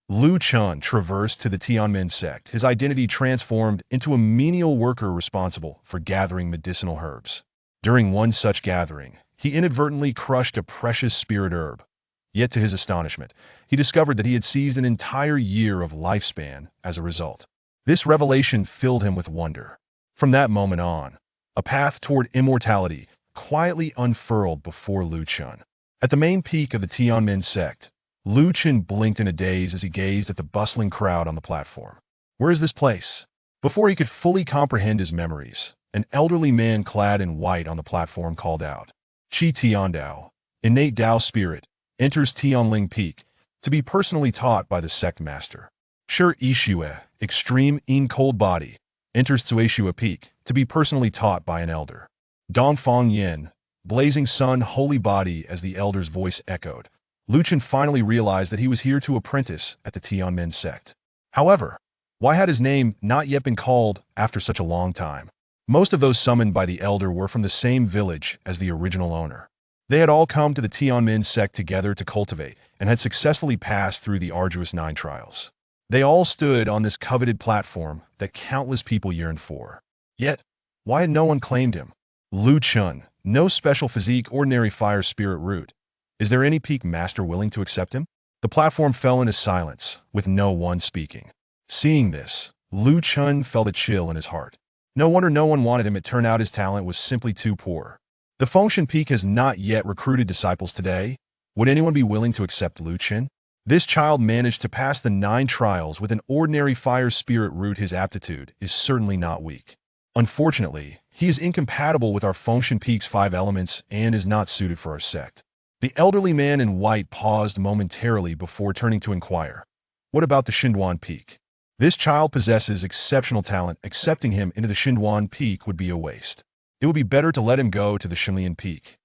Lu Chun traversed to the Tianmen sect, his identity transformed into a menial worker responsible for gathering medicinal herbs. During one such gathering, he inadvertently crushed a precious spirit herb. Yet to his astonishment, he discovered that he had seized an entire year of lifespan as a result. This revelation filled him with wonder. From that moment on, a path toward immortality quietly unfurled before Lu Chun. At the main peak of the Tianmen sect, Lu Chun blinked in a daze as he gazed at the bustling crowd on the platform. Where is this place? Before he could fully comprehend his memories, an elderly man clad in white on the platform called out, Qi Tiandao, innate Dao spirit, enters Tianling Peak to be personally taught by the sect master. Shi Yixue, extreme in cold body, enters Tsuishua Peak to be personally taught by an elder. Dongfang Yin, blazing sun holy body. As the elder's voice echoed, Lu Chun finally realized that he was here to apprentice at the Tianmen sect. However, why had his name not yet been called after such a long time? Most of those summoned by the elder were from the same village as the original owner. They had all come to the Tianmen sect together to cultivate and had successfully passed through the arduous 9 trials. They all stood on this coveted platform that countless people yearned for. Yet, why had no one claimed him? Lu Chun, no special physique, ordinary fire spirit root. Is there any peak master willing to accept him? The platform fell into silence, with no one speaking. Seeing this, Lu Chun felt a chill in his heart. No wonder no one wanted him. It turned out his talent was simply too poor. The Fengshan Peak has not yet recruited disciples today. Would anyone be willing to accept Lu Chun? This child managed to pass the 9 trials with an ordinary fire spirit root. His aptitude is certainly not weak. Unfortunately, he is incompatible with our Fengshan Peak's 5 elements and is not suited for our sect. The elderly man in white paused momentarily before turning to inquire. What about the Xinduan Peak? This child possesses exceptional talent. Accepting him into the Xinduan Peak would be a waste. It would be better to let him go to the Xinlian Peak.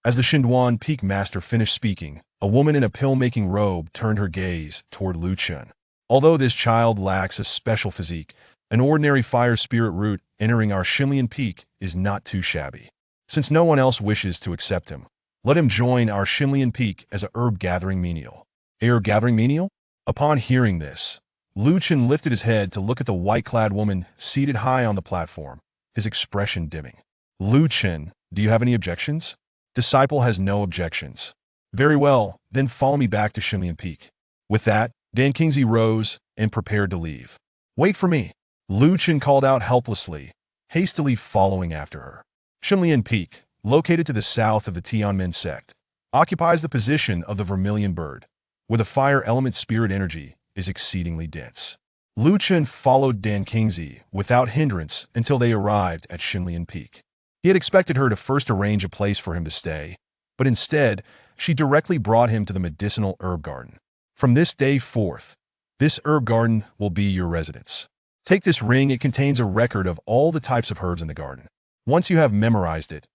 As the Xinduan Peak master finished speaking, a woman in a pill-making robe turned her gaze toward Lu Chun. Although this child lacks a special physique, an ordinary fire spirit root entering our Xinlian Peak is not too shabby. Since no one else wishes to accept him, let him join our Xinlian Peak as a herb-gathering menial. Herb-gathering menial? Upon hearing this, Lu Chun lifted his head to look at the white-clad woman seated high on the platform, his expression dimming. Lu Chun, do you have any objections? Disciple has no objections. Very well, then follow me back to Xinlian Peak. With that, Dan Kingsley rose and prepared to leave. Wait for me, Lu Chun called out helplessly, hastily following after her. Xinlian Peak, located to the south of the Tianmen sect, occupies the position of the vermilion bird, where the fire element spirit energy is exceedingly dense. Lu Chun followed Dan Kingsley without hindrance until they arrived at Xinlian Peak. He had expected her to first arrange a place for him to stay, but instead, she directly brought him to the medicinal herb garden. From this day forth, this herb garden will be your residence. Take this ring. It contains a record of all the types of herbs in the garden. Once you have memorized it,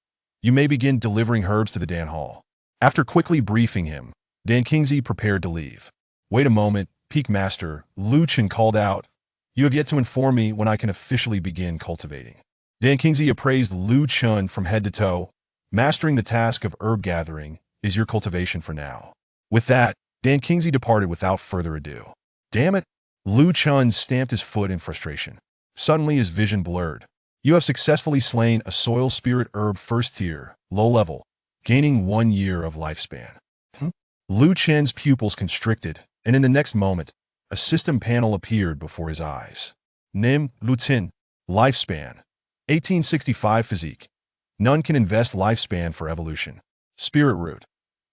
you may begin delivering herbs to the Dan Hall. After quickly briefing him, Dan Kingsley prepared to leave. Wait a moment, Peak Master, Lu Chun called out. You have yet to inform me when I can officially begin cultivating. Dan Kingsley appraised Lu Chun from head to toe. Mastering the task of herb gathering is your cultivation for now. With that, Dan Kingsley departed without further ado. Damn it! Lu Chun stamped his foot in frustration. Suddenly his vision blurred. You have successfully slain a soil spirit herb first tier, low level, gaining 1 year of lifespan. Lu Chun's pupils constricted, and in the next moment, a system panel appeared before his eyes. Nim, Lu Chun, lifespan, 1865 physique. None can invest lifespan for evolution. Spirit root.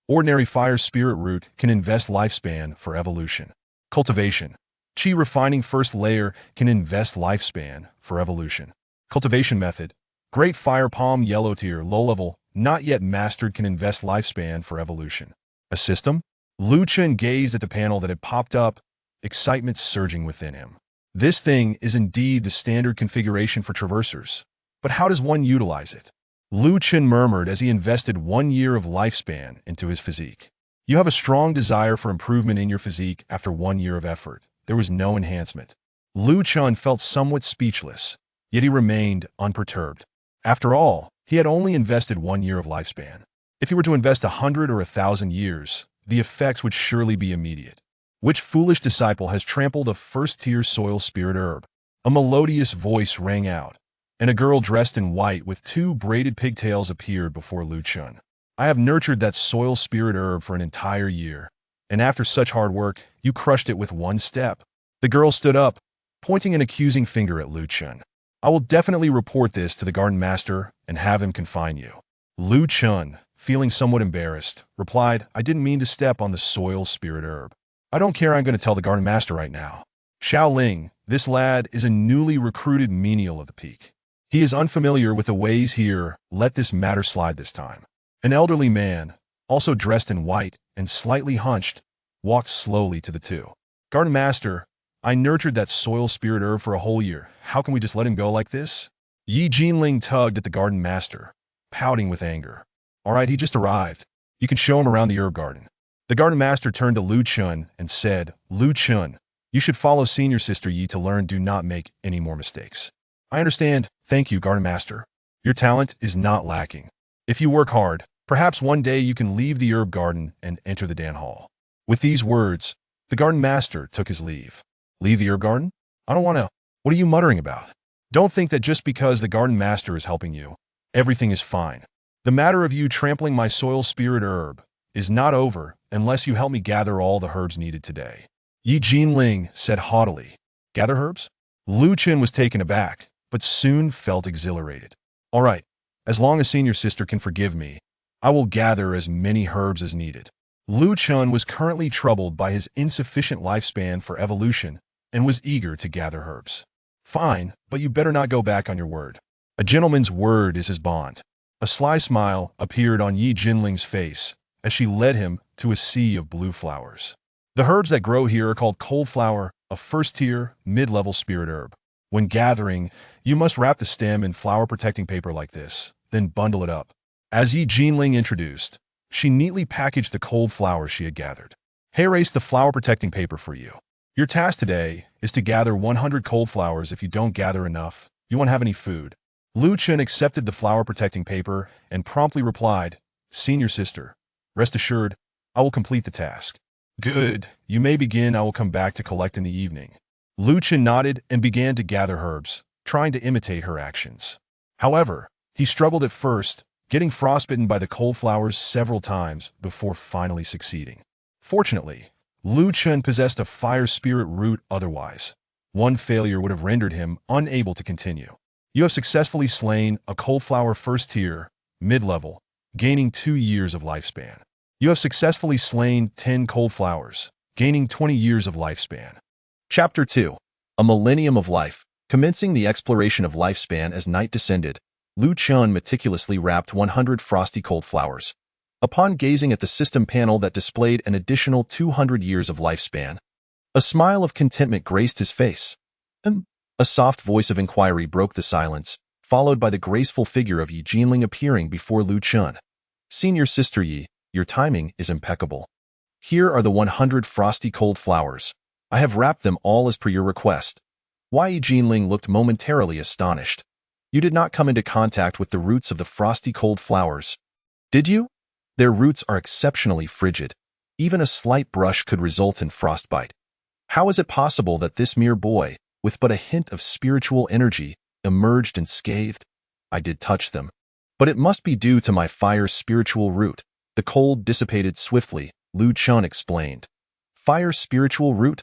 Ordinary fire spirit root can invest lifespan for evolution. Cultivation. Qi refining first layer can invest lifespan for evolution. Cultivation method. Great fire palm yellow tier low level, not yet mastered, can invest lifespan for evolution. A system? Lu Chun gazed at the panel that had popped up, excitement surging within him. This thing is indeed the standard configuration for traversers. But how does one utilize it? Lu Chun murmured as he invested 1 year of lifespan into his physique. You have a strong desire for improvement in your physique after 1 year of effort. There was no enhancement. Lu Chun felt somewhat speechless, yet he remained unperturbed. After all, he had only invested 1 year of lifespan. If he were to invest 100 or 1,000 years, the effects would surely be immediate. Which foolish disciple has trampled a first-tier soil spirit herb? A melodious voice rang out, and a girl dressed in white with two braided pigtails appeared before Lu Chun. I have nurtured that soil spirit herb for an entire year, and after such hard work, you crushed it with one step. The girl stood up, pointing an accusing finger at Lu Chun. I will definitely report this to the garden master and have him confine you. Lu Chun, feeling somewhat embarrassed, replied, I didn't mean to step on the soil spirit herb. I don't care, I'm going to tell the garden master right now. Xiao Ling, this lad is a newly recruited menial of the peak. He is unfamiliar with the ways here, let this matter slide this time. An elderly man, also dressed in white and slightly hunched, walked slowly to the two. Garden master, I nurtured that soil spirit herb for a whole year. How can we just let him go like this? Yi Jinling tugged at the garden master, pouting with anger. All right, he just arrived. You can show him around the herb garden. The garden master turned to Lu Chun and said, Lu Chun, you should follow senior sister Yi to learn. Do not make any more mistakes. I understand. Thank you, garden master. Your talent is not lacking. If you work hard, perhaps one day you can leave the herb garden and enter the Dan Hall. With these words, the garden master took his leave. Leave the herb garden? I don't want to. What are you muttering about? Don't think that just because the garden master is helping you, everything is fine. The matter of you trampling my soil spirit herb is not over unless you help me gather all the herbs needed today. Yi Jinling said haughtily. Gather herbs? Lu Chun was taken aback, but soon felt exhilarated. All right, as long as senior sister can forgive me, I will gather as many herbs as needed. Lu Chun was currently troubled by his insufficient lifespan for evolution and was eager to gather herbs. Fine, but you better not go back on your word. A gentleman's word is his bond. A sly smile appeared on Yi Jinling's face as she led him to a sea of blue flowers. The herbs that grow here are called coldflower, a first-tier, mid-level spirit herb. When gathering, you must wrap the stem in flower-protecting paper like this, then bundle it up. As Yi Jinling introduced, she neatly packaged the cold flowers she had gathered. Hey, erase the flower-protecting paper for you. Your task today is to gather 100 cold flowers. If you don't gather enough, you won't have any food. Lu Chun accepted the flower-protecting paper and promptly replied, Senior sister, rest assured, I will complete the task. Good, you may begin. I will come back to collect in the evening. Lu Chun nodded and began to gather herbs, trying to imitate her actions. However, he struggled at first, getting frostbitten by the cold flowers several times before finally succeeding. Fortunately, Lu Chun possessed a fire spirit root. Otherwise, one failure would have rendered him unable to continue. You have successfully slain a coldflower first tier, mid-level, gaining 2 years of lifespan. You have successfully slain 10 coldflowers, gaining 20 years of lifespan. Chapter 2. A Millennium of Life. Commencing the exploration of lifespan as night descended, Lu Chun meticulously wrapped 100 frosty coldflowers. Upon gazing at the system panel that displayed an additional 200 years of lifespan, a smile of contentment graced his face. A soft voice of inquiry broke the silence, followed by the graceful figure of Yi Jinling appearing before Lu Chun. Senior sister Yi, your timing is impeccable. Here are the 100 frosty cold flowers. I have wrapped them all as per your request. Yi Jinling looked momentarily astonished. You did not come into contact with the roots of the frosty cold flowers, did you? Their roots are exceptionally frigid. Even a slight brush could result in frostbite. How is it possible that this mere boy, with but a hint of spiritual energy, emerged unscathed? I did touch them, but it must be due to my fire spiritual root. The cold dissipated swiftly, Lu Chun explained. Fire spiritual root?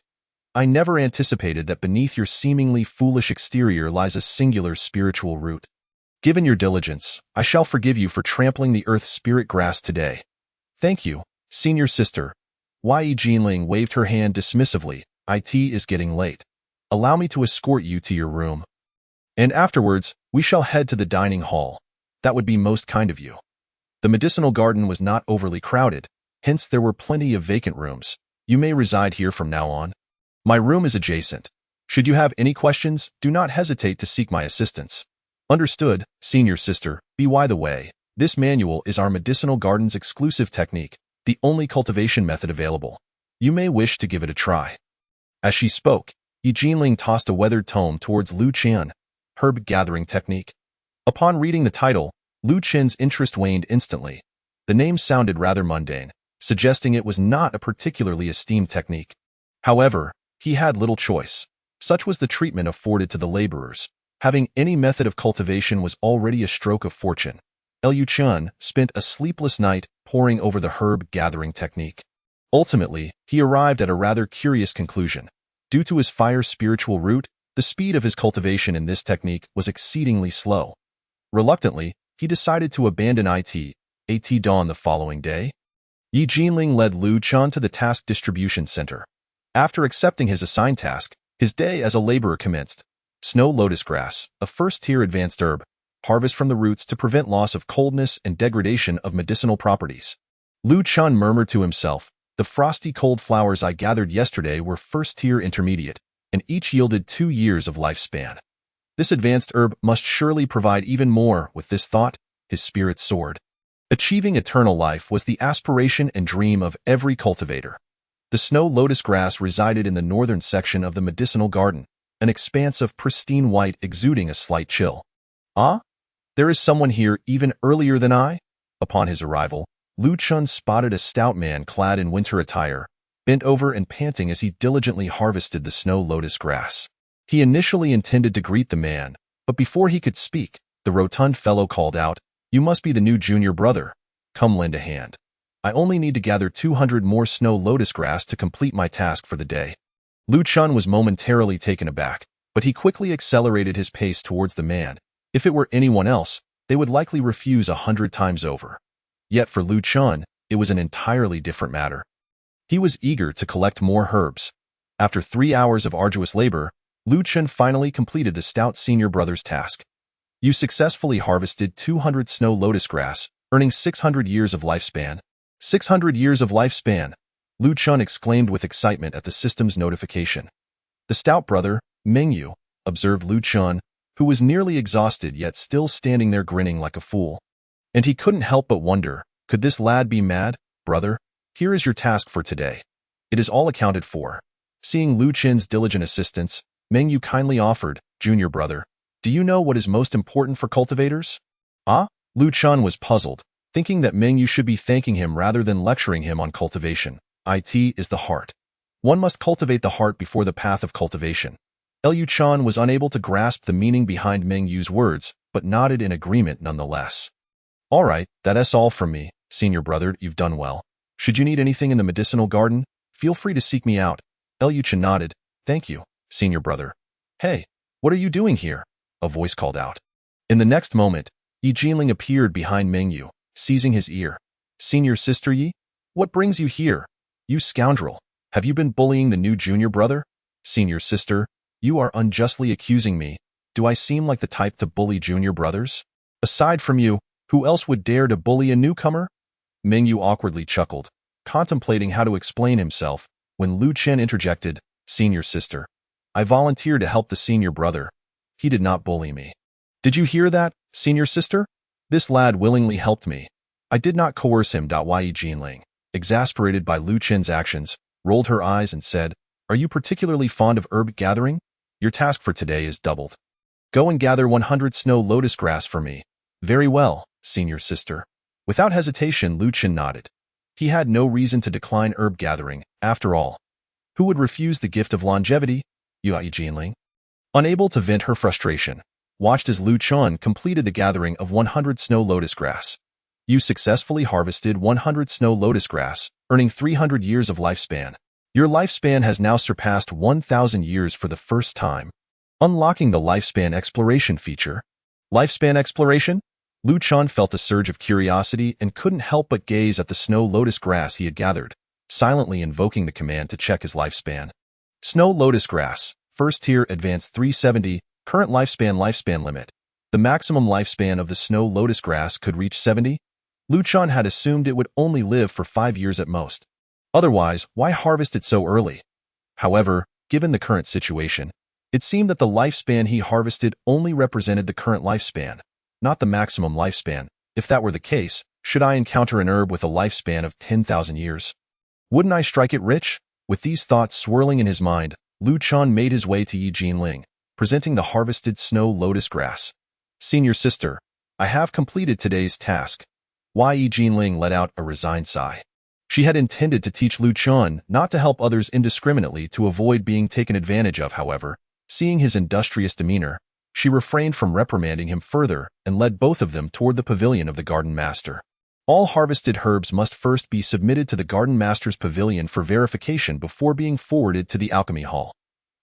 I never anticipated that beneath your seemingly foolish exterior lies a singular spiritual root. Given your diligence, I shall forgive you for trampling the earth spirit grass today. Thank you, senior sister. Yi Jinling waved her hand dismissively. It is getting late. Allow me to escort you to your room. And afterwards, we shall head to the dining hall. That would be most kind of you. The medicinal garden was not overly crowded, hence there were plenty of vacant rooms. You may reside here from now on. My room is adjacent. Should you have any questions, do not hesitate to seek my assistance. Understood, senior sister. By the way, this manual is our medicinal garden's exclusive technique, the only cultivation method available. You may wish to give it a try. As she spoke, Yi Jinling tossed a weathered tome towards Lu Chun. Herb Gathering Technique. Upon reading the title, Lu Chun's interest waned instantly. The name sounded rather mundane, suggesting it was not a particularly esteemed technique. However, he had little choice. Such was the treatment afforded to the laborers. Having any method of cultivation was already a stroke of fortune. Liu Chun spent a sleepless night poring over the herb-gathering technique. Ultimately, he arrived at a rather curious conclusion. Due to his fire spiritual root, the speed of his cultivation in this technique was exceedingly slow. Reluctantly, he decided to abandon at dawn the following day. Yi Jinling led Liu Chun to the task distribution center. After accepting his assigned task, his day as a laborer commenced. Snow lotus grass, a first-tier advanced herb, harvest from the roots to prevent loss of coldness and degradation of medicinal properties. Liu Chun murmured to himself, the frosty cold flowers I gathered yesterday were first-tier intermediate, and each yielded 2 years of lifespan. This advanced herb must surely provide even more. With this thought, his spirit soared. Achieving eternal life was the aspiration and dream of every cultivator. The snow lotus grass resided in the northern section of the medicinal garden, an expanse of pristine white exuding a slight chill. Ah? There is someone here even earlier than I? Upon his arrival, Liu Chun spotted a stout man clad in winter attire, bent over and panting as he diligently harvested the snow lotus grass. He initially intended to greet the man, but before he could speak, the rotund fellow called out, "You must be the new junior brother. Come lend a hand. I only need to gather 200 more snow lotus grass to complete my task for the day." Liu Chun was momentarily taken aback, but he quickly accelerated his pace towards the man. If it were anyone else, they would likely refuse 100 times over. Yet for Liu Chun, it was an entirely different matter. He was eager to collect more herbs. After 3 hours of arduous labor, Liu Chun finally completed the stout senior brother's task. You successfully harvested 200 snow lotus grass, earning 600 years of lifespan. 600 years of lifespan! Liu Chun exclaimed with excitement at the system's notification. The stout brother, Mengyu, observed Liu Chun, who was nearly exhausted yet still standing there grinning like a fool. And he couldn't help but wonder, could this lad be mad? Brother, here is your task for today. It is all accounted for. Seeing Liu Chun's diligent assistance, Mengyu kindly offered, Junior brother, do you know what is most important for cultivators? Ah? Liu Chun was puzzled, thinking that Mengyu should be thanking him rather than lecturing him on cultivation. It is the heart. One must cultivate the heart before the path of cultivation. Liu Chun was unable to grasp the meaning behind Mengyu's words, but nodded in agreement nonetheless. All right, that's all from me, senior brother, you've done well. Should you need anything in the medicinal garden, feel free to seek me out. Liu Chun nodded. Thank you, senior brother. Hey, what are you doing here? A voice called out. In the next moment, Yi Jinling appeared behind Mengyu, seizing his ear. Senior sister Yi? What brings you here? You scoundrel, have you been bullying the new junior brother? Senior sister, you are unjustly accusing me. Do I seem like the type to bully junior brothers? Aside from you, who else would dare to bully a newcomer? Mengyu awkwardly chuckled, contemplating how to explain himself, when Liu Chun interjected, Senior sister, I volunteered to help the senior brother. He did not bully me. Did you hear that, senior sister? This lad willingly helped me. I did not coerce him. Yi Jinling, exasperated by Liu Chun's actions, rolled her eyes and said, Are you particularly fond of herb gathering? Your task for today is doubled. Go and gather 100 snow lotus grass for me. Very well, senior sister. Without hesitation, Liu Chun nodded. He had no reason to decline herb gathering, after all. Who would refuse the gift of longevity? Yi Jinling, unable to vent her frustration, watched as Liu Chun completed the gathering of 100 snow lotus grass. You successfully harvested 100 snow lotus grass, earning 300 years of lifespan. Your lifespan has now surpassed 1,000 years for the first time. Unlocking the lifespan exploration feature. Lifespan exploration? Liu Chun felt a surge of curiosity and couldn't help but gaze at the snow lotus grass he had gathered, silently invoking the command to check his lifespan. Snow lotus grass, first tier advanced 370, current lifespan limit. The maximum lifespan of the snow lotus grass could reach 70. Liu Chun had assumed it would only live for 5 years at most. Otherwise, why harvest it so early? However, given the current situation, it seemed that the lifespan he harvested only represented the current lifespan, not the maximum lifespan. If that were the case, should I encounter an herb with a lifespan of 10,000 years? Wouldn't I strike it rich? With these thoughts swirling in his mind, Liu Chun made his way to Yi Jinling, presenting the harvested snow lotus grass. Senior sister, I have completed today's task. Yi Jinling let out a resigned sigh. She had intended to teach Lu Chun not to help others indiscriminately to avoid being taken advantage of. However, seeing his industrious demeanor, she refrained from reprimanding him further and led both of them toward the pavilion of the garden master. All harvested herbs must first be submitted to the garden master's pavilion for verification before being forwarded to the alchemy hall.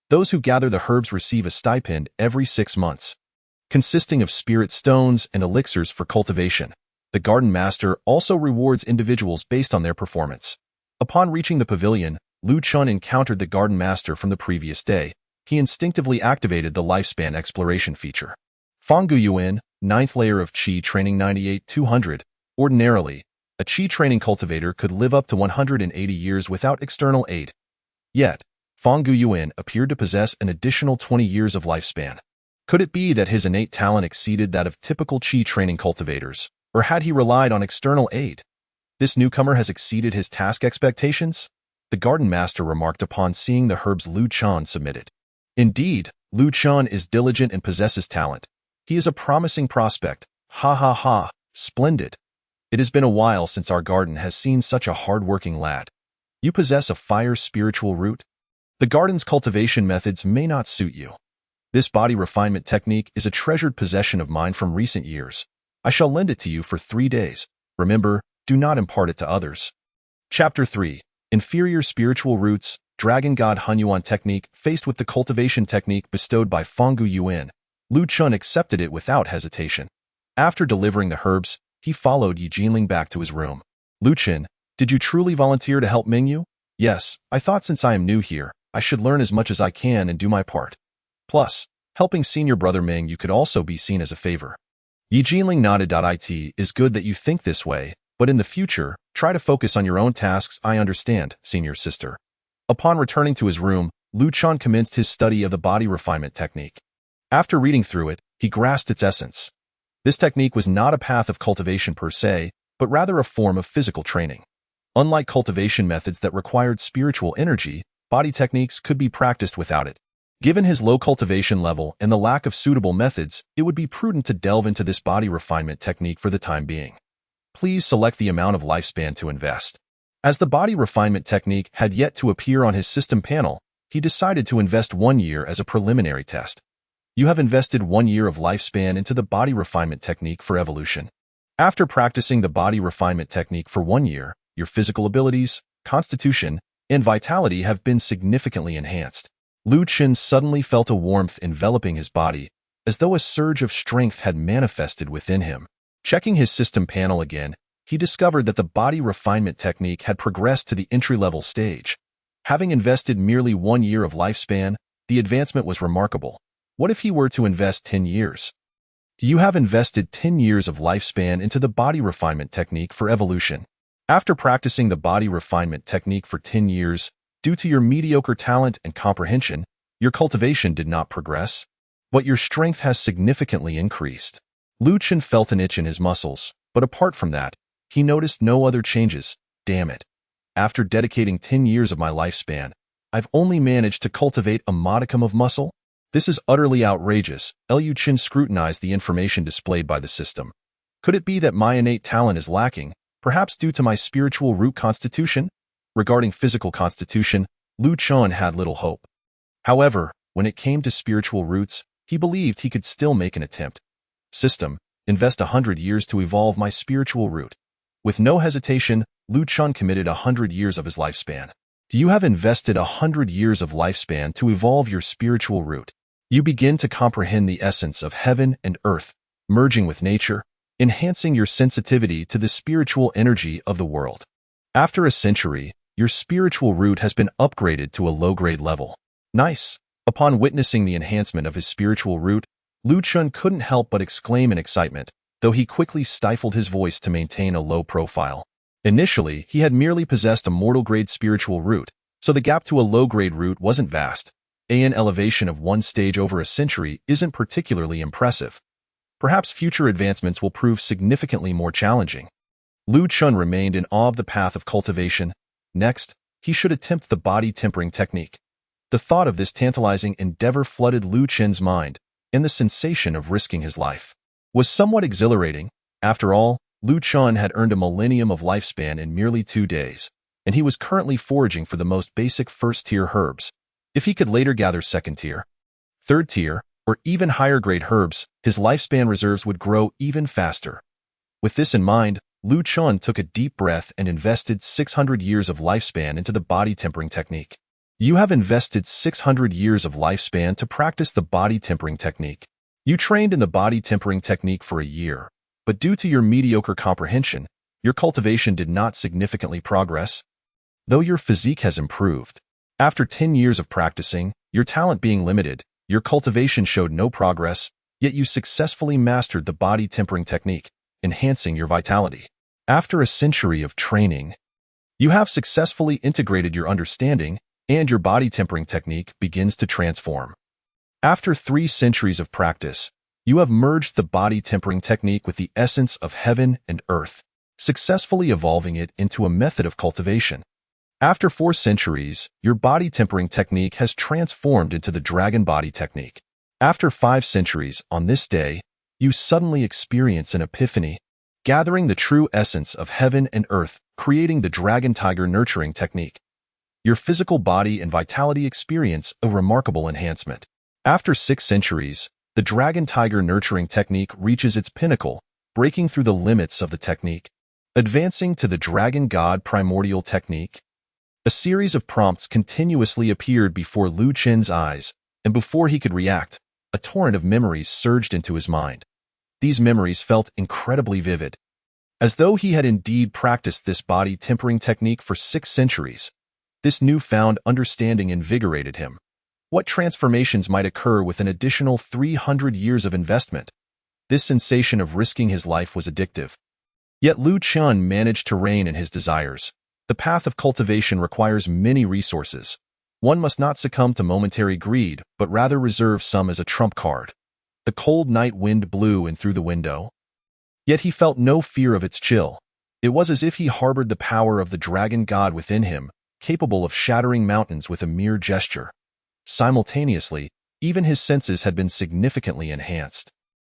Those who gather the herbs receive a stipend every 6 months, consisting of spirit stones and elixirs for cultivation. The garden master also rewards individuals based on their performance. Upon reaching the pavilion, Lu Chun encountered the garden master from the previous day. He instinctively activated the lifespan exploration feature. Fanggu Yuan, 9th layer of Qi training 98-200. Ordinarily, a Qi training cultivator could live up to 180 years without external aid. Yet, Fanggu Yuan appeared to possess an additional 20 years of lifespan. Could it be that his innate talent exceeded that of typical Qi training cultivators, or had he relied on external aid? This newcomer has exceeded his task expectations? The garden master remarked upon seeing the herbs Lu Chun submitted. Indeed, Lu Chun is diligent and possesses talent. He is a promising prospect. Ha ha ha, splendid. It has been a while since our garden has seen such a hard-working lad. You possess a fire spiritual root? The garden's cultivation methods may not suit you. This body refinement technique is a treasured possession of mine from recent years. I shall lend it to you for 3 days. Remember, do not impart it to others. Chapter 3. Inferior Spiritual Roots, Dragon God Hunyuan Technique. Faced with the cultivation technique bestowed by Fanggu Yuan, Lu Chun accepted it without hesitation. After delivering the herbs, he followed Yi Jinling back to his room. Lu Chun, did you truly volunteer to help Mingyu? Yes, I thought since I am new here, I should learn as much as I can and do my part. Plus, helping senior brother Mingyu could also be seen as a favor. Yi Jinling nodded. It is good that you think this way, but in the future, try to focus on your own tasks. I understand, senior sister. Upon returning to his room, Lu Chun commenced his study of the body refinement technique. After reading through it, he grasped its essence. This technique was not a path of cultivation per se, but rather a form of physical training. Unlike cultivation methods that required spiritual energy, body techniques could be practiced without it. Given his low cultivation level and the lack of suitable methods, it would be prudent to delve into this body refinement technique for the time being. Please select the amount of lifespan to invest. As the body refinement technique had yet to appear on his system panel, he decided to invest 1 year as a preliminary test. You have invested 1 year of lifespan into the body refinement technique for evolution. After practicing the body refinement technique for 1 year, your physical abilities, constitution, and vitality have been significantly enhanced. Lu Chun suddenly felt a warmth enveloping his body, as though a surge of strength had manifested within him. Checking his system panel again, he discovered that the body refinement technique had progressed to the entry-level stage. Having invested merely 1 year of lifespan, the advancement was remarkable. What if he were to invest 10 years? You have invested 10 years of lifespan into the body refinement technique for evolution. After practicing the body refinement technique for 10 years, due to your mediocre talent and comprehension, your cultivation did not progress, but your strength has significantly increased. Lu Chun felt an itch in his muscles, but apart from that, he noticed no other changes. Damn it. After dedicating 10 years of my lifespan, I've only managed to cultivate a modicum of muscle? This is utterly outrageous. Lu Chun scrutinized the information displayed by the system. Could it be that my innate talent is lacking, perhaps due to my spiritual root constitution? Regarding physical constitution, Lu Chun had little hope. However, when it came to spiritual roots, he believed he could still make an attempt. System, invest 100 years to evolve my spiritual root. With no hesitation, Lu Chun committed 100 years of his lifespan. You have invested 100 years of lifespan to evolve your spiritual root. You begin to comprehend the essence of heaven and earth, merging with nature, enhancing your sensitivity to the spiritual energy of the world. After a century, your spiritual root has been upgraded to a low-grade level. Nice. Upon witnessing the enhancement of his spiritual root, Lu Chun couldn't help but exclaim in excitement, though he quickly stifled his voice to maintain a low profile. Initially, he had merely possessed a mortal-grade spiritual root, so the gap to a low-grade root wasn't vast. An elevation of 1 stage over a century isn't particularly impressive. Perhaps future advancements will prove significantly more challenging. Lu Chun remained in awe of the path of cultivation. Next, he should attempt the body tempering technique. The thought of this tantalizing endeavor flooded Lu Chun's mind, and the sensation of risking his life was somewhat exhilarating. After all, Lu Chun had earned a millennium of lifespan in merely 2 days. and he was currently foraging for the most basic first-tier herbs. If he could later gather second-tier, third-tier, or even higher-grade herbs, his lifespan reserves would grow even faster. With this in mind, Lu Chun took a deep breath and invested 600 years of lifespan into the body tempering technique. You have invested 600 years of lifespan to practice the body tempering technique. You trained in the body tempering technique for a year, but due to your mediocre comprehension, your cultivation did not significantly progress, though your physique has improved. After 10 years of practicing, your talent being limited, your cultivation showed no progress, yet you successfully mastered the body tempering technique, enhancing your vitality. After a century of training, you have successfully integrated your understanding, and your body tempering technique begins to transform. After 3 centuries of practice, you have merged the body tempering technique with the essence of heaven and earth, successfully evolving it into a method of cultivation. After 4 centuries, your body tempering technique has transformed into the dragon body technique. After 5 centuries, on this day, you suddenly experience an epiphany, gathering the true essence of heaven and earth, creating the dragon tiger nurturing technique. Your physical body and vitality experience a remarkable enhancement. After 6 centuries, the dragon tiger nurturing technique reaches its pinnacle, breaking through the limits of the technique. Advancing to the dragon god primordial technique, a series of prompts continuously appeared before Lu Chen's eyes, and before he could react, a torrent of memories surged into his mind. These memories felt incredibly vivid, as though he had indeed practiced this body tempering technique for 6 centuries. This newfound understanding invigorated him. What transformations might occur with an additional 300 years of investment? This sensation of risking his life was addictive. Yet Lu Chun managed to rein in his desires. The path of cultivation requires many resources. One must not succumb to momentary greed, but rather reserve some as a trump card. The cold night wind blew in through the window. Yet he felt no fear of its chill. It was as if he harbored the power of the dragon god within him, capable of shattering mountains with a mere gesture. Simultaneously, even his senses had been significantly enhanced.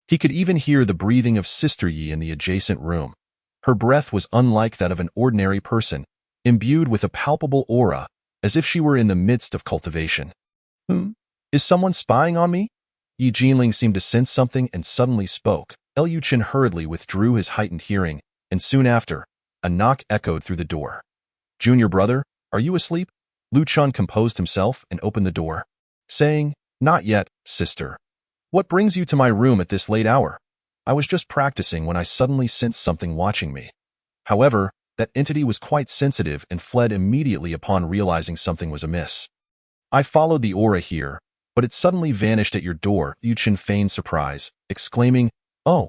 He could even hear the breathing of Sister Yi in the adjacent room. Her breath was unlike that of an ordinary person, imbued with a palpable aura, as if she were in the midst of cultivation. Is someone spying on me? Yi Jinling seemed to sense something and suddenly spoke. Liu Chen hurriedly withdrew his heightened hearing, and soon after, a knock echoed through the door. Junior brother, are you asleep? Lu Chun composed himself and opened the door, saying, Not yet, sister. What brings you to my room at this late hour? I was just practicing when I suddenly sensed something watching me. However, that entity was quite sensitive and fled immediately upon realizing something was amiss. I followed the aura here, but it suddenly vanished at your door. Liu Chen feigned surprise, exclaiming, Oh,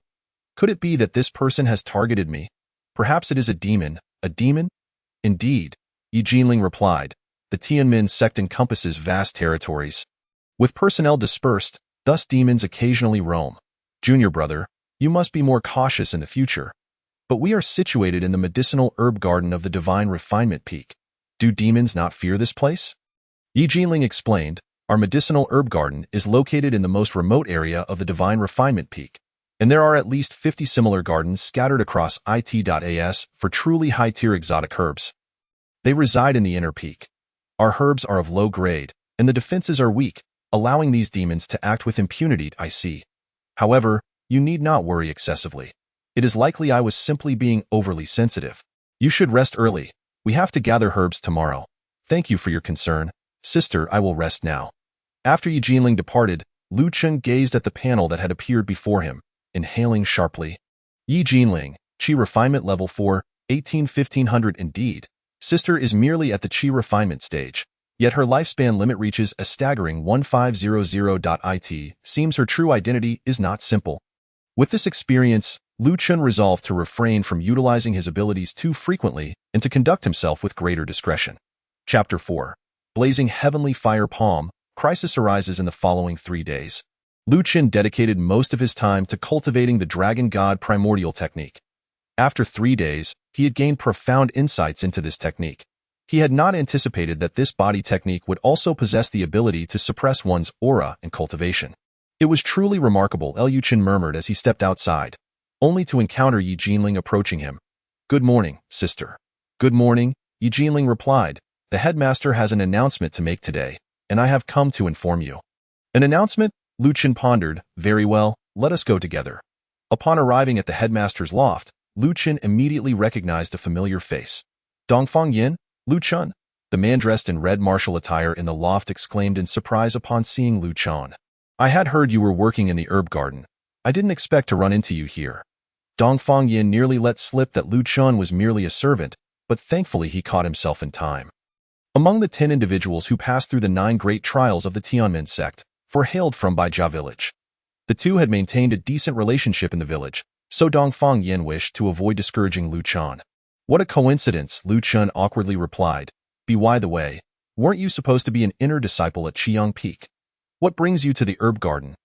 could it be that this person has targeted me? Perhaps it is a demon. A demon? Indeed, Yi Jinling replied. The Tianmen sect encompasses vast territories. With personnel dispersed, thus demons occasionally roam. Junior brother, you must be more cautious in the future. But we are situated in the medicinal herb garden of the Divine Refinement Peak. Do demons not fear this place? Yi Jinling explained, Our medicinal herb garden is located in the most remote area of the Divine Refinement Peak, and there are at least 50 similar gardens scattered across it.as for truly high-tier exotic herbs. They reside in the inner peak. Our herbs are of low grade, and the defenses are weak, allowing these demons to act with impunity. I see. However, you need not worry excessively. It is likely I was simply being overly sensitive. You should rest early. We have to gather herbs tomorrow. Thank you for your concern. Sister, I will rest now. After Yi Jinling departed, Lu Chun gazed at the panel that had appeared before him, inhaling sharply. Yi Jinling, Qi Refinement Level 4, 1500 indeed. Sister is merely at the Qi Refinement stage, yet her lifespan limit reaches a staggering 1500. Seems her true identity is not simple. With this experience, Lu Chun resolved to refrain from utilizing his abilities too frequently and to conduct himself with greater discretion. Chapter 4. Blazing Heavenly Fire Palm. Crisis arises in the following 3 days. Lu Chun dedicated most of his time to cultivating the Dragon God Primordial technique. After 3 days, he had gained profound insights into this technique. He had not anticipated that this body technique would also possess the ability to suppress one's aura and cultivation. It was truly remarkable, Liu Chen murmured as he stepped outside, only to encounter Yi Jinling approaching him. Good morning, sister. Good morning, Yi Jinling replied, "The headmaster has an announcement to make today, and I have come to inform you." "An announcement?" Lu Chen pondered. "Very well, let us go together." Upon arriving at the headmaster's loft, Lu Chen immediately recognized a familiar face. "Dongfang Yin? Lu Chen?" The man dressed in red martial attire in the loft exclaimed in surprise upon seeing Lu Chen. "I had heard you were working in the herb garden. I didn't expect to run into you here." Dongfang Yin nearly let slip that Lu Chen was merely a servant, but thankfully he caught himself in time. Among the 10 individuals who passed through the 9 great trials of the Tianmen sect, 4 hailed from Baijia village. The 2 had maintained a decent relationship in the village, so Dongfang Yin wished to avoid discouraging Lu Chen. "What a coincidence," Lu Chen awkwardly replied. "By the way, weren't you supposed to be an inner disciple at Qiyang Peak? What brings you to the herb garden?"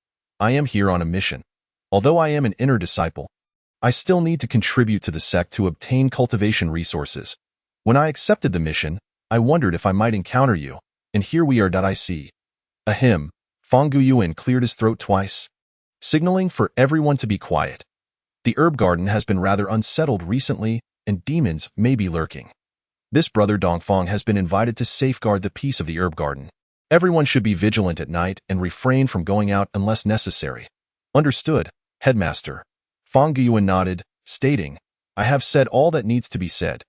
"I am here on a mission. Although I am an inner disciple, I still need to contribute to the sect to obtain cultivation resources. When I accepted the mission, I wondered if I might encounter you, and here we are. I see." Ahem. Fang Guyuan cleared his throat twice, signaling for everyone to be quiet. "The herb garden has been rather unsettled recently, and demons may be lurking. This brother Dongfang has been invited to safeguard the peace of the herb garden. Everyone should be vigilant at night and refrain from going out unless necessary." "Understood, headmaster." Fang Guyuan nodded, stating, "I have said all that needs to be said.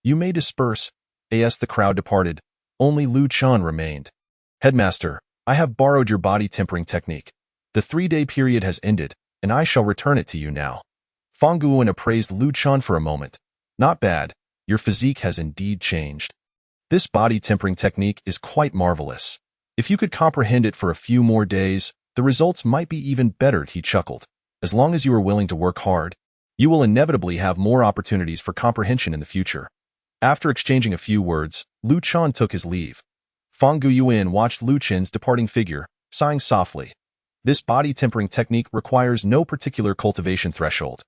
You may disperse." As the crowd departed, only Lu Chen remained. "Headmaster, I have borrowed your body tempering technique. The 3-day period has ended, and I shall return it to you now." Fang Guyuan appraised Lu Chen for a moment. "Not bad. Your physique has indeed changed. This body tempering technique is quite marvelous. If you could comprehend it for a few more days, the results might be even better," he chuckled. "As long as you are willing to work hard, you will inevitably have more opportunities for comprehension in the future." After exchanging a few words, Lu Chen took his leave. Fang Guyuan watched Lu Chen's departing figure, sighing softly. This body tempering technique requires no particular cultivation threshold.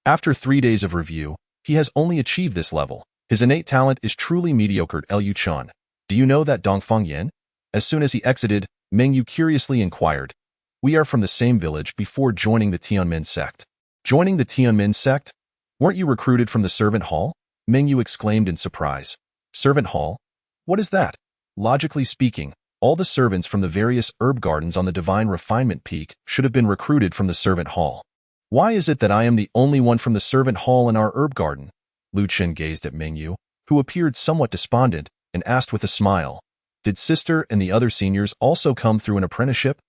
After 3 days of review, he has only achieved this level. His innate talent is truly mediocre. Lu Chen, do you know that Dongfang Yin? As soon as he exited, Meng Yu curiously inquired. "We are from the same village before joining the Tianmen sect." "Joining the Tianmen sect? Weren't you recruited from the servant hall?" Meng Yu exclaimed in surprise. "Servant hall? What is that?" "Logically speaking, all the servants from the various herb gardens on the Divine Refinement Peak should have been recruited from the servant hall. Why is it that I am the only one from the servant hall in our herb garden?" Lu Chen gazed at Meng Yu, who appeared somewhat despondent, and asked with a smile, "Did Sister and the other seniors also come through an apprenticeship?"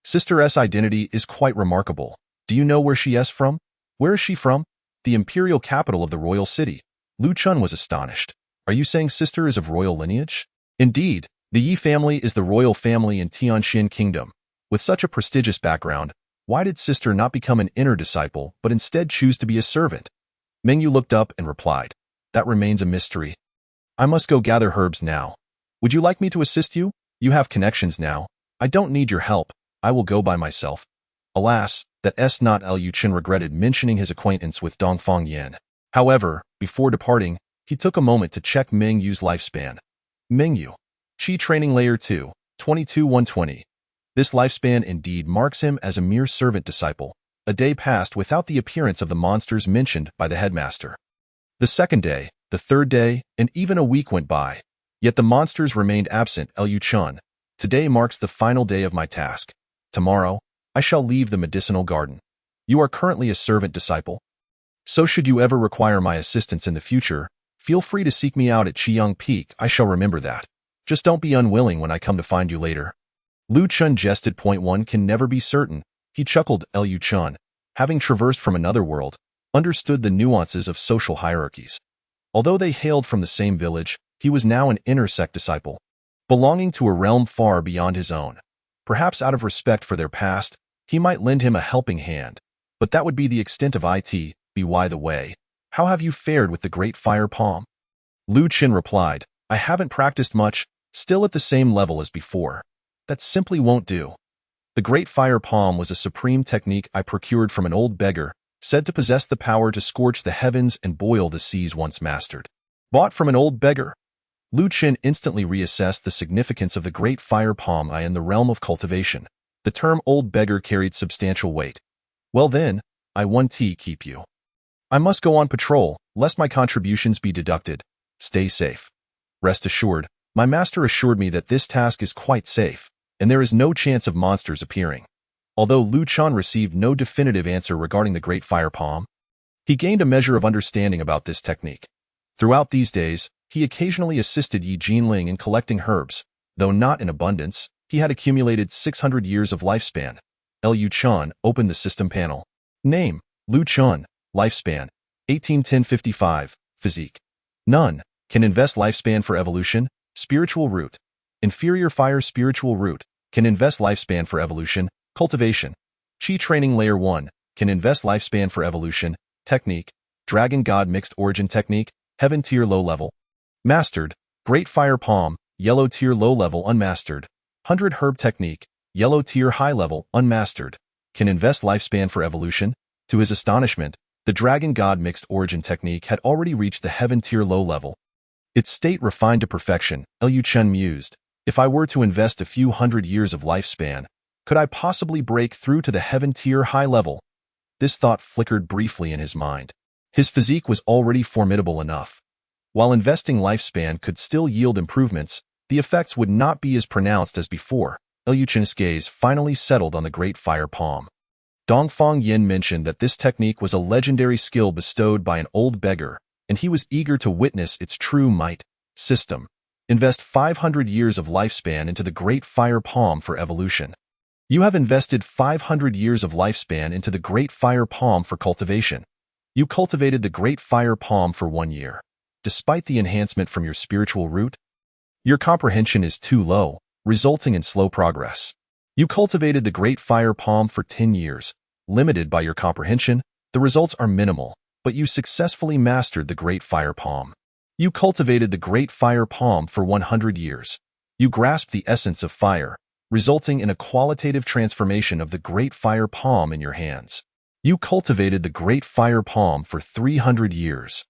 "Sister's identity is quite remarkable. Do you know where she is from?" "Where is she from?" "The imperial capital of the royal city." Lu Chen was astonished. "Are you saying Sister is of royal lineage?" "Indeed, the Yi family is the royal family in Tianxin Kingdom. With such a prestigious background, why did Sister not become an inner disciple but instead choose to be a servant?" Meng Yu looked up and replied, "That remains a mystery. I must go gather herbs now. Would you like me to assist you? You have connections now. I don't need your help. I will go by myself." Alas, that's not. Lu Chen regretted mentioning his acquaintance with Dongfang Yin. However, before departing, he took a moment to check Meng Yu's lifespan. Meng Yu, Qi Training Layer 2, 22-120. This lifespan indeed marks him as a mere servant disciple. A day passed without the appearance of the monsters mentioned by the headmaster. The 2nd day, the 3rd day, and even a week went by. Yet the monsters remained absent. Lu Chen, today marks the final day of my task. Tomorrow, I shall leave the medicinal garden. You are currently a servant disciple. So should you ever require my assistance in the future, feel free to seek me out at Qiyang Peak. I shall remember that. Just don't be unwilling when I come to find you later." Lu Chen jested. "One can never be certain." He chuckled. Lu Chen, having traversed from another world, understood the nuances of social hierarchies. Although they hailed from the same village, he was now an inner sect disciple, belonging to a realm far beyond his own. Perhaps out of respect for their past, he might lend him a helping hand, but that would be the extent of it. By the way, how have you fared with the Great Fire Palm?" Lu Chen replied, "I haven't practiced much, still at the same level as before. That simply won't do." The Great Fire Palm was a supreme technique I procured from an old beggar, said to possess the power to scorch the heavens and boil the seas once mastered. Bought from an old beggar? Lu Chen instantly reassessed the significance of the Great Fire Palm in the realm of cultivation. The term old beggar carried substantial weight. "Well then, I want to keep you. I must go on patrol, lest my contributions be deducted. Stay safe." Rest assured, my master assured me that this task is quite safe, and there is no chance of monsters appearing. Although Lu Chen received no definitive answer regarding the Great Fire Palm, he gained a measure of understanding about this technique. Throughout these days, he occasionally assisted Yi Jinling in collecting herbs. Though not in abundance, he had accumulated 600 years of lifespan. Lu Chen opened the system panel. Name: Lu Chen. Lifespan: 18-10-55. Physique: None. Can invest lifespan for evolution. Spiritual root: Inferior fire. Spiritual root: Can invest lifespan for evolution. Cultivation: Qi training layer 1. Can invest lifespan for evolution. Technique: Dragon God mixed origin technique. Heaven tier low level. Mastered: Great Fire Palm. Yellow tier low level unmastered. 100 herb technique. Yellow tier high level unmastered. Can invest lifespan for evolution. To his astonishment, the Dragon God mixed origin technique had already reached the Heaven tier low level. Its state refined to perfection. Lu Chen mused, if I were to invest a few hundred years of lifespan, could I possibly break through to the Heaven tier high level? This thought flickered briefly in his mind. His physique was already formidable enough. While investing lifespan could still yield improvements, the effects would not be as pronounced as before. Lu Chen's gaze finally settled on the Great Fire Palm. Dongfang Yin mentioned that this technique was a legendary skill bestowed by an old beggar, and he was eager to witness its true might. System: Invest 500 years of lifespan into the Great Fire Palm for evolution. You have invested 500 years of lifespan into the Great Fire Palm for cultivation. You cultivated the Great Fire Palm for 1 year. Despite the enhancement from your spiritual root, your comprehension is too low, resulting in slow progress. You cultivated the Great Fire Palm for 10 years. Limited by your comprehension, the results are minimal, but you successfully mastered the Great Fire Palm. You cultivated the Great Fire Palm for 100 years. You grasped the essence of fire, resulting in a qualitative transformation of the Great Fire Palm in your hands. You cultivated the Great Fire Palm for 300 years.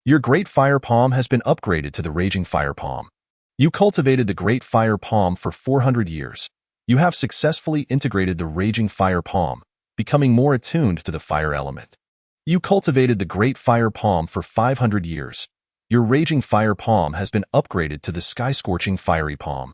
Your Great Fire Palm has been upgraded to the Raging Fire Palm. You cultivated the Great Fire Palm for 400 years. You have successfully integrated the Raging Fire Palm, becoming more attuned to the fire element. You cultivated the Great Fire Palm for 500 years. Your Raging Fire Palm has been upgraded to the Sky-Scorching Fiery Palm.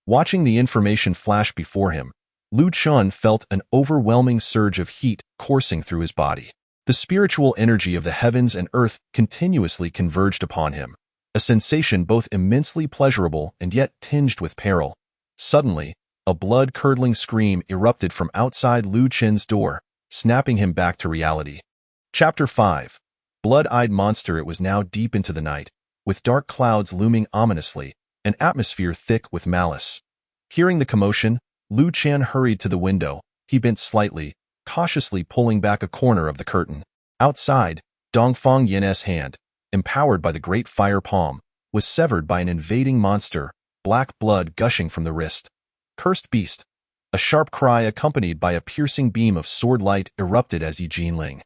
Watching the information flash before him, Lu Chen felt an overwhelming surge of heat coursing through his body. The spiritual energy of the heavens and earth continuously converged upon him, a sensation both immensely pleasurable and yet tinged with peril. Suddenly, a blood-curdling scream erupted from outside Lu Chen's door, snapping him back to reality. Chapter 5. Blood-eyed monster. It was now deep into the night, with dark clouds looming ominously, an atmosphere thick with malice. Hearing the commotion, Lu Chen hurried to the window. He bent slightly, cautiously pulling back a corner of the curtain. Outside, Dongfang Yin's hand, empowered by the Great Fire Palm, was severed by an invading monster, black blood gushing from the wrist. Cursed beast! A sharp cry accompanied by a piercing beam of sword light erupted as Yi Jinling,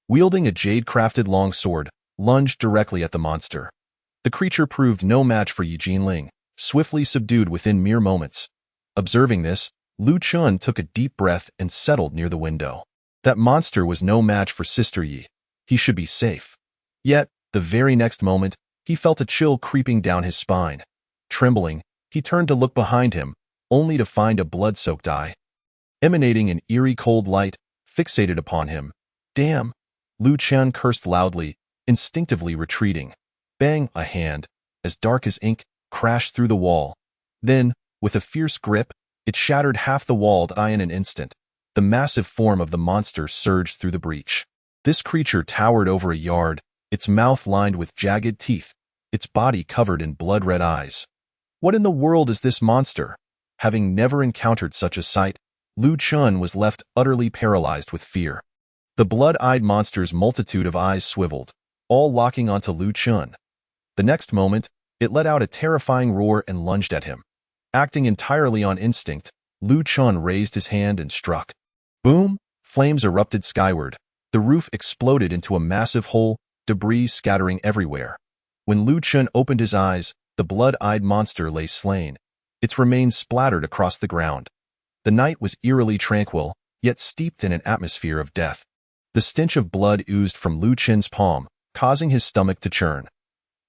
wielding a jade-crafted longsword, lunged directly at the monster. The creature proved no match for Yi Jinling, swiftly subdued within mere moments. Observing this, Lu Chen took a deep breath and settled near the window. That monster was no match for Sister Yi. He should be safe. Yet, the very next moment, he felt a chill creeping down his spine. Trembling, he turned to look behind him, only to find a blood-soaked eye, emanating an eerie cold light, fixated upon him. Damn! Lu Chen cursed loudly, instinctively retreating. Bang! A hand, as dark as ink, crashed through the wall. Then, with a fierce grip, it shattered half the walled eye in an instant. The massive form of the monster surged through the breach. This creature towered over a yard, its mouth lined with jagged teeth, its body covered in blood-red eyes. What in the world is this monster? Having never encountered such a sight, Lu Chen was left utterly paralyzed with fear. The blood-eyed monster's multitude of eyes swiveled, all locking onto Lu Chen. The next moment, it let out a terrifying roar and lunged at him. Acting entirely on instinct, Lu Chen raised his hand and struck. Boom! Flames erupted skyward. The roof exploded into a massive hole, debris scattering everywhere. When Lu Chen opened his eyes, the blood-eyed monster lay slain, its remains splattered across the ground. The night was eerily tranquil, yet steeped in an atmosphere of death. The stench of blood oozed from Lu Chen's palm, causing his stomach to churn.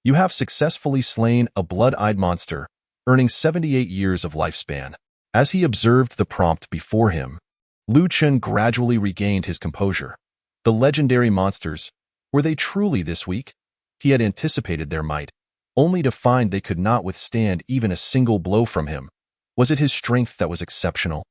You have successfully slain a blood-eyed monster, earning 78 years of lifespan. As he observed the prompt before him, Lu Chen gradually regained his composure. The legendary monsters, were they truly this weak? He had anticipated their might, only to find they could not withstand even a single blow from him. Was it his strength that was exceptional?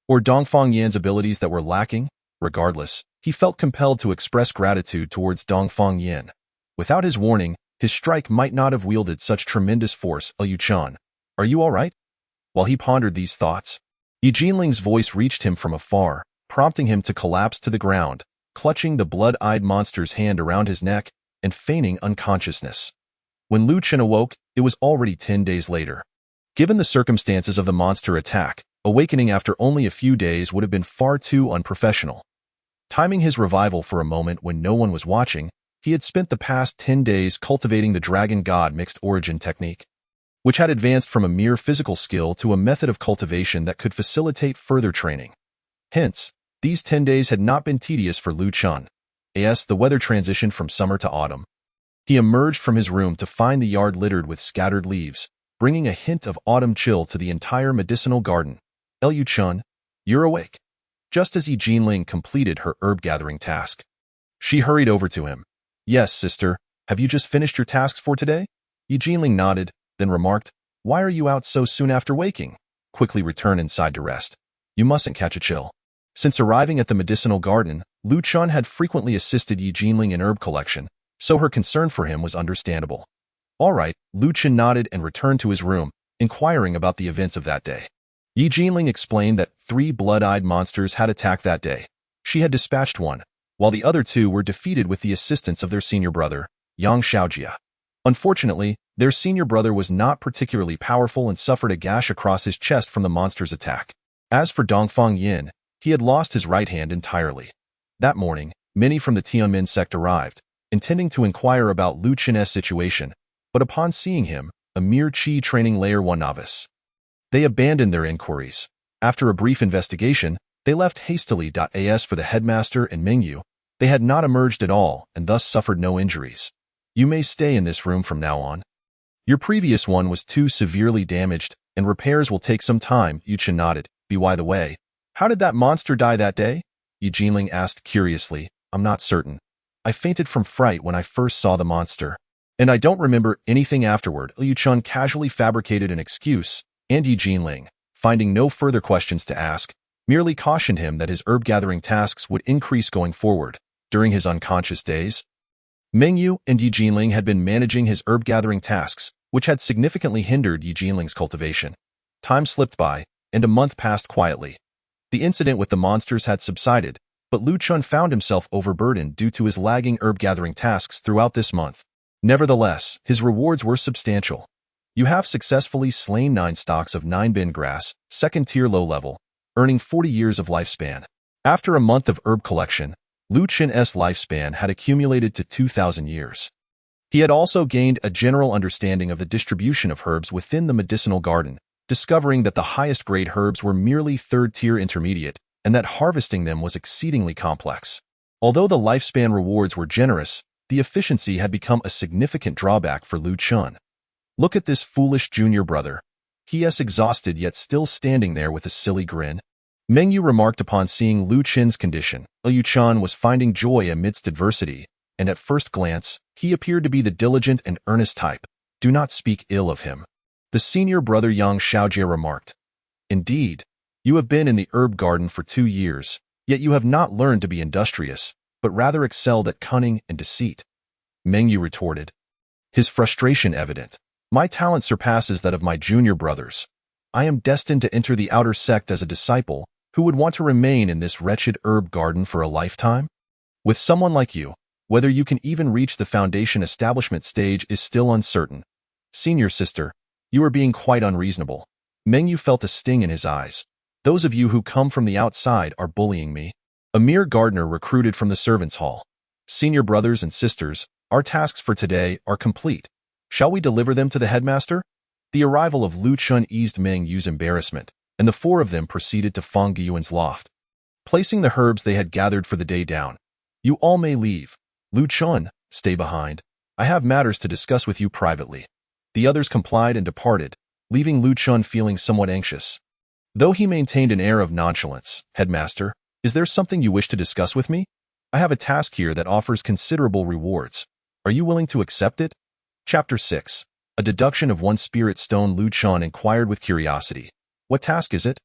Or Dongfang Yan's abilities that were lacking? Regardless, he felt compelled to express gratitude towards Dongfang Yan. Without his warning, his strike might not have wielded such tremendous force. Liu Chan, are you all right? While he pondered these thoughts, Yi Jinling's voice reached him from afar, prompting him to collapse to the ground, clutching the blood-eyed monster's hand around his neck and feigning unconsciousness. When Lu Chen awoke, it was already 10 days later. Given the circumstances of the monster attack, awakening after only a few days would have been far too unprofessional. Timing his revival for a moment when no one was watching, he had spent the past 10 days cultivating the Dragon God mixed origin technique, which had advanced from a mere physical skill to a method of cultivation that could facilitate further training. Hence, these 10 days had not been tedious for Lu Chen. As the weather transitioned from summer to autumn, he emerged from his room to find the yard littered with scattered leaves, bringing a hint of autumn chill to the entire medicinal garden. Liu Chen, you're awake. Just as Yi Jinling completed her herb-gathering task, she hurried over to him. Yes, sister, have you just finished your tasks for today? Yi Jinling nodded, then remarked, why are you out so soon after waking? Quickly return inside to rest. You mustn't catch a chill. Since arriving at the medicinal garden, Lu Chen had frequently assisted Yi Jinling in herb collection, so her concern for him was understandable. All right, Lu Chen nodded and returned to his room, inquiring about the events of that day. Yi Jinling explained that 3 blood-eyed monsters had attacked that day. She had dispatched one, while the other 2 were defeated with the assistance of their senior brother, Yang Xiaojia. Unfortunately, their senior brother was not particularly powerful and suffered a gash across his chest from the monster's attack. As for Dongfang Yan, he had lost his right hand entirely. That morning, many from the Tianmen sect arrived, intending to inquire about Lu Chen's situation, but upon seeing him, a mere Qi training layer 1 novice, they abandoned their inquiries. After a brief investigation, they left hastily. As for the headmaster and Mingyu, they had not emerged at all and thus suffered no injuries. You may stay in this room from now on. Your previous one was too severely damaged, and repairs will take some time. Yu Chen nodded. By the way, how did that monster die that day? Yi Jinling asked curiously. I'm not certain. I fainted from fright when I first saw the monster, and I don't remember anything afterward. Liu Chen casually fabricated an excuse, and Yi Jinling, finding no further questions to ask, merely cautioned him that his herb-gathering tasks would increase going forward. During his unconscious days, Mengyu and Yi Jinling had been managing his herb-gathering tasks, which had significantly hindered Yi Jinling's cultivation. Time slipped by, and a month passed quietly. The incident with the monsters had subsided, but Lu Chen found himself overburdened due to his lagging herb-gathering tasks throughout this month. Nevertheless, his rewards were substantial. You have successfully slain 9 stalks of 9-bin grass, 2nd-tier low-level, earning 40 years of lifespan. After a month of herb collection, Lu Chen's lifespan had accumulated to 2,000 years. He had also gained a general understanding of the distribution of herbs within the medicinal garden, discovering that the highest-grade herbs were merely 3rd-tier intermediate, and that harvesting them was exceedingly complex. Although the lifespan rewards were generous, the efficiency had become a significant drawback for Lu Chen. Look at this foolish junior brother. He is exhausted yet still standing there with a silly grin. Mengyu remarked upon seeing Lu Chen's condition. Liu Chen was finding joy amidst adversity, and at first glance, he appeared to be the diligent and earnest type. Do not speak ill of him. The senior brother Yang Xiaojie remarked. Indeed, you have been in the herb garden for 2 years, yet you have not learned to be industrious, but rather excelled at cunning and deceit. Mengyu retorted, his frustration evident. My talent surpasses that of my junior brothers. I am destined to enter the outer sect as a disciple who would want to remain in this wretched herb garden for a lifetime. With someone like you, whether you can even reach the foundation establishment stage is still uncertain. Senior sister, you are being quite unreasonable. Mengyu felt a sting in his eyes. Those of you who come from the outside are bullying me. A mere gardener recruited from the servants' hall. Senior brothers and sisters, our tasks for today are complete. Shall we deliver them to the headmaster? The arrival of Lu Chen eased Mengyu's embarrassment, and the 4 of them proceeded to Fang Giyuan's loft. Placing the herbs they had gathered for the day down, you all may leave. Lu Chen, stay behind. I have matters to discuss with you privately." The others complied and departed, leaving Lu Chun feeling somewhat anxious. Though he maintained an air of nonchalance, "Headmaster, is there something you wish to discuss with me? I have a task here that offers considerable rewards. Are you willing to accept it?" Chapter 6. A deduction of one spirit stone. Lu Chun inquired with curiosity. "What task is it?"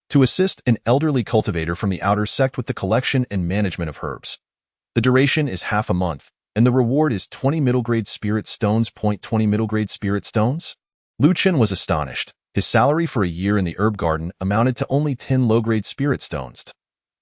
"To assist an elderly cultivator from the outer sect with the collection and management of herbs. The duration is half a month, and the reward is 20 middle-grade spirit stones. 20 middle-grade spirit stones? Lu Chun was astonished. His salary for a year in the herb garden amounted to only 10 low-grade spirit stones.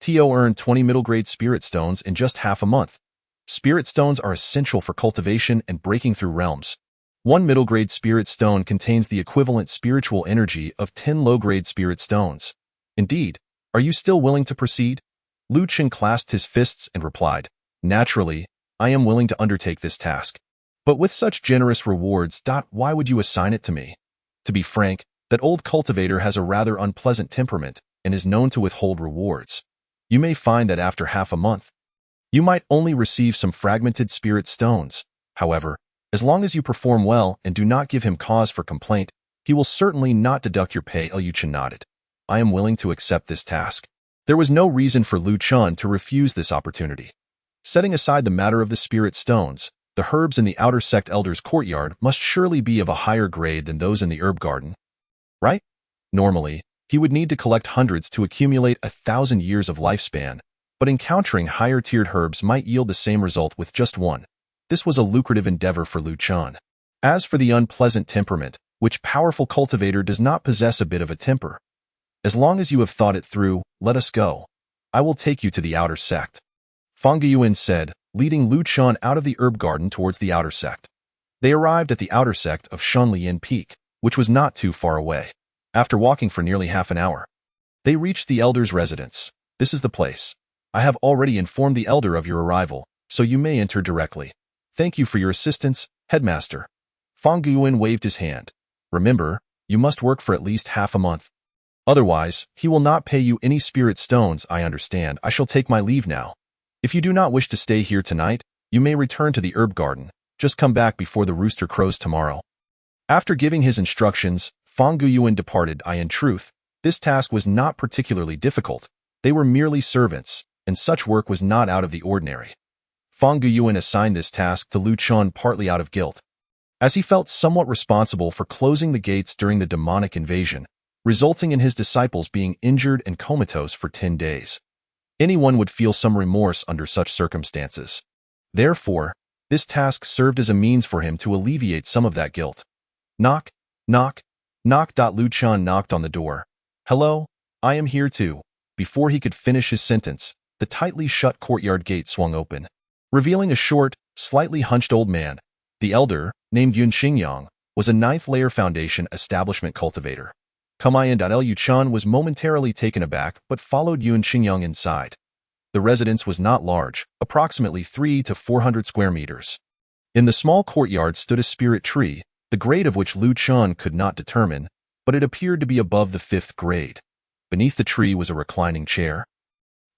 Tio earned 20 middle-grade spirit stones in just half a month. Spirit stones are essential for cultivation and breaking through realms. One middle-grade spirit stone contains the equivalent spiritual energy of 10 low-grade spirit stones. Indeed, are you still willing to proceed?" Lu Chun clasped his fists and replied, "Naturally, I am willing to undertake this task. But with such generous rewards, why would you assign it to me? To be frank, that old cultivator has a rather unpleasant temperament and is known to withhold rewards. You may find that after half a month, you might only receive some fragmented spirit stones. However, as long as you perform well and do not give him cause for complaint, he will certainly not deduct your pay." Lu Chun nodded. "I am willing to accept this task." There was no reason for Lu Chun to refuse this opportunity. Setting aside the matter of the spirit stones, the herbs in the outer sect elder's courtyard must surely be of a higher grade than those in the herb garden, right? Normally, he would need to collect hundreds to accumulate 1,000 years of lifespan, but encountering higher-tiered herbs might yield the same result with just one. This was a lucrative endeavor for Lu Chun. As for the unpleasant temperament, which powerful cultivator does not possess a bit of a temper? As long as you have thought it through, let us go. I will take you to the outer sect," Fang Guiyuan said, leading Lu Chun out of the herb garden towards the outer sect. They arrived at the outer sect of Shunlian Peak, which was not too far away. After walking for nearly half an hour, they reached the elder's residence. "This is the place. I have already informed the elder of your arrival, so you may enter directly. Thank you for your assistance, Headmaster." Fang Guiyuan waved his hand. "Remember, you must work for at least half a month. Otherwise, he will not pay you any spirit stones." "I understand. I shall take my leave now. If you do not wish to stay here tonight, you may return to the herb garden. Just come back before the rooster crows tomorrow." After giving his instructions, Fang Guiyuan departed. In truth, this task was not particularly difficult. They were merely servants, and such work was not out of the ordinary. Fang Guiyuan assigned this task to Lu Chun partly out of guilt, as he felt somewhat responsible for closing the gates during the demonic invasion, resulting in his disciples being injured and comatose for 10 days. Anyone would feel some remorse under such circumstances. Therefore, this task served as a means for him to alleviate some of that guilt. Knock, knock, knock. Lu Chun knocked on the door. "Hello, I am here too." Before he could finish his sentence, the tightly shut courtyard gate swung open, revealing a short, slightly hunched old man. The elder, named Yun Xingyang, was a ninth-layer foundation establishment cultivator. "Come in." Lu Chun was momentarily taken aback but followed Yun Xingyang inside. The residence was not large, approximately 300 to 400 square meters. In the small courtyard stood a spirit tree, the grade of which Lu Chun could not determine, but it appeared to be above the 5th grade. Beneath the tree was a reclining chair.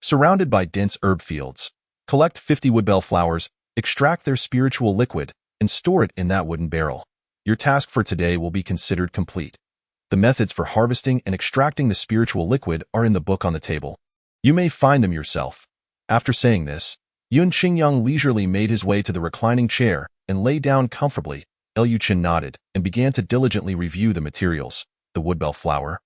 Surrounded by dense herb fields, collect 50 woodbell flowers, extract their spiritual liquid, and store it in that wooden barrel. Your task for today will be considered complete. The methods for harvesting and extracting the spiritual liquid are in the book on the table. You may find them yourself. After saying this, Yun Xingyang leisurely made his way to the reclining chair and lay down comfortably. Lu Chun nodded and began to diligently review the materials. The woodbell flower,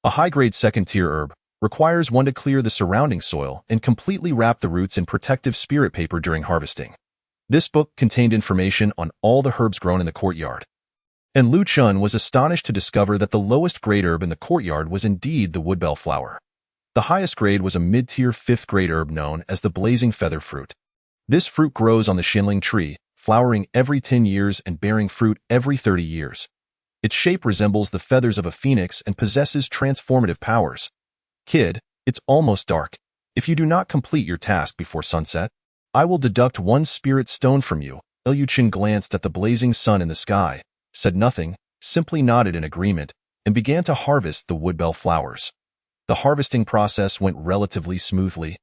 a high-grade second-tier herb, requires one to clear the surrounding soil and completely wrap the roots in protective spirit paper during harvesting. This book contained information on all the herbs grown in the courtyard. And Lu Chun was astonished to discover that the lowest grade herb in the courtyard was indeed the woodbell flower. The highest grade was a mid-tier 5th grade herb known as the blazing feather fruit. This fruit grows on the Xinling tree, flowering every 10 years and bearing fruit every 30 years. Its shape resembles the feathers of a phoenix and possesses transformative powers. Kid, it's almost dark. If you do not complete your task before sunset, I will deduct 1 spirit stone from you. Lu Chun glanced at the blazing sun in the sky, said nothing, simply nodded in agreement, and began to harvest the woodbell flowers. The harvesting process went relatively smoothly.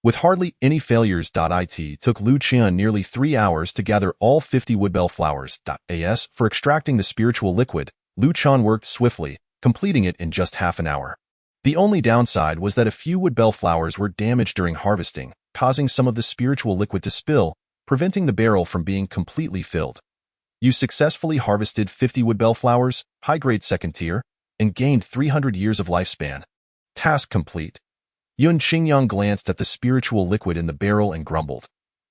With hardly any failures, it took Lu Qian nearly 3 hours to gather all 50 woodbell flowers. As for extracting the spiritual liquid, Lu Qian worked swiftly, completing it in just half an hour. The only downside was that a few woodbell flowers were damaged during harvesting, causing some of the spiritual liquid to spill, preventing the barrel from being completely filled. You successfully harvested 50 woodbell flowers, high-grade second tier, and gained 300 years of lifespan. Task complete. Yun Qingyang glanced at the spiritual liquid in the barrel and grumbled.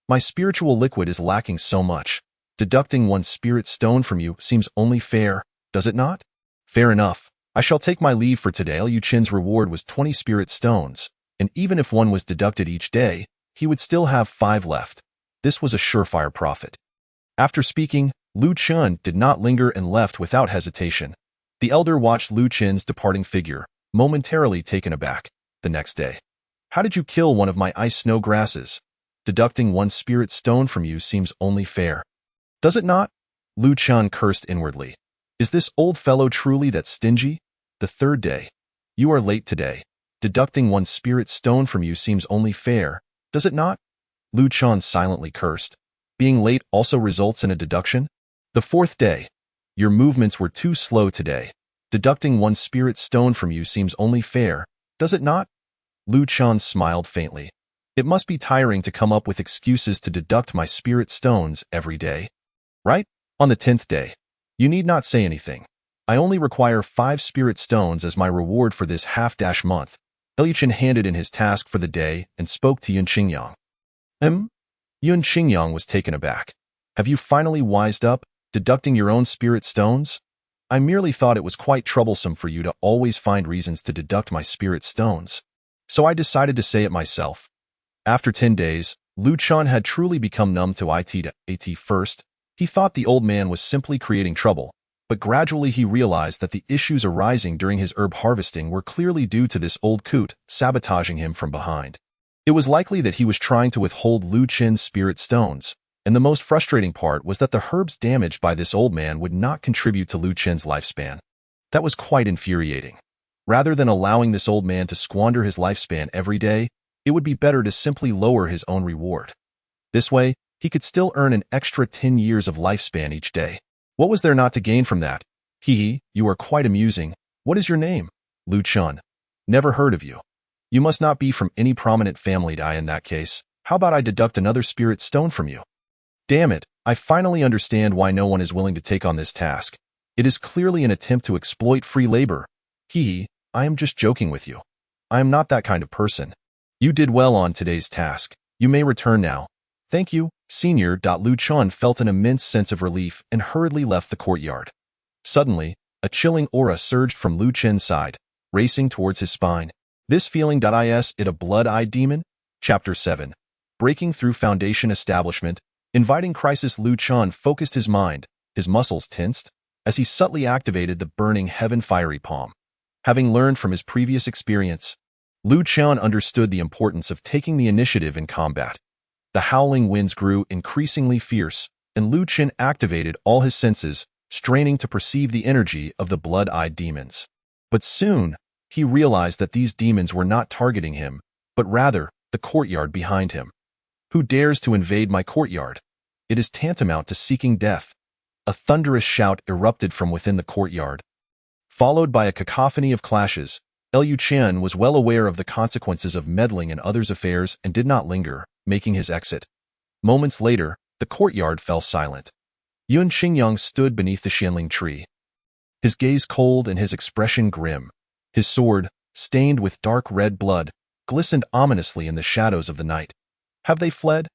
My spiritual liquid is lacking so much. Deducting 1 spirit stone from you seems only fair, does it not? Fair enough. I shall take my leave for today. Liu Qin's reward was 20 spirit stones, and even if 1 was deducted each day, he would still have 5 left. This was a surefire profit. After speaking, Lu Qian did not linger and left without hesitation. The elder watched Lu Qin's departing figure, momentarily taken aback. The next day. How did you kill one of my ice snow grasses? Deducting 1 spirit stone from you seems only fair. Does it not? Lu Qian cursed inwardly. Is this old fellow truly that stingy? The third day. You are late today. Deducting 1 spirit stone from you seems only fair, does it not? Lu Qian silently cursed. Being late also results in a deduction? The fourth day. Your movements were too slow today. Deducting 1 spirit stone from you seems only fair, does it not? Lu Qian smiled faintly. It must be tiring to come up with excuses to deduct my spirit stones every day. Right? On the 10th day. You need not say anything. I only require 5 spirit stones as my reward for this half-month. Liu Qin handed in his task for the day and spoke to Yun Qingyang. Yun Qingyang was taken aback. Have you finally wised up, deducting your own spirit stones? I merely thought it was quite troublesome for you to always find reasons to deduct my spirit stones. So I decided to say it myself. After 10 days, Lu Qian had truly become numb to it. First, he thought the old man was simply creating trouble, but gradually he realized that the issues arising during his herb harvesting were clearly due to this old coot sabotaging him from behind. It was likely that he was trying to withhold Lu Qin's spirit stones, and the most frustrating part was that the herbs damaged by this old man would not contribute to Lu Qin's lifespan. That was quite infuriating. Rather than allowing this old man to squander his lifespan every day, it would be better to simply lower his own reward. This way, he could still earn an extra 10 years of lifespan each day. What was there not to gain from that? Hee, you are quite amusing. What is your name? Lu Qian. Never heard of you. You must not be from any prominent family. In that case, how about I deduct another spirit stone from you? Damn it, I finally understand why no one is willing to take on this task. It is clearly an attempt to exploit free labor. Hee, I am just joking with you. I am not that kind of person. You did well on today's task. You may return now. Thank you, Senior. Lu Qian felt an immense sense of relief and hurriedly left the courtyard. Suddenly, a chilling aura surged from Lu Qian's side, racing towards his spine. This feeling. Is it a blood-eyed demon? Chapter 7. Breaking through foundation establishment, inviting crisis. Lu Qian focused his mind, his muscles tensed, as he subtly activated the burning heaven fiery palm. Having learned from his previous experience, Lu Qian understood the importance of taking the initiative in combat. The howling winds grew increasingly fierce, and Lu Qian activated all his senses, straining to perceive the energy of the blood-eyed demons. But soon, he realized that these demons were not targeting him, but rather the courtyard behind him. Who dares to invade my courtyard? It is tantamount to seeking death. A thunderous shout erupted from within the courtyard. Followed by a cacophony of clashes, Liu Qian was well aware of the consequences of meddling in others' affairs and did not linger, making his exit. Moments later, the courtyard fell silent. Yun Qingyang stood beneath the Xianling tree. His gaze cold and his expression grim. His sword, stained with dark red blood, glistened ominously in the shadows of the night. Have they fled?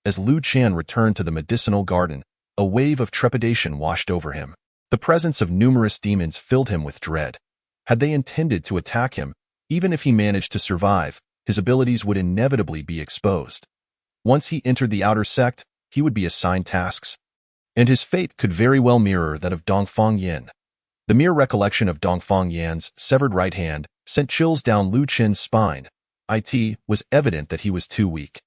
As Lu Qian returned to the medicinal garden, a wave of trepidation washed over him. The presence of numerous demons filled him with dread. Had they intended to attack him, even if he managed to survive, his abilities would inevitably be exposed. Once he entered the outer sect, he would be assigned tasks, and his fate could very well mirror that of Dongfang Yan. The mere recollection of Dongfang Yan's severed right hand sent chills down Lu Qian's spine. It was evident that he was too weak.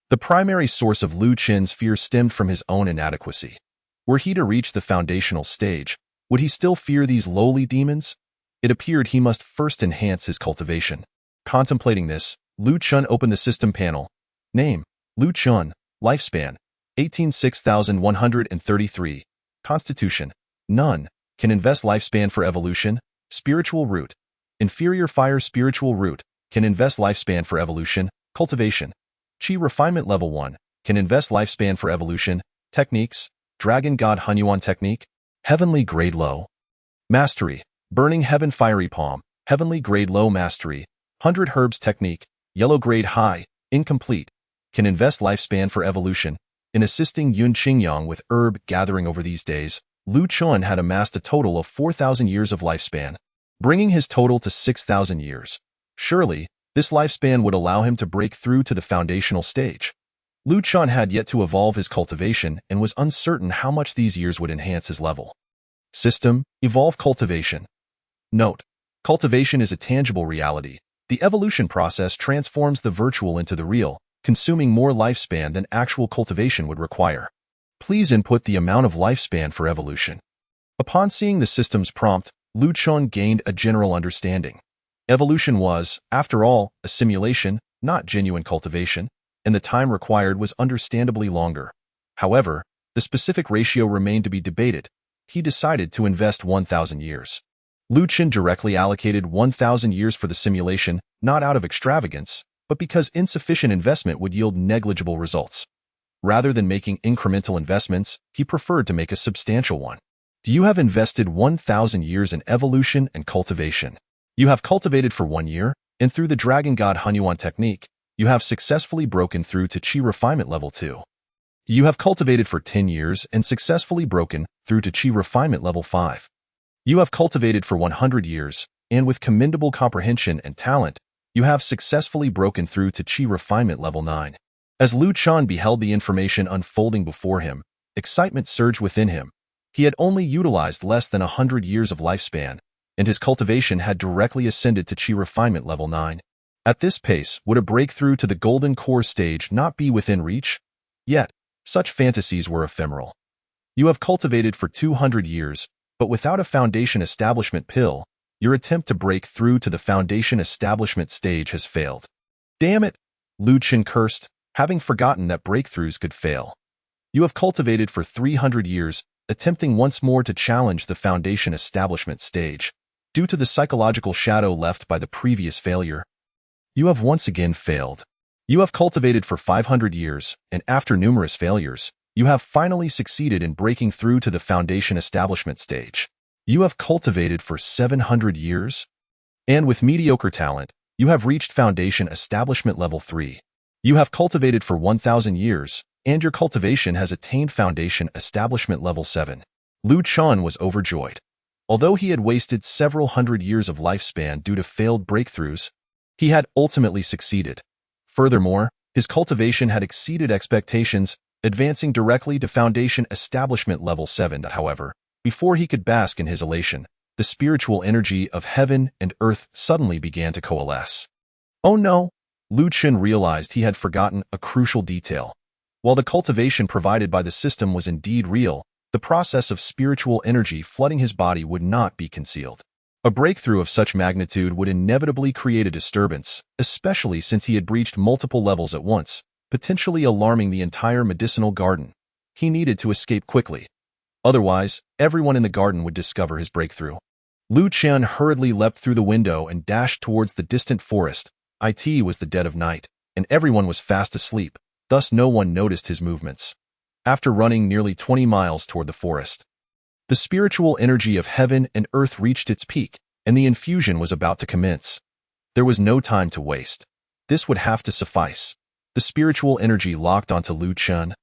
The primary source of Lu Qian's fear stemmed from his own inadequacy. Were he to reach the foundational stage, would he still fear these lowly demons? It appeared he must first enhance his cultivation. Contemplating this, Lu Qian opened the system panel, Name: Lu Chun. Lifespan: 18,6133. Constitution: None. Can invest lifespan for evolution. Spiritual root: Inferior fire. Spiritual root: can invest lifespan for evolution. Cultivation: Chi refinement level 1. Can invest lifespan for evolution. Techniques: Dragon God Hunyuan technique. Heavenly grade low. Mastery: Burning heaven. Fiery palm. Heavenly grade low. Mastery: 100 herbs technique. Yellow grade high. Incomplete. Can invest lifespan for evolution. In assisting Yun Qingyang with herb gathering over these days, Lu Chun had amassed a total of 4,000 years of lifespan, bringing his total to 6,000 years. Surely, this lifespan would allow him to break through to the foundational stage. Lu Chun had yet to evolve his cultivation and was uncertain how much these years would enhance his level. System: Evolve cultivation. Note: cultivation is a tangible reality. The evolution process transforms the virtual into the real, consuming more lifespan than actual cultivation would require. Please input the amount of lifespan for evolution. Upon seeing the system's prompt, Lu Chun gained a general understanding. Evolution was, after all, a simulation, not genuine cultivation, and the time required was understandably longer. However, the specific ratio remained to be debated. He decided to invest 1,000 years. Lu Chun directly allocated 1,000 years for the simulation, not out of extravagance, but because insufficient investment would yield negligible results. Rather than making incremental investments, he preferred to make a substantial one. You have invested 1,000 years in evolution and cultivation. You have cultivated for 1 year, and through the Dragon God Hunyuan technique, you have successfully broken through to Chi refinement level 2. You have cultivated for 10 years and successfully broken through to Chi refinement level 5. You have cultivated for 100 years, and with commendable comprehension and talent, you have successfully broken through to Chi refinement level 9. As Lu Chun beheld the information unfolding before him, excitement surged within him. He had only utilized less than 100 years of lifespan, and his cultivation had directly ascended to Chi refinement level 9. At this pace, would a breakthrough to the golden core stage not be within reach? Yet, such fantasies were ephemeral. You have cultivated for 200 years, but without a foundation establishment pill, your attempt to break through to the foundation establishment stage has failed. Damn it, Lu Chun cursed, having forgotten that breakthroughs could fail. You have cultivated for 300 years, attempting once more to challenge the foundation establishment stage. Due to the psychological shadow left by the previous failure, you have once again failed. You have cultivated for 500 years, and after numerous failures, you have finally succeeded in breaking through to the foundation establishment stage. You have cultivated for 700 years, and with mediocre talent, you have reached foundation establishment level 3. You have cultivated for 1,000 years, and your cultivation has attained foundation establishment level 7. Lu Chun was overjoyed. Although he had wasted several hundred years of lifespan due to failed breakthroughs, he had ultimately succeeded. Furthermore, his cultivation had exceeded expectations, advancing directly to foundation establishment level 7. However, before he could bask in his elation, the spiritual energy of heaven and earth suddenly began to coalesce. Oh no! Lu Chun realized he had forgotten a crucial detail. While the cultivation provided by the system was indeed real, the process of spiritual energy flooding his body would not be concealed. A breakthrough of such magnitude would inevitably create a disturbance, especially since he had breached multiple levels at once, potentially alarming the entire medicinal garden. He needed to escape quickly. Otherwise, everyone in the garden would discover his breakthrough. Lu Chun hurriedly leapt through the window and dashed towards the distant forest. It was the dead of night, and everyone was fast asleep, thus no one noticed his movements. After running nearly 20 miles toward the forest, the spiritual energy of heaven and earth reached its peak, and the infusion was about to commence. There was no time to waste. This would have to suffice. The spiritual energy locked onto Lu Chun,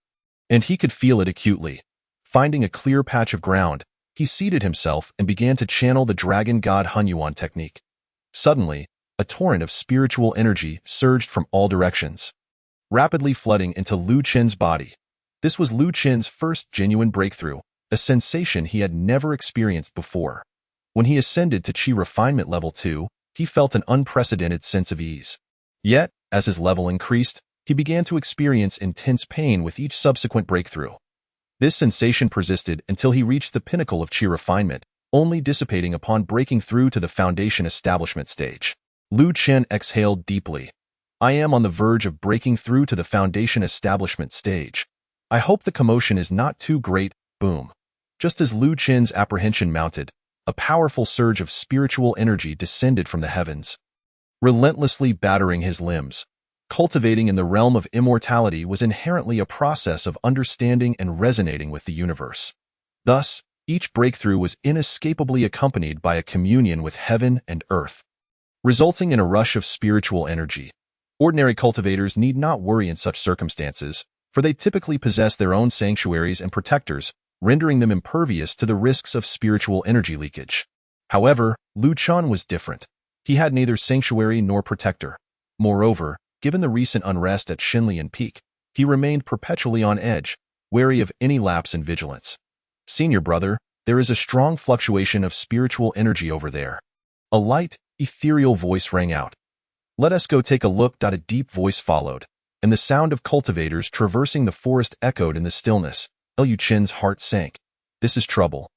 and he could feel it acutely. Finding a clear patch of ground, he seated himself and began to channel the Dragon God Hunyuan technique. Suddenly, a torrent of spiritual energy surged from all directions, rapidly flooding into Lu Chun's body. This was Lu Chun's first genuine breakthrough, a sensation he had never experienced before. When he ascended to Chi refinement level 2, he felt an unprecedented sense of ease. Yet, as his level increased, he began to experience intense pain with each subsequent breakthrough. This sensation persisted until he reached the pinnacle of Chi refinement, only dissipating upon breaking through to the foundation establishment stage. Lu Chun exhaled deeply. I am on the verge of breaking through to the foundation establishment stage. I hope the commotion is not too great. Boom. Just as Lu Qin's apprehension mounted, a powerful surge of spiritual energy descended from the heavens, relentlessly battering his limbs. Cultivating in the realm of immortality was inherently a process of understanding and resonating with the universe. Thus, each breakthrough was inescapably accompanied by a communion with heaven and earth, resulting in a rush of spiritual energy. Ordinary cultivators need not worry in such circumstances, for they typically possess their own sanctuaries and protectors, rendering them impervious to the risks of spiritual energy leakage. However, Lu Qin was different. He had neither sanctuary nor protector. Moreover, given the recent unrest at Xinlian Peak, he remained perpetually on edge, wary of any lapse in vigilance. Senior brother, there is a strong fluctuation of spiritual energy over there. A light, ethereal voice rang out. Let us go take a look. A deep voice followed, and the sound of cultivators traversing the forest echoed in the stillness. Lu Qin's heart sank. This is trouble.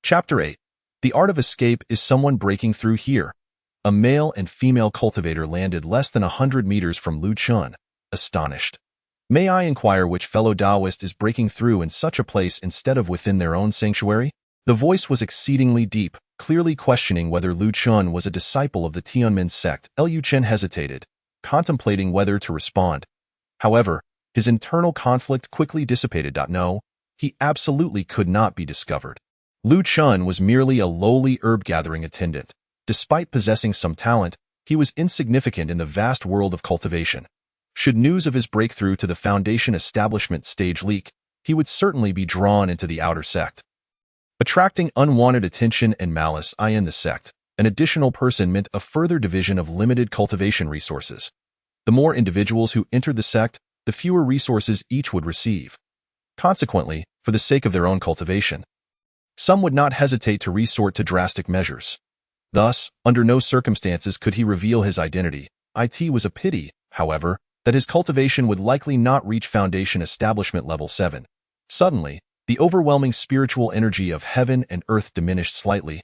Chapter 8. The art of escape is someone breaking through here. A male and female cultivator landed less than 100 meters from Lu Qin, astonished. May I inquire which fellow Taoist is breaking through in such a place instead of within their own sanctuary? The voice was exceedingly deep, clearly questioning whether Lu Qin was a disciple of the Tianmen sect. Lu Qin hesitated, contemplating whether to respond. However, his internal conflict quickly dissipated. No, he absolutely could not be discovered. Lu Qin was merely a lowly herb-gathering attendant. Despite possessing some talent, he was insignificant in the vast world of cultivation. Should news of his breakthrough to the foundation establishment stage leak, he would certainly be drawn into the outer sect, attracting unwanted attention and malice. In the sect, an additional person meant a further division of limited cultivation resources. The more individuals who entered the sect, the fewer resources each would receive. Consequently, for the sake of their own cultivation, some would not hesitate to resort to drastic measures. Thus, under no circumstances could he reveal his identity. It was a pity, however, that his cultivation would likely not reach foundation establishment level 7. Suddenly, the overwhelming spiritual energy of heaven and earth diminished slightly,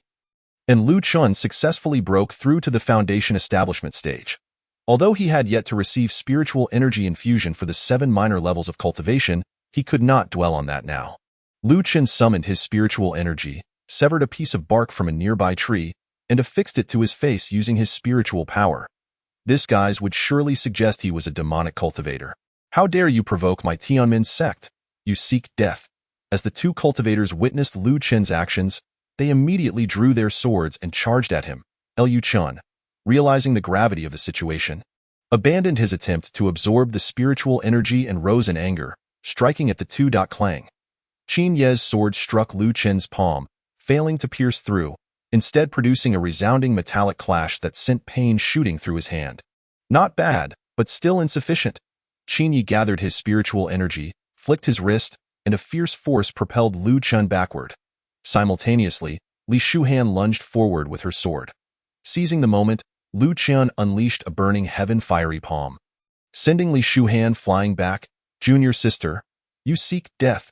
and Lu Qin successfully broke through to the foundation establishment stage. Although he had yet to receive spiritual energy infusion for the 7 minor levels of cultivation, he could not dwell on that now. Lu Qin summoned his spiritual energy, severed a piece of bark from a nearby tree, and affixed it to his face using his spiritual power. This guise would surely suggest he was a demonic cultivator. How dare you provoke my Tianmen sect? You seek death. As the two cultivators witnessed Lu Qin's actions, they immediately drew their swords and charged at him. Lu Qin, realizing the gravity of the situation, abandoned his attempt to absorb the spiritual energy and rose in anger, striking at the two. Clang. Qin Ye's sword struck Lu Qin's palm, failing to pierce through, instead producing a resounding metallic clash that sent pain shooting through his hand. Not bad, but still insufficient. Qin Ye gathered his spiritual energy, flicked his wrist, and a fierce force propelled Lu Qin backward. Simultaneously, Li Shuhan lunged forward with her sword. Seizing the moment, Lu Qin unleashed a burning heaven fiery palm, sending Li Shuhan flying back. Junior sister, you seek death.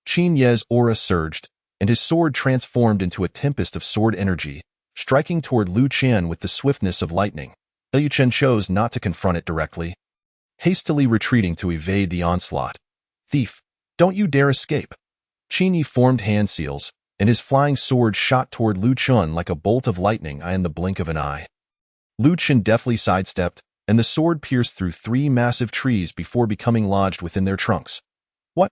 Qin Ye's aura surged, and his sword transformed into a tempest of sword energy, striking toward Lu Qin with the swiftness of lightning. Lu Qin chose not to confront it directly, hastily retreating to evade the onslaught. Thief, don't you dare escape. Qin Ye formed hand seals, and his flying sword shot toward Lu Qin like a bolt of lightning in the blink of an eye. Lu Qin deftly sidestepped, and the sword pierced through 3 massive trees before becoming lodged within their trunks. What?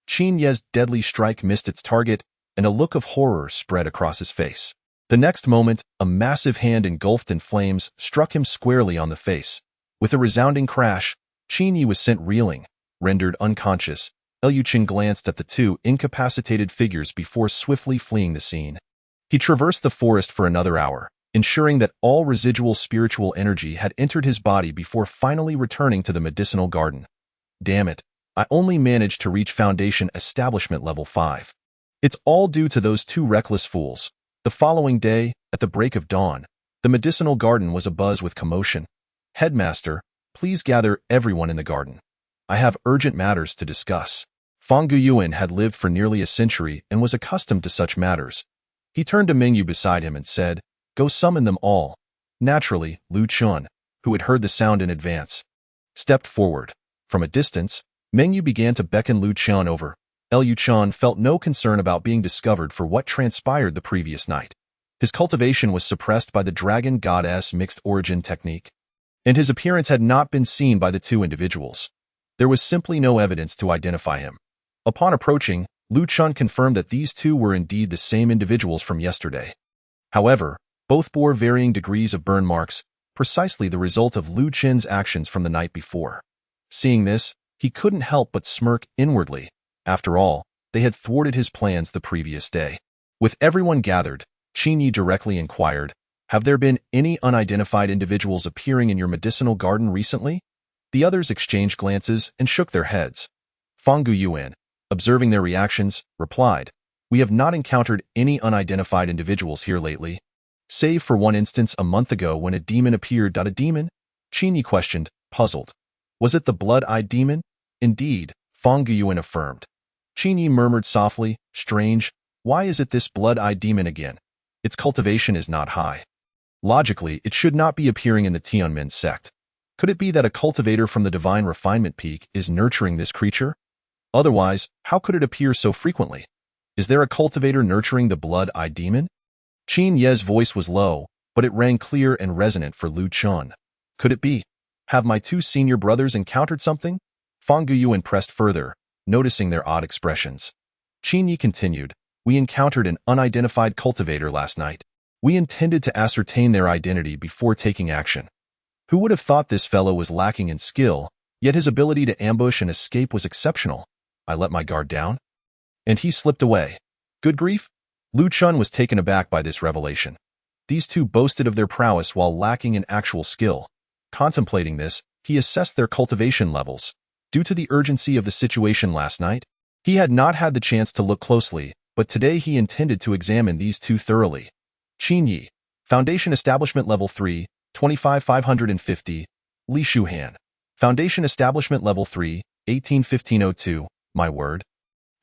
Qin Ye's deadly strike missed its target, and a look of horror spread across his face. The next moment, a massive hand engulfed in flames struck him squarely on the face. With a resounding crash, Qin Ye was sent reeling, rendered unconscious. Lu Qin glanced at the 2 incapacitated figures before swiftly fleeing the scene. He traversed the forest for another hour, ensuring that all residual spiritual energy had entered his body before finally returning to the medicinal garden. Damn it, I only managed to reach foundation establishment level 5. It's all due to those 2 reckless fools. The following day, at the break of dawn, the medicinal garden was abuzz with commotion. Headmaster, please gather everyone in the garden. I have urgent matters to discuss. Fang Guyuan had lived for nearly a century and was accustomed to such matters. He turned to Mingyu beside him and said, Go summon them all. Naturally, Lu Qin, who had heard the sound in advance, stepped forward. From a distance, Meng Yu began to beckon Lu Qian over. Liu Qian felt no concern about being discovered for what transpired the previous night. His cultivation was suppressed by the dragon goddess mixed origin technique, and his appearance had not been seen by the two individuals. There was simply no evidence to identify him. Upon approaching, Lu Qian confirmed that these two were indeed the same individuals from yesterday. However, both bore varying degrees of burn marks, precisely the result of Lu Qian's actions from the night before. Seeing this, he couldn't help but smirk inwardly. After all, they had thwarted his plans the previous day. With everyone gathered, Qin Yi directly inquired, "Have there been any unidentified individuals appearing in your medicinal garden recently?" The others exchanged glances and shook their heads. Fang Guyuan, observing their reactions, replied, "We have not encountered any unidentified individuals here lately, save for one instance a month ago when a demon appeared." A demon? Qin Yi questioned, puzzled. Was it the blood-eyed demon? Indeed, Fang Guyuan affirmed. Qin Yi murmured softly, "Strange, why is it this blood-eyed demon again? Its cultivation is not high. Logically, it should not be appearing in the Tianmen sect. Could it be that a cultivator from the divine refinement peak is nurturing this creature? Otherwise, how could it appear so frequently? Is there a cultivator nurturing the blood-eyed demon?" Qin Ye's voice was low, but it rang clear and resonant for Lu Qian. Could it be? Have my two senior brothers encountered something? Fang Guyuan pressed further, noticing their odd expressions. Qin Yi continued, "We encountered an unidentified cultivator last night. We intended to ascertain their identity before taking action. Who would have thought this fellow was lacking in skill, yet his ability to ambush and escape was exceptional. I let my guard down, and he slipped away. Good grief?" Lu Qian was taken aback by this revelation. These two boasted of their prowess while lacking in actual skill. Contemplating this, he assessed their cultivation levels. Due to the urgency of the situation last night, he had not had the chance to look closely, but today he intended to examine these two thoroughly. Qin Yi, Foundation Establishment Level 3, 25,550. Li Shuhan, Foundation Establishment Level 3, 18,1502. My word.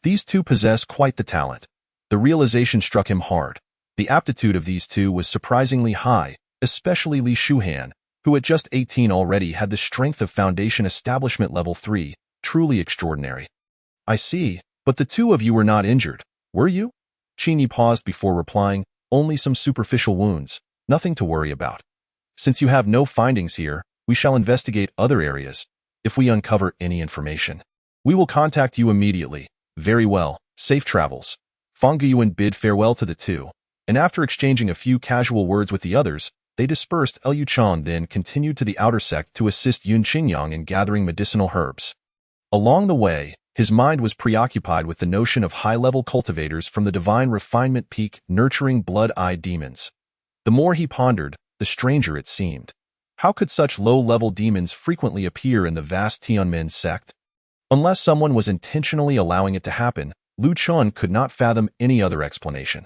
These two possess quite the talent. The realization struck him hard. The aptitude of these two was surprisingly high, especially Li Shuhan, who at just 18 already had the strength of Foundation Establishment Level 3, truly extraordinary. I see, but the two of you were not injured, were you? Qin Yi paused before replying, only some superficial wounds, nothing to worry about. Since you have no findings here, we shall investigate other areas. If we uncover any information, we will contact you immediately. Very well, safe travels. Fang Guyuan bid farewell to the two, and after exchanging a few casual words with the others, they dispersed. Liu Qian then continued to the outer sect to assist Yun Qingyang in gathering medicinal herbs. Along the way, his mind was preoccupied with the notion of high-level cultivators from the divine refinement peak nurturing blood-eyed demons. The more he pondered, the stranger it seemed. How could such low-level demons frequently appear in the vast Tianmen sect? Unless someone was intentionally allowing it to happen, Lu Qian could not fathom any other explanation.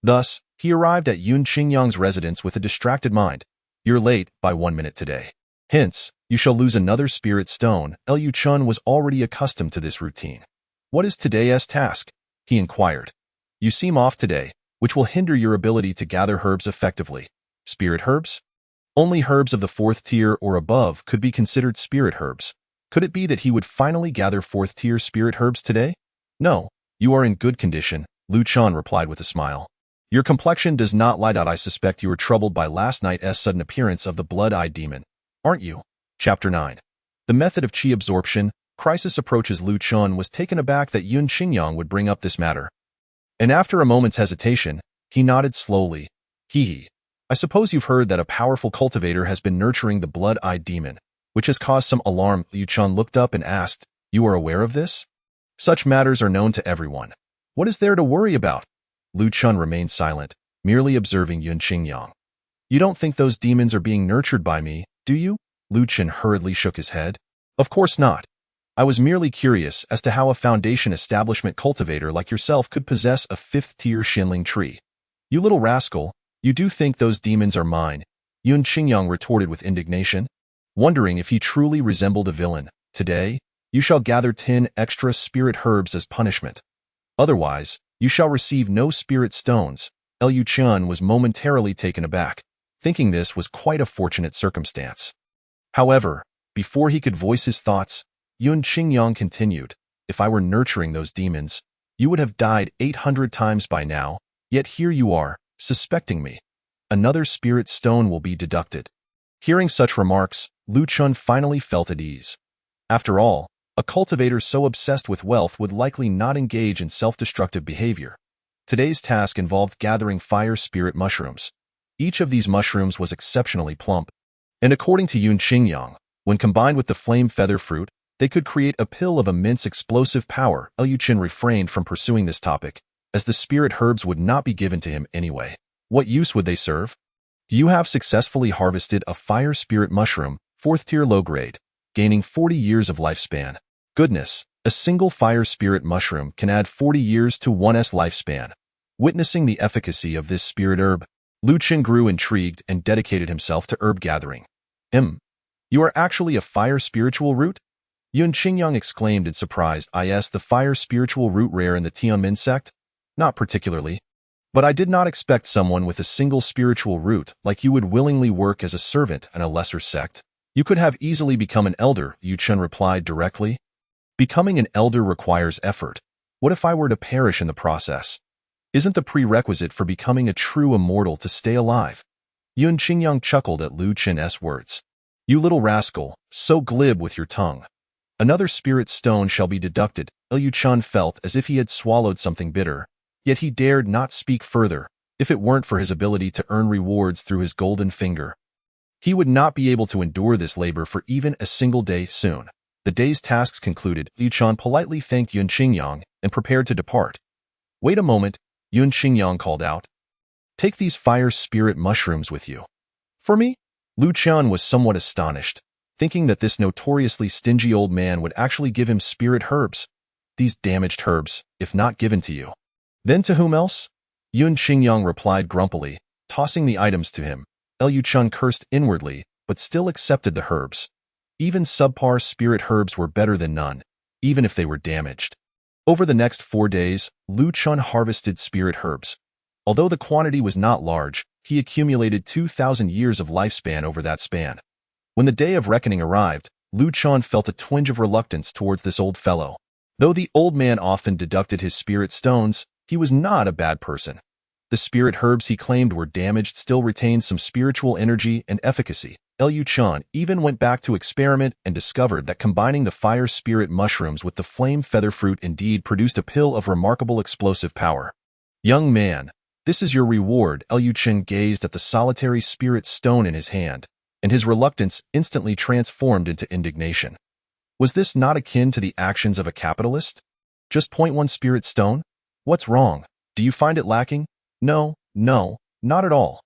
Thus, he arrived at Yun Qingyang's residence with a distracted mind. You're late by 1 minute today. Hence, you shall lose another spirit stone. Liu Qian was already accustomed to this routine. What is today's task? He inquired. You seem off today, which will hinder your ability to gather herbs effectively. Spirit herbs? Only herbs of the 4th tier or above could be considered spirit herbs. Could it be that he would finally gather 4th tier spirit herbs today? No, you are in good condition, Lu Qian replied with a smile. Your complexion does not light out. I suspect you were troubled by last night's sudden appearance of the blood-eyed demon, aren't you? Chapter 9. The method of qi absorption. Crisis approaches. Lu Qian was taken aback that Yun Qingyang would bring up this matter. And after a moment's hesitation, he nodded slowly. I suppose you've heard that a powerful cultivator has been nurturing the blood-eyed demon, which has caused some alarm. Liu Qian looked up and asked, You are aware of this? Such matters are known to everyone. What is there to worry about? Lu Qian remained silent, merely observing Yun Qingyang. You don't think those demons are being nurtured by me, do you? Lu Qian hurriedly shook his head. Of course not. I was merely curious as to how a foundation establishment cultivator like yourself could possess a 5th-tier Xinling tree. You little rascal, you do think those demons are mine, Yun Qingyang retorted with indignation, wondering if he truly resembled a villain. Today, you shall gather 10 extra spirit herbs as punishment. Otherwise, you shall receive no spirit stones. Liu Qian was momentarily taken aback, thinking this was quite a fortunate circumstance. However, Before he could voice his thoughts, Yun Qingyang continued, "If I were nurturing those demons, you would have died 800 times by now, yet here you are, suspecting me. Another spirit stone will be deducted." Hearing such remarks, Lu Chun finally felt at ease. After all, a cultivator so obsessed with wealth would likely not engage in self-destructive behavior. Today's task involved gathering fire spirit mushrooms. Each of these mushrooms was exceptionally plump, and according to Yun Qingyang, when combined with the flame feather fruit, they could create a pill of immense explosive power. Liu Qin refrained from pursuing this topic, as the spirit herbs would not be given to him anyway. What use would they serve? You have successfully harvested a fire spirit mushroom, 4th tier low grade, gaining 40 years of lifespan. Goodness, a single fire spirit mushroom can add 40 years to one's lifespan. Witnessing the efficacy of this spirit herb, Lu Qin grew intrigued and dedicated himself to herb gathering. You are actually a fire spiritual root? Yun Qingyang exclaimed in surprise. Is the fire spiritual root rare in the Tianmen sect? Not particularly. But I did not expect someone with a single spiritual root like you would willingly work as a servant in a lesser sect. You could have easily become an elder, Yu Chun replied directly. Becoming an elder requires effort. What if I were to perish in the process? Isn't the prerequisite for becoming a true immortal to stay alive? Yun Qingyang chuckled at Lu Chin's words. You little rascal, so glib with your tongue. Another spirit stone shall be deducted. Liu Chun felt as if he had swallowed something bitter, yet he dared not speak further, if it weren't for his ability to earn rewards through his golden finger. He would not be able to endure this labor for even a single day soon. The day's tasks concluded, Liu Chun politely thanked Yun Qingyang and prepared to depart. Wait a moment, Yun Qingyang called out. Take these fire spirit mushrooms with you. For me? Lu Chun was somewhat astonished, thinking that this notoriously stingy old man would actually give him spirit herbs. These damaged herbs, if not given to you. Then to whom else? Yun Qingyang replied grumpily, tossing the items to him. Liu Chun cursed inwardly, but still accepted the herbs. Even subpar spirit herbs were better than none, even if they were damaged. Over the next 4 days, Lu Chun harvested spirit herbs. Although the quantity was not large, he accumulated 2,000 years of lifespan over that span. When the day of reckoning arrived, Lu Chun felt a twinge of reluctance towards this old fellow. Though the old man often deducted his spirit stones, he was not a bad person. The spirit herbs he claimed were damaged still retained some spiritual energy and efficacy. Liu Chun even went back to experiment and discovered that combining the fire spirit mushrooms with the flame feather fruit indeed produced a pill of remarkable explosive power. Young man, this is your reward. Liu Chun gazed at the solitary spirit stone in his hand, and his reluctance instantly transformed into indignation. Was this not akin to the actions of a capitalist? Just 0.1 spirit stone? What's wrong? Do you find it lacking? No, not at all.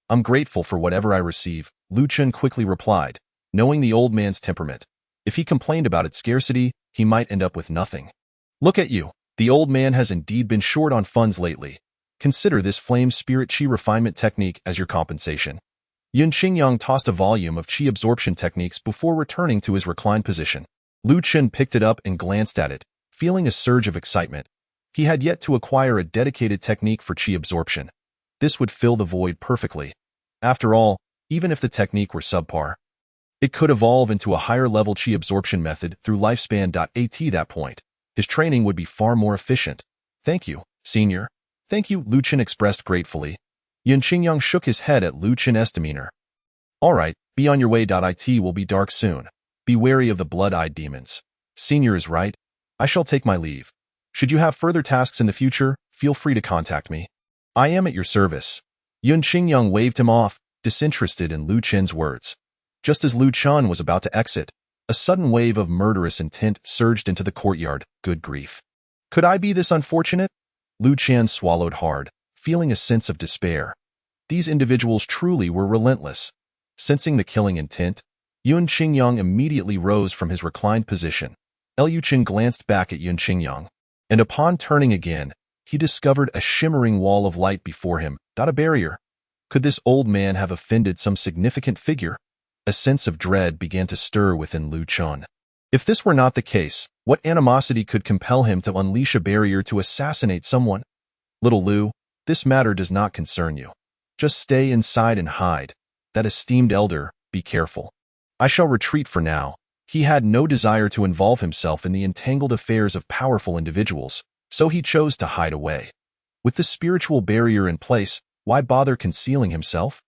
I'm grateful for whatever I receive, Lu Chun quickly replied, knowing the old man's temperament. If he complained about its scarcity, he might end up with nothing. Look at you. The old man has indeed been short on funds lately. Consider this flame spirit chi refinement technique as your compensation. Yun Qingyang tossed a volume of chi absorption techniques before returning to his reclined position. Lu Chun picked it up and glanced at it, feeling a surge of excitement. He had yet to acquire a dedicated technique for chi absorption. This would fill the void perfectly. After all, even if the technique were subpar, it could evolve into a higher-level chi absorption method through lifespan.at that point. His training would be far more efficient. Thank you, senior. Thank you, Lu Chun expressed gratefully. Yun Qingyang shook his head at Lu Chin's demeanor. All right, be on your way. It will be dark soon. Be wary of the blood-eyed demons. Senior is right. I shall take my leave. Should you have further tasks in the future, feel free to contact me. I am at your service. Yun Qingyang waved him off, disinterested in Lu Chin's words. Just as Lu Chun was about to exit, a sudden wave of murderous intent surged into the courtyard. Good grief. Could I be this unfortunate? Lu Chen swallowed hard, feeling a sense of despair. These individuals truly were relentless. Sensing the killing intent, Yun Qingyang immediately rose from his reclined position. Liu Chun glanced back at Yun Qingyang, and upon turning again, he discovered a shimmering wall of light before him. A barrier. Could this old man have offended some significant figure? A sense of dread began to stir within Lu Chun. If this were not the case, what animosity could compel him to unleash a barrier to assassinate someone? Little Lu, this matter does not concern you. Just stay inside and hide. That esteemed elder, be careful. I shall retreat for now. He had no desire to involve himself in the entangled affairs of powerful individuals, so he chose to hide away. With the spiritual barrier in place, why bother concealing himself?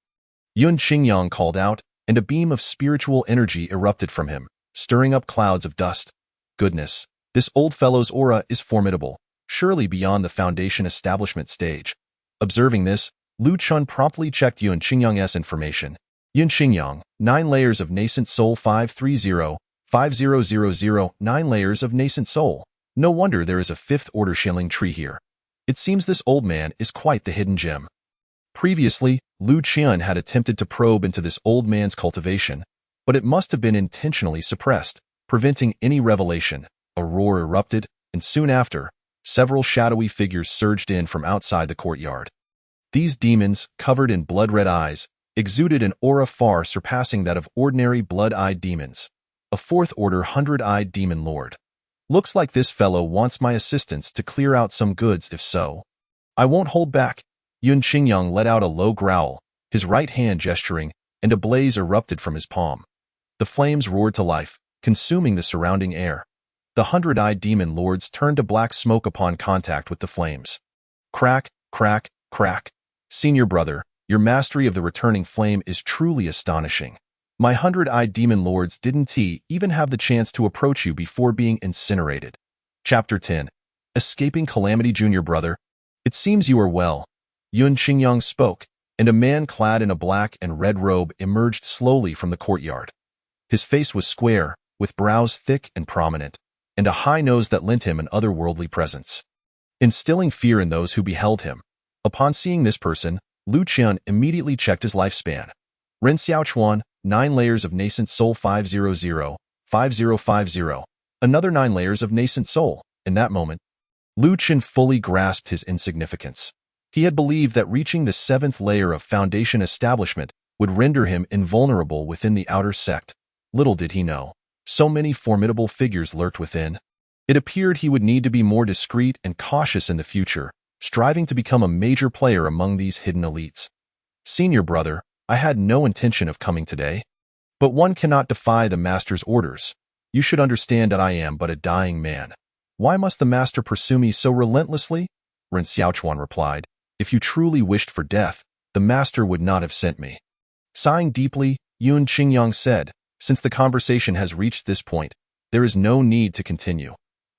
Yun Qingyang called out, and a beam of spiritual energy erupted from him, stirring up clouds of dust. Goodness, this old fellow's aura is formidable, surely beyond the Foundation establishment stage. Observing this, Lu Chun promptly checked Yun Qingyang's information. Yun Qingyang, 9 layers of nascent soul 530-5000, 9 layers of nascent soul. No wonder there is a 5th-order shilling tree here. It seems this old man is quite the hidden gem. Previously, Lu Qian had attempted to probe into this old man's cultivation, but it must have been intentionally suppressed, preventing any revelation. A roar erupted, and soon after, several shadowy figures surged in from outside the courtyard. These demons, covered in blood-red eyes, exuded an aura far surpassing that of ordinary blood-eyed demons. A 4th-order 100-eyed demon lord. Looks like this fellow wants my assistance to clear out some goods. If so, I won't hold back. Yun Qingyang let out a low growl, his right hand gesturing, and a blaze erupted from his palm. The flames roared to life, consuming the surrounding air. The 100-eyed demon lords turned to black smoke upon contact with the flames. Crack, crack, crack. Senior brother, your mastery of the returning flame is truly astonishing. My 100-eyed demon lords didn't even have the chance to approach you before being incinerated. Chapter 10. Escaping Calamity. Junior brother, it seems you are well. Yun Qingyang spoke, and a man clad in a black and red robe emerged slowly from the courtyard. His face was square, with brows thick and prominent, and a high nose that lent him an otherworldly presence, instilling fear in those who beheld him. Upon seeing this person, Lu Qian immediately checked his lifespan. Ren Xiaochuan, 9 layers of nascent soul 500-5050. Another 9 layers of nascent soul. In that moment, Lu Qian fully grasped his insignificance. He had believed that reaching the 7th layer of Foundation establishment would render him invulnerable within the outer sect. Little did he know, so many formidable figures lurked within. It appeared he would need to be more discreet and cautious in the future, striving to become a major player among these hidden elites. Senior brother, I had no intention of coming today. But one cannot defy the master's orders. You should understand that I am but a dying man. Why must the master pursue me so relentlessly? Ren Xiaochuan replied. If you truly wished for death, the master would not have sent me. Sighing deeply, Yun Qingyang said, since the conversation has reached this point, there is no need to continue.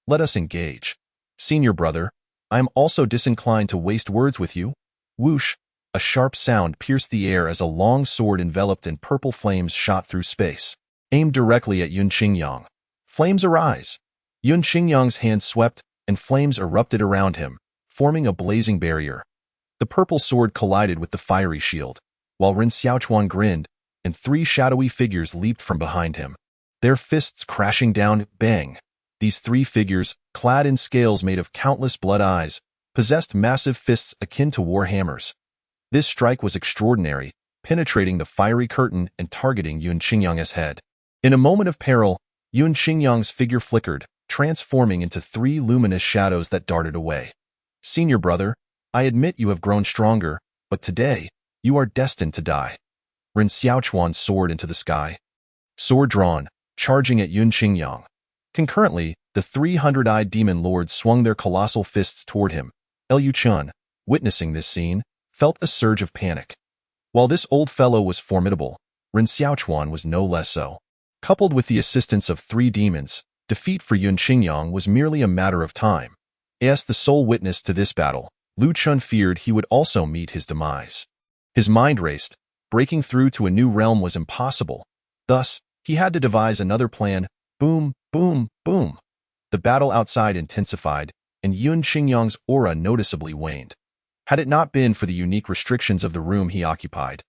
Let us engage. Senior brother, I am also disinclined to waste words with you. Whoosh! A sharp sound pierced the air as a long sword enveloped in purple flames shot through space, aimed directly at Yun Qingyang. Flames arise! Yun Qingyang's hand swept, and flames erupted around him, forming a blazing barrier. The purple sword collided with the fiery shield, while Ren Xiaochuan grinned, and 3 shadowy figures leaped from behind him, their fists crashing down. Bang! These 3 figures, clad in scales made of countless blood eyes, possessed massive fists akin to war hammers. This strike was extraordinary, penetrating the fiery curtain and targeting Yun Qingyang's head. In a moment of peril, Yun Qingyang's figure flickered, transforming into 3 luminous shadows that darted away. Senior brother, I admit you have grown stronger, but today, you are destined to die. Ren Xiaochuan soared into the sky. Sword drawn, charging at Yun Qingyang. Concurrently, the 300-eyed demon lords swung their colossal fists toward him. Liu Chun, witnessing this scene, felt a surge of panic. While this old fellow was formidable, Ren Xiaochuan was no less so. Coupled with the assistance of 3 demons, defeat for Yun Qingyang was merely a matter of time. As the sole witness to this battle, Lu Chun feared he would also meet his demise. His mind raced. Breaking through to a new realm was impossible. Thus, he had to devise another plan. Boom, boom, boom. The battle outside intensified, and Yun Qingyang's aura noticeably waned. Had it not been for the unique restrictions of the room he occupied,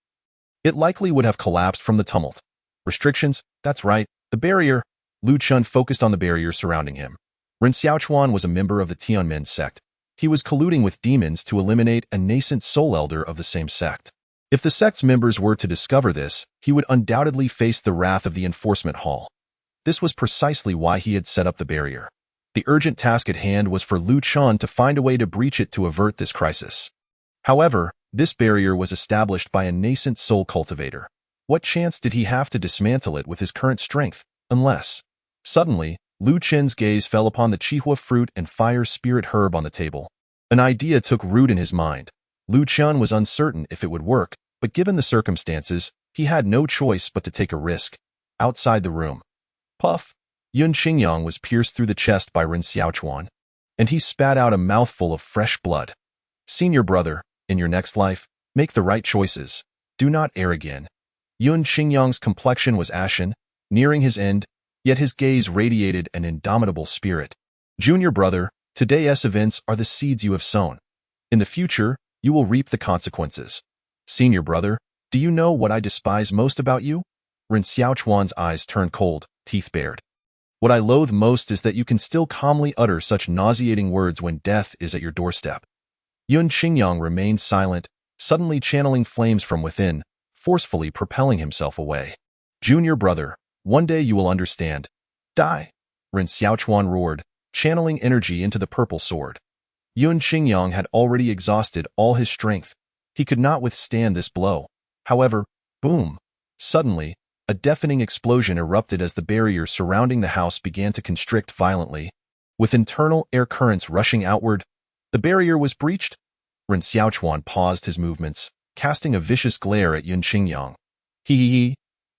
it likely would have collapsed from the tumult. Restrictions? That's right, the barrier. Lu Chun focused on the barrier surrounding him. Ren Xiaochuan was a member of the Tianmen sect. He was colluding with demons to eliminate a nascent soul elder of the same sect. If the sect's members were to discover this, he would undoubtedly face the wrath of the enforcement hall. This was precisely why he had set up the barrier. The urgent task at hand was for Lu Chun to find a way to breach it to avert this crisis. However, this barrier was established by a nascent soul cultivator. What chance did he have to dismantle it with his current strength? Unless. Suddenly, Lu Chen's gaze fell upon the Chihua fruit and fire spirit herb on the table. An idea took root in his mind. Lu Chen was uncertain if it would work, but given the circumstances, he had no choice but to take a risk. Outside the room. Puff! Yun Qingyang was pierced through the chest by Ren Xiaochuan, and he spat out a mouthful of fresh blood. Senior brother, in your next life, make the right choices. Do not err again. Yun Qingyang's complexion was ashen, nearing his end, yet his gaze radiated an indomitable spirit. Junior brother, today's events are the seeds you have sown. In the future, you will reap the consequences. Senior brother, do you know what I despise most about you? Ren Xiaochuan's eyes turned cold, teeth bared. What I loathe most is that you can still calmly utter such nauseating words when death is at your doorstep. Yun Qingyang remained silent, suddenly channeling flames from within, forcefully propelling himself away. Junior brother, one day you will understand. Die! Ren Xiaochuan roared, channeling energy into the purple sword. Yun Qingyang had already exhausted all his strength. He could not withstand this blow. However, boom! Suddenly, a deafening explosion erupted as the barrier surrounding the house began to constrict violently. With internal air currents rushing outward, the barrier was breached. Ren Xiaochuan paused his movements, casting a vicious glare at Yun Qingyang. Hee.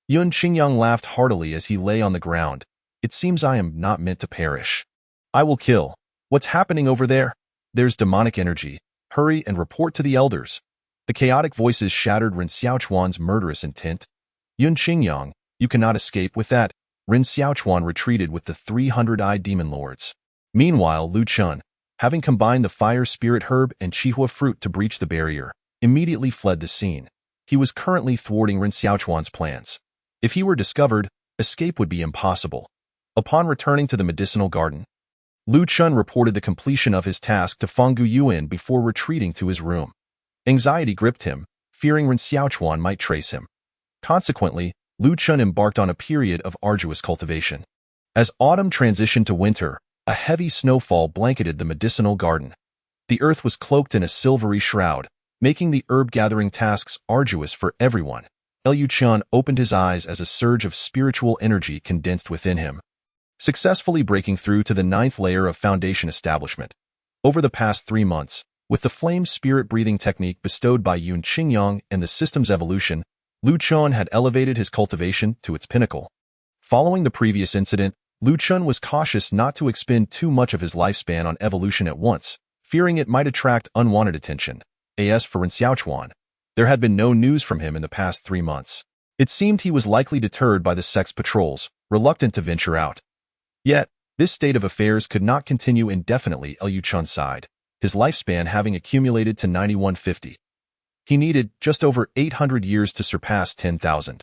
Yun Qingyang laughed heartily as he lay on the ground. It seems I am not meant to perish. I will kill. What's happening over there? There's demonic energy. Hurry and report to the elders. The chaotic voices shattered Ren Xiaochuan's murderous intent. Yun Qingyang, you cannot escape with that. Ren Xiaochuan retreated with the 300-eyed demon lords. Meanwhile, Lu Chen, having combined the fire spirit herb and Chihua fruit to breach the barrier, immediately fled the scene. He was currently thwarting Ren Xiaochuan's plans. If he were discovered, escape would be impossible. Upon returning to the medicinal garden, Lu Chen reported the completion of his task to Fanggu Yuan before retreating to his room. Anxiety gripped him, fearing Ren Xiaochuan might trace him. Consequently, Lu Chen embarked on a period of arduous cultivation. As autumn transitioned to winter, a heavy snowfall blanketed the medicinal garden. The earth was cloaked in a silvery shroud, making the herb-gathering tasks arduous for everyone. Liu Chen opened his eyes as a surge of spiritual energy condensed within him, successfully breaking through to the 9th layer of foundation establishment. Over the past 3 months, with the flame spirit breathing technique bestowed by Yun Qingyang and the system's evolution, Lu Chen had elevated his cultivation to its pinnacle. Following the previous incident, Lu Chen was cautious not to expend too much of his lifespan on evolution at once, fearing it might attract unwanted attention. As for Ren Xiaochuan, there had been no news from him in the past 3 months. It seemed he was likely deterred by the Sect's patrols, reluctant to venture out. Yet, this state of affairs could not continue indefinitely. Liu Chen sighed, his lifespan having accumulated to 9150. He needed just over 800 years to surpass 10,000.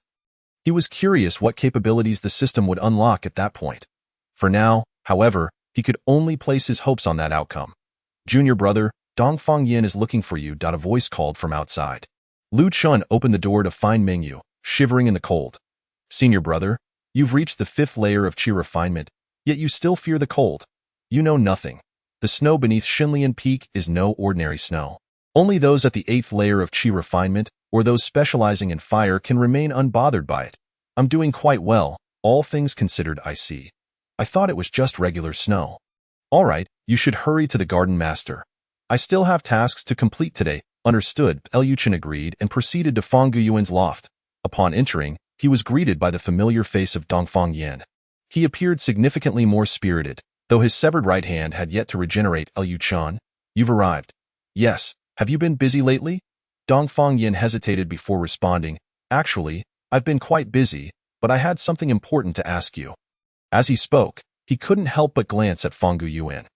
He was curious what capabilities the system would unlock at that point. For now, however, he could only place his hopes on that outcome. Junior brother, Dongfang Yin is looking for you. A voice called from outside. Lu Chen opened the door to find Mengyu, shivering in the cold. Senior brother, you've reached the 5th layer of Qi refinement, yet you still fear the cold. You know nothing. The snow beneath Xinlian Peak is no ordinary snow. Only those at the 8th layer of Qi refinement, or those specializing in fire, can remain unbothered by it. I'm doing quite well, all things considered. I see. I thought it was just regular snow. All right, you should hurry to the garden master. I still have tasks to complete today. Understood. Liu Chen agreed and proceeded to Fanggu Yuan's loft. Upon entering, he was greeted by the familiar face of Dongfang Yin. He appeared significantly more spirited, though his severed right hand had yet to regenerate. Liu Chen, you've arrived. Yes. Have you been busy lately? Dongfang Yin hesitated before responding. Actually, I've been quite busy, but I had something important to ask you. As he spoke, he couldn't help but glance at Fanggu Yuan.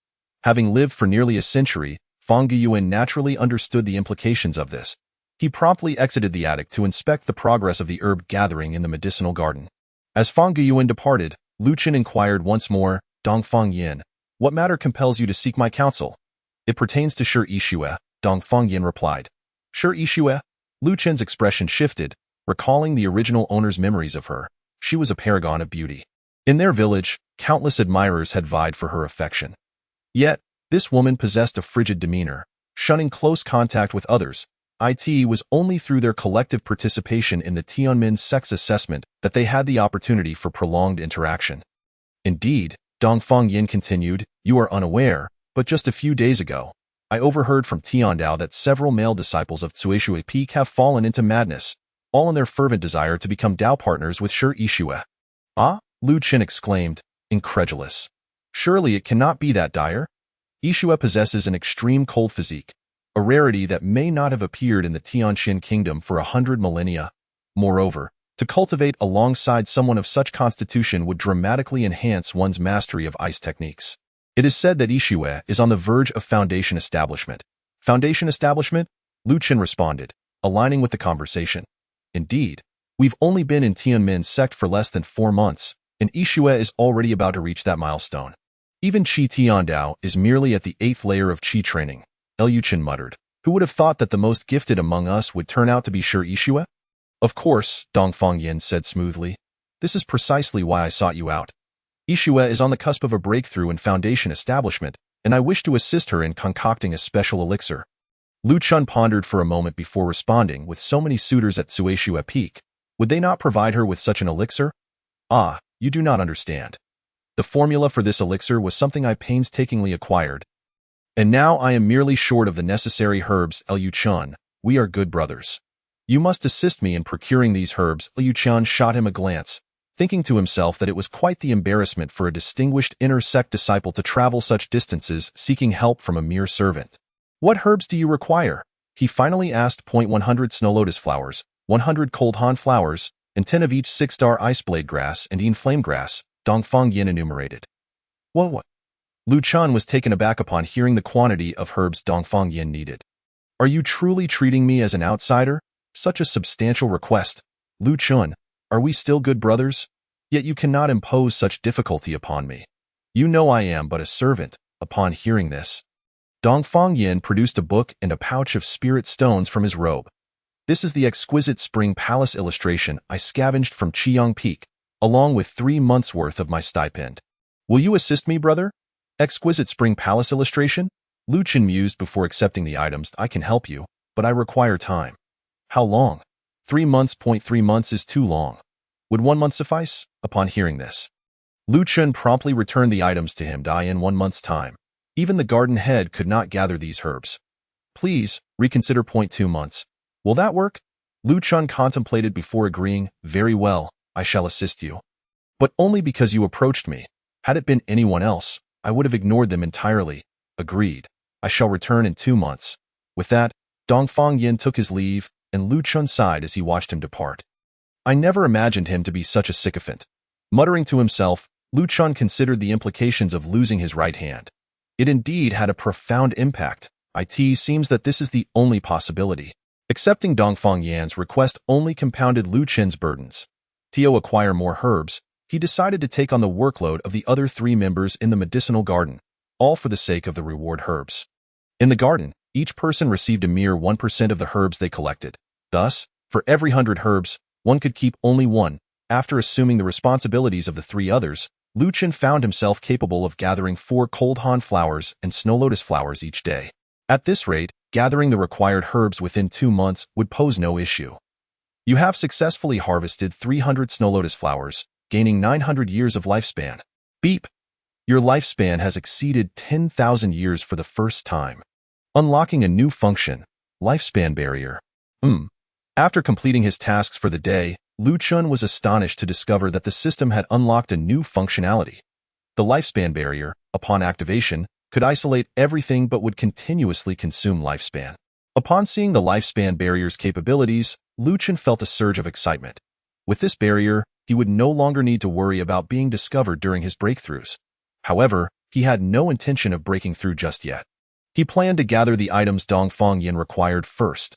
Having lived for nearly a century, Fanggu Yuan naturally understood the implications of this. He promptly exited the attic to inspect the progress of the herb gathering in the medicinal garden. As Fanggu Yuan departed, Lu Chen inquired once more, Dongfang Yin, what matter compels you to seek my counsel? It pertains to Shi Yixue, Dongfang Yin replied. Shi Yixue? Lu Chen's expression shifted, recalling the original owner's memories of her. She was a paragon of beauty. In their village, countless admirers had vied for her affection. Yet, this woman possessed a frigid demeanor, shunning close contact with others. It was only through their collective participation in the Tianmen Sect's assessment that they had the opportunity for prolonged interaction. Indeed, Dongfang Yin continued, you are unaware, but just a few days ago, I overheard from Tiandao that several male disciples of Tsuishui Peak have fallen into madness, all in their fervent desire to become Dao partners with Shi Yixue. Ah? Lu Qin exclaimed, incredulous. Surely it cannot be that dire? Yixue possesses an extreme cold physique, a rarity that may not have appeared in the Tianxin kingdom for 100 millennia. Moreover, to cultivate alongside someone of such constitution would dramatically enhance one's mastery of ice techniques. It is said that Yixue is on the verge of foundation establishment. Foundation establishment? Lu Qin responded, aligning with the conversation. Indeed, we've only been in Tianmen Sect for less than 4 months, and Yixue is already about to reach that milestone. Even Qi Tiandao is merely at the 8th layer of Qi training, Lu Qin muttered. Who would have thought that the most gifted among us would turn out to be Shi Yixue? Of course, Dongfang Yin said smoothly. This is precisely why I sought you out. Yixue is on the cusp of a breakthrough in foundation establishment, and I wish to assist her in concocting a special elixir. Lu Chun pondered for a moment before responding. With so many suitors at Tsuishui Peak, would they not provide her with such an elixir? Ah, you do not understand. The formula for this elixir was something I painstakingly acquired. And now I am merely short of the necessary herbs. Lu Chun, we are good brothers. You must assist me in procuring these herbs. Lu Chun shot him a glance, thinking to himself that it was quite the embarrassment for a distinguished inner sect disciple to travel such distances seeking help from a mere servant. What herbs do you require? He finally asked. 100 snow lotus flowers, 100 cold han flowers, and 10 of each 6-star ice blade grass and flame grass, Dongfang Yin enumerated. What? Lu Chun was taken aback upon hearing the quantity of herbs Dongfang Yin needed. Are you truly treating me as an outsider? Such a substantial request. Lu Chun, are we still good brothers? Yet you cannot impose such difficulty upon me. You know I am but a servant. Upon hearing this, Dongfang Yin produced a book and a pouch of spirit stones from his robe. This is the exquisite Spring Palace illustration I scavenged from Qiyang Peak, along with 3 months' worth of my stipend. Will you assist me, brother? Exquisite Spring Palace illustration? Lu Qin mused before accepting the items. I can help you, but I require time. How long? 3 months. 3 months is too long. Would 1 month suffice? Upon hearing this, Lu Qin promptly returned the items to him. In 1 month's time. Even the garden head could not gather these herbs. Please, reconsider. 2 months. Will that work? Lu Chun contemplated before agreeing. Very well, I shall assist you. But only because you approached me. Had it been anyone else, I would have ignored them entirely. Agreed. I shall return in 2 months. With that, Dongfang Yin took his leave, and Lu Chun sighed as he watched him depart. I never imagined him to be such a sycophant. Muttering to himself, Lu Chun considered the implications of losing his right hand. It indeed had a profound impact. It seems that this is the only possibility. Accepting Dongfang Yan's request only compounded Lu Qin's burdens. To acquire more herbs, he decided to take on the workload of the other 3 members in the medicinal garden, all for the sake of the reward herbs. In the garden, each person received a mere 1% of the herbs they collected. Thus, for every 100 herbs, one could keep only 1. After assuming the responsibilities of the 3 others, Lu Qin found himself capable of gathering 4 cold han flowers and snow lotus flowers each day. At this rate, gathering the required herbs within 2 months would pose no issue. You have successfully harvested 300 snow lotus flowers, gaining 900 years of lifespan. Beep! Your lifespan has exceeded 10,000 years for the first time. Unlocking a new function, lifespan barrier. After completing his tasks for the day, Lu Chun was astonished to discover that the system had unlocked a new functionality. The lifespan barrier, upon activation, could isolate everything but would continuously consume lifespan. Upon seeing the lifespan barrier's capabilities, Lu Chun felt a surge of excitement. With this barrier, he would no longer need to worry about being discovered during his breakthroughs. However, he had no intention of breaking through just yet. He planned to gather the items Dongfang Yin required first.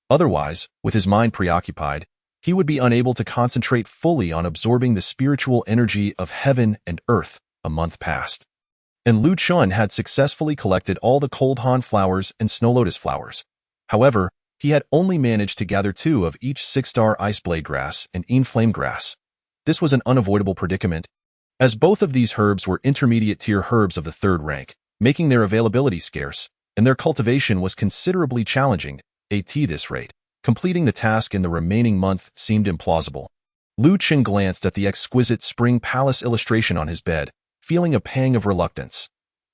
Otherwise, with his mind preoccupied, he would be unable to concentrate fully on absorbing the spiritual energy of heaven and earth. A month passed, and Lu Chun had successfully collected all the cold han flowers and snow lotus flowers. However, he had only managed to gather 2 of each 6-star ice blade grass and flame grass. This was an unavoidable predicament, as both of these herbs were intermediate-tier herbs of the 3rd rank, making their availability scarce, and their cultivation was considerably challenging. at this rate. Completing the task in the remaining month seemed implausible. Lu Qin glanced at the exquisite spring palace illustration on his bed, feeling a pang of reluctance.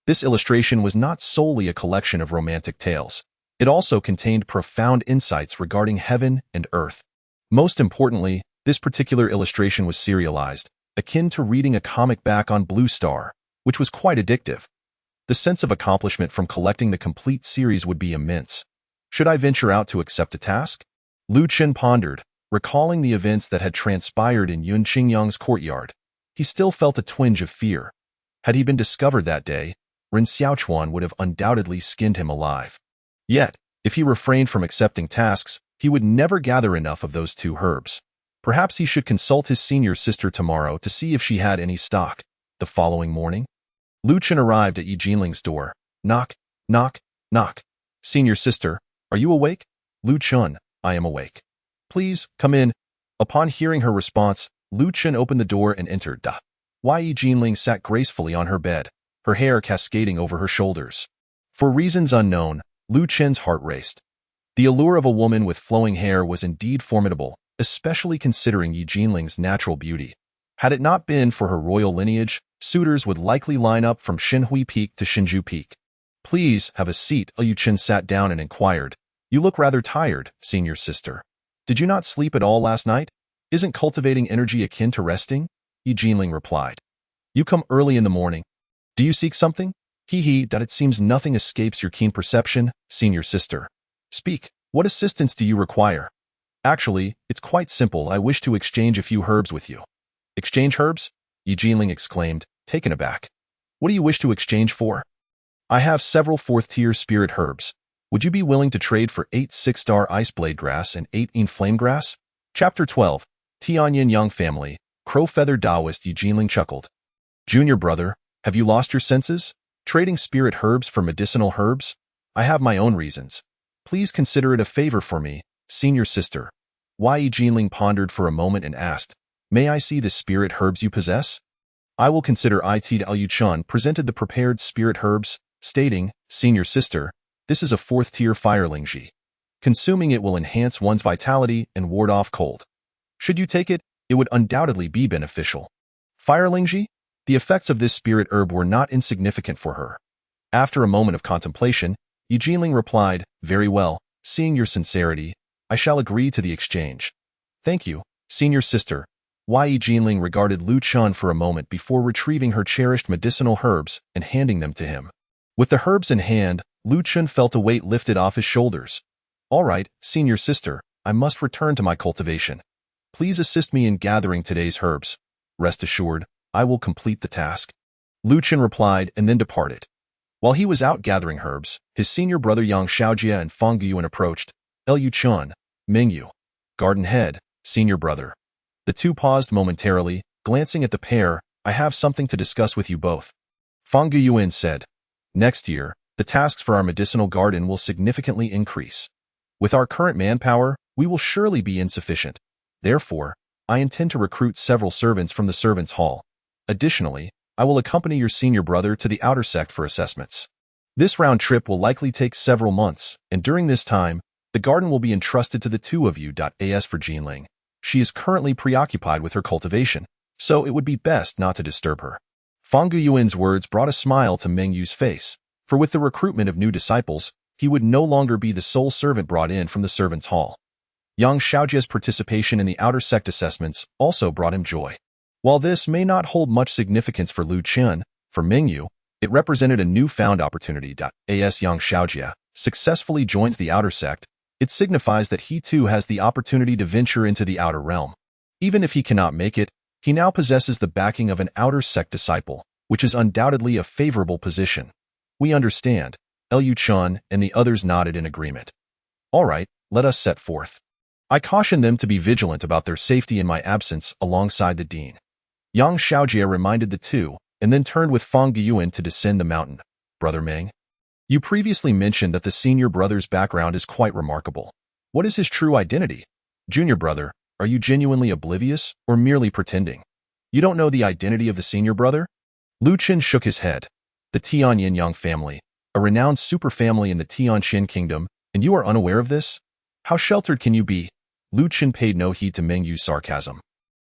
This illustration was not solely a collection of romantic tales. It also contained profound insights regarding heaven and earth. Most importantly, this particular illustration was serialized, akin to reading a comic back on Blue Star, which was quite addictive. The sense of accomplishment from collecting the complete series would be immense. Should I venture out to accept a task? Lu Qin pondered, recalling the events that had transpired in Yun Qingyang's courtyard. He still felt a twinge of fear. Had he been discovered that day, Ren Xiaochuan would have undoubtedly skinned him alive. Yet, if he refrained from accepting tasks, he would never gather enough of those 2 herbs. Perhaps he should consult his senior sister tomorrow to see if she had any stock. The following morning, Lu Qin arrived at Yi Jinling's door. Knock, knock, knock. Senior sister, are you awake? Lu Qin, I am awake. Please, come in. Upon hearing her response, Lu Qin opened the door and entered. Yi Jinling sat gracefully on her bed, her hair cascading over her shoulders. For reasons unknown, Lu Qin's heart raced. The allure of a woman with flowing hair was indeed formidable, especially considering Yi Jinling's natural beauty. Had it not been for her royal lineage, suitors would likely line up from Xinhui Peak to Xinju Peak. Please have a seat. Lu Qin sat down and inquired. You look rather tired, senior sister. Did you not sleep at all last night? Isn't cultivating energy akin to resting? Yi Jinling replied. You come early in the morning. Do you seek something? That it seems nothing escapes your keen perception, senior sister. Speak, what assistance do you require? Actually, it's quite simple. I wish to exchange a few herbs with you. Exchange herbs? Yi Jinling exclaimed, taken aback. What do you wish to exchange for? I have several 4th-tier spirit herbs. Would you be willing to trade for 8 6-star ice blade grass and 8 flame grass? Chapter 12. Tianmen Young Family. Crow-feather Taoist. Yi Jinling chuckled. Junior brother, have you lost your senses? Trading spirit herbs for medicinal herbs? I have my own reasons. Please consider it a favor for me, senior sister. Yi Jinling pondered for a moment and asked, May I see the spirit herbs you possess? I will consider it. Lu Qin presented the prepared spirit herbs, stating, Senior sister, this is a 4th-tier firelingji. Consuming it will enhance one's vitality and ward off cold. Should you take it, it would undoubtedly be beneficial. Firelingji? The effects of this spirit herb were not insignificant for her. After a moment of contemplation, Yi Jinling replied, Very well, seeing your sincerity, I shall agree to the exchange. Thank you, senior sister. Yi Jinling regarded Lu Qin for a moment before retrieving her cherished medicinal herbs and handing them to him. With the herbs in hand, Lu Qin felt a weight lifted off his shoulders. All right, senior sister, I must return to my cultivation. Please assist me in gathering today's herbs. Rest assured, I will complete the task. Lu Qin replied and then departed. While he was out gathering herbs, his senior brother Yang Xiaojie and Fang Guyuan approached. Lu Qin, Mingyu, Garden Head, senior brother. The 2 paused momentarily, glancing at the pair. I have something to discuss with you both. Fang Guyuan said. Next year, the tasks for our medicinal garden will significantly increase. With our current manpower, we will surely be insufficient. Therefore, I intend to recruit several servants from the servants' hall. Additionally, I will accompany your senior brother to the outer sect for assessments. This round trip will likely take several months, and during this time, the garden will be entrusted to the 2 of you. As for Jinling, she is currently preoccupied with her cultivation, so it would be best not to disturb her. Fang Guyuan's words brought a smile to Meng Yu's face, for with the recruitment of new disciples, he would no longer be the sole servant brought in from the servants' hall. Yang Xiaojie's participation in the outer sect assessments also brought him joy. While this may not hold much significance for Lu Qin, for Mingyu, it represented a newfound opportunity. As Yang Xiaojie successfully joins the outer sect, it signifies that he too has the opportunity to venture into the outer realm. Even if he cannot make it, he now possesses the backing of an outer sect disciple, which is undoubtedly a favorable position. We understand. Lu Qin and the others nodded in agreement. All right, let us set forth. I caution them to be vigilant about their safety in my absence alongside the dean. Yang Xiaojie reminded the 2, and then turned with Fang Guyuan to descend the mountain. Brother Meng, you previously mentioned that the senior brother's background is quite remarkable. What is his true identity? Junior brother, are you genuinely oblivious or merely pretending? You don't know the identity of the senior brother? Lu Qin shook his head. The Tianmen Yang family, a renowned superfamily in the Tianqin kingdom, And you are unaware of this? How sheltered can you be? Lu Qin paid no heed to Mengyu's sarcasm,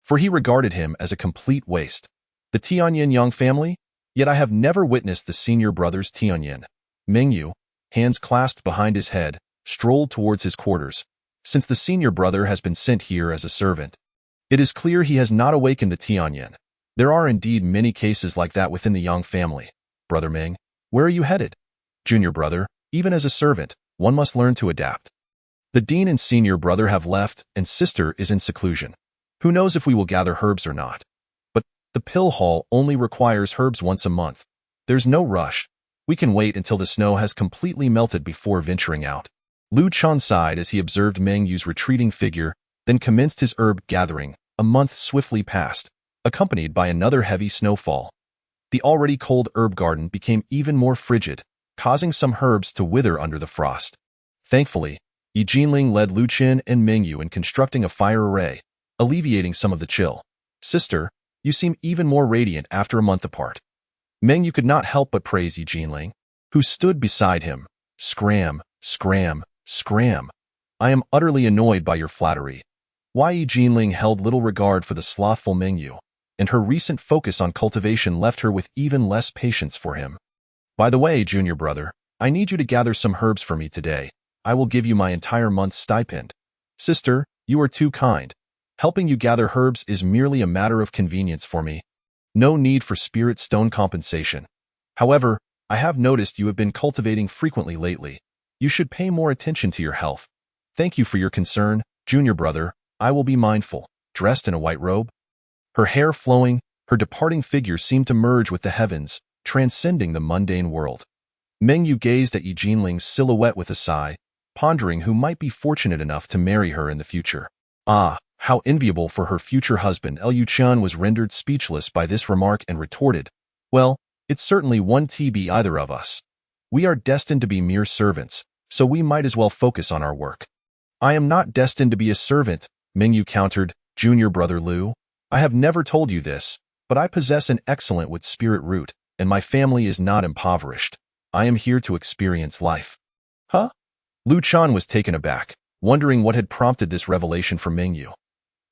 for he regarded him as a complete waste. The Tianmen Yang family? Yet I have never witnessed the senior brothers Tianmen. Mengyu, hands clasped behind his head, strolled towards his quarters, since the senior brother has been sent here as a servant. It is clear he has not awakened the Tianmen. There are indeed many cases like that within the Yang family. Brother Meng, where are you headed? Junior brother, even as a servant, one must learn to adapt. The dean and senior brother have left, and sister is in seclusion. Who knows if we will gather herbs or not? But the pill hall only requires herbs once a month. There's no rush. We can wait until the snow has completely melted before venturing out. Lu Chan sighed as he observed Meng Yu's retreating figure, then commenced his herb gathering. A month swiftly passed, accompanied by another heavy snowfall. The already cold herb garden became even more frigid, causing some herbs to wither under the frost. Thankfully, Yi Jinling led Lu Qin and Meng Yu in constructing a fire array, alleviating some of the chill. Sister, you seem even more radiant after a month apart. Meng Yu could not help but praise Yi Jinling, who stood beside him. Scram, scram, scram. I am utterly annoyed by your flattery. Yi Jinling held little regard for the slothful Meng Yu, and her recent focus on cultivation left her with even less patience for him. By the way, junior brother, I need you to gather some herbs for me today. I will give you my entire month's stipend. Sister, you are too kind. Helping you gather herbs is merely a matter of convenience for me. No need for spirit stone compensation. However, I have noticed you have been cultivating frequently lately. You should pay more attention to your health. Thank you for your concern, junior brother. I will be mindful. Dressed in a white robe, her hair flowing, her departing figure seemed to merge with the heavens, transcending the mundane world. Meng Yu gazed at Yi Jinling's silhouette with a sigh, pondering who might be fortunate enough to marry her in the future. Ah, how enviable for her future husband. Liu Qian was rendered speechless by this remark and retorted, well, it's certainly one TB either of us. We are destined to be mere servants, so we might as well focus on our work. I am not destined to be a servant, Meng Yu countered. Junior brother Lu, I have never told you this, but I possess an excellent wood spirit root, and my family is not impoverished. I am here to experience life. Huh? Lu Chan was taken aback, wondering what had prompted this revelation from Meng Yu.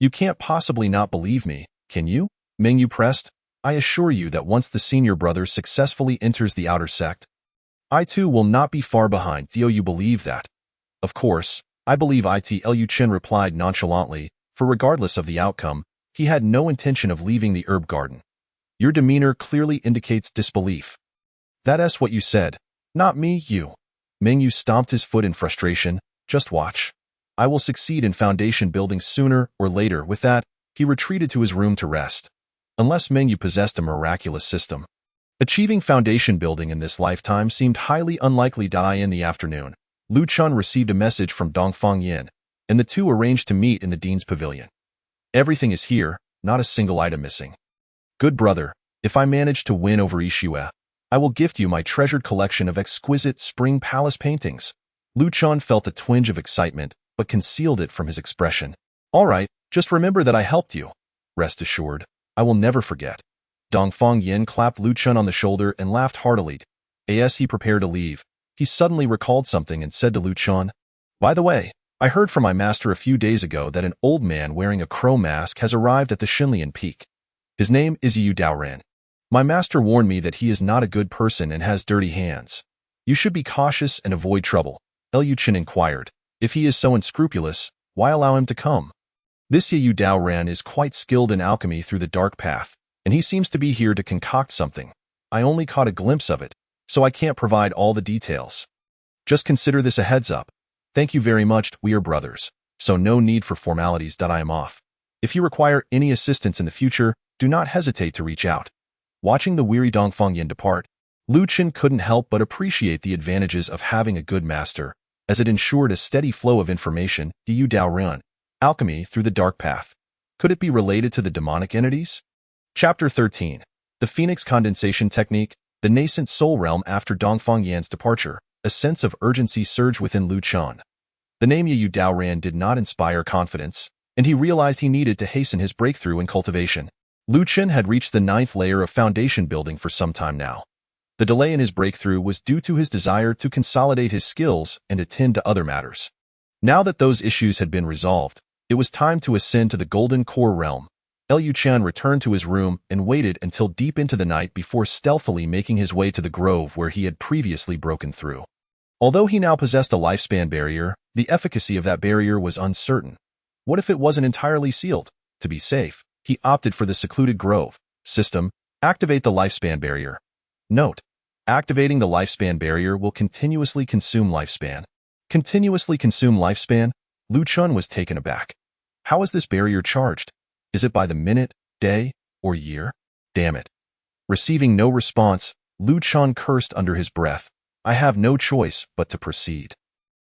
You can't possibly not believe me, can you? Meng Yu pressed. I assure you that once the senior brother successfully enters the outer sect, I too will not be far behind. Theo, you believe that? Of course, I believe it. Liu Chen replied nonchalantly, for regardless of the outcome, he had no intention of leaving the herb garden. Your demeanor clearly indicates disbelief. That's what you said. Not me, you. Meng Yu stomped his foot in frustration. Just watch. I will succeed in foundation building sooner or later. With that, he retreated to his room to rest. Unless Meng Yu possessed a miraculous system, achieving foundation building in this lifetime seemed highly unlikely. In the afternoon, Lu Chun received a message from Dongfang Yin, and the two arranged to meet in the dean's pavilion. Everything is here, not a single item missing. Good brother, if I manage to win over Ishue, I will gift you my treasured collection of exquisite spring palace paintings. Lu Chun felt a twinge of excitement, but concealed it from his expression. All right, just remember that I helped you. Rest assured, I will never forget. Dongfang Yin clapped Lu Chun on the shoulder and laughed heartily. As he prepared to leave, he suddenly recalled something and said to Lu Chun, by the way, I heard from my master a few days ago that an old man wearing a crow mask has arrived at the Xinlian Peak. His name is Yu Daoran. My master warned me that he is not a good person and has dirty hands. You should be cautious and avoid trouble. Liu Chen inquired. If he is so unscrupulous, why allow him to come? This Yu Daoran is quite skilled in alchemy through the dark path, and he seems to be here to concoct something. I only caught a glimpse of it, so I can't provide all the details. Just consider this a heads up. Thank you very much, we are brothers, so no need for formalities. I am off. If you require any assistance in the future, do not hesitate to reach out. Watching the weary Dongfang Yin depart, Lu Chen couldn't help but appreciate the advantages of having a good master, as it ensured a steady flow of information. Yu Daoran, alchemy through the dark path. Could it be related to the demonic entities? Chapter 13. The Phoenix Condensation Technique, the nascent soul realm. After Dongfang Yan's departure, a sense of urgency surged within Lu Chen. The name Yu Daoran did not inspire confidence, and he realized he needed to hasten his breakthrough in cultivation. Lu Chen had reached the 9th layer of foundation building for some time now. The delay in his breakthrough was due to his desire to consolidate his skills and attend to other matters. Now that those issues had been resolved, it was time to ascend to the Golden Core realm. Liu Chen returned to his room and waited until deep into the night before stealthily making his way to the grove where he had previously broken through. Although he now possessed a lifespan barrier, the efficacy of that barrier was uncertain. What if it wasn't entirely sealed? To be safe, he opted for the secluded grove. System, activate the lifespan barrier. Note: activating the lifespan barrier will continuously consume lifespan. Continuously consume lifespan? Liu Chen was taken aback. How is this barrier charged? Is it by the minute, day, or year? Damn it. Receiving no response, Liu Chen cursed under his breath. I have no choice but to proceed.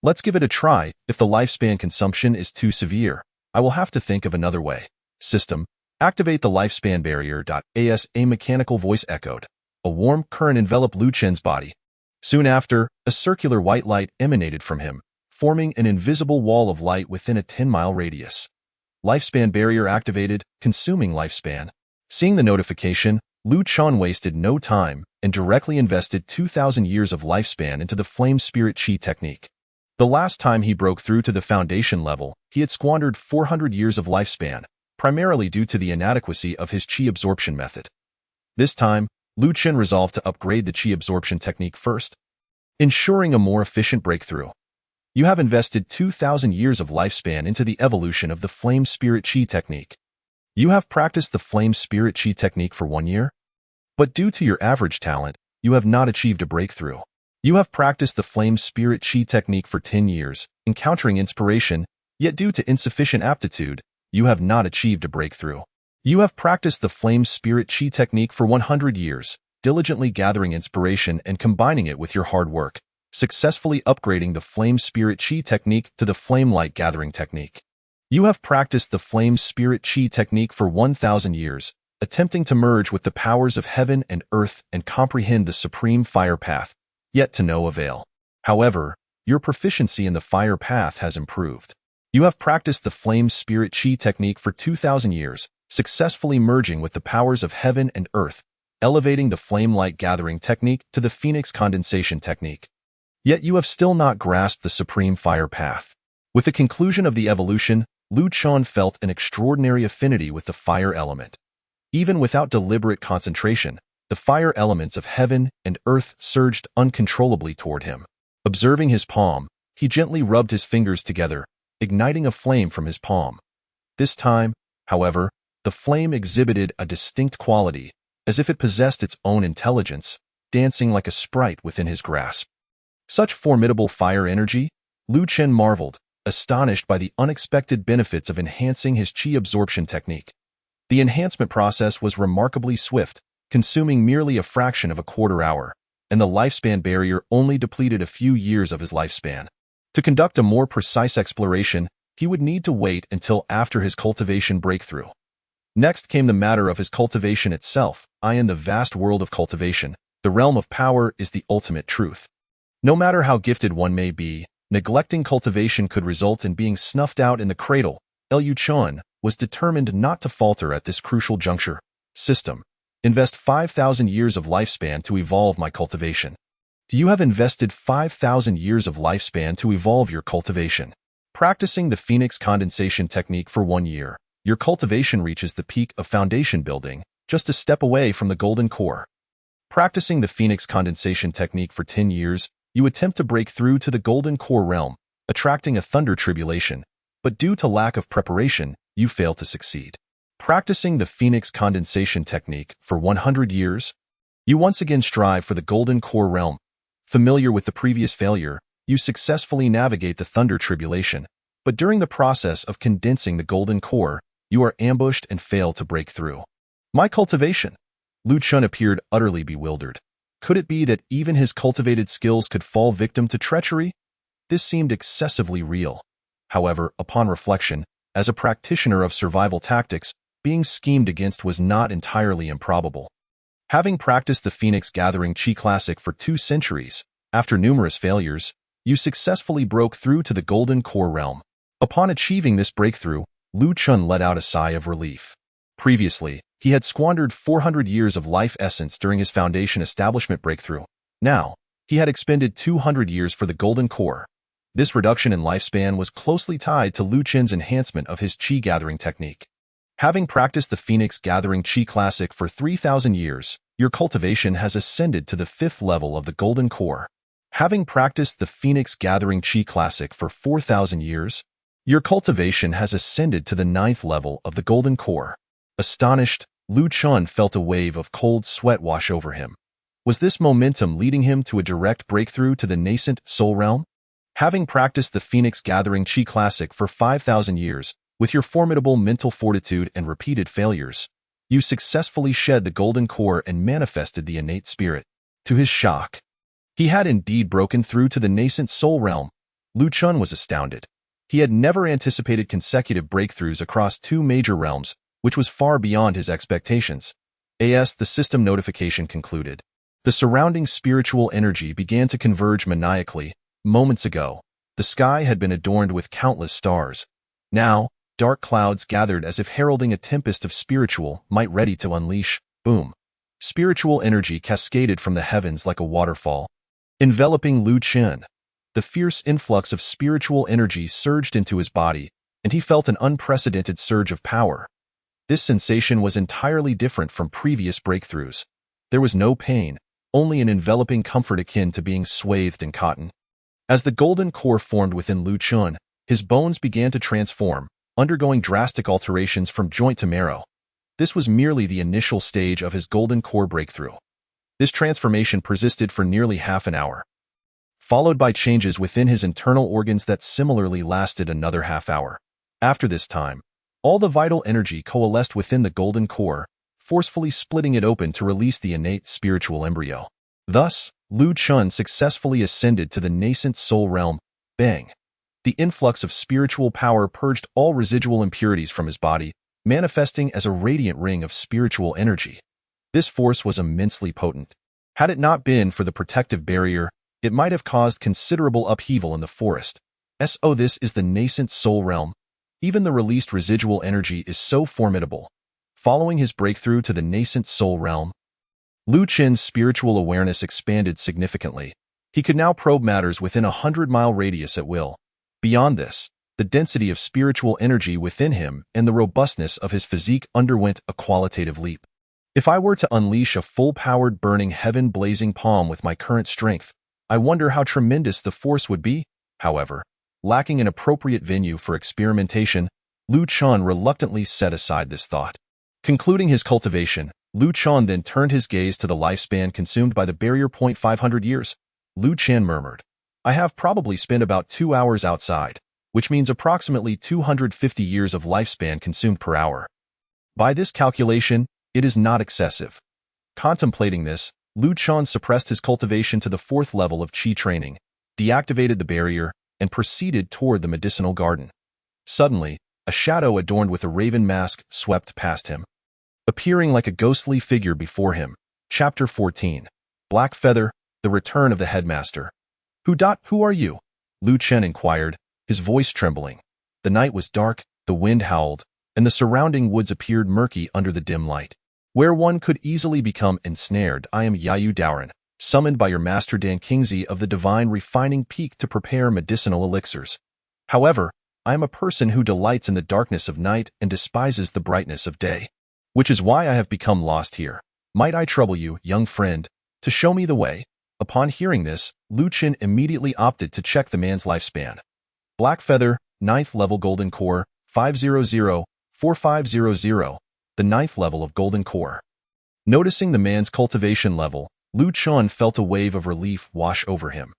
Let's give it a try. If the lifespan consumption is too severe, I will have to think of another way. System, activate the lifespan barrier. As a mechanical voice echoed, a warm current enveloped Liu Chen's body. Soon after, a circular white light emanated from him, forming an invisible wall of light within a 10-mile radius. Lifespan barrier activated, consuming lifespan. Seeing the notification, Liu Chen wasted no time and directly invested 2,000 years of lifespan into the Flame Spirit Qi technique. The last time he broke through to the foundation level, he had squandered 400 years of lifespan, primarily due to the inadequacy of his Qi absorption method. This time, Liu Chen resolved to upgrade the Qi absorption technique first, ensuring a more efficient breakthrough. You have invested 2,000 years of lifespan into the evolution of the Flame Spirit Qi technique. You have practiced the Flame Spirit Qi technique for 1 year? But due to your average talent, you have not achieved a breakthrough. You have practiced the Flame Spirit Qi technique for 10 years, encountering inspiration, yet due to insufficient aptitude, you have not achieved a breakthrough. You have practiced the Flame Spirit Qi technique for 100 years, diligently gathering inspiration and combining it with your hard work, successfully upgrading the Flame Spirit Qi technique to the Flame Light Gathering technique. You have practiced the Flame Spirit Qi technique for 1,000 years, attempting to merge with the powers of heaven and earth and comprehend the supreme fire path, yet to no avail. However, your proficiency in the fire path has improved. You have practiced the Flame Spirit Qi technique for 2,000 years, successfully merging with the powers of heaven and earth, elevating the Flame Light Gathering technique to the Phoenix Condensation technique. Yet you have still not grasped the supreme fire path. With the conclusion of the evolution, Liu Chen felt an extraordinary affinity with the fire element. Even without deliberate concentration, the fire elements of heaven and earth surged uncontrollably toward him. Observing his palm, he gently rubbed his fingers together, igniting a flame from his palm. This time, however, the flame exhibited a distinct quality, as if it possessed its own intelligence, dancing like a sprite within his grasp. Such formidable fire energy? Liu Chen marveled, astonished by the unexpected benefits of enhancing his Qi absorption technique. The enhancement process was remarkably swift, consuming merely a fraction of a quarter hour, and the lifespan barrier only depleted a few years of his lifespan. To conduct a more precise exploration, he would need to wait until after his cultivation breakthrough. Next came the matter of his cultivation itself. In the vast world of cultivation, the realm of power is the ultimate truth. No matter how gifted one may be, neglecting cultivation could result in being snuffed out in the cradle. Liu Chen was determined not to falter at this crucial juncture. System, invest 5,000 years of lifespan to evolve my cultivation. You have invested 5,000 years of lifespan to evolve your cultivation. Practicing the Phoenix Condensation technique for 1 year, your cultivation reaches the peak of foundation building, just a step away from the golden core. Practicing the Phoenix Condensation technique for 10 years, you attempt to break through to the golden core realm, attracting a thunder tribulation, but due to lack of preparation, you fail to succeed. Practicing the Phoenix Condensation technique for 100 years, you once again strive for the golden core realm. Familiar with the previous failure, you successfully navigate the thunder tribulation, but during the process of condensing the golden core, you are ambushed and fail to break through. My cultivation? Liu Chen appeared utterly bewildered. Could it be that even his cultivated skills could fall victim to treachery? This seemed excessively real. However, upon reflection, as a practitioner of survival tactics, being schemed against was not entirely improbable. Having practiced the Phoenix Gathering Qi Classic for 2 centuries, after numerous failures, you successfully broke through to the golden core realm. Upon achieving this breakthrough, Liu Chen let out a sigh of relief. Previously, He had squandered 400 years of life essence during his foundation establishment breakthrough. Now, he had expended 200 years for the golden core. This reduction in lifespan was closely tied to Lu Qin's enhancement of his qi gathering technique. Having practiced the Phoenix Gathering Qi Classic for 3,000 years, your cultivation has ascended to the 5th level of the golden core. Having practiced the Phoenix Gathering Qi Classic for 4,000 years, your cultivation has ascended to the 9th level of the golden core. Astonished, Lu Qin felt a wave of cold sweat wash over him. Was this momentum leading him to a direct breakthrough to the nascent soul realm? Having practiced the Phoenix Gathering Qi Classic for 5,000 years, with your formidable mental fortitude and repeated failures, you successfully shed the golden core and manifested the innate spirit. To his shock, he had indeed broken through to the nascent soul realm. Lu Qin was astounded. He had never anticipated consecutive breakthroughs across two major realms, which was far beyond his expectations. The system notification concluded. The surrounding spiritual energy began to converge maniacally. Moments ago, the sky had been adorned with countless stars. Now, dark clouds gathered as if heralding a tempest of spiritual might ready to unleash. Boom. Spiritual energy cascaded from the heavens like a waterfall, enveloping Lu Qin. The fierce influx of spiritual energy surged into his body, and he felt an unprecedented surge of power. This sensation was entirely different from previous breakthroughs. There was no pain, only an enveloping comfort akin to being swathed in cotton. As the golden core formed within Lu Qin, his bones began to transform, undergoing drastic alterations from joint to marrow. This was merely the initial stage of his golden core breakthrough. This transformation persisted for nearly half an hour, followed by changes within his internal organs that similarly lasted another half hour. After this time, all the vital energy coalesced within the golden core, forcefully splitting it open to release the innate spiritual embryo. Thus, Lu Qin successfully ascended to the nascent soul realm. Bang! The influx of spiritual power purged all residual impurities from his body, manifesting as a radiant ring of spiritual energy. This force was immensely potent. Had it not been for the protective barrier, it might have caused considerable upheaval in the forest. This is the nascent soul realm. Even the released residual energy is so formidable. Following his breakthrough to the nascent soul realm, Lu Qin's spiritual awareness expanded significantly. He could now probe matters within a 100-mile radius at will. Beyond this, the density of spiritual energy within him and the robustness of his physique underwent a qualitative leap. If I were to unleash a full-powered burning heaven-blazing palm with my current strength, I wonder how tremendous the force would be. However, lacking an appropriate venue for experimentation, Lu Qin reluctantly set aside this thought. Concluding his cultivation, Lu Qin then turned his gaze to the lifespan consumed by the barrier. 500 years. Lu Qin murmured, I have probably spent about 2 hours outside, which means approximately 250 years of lifespan consumed per hour. By this calculation, it is not excessive. Contemplating this, Lu Qin suppressed his cultivation to the 4th level of qi training, deactivated the barrier, and proceeded toward the medicinal garden. Suddenly, a shadow adorned with a raven mask swept past him, appearing like a ghostly figure before him. Chapter 14. Black Feather, the Return of the Headmaster. Who are you? Lu Qin inquired, his voice trembling. The night was dark, the wind howled, and the surrounding woods appeared murky under the dim light, where one could easily become ensnared. I am Yayu Daoran, summoned by your master Dan Kingzi of the Divine Refining Peak to prepare medicinal elixirs. However, I am a person who delights in the darkness of night and despises the brightness of day, which is why I have become lost here. Might I trouble you, young friend, to show me the way? Upon hearing this, Lu Qin immediately opted to check the man's lifespan. Black Feather, 9th level Golden Core, 500-4500, the 9th level of Golden Core. Noticing the man's cultivation level, Lu Qin felt a wave of relief wash over him.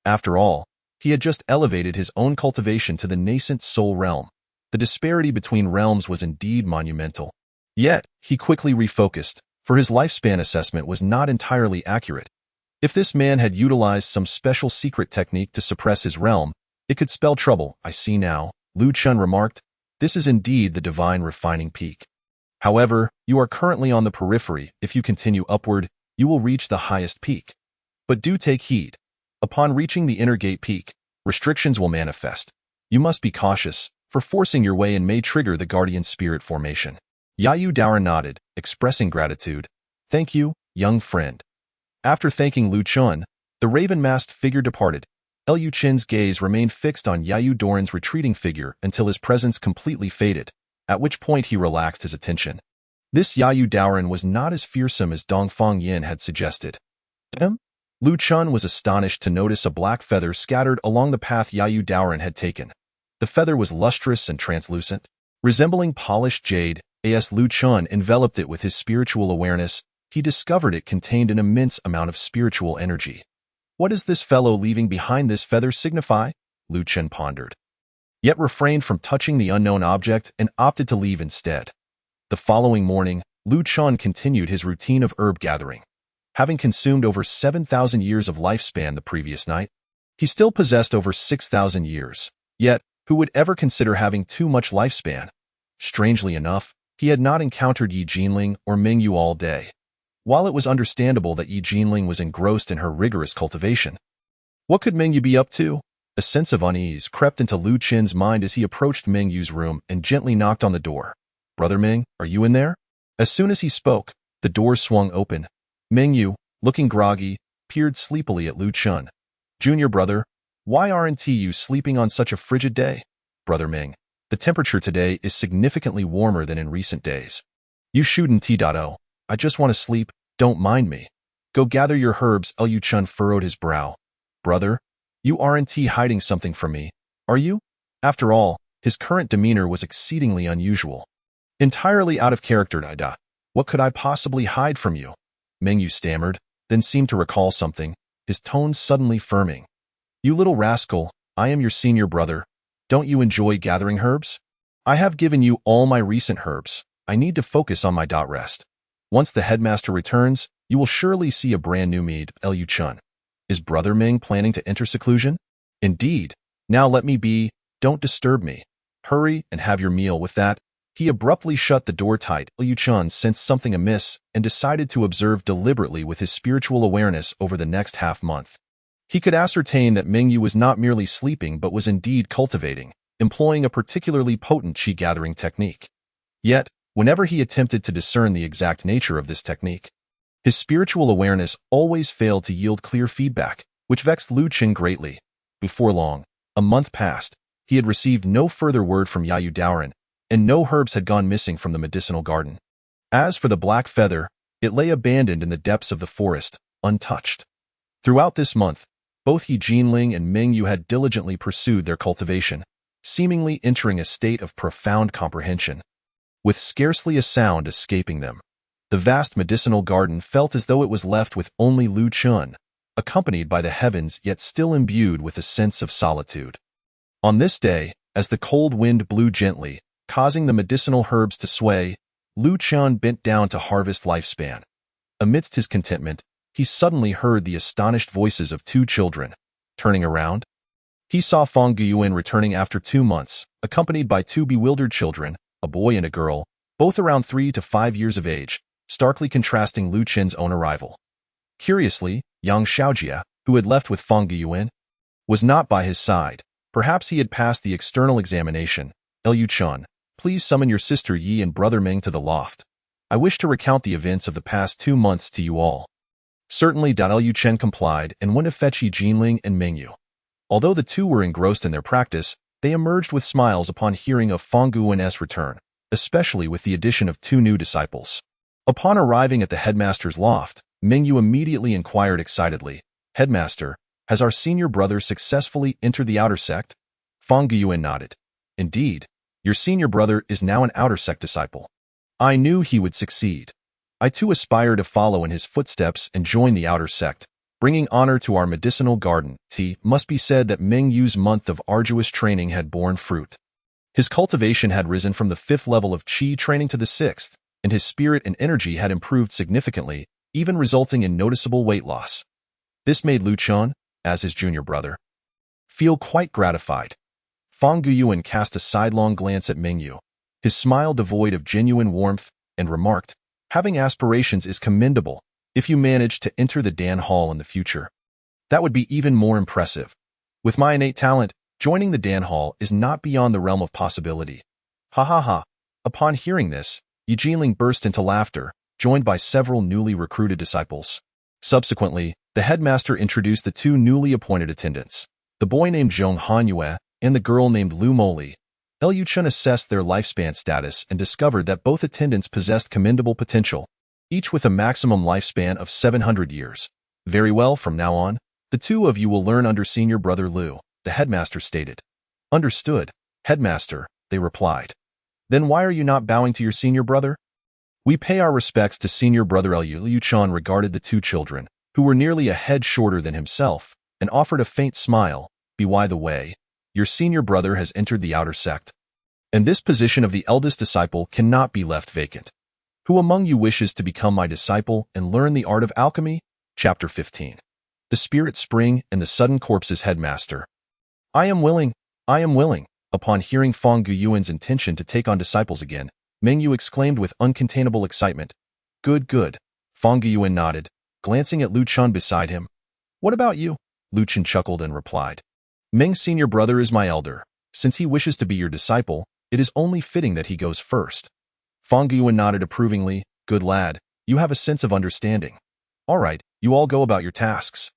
After all, he had just elevated his own cultivation to the nascent soul realm. The disparity between realms was indeed monumental. Yet, he quickly refocused, for his lifespan assessment was not entirely accurate. If this man had utilized some special secret technique to suppress his realm, it could spell trouble. I see now, Lu Qin remarked. This is indeed the Divine Refining Peak. However, you are currently on the periphery. If you continue upward, you will reach the highest peak. But do take heed. Upon reaching the inner gate peak, restrictions will manifest. You must be cautious, for forcing your way in may trigger the guardian spirit formation. Yayu Daoran nodded, expressing gratitude. Thank you, young friend. After thanking Lu Chun, the raven-masked figure departed. Lu Chin's gaze remained fixed on Yayu Doran's retreating figure until his presence completely faded, at which point he relaxed his attention. This Yayu Daoran was not as fearsome as Dongfang Yin had suggested. Lu Chun was astonished to notice a black feather scattered along the path Yayu Daoran had taken. The feather was lustrous and translucent. Resembling polished jade, as Lu Chun enveloped it with his spiritual awareness, he discovered it contained an immense amount of spiritual energy. What does this fellow leaving behind this feather signify? Lu Chun pondered, yet refrained from touching the unknown object and opted to leave instead. The following morning, Lu Chun continued his routine of herb gathering. Having consumed over 7,000 years of lifespan the previous night, he still possessed over 6,000 years. Yet, who would ever consider having too much lifespan? Strangely enough, he had not encountered Yi Jinling or Mingyu all day. While it was understandable that Yi Jinling was engrossed in her rigorous cultivation, what could Mingyu be up to? A sense of unease crept into Lu Chin's mind as he approached Mingyu's room and gently knocked on the door. "Brother Ming, are you in there?" As soon as he spoke, the door swung open. Mingyu, looking groggy, peered sleepily at Lu Chun. "Junior brother, why aren't you sleeping on such a frigid day?" "Brother Ming, the temperature today is significantly warmer than in recent days." "You shouldn't t.o. I just want to sleep, don't mind me." "Go gather your herbs." Lu Chun furrowed his brow. "Brother, you aren't hiding something from me, are you?" After all, his current demeanor was exceedingly unusual. Entirely out of character, Ida. "What could I possibly hide from you?" Mingyu stammered, then seemed to recall something, his tones suddenly firming. "You little rascal, I am your senior brother. Don't you enjoy gathering herbs? I have given you all my recent herbs. I need to focus on my rest. Once the headmaster returns, you will surely see a brand new me." Lu Chun. Is Brother Ming planning to enter seclusion? Indeed. Now let me be, don't disturb me. Hurry and have your meal. With that, he abruptly shut the door tight. Lu Chun sensed something amiss and decided to observe deliberately with his spiritual awareness over the next half-month. He could ascertain that Mingyu was not merely sleeping but was indeed cultivating, employing a particularly potent qi gathering technique. Yet, whenever he attempted to discern the exact nature of this technique, his spiritual awareness always failed to yield clear feedback, which vexed Lu Chun greatly. Before long, a month passed, he had received no further word from Yayu Daoran, and no herbs had gone missing from the medicinal garden. As for the black feather, it lay abandoned in the depths of the forest, untouched. Throughout this month, both Yi Jinling and Mingyu had diligently pursued their cultivation, seemingly entering a state of profound comprehension. With scarcely a sound escaping them, the vast medicinal garden felt as though it was left with only Lu Chun, accompanied by the heavens yet still imbued with a sense of solitude. On this day, as the cold wind blew gently, causing the medicinal herbs to sway, Lu Chun bent down to harvest lifespan. Amidst his contentment, he suddenly heard the astonished voices of two children. Turning around, he saw Fang Guyuan returning after 2 months, accompanied by two bewildered children, a boy and a girl, both around 3 to 5 years of age, starkly contrasting Lu Chen's own arrival. Curiously, Yang Xiaojia, who had left with Fang Guyuan, was not by his side. Perhaps he had passed the external examination. "Lu Chun, please summon your sister Yi and brother Ming to the loft. I wish to recount the events of the past 2 months to you all." Certainly. Lu Chen complied and went to fetch Yi Jinling and Mingyu. Although the two were engrossed in their practice, they emerged with smiles upon hearing of Fang Guyuan's return, especially with the addition of 2 new disciples. Upon arriving at the headmaster's loft, Mingyu immediately inquired excitedly, "Headmaster, has our senior brother successfully entered the outer sect?" Fang Guyuan nodded. "Indeed, your senior brother is now an outer sect disciple. I knew he would succeed. I too aspire to follow in his footsteps and join the outer sect, bringing honor to our medicinal garden." It must be said that Mingyu's month of arduous training had borne fruit. His cultivation had risen from the 5th level of qi training to the 6th, and his spirit and energy had improved significantly, even resulting in noticeable weight loss. This made Lu Chun, as his junior brother, feel quite gratified. Fang Guyuan cast a sidelong glance at Mingyu, his smile devoid of genuine warmth, and remarked, "Having aspirations is commendable. If you manage to enter the Dan Hall in the future, that would be even more impressive. With my innate talent, joining the Dan Hall is not beyond the realm of possibility." Ha ha ha. Upon hearing this, Yi Jinling burst into laughter, joined by several newly recruited disciples. Subsequently, the headmaster introduced the two newly appointed attendants, the boy named Zhong Hanyue and the girl named Lu Moli. Liu Chen assessed their lifespan status and discovered that both attendants possessed commendable potential, each with a maximum lifespan of 700 years. Very well, from now on, the two of you will learn under senior brother Liu, the headmaster stated. Understood, headmaster, they replied. Then why are you not bowing to your senior brother? We pay our respects to senior brother Liu Chen regarded the two children, who were nearly a head shorter than himself, and offered a faint smile. By the way, your senior brother has entered the outer sect, and this position of the eldest disciple cannot be left vacant. Who among you wishes to become my disciple and learn the art of alchemy? Chapter 15. The Spirit Spring and the Sudden Corpse's Headmaster. I am willing. Upon hearing Fang Guyuan's intention to take on disciples again, Meng Yu exclaimed with uncontainable excitement. Good. Fang Guyuan nodded, glancing at Lu Chen beside him. What about you? Lu Chen chuckled and replied. Meng's senior brother is my elder. Since he wishes to be your disciple, it is only fitting that he goes first. Fang Guyuan nodded approvingly. Good lad, you have a sense of understanding. All right, you all go about your tasks.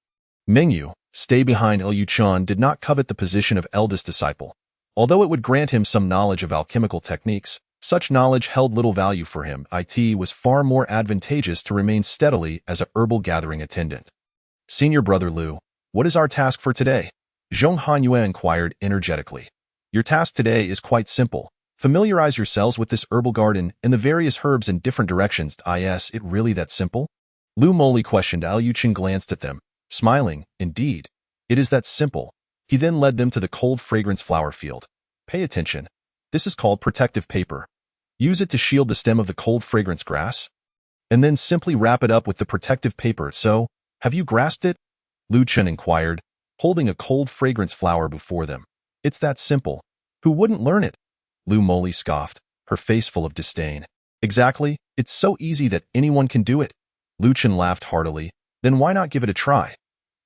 Meng Yu, stay behind. Liu Chen did not covet the position of eldest disciple. Although it would grant him some knowledge of alchemical techniques, such knowledge held little value for him. It was far more advantageous to remain steadily as a herbal gathering attendant. Senior brother Liu, what is our task for today? Zhong Hanyue inquired energetically. Your task today is quite simple. Familiarize yourselves with this herbal garden and the various herbs in different directions. Is it really that simple? Lu Moli questioned. Liu Chen glanced at them, smiling. Indeed, it is that simple. He then led them to the cold fragrance flower field. Pay attention. This is called protective paper. Use it to shield the stem of the cold fragrance grass, and then simply wrap it up with the protective paper. So, have you grasped it? Lu Chen inquired, holding a cold fragrance flower before them. It's that simple. Who wouldn't learn it? Lu Moli scoffed, her face full of disdain. Exactly, it's so easy that anyone can do it. Lu Chen laughed heartily. Then why not give it a try?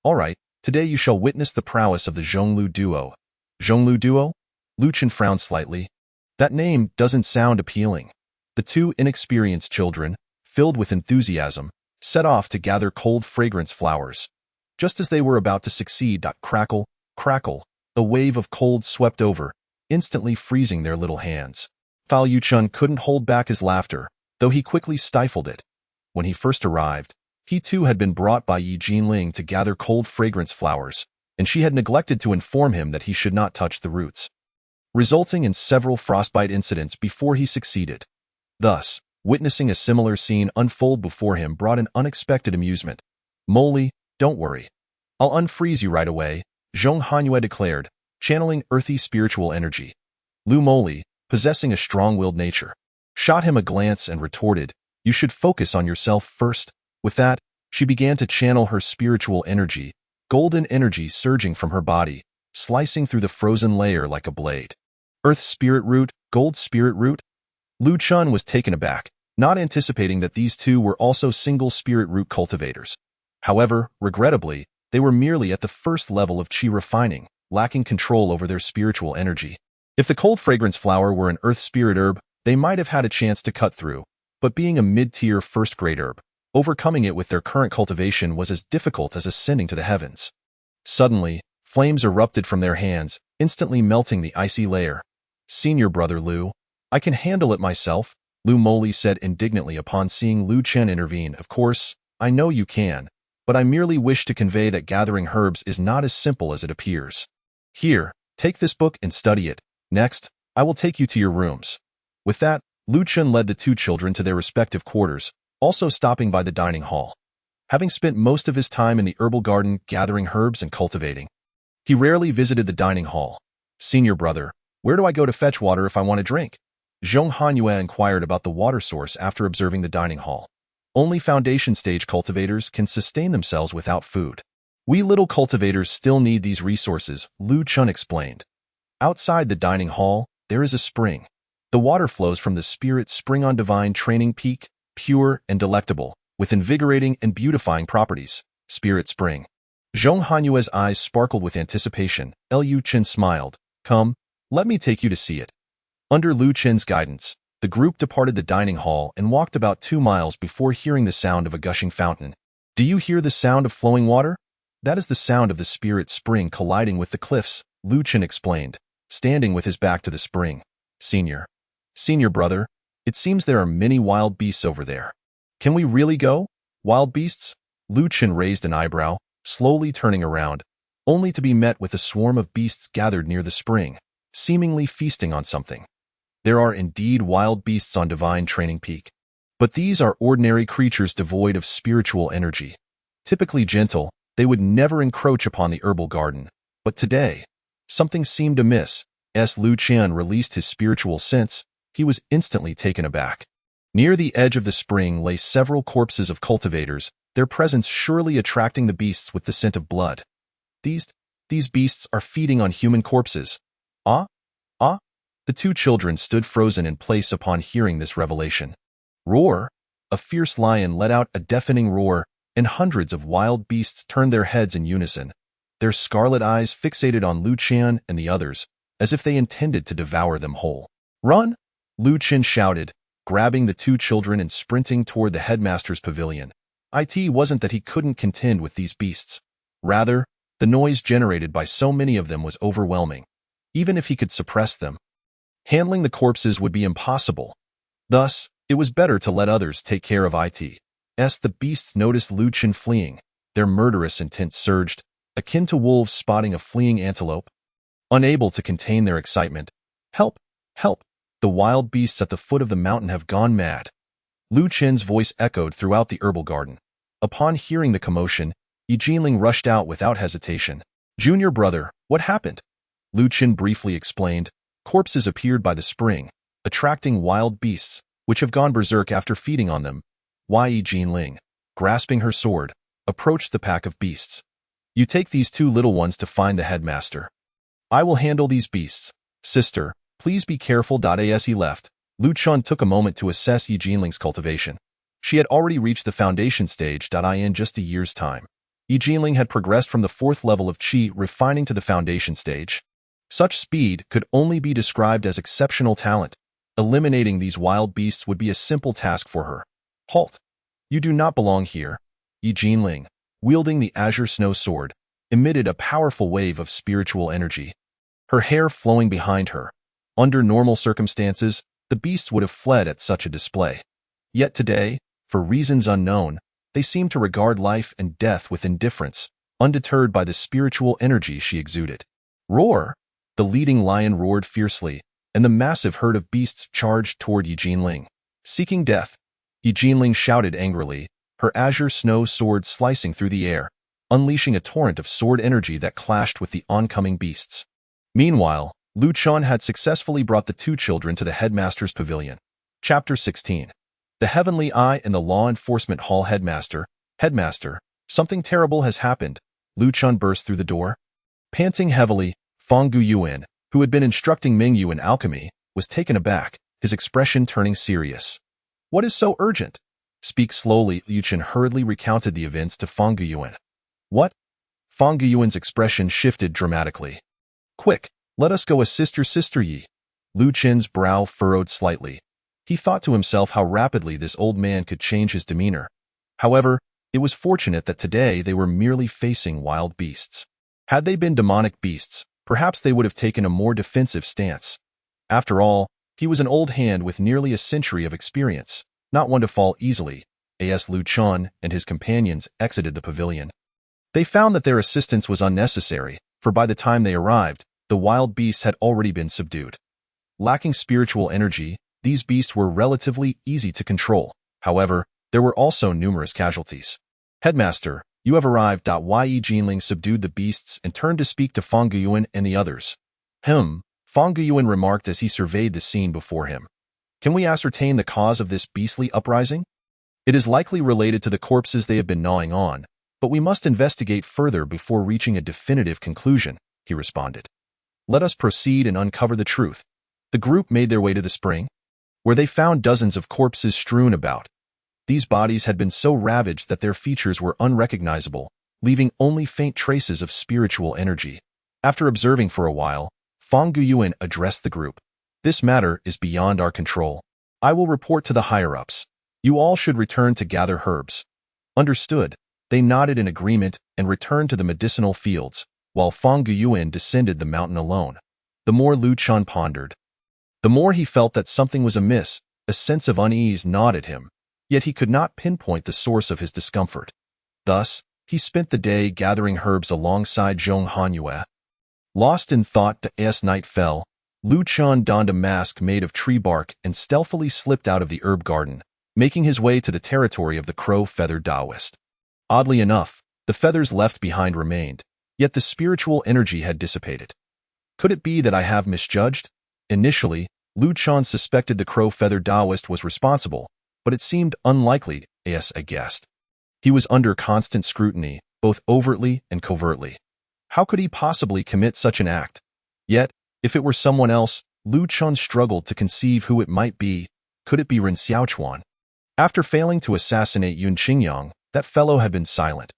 All right, today you shall witness the prowess of the Zhonglu duo. Zhonglu duo? Lu Chen frowned slightly. That name doesn't sound appealing. The two inexperienced children, filled with enthusiasm, set off to gather cold fragrance flowers. Just as they were about to succeed, crackle, a wave of cold swept over, instantly freezing their little hands. Liu Chen couldn't hold back his laughter, though he quickly stifled it. When he first arrived, he too had been brought by Yi Jinling to gather cold fragrance flowers, and she had neglected to inform him that he should not touch the roots, resulting in several frostbite incidents before he succeeded. Thus, witnessing a similar scene unfold before him brought an unexpected amusement. Moli, don't worry. I'll unfreeze you right away, Zhong Hanyue declared, channeling earthy spiritual energy. Lu Moli, possessing a strong-willed nature, shot him a glance and retorted, you should focus on yourself first. With that, she began to channel her spiritual energy, golden energy surging from her body, slicing through the frozen layer like a blade. Earth spirit root, gold spirit root? Lu Chen was taken aback, not anticipating that these two were also single spirit root cultivators. However, regrettably, they were merely at the first level of qi refining, lacking control over their spiritual energy. If the cold fragrance flower were an earth spirit herb, they might have had a chance to cut through, but being a mid-tier first-grade herb, overcoming it with their current cultivation was as difficult as ascending to the heavens. Suddenly, flames erupted from their hands, instantly melting the icy layer. Senior brother Liu, I can handle it myself, Lu Moli said indignantly upon seeing Lu Chen intervene. Of course, I know you can, but I merely wish to convey that gathering herbs is not as simple as it appears. Here, take this book and study it. Next, I will take you to your rooms. With that, Lu Chen led the two children to their respective quarters, also stopping by the dining hall. Having spent most of his time in the herbal garden gathering herbs and cultivating, he rarely visited the dining hall. Senior brother, where do I go to fetch water if I want a drink? Zhong Hanyue inquired about the water source after observing the dining hall. Only foundation stage cultivators can sustain themselves without food. We little cultivators still need these resources, Lu Chen explained. Outside the dining hall, there is a spring. The water flows from the spirit spring on divine training peak, pure and delectable, with invigorating and beautifying properties. Spirit spring. Zhong Hanyue's eyes sparkled with anticipation. Liu Chen smiled. Come, let me take you to see it. Under Lu Chen's guidance, The group departed the dining hall and walked about 2 miles before hearing the sound of a gushing fountain. Do you hear the sound of flowing water? That is the sound of the spirit spring colliding with the cliffs, Lu Chen explained, standing with his back to the spring. Senior brother, it seems there are many wild beasts over there. Can we really go? Wild beasts? Lu Chen raised an eyebrow, slowly turning around, only to be met with a swarm of beasts gathered near the spring, seemingly feasting on something. There are indeed wild beasts on Divine Training Peak. But these are ordinary creatures devoid of spiritual energy. Typically gentle, they would never encroach upon the herbal garden. But today, something seemed amiss. As Lu Chen released his spiritual sense, he was instantly taken aback. Near the edge of the spring lay several corpses of cultivators, their presence surely attracting the beasts with the scent of blood. These beasts are feeding on human corpses. Ah? The two children stood frozen in place upon hearing this revelation. Roar! A fierce lion let out a deafening roar, and hundreds of wild beasts turned their heads in unison, their scarlet eyes fixated on Lu Chen and the others, as if they intended to devour them whole. Run! Lu Chen shouted, grabbing the two children and sprinting toward the headmaster's pavilion. It wasn't that he couldn't contend with these beasts. Rather, the noise generated by so many of them was overwhelming. Even if he could suppress them, handling the corpses would be impossible. Thus, it was better to let others take care of it. As the beasts noticed Lu Chen fleeing, their murderous intent surged, akin to wolves spotting a fleeing antelope. Unable to contain their excitement, "Help! Help! The wild beasts at the foot of the mountain have gone mad." Lu Chen's voice echoed throughout the herbal garden. Upon hearing the commotion, Yi Jinling rushed out without hesitation. "Junior brother, what happened?" Lu Chen briefly explained. Corpses appeared by the spring, attracting wild beasts, which have gone berserk after feeding on them. Yi Jinling, grasping her sword, approached the pack of beasts. "You take these two little ones to find the headmaster. I will handle these beasts. Sister, please be careful." As he left, Lu Chen took a moment to assess Yi Jinling's cultivation. She had already reached the foundation stage. In just a year's time, Yi Jinling had progressed from the 4th level of Qi refining to the foundation stage. Such speed could only be described as exceptional talent. Eliminating these wild beasts would be a simple task for her. "Halt! You do not belong here." Yi Jinling, wielding the azure snow sword, emitted a powerful wave of spiritual energy, her hair flowing behind her. Under normal circumstances, the beasts would have fled at such a display. Yet today, for reasons unknown, they seemed to regard life and death with indifference, undeterred by the spiritual energy she exuded. Roar! The leading lion roared fiercely, and the massive herd of beasts charged toward Yi Jinling, seeking death. Yi Jinling shouted angrily, her azure snow sword slicing through the air, unleashing a torrent of sword energy that clashed with the oncoming beasts. Meanwhile, Lu Chen had successfully brought the two children to the headmaster's pavilion. Chapter 16. The Heavenly Eye in the Law Enforcement Hall. Headmaster, something terrible has happened. Lu Chen burst through the door. Panting heavily, Fang Guyuan, who had been instructing Mingyu in alchemy, was taken aback, his expression turning serious. "What is so urgent?" "Speak slowly." Lu Chen hurriedly recounted the events to Fang Guyuan. "What?" Fang Guyuan's expression shifted dramatically. "Quick, let us go assist your sister Yi." Lu Chen's brow furrowed slightly. He thought to himself how rapidly this old man could change his demeanor. However, it was fortunate that today they were merely facing wild beasts. Had they been demonic beasts, perhaps they would have taken a more defensive stance. After all, he was an old hand with nearly a century of experience, not one to fall easily. As Lu Chen and his companions exited the pavilion, they found that their assistance was unnecessary, for by the time they arrived, the wild beasts had already been subdued. Lacking spiritual energy, these beasts were relatively easy to control. However, there were also numerous casualties. "Headmaster, you have arrived." Yi Jinling subdued the beasts and turned to speak to Fang Guyuan and the others. Fang Guyuan remarked as he surveyed the scene before him. "Can we ascertain the cause of this beastly uprising? It is likely related to the corpses they have been gnawing on, but we must investigate further before reaching a definitive conclusion," he responded. "Let us proceed and uncover the truth." The group made their way to the spring, where they found dozens of corpses strewn about. These bodies had been so ravaged that their features were unrecognizable, leaving only faint traces of spiritual energy. After observing for a while, Fang Guyuan addressed the group. "This matter is beyond our control. I will report to the higher-ups. You all should return to gather herbs. Understood. They nodded in agreement and returned to the medicinal fields, while Fang Guyuan descended the mountain alone. The more Lu Chun pondered, the more he felt that something was amiss. A sense of unease gnawed at him, yet he could not pinpoint the source of his discomfort. Thus, he spent the day gathering herbs alongside Zhong Hanyue. Lost in thought as night fell, Lu Chun donned a mask made of tree bark and stealthily slipped out of the herb garden, making his way to the territory of the crow-feathered Taoist. Oddly enough, the feathers left behind remained, yet the spiritual energy had dissipated. Could it be that I have misjudged? Initially, Lu Chun suspected the crow-feathered Taoist was responsible, but it seemed unlikely, as I guessed. He was under constant scrutiny, both overtly and covertly. How could he possibly commit such an act? Yet, if it were someone else, Lu Chun struggled to conceive who it might be. Could it be Ren Xiaochuan? After failing to assassinate Yun Qingyang, that fellow had been silent.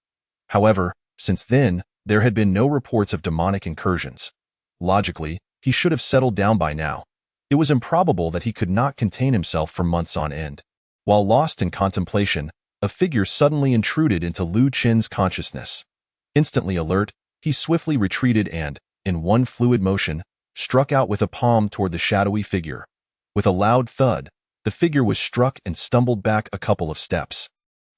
However, since then, there had been no reports of demonic incursions. Logically, he should have settled down by now. It was improbable that he could not contain himself for months on end. While lost in contemplation, a figure suddenly intruded into Lu Chen's consciousness. Instantly alert, he swiftly retreated and, in one fluid motion, struck out with a palm toward the shadowy figure. With a loud thud, the figure was struck and stumbled back a couple of steps.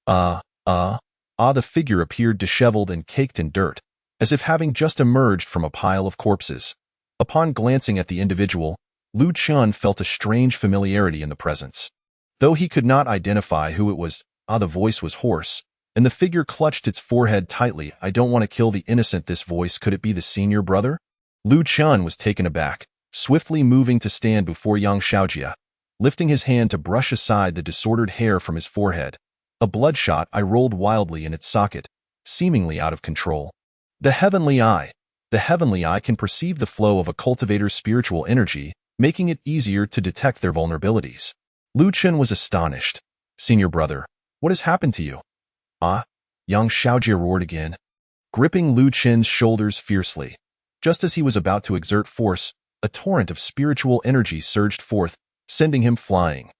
The figure appeared disheveled and caked in dirt, as if having just emerged from a pile of corpses. Upon glancing at the individual, Lu Chun felt a strange familiarity in the presence. Though he could not identify who it was, the voice was hoarse, and the figure clutched its forehead tightly. I don't want to kill the innocent. This voice, could it be the senior brother? Lu Chun was taken aback, swiftly moving to stand before Yang Xiaojia, lifting his hand to brush aside the disordered hair from his forehead. A bloodshot eye rolled wildly in its socket, seemingly out of control. The heavenly eye. The heavenly eye can perceive the flow of a cultivator's spiritual energy, making it easier to detect their vulnerabilities. Lu Chun was astonished. Senior brother, what has happened to you? Yang Xiaojia roared again, gripping Lu Chen's shoulders fiercely. Just as he was about to exert force, a torrent of spiritual energy surged forth, sending him flying.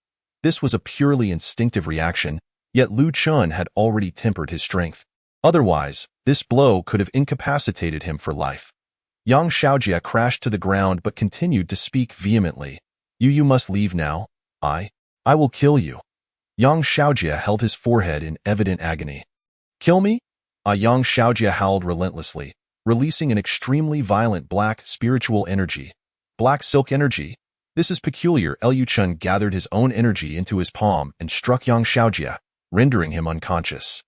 This was a purely instinctive reaction, yet Lu Chun had already tempered his strength. Otherwise, this blow could have incapacitated him for life. Yang Xiaojia crashed to the ground but continued to speak vehemently. You must leave now. I will kill you. Yang Xiaojia held his forehead in evident agony. Kill me? Yang Xiaojia howled relentlessly, releasing an extremely violent black spiritual energy. Black silk energy? This is peculiar. Lu Chun gathered his own energy into his palm and struck Yang Xiaojia, rendering him unconscious.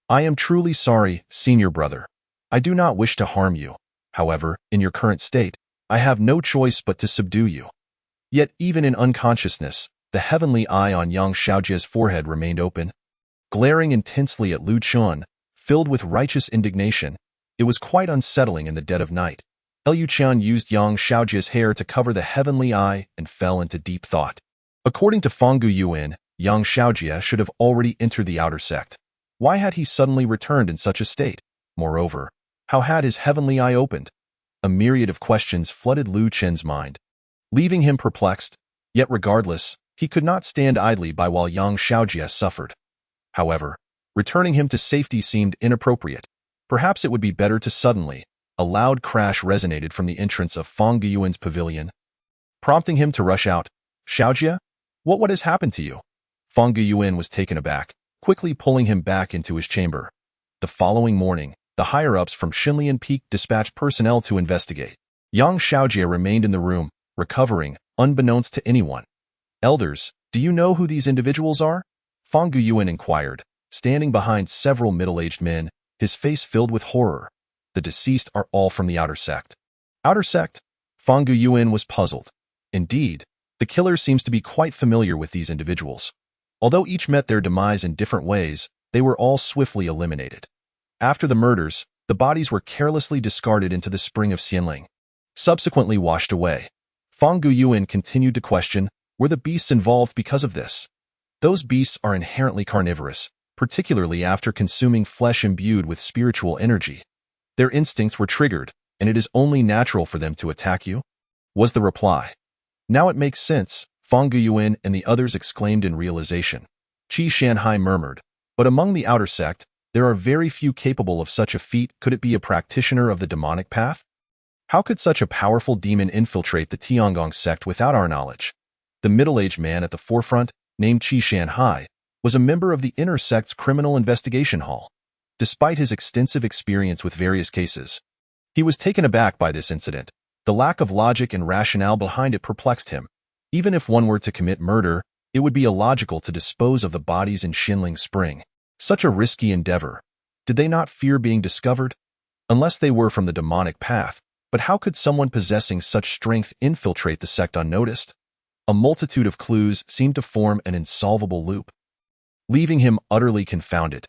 I am truly sorry, senior brother. I do not wish to harm you. However, in your current state, I have no choice but to subdue you. Yet even in unconsciousness, the heavenly eye on Yang Xiaojia's forehead remained open. Glaring intensely at Lu Chun, filled with righteous indignation, it was quite unsettling in the dead of night. Lu Chun used Yang Xiaojia's hair to cover the heavenly eye and fell into deep thought. According to Fang Guyuan, Yang Xiaojia should have already entered the outer sect. Why had he suddenly returned in such a state? Moreover, how had his heavenly eye opened? A myriad of questions flooded Lu Chen's mind, leaving him perplexed. Yet regardless, he could not stand idly by while Yang Xiaojia suffered. However, returning him to safety seemed inappropriate. Perhaps it would be better to suddenly. A loud crash resonated from the entrance of Fang Guyuan's pavilion, prompting him to rush out. Xiaojia? What has happened to you? Fang Guyuan was taken aback, quickly pulling him back into his chamber. The following morning, the higher-ups from Xinlian Peak dispatched personnel to investigate. Yang Xiaojia remained in the room, recovering, unbeknownst to anyone. Elders, do you know who these individuals are? Fang Guyuan inquired, standing behind several middle-aged men, his face filled with horror. The deceased are all from the outer sect. Outer sect? Fang Guyuan was puzzled. Indeed, the killer seems to be quite familiar with these individuals. Although each met their demise in different ways, they were all swiftly eliminated. After the murders, the bodies were carelessly discarded into the spring of Xianling, subsequently washed away. Fang Guyuan continued to question, were the beasts involved because of this? Those beasts are inherently carnivorous, particularly after consuming flesh imbued with spiritual energy. Their instincts were triggered, and it is only natural for them to attack you, was the reply. Now it makes sense. Fang Guyuan and the others exclaimed in realization. Qi Shanhai murmured, but among the outer sect, there are very few capable of such a feat. Could it be a practitioner of the demonic path? How could such a powerful demon infiltrate the Tiangong sect without our knowledge? The middle-aged man at the forefront, named Qi Shanhai, was a member of the inner sect's criminal investigation hall. Despite his extensive experience with various cases, he was taken aback by this incident. The lack of logic and rationale behind it perplexed him. Even if one were to commit murder, it would be illogical to dispose of the bodies in Xinling Spring. Such a risky endeavor. Did they not fear being discovered? Unless they were from the demonic path, but how could someone possessing such strength infiltrate the sect unnoticed? A multitude of clues seemed to form an insolvable loop, leaving him utterly confounded.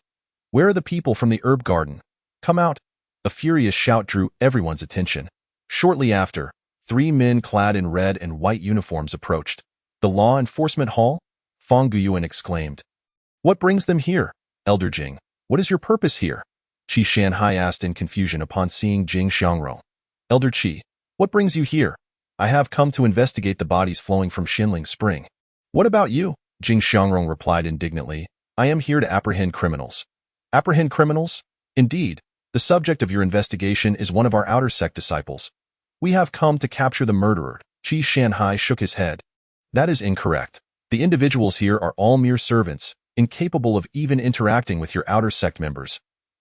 Where are the people from the herb garden? Come out! A furious shout drew everyone's attention. Shortly after, 3 men clad in red and white uniforms approached. The law enforcement hall? Fang Guyuan exclaimed. What brings them here? Elder Jing, what is your purpose here? Qi Shanhai asked in confusion upon seeing Jing Xiangrong. Elder Qi, what brings you here? I have come to investigate the bodies flowing from Xinling Spring. What about you? Jing Xiangrong replied indignantly. I am here to apprehend criminals. Apprehend criminals? Indeed, the subject of your investigation is one of our outer sect disciples. We have come to capture the murderer. Qi Shanhai shook his head. That is incorrect. The individuals here are all mere servants, incapable of even interacting with your outer sect members.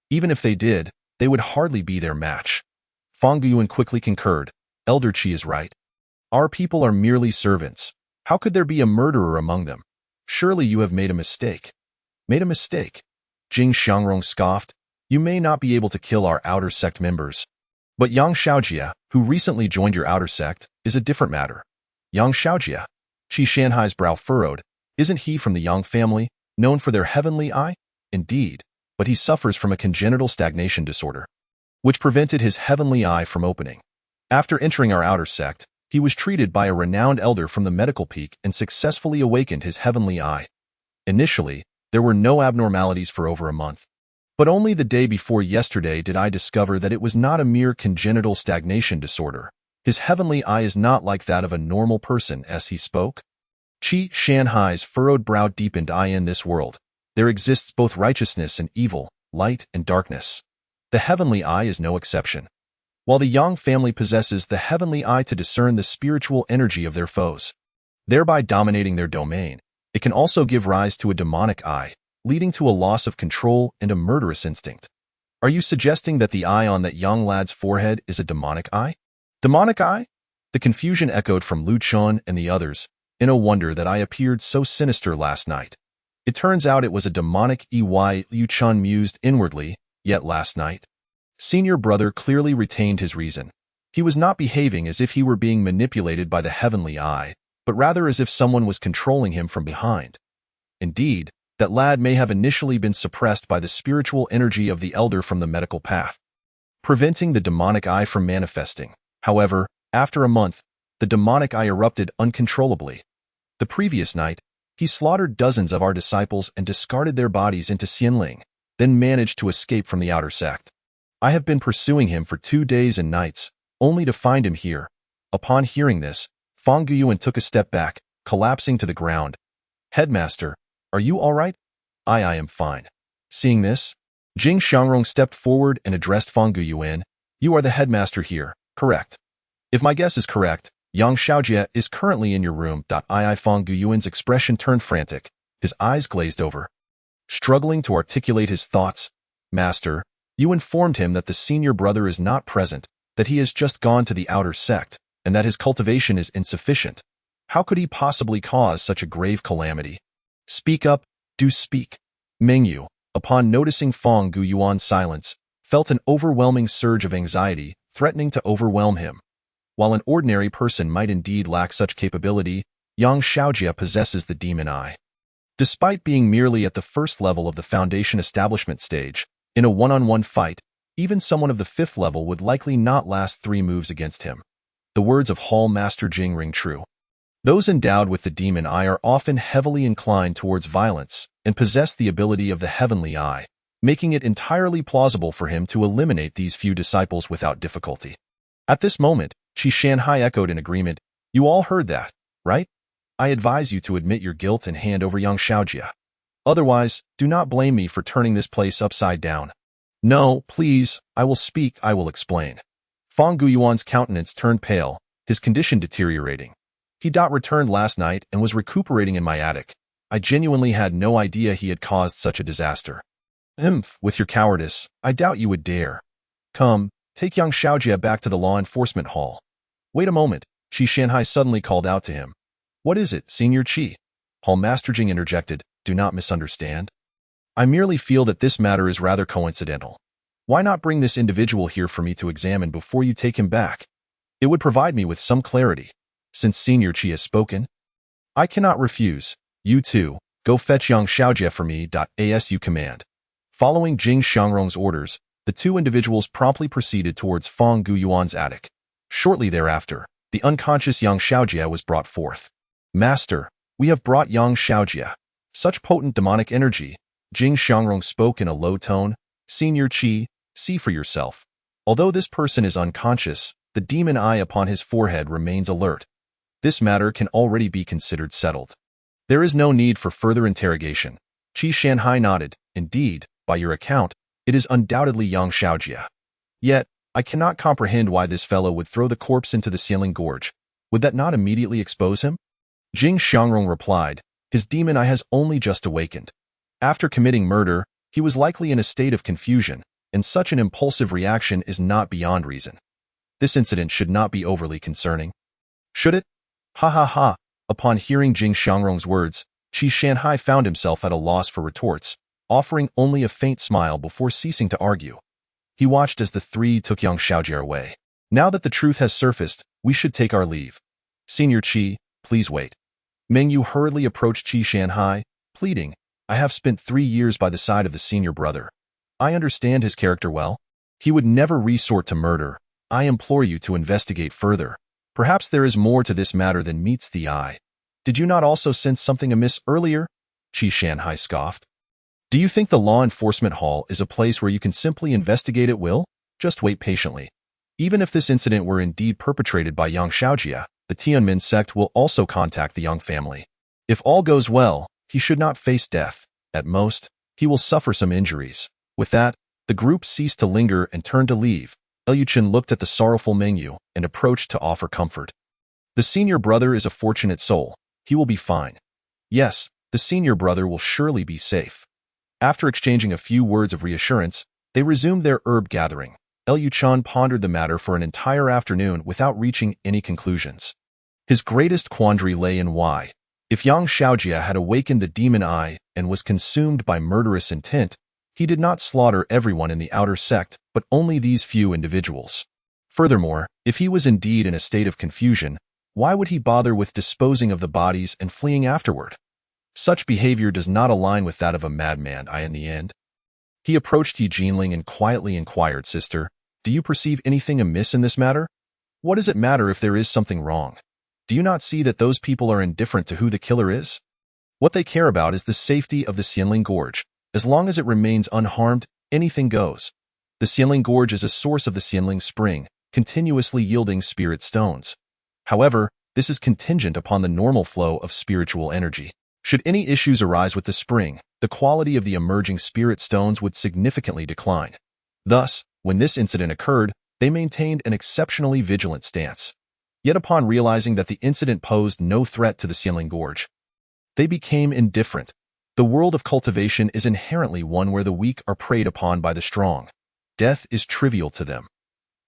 Even if they did, they would hardly be their match. Fang Guyuan quickly concurred. Elder Qi is right. Our people are merely servants. How could there be a murderer among them? Surely you have made a mistake. Made a mistake? Jing Xiangrong scoffed. You may not be able to kill our outer sect members. But Yang Xiaojia, who recently joined your outer sect, is a different matter. Yang Xiaojia? Qi Shanhai's brow furrowed. Isn't he from the Yang family, known for their heavenly eye? Indeed, but he suffers from a congenital stagnation disorder, which prevented his heavenly eye from opening. After entering our outer sect, he was treated by a renowned elder from the medical peak and successfully awakened his heavenly eye. Initially, there were no abnormalities for over a month. But only the day before yesterday did I discover that it was not a mere congenital stagnation disorder. His heavenly eye is not like that of a normal person. As he spoke, Qi Shanhai's furrowed brow deepened. In this world, there exists both righteousness and evil, light and darkness. The heavenly eye is no exception. While the Yang family possesses the heavenly eye to discern the spiritual energy of their foes, thereby dominating their domain, it can also give rise to a demonic eye, leading to a loss of control and a murderous instinct. Are you suggesting that the eye on that young lad's forehead is a demonic eye? Demonic eye? The confusion echoed from Lu Chun and the others, in a wonder that I appeared so sinister last night. It turns out it was a demonic eye, Lu Chun mused inwardly, yet last night, senior brother clearly retained his reason. He was not behaving as if he were being manipulated by the heavenly eye, but rather as if someone was controlling him from behind. Indeed, that lad may have initially been suppressed by the spiritual energy of the elder from the medical path, preventing the demonic eye from manifesting. However, after a month, the demonic eye erupted uncontrollably. The previous night, he slaughtered dozens of our disciples and discarded their bodies into Xinling, then managed to escape from the outer sect. I have been pursuing him for 2 days and nights, only to find him here. Upon hearing this, Fang Guyuan took a step back, collapsing to the ground. Headmaster, are you all right? I am fine. Seeing this, Jing Xiangrong stepped forward and addressed Fang Guyuan. You are the headmaster here, correct? If my guess is correct, Yang Xiaojia is currently in your room. Fang Guyuan's expression turned frantic. His eyes glazed over. Struggling to articulate his thoughts, Master, you informed him that the senior brother is not present, that he has just gone to the outer sect, and that his cultivation is insufficient. How could he possibly cause such a grave calamity? Speak up, do speak. Mengyu, upon noticing Fang Guyuan's silence, felt an overwhelming surge of anxiety, threatening to overwhelm him. While an ordinary person might indeed lack such capability, Yang Xiaojia possesses the demon eye. Despite being merely at the first level of the Foundation establishment stage, in a one-on-one fight, even someone of the 5th level would likely not last 3 moves against him. The words of Hall Master Jing ring true. Those endowed with the demon eye are often heavily inclined towards violence and possess the ability of the heavenly eye, making it entirely plausible for him to eliminate these few disciples without difficulty. At this moment, Qi Shanhai echoed in agreement. You all heard that, right? I advise you to admit your guilt and hand over Yang Xiaojia. Otherwise, do not blame me for turning this place upside down. No, please, I will speak, I will explain. Fang Guyuan's countenance turned pale, his condition deteriorating. He returned last night and was recuperating in my attic. I genuinely had no idea he had caused such a disaster. With your cowardice, I doubt you would dare. Come, take Yang Xiaojia back to the law enforcement hall. Wait a moment, Qi Shanhai suddenly called out to him. What is it, Senior Qi? Hall Master Jing interjected, do not misunderstand. I merely feel that this matter is rather coincidental. Why not bring this individual here for me to examine before you take him back? It would provide me with some clarity. Since Senior Qi has spoken, I cannot refuse. You too, go fetch Yang Xiaojia for me. As you command. Following Jing Xiangrong's orders, the two individuals promptly proceeded towards Fang Guyuan's attic. Shortly thereafter, the unconscious Yang Xiaojia was brought forth. Master, we have brought Yang Xiaojia. Such potent demonic energy, Jing Xiangrong spoke in a low tone. Senior Qi, see for yourself. Although this person is unconscious, the demon eye upon his forehead remains alert. This matter can already be considered settled. There is no need for further interrogation. Qi Shanhai nodded. Indeed, by your account, it is undoubtedly Yang Xiaojia. Yet, I cannot comprehend why this fellow would throw the corpse into the Xianling Gorge. Would that not immediately expose him? Jing Xiangrong replied, his demon eye has only just awakened. After committing murder, he was likely in a state of confusion, and such an impulsive reaction is not beyond reason. This incident should not be overly concerning. Should it? Ha ha ha. Upon hearing Jing Xiangrong's words, Qi Shanhai found himself at a loss for retorts, offering only a faint smile before ceasing to argue. He watched as the three took Yang Xiaojia away. Now that the truth has surfaced, we should take our leave. Senior Qi, please wait. Meng Yu hurriedly approached Qi Shanhai, pleading, I have spent 3 years by the side of the senior brother. I understand his character well. He would never resort to murder. I implore you to investigate further. Perhaps there is more to this matter than meets the eye. Did you not also sense something amiss earlier? Qi Shanhai scoffed. Do you think the law enforcement hall is a place where you can simply investigate at will? Just wait patiently. Even if this incident were indeed perpetrated by Yang Xiaojia, the Tianmen sect will also contact the Yang family. If all goes well, he should not face death. At most, he will suffer some injuries. With that, the group ceased to linger and turned to leave. Elyuchen looked at the sorrowful Meng Yu and approached to offer comfort. The senior brother is a fortunate soul. He will be fine. Yes, the senior brother will surely be safe. After exchanging a few words of reassurance, they resumed their herb gathering. Elyuchen pondered the matter for an entire afternoon without reaching any conclusions. His greatest quandary lay in why. If Yang Xiaojia had awakened the demon eye and was consumed by murderous intent, he did not slaughter everyone in the outer sect, but only these few individuals. Furthermore, if he was indeed in a state of confusion, why would he bother with disposing of the bodies and fleeing afterward? Such behavior does not align with that of a madman. In the end. He approached Yi Jinling and quietly inquired, Sister, do you perceive anything amiss in this matter? What does it matter if there is something wrong? Do you not see that those people are indifferent to who the killer is? What they care about is the safety of the Xianling Gorge. As long as it remains unharmed, anything goes. The Xianling Gorge is a source of the Xianling Spring, continuously yielding spirit stones. However, this is contingent upon the normal flow of spiritual energy. Should any issues arise with the spring, the quality of the emerging spirit stones would significantly decline. Thus, when this incident occurred, they maintained an exceptionally vigilant stance. Yet upon realizing that the incident posed no threat to the Xianling Gorge, they became indifferent. The world of cultivation is inherently one where the weak are preyed upon by the strong. Death is trivial to them.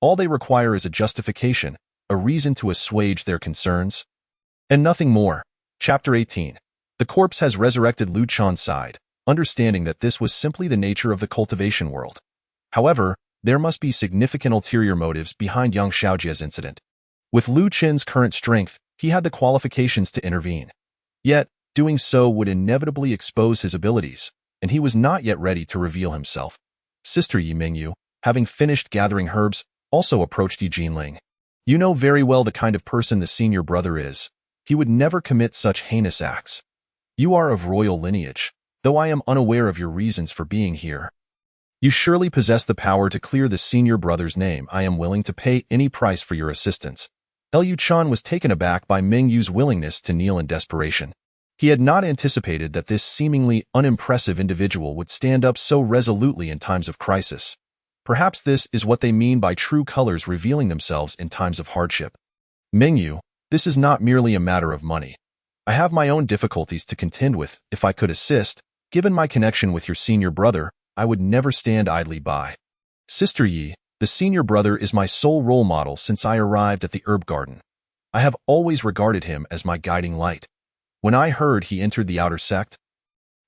All they require is a justification, a reason to assuage their concerns, and nothing more. Chapter 18. The corpse has resurrected Lu Chan sighed, understanding that this was simply the nature of the cultivation world. However, there must be significant ulterior motives behind Yang Xiaojia's incident. With Lu Chen's current strength, he had the qualifications to intervene. Yet, doing so would inevitably expose his abilities, and he was not yet ready to reveal himself. Sister Yi Mingyu, having finished gathering herbs, also approached Yi Jinling. You know very well the kind of person the senior brother is. He would never commit such heinous acts. You are of royal lineage, though I am unaware of your reasons for being here. You surely possess the power to clear the senior brother's name. I am willing to pay any price for your assistance. Liu Chan was taken aback by Meng Yu's willingness to kneel in desperation. He had not anticipated that this seemingly unimpressive individual would stand up so resolutely in times of crisis. Perhaps this is what they mean by true colors revealing themselves in times of hardship. Meng Yu, this is not merely a matter of money. I have my own difficulties to contend with. If I could assist, given my connection with your senior brother, I would never stand idly by. Sister Yi, the senior brother is my sole role model since I arrived at the herb garden. I have always regarded him as my guiding light. When I heard he entered the outer sect,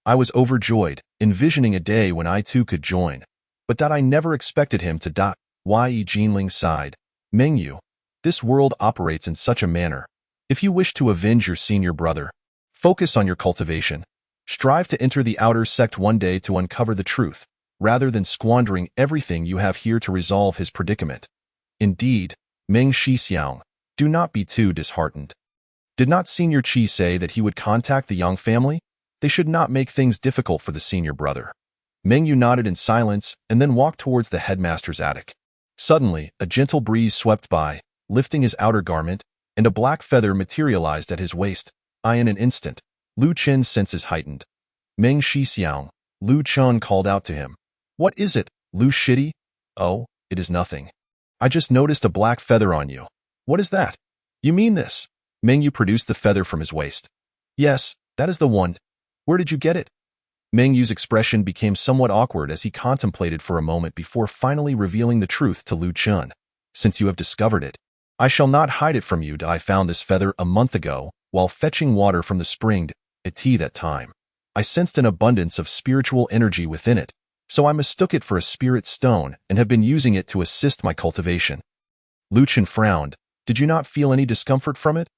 I was overjoyed, envisioning a day when I too could join. But that I never expected him to die. Yi Jinling sighed. Meng Yu, this world operates in such a manner. If you wish to avenge your senior brother, focus on your cultivation. Strive to enter the outer sect one day to uncover the truth, rather than squandering everything you have here to resolve his predicament. Indeed, Meng Shixiang, do not be too disheartened. Did not Senior Qi say that he would contact the Yang family? They should not make things difficult for the senior brother. Meng Yu nodded in silence and then walked towards the headmaster's attic. Suddenly, a gentle breeze swept by, lifting his outer garment, and a black feather materialized at his waist. In an instant, Lu Chen's senses heightened. Meng Shixiang, Lu Chen called out to him. What is it, Lu Shitty? Oh, it is nothing. I just noticed a black feather on you. What is that? You mean this? Meng Yu produced the feather from his waist. Yes, that is the one. Where did you get it? Meng Yu's expression became somewhat awkward as he contemplated for a moment before finally revealing the truth to Lu Chen. Since you have discovered it, I shall not hide it from you. I found this feather a month ago while fetching water from the spring at tea that time. I sensed an abundance of spiritual energy within it, so I mistook it for a spirit stone and have been using it to assist my cultivation. Lu Chen frowned. Did you not feel any discomfort from it?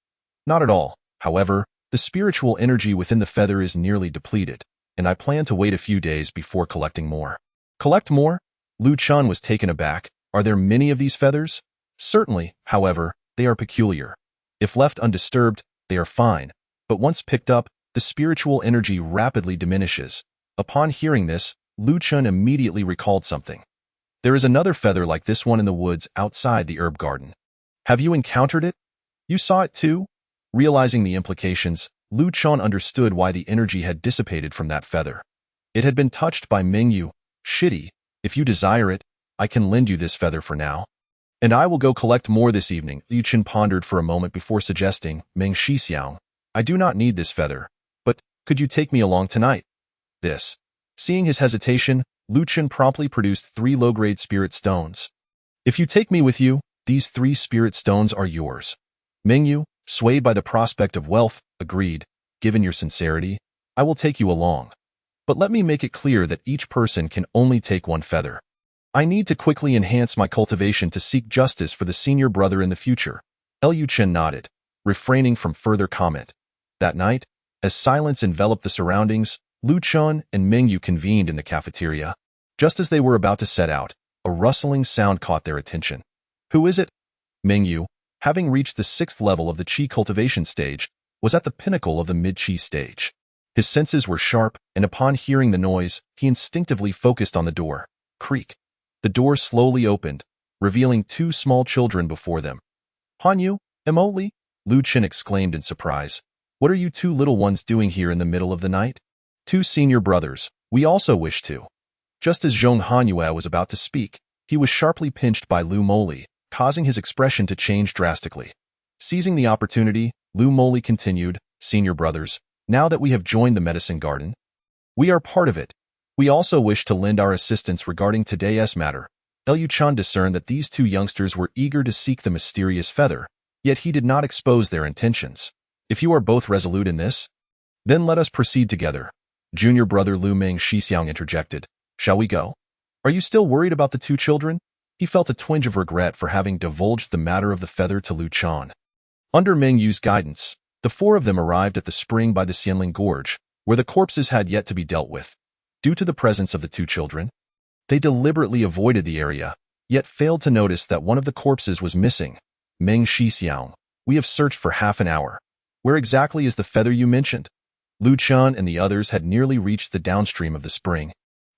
Not at all. However, the spiritual energy within the feather is nearly depleted, and I plan to wait a few days before collecting more. Collect more? Lu Chen was taken aback. Are there many of these feathers? Certainly, however, they are peculiar. If left undisturbed, they are fine, but once picked up, the spiritual energy rapidly diminishes. Upon hearing this, Lu Chen immediately recalled something. There is another feather like this one in the woods outside the herb garden. Have you encountered it? You saw it too? Realizing the implications, Lu Chen understood why the energy had dissipated from that feather. It had been touched by Meng Yu. Shitty, if you desire it, I can lend you this feather for now. And I will go collect more this evening. Lu Chen pondered for a moment before suggesting, Meng Shixiang, I do not need this feather, but could you take me along tonight? This. Seeing his hesitation, Lu Chen promptly produced 3 low-grade spirit stones. If you take me with you, these 3 spirit stones are yours. Meng Yu, swayed by the prospect of wealth, agreed. Given your sincerity, I will take you along. But let me make it clear that each person can only take 1 feather. I need to quickly enhance my cultivation to seek justice for the senior brother in the future. Liu Chen nodded, refraining from further comment. That night, as silence enveloped the surroundings, Lu Chen and Meng Yu convened in the cafeteria. Just as they were about to set out, a rustling sound caught their attention. Who is it? Meng Yu, having reached the 6th level of the Qi cultivation stage, was at the pinnacle of the mid-Qi stage. His senses were sharp, and upon hearing the noise, he instinctively focused on the door. Creak. The door slowly opened, revealing 2 small children before them. Hanyu, Emoli? Lu Chen exclaimed in surprise. What are you 2 little ones doing here in the middle of the night? 2 senior brothers. We also wish to. Just as Zhong Hanyue was about to speak, he was sharply pinched by Lu Moli, causing his expression to change drastically. Seizing the opportunity, Lu Moli continued, Senior brothers, now that we have joined the medicine garden, we are part of it. We also wish to lend our assistance regarding today's matter. Liu Chen discerned that these 2 youngsters were eager to seek the mysterious feather, yet he did not expose their intentions. If you are both resolute in this, then let us proceed together. Junior brother Lu Meng Shixiang interjected. Shall we go? Are you still worried about the 2 children? He felt a twinge of regret for having divulged the matter of the feather to Lu Chen. Under Meng Yu's guidance, the 4 of them arrived at the spring by the Xianling Gorge, where the corpses had yet to be dealt with. Due to the presence of the 2 children, they deliberately avoided the area, yet failed to notice that one of the corpses was missing. Meng Shixiang, we have searched for half an hour. Where exactly is the feather you mentioned? Lu Chen and the others had nearly reached the downstream of the spring.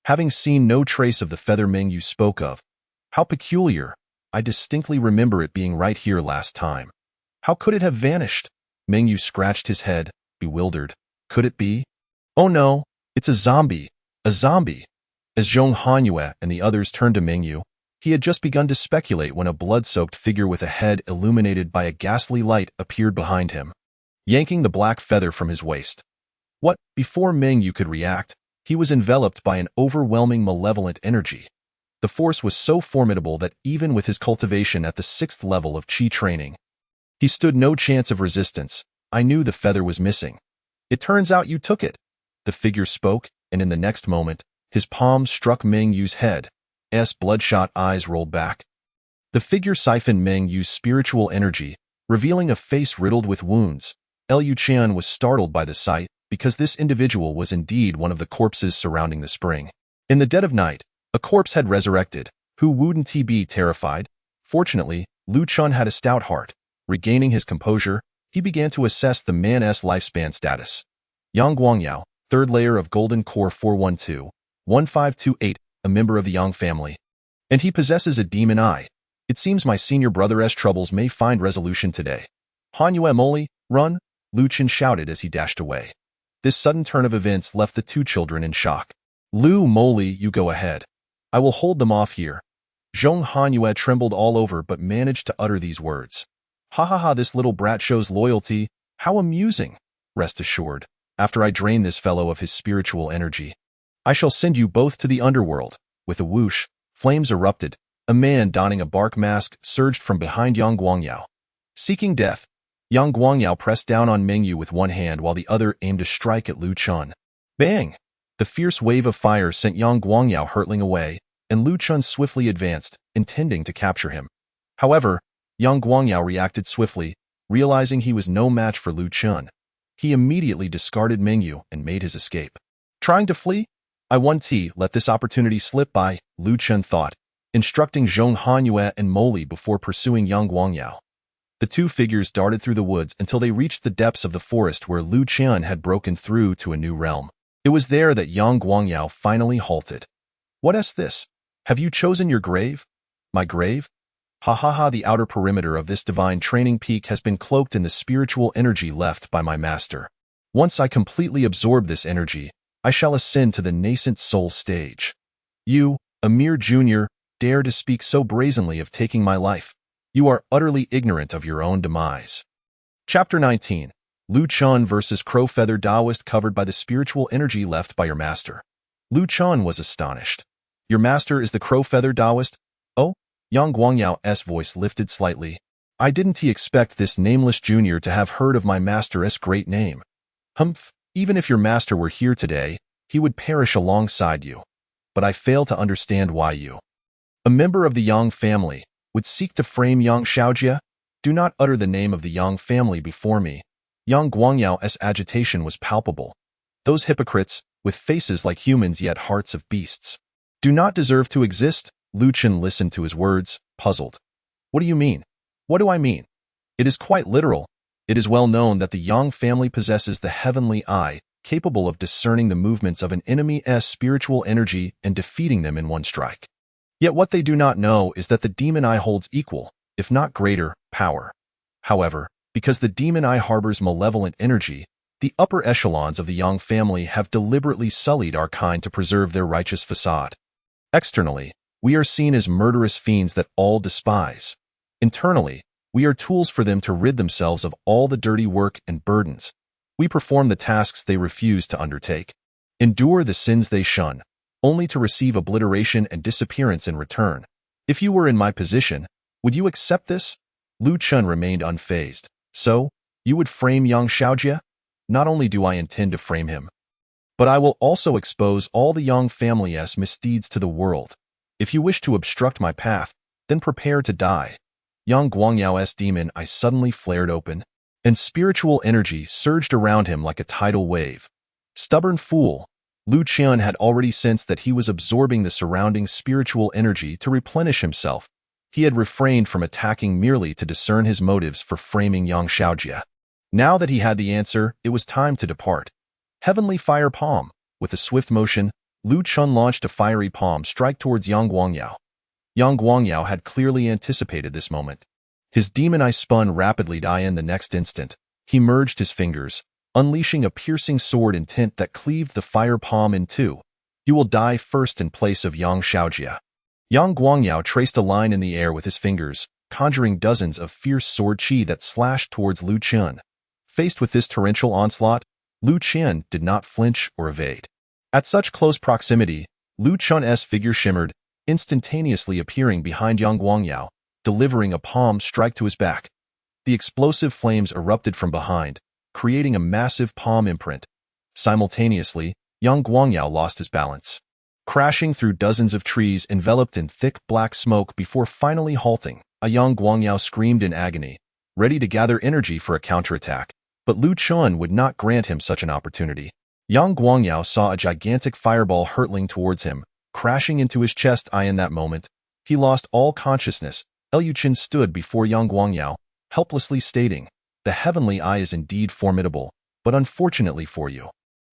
Having seen no trace of the feather Meng Yu spoke of. How peculiar. I distinctly remember it being right here last time. How could it have vanished? Mengyu scratched his head, bewildered. Could it be? Oh no, it's a zombie. A zombie. As Zhong Hanyue and the others turned to Mengyu, he had just begun to speculate when a blood-soaked figure with a head illuminated by a ghastly light appeared behind him, yanking the black feather from his waist. What? Before Mengyu could react, he was enveloped by an overwhelming malevolent energy. The force was so formidable that even with his cultivation at the 6th level of Qi training, he stood no chance of resistance. I knew the feather was missing. It turns out you took it. The figure spoke, and in the next moment, his palm struck Mengyu's head. Bloodshot eyes rolled back. The figure siphoned Mengyu's spiritual energy, revealing a face riddled with wounds. Liu Qian was startled by the sight, because this individual was indeed one of the corpses surrounding the spring. In the dead of night, a corpse had resurrected. Who wouldn't he be terrified? Fortunately, Liu Qian had a stout heart. Regaining his composure, he began to assess the man's lifespan status. Yang Guangyao, 3rd layer of Golden Core 412-1528, a member of the Yang family. And he possesses a demon eye. It seems my senior brother's troubles may find resolution today. Hanyue Moli, run! Liu Qian shouted as he dashed away. This sudden turn of events left the two children in shock. Liu Moli, you go ahead. I will hold them off here. Zhong Hanyue trembled all over but managed to utter these words. Ha ha ha, this little brat shows loyalty. How amusing. Rest assured, after I drain this fellow of his spiritual energy, I shall send you both to the underworld. With a whoosh, flames erupted. A man donning a bark mask surged from behind Yang Guangyao. Seeking death, Yang Guangyao pressed down on Mengyu with one hand while the other aimed a strike at Liu Qian. Bang! The fierce wave of fire sent Yang Guangyao hurtling away, and Liu Qian swiftly advanced, intending to capture him. However, Yang Guangyao reacted swiftly, realizing he was no match for Liu Qian. He immediately discarded Mengyu and made his escape. Trying to flee? I won't let this opportunity slip by, Liu Qian thought, instructing Zhong Hanyue and Moli before pursuing Yang Guangyao. The two figures darted through the woods until they reached the depths of the forest where Liu Qian had broken through to a new realm. It was there that Yang Guangyao finally halted. What is this? Have you chosen your grave? My grave? Ha ha ha, the outer perimeter of this divine training peak has been cloaked in the spiritual energy left by my master. Once I completely absorb this energy, I shall ascend to the nascent soul stage. You, a mere junior, dare to speak so brazenly of taking my life. You are utterly ignorant of your own demise. Chapter 19. Liu Qian versus Crow Feather Taoist covered by the spiritual energy left by your master. Liu Qian was astonished. Your master is the Crow Feather Taoist? Oh? Yang Guangyao's voice lifted slightly. I didn't expect this nameless junior to have heard of my master's great name. Humph, even if your master were here today, he would perish alongside you. But I fail to understand why you, a member of the Yang family, would seek to frame Yang Xiaojia. Do not utter the name of the Yang family before me. Yang Guangyao's agitation was palpable. Those hypocrites, with faces like humans yet hearts of beasts, do not deserve to exist. Liu Qian listened to his words, puzzled. What do you mean? What do I mean? It is quite literal. It is well known that the Yang family possesses the heavenly eye, capable of discerning the movements of an enemy's spiritual energy and defeating them in one strike. Yet what they do not know is that the demon eye holds equal, if not greater, power. However, because the demon eye harbors malevolent energy, the upper echelons of the Yang family have deliberately sullied our kind to preserve their righteous facade. Externally, we are seen as murderous fiends that all despise. Internally, we are tools for them to rid themselves of all the dirty work and burdens. We perform the tasks they refuse to undertake, endure the sins they shun, only to receive obliteration and disappearance in return. If you were in my position, would you accept this? Liu Qian remained unfazed. So, you would frame Yang Xiaojia? Not only do I intend to frame him, but I will also expose all the Yang family's misdeeds to the world. If you wish to obstruct my path, then prepare to die. Yang Guangyao's demon eye suddenly flared open, and spiritual energy surged around him like a tidal wave. Stubborn fool! Liu Qian had already sensed that he was absorbing the surrounding spiritual energy to replenish himself. He had refrained from attacking merely to discern his motives for framing Yang Xiaojia. Now that he had the answer, it was time to depart. Heavenly Fire Palm. With a swift motion, Liu Qian launched a fiery palm strike towards Yang Guangyao. Yang Guangyao had clearly anticipated this moment. His demon eye spun rapidly to in the next instant. He merged his fingers, unleashing a piercing sword intent that cleaved the fire palm in two. You will die first in place of Yang Xiaojia. Yang Guangyao traced a line in the air with his fingers, conjuring dozens of fierce sword chi that slashed towards Lu Chen. Faced with this torrential onslaught, Lu Chen did not flinch or evade. At such close proximity, Lu Chen's figure shimmered, instantaneously appearing behind Yang Guangyao, delivering a palm strike to his back. The explosive flames erupted from behind, creating a massive palm imprint. Simultaneously, Yang Guangyao lost his balance, crashing through dozens of trees enveloped in thick black smoke before finally halting. Yang Guangyao screamed in agony, ready to gather energy for a counterattack, but Lu Chen would not grant him such an opportunity. Yang Guangyao saw a gigantic fireball hurtling towards him, crashing into his chest. In that moment, he lost all consciousness. Lu Chen stood before Yang Guangyao, helplessly stating, "The heavenly eye is indeed formidable, but unfortunately for you,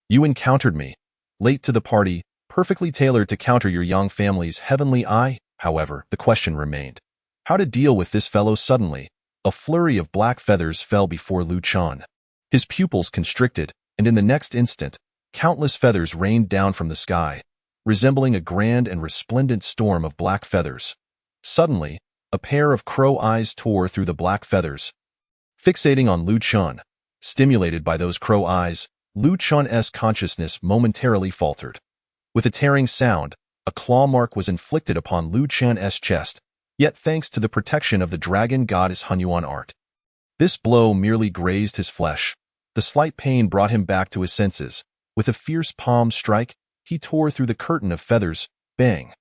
you encountered me, late to the party, perfectly tailored to counter your Yang family's heavenly eye." However, the question remained, how to deal with this fellow. Suddenly, a flurry of black feathers fell before Lu Chen. His pupils constricted, and in the next instant, countless feathers rained down from the sky, resembling a grand and resplendent storm of black feathers. Suddenly, a pair of crow eyes tore through the black feathers, fixating on Lu Chen. Stimulated by those crow eyes, Lu Chen's consciousness momentarily faltered. With a tearing sound, a claw mark was inflicted upon Lu Chen's chest, yet thanks to the protection of the dragon goddess Hunyuan art, this blow merely grazed his flesh. The slight pain brought him back to his senses. With a fierce palm strike, he tore through the curtain of feathers. Bang!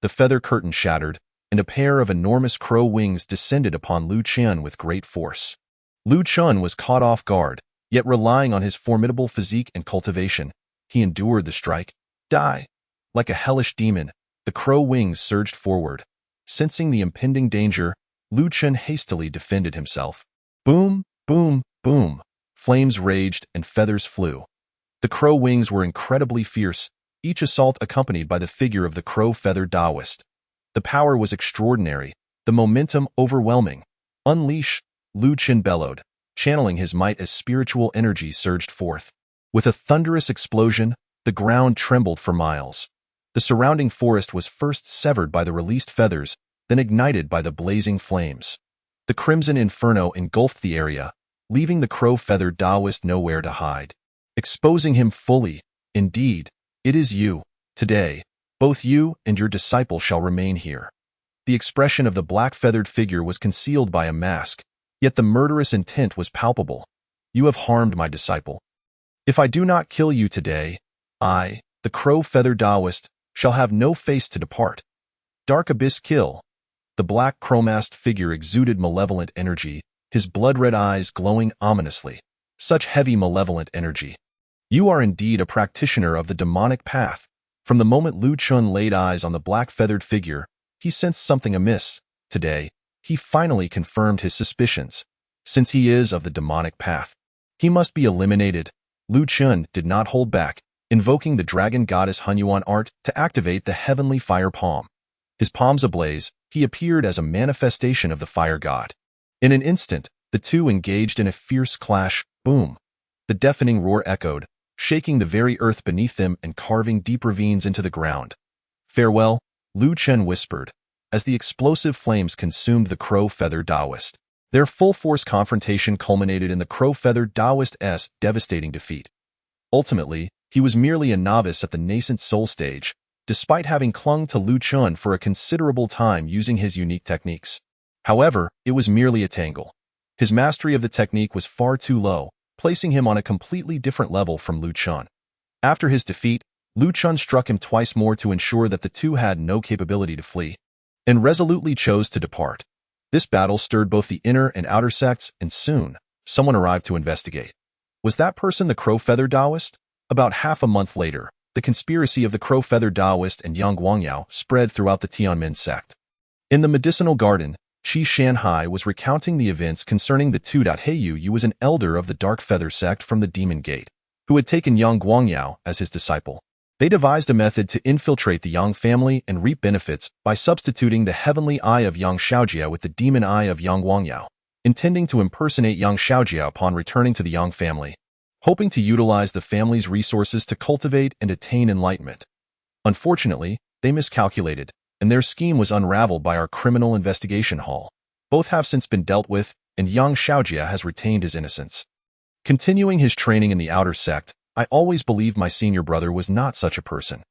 The feather curtain shattered, and a pair of enormous crow wings descended upon Lu Chen with great force. Lu Chen was caught off guard, yet relying on his formidable physique and cultivation, he endured the strike. Die! Like a hellish demon, the crow wings surged forward. Sensing the impending danger, Lu Chen hastily defended himself. Boom, boom, boom. Flames raged and feathers flew. The crow wings were incredibly fierce, each assault accompanied by the figure of the crow feather Taoist. The power was extraordinary, the momentum overwhelming. Unleash! Lu Chen bellowed, channeling his might as spiritual energy surged forth. With a thunderous explosion, the ground trembled for miles. The surrounding forest was first severed by the released feathers, then ignited by the blazing flames. The crimson inferno engulfed the area, leaving the crow-feathered Taoist nowhere to hide, exposing him fully. Indeed, it is you. Today, both you and your disciple shall remain here. The expression of the black-feathered figure was concealed by a mask, yet the murderous intent was palpable. You have harmed my disciple. If I do not kill you today, I, the crow-feathered Taoist, shall have no face to depart. Dark abyss kill. The black chromast figure exuded malevolent energy, his blood-red eyes glowing ominously. Such heavy malevolent energy. You are indeed a practitioner of the demonic path. From the moment Lu Chen laid eyes on the black-feathered figure, he sensed something amiss. Today, he finally confirmed his suspicions. Since he is of the demonic path, he must be eliminated. Lu Chen did not hold back, invoking the dragon goddess Hunyuan art to activate the heavenly fire palm. His palms ablaze, he appeared as a manifestation of the fire god. In an instant, the two engaged in a fierce clash. Boom! The deafening roar echoed, shaking the very earth beneath them and carving deep ravines into the ground. Farewell, Lu Chen whispered, as the explosive flames consumed the crow-feathered Taoist. Their full-force confrontation culminated in the crow-feathered Taoist's devastating defeat. Ultimately, he was merely a novice at the nascent soul stage, despite having clung to Lu Chen for a considerable time using his unique techniques. However, it was merely a tangle. His mastery of the technique was far too low, placing him on a completely different level from Lu Chen. After his defeat, Lu Chen struck him twice more to ensure that the two had no capability to flee, and resolutely chose to depart. This battle stirred both the inner and outer sects, and soon, someone arrived to investigate. Was that person the crow-feathered Taoist? About half a month later, the conspiracy of the crow-feathered Taoist and Yang Guangyao spread throughout the Tianmen sect. In the medicinal garden, Qi Shanhai was recounting the events concerning the two. Yu was an elder of the Dark Feather sect from the Demon Gate, who had taken Yang Guangyao as his disciple. They devised a method to infiltrate the Yang family and reap benefits by substituting the heavenly eye of Yang Shaojia with the demon eye of Yang Guangyao, intending to impersonate Yang Shaojia upon returning to the Yang family, hoping to utilize the family's resources to cultivate and attain enlightenment. Unfortunately, they miscalculated, and their scheme was unraveled by our criminal investigation hall. Both have since been dealt with, and Yang Shaojia has retained his innocence. Continuing his training in the outer sect, I always believed my senior brother was not such a person.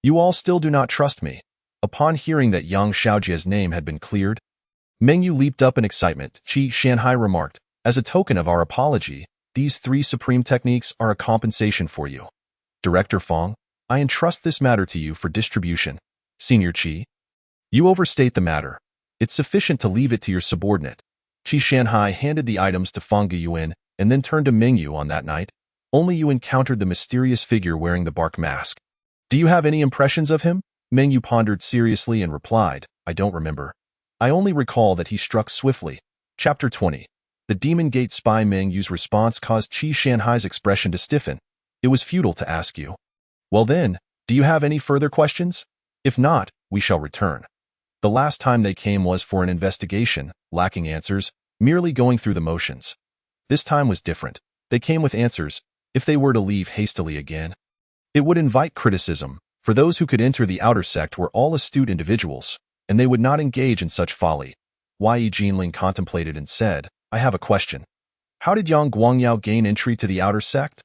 You all still do not trust me. Upon hearing that Yang Shaojia's name had been cleared, Mengyu leaped up in excitement. Qi Shanhai remarked, as a token of our apology, these 3 supreme techniques are a compensation for you. Director Fong, I entrust this matter to you for distribution. Senior Qi, you overstate the matter. It's sufficient to leave it to your subordinate. Qi Shanhai handed the items to Fang Geyuan and then turned to Mengyu. On that night, only you encountered the mysterious figure wearing the bark mask. Do you have any impressions of him? Mengyu pondered seriously and replied, I don't remember. I only recall that he struck swiftly. Chapter 20. The Demon Gate spy. Mengyu's response caused Qi Shanhai's expression to stiffen. It was futile to ask you. Well then, do you have any further questions? If not, we shall return. The last time they came was for an investigation, lacking answers, merely going through the motions. This time was different. They came with answers. If they were to leave hastily again, it would invite criticism, for those who could enter the outer sect were all astute individuals, and they would not engage in such folly. Yi Jinling contemplated and said, I have a question. How did Yang Guangyao gain entry to the outer sect?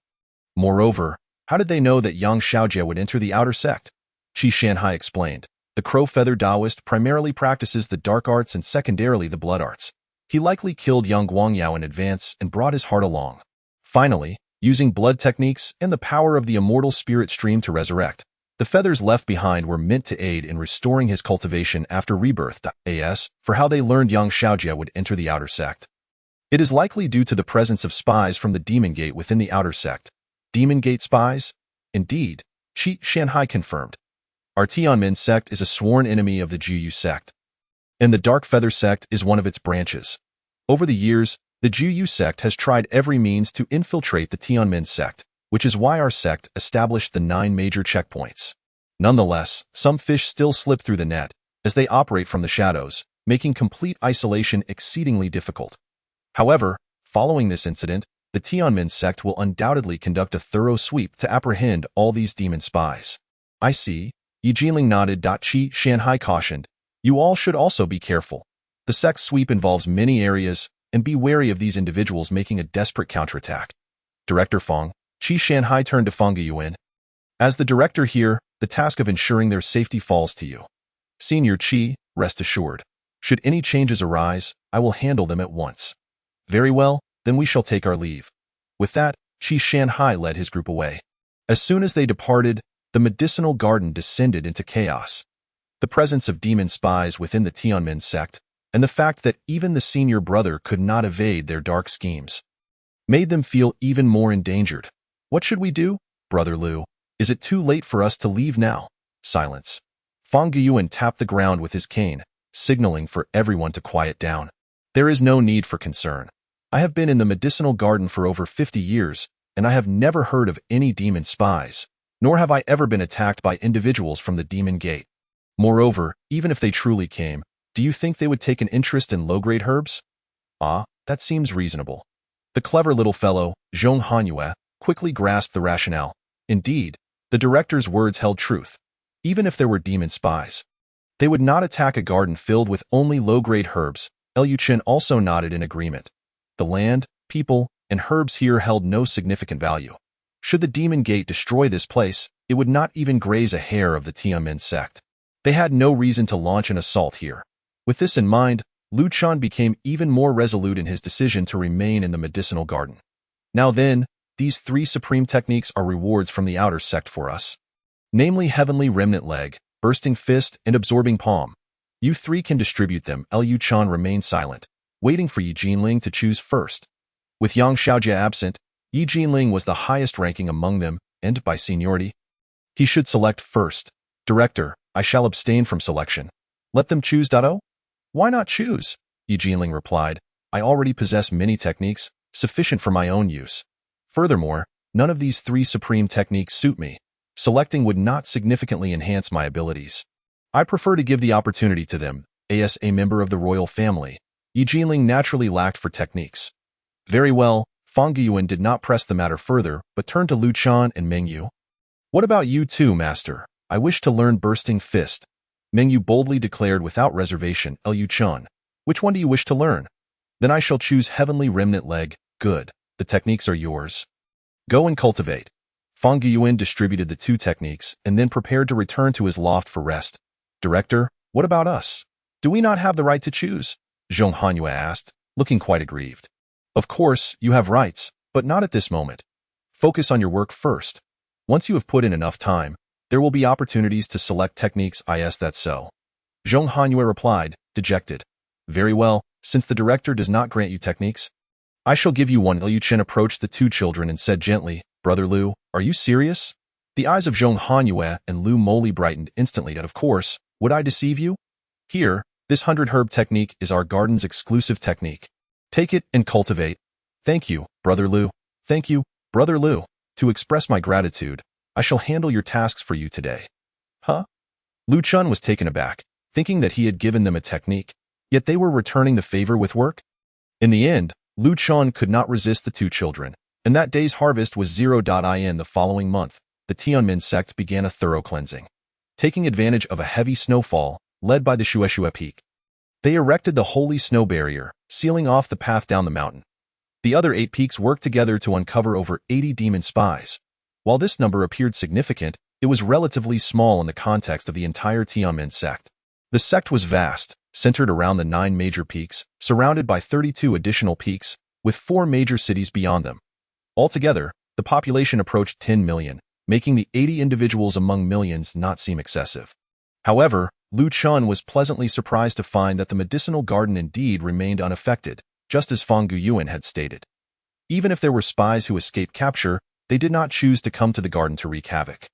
Moreover, how did they know that Yang Shaojia would enter the outer sect? Qi Shanhai explained. The Crow-Feather Taoist primarily practices the dark arts and secondarily the blood arts. He likely killed Yang Guangyao in advance and brought his heart along. Finally, using blood techniques and the power of the immortal spirit stream to resurrect, the feathers left behind were meant to aid in restoring his cultivation after rebirth. As for how they learned Yang Shaojia would enter the outer sect, it is likely due to the presence of spies from the Demon Gate within the outer sect. Demon Gate spies? Indeed, Qi Shanhai confirmed. Our Tianmen sect is a sworn enemy of the Juyu sect, and the Dark Feather sect is one of its branches. Over the years, the Juyu sect has tried every means to infiltrate the Tianmen sect, which is why our sect established the 9 major checkpoints. Nonetheless, some fish still slip through the net, as they operate from the shadows, making complete isolation exceedingly difficult. However, following this incident, the Tianmen sect will undoubtedly conduct a thorough sweep to apprehend all these demon spies. I see. Yi Jinling nodded. Qi Shanhai cautioned, you all should also be careful. The sect's sweep involves many areas, and be wary of these individuals making a desperate counterattack. Director Fong, Qi Shanhai turned to Fang Geyuan. As the director here, the task of ensuring their safety falls to you. Senior Qi, rest assured. Should any changes arise, I will handle them at once. Very well, then we shall take our leave. With that, Qi Shanhai led his group away. As soon as they departed, the medicinal garden descended into chaos. The presence of demon spies within the Tianmen sect, and the fact that even the senior brother could not evade their dark schemes, made them feel even more endangered. What should we do, Brother Liu? Is it too late for us to leave now? Silence. Fang Geyuan tapped the ground with his cane, signaling for everyone to quiet down. There is no need for concern. I have been in the medicinal garden for over 50 years, and I have never heard of any demon spies, nor have I ever been attacked by individuals from the Demon Gate. Moreover, even if they truly came, do you think they would take an interest in low-grade herbs? Ah, that seems reasonable. The clever little fellow, Zhong Hanyue, quickly grasped the rationale. Indeed, the director's words held truth. Even if there were demon spies, they would not attack a garden filled with only low-grade herbs. Liu Chen also nodded in agreement. The land, people, and herbs here held no significant value. Should the Demon Gate destroy this place, it would not even graze a hair of the Tianmen sect. They had no reason to launch an assault here. With this in mind, Liu Chan became even more resolute in his decision to remain in the medicinal garden. Now then, these 3 supreme techniques are rewards from the outer sect for us. Namely Heavenly Remnant Leg, Bursting Fist, and Absorbing Palm. You 3 can distribute them. Liu Chan remained silent, waiting for Yi Jinling to choose first. With Yang Shaojia absent, Yi Jinling was the highest ranking among them, and by seniority, he should select first. Director, I shall abstain from selection. Let them choose. Why not choose? Yi Jinling replied. I already possess many techniques, sufficient for my own use. Furthermore, none of these 3 supreme techniques suit me. selecting would not significantly enhance my abilities. I prefer to give the opportunity to them, as a member of the royal family. Yi Jinling naturally lacked for techniques. Very well, Fang Guiyuan did not press the matter further, but turned to Lu Chan and Meng Yu. What about you too, master? I wish to learn bursting fist. Meng Yu boldly declared without reservation, Liu Chan. Which one do you wish to learn? Then I shall choose heavenly remnant leg. Good. The techniques are yours. Go and cultivate. Fang Guiyuan distributed the two techniques and then prepared to return to his loft for rest. Director, what about us? Do we not have the right to choose? Zhong Hanyue asked, looking quite aggrieved. Of course, you have rights, but not at this moment. Focus on your work first. Once you have put in enough time, there will be opportunities to select techniques. Is that so? Zhong Hanyue replied, dejected. Very well, since the director does not grant you techniques, I shall give you one. Liu Chen approached the two children and said gently, Brother Liu, are you serious? The eyes of Zhong Hanyue and Lu Moli brightened instantly. Of course, would I deceive you? Here, this 100-herb technique is our garden's exclusive technique. Take it and cultivate. Thank you, Brother Liu. Thank you, Brother Liu. To express my gratitude, I shall handle your tasks for you today. Huh? Lu Chun was taken aback, thinking that he had given them a technique, yet they were returning the favor with work? In the end, Lu Chun could not resist the two children, and that day's harvest was 0.in. The following month, the Tianmen sect began a thorough cleansing. Taking advantage of a heavy snowfall, led by the Shueshue Peak, they erected the holy snow barrier, sealing off the path down the mountain. The other 8 peaks worked together to uncover over 80 demon spies. While this number appeared significant, it was relatively small in the context of the entire Tianmen sect. The sect was vast, centered around the 9 major peaks, surrounded by 32 additional peaks, with 4 major cities beyond them. Altogether, the population approached 10 million, making the 80 individuals among millions not seem excessive. However, Lu Chun was pleasantly surprised to find that the medicinal garden indeed remained unaffected, just as Fang Guiyuan had stated. Even if there were spies who escaped capture, they did not choose to come to the garden to wreak havoc.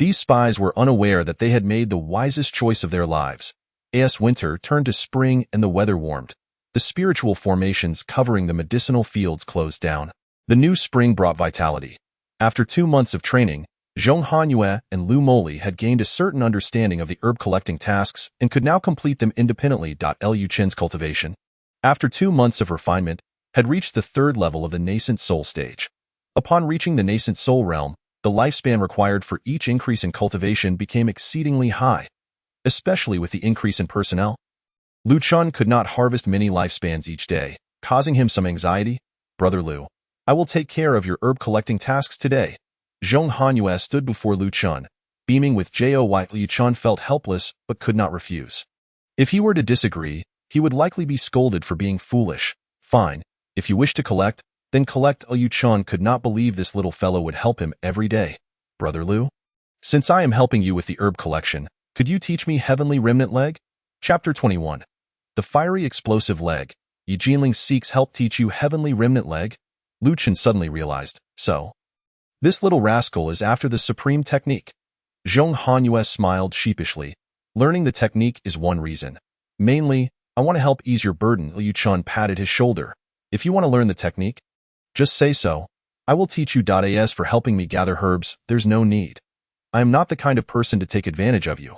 These spies were unaware that they had made the wisest choice of their lives. As winter turned to spring and the weather warmed, the spiritual formations covering the medicinal fields closed down. The new spring brought vitality. After 2 months of training, Zhong Hanyue and Lu Moli had gained a certain understanding of the herb-collecting tasks and could now complete them independently. Liu Chen's cultivation, after 2 months of refinement, had reached the 3rd level of the nascent soul stage. Upon reaching the nascent soul realm, the lifespan required for each increase in cultivation became exceedingly high, especially with the increase in personnel. Lu Chun could not harvest many lifespans each day, causing him some anxiety. Brother Liu, I will take care of your herb-collecting tasks today. Zhong Hanyue stood before Lu Chun, beaming with joy. Liu Chun felt helpless but could not refuse. If he were to disagree, he would likely be scolded for being foolish. Fine, if you wish to collect, then collect. Liu Chun could not believe this little fellow would help him every day. Brother Liu, since I am helping you with the herb collection, could you teach me heavenly remnant leg? Chapter 21. The fiery explosive leg. Yi Jinling seeks help teach you heavenly remnant leg? Lu Chun suddenly realized, so this little rascal is after the supreme technique. Zhong Hanyue smiled sheepishly. Learning the technique is one reason. Mainly, I want to help ease your burden. Liu Chun patted his shoulder. If you want to learn the technique, just say so. I will teach you. As for helping me gather herbs, there's no need. I am not the kind of person to take advantage of you.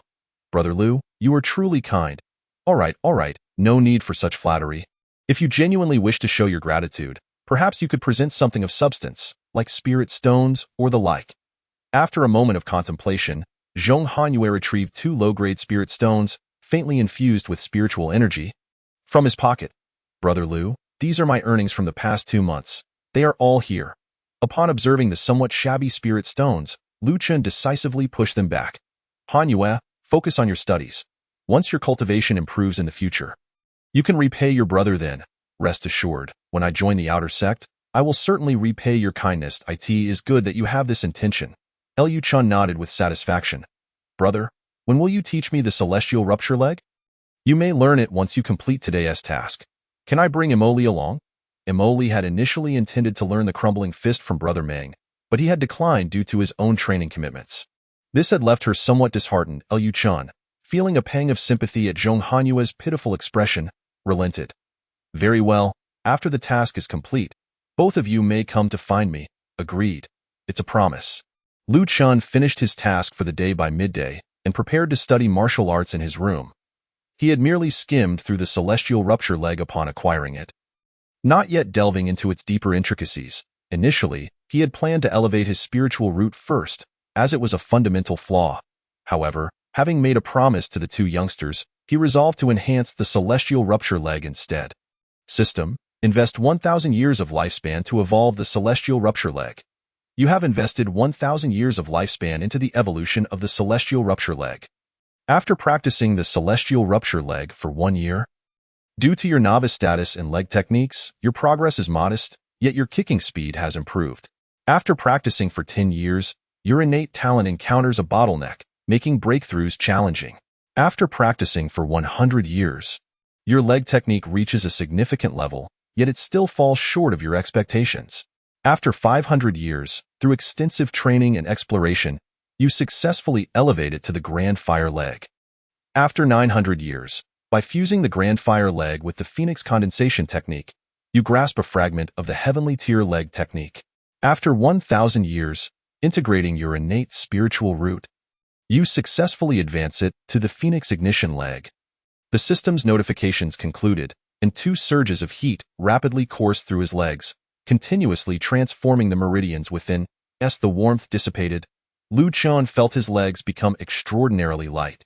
Brother Liu, you are truly kind. All right, no need for such flattery. If you genuinely wish to show your gratitude, perhaps you could present something of substance, like spirit stones or the like. After a moment of contemplation, Zhong Hanyue retrieved 2 low-grade spirit stones, faintly infused with spiritual energy, from his pocket. Brother Liu, these are my earnings from the past 2 months. They are all here. Upon observing the somewhat shabby spirit stones, Lu Chun decisively pushed them back. Hanyue, focus on your studies. Once your cultivation improves in the future, you can repay your brother then. Rest assured, when I join the outer sect, I will certainly repay your kindness. It is good that you have this intention. Liu Chun nodded with satisfaction. Brother, when will you teach me the celestial rupture leg? You may learn it once you complete today's task. Can I bring Emoli along? Emoli had initially intended to learn the crumbling fist from Brother Meng, but he had declined due to his own training commitments. This had left her somewhat disheartened. Liu Chun, feeling a pang of sympathy at Zhong Hanyue's pitiful expression, relented. Very well, after the task is complete, both of you may come to find me. Agreed. It's a promise. Lu Chun finished his task for the day by midday and prepared to study martial arts in his room. He had merely skimmed through the celestial rupture leg upon acquiring it, not yet delving into its deeper intricacies. Initially, he had planned to elevate his spiritual root first, as it was a fundamental flaw. However, having made a promise to the two youngsters, he resolved to enhance the celestial rupture leg instead. System: invest 1,000 years of lifespan to evolve the celestial rupture leg. You have invested 1,000 years of lifespan into the evolution of the celestial rupture leg. After practicing the celestial rupture leg for 1 year, due to your novice status and leg techniques, your progress is modest, yet your kicking speed has improved. After practicing for 10 years, your innate talent encounters a bottleneck, making breakthroughs challenging. After practicing for 100 years, your leg technique reaches a significant level, yet it still falls short of your expectations. After 500 years, through extensive training and exploration, you successfully elevate it to the Grand Fire leg. After 900 years, by fusing the Grand Fire leg with the Phoenix condensation technique, you grasp a fragment of the Heavenly Tier leg technique. After 1,000 years, integrating your innate spiritual root, you successfully advance it to the Phoenix ignition leg. The system's notifications concluded, and 2 surges of heat rapidly coursed through his legs, continuously transforming the meridians within. As the warmth dissipated, Lu Chun felt his legs become extraordinarily light,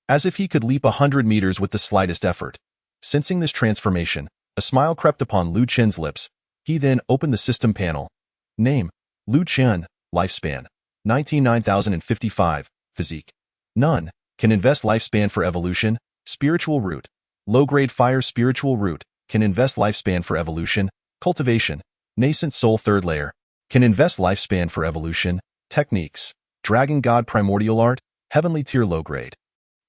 as if he could leap 100 meters with the slightest effort. Sensing this transformation, a smile crept upon Lu Chun's lips. He then opened the system panel. Name: Lu Chun. Lifespan: 99,055. Physique: none. Can invest lifespan for evolution. Spiritual root: low-grade fire spiritual root. Can invest lifespan for evolution. Cultivation: nascent soul 3rd layer. Can invest lifespan for evolution. Techniques: Dragon God primordial art, Heavenly Tier low grade.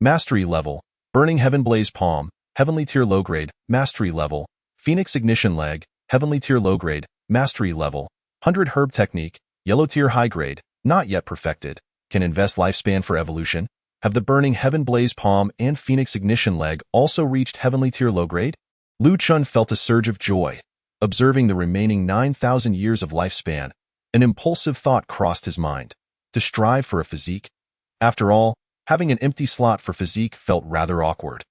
Mastery level: Burning Heaven Blaze Palm, Heavenly Tier low grade. Mastery level: Phoenix ignition leg, Heavenly Tier low grade. Mastery level: 100 herb technique, Yellow Tier high grade, not yet perfected. Can invest lifespan for evolution. Have the Burning Heaven Blaze Palm and Phoenix ignition leg also reached Heavenly Tier low grade? Lu Chun felt a surge of joy. Observing the remaining 9,000 years of lifespan, an impulsive thought crossed his mind: to strive for a physique. After all, having an empty slot for physique felt rather awkward.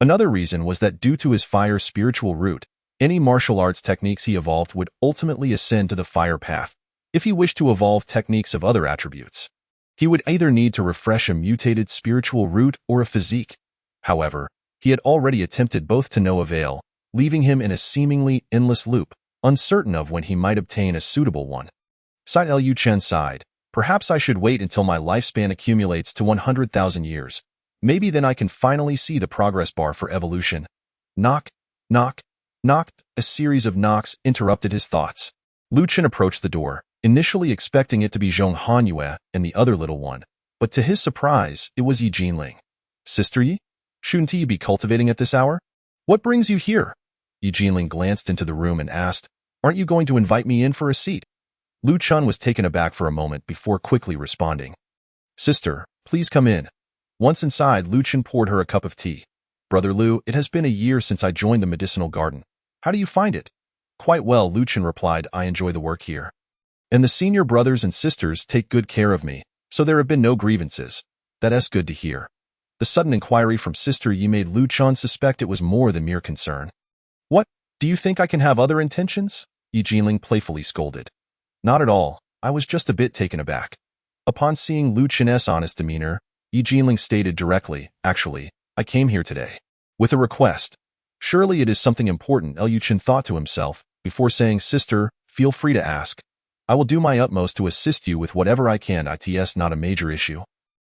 Another reason was that due to his fire spiritual root, any martial arts techniques he evolved would ultimately ascend to the fire path. If he wished to evolve techniques of other attributes, he would either need to refresh a mutated spiritual root or a physique. However, he had already attempted both to no avail, leaving him in a seemingly endless loop, uncertain of when he might obtain a suitable one. Lu Chun sighed. Perhaps I should wait until my lifespan accumulates to 100,000 years. Maybe then I can finally see the progress bar for evolution. Knock, knock, knock. A series of knocks interrupted his thoughts. Lu Chun approached the door, initially expecting it to be Zhong Hanyue and the other little one, but to his surprise, it was Yi Jinling. Sister Yi? Shouldn't you be cultivating at this hour? What brings you here? Yi Jinling glanced into the room and asked, Aren't you going to invite me in for a seat? Lu Chun was taken aback for a moment before quickly responding. Sister, please come in. Once inside, Lu Chun poured her a cup of tea. Brother Lu, it has been a year since I joined the medicinal garden. How do you find it? Quite well, Lu Chun replied. I enjoy the work here. And the senior brothers and sisters take good care of me, so there have been no grievances. That's good to hear. The sudden inquiry from Sister Yi made Lu Chun suspect it was more than mere concern. What? Do you think I can have other intentions? Yi Jinling playfully scolded. Not at all. I was just a bit taken aback. Upon seeing Lu Chun's honest demeanor, Yi Jinling stated directly, Actually, I came here today with a request. Surely it is something important, Lu Chun thought to himself, before saying, Sister, feel free to ask. I will do my utmost to assist you with whatever I can. It's not a major issue.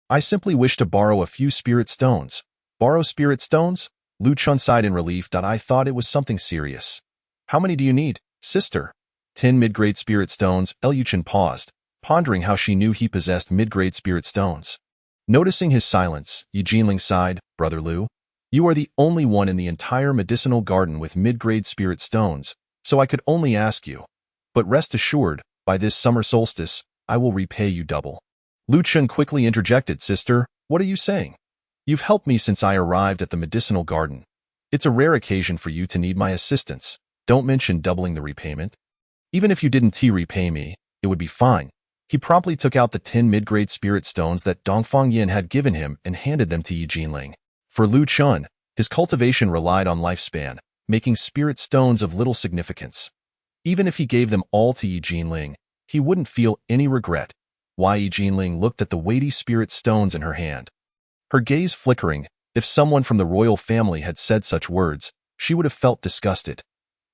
I simply wish to borrow a few spirit stones. Borrow spirit stones? Lu Chun sighed in relief. I thought it was something serious. How many do you need, sister? 10 mid-grade spirit stones. Lu Chun paused, pondering how she knew he possessed mid-grade spirit stones. Noticing his silence, Yi Jinling sighed, Brother Lu, you are the only one in the entire medicinal garden with mid-grade spirit stones, so I could only ask you. But rest assured, by this summer solstice, I will repay you double. Lu Chun quickly interjected, Sister, what are you saying? You've helped me since I arrived at the medicinal garden. It's a rare occasion for you to need my assistance. Don't mention doubling the repayment. Even if you didn't repay me, it would be fine. He promptly took out the 10 mid-grade spirit stones that Dongfang Yin had given him and handed them to Yi Jinling. For Lu Chun, his cultivation relied on lifespan, making spirit stones of little significance. Even if he gave them all to Yi Jinling, he wouldn't feel any regret. Yi Jinling looked at the weighty spirit stones in her hand, her gaze flickering. If someone from the royal family had said such words, she would have felt disgusted.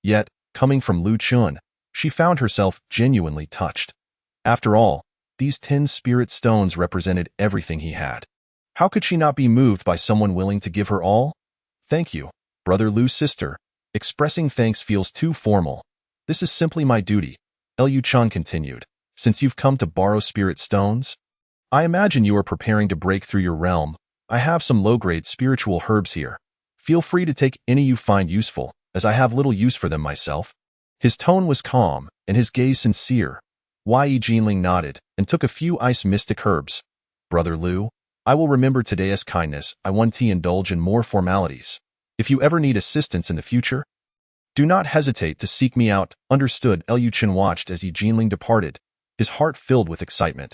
Yet, coming from Lu Chun, she found herself genuinely touched. After all, these 10 spirit stones represented everything he had. How could she not be moved by someone willing to give her all? Thank you, Brother Lu's sister. Expressing thanks feels too formal. This is simply my duty, Lu Chun continued. Since you've come to borrow spirit stones, I imagine you are preparing to break through your realm. I have some low-grade spiritual herbs here. Feel free to take any you find useful, as I have little use for them myself. His tone was calm, and his gaze sincere. Yi Jinling nodded, and took a few ice mystic herbs. Brother Lu, I will remember today as kindness. I want to indulge in more formalities. If you ever need assistance in the future, do not hesitate to seek me out. Understood. Lu Chun watched as Yi Jinling departed, his heart filled with excitement.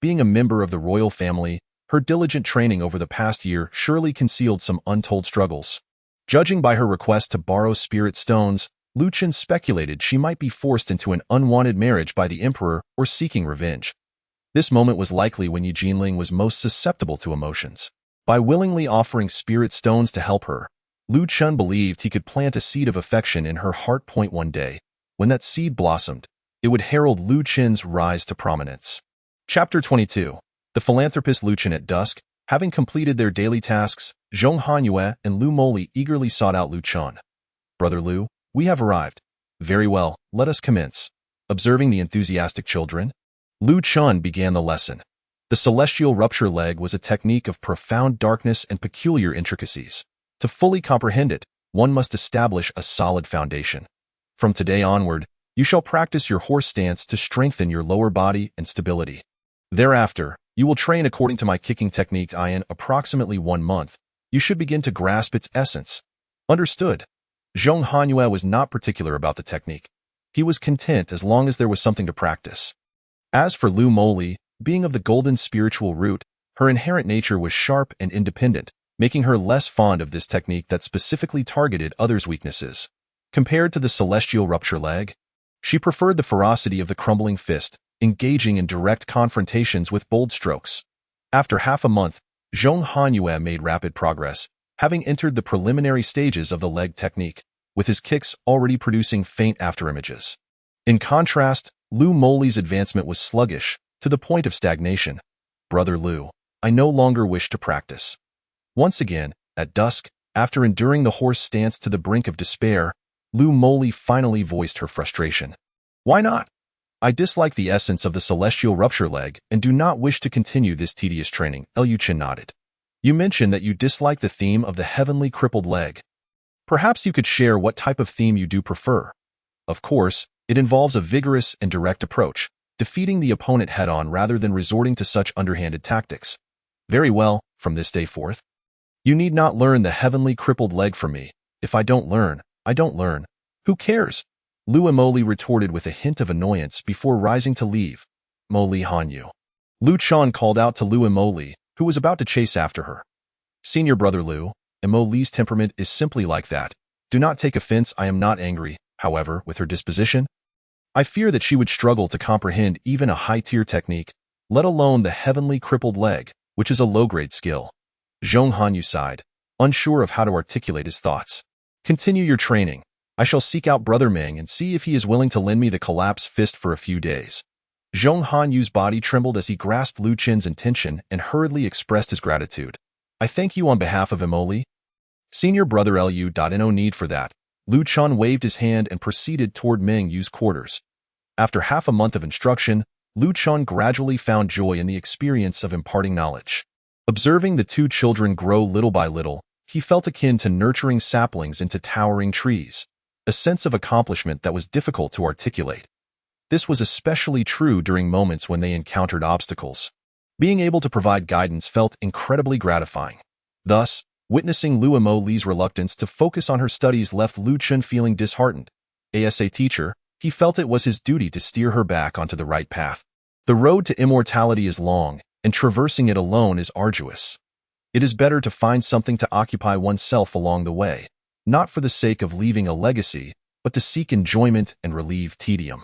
Being a member of the royal family, her diligent training over the past year surely concealed some untold struggles. Judging by her request to borrow spirit stones, Lu Chun speculated she might be forced into an unwanted marriage by the emperor or seeking revenge. This moment was likely when Yi Jinling was most susceptible to emotions. By willingly offering spirit stones to help her, Lu Chun believed he could plant a seed of affection in her heart. One day, when that seed blossomed, it would herald Lu Chun's rise to prominence. Chapter 22. The philanthropist Lu Chun. At dusk, having completed their daily tasks, Zhong Hanyue and Lu Moli eagerly sought out Lu Chun. Brother Lu, we have arrived. Very well, let us commence. Observing the enthusiastic children, Lu Chun began the lesson. The celestial rupture leg was a technique of profound darkness and peculiar intricacies. To fully comprehend it, one must establish a solid foundation. From today onward, you shall practice your horse stance to strengthen your lower body and stability. Thereafter, you will train according to my kicking technique. In approximately 1 month, you should begin to grasp its essence. Understood. Zhong Hanyue was not particular about the technique. He was content as long as there was something to practice. As for Lu Moli, being of the golden spiritual root, her inherent nature was sharp and independent, making her less fond of this technique that specifically targeted others' weaknesses. Compared to the celestial rupture leg, she preferred the ferocity of the crumbling fist, engaging in direct confrontations with bold strokes. After half a month, Zhong Hanyue made rapid progress, having entered the preliminary stages of the leg technique, with his kicks already producing faint afterimages. In contrast, Lu Moli's advancement was sluggish, to the point of stagnation. Brother Lu, I no longer wish to practice. Once again, at dusk, after enduring the horse stance to the brink of despair, Lu Moli finally voiced her frustration. Why not? I dislike the essence of the celestial rupture leg and do not wish to continue this tedious training. Lu Chun nodded. You mentioned that you dislike the theme of the heavenly crippled leg. Perhaps you could share what type of theme you do prefer. Of course, it involves a vigorous and direct approach, defeating the opponent head-on rather than resorting to such underhanded tactics. Very well, from this day forth. You need not learn the heavenly crippled leg from me. If I don't learn, I don't learn. Who cares? Lu Moli retorted with a hint of annoyance before rising to leave. Moli Hanyu. Lu Chun called out to Lu Moli, who was about to chase after her. Senior Brother Lu, Moli's temperament is simply like that. Do not take offense. I am not angry, however, with her disposition. I fear that she would struggle to comprehend even a high-tier technique, let alone the heavenly crippled leg, which is a low-grade skill. Zhong Hanyu sighed, unsure of how to articulate his thoughts. Continue your training. I shall seek out Brother Meng and see if he is willing to lend me the collapsed fist for a few days. Zhong Hanyu's body trembled as he grasped Lu Chun's intention and hurriedly expressed his gratitude. I thank you on behalf of Emoli. Senior Brother Lu. No need for that. Lu Chun waved his hand and proceeded toward Meng Yu's quarters. After half a month of instruction, Lu Chun gradually found joy in the experience of imparting knowledge. Observing the two children grow little by little, he felt akin to nurturing saplings into towering trees, a sense of accomplishment that was difficult to articulate. This was especially true during moments when they encountered obstacles. Being able to provide guidance felt incredibly gratifying. Thus, witnessing Lu Moli's reluctance to focus on her studies left Lu Chun feeling disheartened. As a teacher, he felt it was his duty to steer her back onto the right path. The road to immortality is long, and traversing it alone is arduous. It is better to find something to occupy oneself along the way, not for the sake of leaving a legacy, but to seek enjoyment and relieve tedium.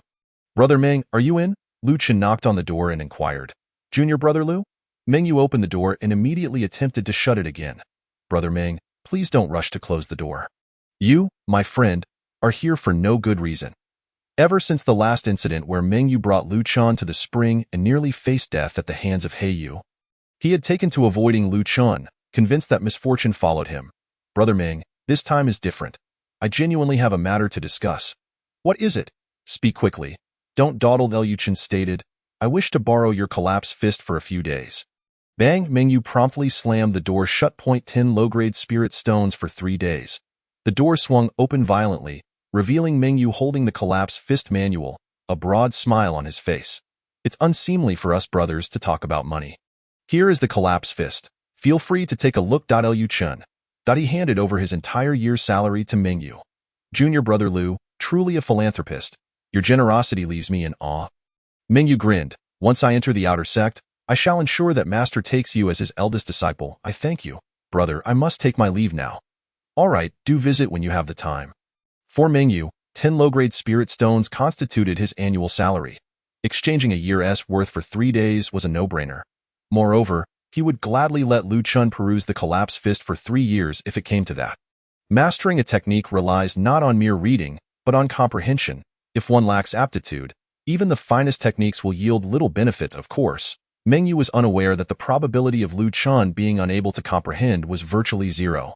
Brother Meng, are you in? Lu Chen knocked on the door and inquired. Junior Brother Lu? Meng Yu opened the door and immediately attempted to shut it again. Brother Meng, please don't rush to close the door. You, my friend, are here for no good reason. Ever since the last incident where Meng Yu brought Lu Chan to the spring and nearly faced death at the hands of He Yu, he had taken to avoiding Lu Chan, convinced that misfortune followed him. Brother Meng, this time is different. I genuinely have a matter to discuss. What is it? Speak quickly. Don't dawdle, Lu Chen stated. I wish to borrow your collapse fist for a few days. Bang! Meng Yu promptly slammed the door shut. 10 low-grade spirit stones for 3 days. The door swung open violently, revealing Meng Yu holding the collapse fist manual, a broad smile on his face. It's unseemly for us brothers to talk about money. Here is the collapse fist. Feel free to take a look. Lu Chen. He handed over his entire year's salary to Meng Yu. Junior Brother Lu, truly a philanthropist. Your generosity leaves me in awe. Meng Yu grinned. Once I enter the outer sect, I shall ensure that Master takes you as his eldest disciple. I thank you. Brother, I must take my leave now. All right, do visit when you have the time. For Meng Yu, 10 low-grade spirit stones constituted his annual salary. Exchanging a year's worth for 3 days was a no-brainer. Moreover, he would gladly let Lu Chun peruse the collapse fist for 3 years if it came to that. Mastering a technique relies not on mere reading, but on comprehension. If one lacks aptitude, even the finest techniques will yield little benefit, of course. Meng Yu was unaware that the probability of Lu Chun being unable to comprehend was virtually zero.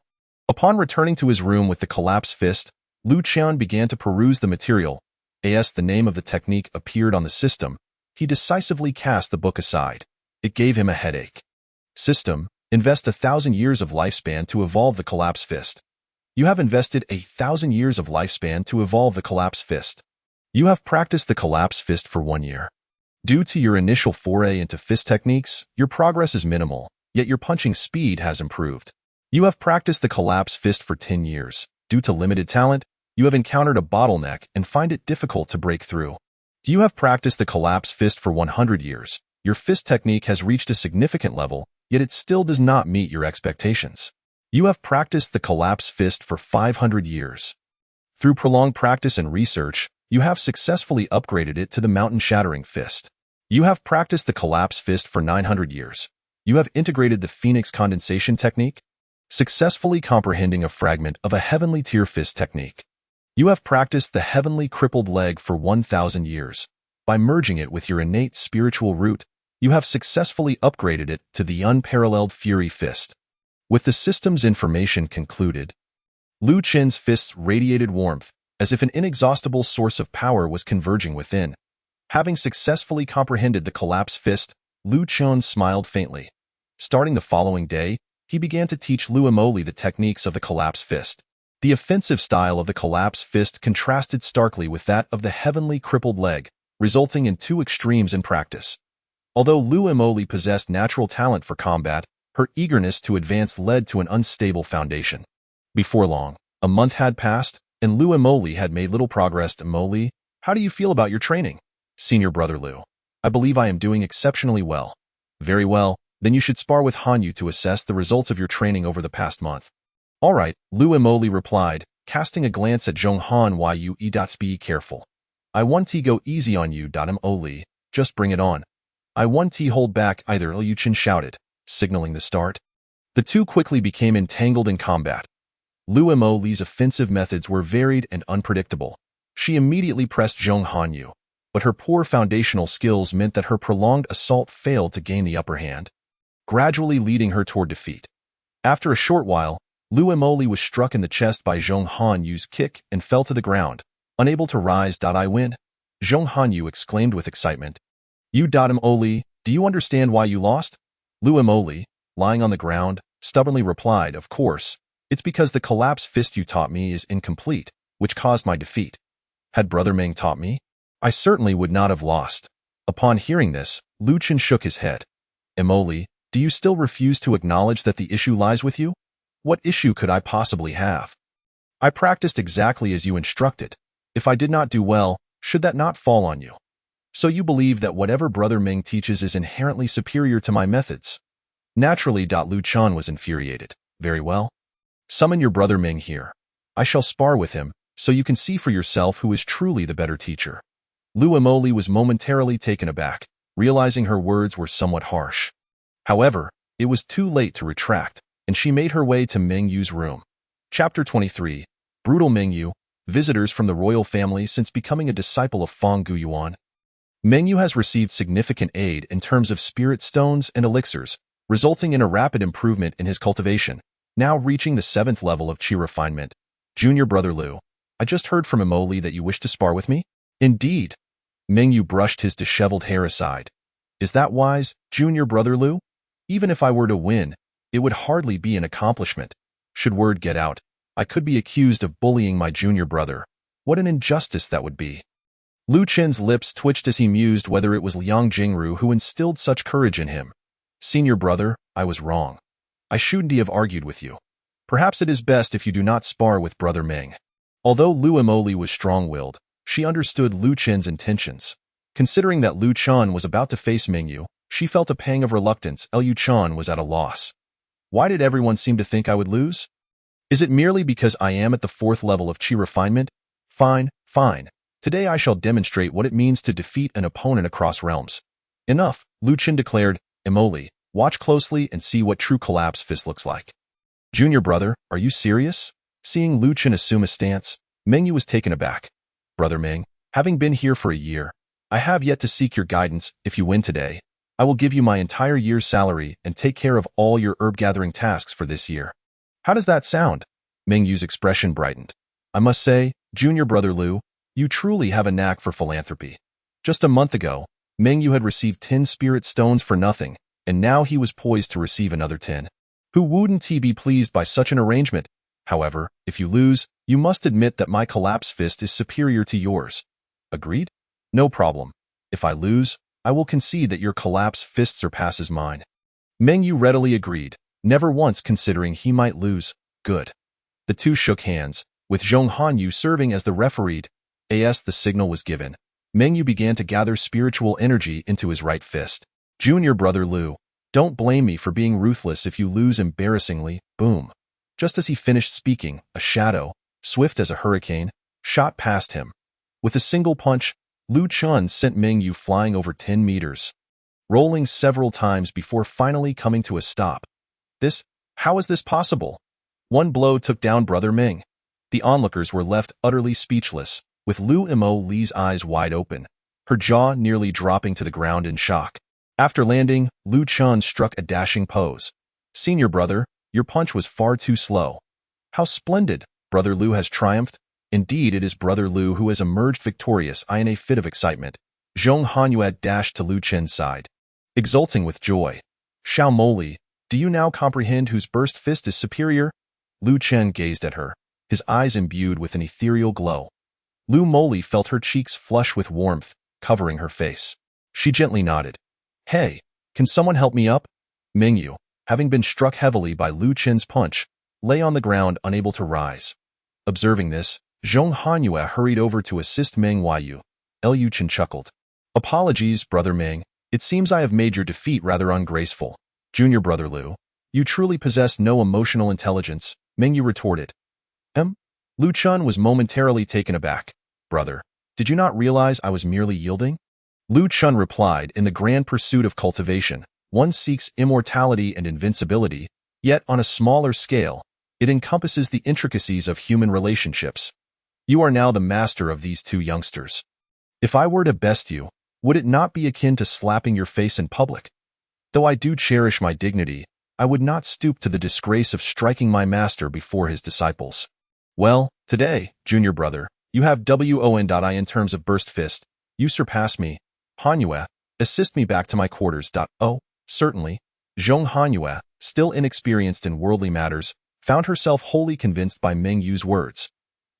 Upon returning to his room with the collapse fist, Lu Chun began to peruse the material. As the name of the technique appeared on the system, he decisively cast the book aside. It gave him a headache. System, invest 1,000 years of lifespan to evolve the collapse fist. You have invested 1,000 years of lifespan to evolve the collapse fist. You have practiced the collapse fist for 1 year. Due to your initial foray into fist techniques, your progress is minimal, yet your punching speed has improved. You have practiced the collapse fist for 10 years. Due to limited talent, you have encountered a bottleneck and find it difficult to break through. You have practiced the collapse fist for 100 years. Your fist technique has reached a significant level, yet it still does not meet your expectations. You have practiced the collapse fist for 500 years. Through prolonged practice and research, you have successfully upgraded it to the mountain-shattering fist. You have practiced the collapse fist for 900 years. You have integrated the phoenix condensation technique, successfully comprehending a fragment of a heavenly tier fist technique. You have practiced the heavenly crippled leg for 1,000 years. By merging it with your innate spiritual root, you have successfully upgraded it to the unparalleled fury fist. With the system's information concluded, Lu Chen's fists radiated warmth, as if an inexhaustible source of power was converging within. Having successfully comprehended the collapse fist, Lu Chen smiled faintly. Starting the following day, he began to teach Lu Emoli the techniques of the collapse fist. The offensive style of the collapse fist contrasted starkly with that of the heavenly crippled leg, resulting in 2 extremes in practice. Although Lu Emoli possessed natural talent for combat, her eagerness to advance led to an unstable foundation. Before long, a month had passed, and Lu Emoli had made little progress. Emoli, how do you feel about your training? Senior Brother Lu. I believe I am doing exceptionally well. Very well, then you should spar with Han Yu to assess the results of your training over the past month. All right, Lu Emoli replied, casting a glance at Zhong Han Yu. Be careful. I want to go easy on you. Emoli, just bring it on. I want to hold back either, Liu Chen shouted, signaling the start. The two quickly became entangled in combat. Lu Emoli's offensive methods were varied and unpredictable. She immediately pressed Zhong Han Yu, but her poor foundational skills meant that her prolonged assault failed to gain the upper hand, gradually leading her toward defeat. After a short while, Lu Emoli was struck in the chest by Zhong Han Yu's kick and fell to the ground, unable to rise. I win? Zhong Han Yu exclaimed with excitement. You Emoli, do you understand why you lost? Lu Emoli, lying on the ground, stubbornly replied, of course. It's because the collapse fist you taught me is incomplete, which caused my defeat. Had Brother Meng taught me, I certainly would not have lost. Upon hearing this, Lu Chen shook his head. Emoli, do you still refuse to acknowledge that the issue lies with you? What issue could I possibly have? I practiced exactly as you instructed. If I did not do well, should that not fall on you? So you believe that whatever Brother Ming teaches is inherently superior to my methods? Naturally, Lu Chan was infuriated. Very well. Summon your Brother Ming here. I shall spar with him, so you can see for yourself who is truly the better teacher. Lu Emoli was momentarily taken aback, realizing her words were somewhat harsh. However, it was too late to retract, and she made her way to Ming Yu's room. Chapter 23. Brutal Ming Yu, visitors from the royal family since becoming a disciple of Feng Guyuan. Ming Yu has received significant aid in terms of spirit stones and elixirs, resulting in a rapid improvement in his cultivation, now reaching the 7th level of Qi refinement. Junior Brother Lu, I just heard from Emoli that you wish to spar with me? Indeed. Ming Yu brushed his disheveled hair aside. Is that wise, Junior Brother Lu? Even if I were to win, it would hardly be an accomplishment. Should word get out, I could be accused of bullying my junior brother. What an injustice that would be. Lu Qin's lips twitched as he mused whether it was Liang Jingru who instilled such courage in him. Senior brother, I was wrong. I shouldn't have argued with you. Perhaps it is best if you do not spar with Brother Ming. Although Lu Emoli was strong-willed, she understood Lu Qin's intentions. Considering that Lu Chan was about to face Ming Yu, she felt a pang of reluctance. Lu Chan was at a loss. Why did everyone seem to think I would lose? Is it merely because I am at the 4th level of Qi refinement? Fine, fine. Today I shall demonstrate what it means to defeat an opponent across realms. Enough, Lu Qin declared. Emoli, watch closely and see what true collapse fist looks like. Junior brother, are you serious? Seeing Lu Qin assume a stance, Ming Yu was taken aback. Brother Ming, having been here for a year, I have yet to seek your guidance. If you win today, I will give you my entire year's salary and take care of all your herb-gathering tasks for this year. How does that sound? Ming Yu's expression brightened. I must say, Junior Brother Lu, you truly have a knack for philanthropy. Just a month ago, Ming Yu had received 10 spirit stones for nothing, and now he was poised to receive another 10. Who wouldn't he be pleased by such an arrangement? However, if you lose, you must admit that my collapse fist is superior to yours. Agreed? No problem. If I lose, I will concede that your collapse fist surpasses mine. Ming Yu readily agreed, never once considering he might lose. Good. The two shook hands, with Zhong Hanyu serving as the referee. As the signal was given, Ming Yu began to gather spiritual energy into his right fist. Junior Brother Lu, don't blame me for being ruthless if you lose embarrassingly. Boom. Just as he finished speaking, a shadow, swift as a hurricane, shot past him. With a single punch, Lu Chun sent Ming Yu flying over 10 meters, rolling several times before finally coming to a stop. How is this possible? One blow took down Brother Ming. The onlookers were left utterly speechless, with Lu Emoli's eyes wide open, her jaw nearly dropping to the ground in shock. After landing, Lu Chun struck a dashing pose. Senior brother, your punch was far too slow. How splendid! Brother Lu has triumphed. Indeed, it is Brother Lu who has emerged victorious. In a fit of excitement, Zhong Hanyue dashed to Lu Chen's side, exulting with joy. Xiao Moli, do you now comprehend whose burst fist is superior? Lu Chen gazed at her, his eyes imbued with an ethereal glow. Lu Moli felt her cheeks flush with warmth, covering her face. She gently nodded. Hey, can someone help me up? Ming Yu, having been struck heavily by Lu Chen's punch, lay on the ground unable to rise. Observing this, Zhong Hanyue hurried over to assist Meng Yu. Lu Chen chuckled. Apologies, Brother Ming. It seems I have made your defeat rather ungraceful. Junior Brother Lu, you truly possess no emotional intelligence, Ming Yu retorted. Lu Chun was momentarily taken aback. Brother, did you not realize I was merely yielding? Lu Chun replied, in the grand pursuit of cultivation, one seeks immortality and invincibility, yet on a smaller scale, it encompasses the intricacies of human relationships. You are now the master of these two youngsters. If I were to best you, would it not be akin to slapping your face in public? Though I do cherish my dignity, I would not stoop to the disgrace of striking my master before his disciples. Well, today, junior brother, you have won. In terms of burst fist, you surpass me. Hanyue, assist me back to my quarters. Oh, certainly. Zhong Hanyue, still inexperienced in worldly matters, found herself wholly convinced by Meng Yu's words.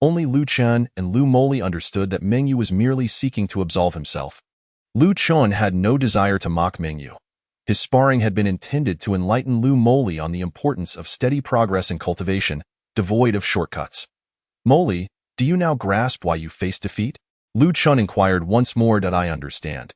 Only Lu Chen and Lu Moli understood that Meng Yu was merely seeking to absolve himself. Lu Chen had no desire to mock Meng Yu. His sparring had been intended to enlighten Lu Moli on the importance of steady progress in cultivation, devoid of shortcuts. Moli, do you now grasp why you face defeat? Lu Chun inquired once more. Did I understand?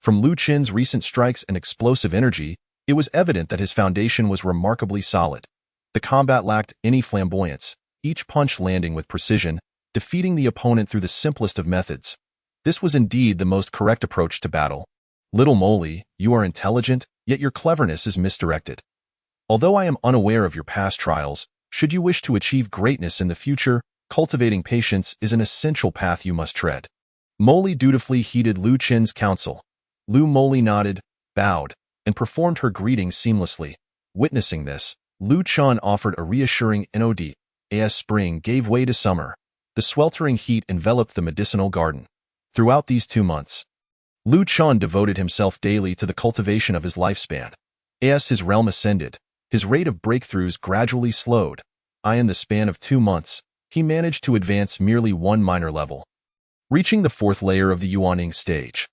From Lu Chin's recent strikes and explosive energy, it was evident that his foundation was remarkably solid. The combat lacked any flamboyance, each punch landing with precision, defeating the opponent through the simplest of methods. This was indeed the most correct approach to battle. Little Moly, you are intelligent, yet your cleverness is misdirected. Although I am unaware of your past trials, should you wish to achieve greatness in the future, cultivating patience is an essential path you must tread. Moly dutifully heeded Lu Chin's counsel. Lu Moly nodded, bowed, and performed her greetings seamlessly. Witnessing this, Lu Chun offered a reassuring nod. As spring gave way to summer, the sweltering heat enveloped the medicinal garden. Throughout these 2 months, Lu Chun devoted himself daily to the cultivation of his lifespan. As his realm ascended, his rate of breakthroughs gradually slowed. In the span of 2 months, he managed to advance merely one minor level, reaching the 4th layer of the Yuaning stage.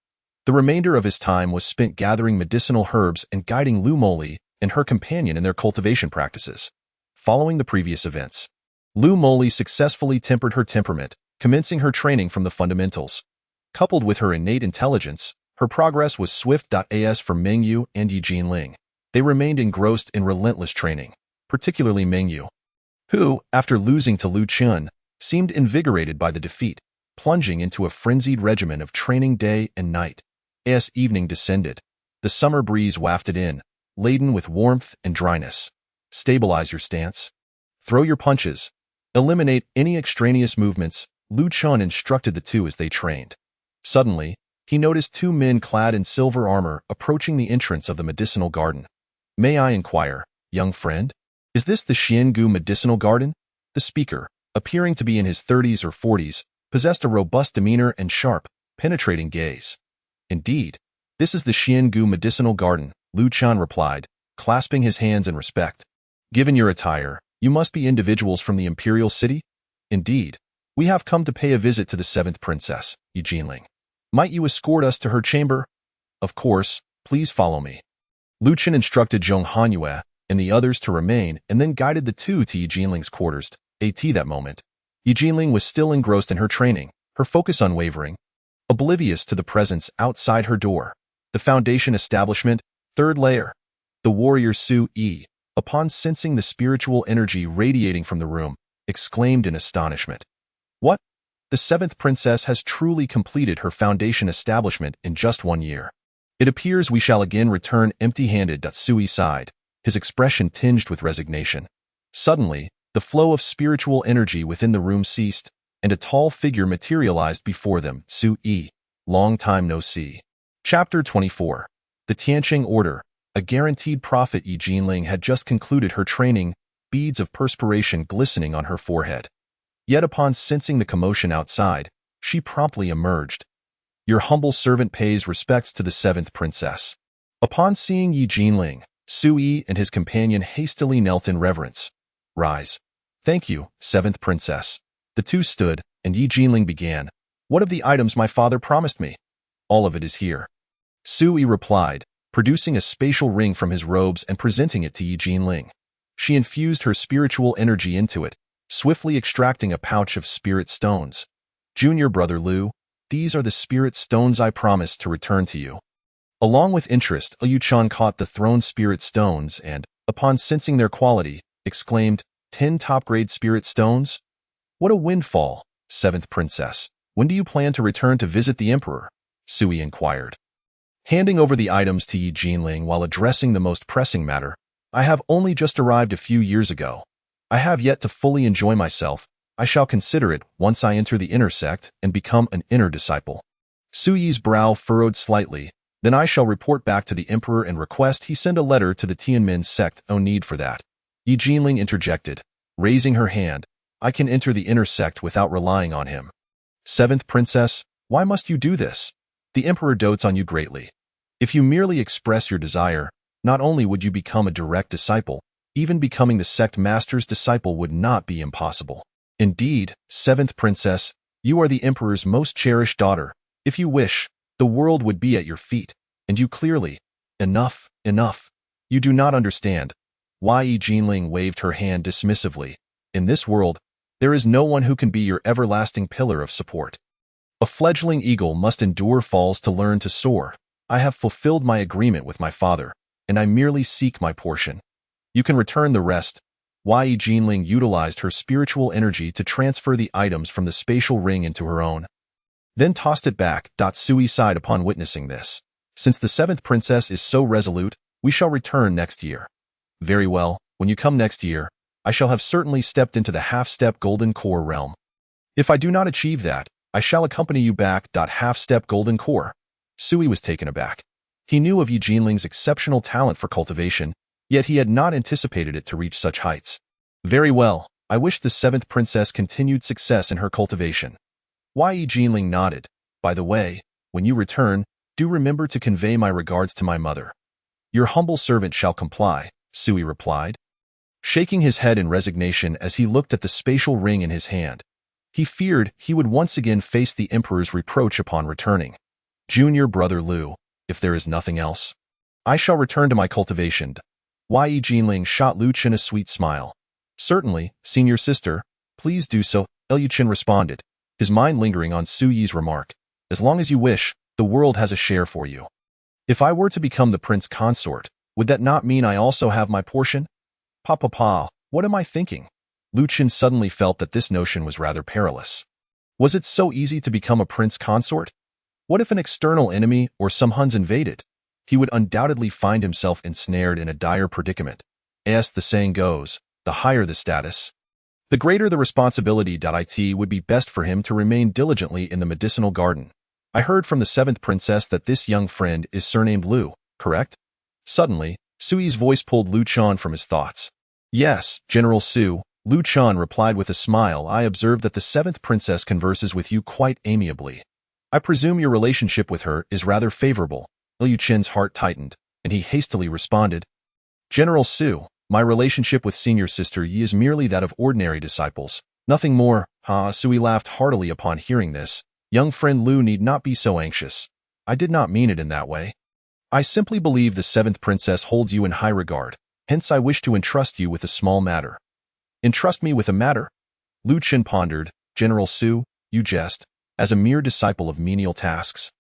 The remainder of his time was spent gathering medicinal herbs and guiding Lu Moly and her companion in their cultivation practices. Following the previous events, Lu Moly successfully tempered her temperament, commencing her training from the fundamentals. Coupled with her innate intelligence, her progress was swift. As for Mengyu and Yi Jinling, they remained engrossed in relentless training, particularly Mengyu, who, after losing to Lu Chun, seemed invigorated by the defeat, plunging into a frenzied regimen of training day and night. As evening descended, the summer breeze wafted in, laden with warmth and dryness. Stabilize your stance. Throw your punches. Eliminate any extraneous movements, Lu Chun instructed the two as they trained. Suddenly, he noticed 2 men clad in silver armor approaching the entrance of the medicinal garden. May I inquire, young friend? Is this the Xiangu medicinal garden? The speaker, appearing to be in his 30s or 40s, possessed a robust demeanor and sharp, penetrating gaze. Indeed, this is the Xiangu medicinal garden, Lu Chun replied, clasping his hands in respect. Given your attire, you must be individuals from the imperial city? Indeed, we have come to pay a visit to the 7th princess, Yi Jinling. Might you escort us to her chamber? Of course, please follow me. Lu Chun instructed Zhong Hanyue and the others to remain and then guided the two to Yi Jinling's quarters. At that moment, Yi Jinling was still engrossed in her training, her focus unwavering, oblivious to the presence outside her door. The foundation establishment, 3rd layer. The warrior Su Yi, upon sensing the spiritual energy radiating from the room, exclaimed in astonishment. What? The 7th princess has truly completed her foundation establishment in just 1 year. It appears we shall again return empty-handed. Sui sighed, his expression tinged with resignation. Suddenly, the flow of spiritual energy within the room ceased, and a tall figure materialized before them. Su-yi, long time no see. Chapter 24. The Tianqing Order. A guaranteed prophet. Yi Jinling had just concluded her training, beads of perspiration glistening on her forehead. Yet upon sensing the commotion outside, she promptly emerged. Your humble servant pays respects to the 7th princess. Upon seeing Yi Jinling, Su-yi and his companion hastily knelt in reverence. Rise. Thank you, 7th princess. The two stood, and Yi Jinling began. What of the items my father promised me? All of it is here. Su-yi replied, producing a spatial ring from his robes and presenting it to Yi Jinling. She infused her spiritual energy into it, swiftly extracting a pouch of spirit stones. Junior brother Lu, these are the spirit stones I promised to return to you. Along with interest, Liu Chan caught the thrown spirit stones and, upon sensing their quality, exclaimed, 10 top-grade spirit stones? What a windfall, 7th princess. When do you plan to return to visit the emperor? Sui inquired. Handing over the items to Yi Jinling while addressing the most pressing matter, I have only just arrived a few years ago. I have yet to fully enjoy myself. I shall consider it once I enter the inner sect and become an inner disciple. Suyi's brow furrowed slightly. Then I shall report back to the emperor and request he send a letter to the Tianmen sect. No need for that. Yi Jinling interjected, raising her hand. I can enter the inner sect without relying on him. 7th princess, why must you do this? The emperor dotes on you greatly. If you merely express your desire, not only would you become a direct disciple, even becoming the sect master's disciple would not be impossible. Indeed, 7th princess, you are the emperor's most cherished daughter. If you wish, the world would be at your feet, and you clearly. Enough, enough. You do not understand. Yi Jinling waved her hand dismissively. In this world, there is no one who can be your everlasting pillar of support. A fledgling eagle must endure falls to learn to soar. I have fulfilled my agreement with my father, and I merely seek my portion. You can return the rest. Yi Jinling utilized her spiritual energy to transfer the items from the spatial ring into her own, then tossed it back. Sui sighed upon witnessing this. Since the seventh princess is so resolute, we shall return next year. Very well, when you come next year, I shall have certainly stepped into the half-step golden core realm. If I do not achieve that, I shall accompany you back. Half-step golden core. Sui was taken aback. He knew of Yi Jinling's exceptional talent for cultivation, yet he had not anticipated it to reach such heights. Very well, I wish the seventh princess continued success in her cultivation. Yi Jinling nodded. By the way, when you return, do remember to convey my regards to my mother. Your humble servant shall comply, Sui replied, shaking his head in resignation as he looked at the spatial ring in his hand. He feared he would once again face the emperor's reproach upon returning. Junior brother Lu, if there is nothing else, I shall return to my cultivation. Yi Jinling shot Lu Chen a sweet smile. Certainly, senior sister, please do so, Liu Chen responded, his mind lingering on Su Yi's remark. As long as you wish, the world has a share for you. If I were to become the prince consort, would that not mean I also have my portion? Pa, what am I thinking? Lu Chen suddenly felt that this notion was rather perilous. Was it so easy to become a prince consort? What if an external enemy or some Huns invaded? He would undoubtedly find himself ensnared in a dire predicament. As the saying goes, the higher the status, the greater the responsibility. It would be best for him to remain diligently in the medicinal garden. I heard from the seventh princess that this young friend is surnamed Lu, correct? Suddenly, Sui's voice pulled Lu Chan from his thoughts. Yes, General Su, Lu Chan replied with a smile. I observe that the seventh princess converses with you quite amiably. I presume your relationship with her is rather favorable. Liu Chen's heart tightened, and he hastily responded. General Su, my relationship with senior sister Yi is merely that of ordinary disciples. Nothing more. Sui laughed heartily upon hearing this. Young friend Lu need not be so anxious. I did not mean it in that way. I simply believe the seventh princess holds you in high regard. Hence I wish to entrust you with a small matter. Entrust me with a matter? Lu Chen pondered. General Su, you jest. As a mere disciple of menial tasks,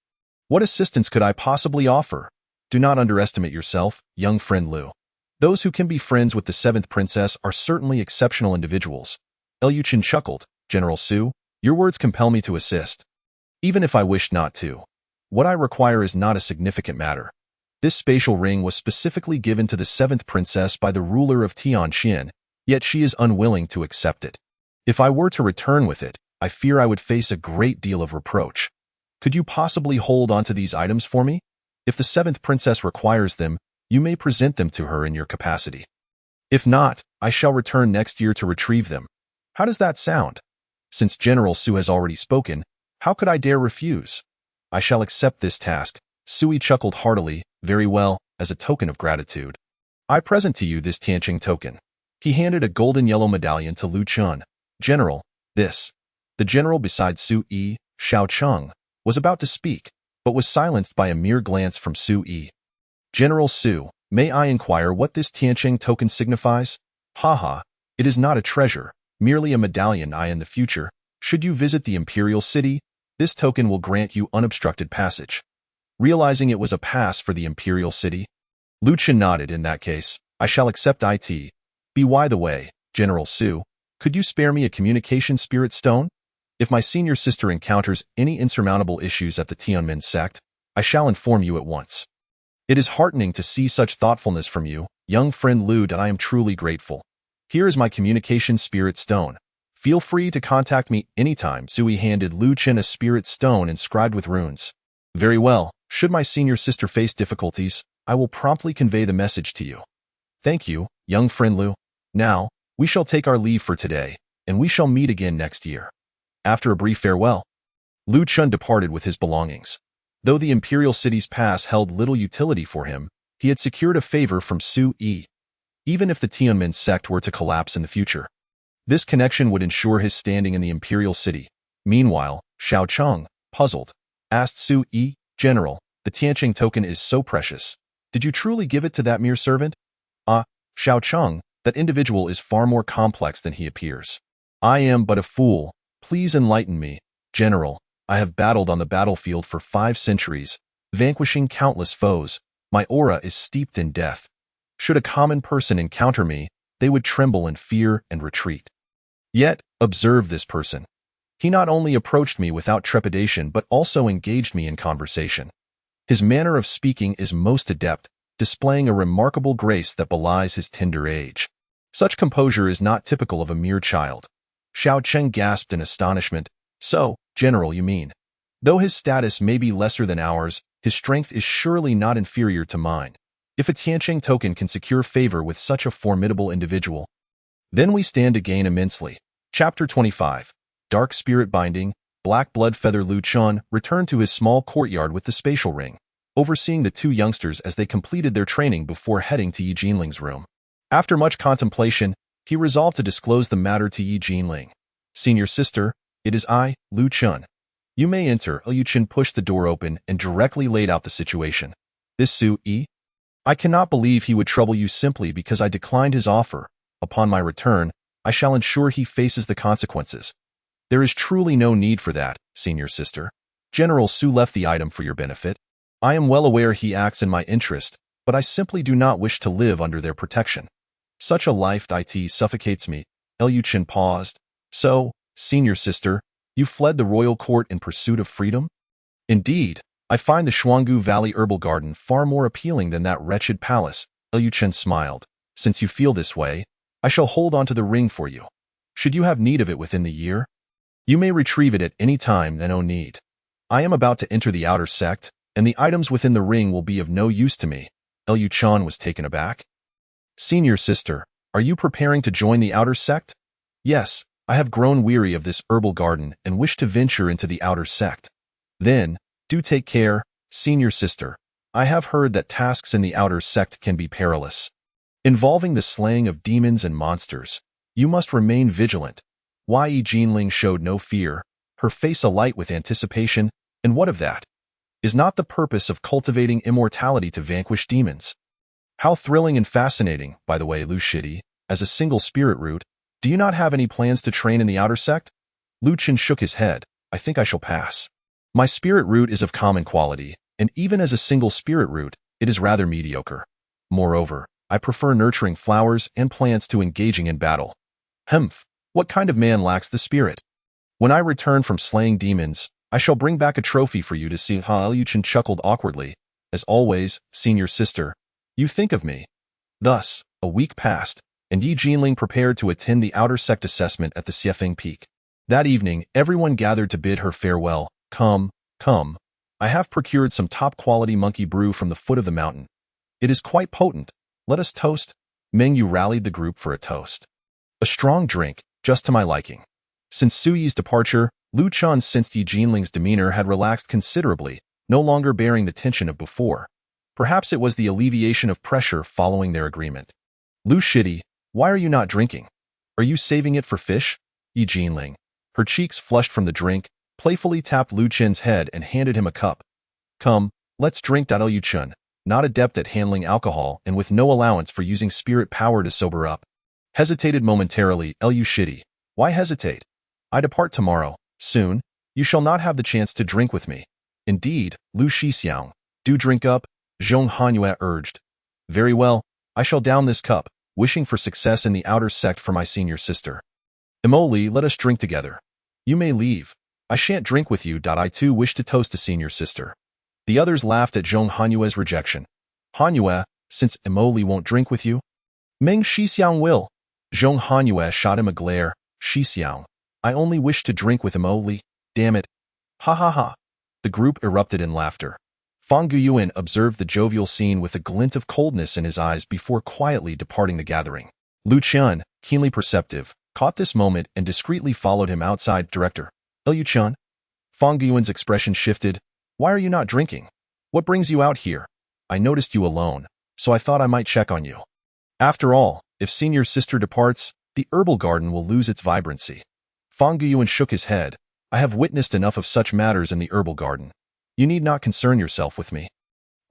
what assistance could I possibly offer? Do not underestimate yourself, young friend Lu. Those who can be friends with the seventh princess are certainly exceptional individuals. Liu Chen chuckled. General Su, your words compel me to assist, even if I wished not to. What I require is not a significant matter. This spatial ring was specifically given to the seventh princess by the ruler of Tianmen, yet she is unwilling to accept it. If I were to return with it, I fear I would face a great deal of reproach. Could you possibly hold on to these items for me? If the seventh princess requires them, you may present them to her in your capacity. If not, I shall return next year to retrieve them. How does that sound? Since General Su has already spoken, how could I dare refuse? I shall accept this task. Sui chuckled heartily. Very well, as a token of gratitude, I present to you this Tianqing token. He handed a golden yellow medallion to Lu Chun. General, this. The general beside Su Yi, Xiao Cheng, was about to speak, but was silenced by a mere glance from Su Yi. General Su, may I inquire what this Tianqing token signifies? It is not a treasure, merely a medallion. In the future, should you visit the imperial city, this token will grant you unobstructed passage. Realizing it was a pass for the imperial city, Lu Chen nodded. In that case, I shall accept it. By the way, General Su, could you spare me a communication spirit stone? If my senior sister encounters any insurmountable issues at the Tianmen sect, I shall inform you at once. It is heartening to see such thoughtfulness from you, young friend Lu, and I am truly grateful. Here is my communication spirit stone. Feel free to contact me anytime. Sui handed Lu Chen a spirit stone inscribed with runes. Very well, should my senior sister face difficulties, I will promptly convey the message to you. Thank you, young friend Lu. Now, we shall take our leave for today, and we shall meet again next year. After a brief farewell, Lu Chun departed with his belongings. Though the imperial city's pass held little utility for him, he had secured a favor from Su Yi. Even if the Tianmen sect were to collapse in the future, this connection would ensure his standing in the imperial city. Meanwhile, Xiao Cheng, puzzled, asked Su Yi, General, the Tianqing token is so precious. Did you truly give it to that mere servant? Xiao Cheng, that individual is far more complex than he appears. I am but a fool. Please enlighten me, General. I have battled on the battlefield for 5 centuries, vanquishing countless foes. My aura is steeped in death. Should a common person encounter me, they would tremble in fear and retreat. Yet, observe this person. He not only approached me without trepidation but also engaged me in conversation. His manner of speaking is most adept, displaying a remarkable grace that belies his tender age. Such composure is not typical of a mere child. Xiao Cheng gasped in astonishment. So, General, you mean? Though his status may be lesser than ours, his strength is surely not inferior to mine. If a Tiancheng token can secure favor with such a formidable individual, then we stand to gain immensely. Chapter 25. Dark Spirit Binding. Black Blood Feather Lu Chun returned to his small courtyard with the spatial ring, overseeing the two youngsters as they completed their training before heading to Yi Jinling's room. After much contemplation, he resolved to disclose the matter to Yi Jinling. Senior sister, it is I, Lu Chun. You may enter. Liu Chen pushed the door open and directly laid out the situation. This Su Yi? I cannot believe he would trouble you simply because I declined his offer. Upon my return, I shall ensure he faces the consequences. There is truly no need for that, senior sister. General Su left the item for your benefit. I am well aware he acts in my interest, but I simply do not wish to live under their protection. Such a life it suffocates me. Liu Chen paused. So, senior sister, you fled the royal court in pursuit of freedom? Indeed, I find the Shuanggu Valley Herbal Garden far more appealing than that wretched palace. Liu Chen smiled. Since you feel this way, I shall hold on to the ring for you. Should you have need of it within the year, you may retrieve it at any time and no need. I am about to enter the outer sect, and the items within the ring will be of no use to me. Liu Chen was taken aback. Senior sister, are you preparing to join the outer sect? Yes, I have grown weary of this herbal garden and wish to venture into the outer sect. Then, do take care, senior sister. I have heard that tasks in the outer sect can be perilous, involving the slaying of demons and monsters. You must remain vigilant. Yi Jinling showed no fear, her face alight with anticipation. And what of that? Is not the purpose of cultivating immortality to vanquish demons? How thrilling and fascinating, by the way, Lu Shidi, as a single spirit root. Do you not have any plans to train in the outer sect? Lu Chen shook his head. I think I shall pass. My spirit root is of common quality, and even as a single spirit root, it is rather mediocre. Moreover, I prefer nurturing flowers and plants to engaging in battle. Humph, what kind of man lacks the spirit? When I return from slaying demons, I shall bring back a trophy for you to see. Liu Chen chuckled awkwardly. As always, senior sister, you think of me. Thus, a week passed, and Yi Jinling prepared to attend the outer sect assessment at the Xiefeng Peak. That evening, everyone gathered to bid her farewell. Come, come. I have procured some top-quality monkey brew from the foot of the mountain. It is quite potent. Let us toast. Meng Yu rallied the group for a toast. A strong drink, just to my liking. Since Su Yi's departure, Lu Chen sensed Yi Jinling's demeanor had relaxed considerably, no longer bearing the tension of before. Perhaps it was the alleviation of pressure following their agreement. Lu Shidi, why are you not drinking? Are you saving it for fish? Yi Jinling, her cheeks flushed from the drink, playfully tapped Lu Chen's head and handed him a cup. Come, let's drink. Liu Chen, not adept at handling alcohol and with no allowance for using spirit power to sober up, hesitated momentarily. Liu Shidi, why hesitate? I depart tomorrow. Soon, you shall not have the chance to drink with me. Indeed, Lu Shixiang, do drink up, Zhong Hanyue urged. Very well, I shall down this cup, wishing for success in the outer sect for my senior sister. Emoli, let us drink together. You may leave. I shan't drink with you. I too wish to toast a senior sister. The others laughed at Zhong Hanyue's rejection. Hanyue, since Emoli won't drink with you, Meng Shixiang will. Zhong Hanyue shot him a glare. Shixiang, I only wish to drink with Emoli. Damn it. Ha ha ha. The group erupted in laughter. Fang Guyuan observed the jovial scene with a glint of coldness in his eyes before quietly departing the gathering. Lu Chen, keenly perceptive, caught this moment and discreetly followed him outside. Director, Liu Chen? Fang Guyuan's expression shifted. Why are you not drinking? What brings you out here? I noticed you alone, so I thought I might check on you. After all, if senior sister departs, the herbal garden will lose its vibrancy. Fang Guyuan shook his head. I have witnessed enough of such matters in the herbal garden. You need not concern yourself with me.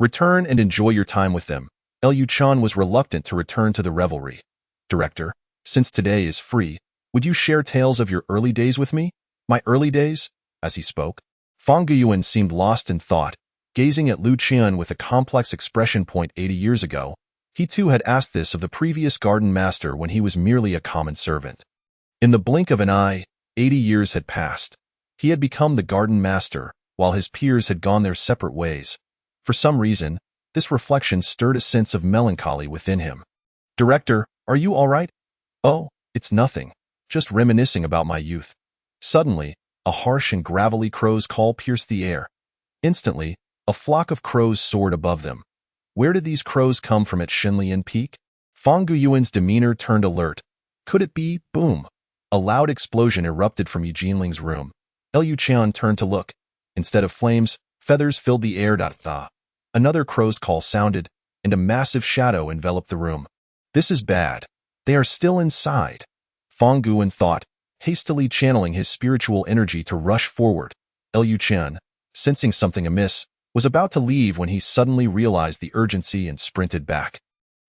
Return and enjoy your time with them. Liu Chen was reluctant to return to the revelry. Director, since today is free, would you share tales of your early days with me? My early days? As he spoke, Fang Guyuan seemed lost in thought, gazing at Lu Qian with a complex expression. 80 years ago, he too had asked this of the previous garden master when he was merely a common servant. In the blink of an eye, 80 years had passed. He had become the garden master, while his peers had gone their separate ways. For some reason, this reflection stirred a sense of melancholy within him. "Director, are you all right?" "Oh, it's nothing. Just reminiscing about my youth." Suddenly, a harsh and gravelly crow's call pierced the air. Instantly, a flock of crows soared above them. Where did these crows come from at Shinlian Peak? Fang Guyuan's demeanor turned alert. Could it be? Boom! A loud explosion erupted from Jinling's room. Liu Qian turned to look. Instead of flames, feathers filled the air. Another crow's call sounded, and a massive shadow enveloped the room. This is bad. They are still inside. Fang Guyuan thought, hastily channeling his spiritual energy to rush forward. Liu Qian, sensing something amiss, was about to leave when he suddenly realized the urgency and sprinted back.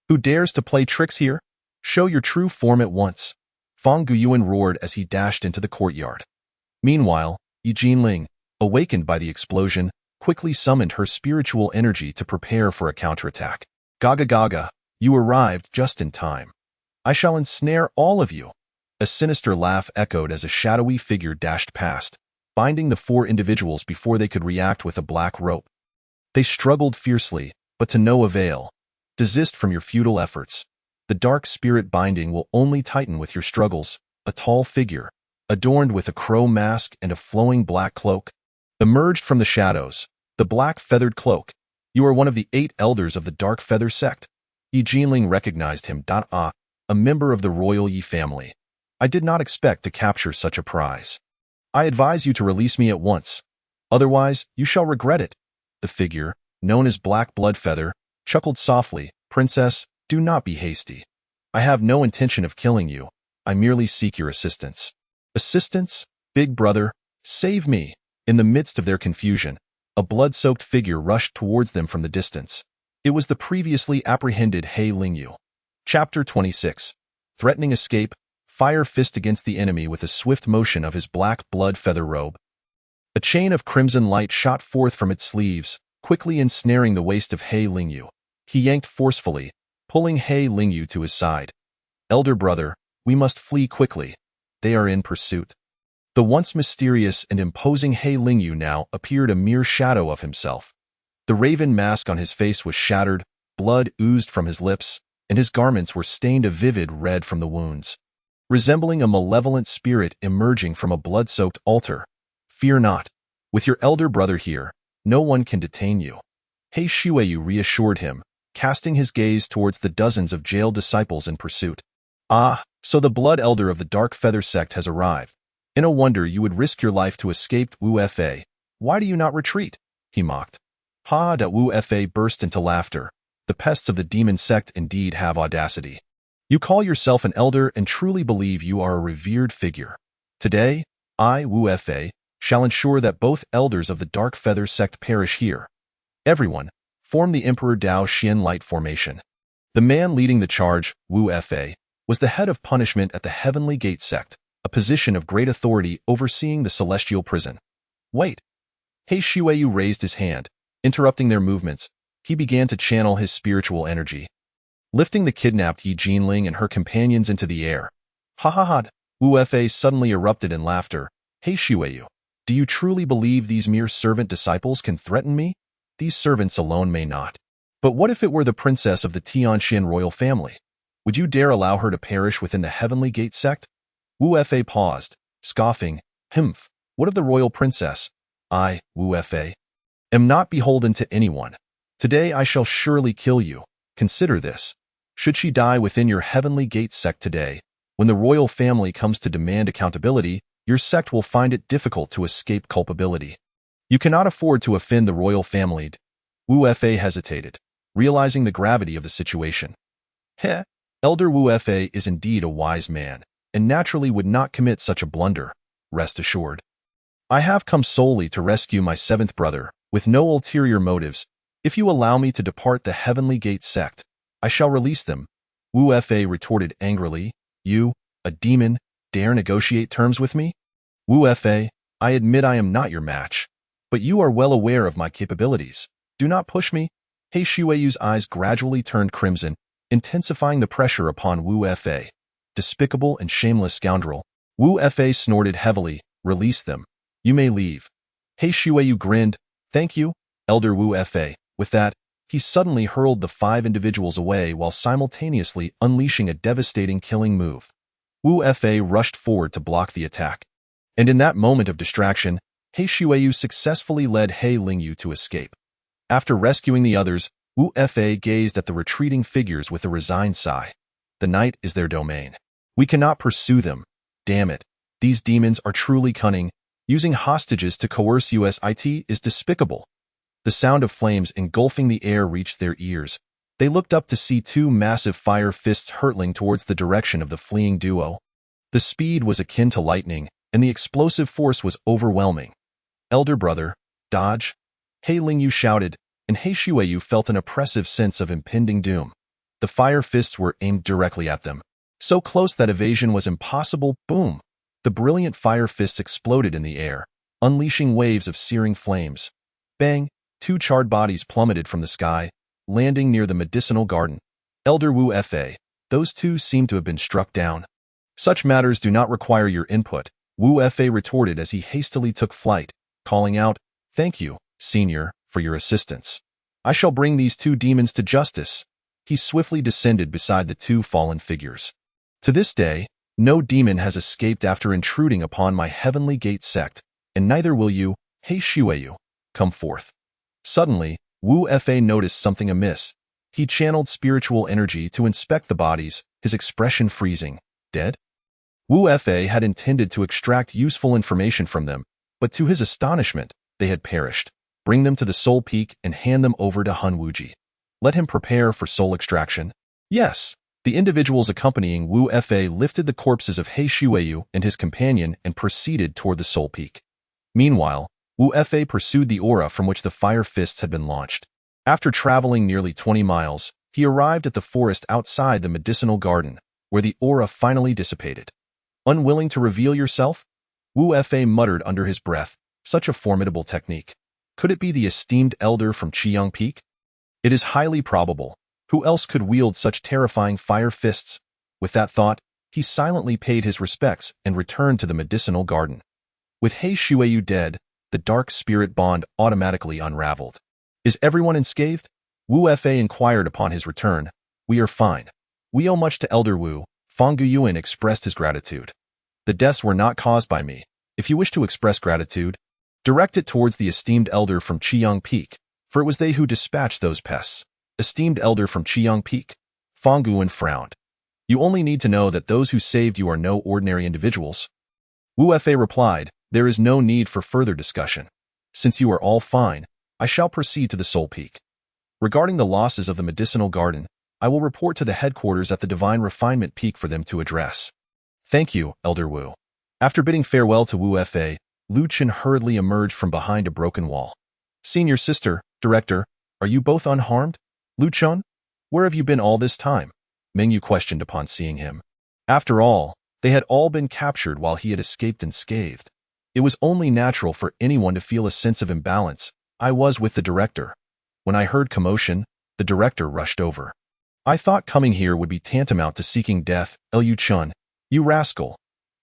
"Who dares to play tricks here? Show your true form at once!" Fang Guyuan roared as he dashed into the courtyard. Meanwhile, Jinling, awakened by the explosion, quickly summoned her spiritual energy to prepare for a counterattack. "Gaga Gaga, you arrived just in time. I shall ensnare all of you." A sinister laugh echoed as a shadowy figure dashed past, binding the four individuals before they could react with a black rope. They struggled fiercely, but to no avail. "Desist from your futile efforts. The dark spirit binding will only tighten with your struggles." A tall figure, adorned with a crow mask and a flowing black cloak, emerged from the shadows. The black feathered cloak. "You are one of the 8 elders of the Dark Feather Sect." Jinling recognized him. A member of the royal Yi family. "I did not expect to capture such a prize. I advise you to release me at once. Otherwise, you shall regret it." The figure, known as Black Bloodfeather, chuckled softly. "Princess, do not be hasty. I have no intention of killing you. I merely seek your assistance." "Assistance? Big brother, save me!" In the midst of their confusion, a blood-soaked figure rushed towards them from the distance. It was the previously apprehended He Lingyu. Chapter 26. Threatening escape, fire fist against the enemy with a swift motion of his black blood feather robe. A chain of crimson light shot forth from its sleeves, quickly ensnaring the waist of He Lingyu. He yanked forcefully, pulling He Lingyu to his side. "Elder brother, we must flee quickly. They are in pursuit." The once mysterious and imposing He Lingyu now appeared a mere shadow of himself. The raven mask on his face was shattered, blood oozed from his lips, and his garments were stained a vivid red from the wounds. Resembling a malevolent spirit emerging from a blood-soaked altar. "Fear not. With your elder brother here, no one can detain you." He Shuiyu reassured him, casting his gaze towards the dozens of jailed disciples in pursuit. "Ah, so the blood elder of the Dark Feather Sect has arrived. In a wonder you would risk your life to escape Wu Fa. Why do you not retreat?" he mocked. "Ha!" Wu Fa burst into laughter. "The pests of the demon sect indeed have audacity. You call yourself an elder and truly believe you are a revered figure. Today, I, Wu Fa, shall ensure that both elders of the Dark Feather Sect perish here. Everyone, form the Emperor Dao Xian Light Formation." The man leading the charge, Wu Fa, was the head of punishment at the Heavenly Gate Sect, a position of great authority overseeing the celestial prison. "Wait." He Shuiyu raised his hand, interrupting their movements. He began to channel his spiritual energy, lifting the kidnapped Jinling and her companions into the air. "Ha ha ha!" Wu Fa suddenly erupted in laughter. "He Shuiyu, do you truly believe these mere servant disciples can threaten me? These servants alone may not. But what if it were the princess of the Tianmen royal family? Would you dare allow her to perish within the Heavenly Gate Sect?" Wu Fa paused, scoffing. "Humph, what of the royal princess? I, Wu Fa, am not beholden to anyone. Today I shall surely kill you. Consider this. Should she die within your Heavenly Gate Sect today, when the royal family comes to demand accountability, your sect will find it difficult to escape culpability. You cannot afford to offend the royal family." Wu Fa hesitated, realizing the gravity of the situation. Elder Wu Fa is indeed a wise man, and naturally would not commit such a blunder, rest assured. "I have come solely to rescue my 7th brother, with no ulterior motives. If you allow me to depart the Heavenly Gate Sect, I shall release them." Wu Fa retorted angrily. "You, a demon, dare negotiate terms with me? Wu Fa, I admit I am not your match. But you are well aware of my capabilities. Do not push me. He Shueyu's eyes gradually turned crimson, intensifying the pressure upon Wu Fa. Despicable and shameless scoundrel. Wu Fa snorted heavily. Release them. You may leave. He Shueyu grinned. Thank you, Elder Wu Fa. With that, he suddenly hurled the 5 individuals away while simultaneously unleashing a devastating killing move. Wu Fa rushed forward to block the attack. And in that moment of distraction, He Shueyu successfully led He Lingyu to escape. After rescuing the others, Wu Fa gazed at the retreating figures with a resigned sigh. The night is their domain. We cannot pursue them. Damn it. These demons are truly cunning. Using hostages to coerce USIT is despicable. The sound of flames engulfing the air reached their ears. They looked up to see 2 massive fire fists hurtling towards the direction of the fleeing duo. The speed was akin to lightning, and the explosive force was overwhelming. Elder brother, dodge. He Lingyu shouted, and He Shueyu felt an oppressive sense of impending doom. The fire fists were aimed directly at them. So close that evasion was impossible. Boom! The brilliant fire fists exploded in the air, unleashing waves of searing flames. Bang! 2 charred bodies plummeted from the sky, landing near the medicinal garden. Elder Wu Fa. Those 2 seem to have been struck down. Such matters do not require your input, Wu Fa retorted as he hastily took flight, calling out, Thank you, Senior, for your assistance. I shall bring these 2 demons to justice. He swiftly descended beside the 2 fallen figures. To this day, no demon has escaped after intruding upon my heavenly gate sect, and neither will you, He Shueyu. Come forth. Suddenly, Wu Fa noticed something amiss. He channeled spiritual energy to inspect the bodies, his expression freezing. Dead? Wu Fa had intended to extract useful information from them, but to his astonishment, they had perished. Bring them to the Soul Peak and hand them over to Hun Wuji. Let him prepare for soul extraction. Yes. The individuals accompanying Wu Fa lifted the corpses of He Shueyu and his companion and proceeded toward the Soul Peak. Meanwhile, Wu Fa pursued the aura from which the fire fists had been launched. After traveling nearly 20 miles, he arrived at the forest outside the medicinal garden, where the aura finally dissipated. Unwilling to reveal yourself? Wu Fa muttered under his breath. Such a formidable technique. Could it be the esteemed elder from Qiyang Peak? It is highly probable. Who else could wield such terrifying fire fists? With that thought, he silently paid his respects and returned to the medicinal garden. With He Shueyu dead, the dark spirit bond automatically unraveled. Is everyone unscathed? Wu Fa inquired upon his return. We are fine. We owe much to Elder Wu. Fang Guyuan expressed his gratitude. The deaths were not caused by me. If you wish to express gratitude, direct it towards the esteemed elder from Qiyang Peak, for it was they who dispatched those pests. Esteemed elder from Qiyang Peak. Fang Guyuan frowned. You only need to know that those who saved you are no ordinary individuals. Wu Fa replied, There is no need for further discussion. Since you are all fine, I shall proceed to the Soul Peak. Regarding the losses of the medicinal garden, I will report to the headquarters at the Divine Refinement Peak for them to address. Thank you, Elder Wu. After bidding farewell to Wu Fa, Lu Chen hurriedly emerged from behind a broken wall. Senior sister, director, are you both unharmed? Lu Chen, where have you been all this time? Mengyu questioned upon seeing him. After all, they had all been captured while he had escaped unscathed. It was only natural for anyone to feel a sense of imbalance. I was with the director. When I heard commotion, the director rushed over. I thought coming here would be tantamount to seeking death. Lu Chen, you rascal.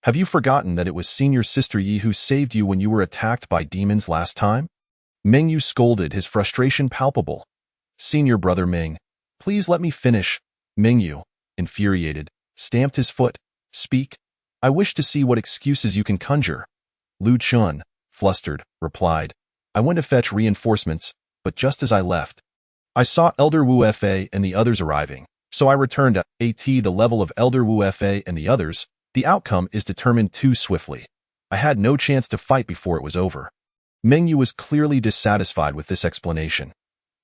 Have you forgotten that it was Senior Sister Yi who saved you when you were attacked by demons last time? Mengyu scolded, his frustration palpable. Senior brother Meng, please let me finish. Mengyu, infuriated, stamped his foot. Speak. I wish to see what excuses you can conjure. Lu Chen, flustered, replied. I went to fetch reinforcements, but just as I left, I saw Elder Wu Fa and the others arriving, so I returned at the level of Elder Wu Fa and the others. The outcome is determined too swiftly. I had no chance to fight before it was over. Mengyu was clearly dissatisfied with this explanation.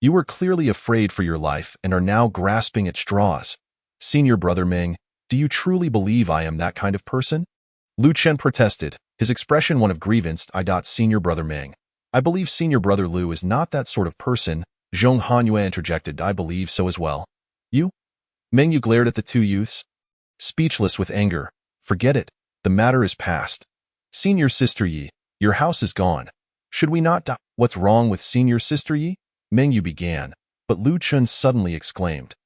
You were clearly afraid for your life and are now grasping at straws. Senior brother Meng, do you truly believe I am that kind of person? Lu Chen protested, his expression one of grievance. Senior brother Meng, I believe Senior brother Lu is not that sort of person. Zhong Hanyue interjected, I believe so as well. You? Mengyu glared at the 2 youths. Speechless with anger. Forget it. The matter is past. Senior Sister Yi, your house is gone. Should we not die? What's wrong with senior sister Yi? Meng Yu began, but Lu Chun suddenly exclaimed.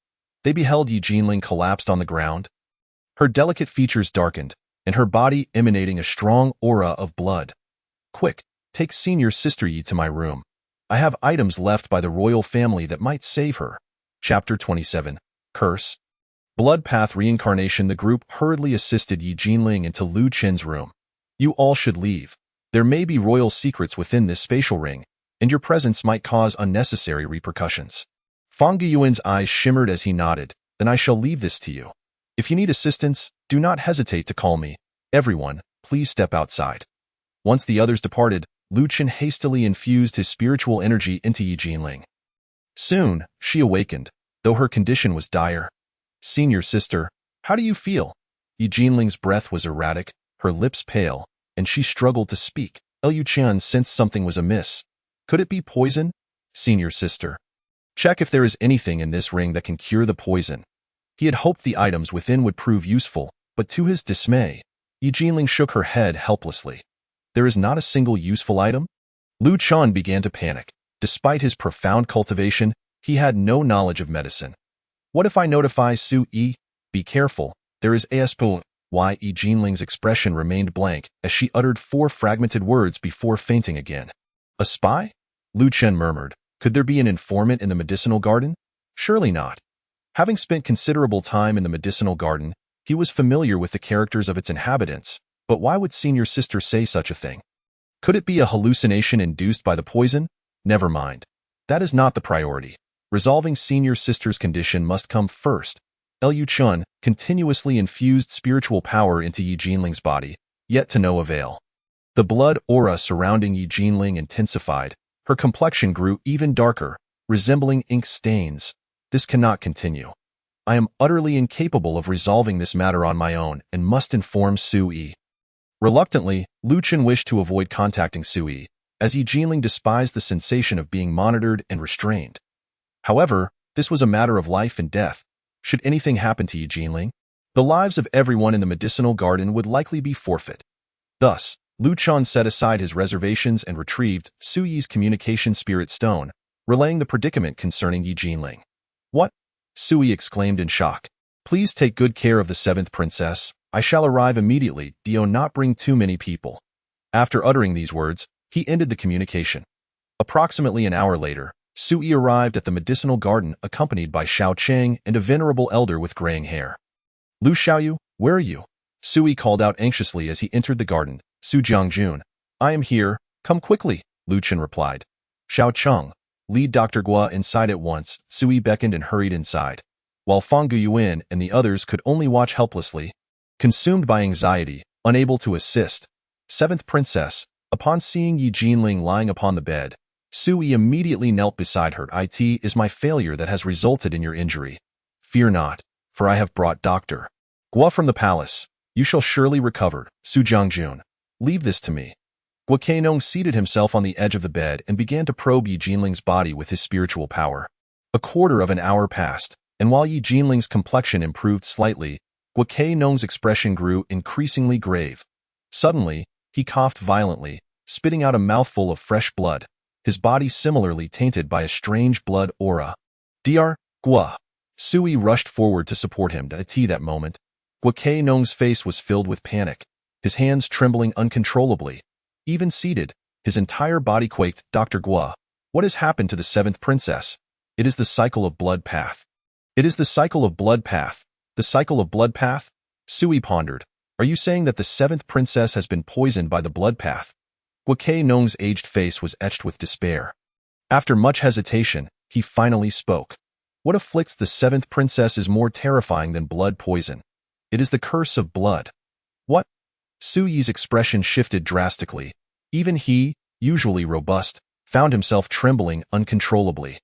They beheld Yi Jinling collapsed on the ground. Her delicate features darkened, and her body emanating a strong aura of blood. Quick, take senior sister Yi to my room. I have items left by the royal family that might save her. Chapter 27. Curse. Blood Path Reincarnation. The group hurriedly assisted Yi Jinling into Lu Chen's room. You all should leave. There may be royal secrets within this spatial ring, and your presence might cause unnecessary repercussions. Fang Guyuan's eyes shimmered as he nodded. Then I shall leave this to you. If you need assistance, do not hesitate to call me. Everyone, please step outside. Once the others departed, Lu Chen hastily infused his spiritual energy into Yi Jinling. Soon, she awakened, though her condition was dire. Senior sister, how do you feel? Yi Jinling's breath was erratic, her lips pale, and she struggled to speak. Liu Qian sensed something was amiss. Could it be poison? Senior sister. Check if there is anything in this ring that can cure the poison. He had hoped the items within would prove useful, but to his dismay, Yi Jinling shook her head helplessly. There is not a single useful item? Lu Chan began to panic. Despite his profound cultivation, he had no knowledge of medicine. What if I notify Su Yi? Be careful, there is ASP. Why? Yi Jinling's expression remained blank as she uttered 4 fragmented words before fainting again. A spy? Lu Chen murmured. Could there be an informant in the medicinal garden? Surely not. Having spent considerable time in the medicinal garden, he was familiar with the characters of its inhabitants, but why would senior sister say such a thing? Could it be a hallucination induced by the poison? Never mind. That is not the priority. Resolving senior sister's condition must come first. Liu Chun continuously infused spiritual power into Yi Jinling's body, yet to no avail. The blood aura surrounding Yi Jinling intensified. Her complexion grew even darker, resembling ink stains. This cannot continue. I am utterly incapable of resolving this matter on my own and must inform Su Yi. Reluctantly, Lu Chen wished to avoid contacting Su Yi, as Yi Jinling despised the sensation of being monitored and restrained. However, this was a matter of life and death. Should anything happen to Yi Jinling, the lives of everyone in the medicinal garden would likely be forfeit. Thus, Lu Chen set aside his reservations and retrieved Su Yi's communication spirit stone, relaying the predicament concerning Yi Jinling. What? Su Yi exclaimed in shock. Please take good care of the 7th princess. I shall arrive immediately. Do not bring too many people. After uttering these words, he ended the communication. Approximately an hour later, Su Yi arrived at the medicinal garden accompanied by Xiao Cheng and a venerable elder with graying hair. Lu Xiaoyu, where are you? Su Yi called out anxiously as he entered the garden. Su Jiangjun, I am here, come quickly, Lu Chen replied. Xiao Cheng, lead Dr. Gua inside at once. Su Yi beckoned and hurried inside, while Fang Guyuan and the others could only watch helplessly. Consumed by anxiety, unable to assist, 7th princess, upon seeing Yi Jinling lying upon the bed, Su Yi immediately knelt beside her. It is my failure that has resulted in your injury. Fear not, for I have brought Dr. Gua from the palace. You shall surely recover. Su Jiangjun, leave this to me. Gua Kainong seated himself on the edge of the bed and began to probe Yi Jinling's body with his spiritual power. A quarter of an hour passed, and while Yi Jinling's complexion improved slightly, Gua Kainong's expression grew increasingly grave. Suddenly, he coughed violently, spitting out a mouthful of fresh blood, his body similarly tainted by a strange blood aura. Dr. Gua. Su Yi rushed forward to support him. At that moment, Gua Kainong's face was filled with panic, his hands trembling uncontrollably. Even seated, his entire body quaked. Dr. Gua, what has happened to the 7th princess? It is the cycle of blood path. It is the cycle of blood path. The cycle of blood path? Su Yi pondered. Are you saying that the 7th princess has been poisoned by the blood path? Gua Kainong's aged face was etched with despair. After much hesitation, he finally spoke. What afflicts the 7th princess is more terrifying than blood poison. It is the curse of blood. What? Su Yi's expression shifted drastically. Even he, usually robust, found himself trembling uncontrollably.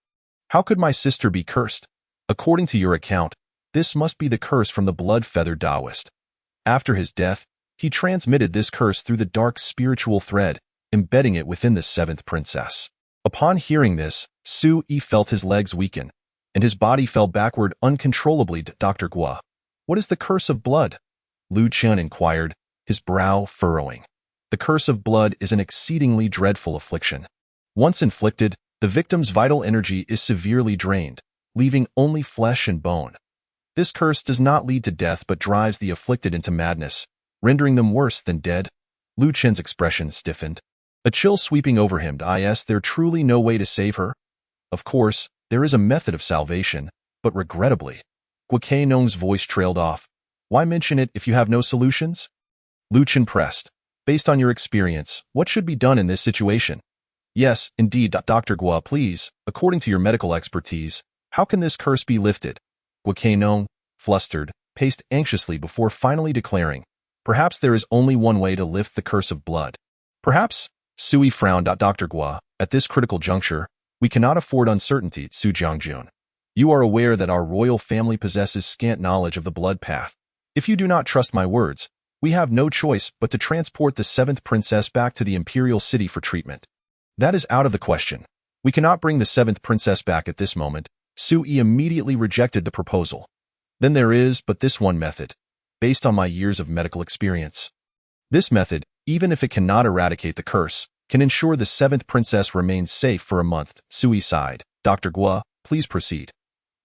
How could my sister be cursed? According to your account, this must be the curse from the blood-feather Taoist. After his death, he transmitted this curse through the dark spiritual thread, embedding it within the 7th princess. Upon hearing this, Su Yi felt his legs weaken, and his body fell backward uncontrollably. Dr. Gua, what is the curse of blood? Lu Chen inquired, his brow furrowing. The curse of blood is an exceedingly dreadful affliction. Once inflicted, the victim's vital energy is severely drained, leaving only flesh and bone. This curse does not lead to death but drives the afflicted into madness, rendering them worse than dead. Lu Chen's expression stiffened. A chill sweeping over him. Is there truly no way to save her? Of course, there is a method of salvation, but regrettably. Gui Nong's voice trailed off. Why mention it if you have no solutions? Lu Chen pressed. Based on your experience, what should be done in this situation? Yes, indeed, Dr. Gua, please, according to your medical expertise, how can this curse be lifted? Gui Nong, flustered, paced anxiously before finally declaring, perhaps there is only one way to lift the curse of blood. Perhaps? Sui frowned. Dr. Gua, at this critical juncture, we cannot afford uncertainty. Su Jiangjun. You are aware that our royal family possesses scant knowledge of the blood path. If you do not trust my words, we have no choice but to transport the 7th princess back to the imperial city for treatment. That is out of the question. We cannot bring the 7th princess back at this moment. Sui immediately rejected the proposal. Then there is but this one method, based on my years of medical experience. This method, even if it cannot eradicate the curse, can ensure the 7th princess remains safe for a month. Sui sighed. Dr. Gua, please proceed.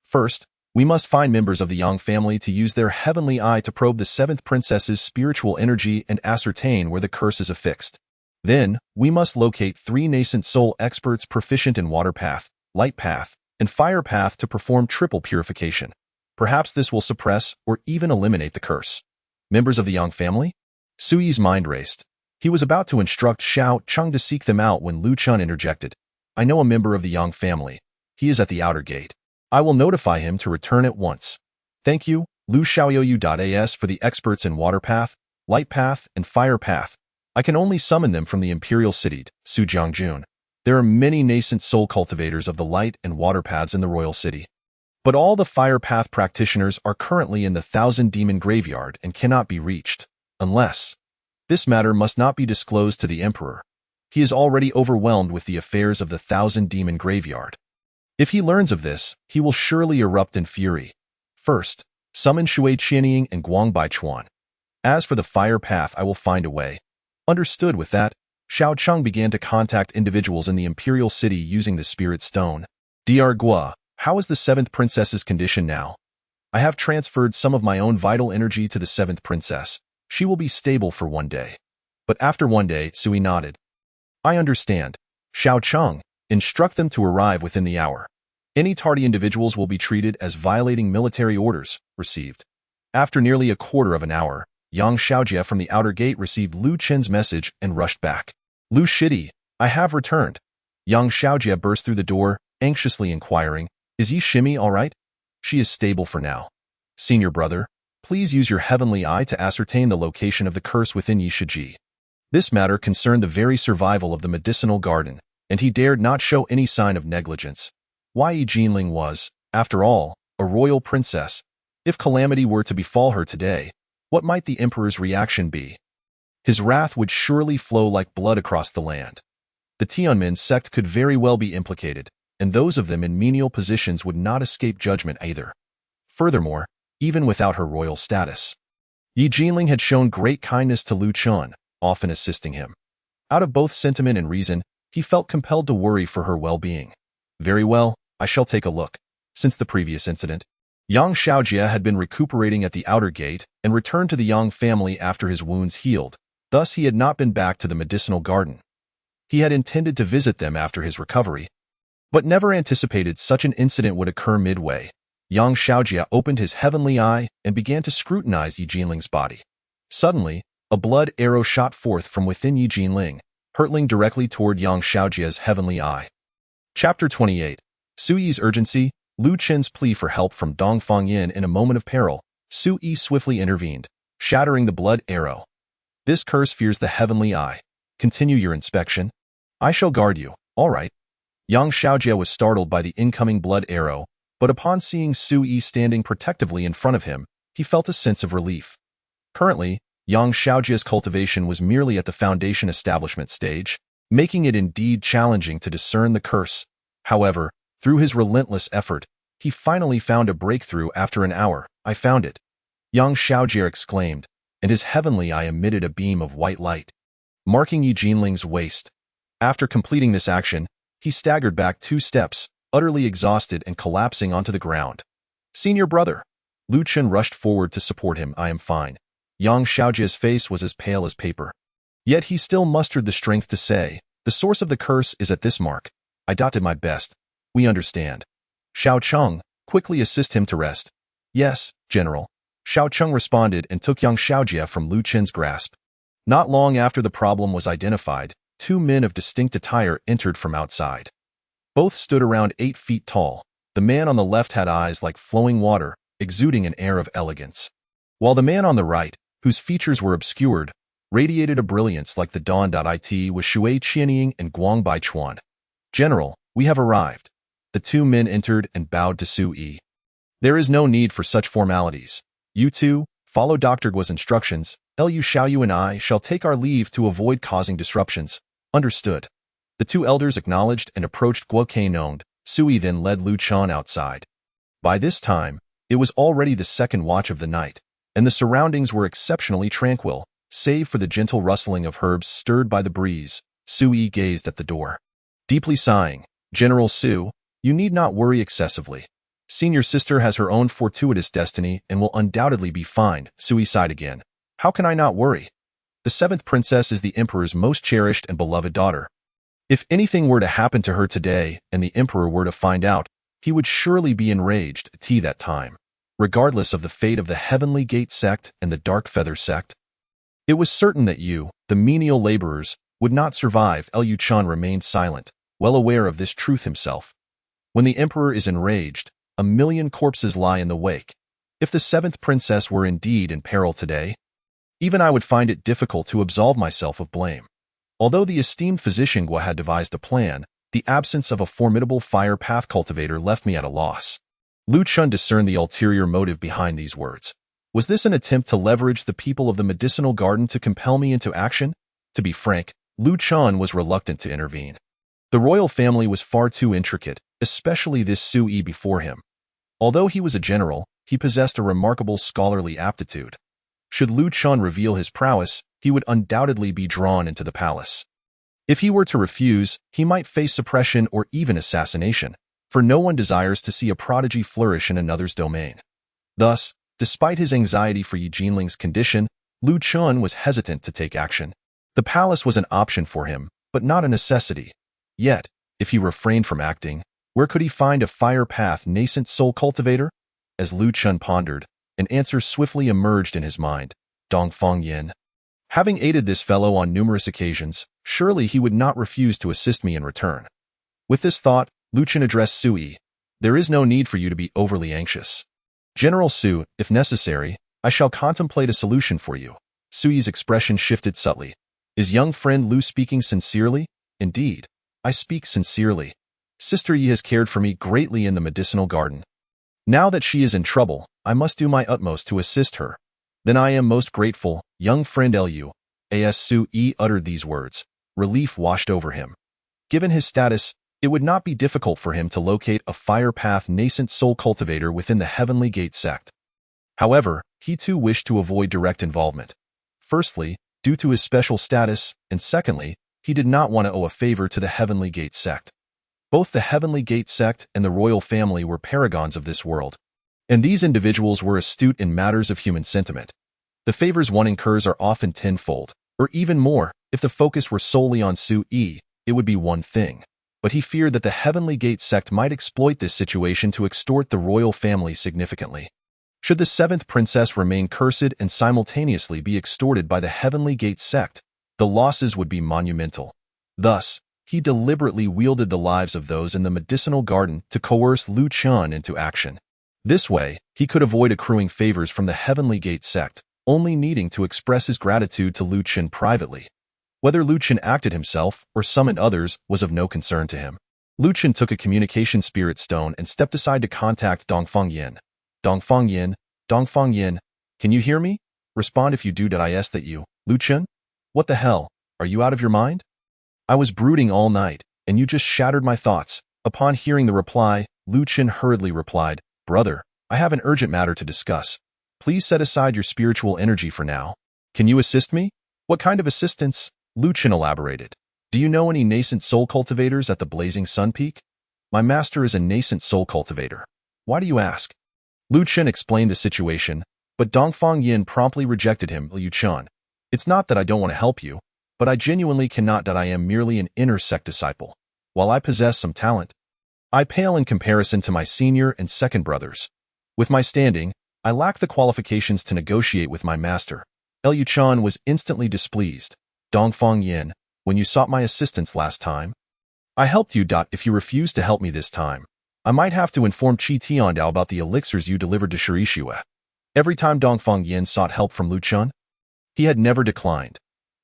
First, we must find members of the Yang family to use their heavenly eye to probe the 7th princess's spiritual energy and ascertain where the curse is affixed. Then, we must locate 3 nascent soul experts proficient in water path, light path, and fire path to perform triple purification. Perhaps this will suppress or even eliminate the curse. Members of the Yang family? Sui's mind raced. He was about to instruct Xiao Cheng to seek them out when Lu Chun interjected. I know a member of the Yang family. He is at the outer gate. I will notify him to return at once. Thank you, Lu Xiaoyu.as for the experts in water path, light path, and fire path. I can only summon them from the imperial city, Su Jiangjun. There are many nascent soul cultivators of the light and water paths in the royal city. But all the fire path practitioners are currently in the 1,000 demon graveyard and cannot be reached, unless... This matter must not be disclosed to the emperor. He is already overwhelmed with the affairs of the 1,000 demon graveyard. If he learns of this, he will surely erupt in fury. First, summon Shui Qianying and Guang Baichuan. As for the fire path, I will find a way. Understood. With that, Xiao Cheng began to contact individuals in the imperial city using the spirit stone. Dr. Gua, how is the 7th princess's condition now? I have transferred some of my own vital energy to the 7th princess. She will be stable for 1 day. But after 1 day, Sui nodded. I understand. Xiao Cheng, instruct them to arrive within the hour. Any tardy individuals will be treated as violating military orders. Received. After nearly a quarter of an hour, Yang Xiaojie from the outer gate received Lu Chen's message and rushed back. Lu Shidi, I have returned. Yang Xiaojie burst through the door, anxiously inquiring, is Yi Shimi all right? She is stable for now. Senior brother, please use your heavenly eye to ascertain the location of the curse within Yi Shiji. This matter concerned the very survival of the medicinal garden, and he dared not show any sign of negligence. Yi Jinling was, after all, a royal princess. If calamity were to befall her today, what might the emperor's reaction be? His wrath would surely flow like blood across the land. The Tianmen sect could very well be implicated, and those of them in menial positions would not escape judgment either. Furthermore, even without her royal status, Yi Jinling had shown great kindness to Lu Chun, often assisting him. Out of both sentiment and reason, he felt compelled to worry for her well-being. Very well, I shall take a look. Since the previous incident, Yang Xiaojie had been recuperating at the outer gate and returned to the Yang family after his wounds healed. Thus, he had not been back to the medicinal garden. He had intended to visit them after his recovery, but never anticipated such an incident would occur midway. Yang Xiaojie opened his heavenly eye and began to scrutinize Yi Jinling's body. Suddenly, a blood arrow shot forth from within Yi Jinling, hurtling directly toward Yang Xiaojie's heavenly eye. Chapter 28. Sui's urgency. Lu Chen's plea for help from Dongfang Yin in a moment of peril. Sui swiftly intervened, shattering the blood arrow. This curse fears the heavenly eye. Continue your inspection. I shall guard you. All right. Yang Xiaojie was startled by the incoming blood arrow, but upon seeing Sui standing protectively in front of him, he felt a sense of relief. Currently, Yang Xiaojie's cultivation was merely at the foundation establishment stage, making it indeed challenging to discern the curse. However, through his relentless effort, he finally found a breakthrough after an hour. I found it. Yang Xiaojie exclaimed, and his heavenly eye emitted a beam of white light, marking Yi Jinling's waist. After completing this action, He staggered back 2 steps, utterly exhausted and collapsing onto the ground. "Senior brother!" Lu Chen rushed forward to support him. "I am fine." Yang Xiaojia's face was as pale as paper. Yet he still mustered the strength to say, "The source of the curse is at this mark. I did my best. We understand." Xiao Cheng, quickly assist him to rest. "Yes, General." Xiao Cheng responded and took Yang Xiaojia from Lu Chen's grasp. Not long after the problem was identified, 2 men of distinct attire entered from outside. Both stood around 8 feet tall. The man on the left had eyes like flowing water, exuding an air of elegance, while the man on the right, whose features were obscured, radiated a brilliance like the dawn. It was Shui Qianying and Guang Baichuan. "General, we have arrived." The 2 men entered and bowed to Su Yi. "There is no need for such formalities. You two, follow Dr. Guo's instructions. Lu Xiaoyu and I shall take our leave to avoid causing disruptions." "Understood." The 2 elders acknowledged and approached Guo Kainong. Sui then led Lu Chan outside. By this time, it was already the 2nd watch of the night, and the surroundings were exceptionally tranquil, save for the gentle rustling of herbs stirred by the breeze. Sui gazed at the door. Deeply sighing, "General Su, you need not worry excessively. Senior sister has her own fortuitous destiny and will undoubtedly be fine." Sui sighed again. "How can I not worry? The 7th princess is the emperor's most cherished and beloved daughter. If anything were to happen to her today and the emperor were to find out, he would surely be enraged at that time, regardless of the fate of the Heavenly Gate Sect and the Dark Feather Sect. It was certain that you, the menial laborers, would not survive." Lu Chan remained silent, well aware of this truth himself. When the emperor is enraged, 1,000,000 corpses lie in the wake. If the 7th princess were indeed in peril today, even I would find it difficult to absolve myself of blame. Although the esteemed physician Guo had devised a plan, the absence of a formidable fire path cultivator left me at a loss. Lu Chun discerned the ulterior motive behind these words. Was this an attempt to leverage the people of the medicinal garden to compel me into action? To be frank, Lu Chun was reluctant to intervene. The royal family was far too intricate, especially this Su Yi before him. Although he was a general, he possessed a remarkable scholarly aptitude. Should Lu Chun reveal his prowess, he would undoubtedly be drawn into the palace. If he were to refuse, he might face suppression or even assassination, for no one desires to see a prodigy flourish in another's domain. Thus, despite his anxiety for Yi Jinling's condition, Lu Chun was hesitant to take action. The palace was an option for him, but not a necessity. Yet, if he refrained from acting, where could he find a fire path nascent soul cultivator? As Lu Chun pondered, an answer swiftly emerged in his mind. Dongfang Yin. Having aided this fellow on numerous occasions, surely he would not refuse to assist me in return. With this thought, Lu Chun addressed Sui. "There is no need for you to be overly anxious. General Su, if necessary, I shall contemplate a solution for you." Sui's expression shifted subtly. "Is young friend Lu speaking sincerely?" "Indeed, I speak sincerely. Sister Yi has cared for me greatly in the medicinal garden. Now that she is in trouble, I must do my utmost to assist her." "Then I am most grateful, young friend Lu." As Su Yi uttered these words, relief washed over him. Given his status, it would not be difficult for him to locate a fire path nascent soul cultivator within the Heavenly Gate Sect. However, he too wished to avoid direct involvement. Firstly, due to his special status, and secondly, he did not want to owe a favor to the Heavenly Gate Sect. Both the Heavenly Gate Sect and the royal family were paragons of this world, and these individuals were astute in matters of human sentiment. The favors one incurs are often tenfold, or even more. If the focus were solely on Su Yi, it would be one thing. But he feared that the Heavenly Gate Sect might exploit this situation to extort the royal family significantly. Should the 7th princess remain cursed and simultaneously be extorted by the Heavenly Gate Sect, the losses would be monumental. Thus, he deliberately wielded the lives of those in the medicinal garden to coerce Lu Chun into action. This way, he could avoid accruing favors from the Heavenly Gate Sect, only needing to express his gratitude to Lu Chun privately. Whether Lu Chun acted himself or summoned others was of no concern to him. Lu Chun took a communication spirit stone and stepped aside to contact Dongfang Yin. "Dongfang Yin, Dongfang Yin, can you hear me? Respond if you do. I ask that you." "Lu Chun? What the hell? Are you out of your mind? I was brooding all night, and you just shattered my thoughts." Upon hearing the reply, Lu Chun hurriedly replied, "Brother, I have an urgent matter to discuss. Please set aside your spiritual energy for now. Can you assist me?" "What kind of assistance?" Lu Chun elaborated. Do you know any nascent soul cultivators at the Blazing Sun Peak? My master is a nascent soul cultivator. Why do you ask? Lu Chen explained the situation, but Dongfang Yin promptly rejected him. Liu Chen, it's not that I don't want to help you, but I genuinely cannot that I am merely an inner sect disciple. While I possess some talent, I pale in comparison to my senior and second brothers. With my standing, I lack the qualifications to negotiate with my master. Liu Chen was instantly displeased. Dongfang Yin, when you sought my assistance last time, I helped you. If you refuse to help me this time, I might have to inform Qi Tiandao about the elixirs you delivered to Shirishue. Every time Dongfang Yin sought help from Lu Chen, he had never declined.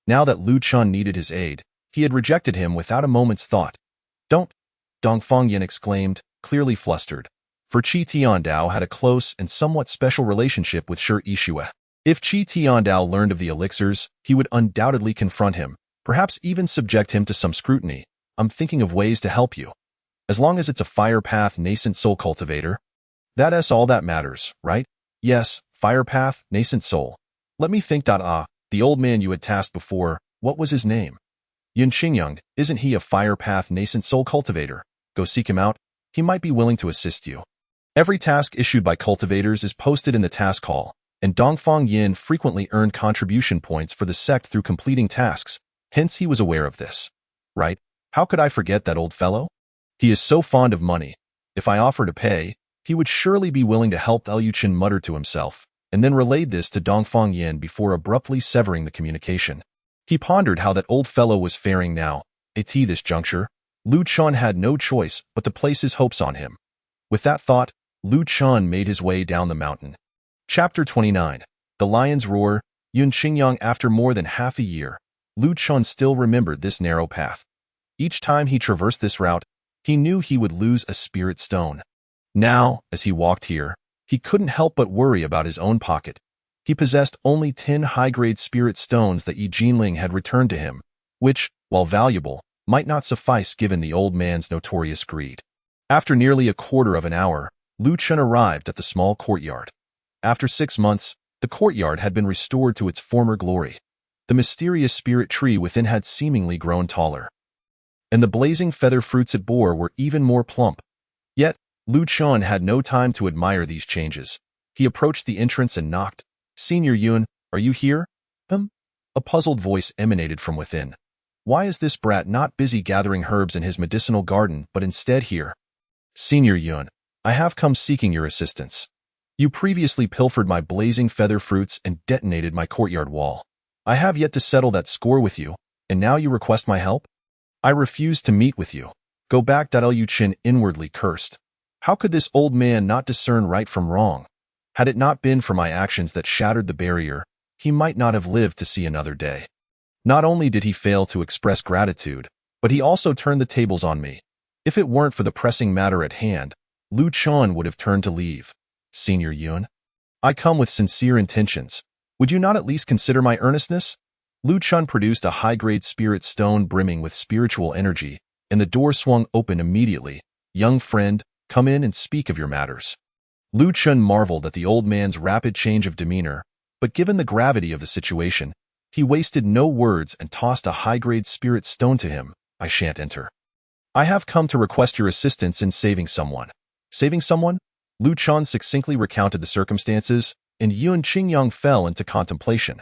Now that Lu Chen needed his aid, he had rejected him without a moment's thought. Don't, Dongfang Yin exclaimed, clearly flustered. For Qi Tiandao had a close and somewhat special relationship with Shirishue. If Qi Tiandao learned of the elixirs, he would undoubtedly confront him, perhaps even subject him to some scrutiny. I'm thinking of ways to help you. As long as it's a fire path nascent soul cultivator, that's all that matters, right? Yes, fire path, nascent soul. Let me think. The old man you had tasked before, what was his name? Yun Xingyang, isn't he a fire path nascent soul cultivator? Go seek him out. He might be willing to assist you. Every task issued by cultivators is posted in the task hall, and Dongfang Yin frequently earned contribution points for the sect through completing tasks, hence he was aware of this. Right? How could I forget that old fellow? He is so fond of money. If I offer to pay, he would surely be willing to help. Liu Chen muttered to himself, and then relayed this to Dongfang Yin before abruptly severing the communication. He pondered how that old fellow was faring now. At this juncture, Lu Chen had no choice but to place his hopes on him. With that thought, Lu Chen made his way down the mountain. Chapter 29. The Lion's Roar. Yun Xingyang. After more than half a year, Lu Chen still remembered this narrow path. Each time he traversed this route, he knew he would lose a spirit stone. Now, as he walked here, he couldn't help but worry about his own pocket. He possessed only 10 high-grade spirit stones that Yi Jinling had returned to him, which, while valuable, might not suffice given the old man's notorious greed. After nearly a quarter of an hour, Lu Chen arrived at the small courtyard. After 6 months, the courtyard had been restored to its former glory. The mysterious spirit tree within had seemingly grown taller, and the blazing feather fruits it bore were even more plump. Yet, Lu Chen had no time to admire these changes. He approached the entrance and knocked. Senior Yun, are you here? A puzzled voice emanated from within. Why is this brat not busy gathering herbs in his medicinal garden, but instead here? Senior Yun, I have come seeking your assistance. You previously pilfered my blazing feather fruits and detonated my courtyard wall. I have yet to settle that score with you, and now you request my help? I refuse to meet with you. Go back. Liu Chen inwardly cursed. How could this old man not discern right from wrong? Had it not been for my actions that shattered the barrier, he might not have lived to see another day. Not only did he fail to express gratitude, but he also turned the tables on me. If it weren't for the pressing matter at hand, Lu Chen would have turned to leave. Senior Yun, I come with sincere intentions. Would you not at least consider my earnestness? Lu Chen produced a high-grade spirit stone brimming with spiritual energy, and the door swung open immediately. Young friend, come in and speak of your matters. Lu Chen marveled at the old man's rapid change of demeanor, but given the gravity of the situation, he wasted no words and tossed a high-grade spirit stone to him. I shan't enter. I have come to request your assistance in saving someone. Saving someone? Lu Chen succinctly recounted the circumstances, and Yun Xingyang fell into contemplation.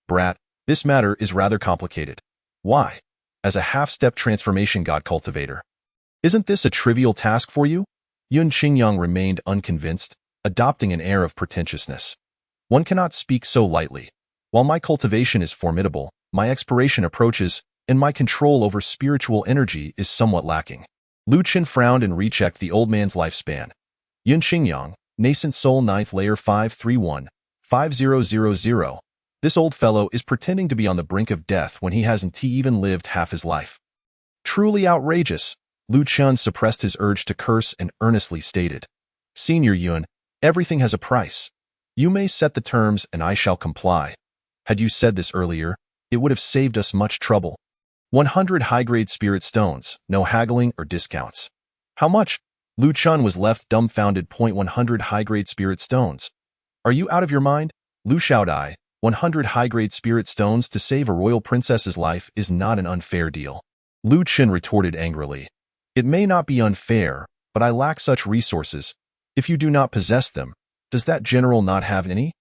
Brat, this matter is rather complicated. Why? As a half-step transformation god cultivator. Isn't this a trivial task for you? Yun Xingyang remained unconvinced, adopting an air of pretentiousness. One cannot speak so lightly. While my cultivation is formidable, my expiration approaches, and my control over spiritual energy is somewhat lacking. Lu Chen frowned and rechecked the old man's lifespan. Yun Xingyang, nascent soul 9th layer 531-5000. This old fellow is pretending to be on the brink of death when he hasn't even lived half his life. Truly outrageous. Lu Chen suppressed his urge to curse and earnestly stated, Senior Yun, everything has a price. You may set the terms and I shall comply. Had you said this earlier, it would have saved us much trouble. 100 high-grade spirit stones, no haggling or discounts. How much? Lu Chen was left dumbfounded. 100 high-grade spirit stones. Are you out of your mind? Lu Shaodai, 100 high-grade spirit stones to save a royal princess's life is not an unfair deal. Lu Chen retorted angrily. It may not be unfair, but I lack such resources. If you do not possess them, does that general not have any?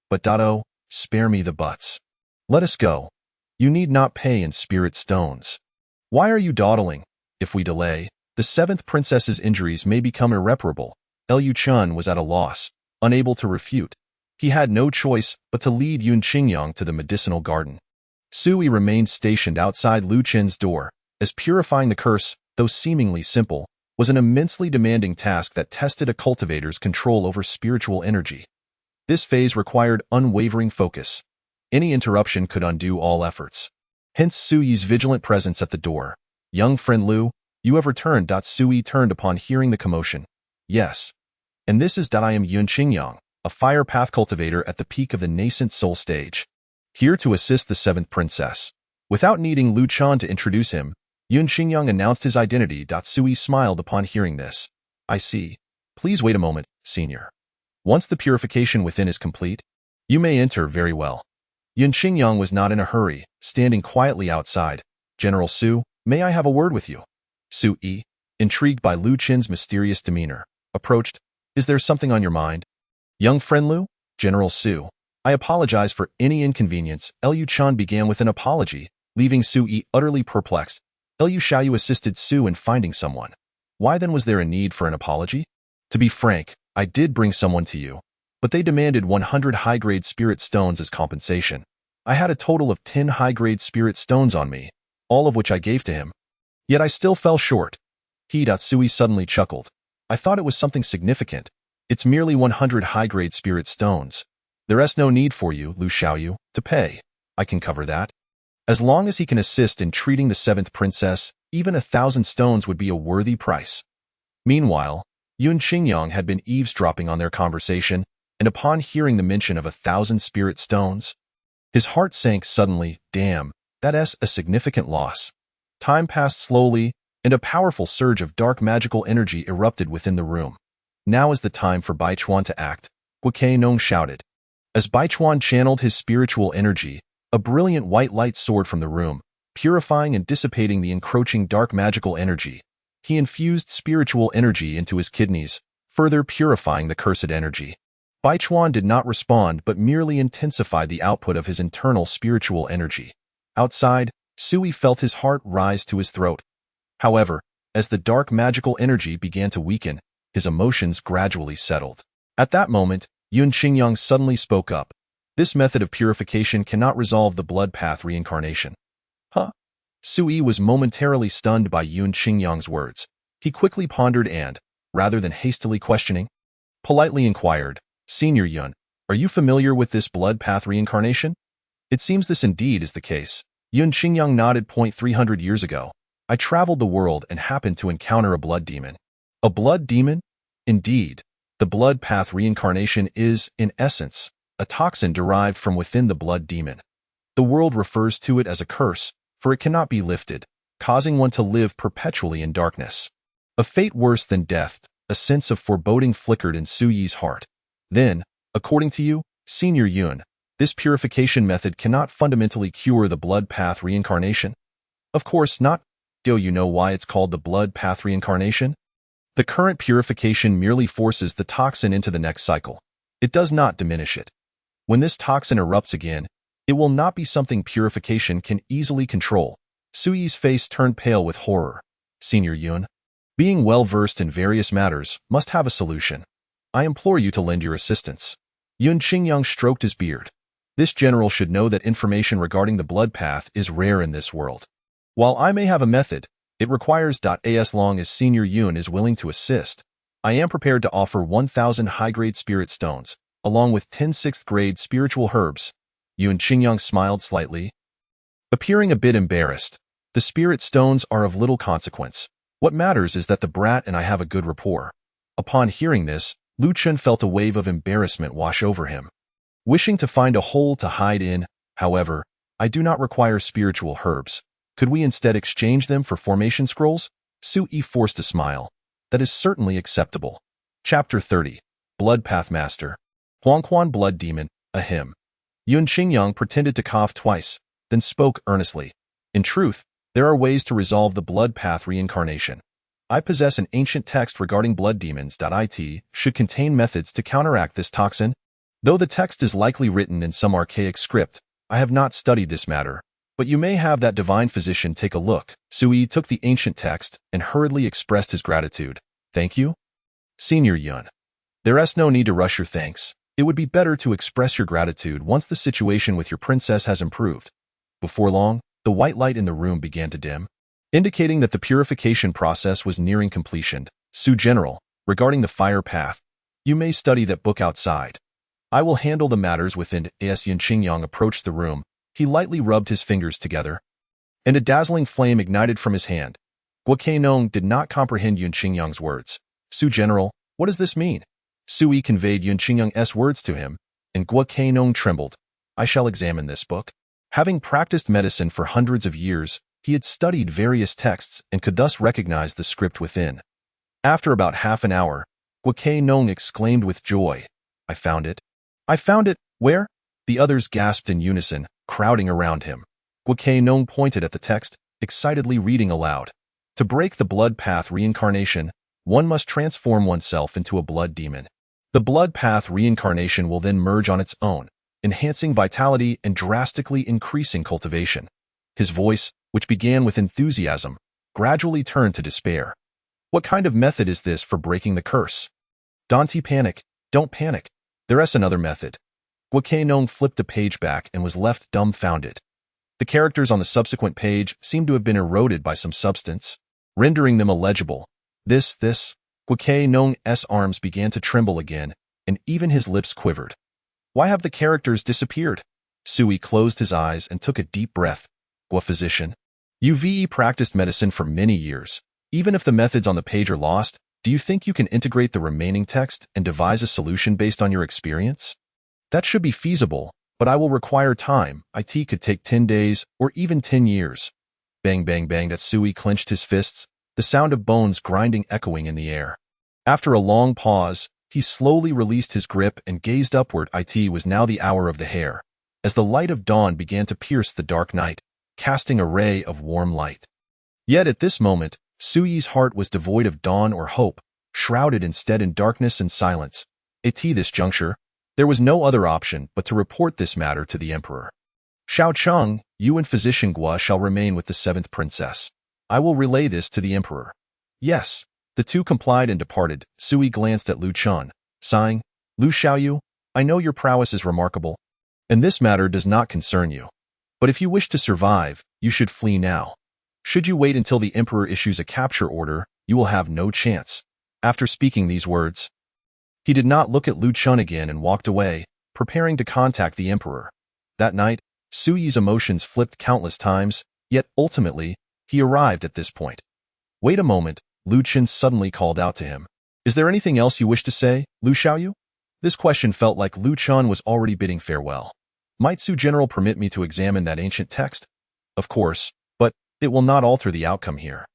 But Dado, spare me the buts. Let us go. You need not pay in spirit stones. Why are you dawdling? If we delay, the seventh princess's injuries may become irreparable. Liu Chun was at a loss, unable to refute. He had no choice but to lead Yun Qingyang to the medicinal garden. Sui remained stationed outside Lu Chen's door, as purifying the curse, though seemingly simple, was an immensely demanding task that tested a cultivator's control over spiritual energy. This phase required unwavering focus. Any interruption could undo all efforts. Hence Sui's vigilant presence at the door. Young friend Lu, you have returned. Sui turned upon hearing the commotion. Yes. And this is I am Yun Qingyang, a fire path cultivator at the peak of the nascent soul stage, here to assist the seventh princess. Without needing Lu Chan to introduce him, Yun Qingyang announced his identity. Sui smiled upon hearing this. I see. Please wait a moment, senior. Once the purification within is complete, you may enter. Very well. Yun Qingyang was not in a hurry, standing quietly outside. General Su, may I have a word with you? Sui, intrigued by Lu Chen's mysterious demeanor, approached. Is there something on your mind? Young friend Lu? General Su, I apologize for any inconvenience. Liu Chan began with an apology, leaving Sui utterly perplexed. Liu Xiaoyu assisted Su in finding someone. Why then was there a need for an apology? To be frank, I did bring someone to you, but they demanded 100 high-grade spirit stones as compensation. I had a total of 10 high-grade spirit stones on me, all of which I gave to him. Yet I still fell short. Sui suddenly chuckled. I thought it was something significant. It's merely 100 high-grade spirit stones. There is no need for you, Lu Xiaoyu, to pay. I can cover that. As long as he can assist in treating the seventh princess, even 1,000 stones would be a worthy price. Meanwhile, Yun Qingyang had been eavesdropping on their conversation, and upon hearing the mention of 1,000 spirit stones, his heart sank suddenly. Damn, that's a significant loss. Time passed slowly, and a powerful surge of dark magical energy erupted within the room. Now is the time for Baichuan to act, Guokei Nong shouted. As Baichuan channeled his spiritual energy, a brilliant white light soared from the room, purifying and dissipating the encroaching dark magical energy. He infused spiritual energy into his kidneys, further purifying the cursed energy. Baichuan did not respond but merely intensified the output of his internal spiritual energy. Outside, Sui felt his heart rise to his throat. However, as the dark magical energy began to weaken, his emotions gradually settled. At that moment, Yun Qingyang suddenly spoke up. This method of purification cannot resolve the blood path reincarnation. Huh? Sui was momentarily stunned by Yun Qingyang's words. He quickly pondered and, rather than hastily questioning, politely inquired, Senior Yun, are you familiar with this blood path reincarnation? It seems this indeed is the case. Yun Qingyang nodded. 300 years ago, I traveled the world and happened to encounter a blood demon. A blood demon? Indeed. The blood path reincarnation is, in essence, a toxin derived from within the blood demon. The world refers to it as a curse, for it cannot be lifted, causing one to live perpetually in darkness. A fate worse than death, a sense of foreboding flickered in Suyi's heart. Then, according to you, Senior Yun, this purification method cannot fundamentally cure the blood path reincarnation? Of course not. Do you know why it's called the blood path reincarnation? The current purification merely forces the toxin into the next cycle. It does not diminish it. When this toxin erupts again, it will not be something purification can easily control. Suyi's face turned pale with horror. Senior Yun, being well-versed in various matters, must have a solution. I implore you to lend your assistance. Yun Qingyang stroked his beard. This general should know that information regarding the blood path is rare in this world. While I may have a method, it requires as long as Senior Yun is willing to assist. I am prepared to offer 1,000 high-grade spirit stones, along with 10 6th-grade spiritual herbs. Yun Qingyang smiled slightly, appearing a bit embarrassed. The spirit stones are of little consequence. What matters is that the brat and I have a good rapport. Upon hearing this, Lu Chen felt a wave of embarrassment wash over him. Wishing to find a hole to hide in, however, I do not require spiritual herbs. Could we instead exchange them for formation scrolls? Sui forced a smile. That is certainly acceptable. Chapter 30. Blood Path Master. Huangquan Blood Demon, a hymn. Yun Qingyang pretended to cough twice, then spoke earnestly. In truth, There are ways to resolve the blood path reincarnation. I possess an ancient text regarding blood demons. It should contain methods to counteract this toxin. Though the text is likely written in some archaic script, I have not studied this matter, but you may have that divine physician take a look. Sui took the ancient text and hurriedly expressed his gratitude. Thank you, Senior Yun. There's no need to rush your thanks. It would be better to express your gratitude once the situation with your princess has improved. Before long, the white light in the room began to dim, indicating that the purification process was nearing completion. Su General, regarding the fire path, you may study that book outside. I will handle the matters within. As Yun Qingyang approached the room, he lightly rubbed his fingers together, and a dazzling flame ignited from his hand. Guo Kainong did not comprehend Yun Qingyang's words. Su General, what does this mean? Sui conveyed Yun Qingyang's words to him, and Guo Kainong trembled. I shall examine this book. Having practiced medicine for hundreds of years, he had studied various texts and could thus recognize the script within. After about half an hour, Guo Kainong exclaimed with joy, I found it. I found it. Where? The others gasped in unison, crowding around him. Guo Kainong pointed at the text, excitedly reading aloud. To break the blood path reincarnation, one must transform oneself into a blood demon. The blood path reincarnation will then merge on its own, enhancing vitality and drastically increasing cultivation. His voice, which began with enthusiasm, gradually turned to despair. What kind of method is this for breaking the curse? Don't panic. There's another method. Guo Kainong flipped a page back and was left dumbfounded. The characters on the subsequent page seemed to have been eroded by some substance, rendering them illegible. Guo Kainong's arms began to tremble again, and even his lips quivered. Why have the characters disappeared? Sui closed his eyes and took a deep breath. Guo physician, you've practiced medicine for many years. Even if the methods on the page are lost, do you think you can integrate the remaining text and devise a solution based on your experience? That should be feasible, but I will require time. It could take 10 days or even 10 years. Bang, bang, bang. That Sui clenched his fists, the sound of bones grinding echoing in the air. After a long pause, he slowly released his grip and gazed upward. It was now the hour of the hare, as the light of dawn began to pierce the dark night, casting a ray of warm light. Yet at this moment, Sui's heart was devoid of dawn or hope, shrouded instead in darkness and silence. At this juncture, there was no other option but to report this matter to the emperor. Xiao Cheng, you and physician Guo shall remain with the seventh princess. I will relay this to the emperor. Yes. The two complied and departed. Sui glanced at Lu Chun, sighing, Lu Xiaoyu, I know your prowess is remarkable, and this matter does not concern you. But if you wish to survive, you should flee now. Should you wait until the emperor issues a capture order, you will have no chance. After speaking these words, he did not look at Lu Chun again and walked away, preparing to contact the emperor. That night, Sui's emotions flipped countless times, yet ultimately, he arrived at this point. Wait a moment, Lu Chun suddenly called out to him. Is there anything else you wish to say, Lu Xiaoyu? This question felt like Lu Chun was already bidding farewell. Might Su General permit me to examine that ancient text? Of course, but it will not alter the outcome here.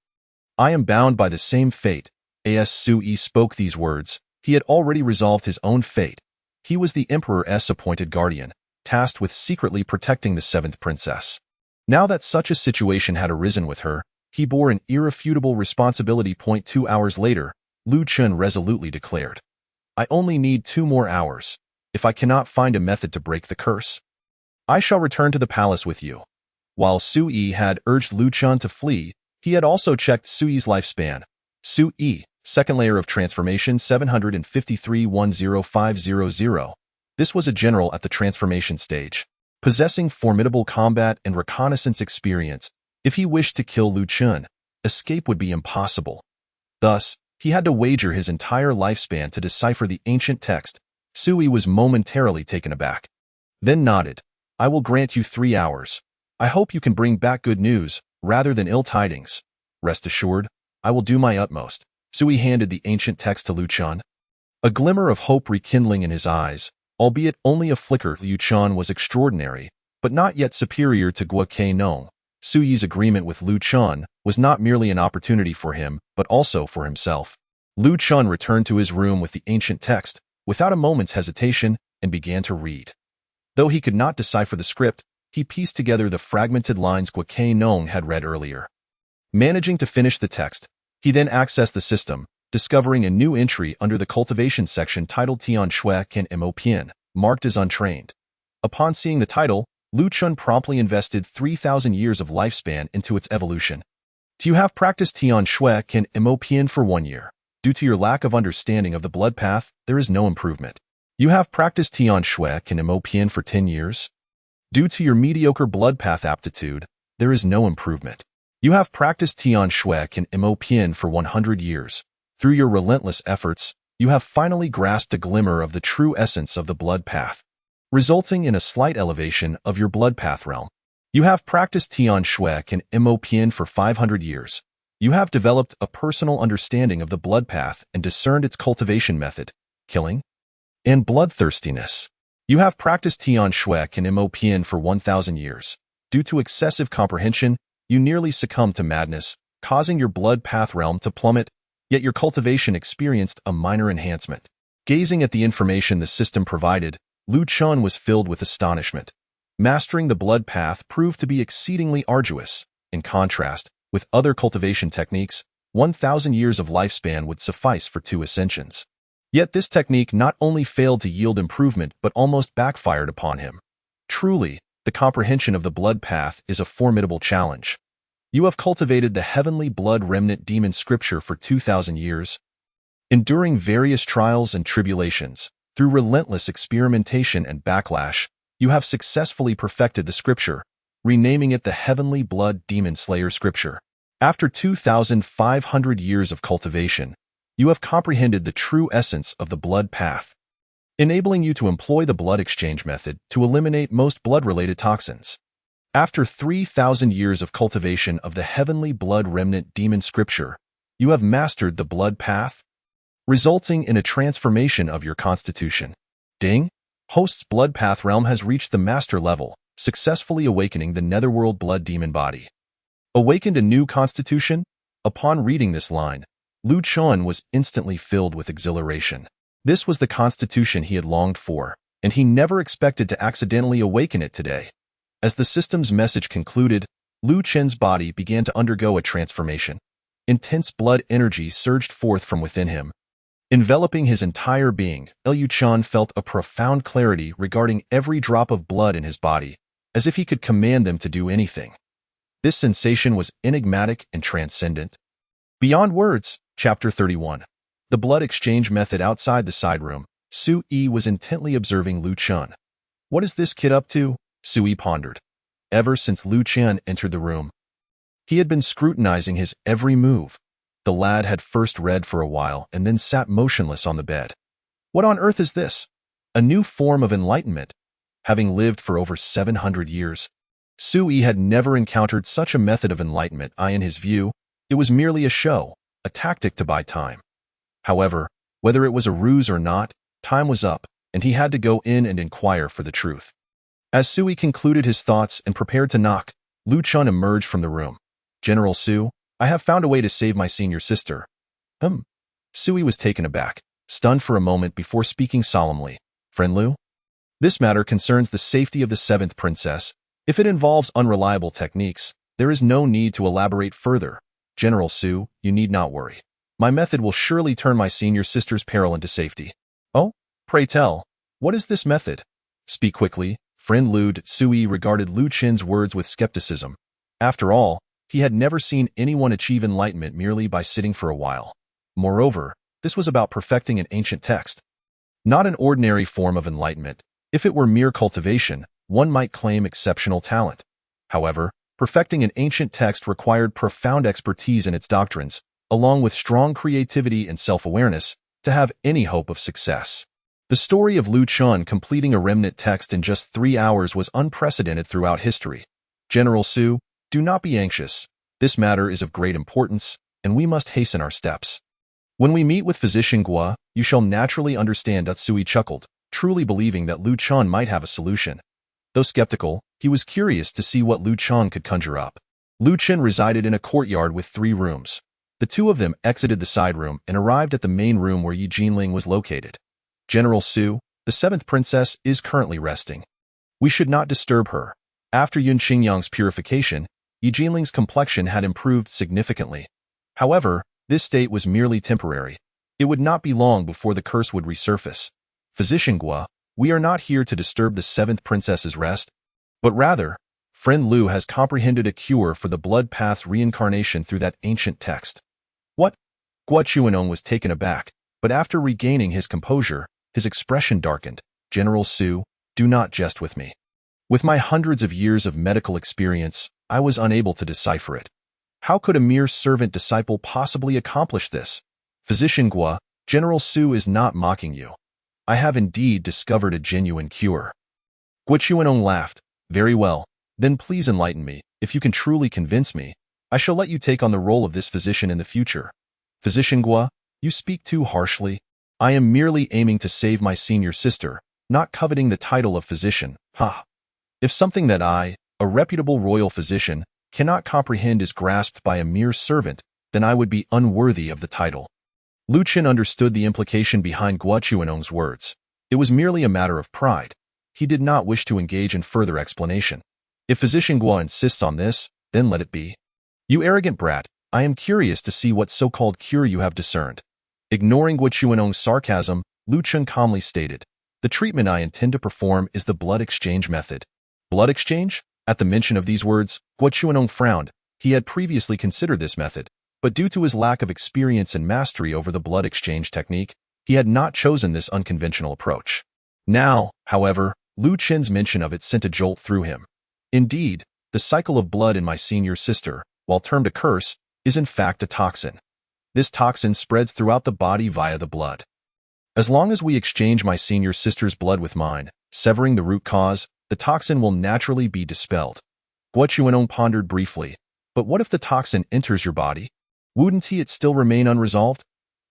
I am bound by the same fate. As Sui spoke these words, he had already resolved his own fate. He was the emperor's appointed guardian, tasked with secretly protecting the seventh princess. Now that such a situation had arisen with her, he bore an irrefutable responsibility. 2 hours later, Lu Chun resolutely declared, I only need 2 more hours. If I cannot find a method to break the curse, I shall return to the palace with you. While Sui had urged Lu Chun to flee, he had also checked Sui's lifespan. Sui, second layer of transformation 753-10500. This was a general at the transformation stage, possessing formidable combat and reconnaissance experience. If he wished to kill Lu Chun, escape would be impossible. Thus, he had to wager his entire lifespan to decipher the ancient text. Sui was momentarily taken aback, then nodded. I will grant you 3 hours. I hope you can bring back good news, rather than ill tidings. Rest assured, I will do my utmost. Sui handed the ancient text to Lu Chun. A glimmer of hope rekindling in his eyes, albeit only a flicker. Lu Chun was extraordinary, but not yet superior to Guo Kainong. Sui's agreement with Lu Chun was not merely an opportunity for him, but also for himself. Lu Chun returned to his room with the ancient text, without a moment's hesitation, and began to read. Though he could not decipher the script, he pieced together the fragmented lines Gua Kei Nong had read earlier. Managing to finish the text, he then accessed the system, discovering a new entry under the cultivation section titled Tian Shui Ken Mo Pian, marked as untrained. Upon seeing the title, Lu Chun promptly invested 3,000 years of lifespan into its evolution. You have practiced Tian Shui Ken Mo Pian for 1 year. Due to your lack of understanding of the blood path, there is no improvement. You have practiced Tian Shui Ken Mo Pian for 10 years. Due to your mediocre blood path aptitude, there is no improvement. You have practiced Tian Shui Ken Mo Pian for 100 years. Through your relentless efforts, you have finally grasped a glimmer of the true essence of the blood path, resulting in a slight elevation of your blood path realm. You have practiced Tian Shui Ken Mo Pian for 500 years. You have developed a personal understanding of the blood path and discerned its cultivation method, killing, and bloodthirstiness. You have practiced Tian Shui Ken Mo Pian for 1,000 years. Due to excessive comprehension, you nearly succumbed to madness, causing your blood path realm to plummet, yet your cultivation experienced a minor enhancement. Gazing at the information the system provided, Lu Chun was filled with astonishment. Mastering the blood path proved to be exceedingly arduous. In contrast, with other cultivation techniques, 1,000 years of lifespan would suffice for 2 ascensions. Yet this technique not only failed to yield improvement but almost backfired upon him. Truly, the comprehension of the blood path is a formidable challenge. You have cultivated the heavenly blood remnant demon scripture for 2,000 years, enduring various trials and tribulations. Through relentless experimentation and backlash, you have successfully perfected the scripture, renaming it the Heavenly Blood Demon Slayer Scripture. After 2,500 years of cultivation, you have comprehended the true essence of the blood path, enabling you to employ the blood exchange method to eliminate most blood-related toxins. After 3,000 years of cultivation of the Heavenly Blood Remnant Demon Scripture, you have mastered the blood path, resulting in a transformation of your constitution. Ding! Host's blood path realm has reached the master level, successfully awakening the netherworld blood demon body. Awakened a new constitution? Upon reading this line, Lu Chun was instantly filled with exhilaration. This was the constitution he had longed for, and he never expected to accidentally awaken it today. As the system's message concluded, Lu Chen's body began to undergo a transformation. Intense blood energy surged forth from within him, enveloping his entire being. Lu Chen felt a profound clarity regarding every drop of blood in his body, as if he could command them to do anything. This sensation was enigmatic and transcendent. Beyond words, Chapter 31. The blood exchange method. Outside the side room, Su-yi was intently observing Lu Chen. What is this kid up to? Su-yi pondered. Ever since Lu Chen entered the room, he had been scrutinizing his every move. The lad had first read for a while and then sat motionless on the bed. What on earth is this? A new form of enlightenment? Having lived for over 700 years, Su-yi had never encountered such a method of enlightenment. In his view, it was merely a show, a tactic to buy time. However, whether it was a ruse or not, time was up, and he had to go in and inquire for the truth. As Su-yi concluded his thoughts and prepared to knock, Lu Chun emerged from the room. General Su, I have found a way to save my senior sister. Su-yi was taken aback, stunned for a moment before speaking solemnly. Friend Lu? This matter concerns the safety of the 7th princess. If it involves unreliable techniques, there is no need to elaborate further. General Su, you need not worry. My method will surely turn my senior sister's peril into safety. Oh? Pray tell, what is this method? Speak quickly, friend Lu. Su-yi regarded Lu Chen's words with skepticism. After all, he had never seen anyone achieve enlightenment merely by sitting for a while. Moreover, this was about perfecting an ancient text. Not an ordinary form of enlightenment. If it were mere cultivation, one might claim exceptional talent. However, perfecting an ancient text required profound expertise in its doctrines, along with strong creativity and self-awareness, to have any hope of success. The story of Lu Chun completing a remnant text in just 3 hours was unprecedented throughout history. General Su, do not be anxious. This matter is of great importance, and we must hasten our steps. When we meet with Physician Gua, you shall naturally understand. Su-yi chuckled, truly believing that Lu Chun might have a solution. Though skeptical, he was curious to see what Lu Chun could conjure up. Lu Chen resided in a courtyard with 3 rooms. The 2 of them exited the side room and arrived at the main room where Yi Jinling was located. General Su, the 7th princess is currently resting. We should not disturb her. After Yun Xingyang's purification, Yi Jinling's complexion had improved significantly. However, this state was merely temporary. It would not be long before the curse would resurface. Physician Gua, we are not here to disturb the seventh princess's rest, but rather, friend Liu has comprehended a cure for the blood path's reincarnation through that ancient text. What? Gua Chuanong was taken aback, but after regaining his composure, his expression darkened. General Su, do not jest with me. With my hundreds of years of medical experience, I was unable to decipher it. How could a mere servant disciple possibly accomplish this? Physician Gua, General Su is not mocking you. I have indeed discovered a genuine cure. Gua Chuanong laughed. Very well, then please enlighten me. If you can truly convince me, I shall let you take on the role of this physician in the future. Physician Gua, you speak too harshly. I am merely aiming to save my senior sister, not coveting the title of physician. Ha! If something that I, a reputable royal physician, cannot comprehend is grasped by a mere servant, then I would be unworthy of the title. Lu Qin understood the implication behind Gua Chuanong's words. It was merely a matter of pride. He did not wish to engage in further explanation. If Physician Gua insists on this, then let it be. You arrogant brat, I am curious to see what so-called cure you have discerned. Ignoring Gua Chuanong's sarcasm, Lu Qin calmly stated, the treatment I intend to perform is the blood exchange method. Blood exchange? At the mention of these words, Gua Chuanong frowned. He had previously considered this method, but due to his lack of experience and mastery over the blood exchange technique, he had not chosen this unconventional approach. Now, however, Lu Qin's mention of it sent a jolt through him. Indeed, the cycle of blood in my senior sister, while termed a curse, is in fact a toxin. This toxin spreads throughout the body via the blood. As long as we exchange my senior sister's blood with mine, severing the root cause, the toxin will naturally be dispelled. Gua Chuanong pondered briefly. But what if the toxin enters your body? Wouldn't it still remain unresolved?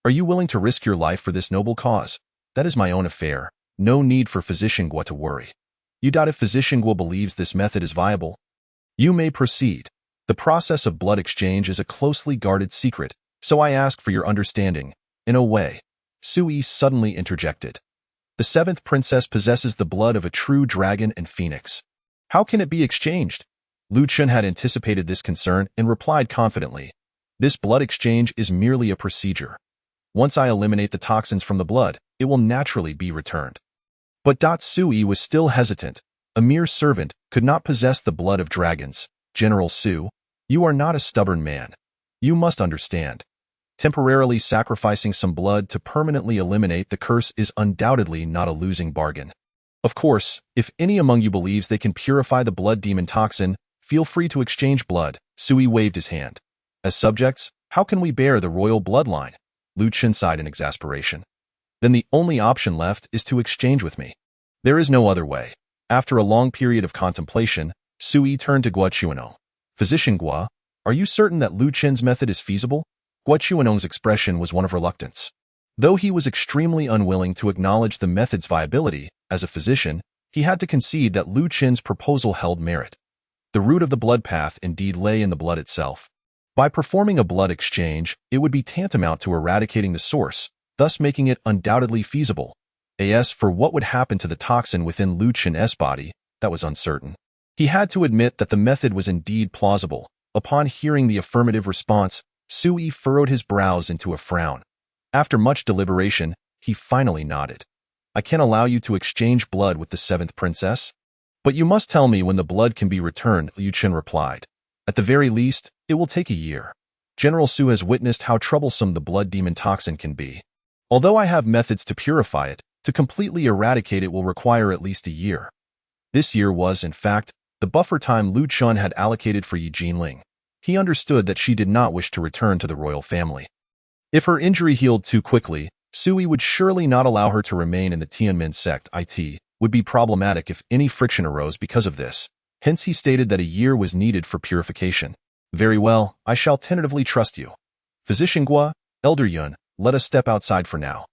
Are you willing to risk your life for this noble cause? That is my own affair. No need for Physician Gua to worry. You doubt if Physician Gua believes this method is viable? You may proceed. The process of blood exchange is a closely guarded secret, so I ask for your understanding. In a way, Sui suddenly interjected. The seventh princess possesses the blood of a true dragon and phoenix. How can it be exchanged? Lu Qin had anticipated this concern and replied confidently. This blood exchange is merely a procedure. Once I eliminate the toxins from the blood, it will naturally be returned. But Sui was still hesitant. A mere servant could not possess the blood of dragons. General Su, you are not a stubborn man. You must understand. Temporarily sacrificing some blood to permanently eliminate the curse is undoubtedly not a losing bargain. Of course, if any among you believes they can purify the blood demon toxin, feel free to exchange blood. Sui waved his hand. As subjects, how can we bear the royal bloodline? Lu Qin sighed in exasperation. Then the only option left is to exchange with me. There is no other way. After a long period of contemplation, Sui turned to Gua Chuanong. Physician Gua, are you certain that Lu Qin's method is feasible? Gua Chuanong's expression was one of reluctance. Though he was extremely unwilling to acknowledge the method's viability, as a physician, he had to concede that Lu Qin's proposal held merit. The root of the blood path indeed lay in the blood itself. By performing a blood exchange, it would be tantamount to eradicating the source, thus making it undoubtedly feasible. As for what would happen to the toxin within Lu Qin's body, that was uncertain. He had to admit that the method was indeed plausible. Upon hearing the affirmative response, Sui furrowed his brows into a frown. After much deliberation, he finally nodded. I can allow you to exchange blood with the seventh princess, but you must tell me when the blood can be returned, Lu Qin replied. At the very least, it will take a year. General Su has witnessed how troublesome the blood demon toxin can be. Although I have methods to purify it, to completely eradicate it will require at least a year. This year was, in fact, the buffer time Lu Qin had allocated for Yi Jinling. He understood that she did not wish to return to the royal family. If her injury healed too quickly, Sui would surely not allow her to remain in the Tianmen sect. It would be problematic if any friction arose because of this. Hence he stated that a year was needed for purification. Very well, I shall tentatively trust you. Physician Gua, Elder Yun, let us step outside for now.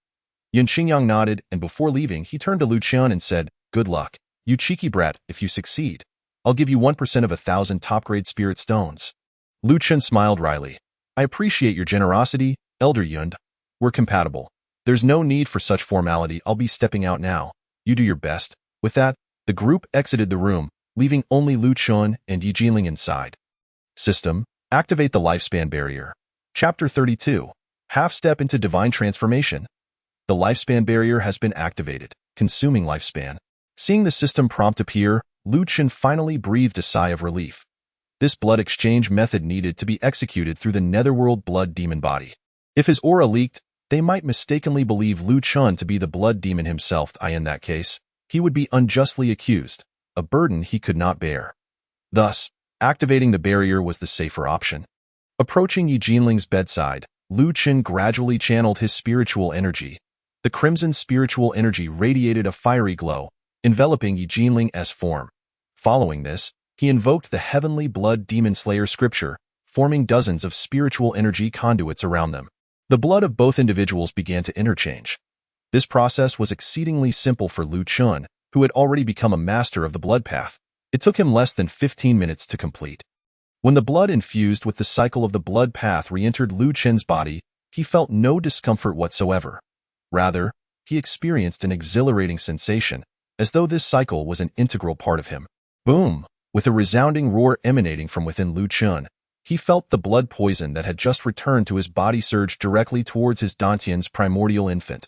Yun Xingyang nodded, and before leaving, he turned to Lu Qin and said, Good luck, you cheeky brat. If you succeed, I'll give you 1% of 1,000 top-grade spirit stones. Lu Qin smiled wryly. I appreciate your generosity, Elder Yun. We're compatible. There's no need for such formality. I'll be stepping out now. You do your best. With that, the group exited the room. leaving only Lu Chun and Yi Jinling inside. System: activate the lifespan barrier. Chapter 32. Half step into divine transformation. The lifespan barrier has been activated, consuming lifespan. Seeing the system prompt appear, Lu Chun finally breathed a sigh of relief. This blood exchange method needed to be executed through the netherworld blood demon body. If his aura leaked, they might mistakenly believe Lu Chun to be the blood demon himself. In that case, he would be unjustly accused, a burden he could not bear. Thus, activating the barrier was the safer option. Approaching Yi Jinling's bedside, Lu Chun gradually channeled his spiritual energy. The crimson spiritual energy radiated a fiery glow, enveloping Yi Jinling's form. Following this, he invoked the heavenly blood demon slayer scripture, forming dozens of spiritual energy conduits around them. The blood of both individuals began to interchange. This process was exceedingly simple for Lu Chun, who had already become a master of the blood path. It took him less than 15 minutes to complete. When the blood infused with the cycle of the blood path re-entered Lu Chun's body, he felt no discomfort whatsoever. Rather, he experienced an exhilarating sensation, as though this cycle was an integral part of him. Boom! With a resounding roar emanating from within Lu Chun, he felt the blood poison that had just returned to his body surge directly towards his Dantian's primordial infant.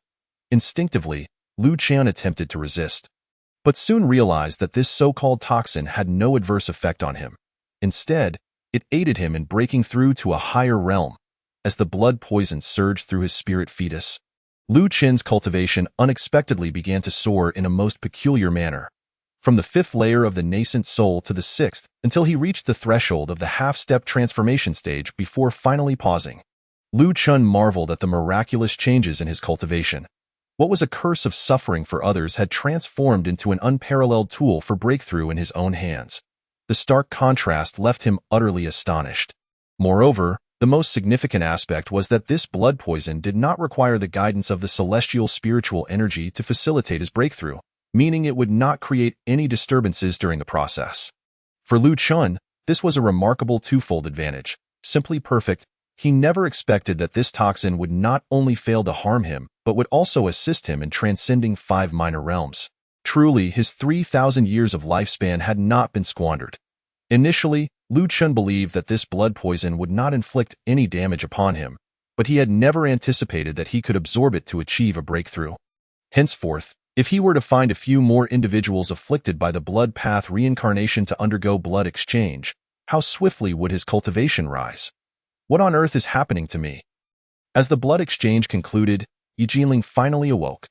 Instinctively, Lu Chun attempted to resist, but soon realized that this so-called toxin had no adverse effect on him. Instead, it aided him in breaking through to a higher realm. As the blood poison surged through his spirit fetus, Lu Chun's cultivation unexpectedly began to soar in a most peculiar manner. From the 5th layer of the nascent soul to the 6th, until he reached the threshold of the half-step transformation stage before finally pausing. Lu Chun marveled at the miraculous changes in his cultivation. What was a curse of suffering for others had transformed into an unparalleled tool for breakthrough in his own hands. The stark contrast left him utterly astonished. Moreover, the most significant aspect was that this blood poison did not require the guidance of the celestial spiritual energy to facilitate his breakthrough, meaning it would not create any disturbances during the process. For Lu Chun, this was a remarkable twofold advantage. Simply perfect, he never expected that this toxin would not only fail to harm him, but would also assist him in transcending 5 minor realms. Truly, his 3,000 years of lifespan had not been squandered. Initially, Lu Chun believed that this blood poison would not inflict any damage upon him, but he had never anticipated that he could absorb it to achieve a breakthrough. Henceforth, if he were to find a few more individuals afflicted by the blood path reincarnation to undergo blood exchange, how swiftly would his cultivation rise? What on earth is happening to me? As the blood exchange concluded, Yi Jinling finally awoke.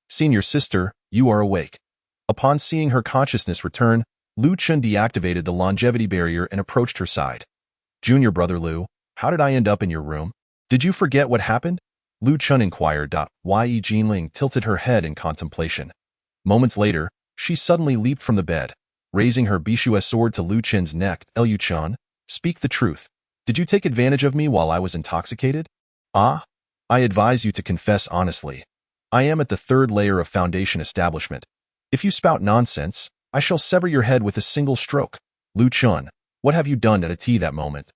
"Senior sister, you are awake." Upon seeing her consciousness return, Lu Chun deactivated the longevity barrier and approached her side. "Junior brother Lu, how did I end up in your room? Did you forget what happened?" Lu Chun inquired. Yi Jinling tilted her head in contemplation. Moments later, she suddenly leaped from the bed, raising her Bishue sword to Lu Chun's neck. "Lu Chun, speak the truth. Did you take advantage of me while I was intoxicated?" "Ah? I advise you to confess honestly. I am at the 3rd layer of foundation establishment. If you spout nonsense, I shall sever your head with a single stroke." "Lu Chun, what have you done at a tea that moment?"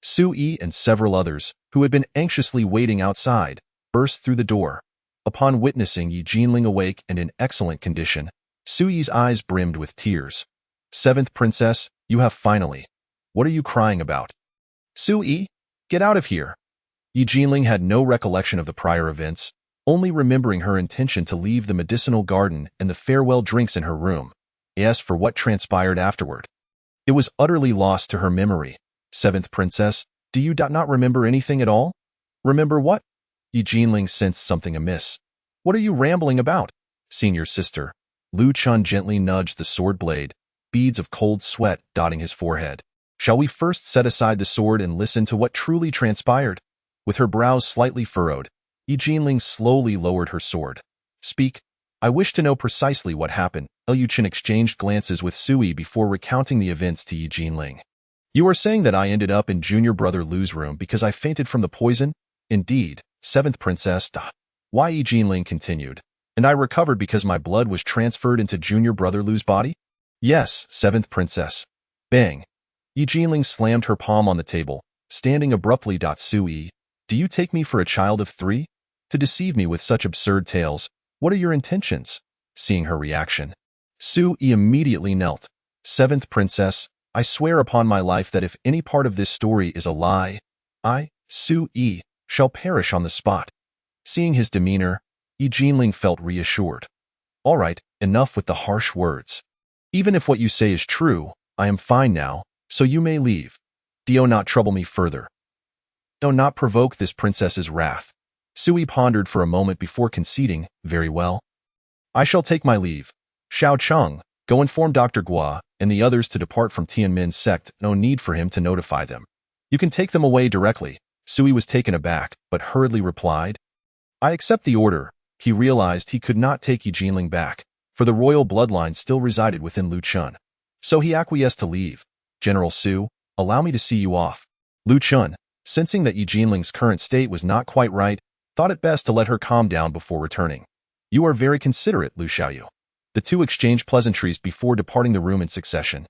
Su Yi and several others, who had been anxiously waiting outside, burst through the door. Upon witnessing Yi Jinling awake and in excellent condition, Su Yi's eyes brimmed with tears. "7th princess, you have finally. What are you crying about?" "Su Yi, get out of here." Yi Jinling had no recollection of the prior events, only remembering her intention to leave the medicinal garden and the farewell drinks in her room. As for what transpired afterward, it was utterly lost to her memory. "7th princess, do you not remember anything at all?" "Remember what?" Yi Jinling sensed something amiss. "What are you rambling about?" "Senior sister." Lu Chun gently nudged the sword blade, beads of cold sweat dotting his forehead. "Shall we first set aside the sword and listen to what truly transpired?" With her brows slightly furrowed, Yi Jinling slowly lowered her sword. "Speak. I wish to know precisely what happened." Lu Chun exchanged glances with Sui before recounting the events to Yi Jinling. "You are saying that I ended up in junior brother Lu's room because I fainted from the poison?" "Indeed, 7th princess." Yi Jinling continued. "And I recovered because my blood was transferred into junior brother Lu's body?" "Yes, 7th princess." Bang. Yi Jinling slammed her palm on the table, standing abruptly. "Sui, do you take me for a child of 3? To deceive me with such absurd tales? What are your intentions?" Seeing her reaction, Su Yi immediately knelt. Seventh princess, I swear upon my life that if any part of this story is a lie, I, Su Yi, shall perish on the spot. Seeing his demeanor, Yi Jinling felt reassured. All right, enough with the harsh words. Even if what you say is true, I am fine now, so you may leave. Do not trouble me further. Do not provoke this princess's wrath. Sui pondered for a moment before conceding, very well. I shall take my leave. Xiao Cheng, go inform Dr. Gua and the others to depart from Tianmen's sect. No need for him to notify them. You can take them away directly. Sui was taken aback, but hurriedly replied. I accept the order. He realized he could not take Yi Jinling back, for the royal bloodline still resided within Lu Chun. So he acquiesced to leave. General Su, allow me to see you off. Lu Chun, sensing that Yi Jinling's current state was not quite right, thought it best to let her calm down before returning. You are very considerate, Lu Xiaoyu. The two exchanged pleasantries before departing the room in succession.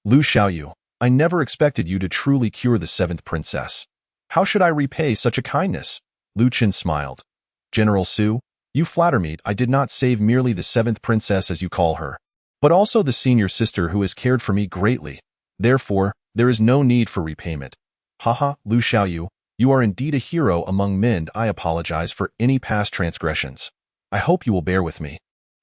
Lu Xiaoyu, I never expected you to truly cure the seventh princess. How should I repay such a kindness? Lu Chen smiled. General Su, you flatter me. I did not save merely the seventh princess as you call her, but also the senior sister who has cared for me greatly. Therefore, there is no need for repayment. Haha, Lu Xiaoyu, you are indeed a hero among men. I apologize for any past transgressions. I hope you will bear with me.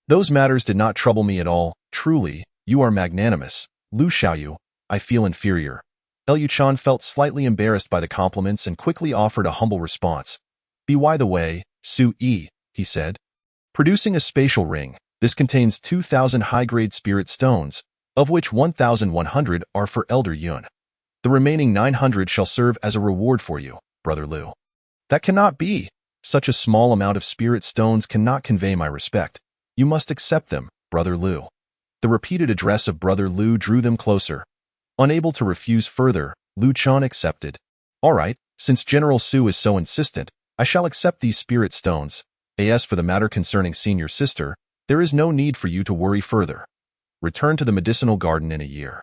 Those matters did not trouble me at all. Truly, you are magnanimous. Lu Xiaoyu, I feel inferior. Liu Chan felt slightly embarrassed by the compliments and quickly offered a humble response. By the way, Su Yi, he said. Producing a spatial ring, this contains 2,000 high-grade spirit stones, of which 1,100 are for Elder Yun. The remaining 900 shall serve as a reward for you, Brother Lu. That cannot be. Such a small amount of spirit stones cannot convey my respect. You must accept them, Brother Lu. The repeated address of Brother Lu drew them closer. Unable to refuse further, Lu Chan accepted. All right, since General Su is so insistent, I shall accept these spirit stones. As for the matter concerning senior sister, there is no need for you to worry further. Return to the medicinal garden in a year.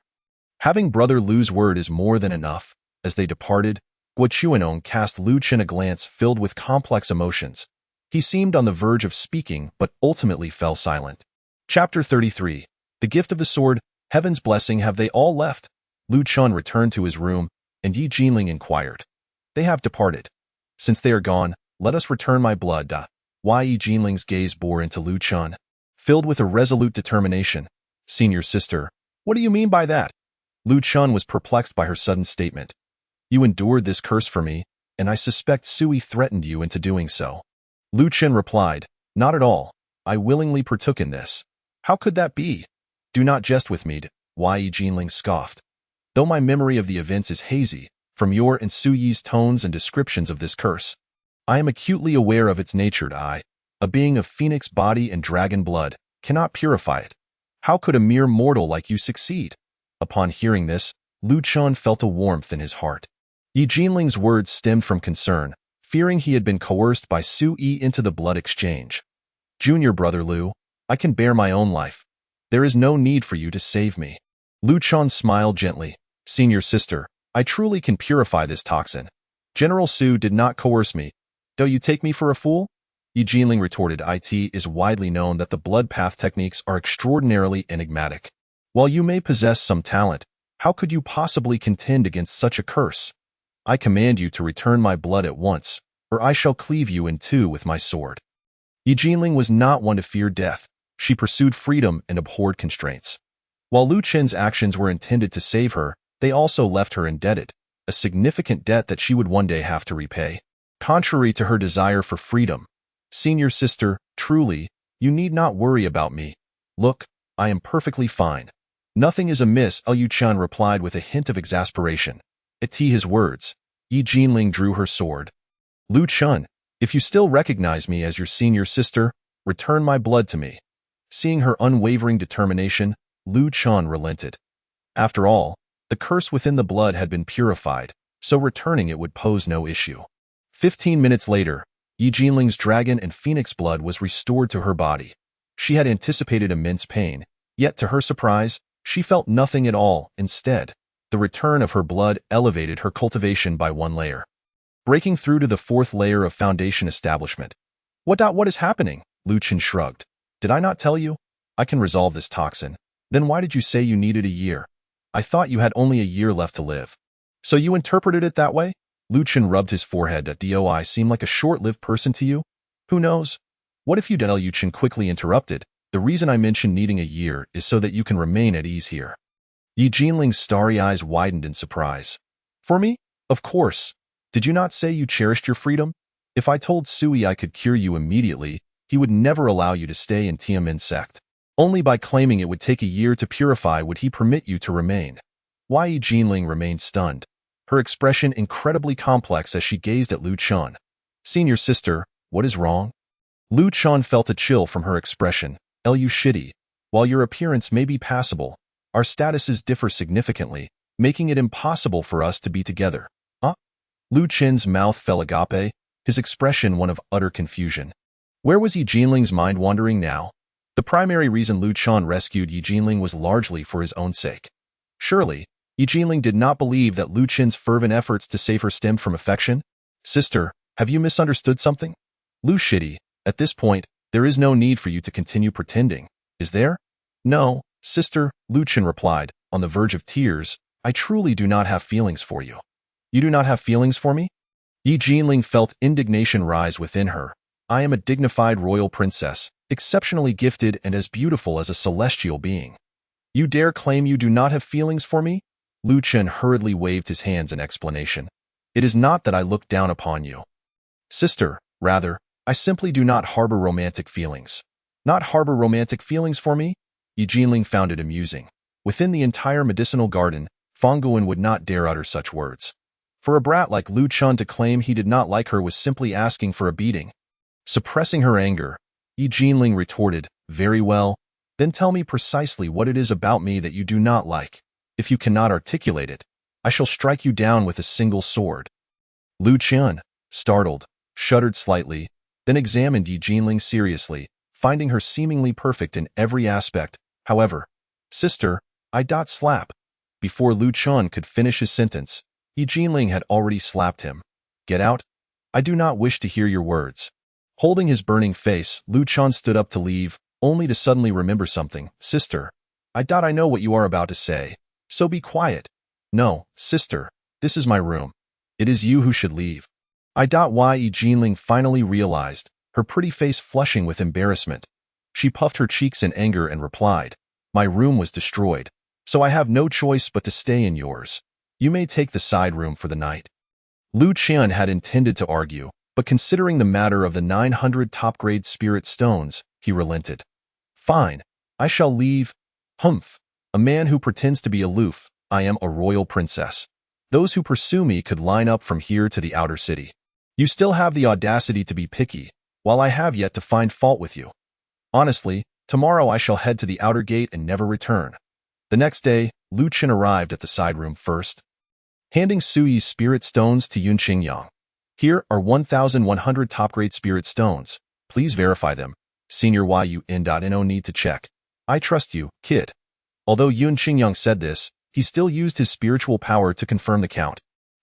Having Brother Lu's word is more than enough. As they departed, Guo Chuanong cast Lu Chen a glance filled with complex emotions. He seemed on the verge of speaking, but ultimately fell silent. Chapter 33. The Gift of the Sword, Heaven's Blessing. Have they all left? Lu Chun returned to his room, and Yi Jinling inquired. They have departed. Since they are gone, let us return my blood. Yi Jinling's gaze bore into Lu Chun, filled with a resolute determination. Senior sister, what do you mean by that? Lu Chun was perplexed by her sudden statement. You endured this curse for me, and I suspect Sui threatened you into doing so. Lu Chen replied, Not at all. I willingly partook in this. How could that be? Do not jest with me, Yi Jinling scoffed. Though my memory of the events is hazy, from your and Su Yi's tones and descriptions of this curse, I am acutely aware of its nature. A being of phoenix body and dragon blood, cannot purify it. How could a mere mortal like you succeed? Upon hearing this, Lu Chun felt a warmth in his heart. Yi Jinling's words stemmed from concern, fearing he had been coerced by Su Yi into the blood exchange. Junior Brother Lu, I can bear my own life. There is no need for you to save me. Lu Chun smiled gently. Senior sister, I truly can purify this toxin. General Su did not coerce me. Do you take me for a fool? Yi Jinling retorted. It is widely known that the blood path techniques are extraordinarily enigmatic. While you may possess some talent, how could you possibly contend against such a curse? I command you to return my blood at once, or I shall cleave you in two with my sword. Yi Jinling was not one to fear death. She pursued freedom and abhorred constraints. While Lu Chen's actions were intended to save her, they also left her indebted, a significant debt that she would one day have to repay. Contrary to her desire for freedom, senior sister, truly, you need not worry about me. Look, I am perfectly fine. Nothing is amiss, Liu Chan replied with a hint of exasperation. At his words, Yi Jinling drew her sword. Lu Chun, if you still recognize me as your senior sister, return my blood to me. Seeing her unwavering determination, Lu Chun relented. After all, the curse within the blood had been purified, so returning it would pose no issue. 15 minutes later, Yi Jinling's dragon and phoenix blood was restored to her body. She had anticipated immense pain, yet to her surprise, she felt nothing at all. Instead, the return of her blood elevated her cultivation by one layer, breaking through to the fourth layer of foundation establishment. What is happening? Lu Chen shrugged. Did I not tell you? I can resolve this toxin. Then why did you say you needed a year? I thought you had only a year left to live. So you interpreted it that way? Lu Chen rubbed his forehead. Do I seem like a short-lived person to you? Who knows? What if you did? Lu Chen quickly interrupted. The reason I mentioned needing a year is so that you can remain at ease here. Yi Jinling's starry eyes widened in surprise. For me? Of course. Did you not say you cherished your freedom? If I told Sui I could cure you immediately, he would never allow you to stay in Tianmen Sect. Only by claiming it would take a year to purify would he permit you to remain. Why Yi Jinling remained stunned, her expression incredibly complex as she gazed at Lu Chen. Senior sister, what is wrong? Lu Chen felt a chill from her expression. Lu Shitty, while your appearance may be passable, our statuses differ significantly, making it impossible for us to be together. Huh? Lu Chen's mouth fell agape, his expression one of utter confusion. Where was Yi Jinling's mind wandering now? The primary reason Lu Chen rescued Yi Jinling was largely for his own sake. Surely, Yi Jinling did not believe that Lu Chen's fervent efforts to save her stemmed from affection? Sister, have you misunderstood something? Lu Shitty, at this point, there is no need for you to continue pretending, is there? No, sister, Lu Chen replied, on the verge of tears. I truly do not have feelings for you. You do not have feelings for me? Yi Jinling felt indignation rise within her. I am a dignified royal princess, exceptionally gifted and as beautiful as a celestial being. You dare claim you do not have feelings for me? Lu Chen hurriedly waved his hands in explanation. It is not that I look down upon you. Sister, rather, I simply do not harbor romantic feelings. Not harbor romantic feelings for me? Yi Jinling found it amusing. Within the entire medicinal garden, Fang Guan would not dare utter such words. For a brat like Lu Chen to claim he did not like her was simply asking for a beating. Suppressing her anger, Yi Jinling retorted, very well, then tell me precisely what it is about me that you do not like. If you cannot articulate it, I shall strike you down with a single sword. Lu Chen, startled, shuddered slightly, then examined Yi Jinling seriously, finding her seemingly perfect in every aspect. However, sister, I slap. Before Lu Chen could finish his sentence, Yi Jinling had already slapped him. Get out. I do not wish to hear your words. Holding his burning face, Lu Chen stood up to leave, only to suddenly remember something. Sister, I know what you are about to say, so be quiet. No, sister, this is my room. It is you who should leave. Why Yi Jinling finally realized, her pretty face flushing with embarrassment. She puffed her cheeks in anger and replied, my room was destroyed, so I have no choice but to stay in yours. You may take the side room for the night. Lu Chen had intended to argue, but considering the matter of the 900 top-grade spirit stones, he relented. Fine, I shall leave. Humph, a man who pretends to be aloof. I am a royal princess. Those who pursue me could line up from here to the outer city. You still have the audacity to be picky, while I have yet to find fault with you. Honestly, tomorrow I shall head to the outer gate and never return. The next day, Lu Chen arrived at the side room first, handing Suyi's spirit stones to Yun Qingyang. Here are 1,100 top-grade spirit stones. Please verify them. Senior YUN.NO need to check. I trust you, kid. Although Yun Qingyang said this, he still used his spiritual power to confirm the count.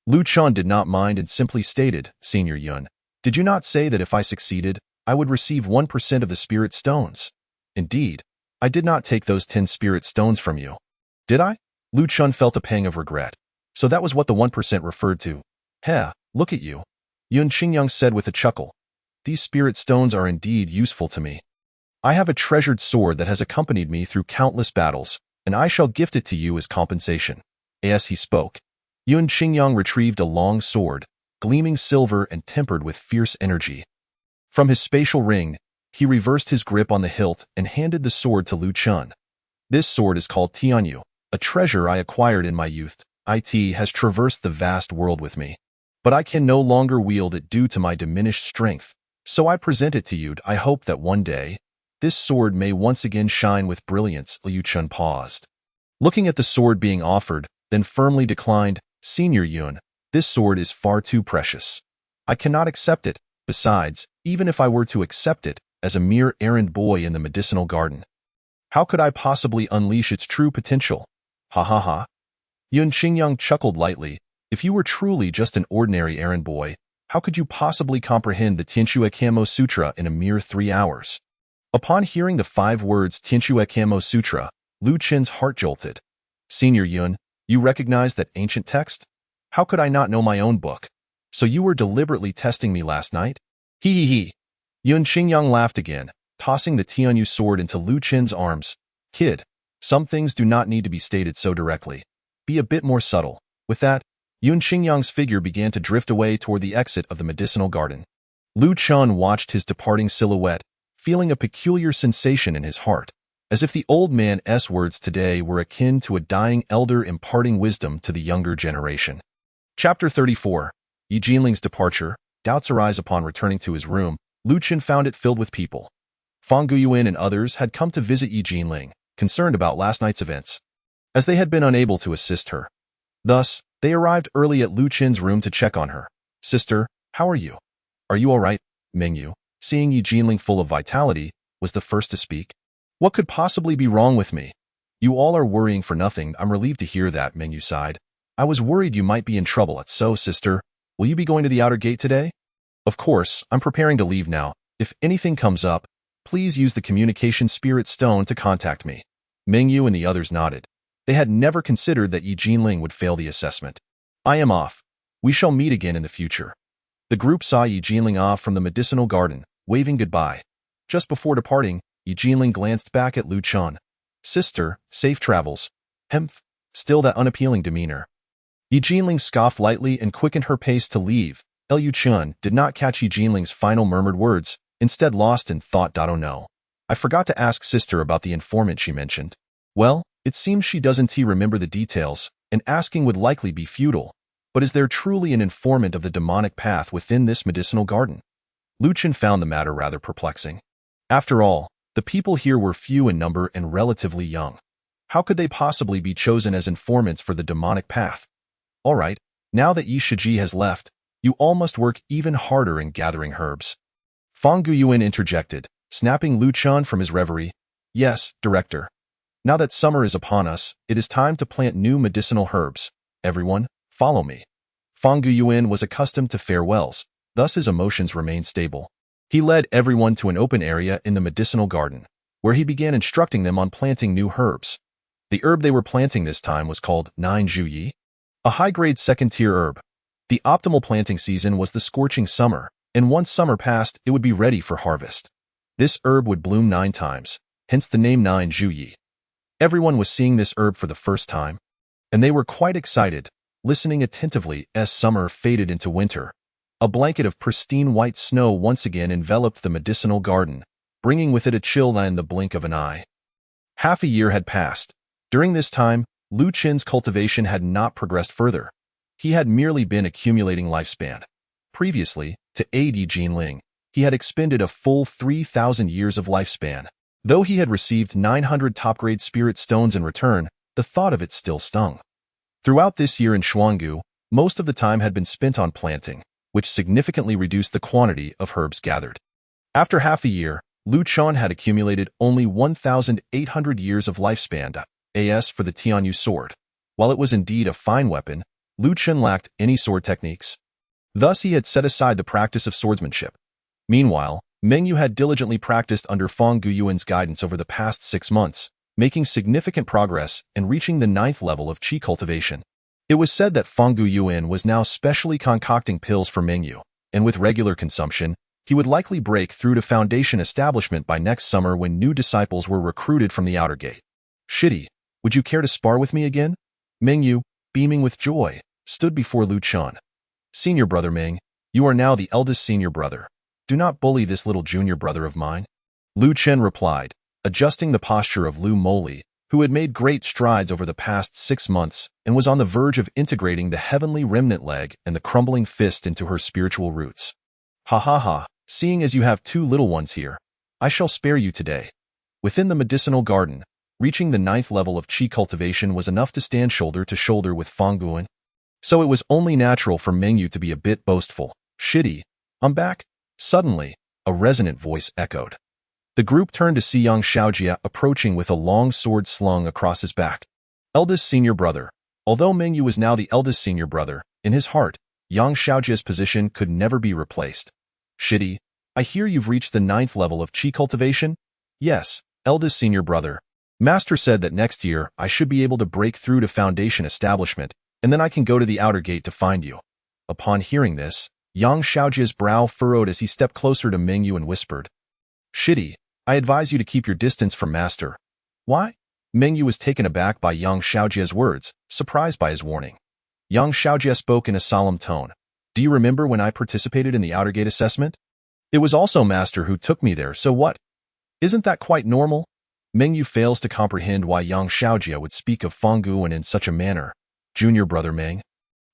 Lu Chen did not mind and simply stated, Senior Yun, did you not say that if I succeeded, I would receive 1% of the spirit stones? Indeed, I did not take those 10 spirit stones from you. Did I? Lu Chen felt a pang of regret. So that was what the 1% referred to. Heh, look at you. Yun Qingyang said with a chuckle. These spirit stones are indeed useful to me. I have a treasured sword that has accompanied me through countless battles, and I shall gift it to you as compensation. As he spoke, Yun Qingyang retrieved a long sword, gleaming silver and tempered with fierce energy. From his spatial ring, he reversed his grip on the hilt and handed the sword to Lu Chen. This sword is called Tianyu, a treasure I acquired in my youth. It has traversed the vast world with me, but I can no longer wield it due to my diminished strength, so I present it to you. I hope that one day, this sword may once again shine with brilliance. Liu Chen paused, looking at the sword being offered, then firmly declined, Senior Yun, this sword is far too precious. I cannot accept it. Besides, even if I were to accept it, as a mere errand boy in the medicinal garden, how could I possibly unleash its true potential? Ha ha ha. Yun Qingyang chuckled lightly. If you were truly just an ordinary errand boy, how could you possibly comprehend the Tianxue Camo Sutra in a mere 3 hours? Upon hearing the 5 words Tianxue Camo Sutra, Lu Qin's heart jolted. Senior Yun, you recognize that ancient text? How could I not know my own book? So you were deliberately testing me last night? Hee hee hee. Yun Xingyang laughed again, tossing the Tianyu sword into Lu Qin's arms. Kid, some things do not need to be stated so directly. Be a bit more subtle. With that, Yun Xingyang's figure began to drift away toward the exit of the medicinal garden. Lu Chun watched his departing silhouette, feeling a peculiar sensation in his heart, as if the old man's words today were akin to a dying elder imparting wisdom to the younger generation. Chapter 34. Yi Jinling's departure. Doubts arise upon returning to his room. Lu Qin found it filled with people. Fang Guyuan and others had come to visit Yi Jinling, concerned about last night's events, as they had been unable to assist her. Thus, they arrived early at Lu Qin's room to check on her. Sister, how are you? Are you all right? Mengyu, seeing Yi Jinling full of vitality, was the first to speak. What could possibly be wrong with me? You all are worrying for nothing. I'm relieved to hear that, Mengyu sighed. I was worried you might be in trouble. So, sister, will you be going to the outer gate today? Of course, I'm preparing to leave now. If anything comes up, please use the communication spirit stone to contact me. Mengyu and the others nodded. They had never considered that Yi Jinling would fail the assessment. I am off. We shall meet again in the future. The group saw Yi Jinling off from the medicinal garden, waving goodbye. Just before departing, Yi Jinling glanced back at Lu Chun. Sister, safe travels. Hemph, still that unappealing demeanor. Yi Jinling scoffed lightly and quickened her pace to leave. Lu Chun did not catch Yi Jinling's final murmured words, instead lost in thought. Oh no. I forgot to ask sister about the informant she mentioned. Well, it seems she doesn't remember the details, and asking would likely be futile. But is there truly an informant of the demonic path within this medicinal garden? Lu Qin found the matter rather perplexing. After all, the people here were few in number and relatively young. How could they possibly be chosen as informants for the demonic path? All right, now that Yi Shiji has left, you all must work even harder in gathering herbs. Fang Guyuan interjected, snapping Lu Chun from his reverie. Yes, director. Now that summer is upon us, it is time to plant new medicinal herbs. Everyone, follow me. Fang Guyuan was accustomed to farewells, thus his emotions remained stable. He led everyone to an open area in the medicinal garden, where he began instructing them on planting new herbs. The herb they were planting this time was called Nine Juyi, a high-grade second-tier herb. The optimal planting season was the scorching summer, and once summer passed, it would be ready for harvest. This herb would bloom 9 times, hence the name Nine Juyi. Everyone was seeing this herb for the first time, and they were quite excited, listening attentively as summer faded into winter. A blanket of pristine white snow once again enveloped the medicinal garden, bringing with it a chill in the blink of an eye. Half a year had passed. During this time, Lu Qin's cultivation had not progressed further. He had merely been accumulating lifespan. Previously, to aid Yi Jinling, he had expended a full 3,000 years of lifespan. Though he had received 900 top-grade spirit stones in return, the thought of it still stung. Throughout this year in Xuangu, most of the time had been spent on planting, which significantly reduced the quantity of herbs gathered. After half a year, Lu Chun had accumulated only 1,800 years of lifespan, as for the Tianyu sword. While it was indeed a fine weapon, Lu Chun lacked any sword techniques. Thus he had set aside the practice of swordsmanship. Meanwhile, Mengyu had diligently practiced under Fang Guyuan's guidance over the past 6 months, making significant progress and reaching the 9th level of qi cultivation. It was said that Fang Guyuan was now specially concocting pills for Mengyu, and with regular consumption, he would likely break through to foundation establishment by next summer when new disciples were recruited from the outer gate. Shitty, would you care to spar with me again? Mengyu, beaming with joy, stood before Lu Chun. Senior brother Meng, you are now the eldest senior brother. Do not bully this little junior brother of mine. Lu Chen replied, adjusting the posture of Lu Moli, who had made great strides over the past 6 months and was on the verge of integrating the heavenly remnant leg and the crumbling fist into her spiritual roots. Ha ha ha, seeing as you have 2 little ones here, I shall spare you today. Within the medicinal garden, reaching the 9th level of qi cultivation was enough to stand shoulder to shoulder with Fang Guan. So it was only natural for Mengyu to be a bit boastful. Shitty, I'm back. Suddenly, a resonant voice echoed. The group turned to see Yang Xiaojia approaching with a long sword slung across his back. Eldest senior brother. Although Mengyu was now the eldest senior brother, in his heart, Yang Xiaojia's position could never be replaced. Shitty, I hear you've reached the 9th level of qi cultivation? Yes, eldest senior brother. Master said that next year I should be able to break through to Foundation establishment, and then I can go to the outer gate to find you. Upon hearing this, Yang Xiaojia's brow furrowed as he stepped closer to Mingyu and whispered, "Shitty, I advise you to keep your distance from Master." "Why?" Mingyu was taken aback by Yang Xiaojia's words, surprised by his warning. Yang Xiaojia spoke in a solemn tone. "Do you remember when I participated in the outer gate assessment? It was also Master who took me there, so what? Isn't that quite normal?" Mingyu fails to comprehend why Yang Xiaojia would speak of Fangguan in such a manner. "Junior brother Ming,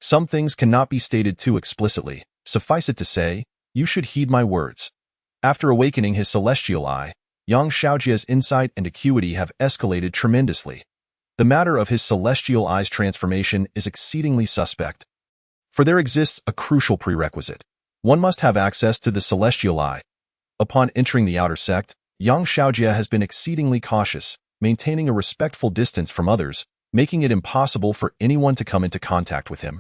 some things cannot be stated too explicitly. Suffice it to say, you should heed my words." After awakening his celestial eye, Yang Xiaojia's insight and acuity have escalated tremendously. The matter of his celestial eye's transformation is exceedingly suspect. For there exists a crucial prerequisite. One must have access to the celestial eye. Upon entering the outer sect, Yang Xiaojia has been exceedingly cautious, maintaining a respectful distance from others, making it impossible for anyone to come into contact with him,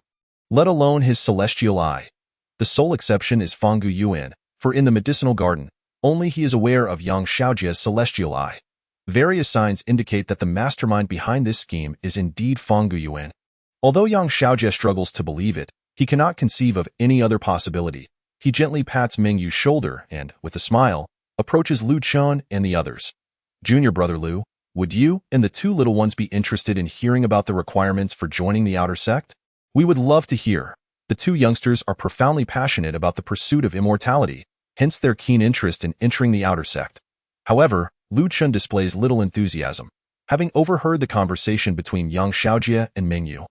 let alone his celestial eye. The sole exception is Fanggu Yuan, for in the medicinal garden, only he is aware of Yang Xiaojia's celestial eye. Various signs indicate that the mastermind behind this scheme is indeed Fanggu Yuan. Although Yang Xiaojia struggles to believe it, he cannot conceive of any other possibility. He gently pats Mingyu's shoulder and, with a smile, approaches Lu Chun and the others. "Junior brother Lu, would you and the two little ones be interested in hearing about the requirements for joining the outer sect? We would love to hear." The two youngsters are profoundly passionate about the pursuit of immortality, hence their keen interest in entering the outer sect. However, Lu Chun displays little enthusiasm, having overheard the conversation between Yang Xiaojia and Mingyu.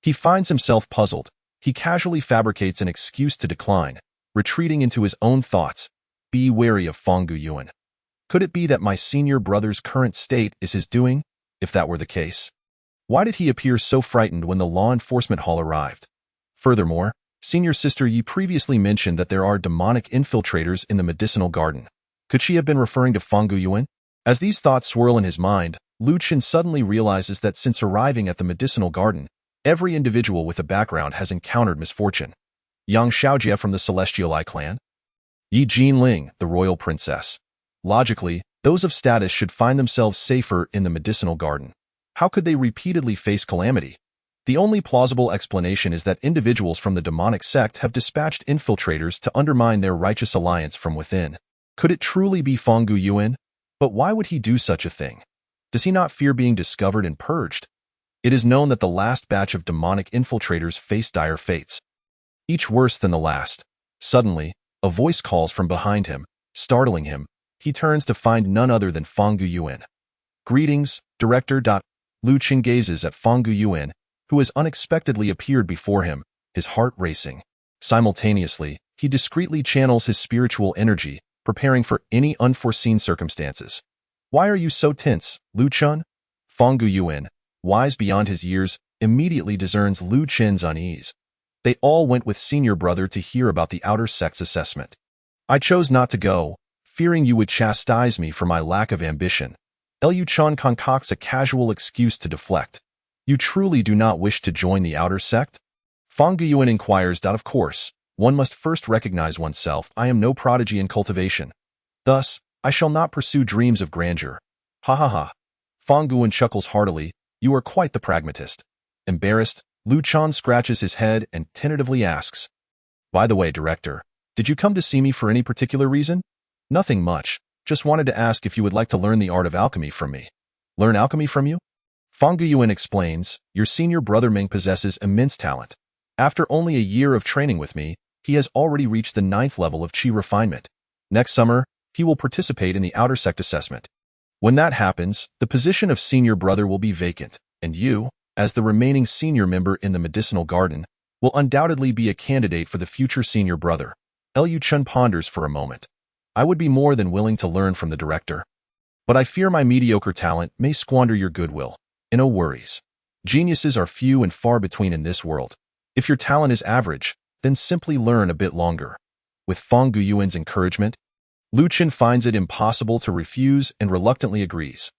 He finds himself puzzled. He casually fabricates an excuse to decline, retreating into his own thoughts. Be wary of Fanggu Yuan. Could it be that my senior brother's current state is his doing? If that were the case, why did he appear so frightened when the law enforcement hall arrived? Furthermore, senior sister Yi previously mentioned that there are demonic infiltrators in the medicinal garden. Could she have been referring to Fanggu Yuan? As these thoughts swirl in his mind, Lu Chen suddenly realizes that since arriving at the medicinal garden, every individual with a background has encountered misfortune. Yang Xiaojia from the Celestial Eye clan, Yi Jinling, the royal princess. Logically, those of status should find themselves safer in the medicinal garden. How could they repeatedly face calamity? The only plausible explanation is that individuals from the demonic sect have dispatched infiltrators to undermine their righteous alliance from within. Could it truly be Fanggu Yuan? But why would he do such a thing? Does he not fear being discovered and purged? It is known that the last batch of demonic infiltrators face dire fates, each worse than the last. Suddenly, a voice calls from behind him, startling him. He turns to find none other than Fanggu Yuan. "Greetings, Director." Lu Chen gazes at Fanggu Yuan, who has unexpectedly appeared before him, his heart racing. Simultaneously, he discreetly channels his spiritual energy, preparing for any unforeseen circumstances. "Why are you so tense, Lu Chen?" Fanggu Yuan, wise beyond his years, immediately discerns Lu Chen's unease. They all went with senior brother to hear about the outer sect's assessment. "I chose not to go, fearing you would chastise me for my lack of ambition." Lu Chen concocts a casual excuse to deflect. "You truly do not wish to join the outer sect?" Fanggu Yuan inquires. "Of course, one must first recognize oneself. I am no prodigy in cultivation. Thus, I shall not pursue dreams of grandeur." "Ha ha ha." Fanggu Yuan chuckles heartily. "You are quite the pragmatist." Embarrassed, Lu Chen scratches his head and tentatively asks, "By the way, Director, did you come to see me for any particular reason?" "Nothing much. Just wanted to ask if you would like to learn the art of alchemy from me." "Learn alchemy from you?" Fanggu Yuan explains, "Your senior brother Ming possesses immense talent. After only a year of training with me, he has already reached the 9th level of qi refinement. Next summer, he will participate in the outer sect assessment. When that happens, the position of senior brother will be vacant, and you, as the remaining senior member in the medicinal garden, will undoubtedly be a candidate for the future senior brother." Lu Chen ponders for a moment. "I would be more than willing to learn from the director, but I fear my mediocre talent may squander your goodwill." "No worries. Geniuses are few and far between in this world. If your talent is average, then simply learn a bit longer." With Fanggu Yuan's encouragement, Lu Chen finds it impossible to refuse and reluctantly agrees.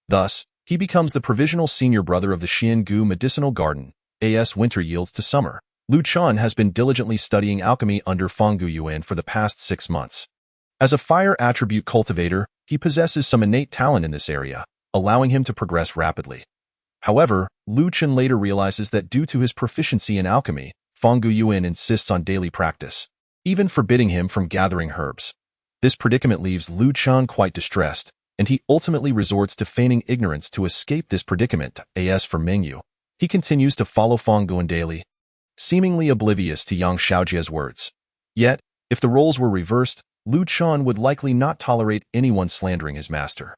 Thus, he becomes the provisional senior brother of the Xiangu Medicinal Garden. As winter yields to summer, Lu Chen has been diligently studying alchemy under Fanggu Yuan for the past 6 months. As a fire attribute cultivator, he possesses some innate talent in this area, allowing him to progress rapidly. However, Lu Chen later realizes that due to his proficiency in alchemy, Fang Guyuan insists on daily practice, even forbidding him from gathering herbs. This predicament leaves Lu Chen quite distressed, and he ultimately resorts to feigning ignorance to escape this predicament. As for Mengyu, he continues to follow Fang Guan daily, seemingly oblivious to Yang Xiaojie's words. Yet, if the roles were reversed, Lu Chen would likely not tolerate anyone slandering his master.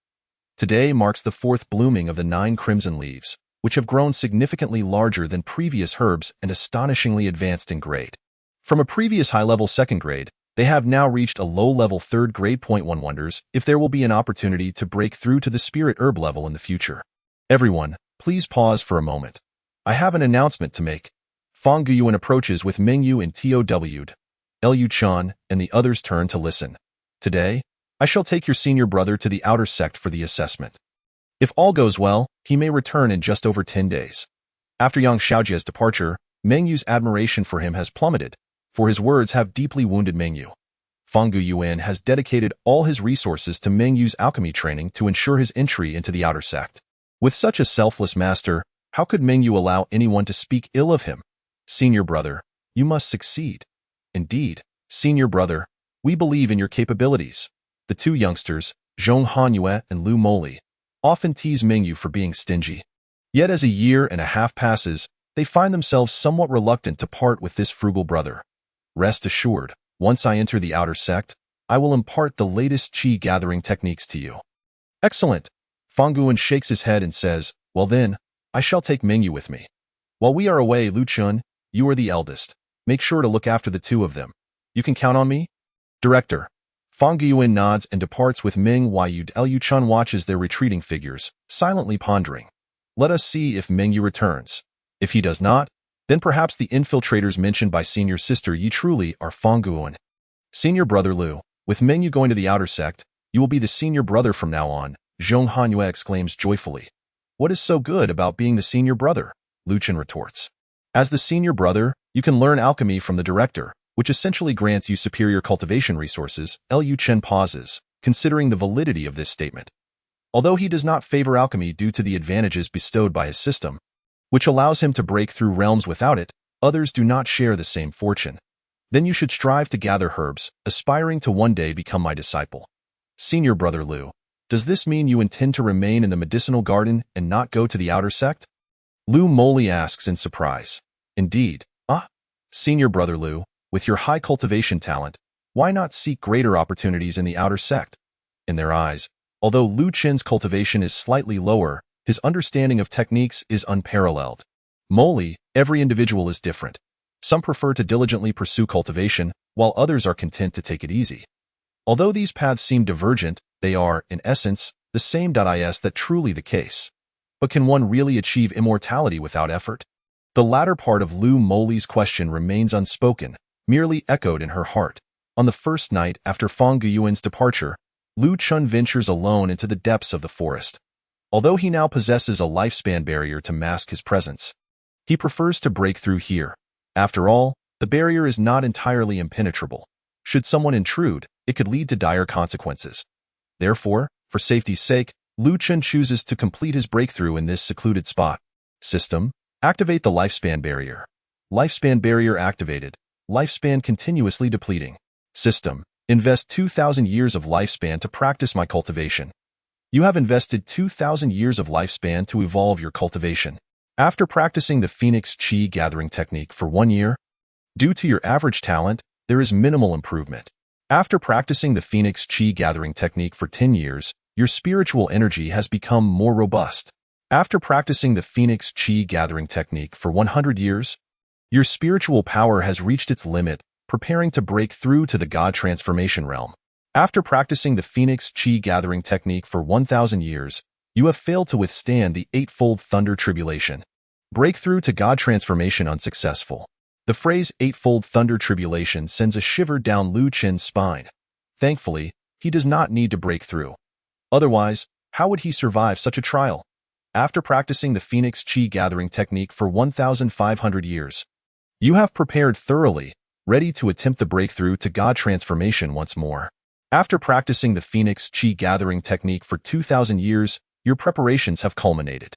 Today marks the 4th blooming of the 9 crimson leaves, which have grown significantly larger than previous herbs and astonishingly advanced in grade. From a previous high-level 2nd grade, they have now reached a low-level 3rd grade. One wonders if there will be an opportunity to break through to the spirit herb level in the future. Everyone, please pause for a moment. I have an announcement to make. Fang Guyuan approaches with Mengyu and TOW'd. Lu Chen and the others turn to listen. Today, I shall take your senior brother to the outer sect for the assessment. If all goes well, he may return in just over 10 days. After Yang Xiaojie's departure, Mengyu's admiration for him has plummeted, for his words have deeply wounded Mengyu. Fang Guyuan has dedicated all his resources to Mengyu's alchemy training to ensure his entry into the outer sect. With such a selfless master, how could Mengyu allow anyone to speak ill of him? Senior brother, you must succeed. Indeed, senior brother, we believe in your capabilities. The 2 youngsters, Zhong Hanyue and Lu Moli, often tease Mengyu for being stingy. Yet as a year and a half passes, they find themselves somewhat reluctant to part with this frugal brother. Rest assured, once I enter the outer sect, I will impart the latest qi gathering techniques to you. Excellent. Fang Guan shakes his head and says, well then, I shall take Mengyu with me. While we are away, Lu Chen, you are the eldest. Make sure to look after the 2 of them. You can count on me? Director. Fang Guyuan nods and departs with Meng Yu. Lu Chen watches their retreating figures, silently pondering. Let us see if Mengyu returns. If he does not, then perhaps the infiltrators mentioned by senior sister Yi truly are Fang Guyuan. Senior brother Lu, with Mengyu going to the outer sect, you will be the senior brother from now on, Zhong Hanyue exclaims joyfully. What is so good about being the senior brother? Lu Chen retorts. As the senior brother, you can learn alchemy from the director, which essentially grants you superior cultivation resources. Lu Chen pauses, considering the validity of this statement. Although he does not favor alchemy due to the advantages bestowed by his system, which allows him to break through realms without it, others do not share the same fortune. Then you should strive to gather herbs, aspiring to one day become my disciple. Senior brother Lu, does this mean you intend to remain in the medicinal garden and not go to the outer sect? Lu Moli asks in surprise. Indeed. Senior brother Lu, with your high cultivation talent, why not seek greater opportunities in the outer sect? In their eyes, although Lu Chen's cultivation is slightly lower, his understanding of techniques is unparalleled. Moli, every individual is different. Some prefer to diligently pursue cultivation, while others are content to take it easy. Although these paths seem divergent, they are, in essence, the same. Is that truly the case? But can one really achieve immortality without effort? The latter part of Lu Moli's question remains unspoken, merely echoed in her heart. On the first night after Fang Guyuan's departure, Lu Chen ventures alone into the depths of the forest. Although he now possesses a lifespan barrier to mask his presence, he prefers to break through here. After all, the barrier is not entirely impenetrable. Should someone intrude, it could lead to dire consequences. Therefore, for safety's sake, Lu Chen chooses to complete his breakthrough in this secluded spot. System: activate the lifespan barrier. Lifespan barrier activated. Lifespan continuously depleting. System: invest 2,000 years of lifespan to practice my cultivation. You have invested 2,000 years of lifespan to evolve your cultivation. After practicing the Phoenix Qi gathering technique for 1 year, due to your average talent, there is minimal improvement. After practicing the Phoenix Qi gathering technique for 10 years, your spiritual energy has become more robust. After practicing the Phoenix Qi gathering technique for 100 years, your spiritual power has reached its limit, preparing to break through to the God transformation realm. After practicing the Phoenix Qi gathering technique for 1,000 years, you have failed to withstand the eightfold thunder tribulation. Breakthrough to God transformation unsuccessful. The phrase eightfold thunder tribulation sends a shiver down Lu Chen's spine. Thankfully, he does not need to break through. Otherwise, how would he survive such a trial? After practicing the Phoenix Qi gathering technique for 1,500 years, you have prepared thoroughly, ready to attempt the breakthrough to God transformation once more. After practicing the Phoenix Qi gathering technique for 2,000 years, Your preparations have culminated.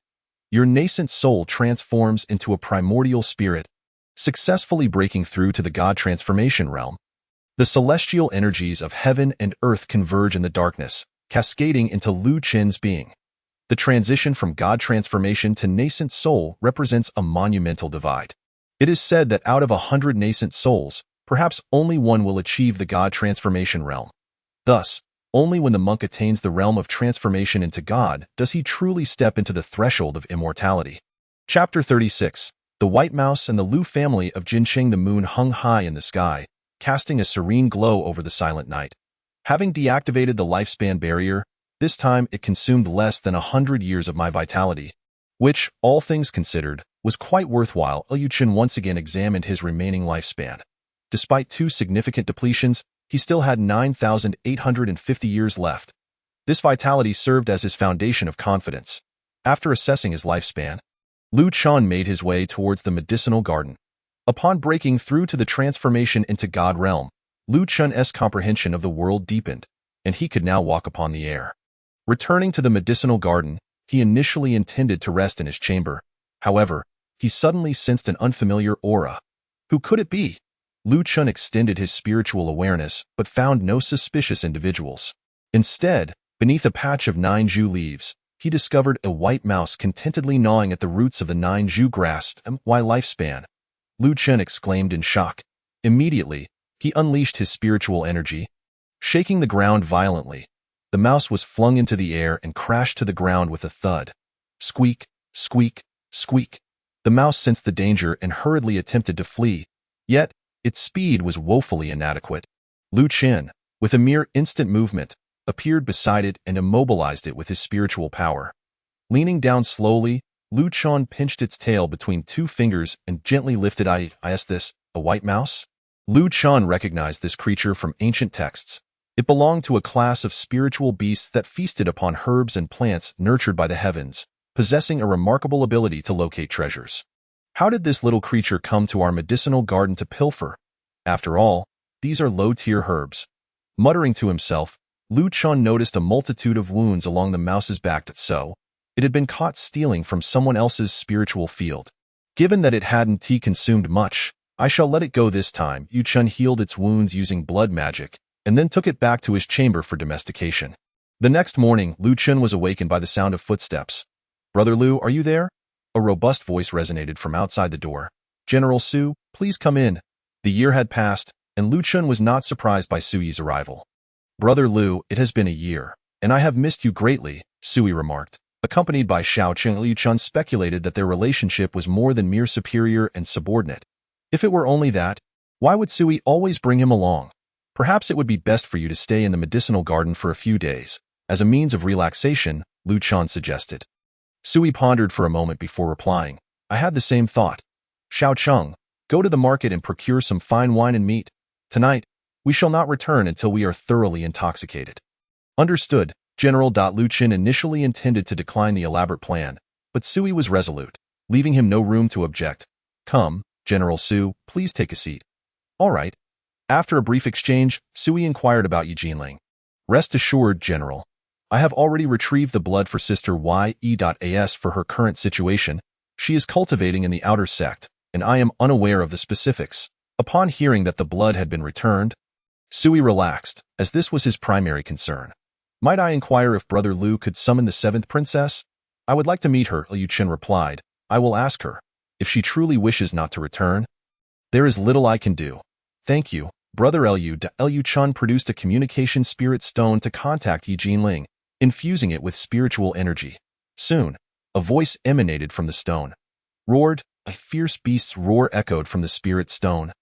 Your nascent soul transforms into a primordial spirit, successfully breaking through to the God transformation realm. The celestial energies of heaven and earth converge in the darkness, cascading into Lu Qin's being. The transition from God transformation to nascent soul represents a monumental divide. It is said that out of 100 nascent souls, perhaps only one will achieve the God transformation realm. Thus, only when the monk attains the realm of transformation into God does he truly step into the threshold of immortality. Chapter 36. The White Mouse and the Lu family of Jincheng. The moon hung high in the sky, casting a serene glow over the silent night. Having deactivated the lifespan barrier, this time it consumed less than 100 years of my vitality, which, all things considered, was quite worthwhile. Liu Qin once again examined his remaining lifespan. Despite 2 significant depletions, he still had 9,850 years left. This vitality served as his foundation of confidence. After assessing his lifespan, Lu Qin made his way towards the medicinal garden. Upon breaking through to the transformation into God realm, Lu Qin's comprehension of the world deepened, and he could now walk upon the air. Returning to the medicinal garden, he initially intended to rest in his chamber. However, he suddenly sensed an unfamiliar aura. Who could it be? Lu Qin extended his spiritual awareness but found no suspicious individuals. Instead, beneath a patch of 9 ju leaves, he discovered a white mouse contentedly gnawing at the roots of the 9 ju grass. Why lifespan? Lu Qin exclaimed in shock. Immediately, he unleashed his spiritual energy. Shaking the ground violently, the mouse was flung into the air and crashed to the ground with a thud. Squeak, squeak, squeak. The mouse sensed the danger and hurriedly attempted to flee, yet its speed was woefully inadequate. Lu Qin, with a mere instant movement, appeared beside it and immobilized it with his spiritual power. Leaning down slowly, Lu Qin pinched its tail between 2 fingers and gently lifted it. Is this a white mouse? Lu Qin recognized this creature from ancient texts. It belonged to a class of spiritual beasts that feasted upon herbs and plants nurtured by the heavens, possessing a remarkable ability to locate treasures. How did this little creature come to our medicinal garden to pilfer? After all, these are low-tier herbs. Muttering to himself, Lu Qin noticed a multitude of wounds along the mouse's back. So, it had been caught stealing from someone else's spiritual field. Given that it hadn't consumed much, I shall let it go this time. Lu Qin healed its wounds using blood magic, and then took it back to his chamber for domestication. The next morning, Lu Qin was awakened by the sound of footsteps. "Brother Lu, are you there?" A robust voice resonated from outside the door. "General Su, please come in." The year had passed, and Lu Qin was not surprised by Sui's arrival. "Brother Lu, it has been a year, and I have missed you greatly," Sui remarked. Accompanied by Xiao Qing, Lu Qin speculated that their relationship was more than mere superior and subordinate. If it were only that, why would Sui always bring him along? Perhaps it would be best for you to stay in the medicinal garden for a few days. As a means of relaxation, Lu Qin suggested. Sui pondered for a moment before replying. "I had the same thought. Xiao Cheng, go to the market and procure some fine wine and meat. Tonight, we shall not return until we are thoroughly intoxicated." Understood. General. Lu Qin initially intended to decline the elaborate plan, but Sui was resolute, leaving him no room to object. "Come, General Su, please take a seat." "All right." After a brief exchange, Sui inquired about Yi Jinling. "Rest assured, General. I have already retrieved the blood for Sister Ye.As for her current situation. She is cultivating in the outer sect, and I am unaware of the specifics." Upon hearing that the blood had been returned, Sui relaxed, as this was his primary concern. "Might I inquire if Brother Lu could summon the 7th princess? I would like to meet her," Liu Qin replied. "I will ask her. If she truly wishes not to return, there is little I can do." "Thank you, Brother Liu." Liu Qin produced a communication spirit stone to contact Yi Jinling, infusing it with spiritual energy. Soon, a voice emanated from the stone. "Roared." A fierce beast's roar echoed from the spirit stone.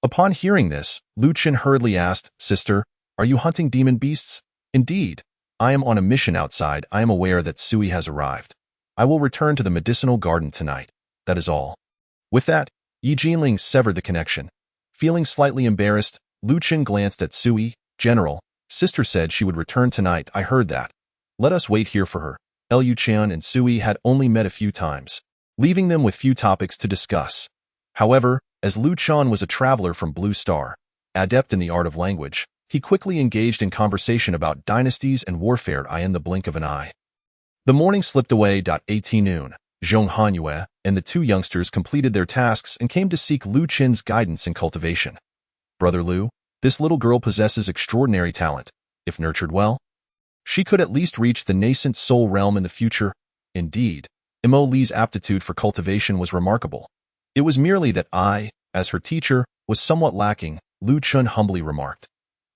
Upon hearing this, Lu Qin hurriedly asked, "Sister, are you hunting demon beasts?" "Indeed. I am on a mission outside. I am aware that Sui has arrived. I will return to the medicinal garden tonight. That is all." With that, Yi Jinling severed the connection. Feeling slightly embarrassed, Lu Qin glanced at Sui. "General, Sister said she would return tonight. I heard that. Let us wait here for her." Liu Qin and Sui had only met a few times, leaving them with few topics to discuss. However, as Lu Qin was a traveler from Blue Star, adept in the art of language, he quickly engaged in conversation about dynasties and warfare in the blink of an eye. The morning slipped away. At noon, Zhong Hanyue and the two youngsters completed their tasks and came to seek Lu Qin's guidance in cultivation. Brother Lu, this little girl possesses extraordinary talent. If nurtured well, she could at least reach the nascent soul realm in the future. Indeed, Mo Li's aptitude for cultivation was remarkable. It was merely that I, as her teacher, was somewhat lacking, Lu Chun humbly remarked.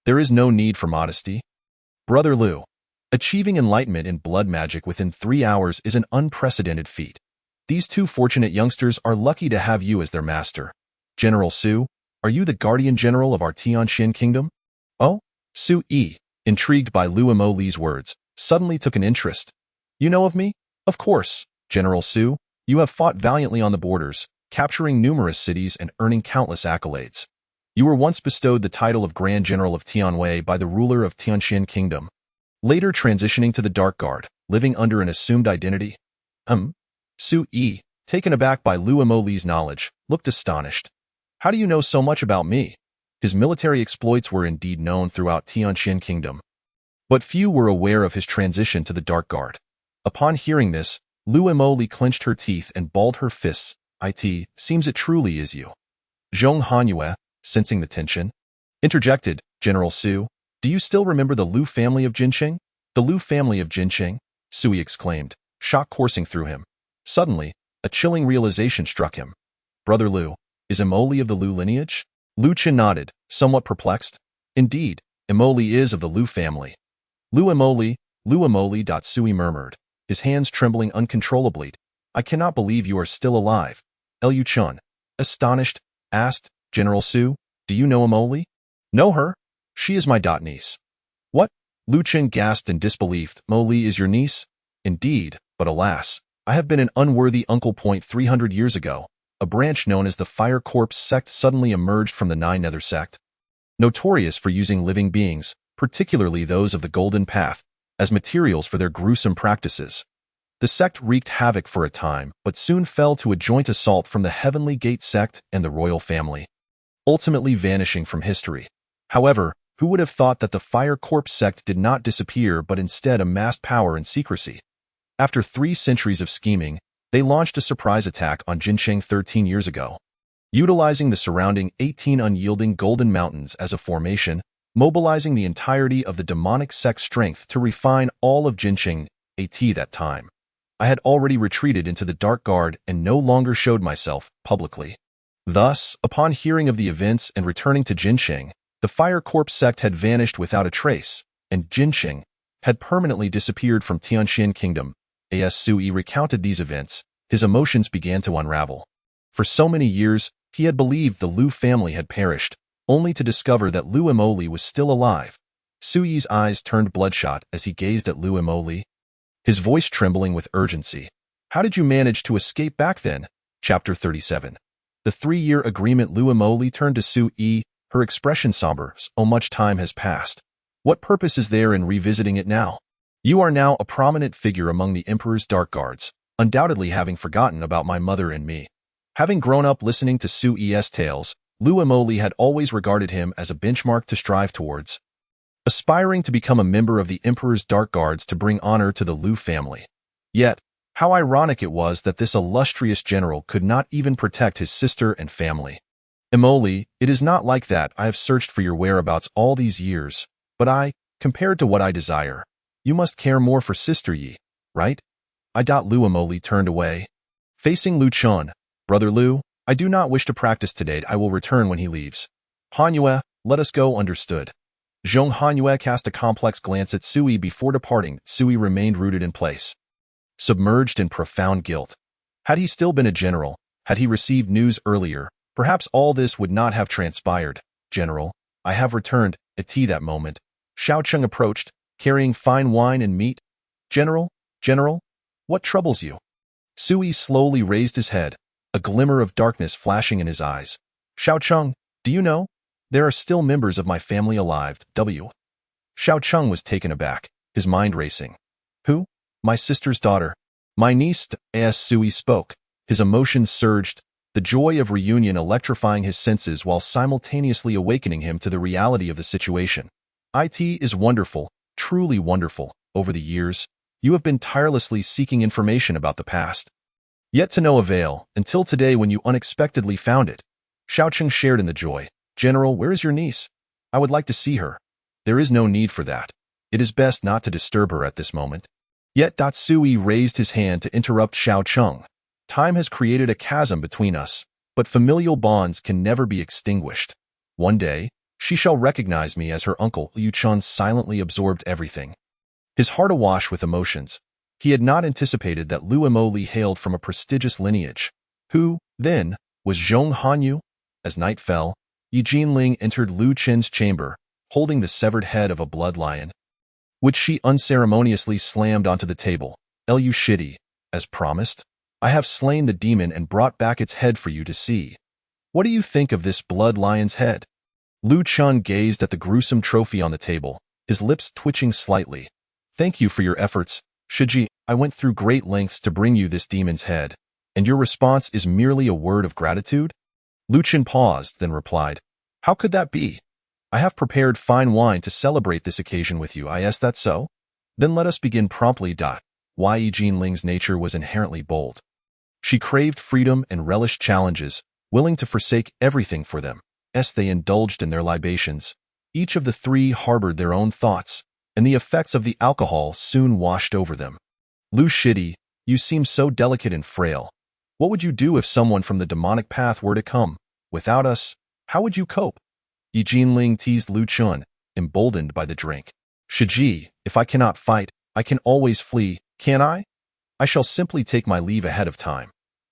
There is no need for modesty. Brother Lu, achieving enlightenment in blood magic within 3 hours is an unprecedented feat. These two fortunate youngsters are lucky to have you as their master. General Su, are you the guardian general of our Tianmen kingdom? Oh, Su Yi, intrigued by Lu Mo Li's words, suddenly took an interest. You know of me? Of course, General Su. You have fought valiantly on the borders, capturing numerous cities and earning countless accolades. You were once bestowed the title of Grand General of Tianwei by the ruler of Tianmen Kingdom, later transitioning to the Dark Guard, living under an assumed identity. Su Yi, taken aback by Lu Mo Li's knowledge, looked astonished. How do you know so much about me? His military exploits were indeed known throughout Tianmen Kingdom, but few were aware of his transition to the Dark Guard. Upon hearing this, Lu Mo Li clenched her teeth and balled her fists. It seems it truly is you. Zhong Hanyue, sensing the tension, interjected, General Su, do you still remember the Lu family of Jinqing? The Lu family of Jinqing? Sui exclaimed, shock coursing through him. Suddenly, a chilling realization struck him. Brother Lu, is Emoli of the Lu lineage? Lu Qin nodded, somewhat perplexed. Indeed, Emoli is of the Lu family. Lu Emoli. Sui murmured, his hands trembling uncontrollably. I cannot believe you are still alive. Lu Chun, astonished, asked, General Su, do you know Emoli? Know her? She is my niece. What? Lu Qin gasped in disbelief. Emoli is your niece? Indeed, but alas, I have been an unworthy uncle. 300 years ago, a branch known as the Fire Corps Sect suddenly emerged from the Nine Nether Sect, notorious for using living beings, particularly those of the Golden Path, as materials for their gruesome practices. The sect wreaked havoc for a time, but soon fell to a joint assault from the Heavenly Gate sect and the royal family, ultimately vanishing from history. However, who would have thought that the Fire Corps sect did not disappear but instead amassed power and secrecy? After 3 centuries of scheming, they launched a surprise attack on Jinqing 13 years ago. Utilizing the surrounding 18 unyielding golden mountains as a formation, mobilizing the entirety of the demonic sect strength to refine all of Jinqing, at that time, I had already retreated into the Dark Guard and no longer showed myself publicly. Thus, upon hearing of the events and returning to Jinqing, the Fire Corps sect had vanished without a trace, and Jinqing had permanently disappeared from Tianmen Kingdom. As Sui recounted these events, his emotions began to unravel. For so many years, he had believed the Lu family had perished, only to discover that Lu Emoli was still alive. Sui's eyes turned bloodshot as he gazed at Lu Emoli, his voice trembling with urgency. How did you manage to escape back then? Chapter 37. The 3-year agreement. Lu Emoli turned to Sui, her expression somber. So much time has passed. What purpose is there in revisiting it now? You are now a prominent figure among the Emperor's Dark Guards, undoubtedly having forgotten about my mother and me. Having grown up listening to Sui's tales, Lu Emoli had always regarded him as a benchmark to strive towards, aspiring to become a member of the Emperor's Dark Guards to bring honor to the Lu family. Yet, how ironic it was that this illustrious general could not even protect his sister and family. Emoli, it is not like that. I have searched for your whereabouts all these years, but compared to what I desire, you must care more for Sister Yi, right? Lu Emoli turned away, facing Lu Chun. Brother Lu, I do not wish to practice today. I will return when he leaves. Hanyue, let us go. Understood. Zhong Hanyue cast a complex glance at Sui before departing. Sui remained rooted in place, submerged in profound guilt. Had he still been a general, had he received news earlier, perhaps all this would not have transpired. General, I have returned. At that moment, Xiaocheng approached, carrying fine wine and meat. General, what troubles you? Sui slowly raised his head, a glimmer of darkness flashing in his eyes. Xiaocheng, do you know? There are still members of my family alive. Xiaocheng was taken aback, his mind racing. Who? My sister's daughter. My niece. As Sui spoke, his emotions surged, the joy of reunion electrifying his senses while simultaneously awakening him to the reality of the situation. It is wonderful, truly wonderful. Over the years, You have been tirelessly seeking information about the past. Yet to no avail, until today when you unexpectedly found it. Xiaocheng shared in the joy. General, where is your niece? I would like to see her. There is no need for that. It is best not to disturb her at this moment. Yet Sui raised his hand to interrupt Xiaocheng. Time has created a chasm between us, but familial bonds can never be extinguished. One day, she shall recognize me as her uncle. Liu Chun silently absorbed everything. His heart awash with emotions. He had not anticipated that Lu Emoli hailed from a prestigious lineage. Who, then, was Zhong Hanyu? As night fell, Yi Jinling entered Lu Chen's chamber, holding the severed head of a blood lion, which she unceremoniously slammed onto the table. Lu Shidi, as promised, I have slain the demon and brought back its head for you to see. What do you think of this blood lion's head? Lu Chun gazed at the gruesome trophy on the table, his lips twitching slightly. Thank you for your efforts, Shiji. I went through great lengths to bring you this demon's head, and your response is merely a word of gratitude? Lu Chen paused, then replied, How could that be? I have prepared fine wine to celebrate this occasion with you. Is that so? Then let us begin promptly. Yi Jinling's nature was inherently bold. She craved freedom and relished challenges, willing to forsake everything for them. As they indulged in their libations, each of the three harbored their own thoughts, and the effects of the alcohol soon washed over them. Lu Shidi, you seem so delicate and frail. What would you do if someone from the demonic path were to come? Without us, how would you cope? Yi Jinling teased Lu Chun, emboldened by the drink. Shiji, if I cannot fight, I can always flee, can't I? I shall simply take my leave ahead of time.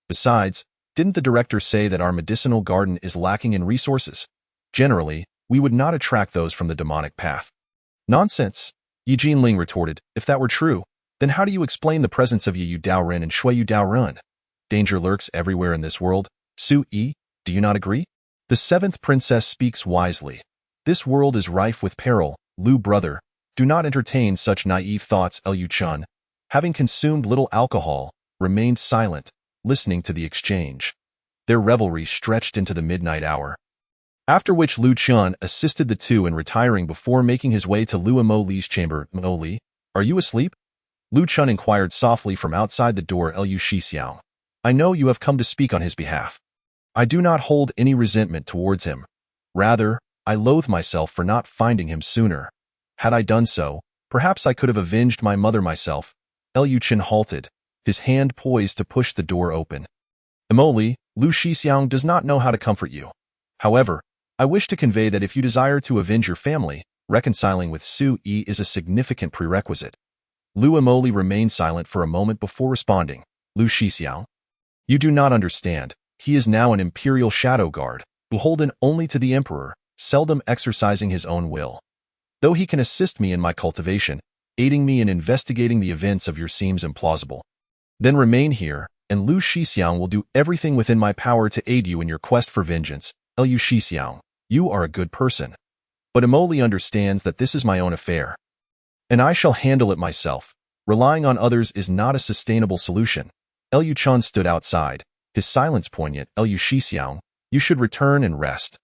Besides, didn't the director say that our medicinal garden is lacking in resources? Generally, we would not attract those from the demonic path. Nonsense, Yi Jinling retorted. If that were true, then how do you explain the presence of Yu Daoren and Shui Yu Daoren? Danger lurks everywhere in this world. Su Yi, do you not agree? The seventh princess speaks wisely. This world is rife with peril. Lu brother, do not entertain such naive thoughts. Lu Chun, having consumed little alcohol, remained silent, listening to the exchange. Their revelry stretched into the midnight hour. After which Lu Chun assisted the two in retiring before making his way to Lu Emoli's chamber. Emoli, are you asleep? Lu Chun inquired softly from outside the door. Lu Shixiao, I know you have come to speak on his behalf. I do not hold any resentment towards him. Rather, I loathe myself for not finding him sooner. Had I done so, perhaps I could have avenged my mother myself. Lu Chen halted, his hand poised to push the door open. Emoli, Lu Shixiang does not know how to comfort you. However, I wish to convey that if you desire to avenge your family, reconciling with Su Yi is a significant prerequisite. Lu Emoli remained silent for a moment before responding. Lu Shixiang, you do not understand. He is now an imperial shadow guard, beholden only to the emperor, seldom exercising his own will. Though he can assist me in my cultivation, aiding me in investigating the events of your seems implausible. Then remain here, and Lu Shixiang will do everything within my power to aid you in your quest for vengeance. Lu Shixiang, you are a good person. But Emoli understands that this is my own affair, and I shall handle it myself. Relying on others is not a sustainable solution. Lu Chun stood outside, his silence poignant. Lu Shixiang, you should return and rest.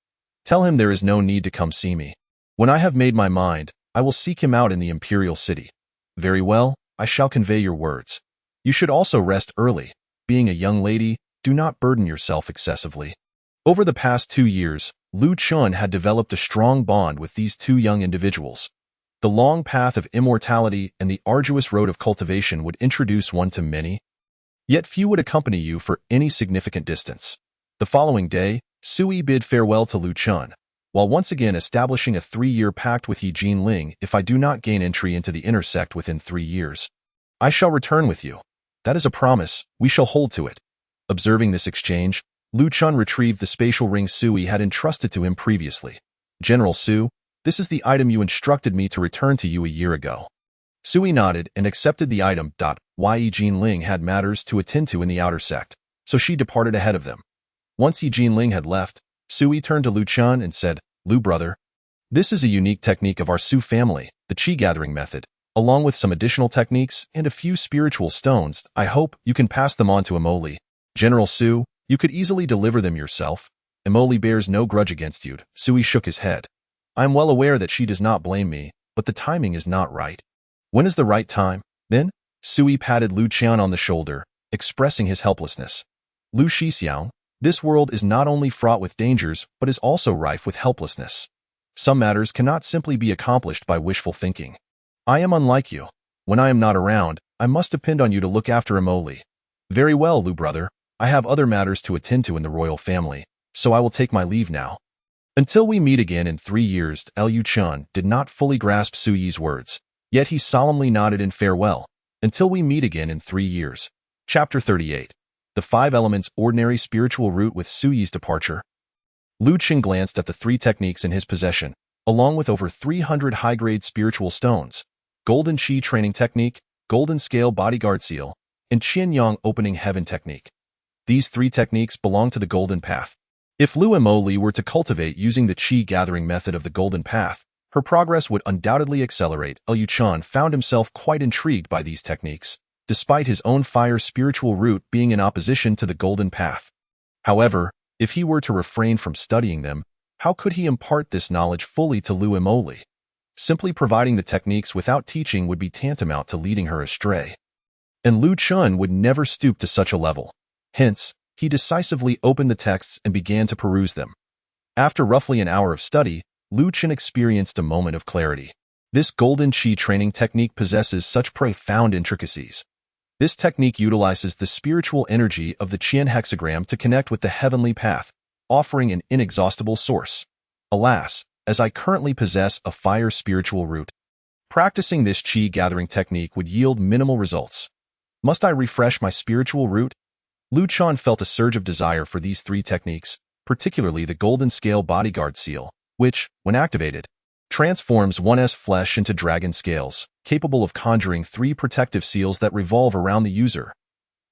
Tell him there is no need to come see me. When I have made my mind, I will seek him out in the imperial city. Very well, I shall convey your words. You should also rest early. Being a young lady, do not burden yourself excessively. Over the past 2 years, Lu Chun had developed a strong bond with these two young individuals. The long path of immortality and the arduous road of cultivation would introduce one to many, yet few would accompany you for any significant distance. The following day, Sui bid farewell to Lu Chun, while once again establishing a 3-year pact with Yi Jinling. If I do not gain entry into the inner sect within 3 years, I shall return with you. That is a promise, we shall hold to it. Observing this exchange, Lu Chun retrieved the spatial ring Sui had entrusted to him previously. General Su, this is the item you instructed me to return to you a year ago. Sui nodded and accepted the item. Yi Jinling had matters to attend to in the outer sect, so she departed ahead of them. Once Yi Jinling had left, Sui turned to Lu Chun and said, Lu brother, this is a unique technique of our Su family, the Qi gathering method, along with some additional techniques and a few spiritual stones. I hope you can pass them on to Emoli. General Su, you could easily deliver them yourself. Emoli bears no grudge against you. Sui shook his head. I am well aware that she does not blame me, but the timing is not right. When is the right time? Then, Sui patted Lu Qian on the shoulder, expressing his helplessness. Lu Shixiang, this world is not only fraught with dangers, but is also rife with helplessness. Some matters cannot simply be accomplished by wishful thinking. I am unlike you. When I am not around, I must depend on you to look after Emoli. Very well, Lu brother. I have other matters to attend to in the royal family, so I will take my leave now. Until we meet again in 3 years, Liu Chun did not fully grasp Su Yi's words, yet he solemnly nodded in farewell. Until we meet again in 3 years. Chapter 38. The 5 Elements Ordinary Spiritual Route with Su Yi's departure. Lu Qin glanced at the 3 techniques in his possession, along with over 300 high-grade spiritual stones: Golden Qi Training Technique, Golden Scale Bodyguard Seal, and Qian Yang Opening Heaven Technique. These 3 techniques belong to the Golden Path. If Lu Emoli were to cultivate using the Qi gathering method of the Golden Path, her progress would undoubtedly accelerate. Liu Chun found himself quite intrigued by these techniques, despite his own fire spiritual route being in opposition to the Golden Path. However, if he were to refrain from studying them, how could he impart this knowledge fully to Lu Emoli? Simply providing the techniques without teaching would be tantamount to leading her astray. And Lu Chun would never stoop to such a level. Hence, he decisively opened the texts and began to peruse them. After roughly an hour of study, Lu Chun experienced a moment of clarity. This Golden Qi training technique possesses such profound intricacies. This technique utilizes the spiritual energy of the Qian hexagram to connect with the heavenly path, offering an inexhaustible source. Alas, as I currently possess a fire spiritual root, practicing this Qi gathering technique would yield minimal results. Must I refresh my spiritual root? Lu Chun felt a surge of desire for these 3 techniques, particularly the Golden Scale Bodyguard Seal, which, when activated, transforms one's flesh into dragon scales, capable of conjuring 3 protective seals that revolve around the user.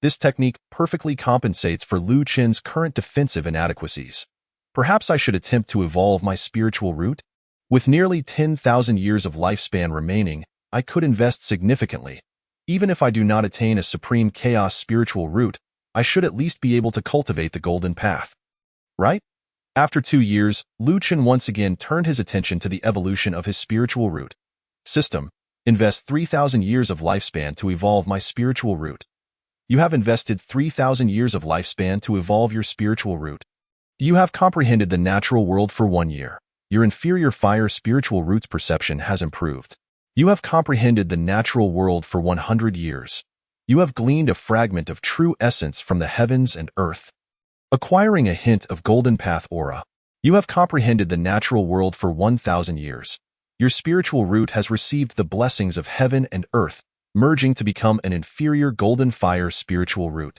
This technique perfectly compensates for Lu Qin's current defensive inadequacies. Perhaps I should attempt to evolve my spiritual root? With nearly 10,000 years of lifespan remaining, I could invest significantly. Even if I do not attain a supreme chaos spiritual root, I should at least be able to cultivate the Golden Path. Right? After 2 years, Lu Qin once again turned his attention to the evolution of his spiritual root. System: invest 3,000 years of lifespan to evolve my spiritual root. You have invested 3,000 years of lifespan to evolve your spiritual root. You have comprehended the natural world for 1 year. Your inferior fire spiritual root's perception has improved. You have comprehended the natural world for 100 years. You have gleaned a fragment of true essence from the heavens and earth, acquiring a hint of Golden Path aura. You have comprehended the natural world for 1,000 years. Your spiritual root has received the blessings of heaven and earth, merging to become an inferior Golden Fire spiritual root.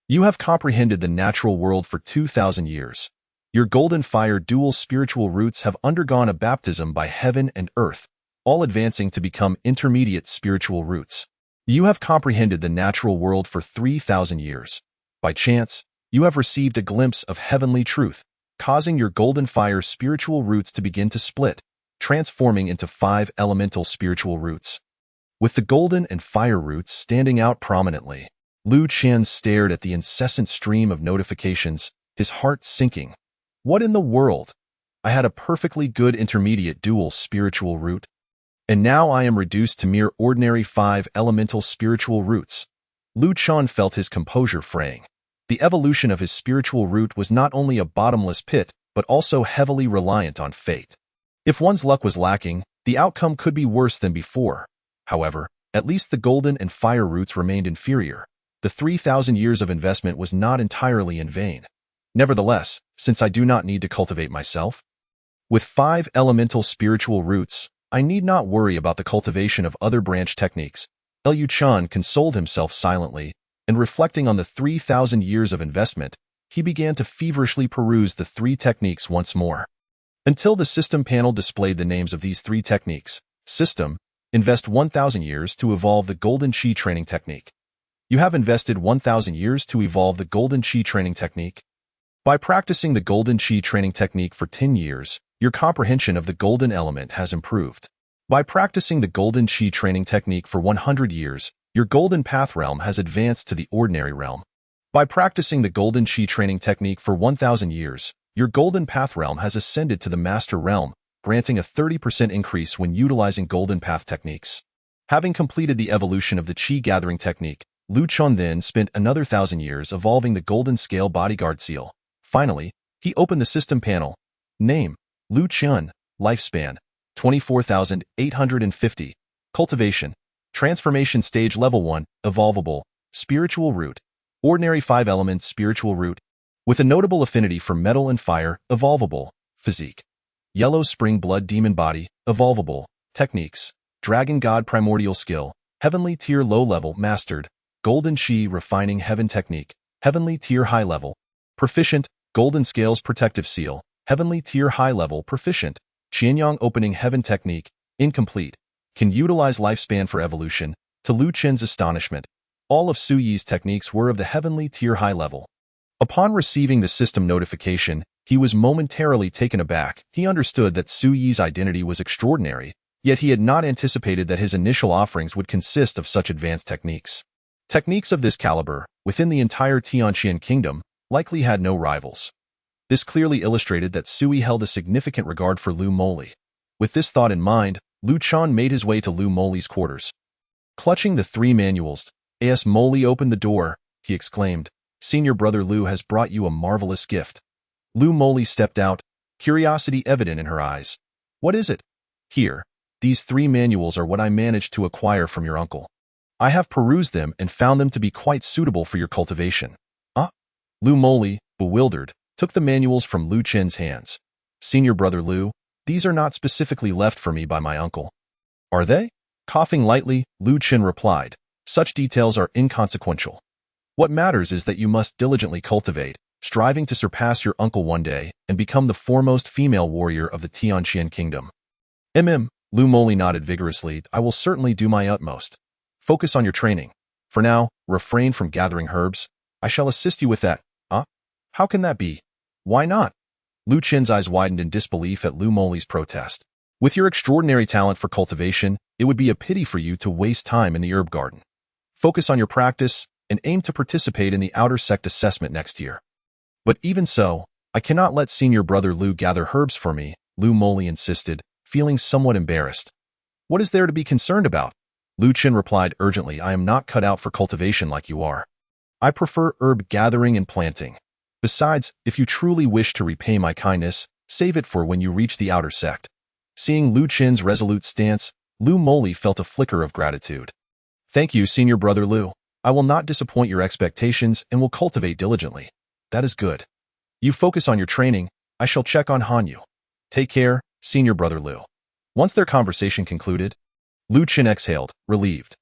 You have comprehended the natural world for 2,000 years. Your Golden Fire dual spiritual roots have undergone a baptism by heaven and earth, all advancing to become intermediate spiritual roots. You have comprehended the natural world for 3,000 years. By chance, you have received a glimpse of heavenly truth, causing your Golden Fire spiritual roots to begin to split, transforming into 5 elemental spiritual roots. With the Golden and Fire roots standing out prominently, Lu Qian stared at the incessant stream of notifications, his heart sinking. What in the world? I had a perfectly good intermediate dual spiritual root, and now I am reduced to mere ordinary 5 elemental spiritual roots. Lu Chun felt his composure fraying. The evolution of his spiritual root was not only a bottomless pit, but also heavily reliant on fate. If one's luck was lacking, the outcome could be worse than before. However, at least the Golden and Fire roots remained inferior. The 3,000 years of investment was not entirely in vain. Nevertheless, since I do not need to cultivate myself, with 5 elemental spiritual roots, I need not worry about the cultivation of other branch techniques. Liu Chun consoled himself silently, and reflecting on the 3,000 years of investment, he began to feverishly peruse the 3 techniques once more. Until the system panel displayed the names of these 3 techniques. System: invest 1,000 years to evolve the Golden Qi Training Technique. You have invested 1,000 years to evolve the Golden Qi Training Technique. By practicing the Golden Qi Training Technique for 10 years, your comprehension of the Golden Element has improved. By practicing the Golden Qi Training Technique for 100 years, your Golden Path realm has advanced to the ordinary realm. By practicing the Golden Qi Training Technique for 1,000 years, your Golden Path realm has ascended to the Master realm, granting a 30% increase when utilizing Golden Path techniques. Having completed the evolution of the Qi gathering technique, Lu Chun then spent another 1,000 years evolving the Golden Scale Bodyguard Seal. Finally, he opened the system panel. Name: Lu Chun. Lifespan: 24,850. Cultivation: Transformation Stage Level 1, Evolvable. Spiritual Root: Ordinary 5 Elements Spiritual Root. With a notable affinity for metal and fire, Evolvable. Physique: Yellow Spring Blood Demon Body, Evolvable. Techniques: Dragon God Primordial Skill, Heavenly Tier Low Level Mastered. Golden Qi Refining Heaven Technique, Heavenly Tier High Level. Proficient: Golden Scales Protective Seal, Heavenly Tier High Level Proficient. Qianyang Opening Heaven Technique, Incomplete. Can utilize lifespan for evolution. To Lu Chen's astonishment, all of Su Yi's techniques were of the Heavenly Tier High Level. Upon receiving the system notification, he was momentarily taken aback. He understood that Su Yi's identity was extraordinary, yet he had not anticipated that his initial offerings would consist of such advanced techniques. Techniques of this caliber, within the entire Tianqian kingdom, likely had no rivals. This clearly illustrated that Sui held a significant regard for Lu Moli. With this thought in mind, Lu Chan made his way to Lu Moli's quarters. Clutching the 3 manuals, as Moli opened the door, he exclaimed, "Senior brother Lu has brought you a marvelous gift." Lu Moli stepped out, curiosity evident in her eyes. "What is it?" "Here, these 3 manuals are what I managed to acquire from your uncle. I have perused them and found them to be quite suitable for your cultivation." "Ah?" Lu Moli, bewildered, took the manuals from Lu Chen's hands. "Senior brother Lu, these are not specifically left for me by my uncle." "Are they?" Coughing lightly, Lu Chen replied, "Such details are inconsequential. What matters is that you must diligently cultivate, striving to surpass your uncle one day and become the foremost female warrior of the Tianqian kingdom." Lu Moli nodded vigorously. "I will certainly do my utmost. Focus on your training. For now, refrain from gathering herbs. I shall assist you with that." "Ah? How can that be?" "Why not?" Lu Chen's eyes widened in disbelief at Lu Moli's protest. "With your extraordinary talent for cultivation, it would be a pity for you to waste time in the herb garden. Focus on your practice and aim to participate in the outer sect assessment next year." "But even so, I cannot let senior brother Lu gather herbs for me," Lu Moli insisted, feeling somewhat embarrassed. "What is there to be concerned about?" Lu Chen replied urgently, "I am not cut out for cultivation like you are. I prefer herb gathering and planting. Besides, if you truly wish to repay my kindness, save it for when you reach the outer sect." Seeing Lu Chen's resolute stance, Lu Moli felt a flicker of gratitude. "Thank you, senior brother Lu. I will not disappoint your expectations and will cultivate diligently." "That is good. You focus on your training. I shall check on Hanyu. Take care, senior brother Lu." Once their conversation concluded, Lu Chen exhaled, relieved.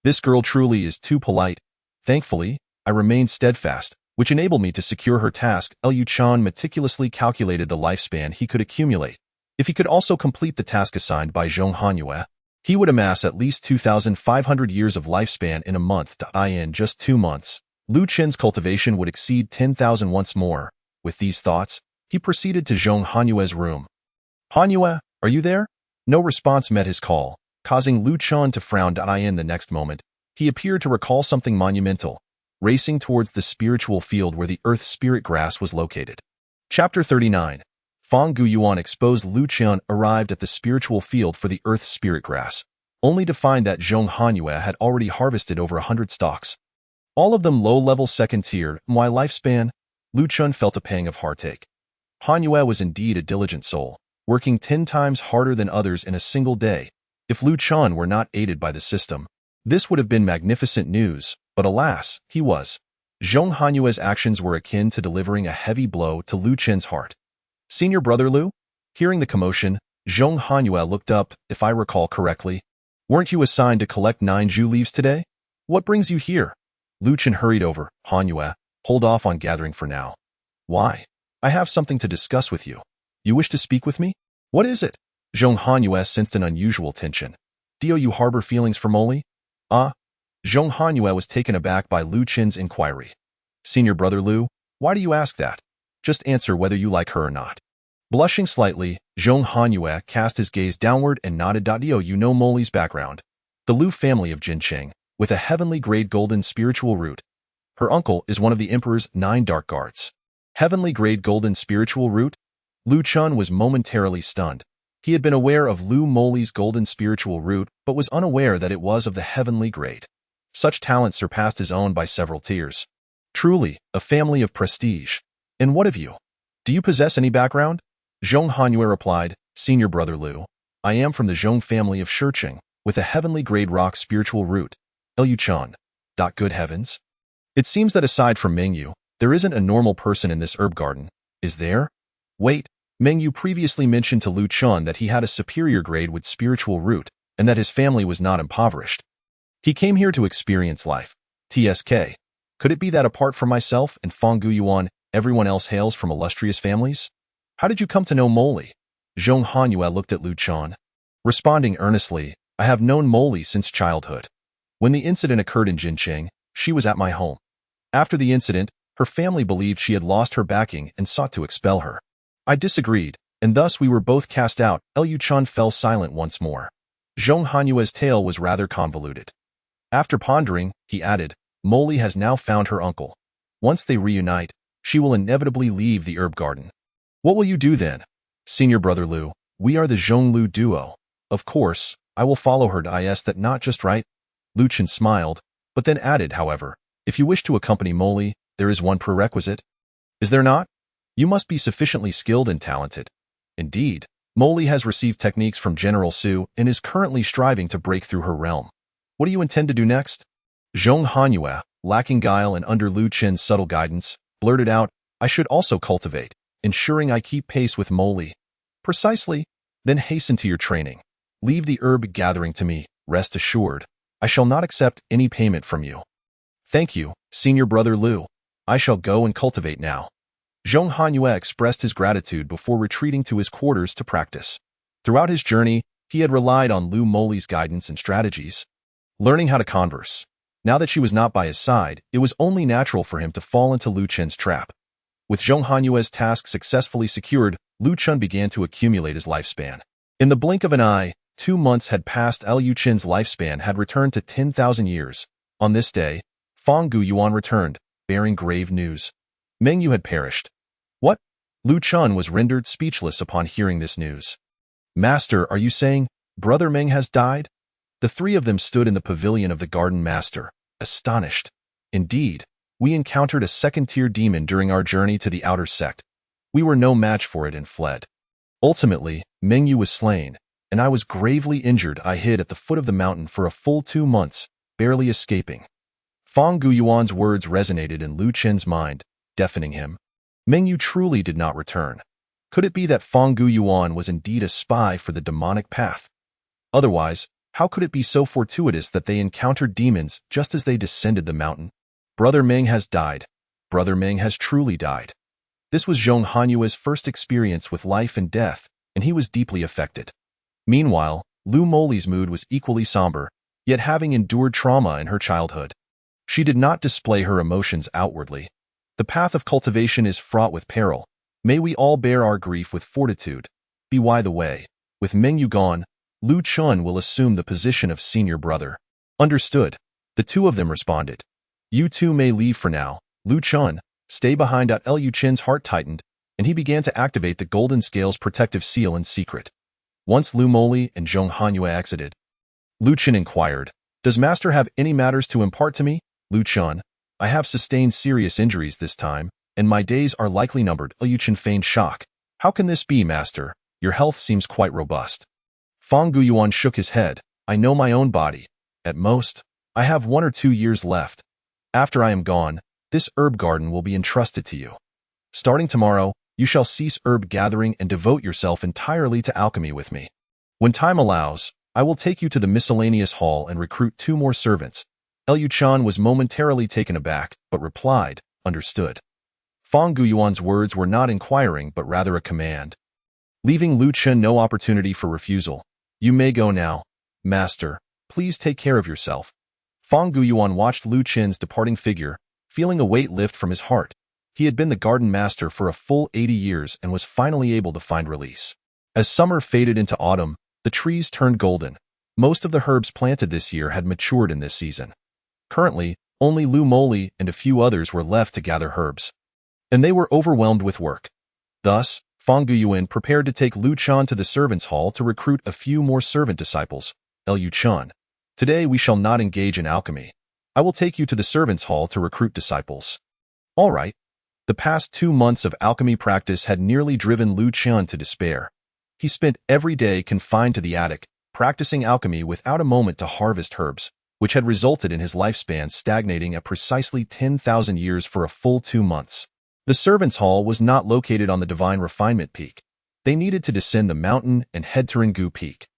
"This girl truly is too polite." Thankfully, I remained steadfast, which enabled me to secure her task. Liu Chan meticulously calculated the lifespan he could accumulate. If he could also complete the task assigned by Zhong Hanyue, he would amass at least 2,500 years of lifespan in a month. In just 2 months, Lu Chen's cultivation would exceed 10,000 once more. With these thoughts, he proceeded to Zhong Hanyue's room. "Hanyue, are you there?" No response met his call, causing Lu Chen to frown. In the next moment, he appeared to recall something monumental, racing towards the spiritual field where the earth spirit grass was located. Chapter 39. Fang Guyuan exposed. Lu Chen arrived at the spiritual field for the earth spirit grass, only to find that Zhong Hanyue had already harvested over 100 stalks. All of them low-level second-tier. My lifespan? Lu Chen felt a pang of heartache. Hanyue was indeed a diligent soul, working 10 times harder than others in a single day. If Lu Chen were not aided by the system, this would have been magnificent news, but alas, he was. Zhong Hanyue's actions were akin to delivering a heavy blow to Lu Chen's heart. "Senior brother Lu?" Hearing the commotion, Zhong Hanyue looked up. "If I recall correctly, weren't you assigned to collect 9 Zhu leaves today? What brings you here?" Lu Chen hurried over. "Hanyue, hold off on gathering for now." "Why?" "I have something to discuss with you." "You wish to speak with me? What is it?" Zhong Hanyue sensed an unusual tension. "Do you harbor feelings for Moli?" "Ah?" Zhong Hanyue was taken aback by Lu Chen's inquiry. "Senior brother Lu, why do you ask that? Just answer whether you like her or not." Blushing slightly, Zhong Hanyue cast his gaze downward and nodded. You know Moli's background. The Lu family of Jincheng, with a heavenly grade golden spiritual root. Her uncle is one of the Emperor's 9 dark guards. Heavenly grade golden spiritual root? Lu Chen was momentarily stunned. He had been aware of Lu Moli's golden spiritual root, but was unaware that it was of the heavenly grade. Such talent surpassed his own by several tiers. Truly, a family of prestige. And what of you? Do you possess any background? Zhong Hanyue replied, Senior Brother Lu. I am from the Zhong family of Shiqing, with a heavenly grade rock spiritual root. Chan. Good heavens. It seems that aside from Mengyu, there isn't a normal person in this herb garden, is there? Wait, Mengyu previously mentioned to Lu Chun that he had a superior grade with spiritual root, and that his family was not impoverished. He came here to experience life. TSK. Could it be that apart from myself and Fang Guyuan, everyone else hails from illustrious families? How did you come to know Moli? Zhong Hanyue looked at Lu Chun. Responding earnestly, I have known Moli since childhood. When the incident occurred in Jinqing, she was at my home. After the incident, her family believed she had lost her backing and sought to expel her. I disagreed, and thus we were both cast out. Lu Chun fell silent once more. Zhong Hanyue's tale was rather convoluted. After pondering, he added, Moli has now found her uncle. Once they reunite, she will inevitably leave the herb garden. What will you do then? Senior Brother Lu, we are the Zhong Lu duo. Of course, I will follow her. Is that not just right? Lu Chen smiled, but then added, however, if you wish to accompany Moli, there is one prerequisite. Is there not? You must be sufficiently skilled and talented. Indeed, Moli has received techniques from General Su and is currently striving to break through her realm. What do you intend to do next? Zhong Hanyue, lacking guile and under Lu Chen's subtle guidance, blurted out, I should also cultivate, ensuring I keep pace with Moli. Precisely. Then hasten to your training. Leave the herb gathering to me, rest assured. I shall not accept any payment from you. Thank you, Senior Brother Lu. I shall go and cultivate now. Zhong Hanyue expressed his gratitude before retreating to his quarters to practice. Throughout his journey, he had relied on Lu Moli's guidance and strategies, learning how to converse. Now that she was not by his side, it was only natural for him to fall into Lu Chen's trap. With Zhong Hanyue's task successfully secured, Lu Chun began to accumulate his lifespan. In the blink of an eye, 2 months had passed. Lu Chen's lifespan had returned to 10,000 years. On this day, Fang Guyuan returned, bearing grave news. Mengyu had perished. What? Lu Chun was rendered speechless upon hearing this news. Master, are you saying, Brother Meng has died? The three of them stood in the pavilion of the Garden Master, astonished. Indeed, we encountered a second-tier demon during our journey to the outer sect. We were no match for it and fled. Ultimately, Mengyu was slain, and I was gravely injured. I hid at the foot of the mountain for a full 2 months, barely escaping. Fang Guyuan's words resonated in Lu Chen's mind, deafening him. Mengyu truly did not return. Could it be that Fang Guyuan was indeed a spy for the demonic path? Otherwise, how could it be so fortuitous that they encountered demons just as they descended the mountain? Brother Meng has died. Brother Meng has truly died. This was Zhong Hanyue's first experience with life and death, and he was deeply affected. Meanwhile, Lu Moli's mood was equally somber, yet having endured trauma in her childhood. She did not display her emotions outwardly. The path of cultivation is fraught with peril. May we all bear our grief with fortitude. By the way, with Mengyu gone, Lu Chun will assume the position of senior brother. Understood. The two of them responded. You two may leave for now. Lu Chun, stay behind. Lu Chen's heart tightened, and he began to activate the Golden Scale's protective seal in secret. Once Lu Moli and Zhong Hanyue exited, Lu Chen inquired, Does Master have any matters to impart to me? Lu Chun, I have sustained serious injuries this time, and my days are likely numbered. Lu Chen feigned shock. How can this be, Master? Your health seems quite robust. Fang Guyuan shook his head. I know my own body. At most, I have 1 or 2 years left. After I am gone, this herb garden will be entrusted to you. Starting tomorrow, you shall cease herb gathering and devote yourself entirely to alchemy with me. When time allows, I will take you to the miscellaneous hall and recruit 2 more servants. Lu Chan was momentarily taken aback, but replied, Understood. Fang Guyuan's words were not inquiring but rather a command, leaving Lu Chen no opportunity for refusal. You may go now. Master, please take care of yourself. Fang Guyuan watched Lu Chen's departing figure, feeling a weight lift from his heart. He had been the garden master for a full 80 years and was finally able to find release. As summer faded into autumn, the trees turned golden. Most of the herbs planted this year had matured in this season. Currently, only Lu Moli and a few others were left to gather herbs, and they were overwhelmed with work. Thus, Fang Guyuan prepared to take Lu Chan to the servants' hall to recruit a few more servant disciples. Lu Chan, today we shall not engage in alchemy. I will take you to the servants' hall to recruit disciples. All right. The past 2 months of alchemy practice had nearly driven Lu Chan to despair. He spent every day confined to the attic, practicing alchemy without a moment to harvest herbs, which had resulted in his lifespan stagnating at precisely 10,000 years for a full 2 months. The servants' hall was not located on the Divine Refinement Peak. They needed to descend the mountain and head to Ringu Peak.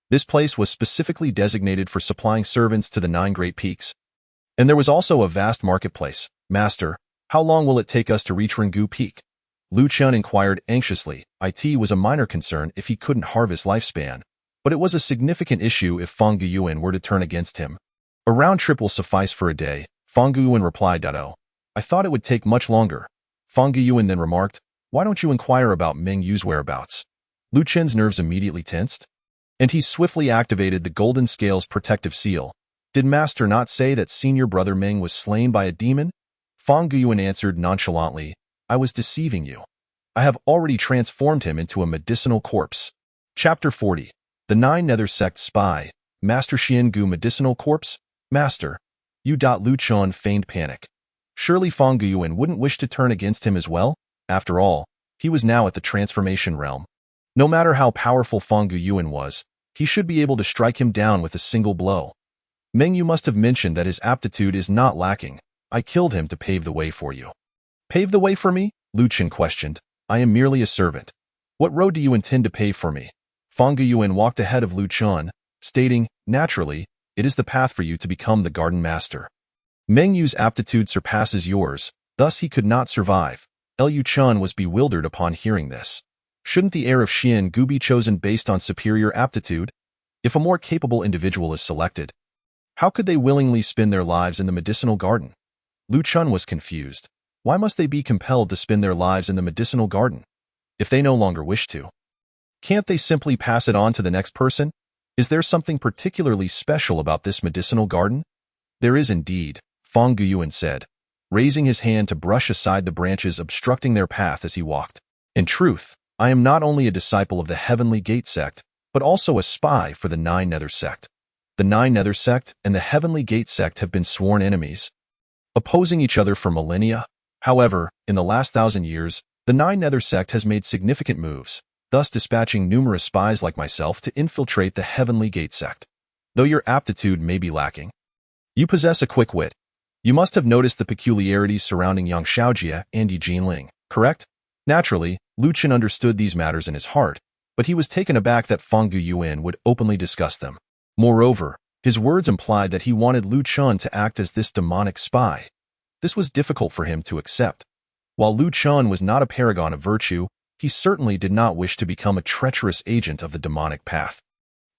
This place was specifically designated for supplying servants to the 9 Great Peaks. And there was also a vast marketplace. Master, how long will it take us to reach Ringu Peak? Lu Chan inquired anxiously. It was a minor concern if he couldn't harvest lifespan, but it was a significant issue if Fang Guyuan were to turn against him. A round trip will suffice for a day, Fang Guyuan replied. I thought it would take much longer. Fang Guyuan then remarked, why don't you inquire about Meng Yu's whereabouts? Lu Chen's nerves immediately tensed, and he swiftly activated the Golden Scale's protective seal. Did Master not say that senior brother Meng was slain by a demon? Fang Guyuan answered nonchalantly, I was deceiving you. I have already transformed him into a medicinal corpse. Chapter 40. The 9 Nether Sect Spy. Master Xian Gu Medicinal Corpse? Master. Lu Chan feigned panic. Surely Fang Guyuan wouldn't wish to turn against him as well? After all, he was now at the transformation realm. No matter how powerful Fang Guyuan was, he should be able to strike him down with a single blow. Meng Yu must have mentioned that his aptitude is not lacking. I killed him to pave the way for you. Pave the way for me? Lu Chen questioned. I am merely a servant. What road do you intend to pave for me? Fang Guyuan walked ahead of Lu Chan, stating, naturally, it is the path for you to become the garden master. Meng Yu's aptitude surpasses yours, thus he could not survive. Lu Chan was bewildered upon hearing this. Shouldn't the heir of Xian Gu be chosen based on superior aptitude? If a more capable individual is selected, how could they willingly spend their lives in the medicinal garden? Lu Chan was confused. Why must they be compelled to spend their lives in the medicinal garden? If they no longer wish to, can't they simply pass it on to the next person? Is there something particularly special about this medicinal garden? There is indeed, Fang Guyuan said, raising his hand to brush aside the branches obstructing their path as he walked. In truth, I am not only a disciple of the Heavenly Gate Sect, but also a spy for the 9 Nether Sect. The 9 Nether Sect and the Heavenly Gate Sect have been sworn enemies, opposing each other for millennia. However, in the last 1,000 years, the 9 Nether Sect has made significant moves, thus dispatching numerous spies like myself to infiltrate the Heavenly Gate Sect. Though your aptitude may be lacking, you possess a quick wit. You must have noticed the peculiarities surrounding Yang Xiaojie and Yi Jinling, correct? Naturally, Lu Chen understood these matters in his heart, but he was taken aback that Fang Guyuan would openly discuss them. Moreover, his words implied that he wanted Lu Chan to act as this demonic spy. This was difficult for him to accept. While Lu Chan was not a paragon of virtue, he certainly did not wish to become a treacherous agent of the demonic path.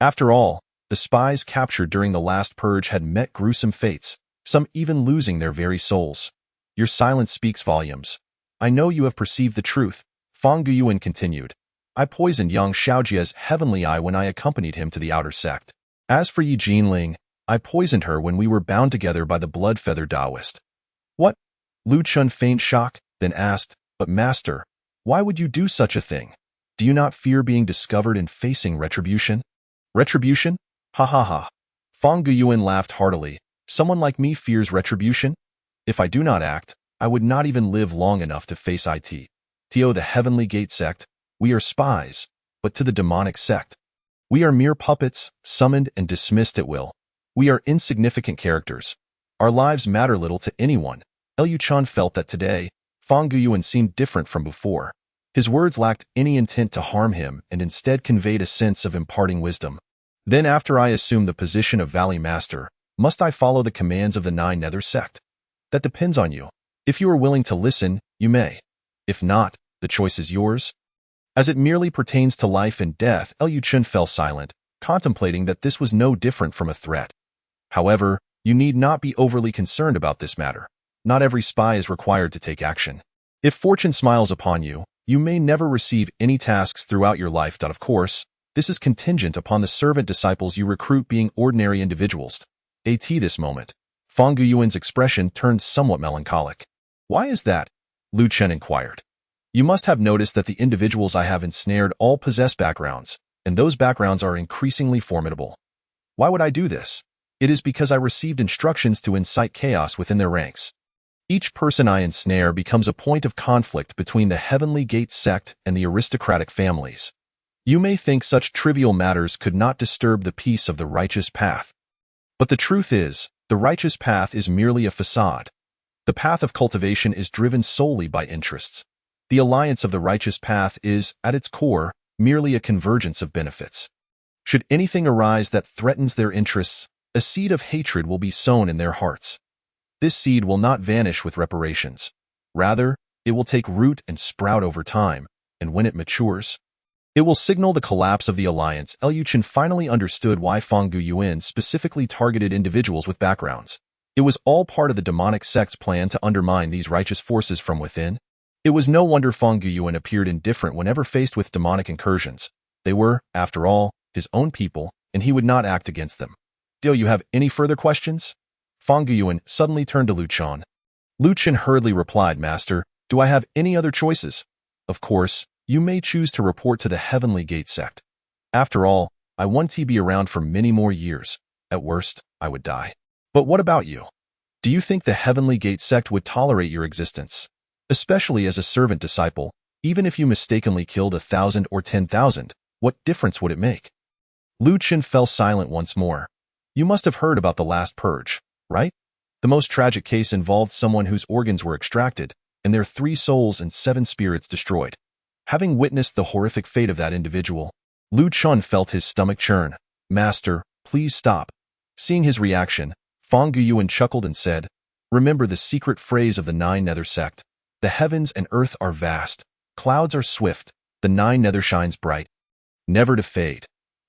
After all, the spies captured during the last purge had met gruesome fates, some even losing their very souls. Your silence speaks volumes. I know you have perceived the truth, Fang Guyuan continued. I poisoned Yang Xiaojie's heavenly eye when I accompanied him to the outer sect. As for Yi Jinling, I poisoned her when we were bound together by the blood feather Taoist. What? Lu Chen feigned shock, then asked, but master, why would you do such a thing? Do you not fear being discovered and facing retribution? Retribution? Ha ha ha. Fang Guyuan laughed heartily. Someone like me fears retribution? If I do not act, I would not even live long enough to face it. To the Heavenly Gate Sect, we are spies, but to the demonic sect, we are mere puppets, summoned and dismissed at will. We are insignificant characters. Our lives matter little to anyone. Lu Chan felt that today, Fang Guyuan seemed different from before. His words lacked any intent to harm him and instead conveyed a sense of imparting wisdom. Then after I assume the position of Valley Master, must I follow the commands of the 9 Nether Sect? That depends on you. If you are willing to listen, you may. If not, the choice is yours. As it merely pertains to life and death, Lu Chen fell silent, contemplating that this was no different from a threat. However, you need not be overly concerned about this matter. Not every spy is required to take action. If fortune smiles upon you, you may never receive any tasks throughout your life. Of course, this is contingent upon the servant disciples you recruit being ordinary individuals. At this moment, Fang Guyuan's expression turned somewhat melancholic. Why is that? Lu Chen inquired. You must have noticed that the individuals I have ensnared all possess backgrounds, and those backgrounds are increasingly formidable. Why would I do this? It is because I received instructions to incite chaos within their ranks. Each person I ensnare becomes a point of conflict between the Heavenly Gate sect and the aristocratic families. You may think such trivial matters could not disturb the peace of the righteous path. But the truth is, the righteous path is merely a facade. The path of cultivation is driven solely by interests. The alliance of the righteous path is, at its core, merely a convergence of benefits. Should anything arise that threatens their interests, a seed of hatred will be sown in their hearts. This seed will not vanish with reparations. Rather, it will take root and sprout over time, and when it matures, it will signal the collapse of the alliance. Liu Chen finally understood why Fang Guyuan specifically targeted individuals with backgrounds. It was all part of the demonic sect's plan to undermine these righteous forces from within. It was no wonder Fang Guyuan appeared indifferent whenever faced with demonic incursions. They were, after all, his own people, and he would not act against them. Do you have any further questions? Fang Guyuan suddenly turned to Lu Chen. Lu Chen hurriedly replied, Master, do I have any other choices? Of course, you may choose to report to the Heavenly Gate sect. After all, I want to be around for many more years. At worst, I would die. But what about you? Do you think the Heavenly Gate sect would tolerate your existence? Especially as a servant disciple, even if you mistakenly killed 1,000 or 10,000, what difference would it make? Lu Chen fell silent once more. You must have heard about the last purge, right? The most tragic case involved someone whose organs were extracted, and their 3 souls and 7 spirits destroyed. Having witnessed the horrific fate of that individual, Lu Chen felt his stomach churn. Master, please stop. Seeing his reaction, Fang Guyuan chuckled and said, remember the secret phrase of the 9 Nether sect. The heavens and earth are vast, clouds are swift, the 9 Nether shines bright, never to fade.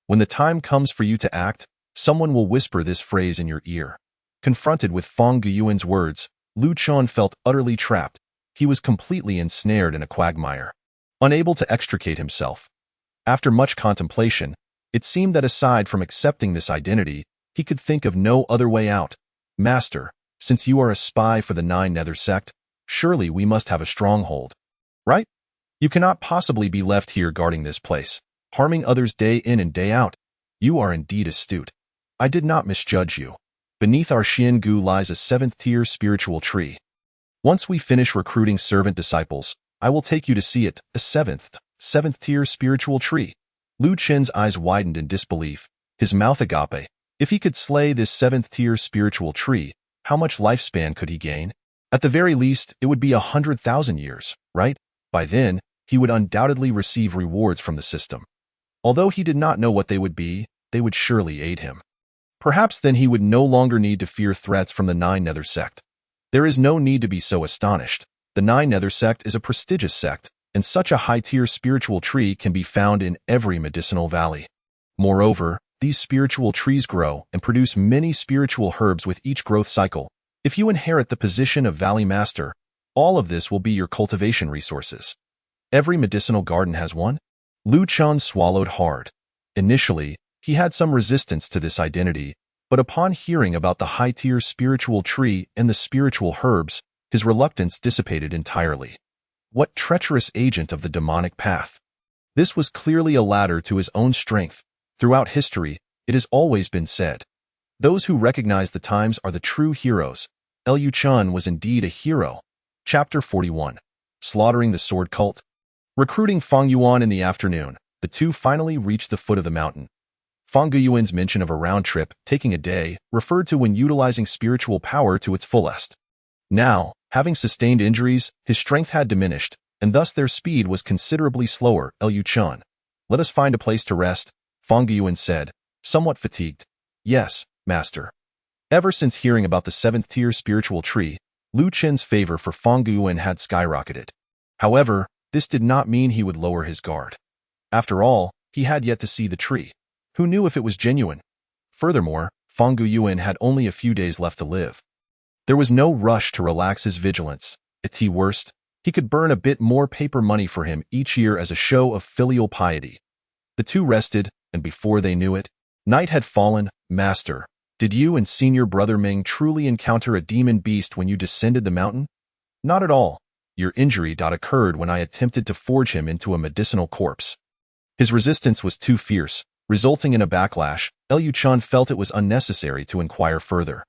When the time comes for you to act, someone will whisper this phrase in your ear. Confronted with Fang Guyuan's words, Lu Chen felt utterly trapped. He was completely ensnared in a quagmire, unable to extricate himself. After much contemplation, it seemed that aside from accepting this identity, he could think of no other way out. Master, since you are a spy for the 9 Nether sect, surely we must have a stronghold, right? You cannot possibly be left here guarding this place, harming others day in and day out. You are indeed astute. I did not misjudge you. Beneath our Xiangu lies a 7th-tier spiritual tree. Once we finish recruiting servant disciples, I will take you to see it, a 7th-tier spiritual tree. Lu Chen's eyes widened in disbelief, his mouth agape. If he could slay this 7th-tier spiritual tree, how much lifespan could he gain? At the very least, it would be 100,000 years, right? By then, he would undoubtedly receive rewards from the system. Although he did not know what they would surely aid him. Perhaps then he would no longer need to fear threats from the 9 Nether sect. There is no need to be so astonished. The 9 Nether sect is a prestigious sect, and such a high-tier spiritual tree can be found in every medicinal valley. Moreover, these spiritual trees grow and produce many spiritual herbs with each growth cycle. If you inherit the position of Valley Master, all of this will be your cultivation resources. Every medicinal garden has one. Lu Chen swallowed hard. Initially, he had some resistance to this identity, but upon hearing about the high-tier spiritual tree and the spiritual herbs, his reluctance dissipated entirely. What treacherous agent of the demonic path! This was clearly a ladder to his own strength. Throughout history, it has always been said, those who recognize the times are the true heroes. Liu Chen was indeed a hero. Chapter 41. Slaughtering the Sword Cult. Recruiting Fang Yuan in the afternoon, the two finally reached the foot of the mountain. Fang Guyuan's mention of a round trip, taking a day, referred to when utilizing spiritual power to its fullest. Now, having sustained injuries, his strength had diminished, and thus their speed was considerably slower. Liu Chen, let us find a place to rest, Fang Guyuan said, somewhat fatigued. Yes, master. Ever since hearing about the 7th-tier spiritual tree, Lu Chen's favor for Fang Guyuan had skyrocketed. However, this did not mean he would lower his guard. After all, he had yet to see the tree. Who knew if it was genuine? Furthermore, Fang Guyuan had only a few days left to live. There was no rush to relax his vigilance. At worst, he could burn a bit more paper money for him each year as a show of filial piety. The two rested, and before they knew it, night had fallen. Master, did you and senior brother Ming truly encounter a demon beast when you descended the mountain? Not at all. Your injury occurred when I attempted to forge him into a medicinal corpse. His resistance was too fierce, resulting in a backlash. Liu Chun felt it was unnecessary to inquire further.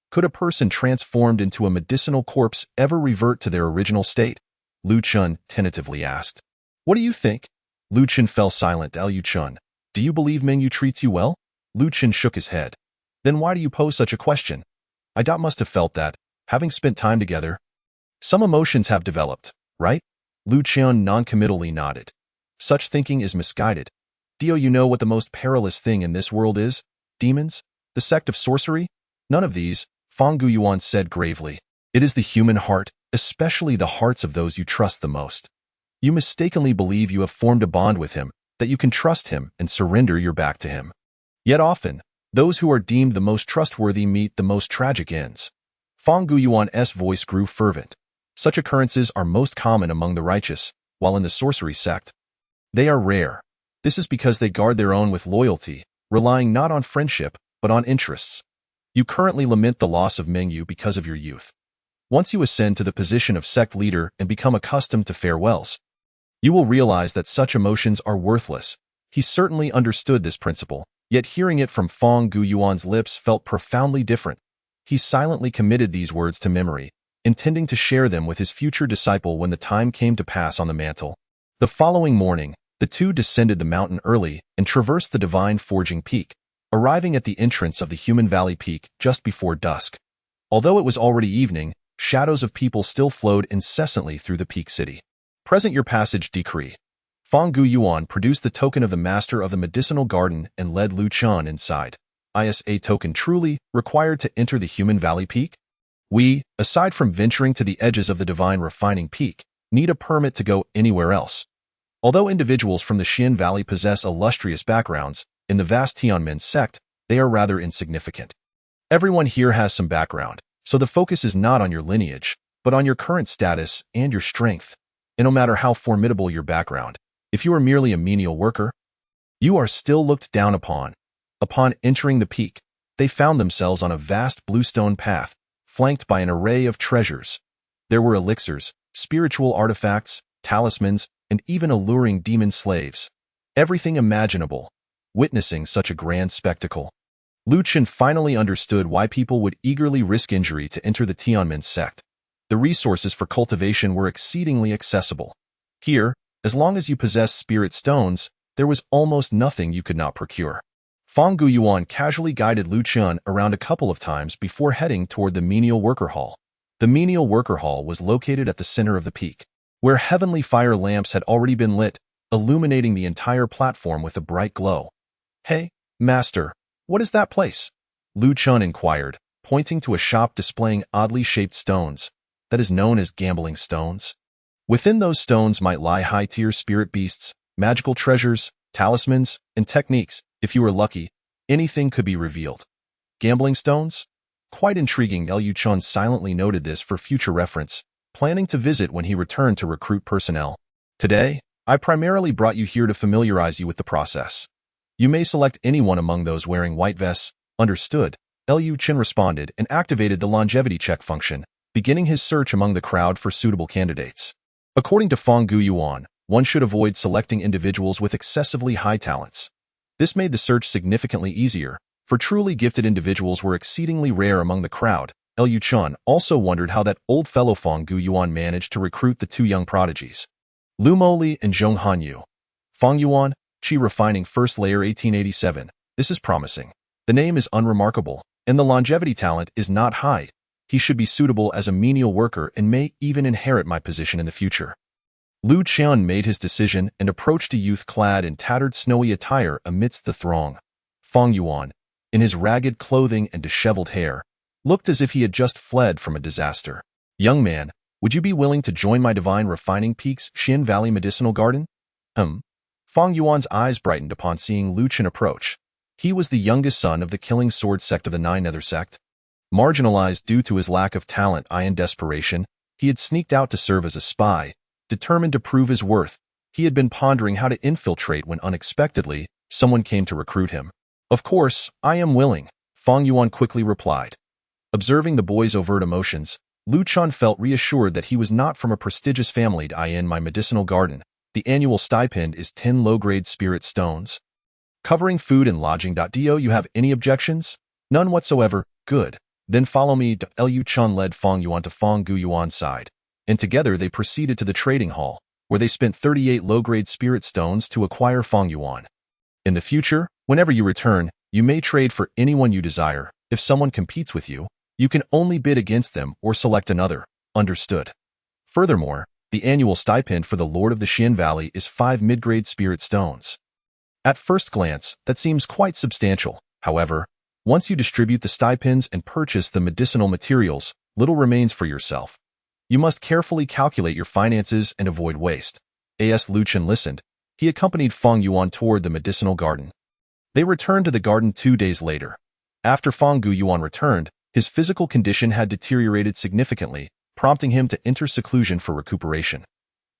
Could a person transformed into a medicinal corpse ever revert to their original state? Liu Chun tentatively asked. What do you think? Liu Chun fell silent. Liu Chun, do you believe Mengyu treats you well? Liu Chun shook his head. Then why do you pose such a question? I must have felt that, having spent time together, some emotions have developed, right? Liu Chun noncommittally nodded. Such thinking is misguided. Do you know what the most perilous thing in this world is? Demons? The sect of sorcery? None of these, Fang Guyuan said gravely. It is the human heart, especially the hearts of those you trust the most. You mistakenly believe you have formed a bond with him, that you can trust him and surrender your back to him. Yet often, those who are deemed the most trustworthy meet the most tragic ends. Fang Guyuan's voice grew fervent. Such occurrences are most common among the righteous, while in the sorcery sect, they are rare. This is because they guard their own with loyalty, relying not on friendship, but on interests. You currently lament the loss of Mengyu because of your youth. Once you ascend to the position of sect leader and become accustomed to farewells, you will realize that such emotions are worthless. He certainly understood this principle, yet hearing it from Fang Guyuan's lips felt profoundly different. He silently committed these words to memory, intending to share them with his future disciple when the time came to pass on the mantle. The following morning, the two descended the mountain early and traversed the divine forging peak, arriving at the entrance of the Human Valley Peak just before dusk. Although it was already evening, shadows of people still flowed incessantly through the peak city. Present your passage decree. Fang Guyuan produced the token of the master of the medicinal garden and led Liu Chun inside. Is a token truly required to enter the Human Valley Peak? We, aside from venturing to the edges of the divine refining peak, need a permit to go anywhere else. Although individuals from the Xian Valley possess illustrious backgrounds, in the vast Tianmen sect, they are rather insignificant. Everyone here has some background, so the focus is not on your lineage, but on your current status and your strength. And no matter how formidable your background, if you are merely a menial worker, you are still looked down upon. Upon entering the peak, they found themselves on a vast bluestone path, flanked by an array of treasures. There were elixirs, spiritual artifacts, talismans, and even alluring demon slaves. Everything imaginable. Witnessing such a grand spectacle, Liu Chun finally understood why people would eagerly risk injury to enter the Tianmen sect. The resources for cultivation were exceedingly accessible. Here, as long as you possessed spirit stones, there was almost nothing you could not procure. Fang Guyuan casually guided Liu Chun around a couple of times before heading toward the menial worker hall. The menial worker hall was located at the center of the peak, where heavenly fire lamps had already been lit, illuminating the entire platform with a bright glow. Hey, master, what is that place? Liu Chun inquired, pointing to a shop displaying oddly shaped stones, that is known as gambling stones. Within those stones might lie high-tier spirit beasts, magical treasures, talismans, and techniques. If you were lucky, anything could be revealed. Gambling stones? Quite intriguing. Liu Chun silently noted this for future reference, planning to visit when he returned to recruit personnel. Today, I primarily brought you here to familiarize you with the process. You may select anyone among those wearing white vests. Understood. Liu Chun responded and activated the longevity check function, beginning his search among the crowd for suitable candidates. According to Fang Guyuan, one should avoid selecting individuals with excessively high talents. This made the search significantly easier, for truly gifted individuals were exceedingly rare among the crowd. Liu Chun also wondered how that old fellow Fang Guyuan managed to recruit the two young prodigies, Lu Moli and Zhong Hanyu. Fang Yuan, Qi Refining First Layer 1887. This is promising. The name is unremarkable, and the longevity talent is not high. He should be suitable as a menial worker and may even inherit my position in the future. Liu Chun made his decision and approached a youth clad in tattered snowy attire amidst the throng. Fang Yuan, in his ragged clothing and disheveled hair, looked as if he had just fled from a disaster. Young man, would you be willing to join my divine refining peaks Xian Valley Medicinal Garden? Fang Yuan's eyes brightened upon seeing Liu Chun approach. He was the youngest son of the Killing Sword sect of the Nine Nether sect. Marginalized due to his lack of talent and desperation, he had sneaked out to serve as a spy. Determined to prove his worth, he had been pondering how to infiltrate when unexpectedly, someone came to recruit him. Of course, I am willing, Fang Yuan quickly replied. Observing the boy's overt emotions, Lu Chun felt reassured that he was not from a prestigious family. In my medicinal garden, the annual stipend is 10 low-grade spirit stones. Covering food and lodging. Do you have any objections? None whatsoever. Good. Then follow me. Lu Chun led Fang Yuan to Fang Guyuan's side, and together they proceeded to the trading hall, where they spent 38 low-grade spirit stones to acquire Fang Yuan. In the future, whenever you return, you may trade for anyone you desire. If someone competes with you, you can only bid against them or select another. Understood. Furthermore, the annual stipend for the Lord of the Xian Valley is 5 mid-grade spirit stones. At first glance, that seems quite substantial. However, once you distribute the stipends and purchase the medicinal materials, little remains for yourself. You must carefully calculate your finances and avoid waste. As Lu Chun listened, he accompanied Fang Yuan toward the medicinal garden. They returned to the garden 2 days later. After Fang Guyuan returned, his physical condition had deteriorated significantly, prompting him to enter seclusion for recuperation.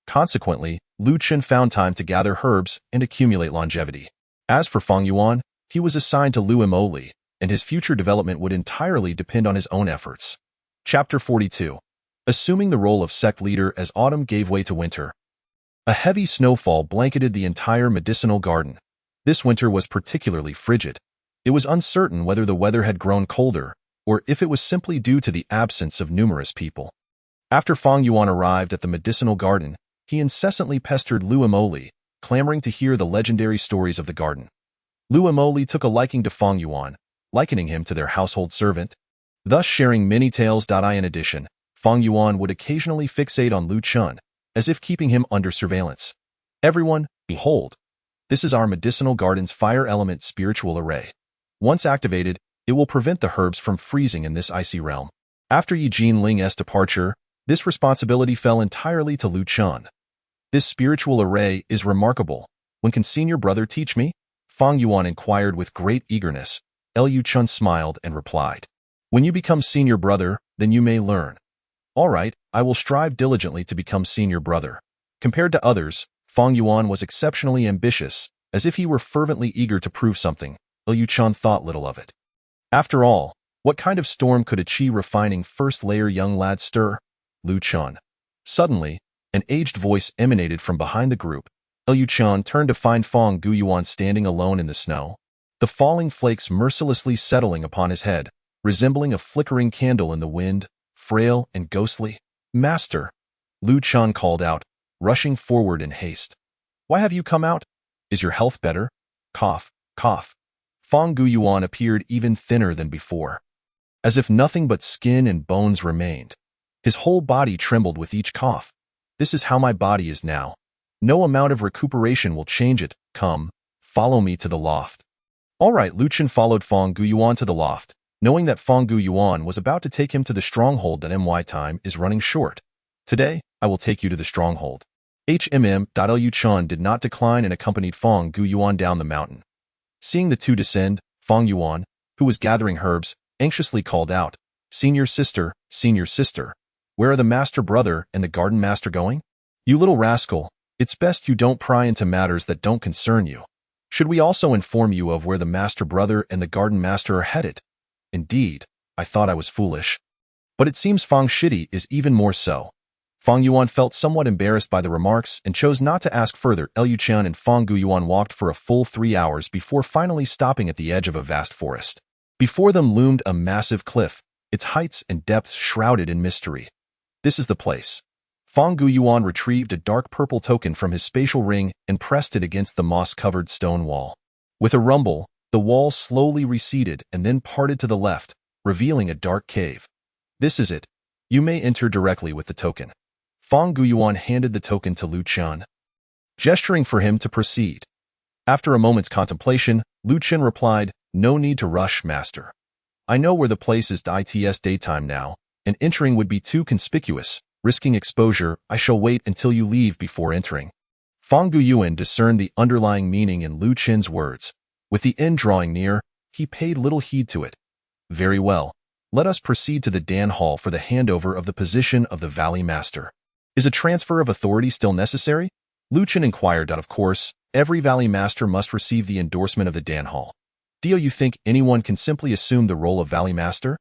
Consequently, Lu Chun found time to gather herbs and accumulate longevity. As for Fang Yuan, he was assigned to Lu Imoli, and his future development would entirely depend on his own efforts. Chapter 42. Assuming the role of sect leader as autumn gave way to winter. A heavy snowfall blanketed the entire medicinal garden. This winter was particularly frigid. It was uncertain whether the weather had grown colder, or if it was simply due to the absence of numerous people. After Fang Yuan arrived at the medicinal garden, he incessantly pestered Lu Imoli, clamoring to hear the legendary stories of the garden. Lu Imoli took a liking to Fang Yuan, likening him to their household servant, thus sharing many tales. In addition, Fang Yuan would occasionally fixate on Lu Chun, as if keeping him under surveillance. Everyone, behold! This is our medicinal garden's fire element spiritual array. Once activated, it will prevent the herbs from freezing in this icy realm. After Yi Jinling's departure, this responsibility fell entirely to Lu Chun. This spiritual array is remarkable. When can senior brother teach me? Fang Yuan inquired with great eagerness. Lu Chun smiled and replied, when you become senior brother, then you may learn. All right, I will strive diligently to become senior brother. Compared to others, Fang Yuan was exceptionally ambitious, as if he were fervently eager to prove something. Lu Chun thought little of it. After all, what kind of storm could a chi refining first-layer young lad stir? Lu Chun. Suddenly, an aged voice emanated from behind the group. Lu Chun turned to find Fang Guyuan standing alone in the snow, the falling flakes mercilessly settling upon his head, resembling a flickering candle in the wind, frail and ghostly. Master, Lu Chun called out, rushing forward in haste. Why have you come out? Is your health better? Cough, cough. Fang Guyuan appeared even thinner than before, as if nothing but skin and bones remained. His whole body trembled with each cough. This is how my body is now. No amount of recuperation will change it. Come, follow me to the loft. All right, Lu Chun followed Fang Guyuan to the loft, knowing that Fang Guyuan was about to take him to the stronghold. My time is running short. Today, I will take you to the stronghold. Lu Chun did not decline and accompanied Fang Guyuan down the mountain. Seeing the two descend, Fang Yuan, who was gathering herbs, anxiously called out, Senior sister, where are the master brother and the garden master going? You little rascal, it's best you don't pry into matters that don't concern you. Should we also inform you of where the master brother and the garden master are headed? Indeed, I thought I was foolish. But it seems Fang Shidi is even more so. Fang Yuan felt somewhat embarrassed by the remarks and chose not to ask further. Lu Chun and Fang Guyuan walked for a full 3 hours before finally stopping at the edge of a vast forest. Before them loomed a massive cliff, its heights and depths shrouded in mystery. This is the place. Fang Guyuan retrieved a dark purple token from his spatial ring and pressed it against the moss-covered stone wall. With a rumble, the wall slowly receded and then parted to the left, revealing a dark cave. This is it. You may enter directly with the token. Fang Guyuan handed the token to Lu Chun, gesturing for him to proceed. After a moment's contemplation, Lu Chun replied, No need to rush, master. I know where the place is. It's daytime now, and entering would be too conspicuous. Risking exposure, I shall wait until you leave before entering. Fang Guyuan discerned the underlying meaning in Lu Chun's words. With the end drawing near, he paid little heed to it. Very well. Let us proceed to the Dan Hall for the handover of the position of the Valley Master. Is a transfer of authority still necessary? Lu Chun inquired. Of course, every Valley Master must receive the endorsement of the Dan Hall. Do you think anyone can simply assume the role of Valley Master?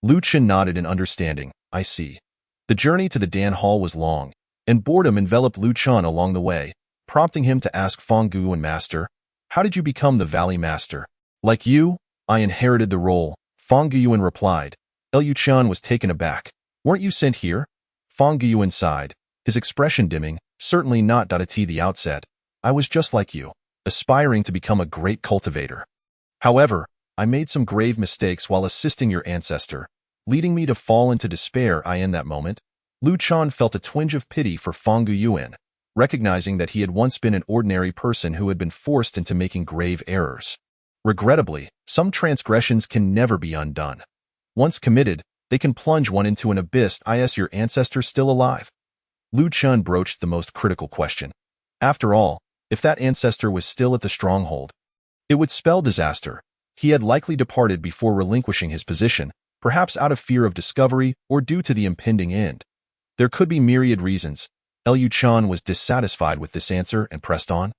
Lu Chun nodded in understanding. I see. The journey to the Dan Hall was long, and boredom enveloped Lu Chun along the way, prompting him to ask Fong Guyuan, Master, how did you become the Valley Master? Like you, I inherited the role, Fong Guyuan replied. Liu Chun was taken aback. Weren't you sent here? Fong Guyuan sighed, his expression dimming. Certainly not. At the outset, I was just like you, aspiring to become a great cultivator. However, I made some grave mistakes while assisting your ancestor, leading me to fall into despair. In that moment, Lu Chun felt a twinge of pity for Fong Guyuan, recognizing that he had once been an ordinary person who had been forced into making grave errors. Regrettably, some transgressions can never be undone. Once committed, they can plunge one into an abyss. Is your ancestor still alive? Lu Chun broached the most critical question. After all, if that ancestor was still at the stronghold, it would spell disaster. He had likely departed before relinquishing his position, perhaps out of fear of discovery or due to the impending end. There could be myriad reasons. Liu Chun was dissatisfied with this answer and pressed on.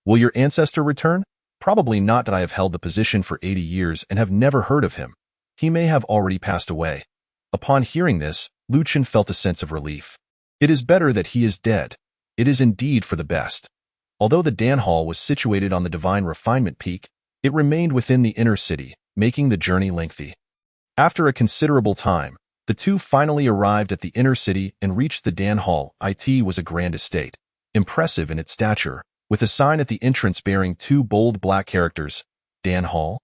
Will your ancestor return? Probably not. I have held the position for 80 years and have never heard of him. He may have already passed away. Upon hearing this, Lu Chun felt a sense of relief. It is better that he is dead. It is indeed for the best. Although the Dan Hall was situated on the Divine Refinement Peak, it remained within the inner city, making the journey lengthy. After a considerable time, the two finally arrived at the inner city and reached the Dan Hall. It was a grand estate, impressive in its stature, with a sign at the entrance bearing two bold black characters, Dan Hall.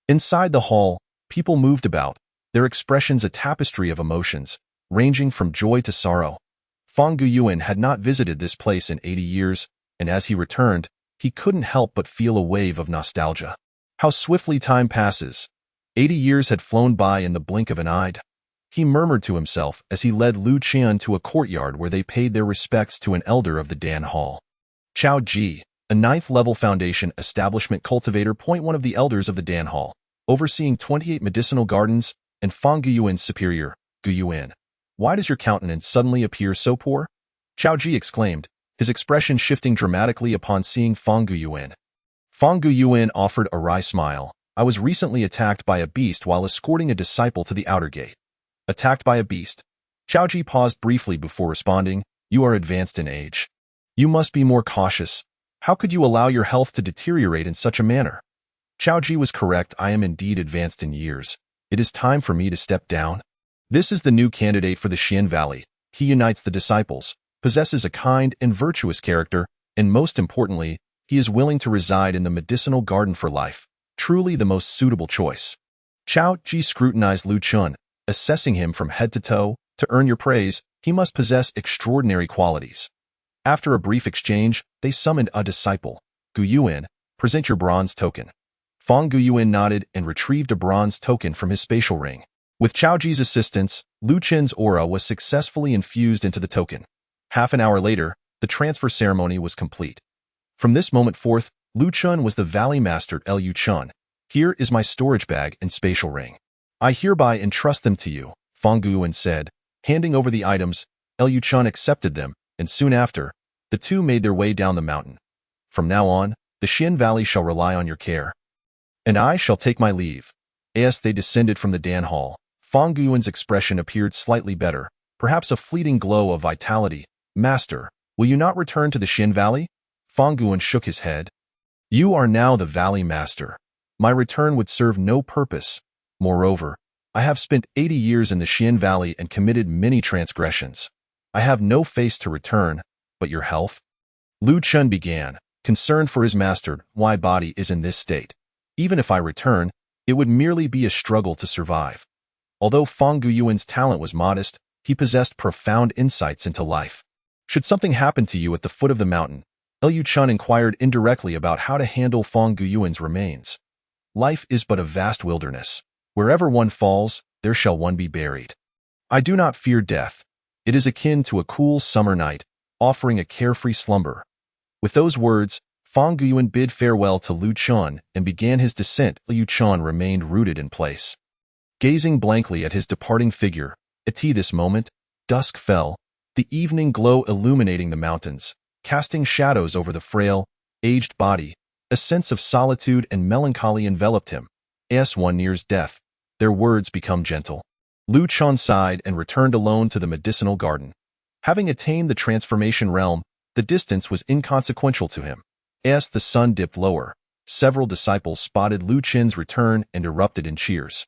Inside the hall, people moved about, their expressions a tapestry of emotions, ranging from joy to sorrow. Fong Guyuan had not visited this place in 80 years, and as he returned, he couldn't help but feel a wave of nostalgia. How swiftly time passes. 80 years had flown by in the blink of an eye. He murmured to himself as he led Lu Chun to a courtyard where they paid their respects to an elder of the Dan Hall. Chao Ji, a 9th-level foundation establishment cultivator. One of the elders of the Dan Hall, overseeing 28 medicinal gardens, and Fong Guyuan's superior, Guyuan. Why does your countenance suddenly appear so poor? Chao Ji exclaimed, his expression shifting dramatically upon seeing Fong Guyuan. Fong Guyuan offered a wry smile. I was recently attacked by a beast while escorting a disciple to the outer gate. Attacked by a beast? Chao Ji paused briefly before responding, you are advanced in age. You must be more cautious. How could you allow your health to deteriorate in such a manner? Chao Ji was correct. I am indeed advanced in years. It is time for me to step down. This is the new candidate for the Xian Valley. He unites the disciples, possesses a kind and virtuous character, and most importantly, he is willing to reside in the medicinal garden for life. Truly the most suitable choice. Chao Ji scrutinized Lu Chun, assessing him from head to toe. To earn your praise, he must possess extraordinary qualities. After a brief exchange, they summoned a disciple. Guyuan, present your bronze token. Fong Guyuan nodded and retrieved a bronze token from his spatial ring. With Chao Ji's assistance, Lu Chun's aura was successfully infused into the token. Half an hour later, the transfer ceremony was complete. From this moment forth, Lu Chun was the Valley Master. Liu Chun, here is my storage bag and spatial ring. I hereby entrust them to you, Fong Guyuan said, handing over the items. Liu Chun accepted them, and soon after, the two made their way down the mountain. From now on, the Xian Valley shall rely on your care. And I shall take my leave. As they descended from the Dan Hall, Fong Guyuan's expression appeared slightly better, perhaps a fleeting glow of vitality. Master, will you not return to the Xian Valley? Fong Guyuan shook his head. You are now the Valley Master. My return would serve no purpose. Moreover, I have spent 80 years in the Xian Valley and committed many transgressions. I have no face to return, but your health? Lu Chun began, concerned for his master. My body is in this state. Even if I return, it would merely be a struggle to survive. Although Fong Guyuan's talent was modest, he possessed profound insights into life. Should something happen to you at the foot of the mountain, Liu Chun inquired indirectly about how to handle Fong Guyuan's remains. Life is but a vast wilderness. Wherever one falls, there shall one be buried. I do not fear death. It is akin to a cool summer night, offering a carefree slumber. With those words, Fong Guyuan bid farewell to Lu Chun and began his descent. Liu Chun remained rooted in place. Gazing blankly at his departing figure, at this moment, dusk fell, the evening glow illuminating the mountains, casting shadows over the frail, aged body. A sense of solitude and melancholy enveloped him. As one nears death, their words become gentle. Lu Chun sighed and returned alone to the medicinal garden. Having attained the transformation realm, the distance was inconsequential to him. As the sun dipped lower, several disciples spotted Lu Chen's return and erupted in cheers.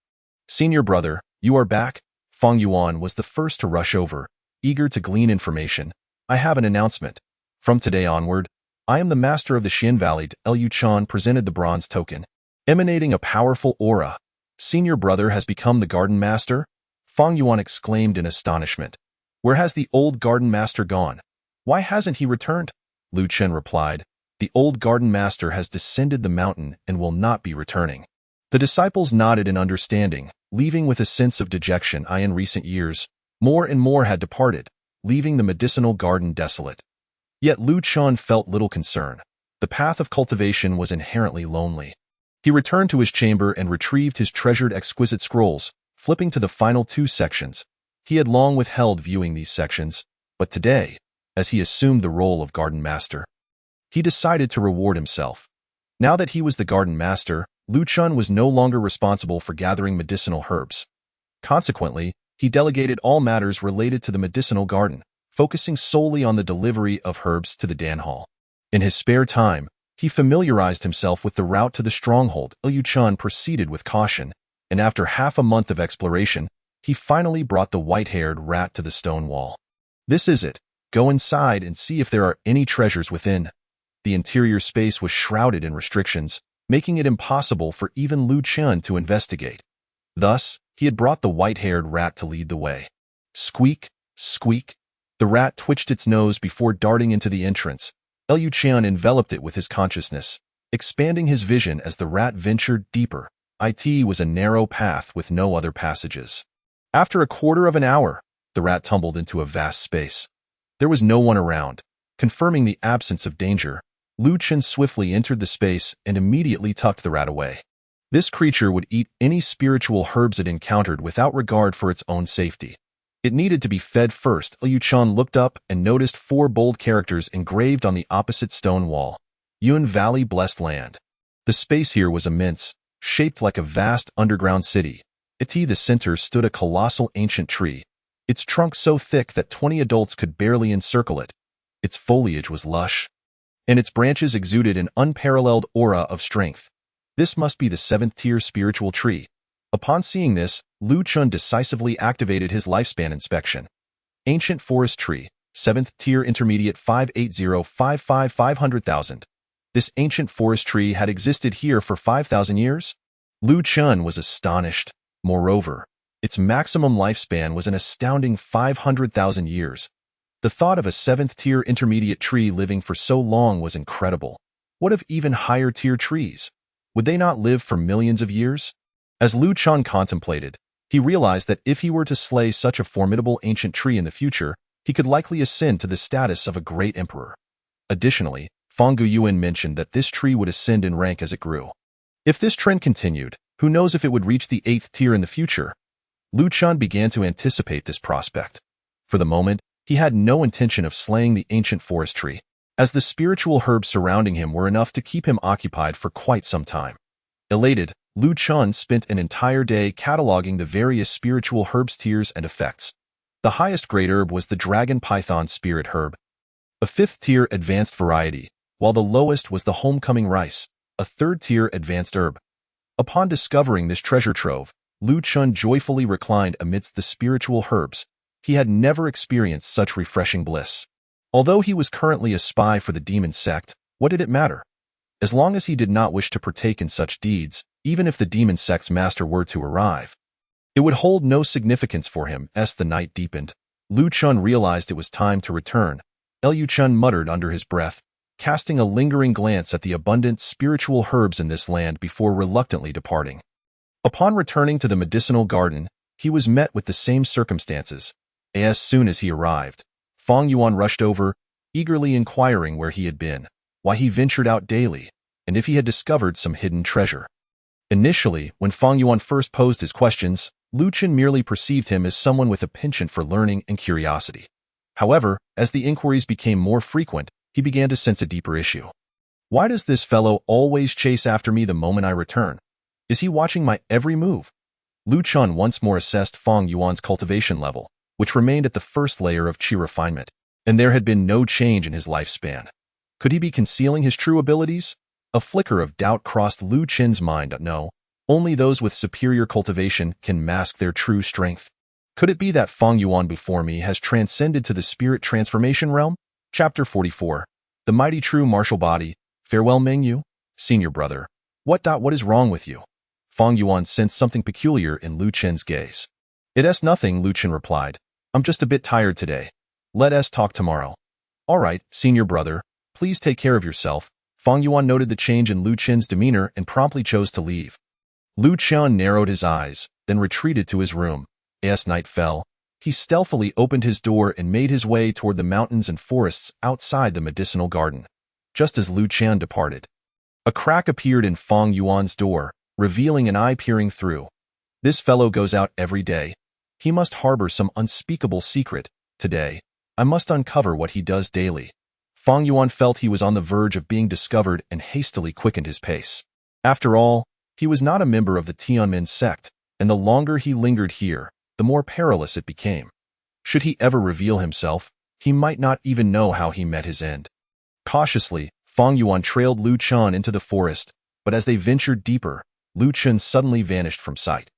"Senior brother, you are back?" Fang Yuan was the first to rush over, eager to glean information. "I have an announcement. From today onward, I am the master of the Xian Valley." Liu Chan presented the bronze token, emanating a powerful aura. "Senior brother has become the garden master?" Fang Yuan exclaimed in astonishment. "Where has the old garden master gone? Why hasn't he returned?" Lu Chen replied, "The old garden master has descended the mountain and will not be returning." The disciples nodded in understanding, leaving with a sense of dejection. In recent years, more and more had departed, leaving the medicinal garden desolate. Yet Lu Chen felt little concern. The path of cultivation was inherently lonely. He returned to his chamber and retrieved his treasured exquisite scrolls, flipping to the final 2 sections. He had long withheld viewing these sections, but today, as he assumed the role of garden master, he decided to reward himself. Now that he was the garden master, Lu Chen was no longer responsible for gathering medicinal herbs. Consequently, he delegated all matters related to the medicinal garden, focusing solely on the delivery of herbs to the Dan Hall. In his spare time, he familiarized himself with the route to the stronghold. Liu Chen proceeded with caution, and after half a month of exploration, he finally brought the white-haired rat to the stone wall. "This is it. Go inside and see if there are any treasures within." The interior space was shrouded in restrictions, making it impossible for even Lu Chen to investigate. Thus, he had brought the white-haired rat to lead the way. Squeak, squeak. The rat twitched its nose before darting into the entrance. Liu Chen enveloped it with his consciousness, expanding his vision as the rat ventured deeper. It was a narrow path with no other passages. After a quarter of an hour, the rat tumbled into a vast space. There was no one around. Confirming the absence of danger, Lu Chen swiftly entered the space and immediately tucked the rat away. This creature would eat any spiritual herbs it encountered without regard for its own safety. It needed to be fed first. Liu Chen looked up and noticed 4 bold characters engraved on the opposite stone wall. Yun Valley Blessed Land. The space here was immense, shaped like a vast underground city. At the center stood a colossal ancient tree, its trunk so thick that 20 adults could barely encircle it. Its foliage was lush, and its branches exuded an unparalleled aura of strength. This must be the 7th-tier spiritual tree. Upon seeing this, Lu Chen decisively activated his lifespan inspection. Ancient forest tree, 7th tier intermediate 58055 This ancient forest tree had existed here for 5,000 years? Lu Chen was astonished. Moreover, its maximum lifespan was an astounding 500,000 years. The thought of a 7th-tier intermediate tree living for so long was incredible. What of even higher-tier trees? Would they not live for millions of years? As Lu Chen contemplated, he realized that if he were to slay such a formidable ancient tree in the future, he could likely ascend to the status of a great emperor. Additionally, Fang Guyuan mentioned that this tree would ascend in rank as it grew. If this trend continued, who knows if it would reach the 8th tier in the future? Lu Chen began to anticipate this prospect. For the moment, he had no intention of slaying the ancient forest tree, as the spiritual herbs surrounding him were enough to keep him occupied for quite some time. Elated, Lu Chen spent an entire day cataloging the various spiritual herbs tiers and effects. The highest grade herb was the dragon python spirit herb, a 5th-tier advanced variety, while the lowest was the homecoming rice, a 3rd-tier advanced herb. Upon discovering this treasure trove, Lu Chen joyfully reclined amidst the spiritual herbs. He had never experienced such refreshing bliss. Although he was currently a spy for the demon sect, what did it matter? As long as he did not wish to partake in such deeds, even if the demon sect's master were to arrive, it would hold no significance for him. As the night deepened, Lu Chen realized it was time to return. Liu Chen muttered under his breath, casting a lingering glance at the abundant spiritual herbs in this land before reluctantly departing. Upon returning to the medicinal garden, he was met with the same circumstances. As soon as he arrived, Fang Yuan rushed over, eagerly inquiring where he had been, why he ventured out daily, and if he had discovered some hidden treasure. Initially, when Fang Yuan first posed his questions, Lu Chen merely perceived him as someone with a penchant for learning and curiosity. However, as the inquiries became more frequent, he began to sense a deeper issue. Why does this fellow always chase after me the moment I return? Is he watching my every move? Lu Chun once more assessed Fang Yuan's cultivation level, which remained at the first layer of qi refinement, and there had been no change in his lifespan. Could he be concealing his true abilities? A flicker of doubt crossed Lu Chen's mind. No, only those with superior cultivation can mask their true strength. Could it be that Fang Yuan before me has transcended to the spirit transformation realm? Chapter 44. The mighty true martial body. Farewell, Mengyu. Senior brother. What is wrong with you? Fang Yuan sensed something peculiar in Lu Chen's gaze. It's nothing, Lu Chen replied. I'm just a bit tired today. Let us talk tomorrow. All right, senior brother. Please take care of yourself. Fang Yuan noted the change in Lu Chen's demeanor and promptly chose to leave. Lu Chen narrowed his eyes, then retreated to his room. As night fell, he stealthily opened his door and made his way toward the mountains and forests outside the medicinal garden. Just as Lu Chen departed, a crack appeared in Fang Yuan's door, revealing an eye peering through. This fellow goes out every day. He must harbor some unspeakable secret. Today, I must uncover what he does daily. Fang Yuan felt he was on the verge of being discovered and hastily quickened his pace. After all, he was not a member of the Tianmen sect, and the longer he lingered here, the more perilous it became. Should he ever reveal himself, he might not even know how he met his end. Cautiously, Fang Yuan trailed Lu Chen into the forest, but as they ventured deeper, Lu Chen suddenly vanished from sight.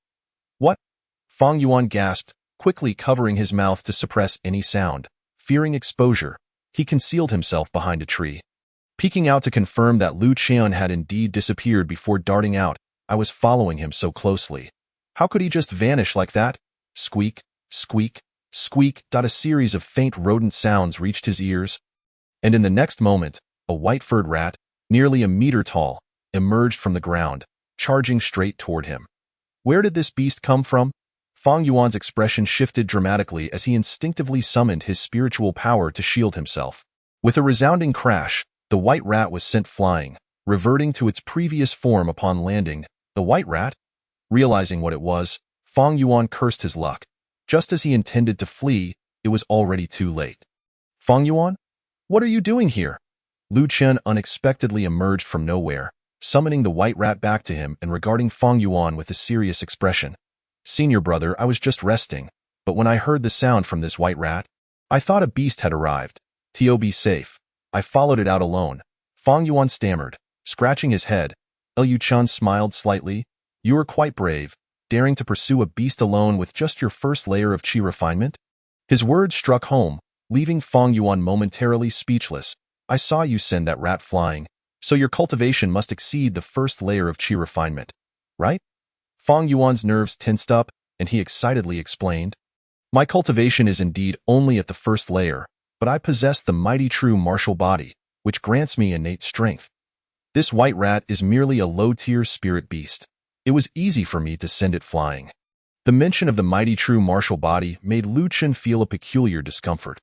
What? Fang Yuan gasped, quickly covering his mouth to suppress any sound. Fearing exposure, he concealed himself behind a tree. Peeking out to confirm that Lu Chen had indeed disappeared before darting out, I was following him so closely. How could he just vanish like that? Squeak, squeak, squeak. A series of faint rodent sounds reached his ears, and in the next moment, a white-furred rat, nearly a meter tall, emerged from the ground, charging straight toward him. Where did this beast come from? Fang Yuan's expression shifted dramatically as he instinctively summoned his spiritual power to shield himself. With a resounding crash, the white rat was sent flying, reverting to its previous form upon landing. The white rat? Realizing what it was, Fang Yuan cursed his luck. Just as he intended to flee, it was already too late. Fang Yuan? What are you doing here? Lu Chen unexpectedly emerged from nowhere, summoning the white rat back to him and regarding Fang Yuan with a serious expression. Senior brother, I was just resting, but when I heard the sound from this white rat, I thought a beast had arrived. To be safe, I followed it out alone. Fang Yuan stammered, scratching his head. Liu Chen smiled slightly. You are quite brave, daring to pursue a beast alone with just your first layer of qi refinement? His words struck home, leaving Fang Yuan momentarily speechless. I saw you send that rat flying, so your cultivation must exceed the first layer of qi refinement, right? Fang Yuan's nerves tensed up, and he excitedly explained. My cultivation is indeed only at the first layer, but I possess the mighty true martial body, which grants me innate strength. This white rat is merely a low-tier spirit beast. It was easy for me to send it flying. The mention of the mighty true martial body made Lu Chen feel a peculiar discomfort.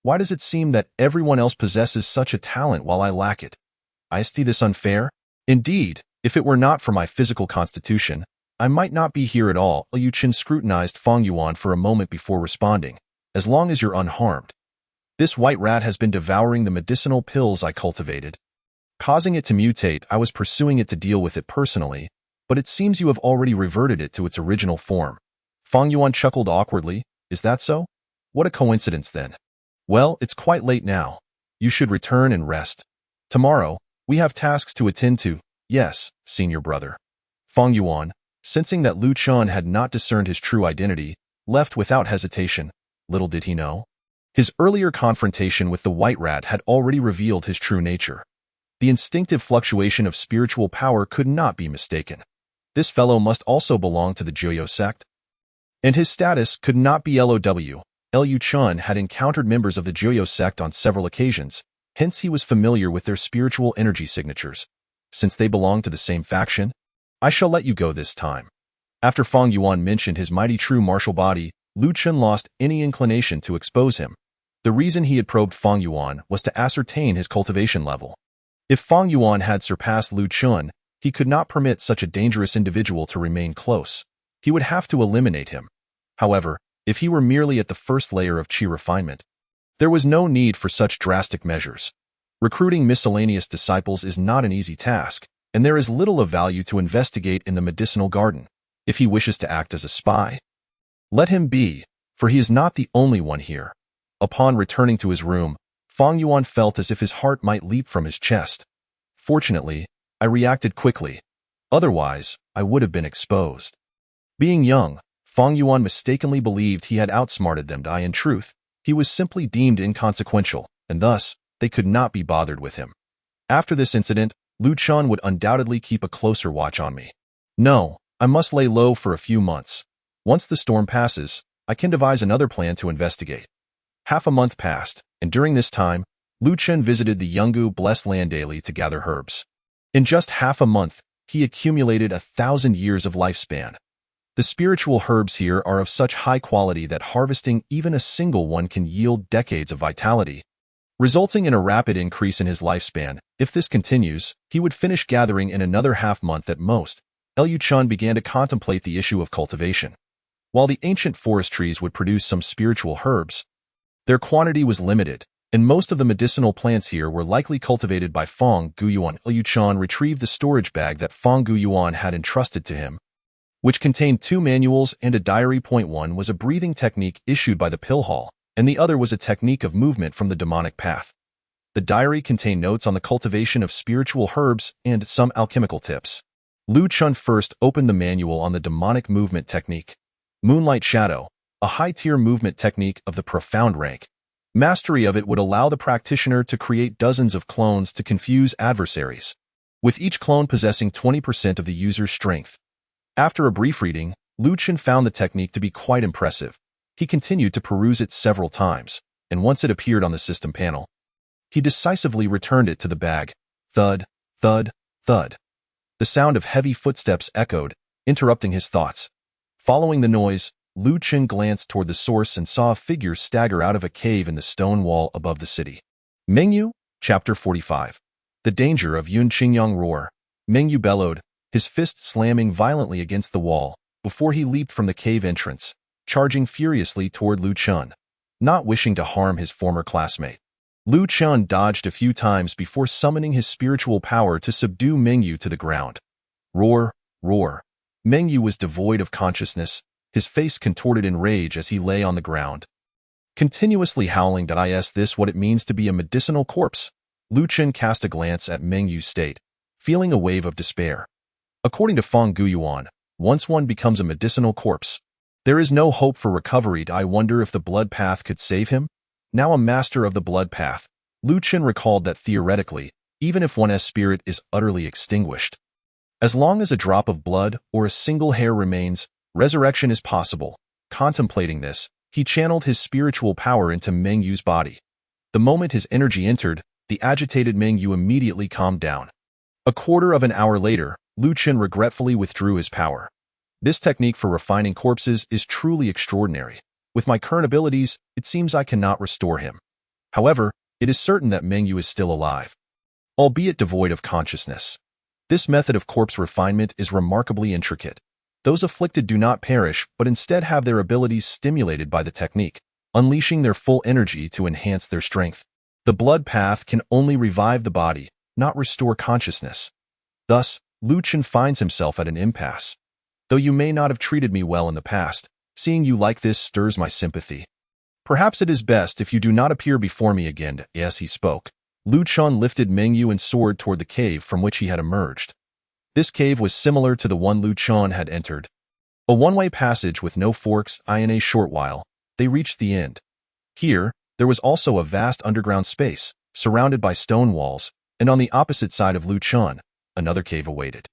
Why does it seem that everyone else possesses such a talent while I lack it? I see this unfair. Indeed, if it were not for my physical constitution, I might not be here at all. Liu Chen scrutinized Fang Yuan for a moment before responding. As long as you're unharmed. This white rat has been devouring the medicinal pills I cultivated, causing it to mutate. I was pursuing it to deal with it personally, but it seems you have already reverted it to its original form. Fang Yuan chuckled awkwardly. Is that so? What a coincidence then. Well, it's quite late now. You should return and rest. Tomorrow, we have tasks to attend to. Yes, senior brother. Fang Yuan, sensing that Lu Chen had not discerned his true identity, left without hesitation. Little did he know. His earlier confrontation with the white rat had already revealed his true nature. The instinctive fluctuation of spiritual power could not be mistaken. This fellow must also belong to the Jiuyo sect, and his status could not be LOW. Liu Chen had encountered members of the Jiuyo sect on several occasions, hence he was familiar with their spiritual energy signatures. Since they belonged to the same faction, I shall let you go this time. After Fang Yuan mentioned his mighty true martial body, Lu Chen lost any inclination to expose him. The reason he had probed Fang Yuan was to ascertain his cultivation level. If Fang Yuan had surpassed Lu Chen, he could not permit such a dangerous individual to remain close. He would have to eliminate him. However, if he were merely at the first layer of qi refinement, there was no need for such drastic measures. Recruiting miscellaneous disciples is not an easy task, and there is little of value to investigate in the medicinal garden. If he wishes to act as a spy, let him be, for he is not the only one here. Upon returning to his room, Fang Yuan felt as if his heart might leap from his chest. Fortunately, I reacted quickly. Otherwise, I would have been exposed. Being young, Fang Yuan mistakenly believed he had outsmarted them. In truth, he was simply deemed inconsequential, and thus, they could not be bothered with him. After this incident, Lu Chen would undoubtedly keep a closer watch on me. No, I must lay low for a few months. Once the storm passes, I can devise another plan to investigate. Half a month passed, and during this time, Lu Chen visited the Yungu blessed land daily to gather herbs. In just half a month, he accumulated 1,000 years of lifespan. The spiritual herbs here are of such high quality that harvesting even a single one can yield decades of vitality, resulting in a rapid increase in his lifespan. If this continues, he would finish gathering in another half-month at most. Liu Chen began to contemplate the issue of cultivation. While the ancient forest trees would produce some spiritual herbs, their quantity was limited, and most of the medicinal plants here were likely cultivated by Fang Guyuan. Liu Chen retrieved the storage bag that Fang Guyuan had entrusted to him, which contained 2 manuals and a diary. One was a breathing technique issued by the pill hall, and the other was a technique of movement from the demonic path. The diary contained notes on the cultivation of spiritual herbs and some alchemical tips. Lu Chen first opened the manual on the demonic movement technique. Moonlight Shadow, a high-tier movement technique of the profound rank. Mastery of it would allow the practitioner to create dozens of clones to confuse adversaries, with each clone possessing 20% of the user's strength. After a brief reading, Lu Chen found the technique to be quite impressive. He continued to peruse it several times, and once it appeared on the system panel, he decisively returned it to the bag. Thud, thud, thud. The sound of heavy footsteps echoed, interrupting his thoughts. Following the noise, Lu Chen glanced toward the source and saw a figure stagger out of a cave in the stone wall above the city. Mengyu, Chapter 45. The Danger of Yun Qingyang Roar. Mengyu bellowed, his fist slamming violently against the wall, before he leaped from the cave entrance, charging furiously toward Lu Chen, not wishing to harm his former classmate. Lu Chen dodged a few times before summoning his spiritual power to subdue Mengyu to the ground. Roar, roar. Mengyu was devoid of consciousness, his face contorted in rage as he lay on the ground, continuously howling. Is this what it means to be a medicinal corpse? Lu Chen cast a glance at Mengyu's state, feeling a wave of despair. According to Fang Guyuan, once one becomes a medicinal corpse, there is no hope for recovery. I wonder if the blood path could save him? Now a master of the blood path, Lu Chen recalled that theoretically, even if one's spirit is utterly extinguished, as long as a drop of blood or a single hair remains, resurrection is possible. Contemplating this, he channeled his spiritual power into Mengyu's body. The moment his energy entered, the agitated Mengyu immediately calmed down. A quarter of an hour later, Lu Chen regretfully withdrew his power. This technique for refining corpses is truly extraordinary. With my current abilities, it seems I cannot restore him. However, it is certain that Mengyu is still alive, albeit devoid of consciousness. This method of corpse refinement is remarkably intricate. Those afflicted do not perish, but instead have their abilities stimulated by the technique, unleashing their full energy to enhance their strength. The blood path can only revive the body, not restore consciousness. Thus, Lu Chen finds himself at an impasse. Though you may not have treated me well in the past, seeing you like this stirs my sympathy. Perhaps it is best if you do not appear before me again. As he spoke, Lu Chen lifted Mengyu and soared toward the cave from which he had emerged. This cave was similar to the one Lu Chen had entered. A one-way passage with no forks. In a short while, they reached the end. Here, there was also a vast underground space, surrounded by stone walls, and on the opposite side of Lu Chen, another cave awaited.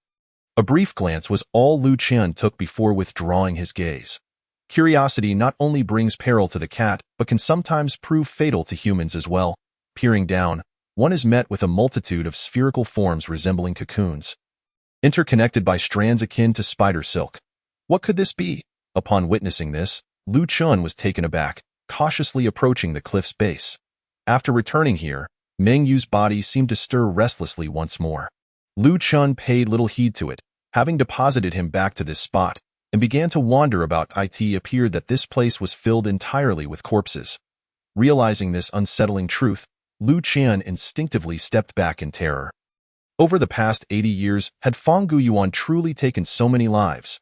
A brief glance was all Lu Chen took before withdrawing his gaze. Curiosity not only brings peril to the cat, but can sometimes prove fatal to humans as well. Peering down, one is met with a multitude of spherical forms resembling cocoons, interconnected by strands akin to spider silk. What could this be? Upon witnessing this, Lu Chen was taken aback, cautiously approaching the cliff's base. After returning here, Mengyu's body seemed to stir restlessly once more. Lu Chen paid little heed to it, having deposited him back to this spot, and began to wander about. It appeared that this place was filled entirely with corpses. Realizing this unsettling truth, Lu Chen instinctively stepped back in terror. Over the past 80 years, had Fang Guyuan truly taken so many lives?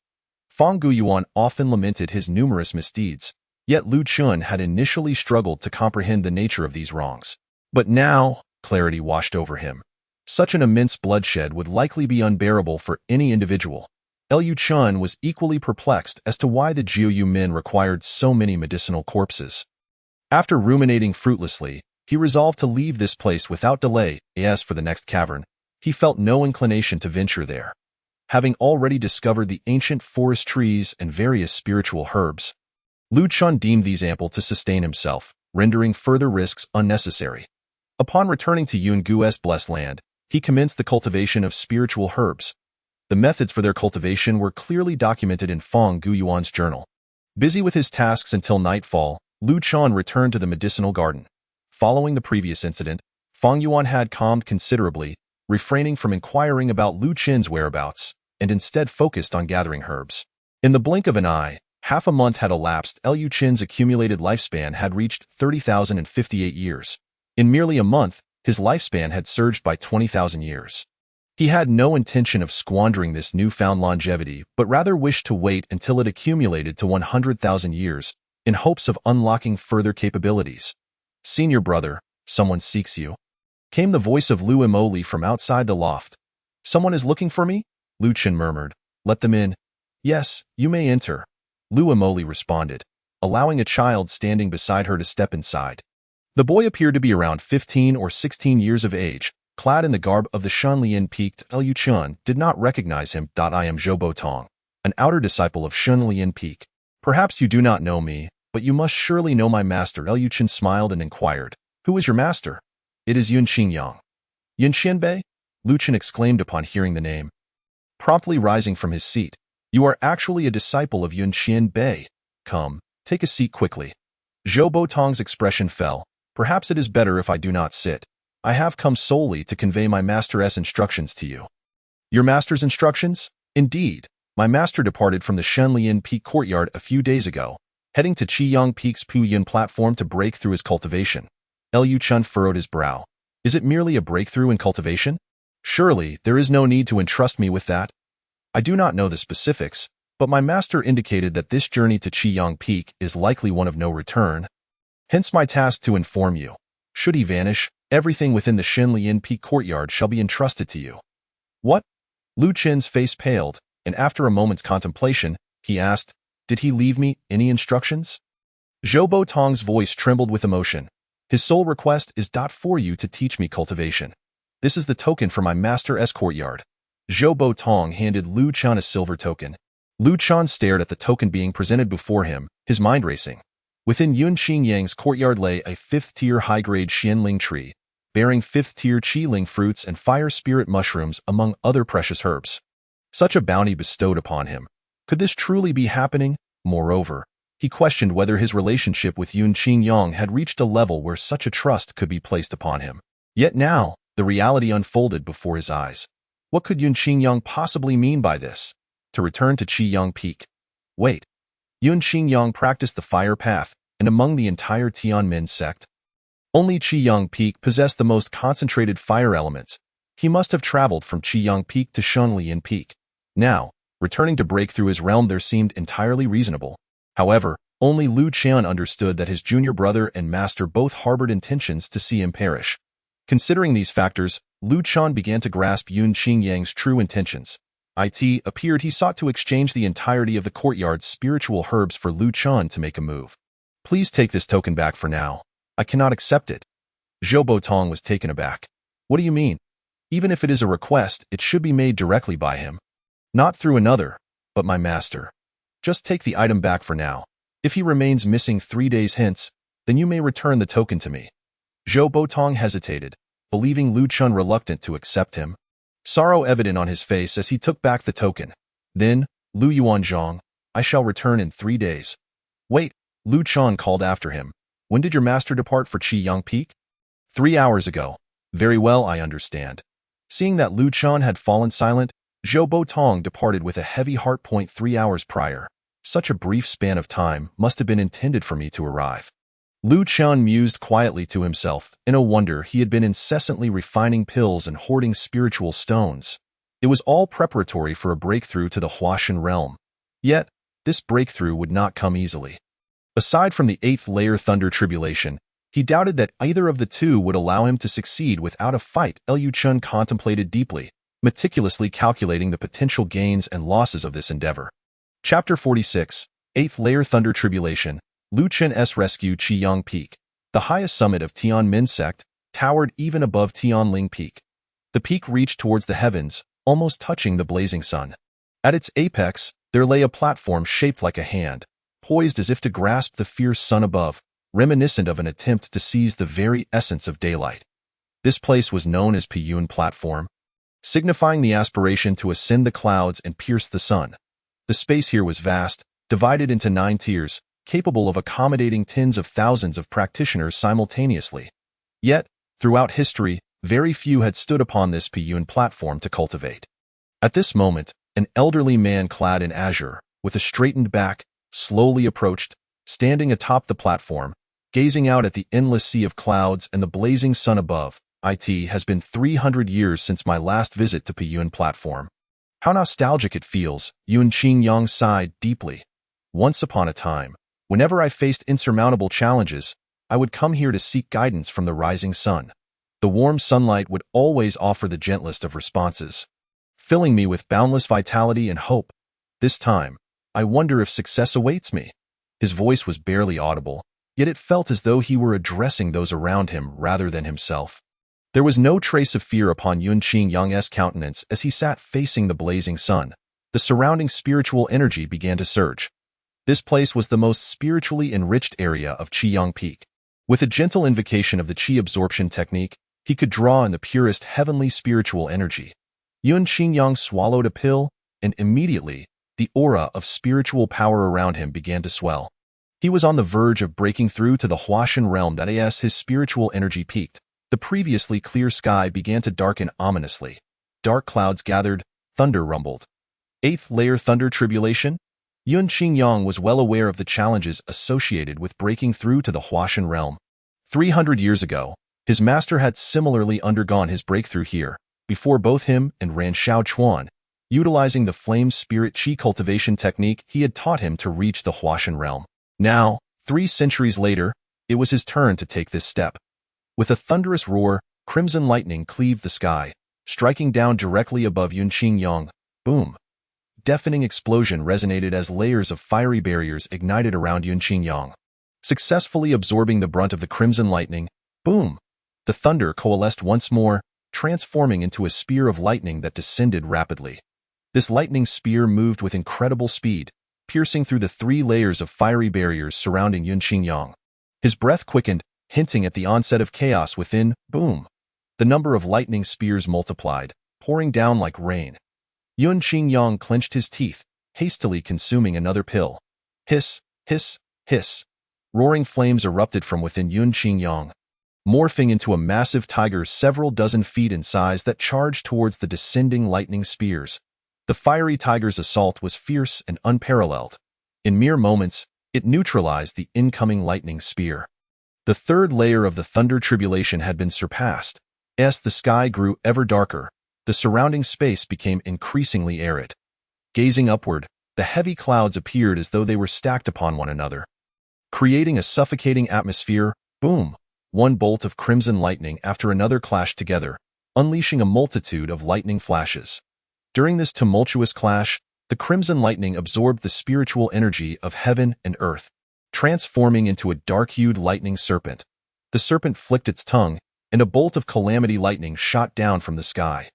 Fang Guyuan often lamented his numerous misdeeds, yet Lu Chun had initially struggled to comprehend the nature of these wrongs. But now, clarity washed over him. Such an immense bloodshed would likely be unbearable for any individual. Liu Chun was equally perplexed as to why the Jiuyu men required so many medicinal corpses. After ruminating fruitlessly, he resolved to leave this place without delay. As for the next cavern, he felt no inclination to venture there. Having already discovered the ancient forest trees and various spiritual herbs, Lu Chun deemed these ample to sustain himself, rendering further risks unnecessary. Upon returning to Yun Gu's blessed land, he commenced the cultivation of spiritual herbs. The methods for their cultivation were clearly documented in Fang Guyuan's journal. Busy with his tasks until nightfall, Lu Chun returned to the medicinal garden. Following the previous incident, Fang Yuan had calmed considerably, refraining from inquiring about Lu Chen's whereabouts, and instead focused on gathering herbs. In the blink of an eye, half a month had elapsed. Liu Chen's accumulated lifespan had reached 30,058 years. In merely a month, his lifespan had surged by 20,000 years. He had no intention of squandering this newfound longevity, but rather wished to wait until it accumulated to 100,000 years, in hopes of unlocking further capabilities. "Senior brother, someone seeks you," came the voice of Lu Imoli from outside the loft. "Someone is looking for me?" Lu Chen murmured. "Let them in." "Yes, you may enter," Lu Imoli responded, allowing a child standing beside her to step inside. The boy appeared to be around 15 or 16 years of age, clad in the garb of the Shunlian Peak. Liu Chun did not recognize him. "I am Zhou Botong, an outer disciple of Shunlian Peak. Perhaps you do not know me, but you must surely know my master." Liu Chun smiled and inquired, "Who is your master?" "It is Yun Qingyang." "Yun Qianbei?" Lu Chen exclaimed upon hearing the name, promptly rising from his seat. "You are actually a disciple of Yun Qianbei. Come, take a seat quickly." Zhou Botong's expression fell. "Perhaps it is better if I do not sit. I have come solely to convey my master's instructions to you." "Your master's instructions?" "Indeed. My master departed from the Shunlian Peak courtyard a few days ago, heading to Qiyang Peak's Puyun platform to break through his cultivation." Liu Chun furrowed his brow. "Is it merely a breakthrough in cultivation? Surely there is no need to entrust me with that." "I do not know the specifics, but my master indicated that this journey to Qiyang Peak is likely one of no return. Hence my task to inform you. Should he vanish, everything within the Shunlian Peak courtyard shall be entrusted to you." "What?" Lu Chen's face paled, and after a moment's contemplation, he asked, "Did he leave me any instructions?" Zhou Botong's voice trembled with emotion. "His sole request is for you to teach me cultivation. This is the token for my master's courtyard." Zhou Botong handed Lu Chun a silver token. Lu Chun stared at the token being presented before him, his mind racing. Within Yun Xingyang's courtyard lay a 5th-tier high-grade Xianling tree, bearing 5th-tier Qiling fruits and fire spirit mushrooms among other precious herbs. Such a bounty bestowed upon him. Could this truly be happening? Moreover, he questioned whether his relationship with Yun Qingyang had reached a level where such a trust could be placed upon him. Yet now, the reality unfolded before his eyes. What could Yun Qingyang possibly mean by this? To return to Qiyang Peak. Wait. Yun Qingyang practiced the fire path, and among the entire Tianmen sect, only Qiyang Peak possessed the most concentrated fire elements. He must have traveled from Qiyang Peak to Shunlian Peak. Now, returning to break through his realm there seemed entirely reasonable. However, only Lu Chen understood that his junior brother and master both harbored intentions to see him perish. Considering these factors, Lu Chen began to grasp Yun Qingyang's true intentions. It appeared he sought to exchange the entirety of the courtyard's spiritual herbs for Lu Chen to make a move. "Please take this token back for now. I cannot accept it." Zhou Botong was taken aback. "What do you mean? Even if it is a request, it should be made directly by him. Not through another, but my master. Just take the item back for now. If he remains missing 3 days hence, then you may return the token to me." Zhou Botong hesitated, believing Lu Chen reluctant to accept him. Sorrow evident on his face as he took back the token. Then, "Lu Yuanzhong, I shall return in 3 days." "Wait," Lu Chen called after him. "When did your master depart for Qiyang Peak?" 3 hours ago. "Very well, I understand." Seeing that Lu Chen had fallen silent, Zhou Botong departed with a heavy heart. 3 hours prior. Such a brief span of time must have been intended for me to arrive. Lu Chen mused quietly to himself. No wonder he had been incessantly refining pills and hoarding spiritual stones. It was all preparatory for a breakthrough to the Huashan realm. Yet, this breakthrough would not come easily. Aside from the 8th layer thunder tribulation, he doubted that either of the two would allow him to succeed without a fight. Liu Chun contemplated deeply, meticulously calculating the potential gains and losses of this endeavor. Chapter 46, 8th Layer Thunder Tribulation, Liu Chun's Rescue. Qiyang Peak, the highest summit of Tianmen Sect, towered even above Tianling Peak. The peak reached towards the heavens, almost touching the blazing sun. At its apex, there lay a platform shaped like a hand, poised as if to grasp the fierce sun above, reminiscent of an attempt to seize the very essence of daylight. This place was known as Piyun Platform, signifying the aspiration to ascend the clouds and pierce the sun. The space here was vast, divided into 9 tiers, capable of accommodating tens of thousands of practitioners simultaneously. Yet, throughout history, very few had stood upon this Piyun platform to cultivate. At this moment, an elderly man clad in azure, with a straightened back, slowly approached, standing atop the platform, gazing out at the endless sea of clouds and the blazing sun above. It has been 300 years since my last visit to Piyun platform. How nostalgic it feels, Yun Qingyang sighed deeply. Once upon a time, whenever I faced insurmountable challenges, I would come here to seek guidance from the rising sun. The warm sunlight would always offer the gentlest of responses, filling me with boundless vitality and hope. This time, I wonder if success awaits me. His voice was barely audible, yet it felt as though he were addressing those around him rather than himself. There was no trace of fear upon Yun Qingyang's countenance as he sat facing the blazing sun. The surrounding spiritual energy began to surge. This place was the most spiritually enriched area of Qiyang Peak. With a gentle invocation of the Qi absorption technique, he could draw in the purest heavenly spiritual energy. Yun Qingyang swallowed a pill, and immediately, the aura of spiritual power around him began to swell. He was on the verge of breaking through to the Huashan realm. As his spiritual energy peaked, the previously clear sky began to darken ominously. Dark clouds gathered, thunder rumbled. 8th layer thunder tribulation? Yun Qingyang was well aware of the challenges associated with breaking through to the Huashan realm. 300 years ago, his master had similarly undergone his breakthrough here, before both him and Ran Shaochuan, utilizing the flame spirit Qi cultivation technique he had taught him to reach the Huashan realm. Now, 3 centuries later, it was his turn to take this step. With a thunderous roar, crimson lightning cleaved the sky, striking down directly above Yun Qingyang. Boom! Deafening explosion resonated as layers of fiery barriers ignited around Yun Qingyang. Successfully absorbing the brunt of the crimson lightning, boom! The thunder coalesced once more, transforming into a spear of lightning that descended rapidly. This lightning spear moved with incredible speed, piercing through the 3 layers of fiery barriers surrounding Yun Qingyang. His breath quickened, hinting at the onset of chaos within. Boom! The number of lightning spears multiplied, pouring down like rain. Yun Qingyang clenched his teeth, hastily consuming another pill. Hiss, hiss, hiss. Roaring flames erupted from within Yun Qingyang, morphing into a massive tiger several dozen feet in size that charged towards the descending lightning spears. The fiery tiger's assault was fierce and unparalleled. In mere moments, it neutralized the incoming lightning spear. The 3rd layer of the thunder tribulation had been surpassed. As the sky grew ever darker, the surrounding space became increasingly arid. Gazing upward, the heavy clouds appeared as though they were stacked upon one another, creating a suffocating atmosphere. Boom! One bolt of crimson lightning after another clashed together, unleashing a multitude of lightning flashes. During this tumultuous clash, the crimson lightning absorbed the spiritual energy of heaven and earth, transforming into a dark-hued lightning serpent. The serpent flicked its tongue, and a bolt of calamity lightning shot down from the sky.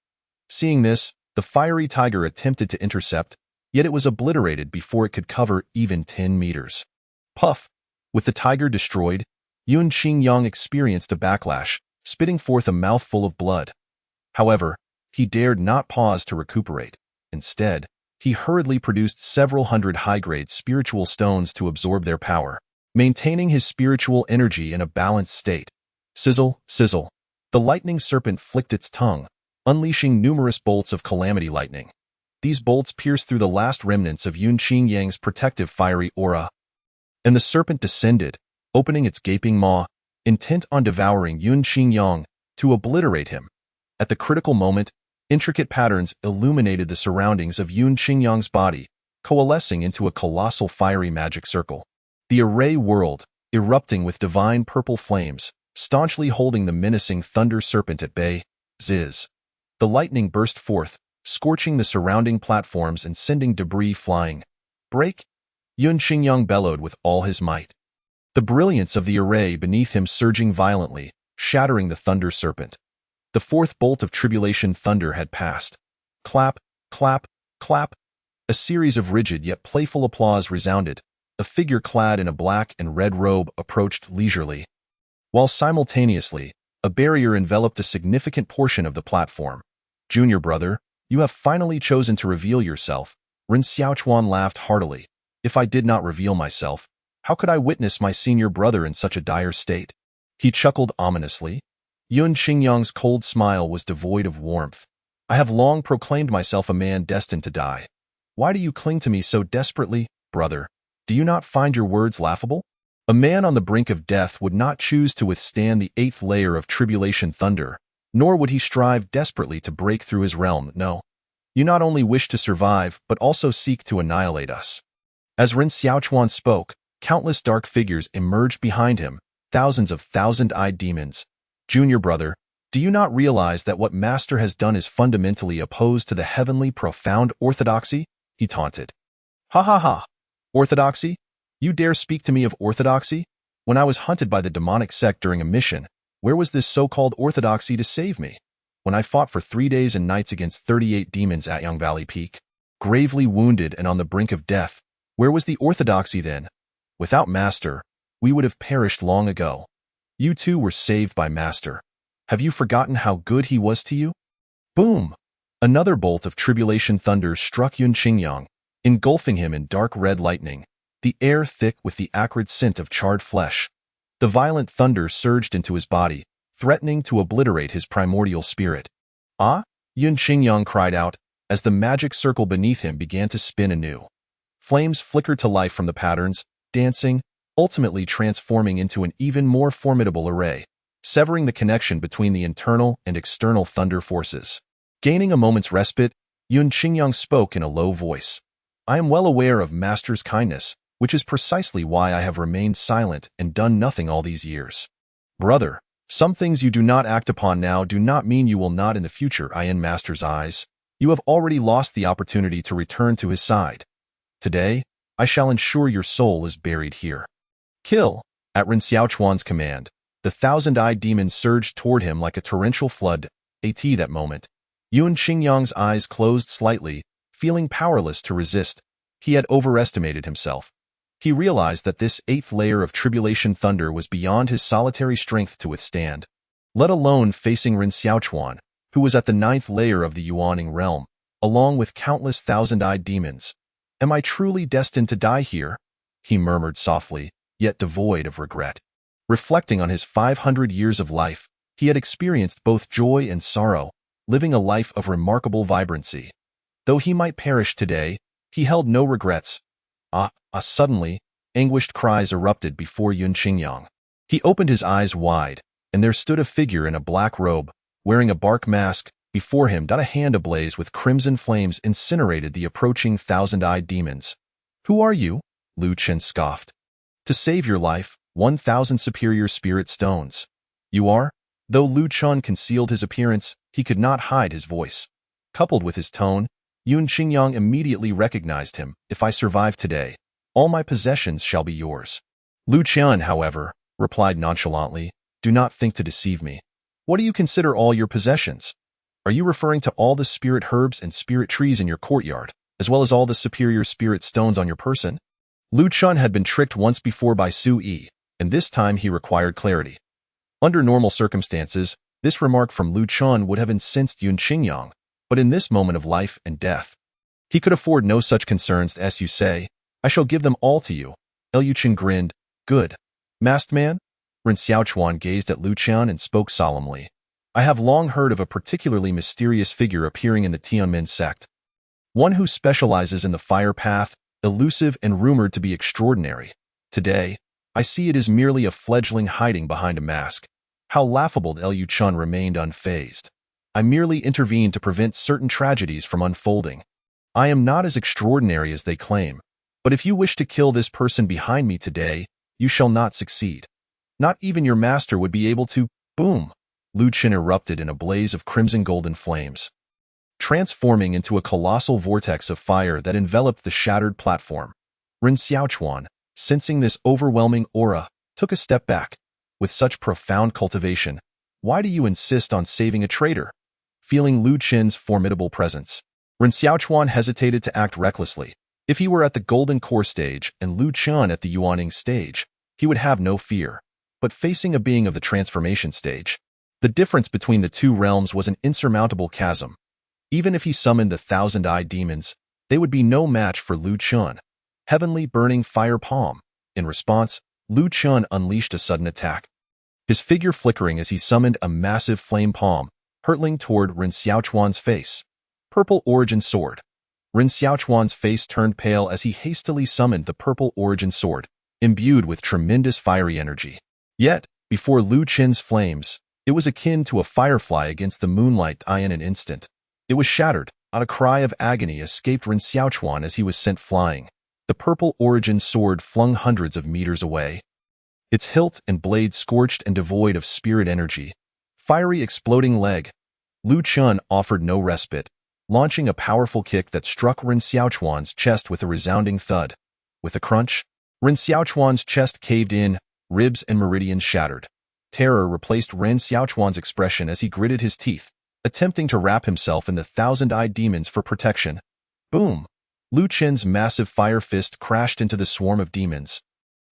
Seeing this, the fiery tiger attempted to intercept, yet it was obliterated before it could cover even 10 meters. Puff! With the tiger destroyed, Yun Qingyang experienced a backlash, spitting forth a mouthful of blood. However, he dared not pause to recuperate. Instead, he hurriedly produced several hundred high-grade spiritual stones to absorb their power, maintaining his spiritual energy in a balanced state. Sizzle, sizzle. The lightning serpent flicked its tongue, unleashing numerous bolts of calamity lightning. These bolts pierced through the last remnants of Yun Qingyang's protective fiery aura, and the serpent descended, opening its gaping maw, intent on devouring Yun Qingyang, to obliterate him. At the critical moment, intricate patterns illuminated the surroundings of Yun Qingyang's body, coalescing into a colossal fiery magic circle. The array whirled, erupting with divine purple flames, staunchly holding the menacing thunder serpent at bay. Ziz. The lightning burst forth, scorching the surrounding platforms and sending debris flying. Break! Yun Qingyang bellowed with all his might. The brilliance of the array beneath him surging violently, shattering the thunder serpent. The fourth bolt of tribulation thunder had passed. Clap, clap, clap. A series of rigid yet playful applause resounded. A figure clad in a black and red robe approached leisurely, while simultaneously, a barrier enveloped a significant portion of the platform. Junior brother, you have finally chosen to reveal yourself. Ren Xiaochuan laughed heartily. If I did not reveal myself, how could I witness my senior brother in such a dire state? He chuckled ominously. Yun Qingyang's cold smile was devoid of warmth. I have long proclaimed myself a man destined to die. Why do you cling to me so desperately, brother? Do you not find your words laughable? A man on the brink of death would not choose to withstand the 8th layer of tribulation thunder, nor would he strive desperately to break through his realm. No. You not only wish to survive, but also seek to annihilate us. As Ren Xiaochuan spoke, countless dark figures emerged behind him, thousands of thousand-eyed demons. Junior brother, do you not realize that what Master has done is fundamentally opposed to the heavenly profound orthodoxy? He taunted. Ha ha ha! Orthodoxy? You dare speak to me of orthodoxy? When I was hunted by the demonic sect during a mission, where was this so-called orthodoxy to save me? When I fought for 3 days and nights against 38 demons at Yang Valley Peak, gravely wounded and on the brink of death, where was the orthodoxy then? Without Master, we would have perished long ago. You too were saved by Master. Have you forgotten how good he was to you? Boom! Another bolt of tribulation thunder struck Yun Qingyang, engulfing him in dark red lightning, the air thick with the acrid scent of charred flesh. The violent thunder surged into his body, threatening to obliterate his primordial spirit. Ah! Yun Qingyang cried out, as the magic circle beneath him began to spin anew. Flames flickered to life from the patterns, dancing, ultimately transforming into an even more formidable array, severing the connection between the internal and external thunder forces. Gaining a moment's respite, Yun Qingyang spoke in a low voice. I am well aware of Master's kindness, which is precisely why I have remained silent and done nothing all these years. Brother, some things you do not act upon now do not mean you will not in the future. In Master's eyes, you have already lost the opportunity to return to his side. Today, I shall ensure your soul is buried here. Kill! At Ren Xiaochuan's command, the thousand-eyed demons surged toward him like a torrential flood. At that moment, Yun Qingyang's eyes closed slightly, feeling powerless to resist. He had overestimated himself. He realized that this 8th layer of tribulation thunder was beyond his solitary strength to withstand, let alone facing Ren Xiaochuan, who was at the 9th layer of the Yuaning realm, along with countless thousand-eyed demons. Am I truly destined to die here? He murmured softly, yet devoid of regret. Reflecting on his 500 years of life, he had experienced both joy and sorrow, living a life of remarkable vibrancy. Though he might perish today, he held no regrets. Suddenly, anguished cries erupted before Yun Qingyang. He opened his eyes wide, and there stood a figure in a black robe, wearing a bark mask. Before him, a hand ablaze with crimson flames incinerated the approaching thousand-eyed demons. Who are you? Lu Chen scoffed. To save your life, 1,000 superior spirit stones. You are? Though Lu Chen concealed his appearance, he could not hide his voice. Coupled with his tone, Yun Qingyang immediately recognized him. If I survive today, all my possessions shall be yours. Lu Chen, however, replied nonchalantly, do not think to deceive me. What do you consider all your possessions? Are you referring to all the spirit herbs and spirit trees in your courtyard, as well as all the superior spirit stones on your person? Lu Chen had been tricked once before by Su Yi, and this time he required clarity. Under normal circumstances, this remark from Lu Chen would have incensed Yun Qingyang, but in this moment of life and death, he could afford no such concerns. As you say, I shall give them all to you. Liu Chen grinned. Good. Masked man? Ren Xiaochuan gazed at Lu Chen and spoke solemnly. I have long heard of a particularly mysterious figure appearing in the Tianmen sect. One who specializes in the fire path, elusive and rumored to be extraordinary. Today, I see it is merely a fledgling hiding behind a mask. How laughable! Liu Chen remained unfazed. I merely intervened to prevent certain tragedies from unfolding. I am not as extraordinary as they claim, but if you wish to kill this person behind me today, you shall not succeed. Not even your master would be able to— Boom! Lu Qin erupted in a blaze of crimson golden flames, transforming into a colossal vortex of fire that enveloped the shattered platform. Ren Xiaochuan, sensing this overwhelming aura, took a step back. With such profound cultivation, why do you insist on saving a traitor? Feeling Lu Qin's formidable presence, Ren Xiaochuan hesitated to act recklessly. If he were at the Golden Core stage and Lu Qin at the Yuaning stage, he would have no fear. But facing a being of the transformation stage, the difference between the two realms was an insurmountable chasm. Even if he summoned the thousand-eyed demons, they would be no match for Lu Qin. Heavenly burning fire palm. In response, Lu Qin unleashed a sudden attack, his figure flickering as he summoned a massive flame palm, hurtling toward Ren Xiaochuan's face. Purple Origin Sword. Ren Xiaochuan's face turned pale as he hastily summoned the Purple Origin Sword, imbued with tremendous fiery energy. Yet, before Lu Qin's flames, it was akin to a firefly against the moonlight. In an instant, it was shattered. A cry of agony escaped Ren Xiaochuan as he was sent flying. The Purple Origin Sword flung hundreds of meters away, its hilt and blade scorched and devoid of spirit energy. Fiery exploding leg. Lu Qin offered no respite, launching a powerful kick that struck Ren Xiaochuan's chest with a resounding thud. With a crunch, Ren Xiaochuan's chest caved in, ribs and meridians shattered. Terror replaced Ren Xiaochuan's expression as he gritted his teeth, attempting to wrap himself in the thousand-eyed demons for protection. Boom! Lu Qin's massive fire fist crashed into the swarm of demons,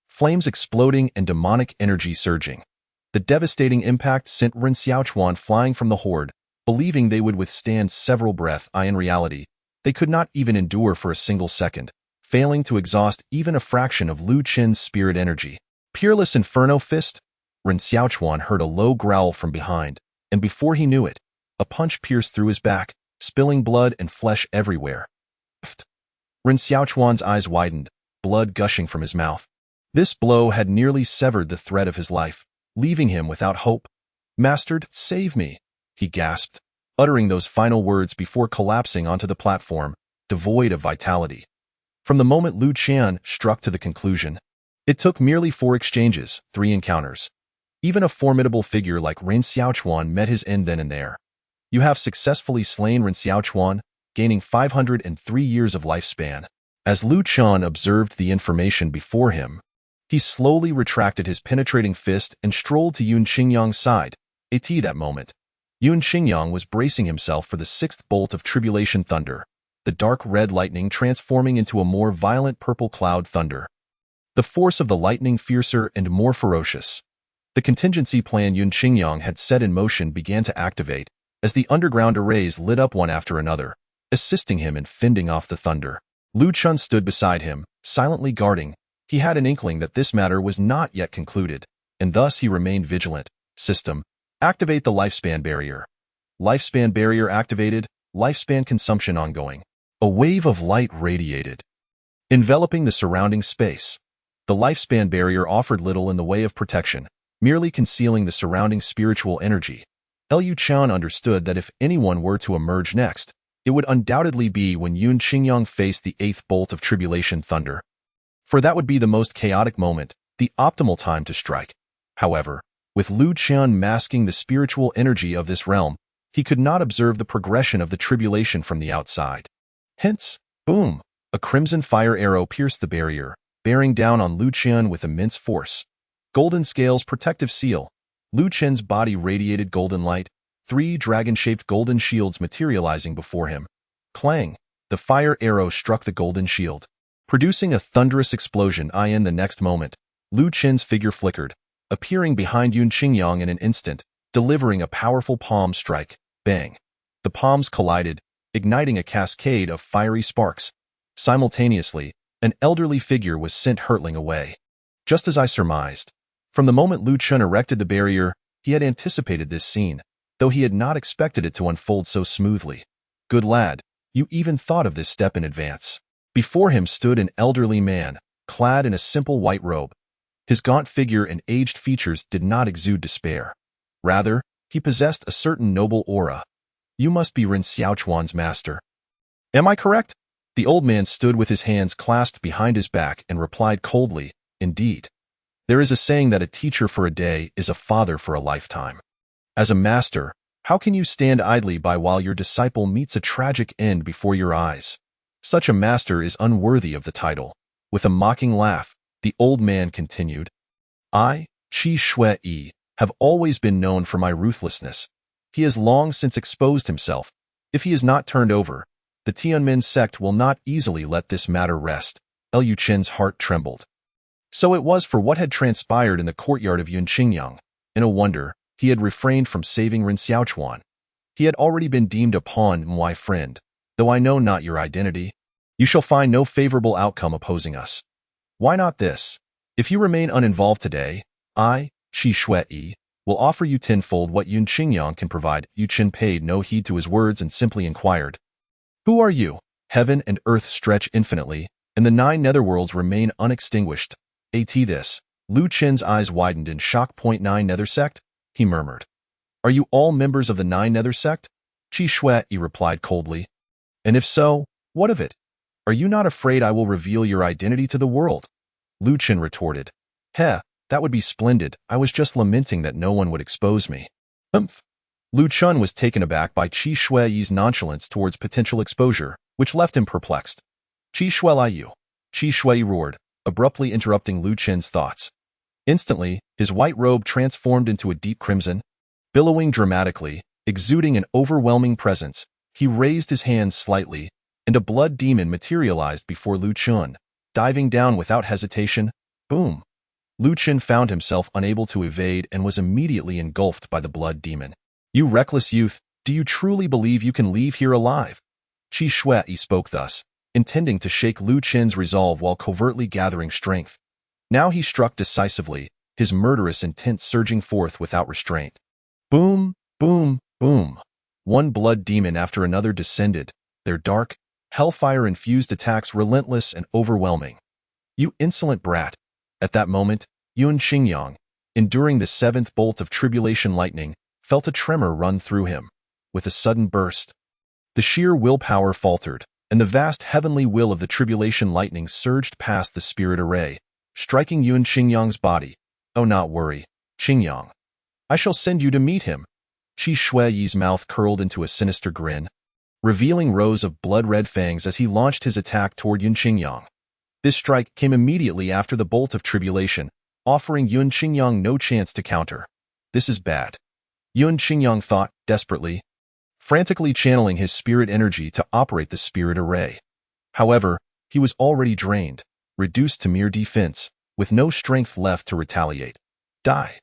flames exploding and demonic energy surging. The devastating impact sent Ren Xiaochuan flying from the horde, believing they would withstand several breaths. In reality, they could not even endure for a single second, failing to exhaust even a fraction of Lu Qin's spirit energy. Peerless Inferno Fist? Ren Xiaochuan heard a low growl from behind, and before he knew it, a punch pierced through his back, spilling blood and flesh everywhere. Pfft. Ren Xiaochuan's eyes widened, blood gushing from his mouth. This blow had nearly severed the thread of his life, leaving him without hope. Master, save me, he gasped, uttering those final words before collapsing onto the platform, devoid of vitality. From the moment Lu Qin struck to the conclusion, it took merely 4 exchanges, 3 encounters. Even a formidable figure like Ren Xiaochuan met his end then and there. You have successfully slain Ren Xiaochuan, gaining 503 years of lifespan. As Lu Qin observed the information before him, he slowly retracted his penetrating fist and strolled to Yun Qingyang's side. At that moment, Yun Qingyang was bracing himself for the 6th bolt of tribulation thunder, the dark red lightning transforming into a more violent purple cloud thunder. The force of the lightning fiercer and more ferocious. The contingency plan Yun Qingyang had set in motion began to activate, as the underground arrays lit up one after another, assisting him in fending off the thunder. Lu Qin stood beside him, silently guarding. He had an inkling that this matter was not yet concluded, and thus he remained vigilant. System. Activate the lifespan barrier. Lifespan barrier activated, lifespan consumption ongoing. A wave of light radiated, enveloping the surrounding space. The lifespan barrier offered little in the way of protection, merely concealing the surrounding spiritual energy. Lu Qin understood that if anyone were to emerge next, it would undoubtedly be when Yun Qingyang faced the 8th bolt of tribulation thunder. For that would be the most chaotic moment, the optimal time to strike. However, with Lu Qin masking the spiritual energy of this realm, he could not observe the progression of the tribulation from the outside. Hence, boom! A crimson fire arrow pierced the barrier, bearing down on Lu Qin with immense force. Golden Scales Protective Seal. Lu Qin's body radiated golden light, 3 dragon-shaped golden shields materializing before him. Clang! The fire arrow struck the golden shield, producing a thunderous explosion. In the next moment, Lu Qin's figure flickered, appearing behind Yun Qingyang in an instant, delivering a powerful palm strike. Bang! The palms collided, igniting a cascade of fiery sparks. Simultaneously, an elderly figure was sent hurtling away. Just as I surmised. From the moment Lu Qin erected the barrier, he had anticipated this scene, though he had not expected it to unfold so smoothly. Good lad, you even thought of this step in advance. Before him stood an elderly man, clad in a simple white robe. His gaunt figure and aged features did not exude despair. Rather, he possessed a certain noble aura. You must be Ren Xiaochuan's master. Am I correct? The old man stood with his hands clasped behind his back and replied coldly, "Indeed. There is a saying that a teacher for a day is a father for a lifetime. As a master, how can you stand idly by while your disciple meets a tragic end before your eyes? Such a master is unworthy of the title." With a mocking laugh, the old man continued, "I, Qi Shui, have always been known for my ruthlessness. He has long since exposed himself. If he is not turned over, the Tianmen sect will not easily let this matter rest." Liu Chen's heart trembled. So it was for what had transpired in the courtyard of Yunqingyang. In a wonder, he had refrained from saving Ren Xiaochuan. He had already been deemed a pawn, my friend. Though I know not your identity, you shall find no favorable outcome opposing us. Why not this? If you remain uninvolved today, I, Qi Shui, will offer you tenfold what Yunqingyang can provide. Yu Chen paid no heed to his words and simply inquired, "Who are you?" Heaven and earth stretch infinitely, and the 9 netherworlds remain unextinguished. At this, Liu Chen's eyes widened in shock. "9 nether sect?" he murmured. "Are you all members of the 9 nether sect?" Qi Shui replied coldly. "And if so, what of it? Are you not afraid I will reveal your identity to the world?" Liu Chen retorted, "Heh, that would be splendid. I was just lamenting that no one would expose me." Humph. Liu Chen was taken aback by Qi Shui's nonchalance towards potential exposure, which left him perplexed. "Qi Shui roared, abruptly interrupting Liu Chen's thoughts. Instantly, his white robe transformed into a deep crimson. Billowing dramatically, exuding an overwhelming presence, he raised his hands slightly, and a blood demon materialized before Liu Chen, diving down without hesitation. Boom! Liu Chen found himself unable to evade and was immediately engulfed by the blood demon. "You reckless youth, do you truly believe you can leave here alive?" Qi Shui spoke thus, intending to shake Liu Chen's resolve while covertly gathering strength. Now he struck decisively, his murderous intent surging forth without restraint. Boom, boom, boom. One blood demon after another descended, their dark, hellfire-infused attacks relentless and overwhelming. "You insolent brat!" At that moment, Yunqingyang, enduring the 7th bolt of tribulation lightning, felt a tremor run through him. With a sudden burst, the sheer willpower faltered, and the vast heavenly will of the tribulation lightning surged past the spirit array, striking Yunqingyang's body. "Oh, not worry, Qingyang. I shall send you to meet him." Qi Shui's mouth curled into a sinister grin, revealing rows of blood-red fangs as he launched his attack toward Yunqingyang. This strike came immediately after the bolt of tribulation, offering Yunqingyang no chance to counter. This is bad, Yunqingyang thought desperately, frantically channeling his spirit energy to operate the spirit array. However, he was already drained, reduced to mere defense, with no strength left to retaliate. Die!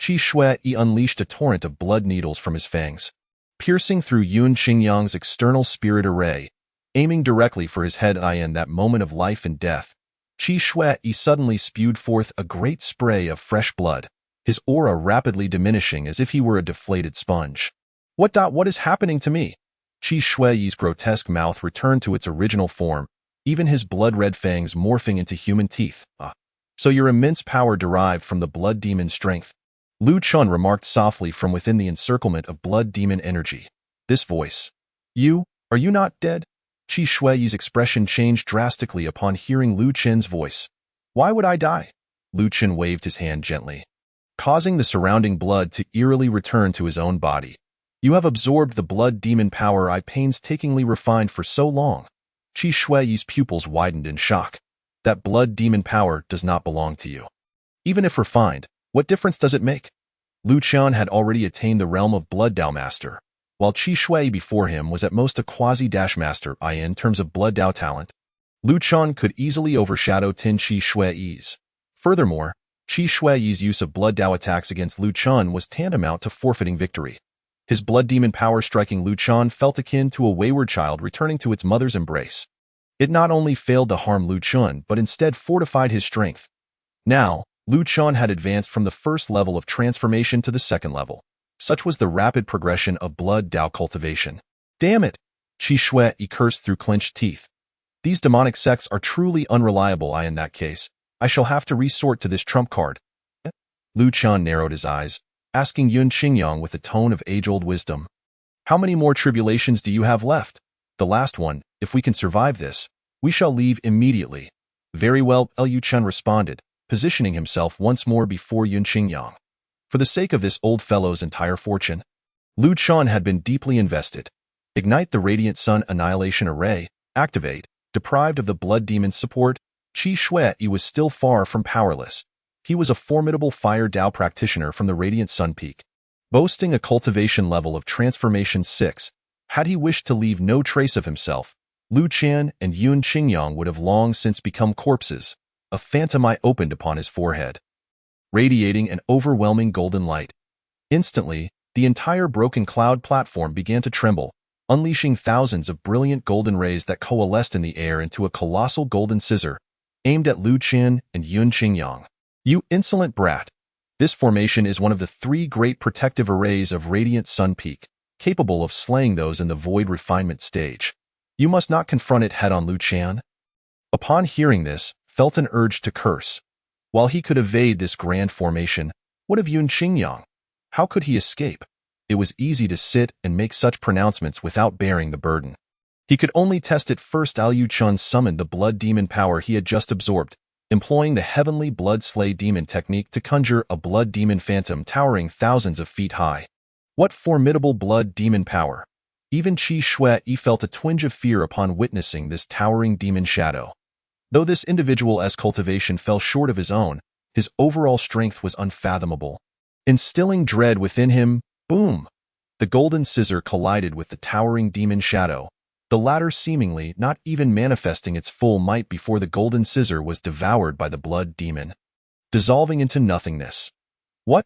Qi Shui unleashed a torrent of blood needles from his fangs, piercing through Yunqingyang's external spirit array, aiming directly for his head. In that moment of life and death, Qi Shui suddenly spewed forth a great spray of fresh blood, his aura rapidly diminishing as if he were a deflated sponge. What is happening to me?" Qi Shui's grotesque mouth returned to its original form, even his blood-red fangs morphing into human teeth. So your immense power derived from the blood demon strength," Liu Chen remarked softly from within the encirclement of blood demon energy. This voice. Are you not dead?" Qi Shui's expression changed drastically upon hearing Liu Chen's voice. "Why would I die?" Liu Chen waved his hand gently, causing the surrounding blood to eerily return to his own body. "You have absorbed the blood demon power I painstakingly refined for so long." Qi Shui's pupils widened in shock. "That blood demon power does not belong to you. Even if refined, what difference does it make?" Liu Chen had already attained the realm of Blood Dao Master, while Qi Shui before him was at most a quasi-dash master in terms of Blood Dao talent. Liu Chen could easily overshadow Qi Shui's. Furthermore, Qi Shui's use of Blood Dao attacks against Liu Chen was tantamount to forfeiting victory. His blood demon power striking Liu Chen felt akin to a wayward child returning to its mother's embrace. It not only failed to harm Liu Chen, but instead fortified his strength. Now, Liu Chen had advanced from the first level of transformation to the second level. Such was the rapid progression of blood Dao cultivation. "Damn it!" Qi Shui cursed through clenched teeth. "These demonic sects are truly unreliable. In that case, I shall have to resort to this trump card." Liu Chen narrowed his eyes, asking Yunqingyang with a tone of age-old wisdom, "How many more tribulations do you have left?" "The last one. If we can survive this, We shall leave immediately. Very well, Liu Chen responded, positioning himself once more before Yun Qingyang. For the sake of this old fellow's entire fortune, Liu Chen had been deeply invested. Ignite the Radiant Sun Annihilation Array. Activate. Deprived of the Blood Demon's support, Qi Shui was still far from powerless. He was a formidable Fire Dao practitioner from the Radiant Sun Peak, boasting a cultivation level of Transformation 6. Had he wished to leave no trace of himself, Liu Chen and Yun Qingyang would have long since become corpses. A phantom eye opened upon his forehead, radiating an overwhelming golden light. Instantly, the entire broken cloud platform began to tremble, unleashing thousands of brilliant golden rays that coalesced in the air into a colossal golden scissor, aimed at Liu Chen and Yun Qingyang. You insolent brat! This formation is one of the 3 great protective arrays of Radiant Sun Peak, capable of slaying those in the void refinement stage. You must not confront it head-on, Liu Chen. Upon hearing this, felt an urge to curse. While he could evade this grand formation, what of Yun Qingyang? How could he escape? It was easy to sit and make such pronouncements without bearing the burden. He could only test it first. Liu Chen summoned the blood demon power he had just absorbed, employing the heavenly blood slay demon technique to conjure a blood demon phantom towering thousands of feet high. What formidable blood demon power! Even Qi Shui felt a twinge of fear upon witnessing this towering demon shadow. Though this individual's cultivation fell short of his own, his overall strength was unfathomable. Instilling dread within him, boom! The golden scissor collided with the towering demon shadow, the latter seemingly not even manifesting its full might before the golden scissor was devoured by the blood demon, dissolving into nothingness. What?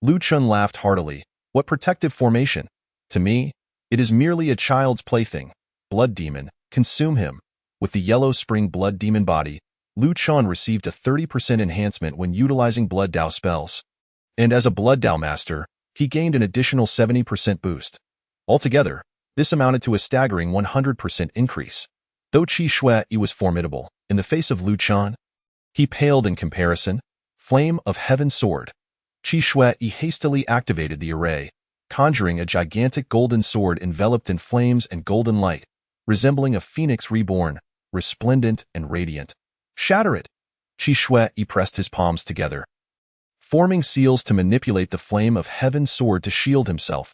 Liu Chen laughed heartily. What protective formation? To me, it is merely a child's plaything. Blood demon, consume him. With the yellow spring blood demon body, Liu Chen received a 30% enhancement when utilizing blood Dao spells. And as a blood Dao master, he gained an additional 70% boost. Altogether, this amounted to a staggering 100% increase. Though Qi Shui was formidable, in the face of Liu Chen, he paled in comparison. Flame of Heaven Sword. Qi Shui hastily activated the array, conjuring a gigantic golden sword enveloped in flames and golden light, resembling a phoenix reborn, resplendent and radiant. Shatter it! Qi Shui pressed his palms together, forming seals to manipulate the flame of Heaven's sword to shield himself.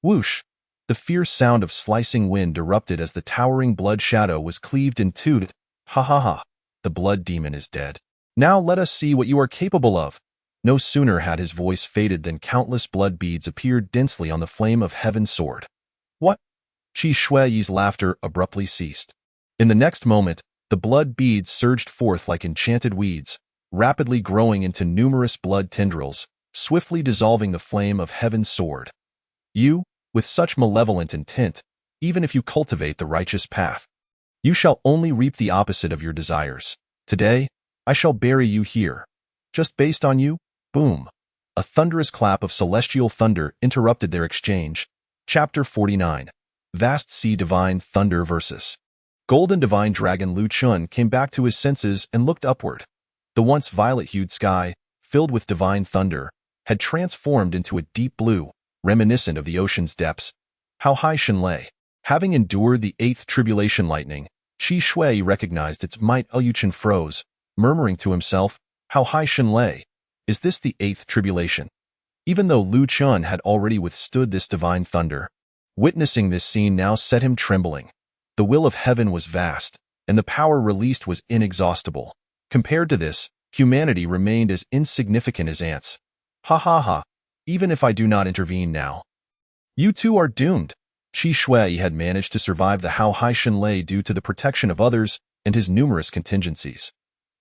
Whoosh! The fierce sound of slicing wind erupted as the towering blood shadow was cleaved in two. Ha ha ha! The blood demon is dead. Now let us see what you are capable of. No sooner had his voice faded than countless blood beads appeared densely on the flame of Heaven's sword. What? Qi Shui's laughter abruptly ceased. In the next moment, the blood beads surged forth like enchanted weeds, rapidly growing into numerous blood tendrils, swiftly dissolving the flame of Heaven's sword. You, with such malevolent intent, even if you cultivate the righteous path, you shall only reap the opposite of your desires. Today, I shall bury you here. Just based on you? Boom! A thunderous clap of celestial thunder interrupted their exchange. Chapter 49. Vast Sea Divine Thunder vs. Golden Divine Dragon. Liu Chen came back to his senses and looked upward. The once violet-hued sky, filled with divine thunder, had transformed into a deep blue, reminiscent of the ocean's depths. How high Shen lay. Having endured the 8th tribulation lightning, Qi Shui recognized its might. Liu Chen froze, murmuring to himself, how high Shen lay. Is this the 8th tribulation? Even though Liu Chen had already withstood this divine thunder, witnessing this scene now set him trembling. The will of heaven was vast, and the power released was inexhaustible. Compared to this, humanity remained as insignificant as ants. Ha ha ha, even if I do not intervene now, you two are doomed. Qi Shui had managed to survive the How Hai Shen Lei due to the protection of others and his numerous contingencies.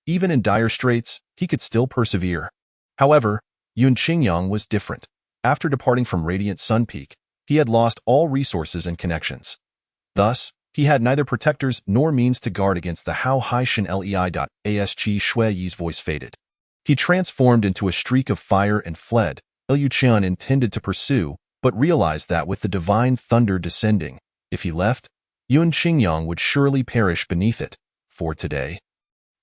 Even in dire straits, he could still persevere. However, Yun Qingyang was different. After departing from Radiant Sun Peak, he had lost all resources and connections. Thus, he had neither protectors nor means to guard against the How Hai Shen Lei. As Qi Shui's voice faded, he transformed into a streak of fire and fled. Liu Chen intended to pursue, but realized that with the divine thunder descending, if he left, Yun Qingyang would surely perish beneath it. For today,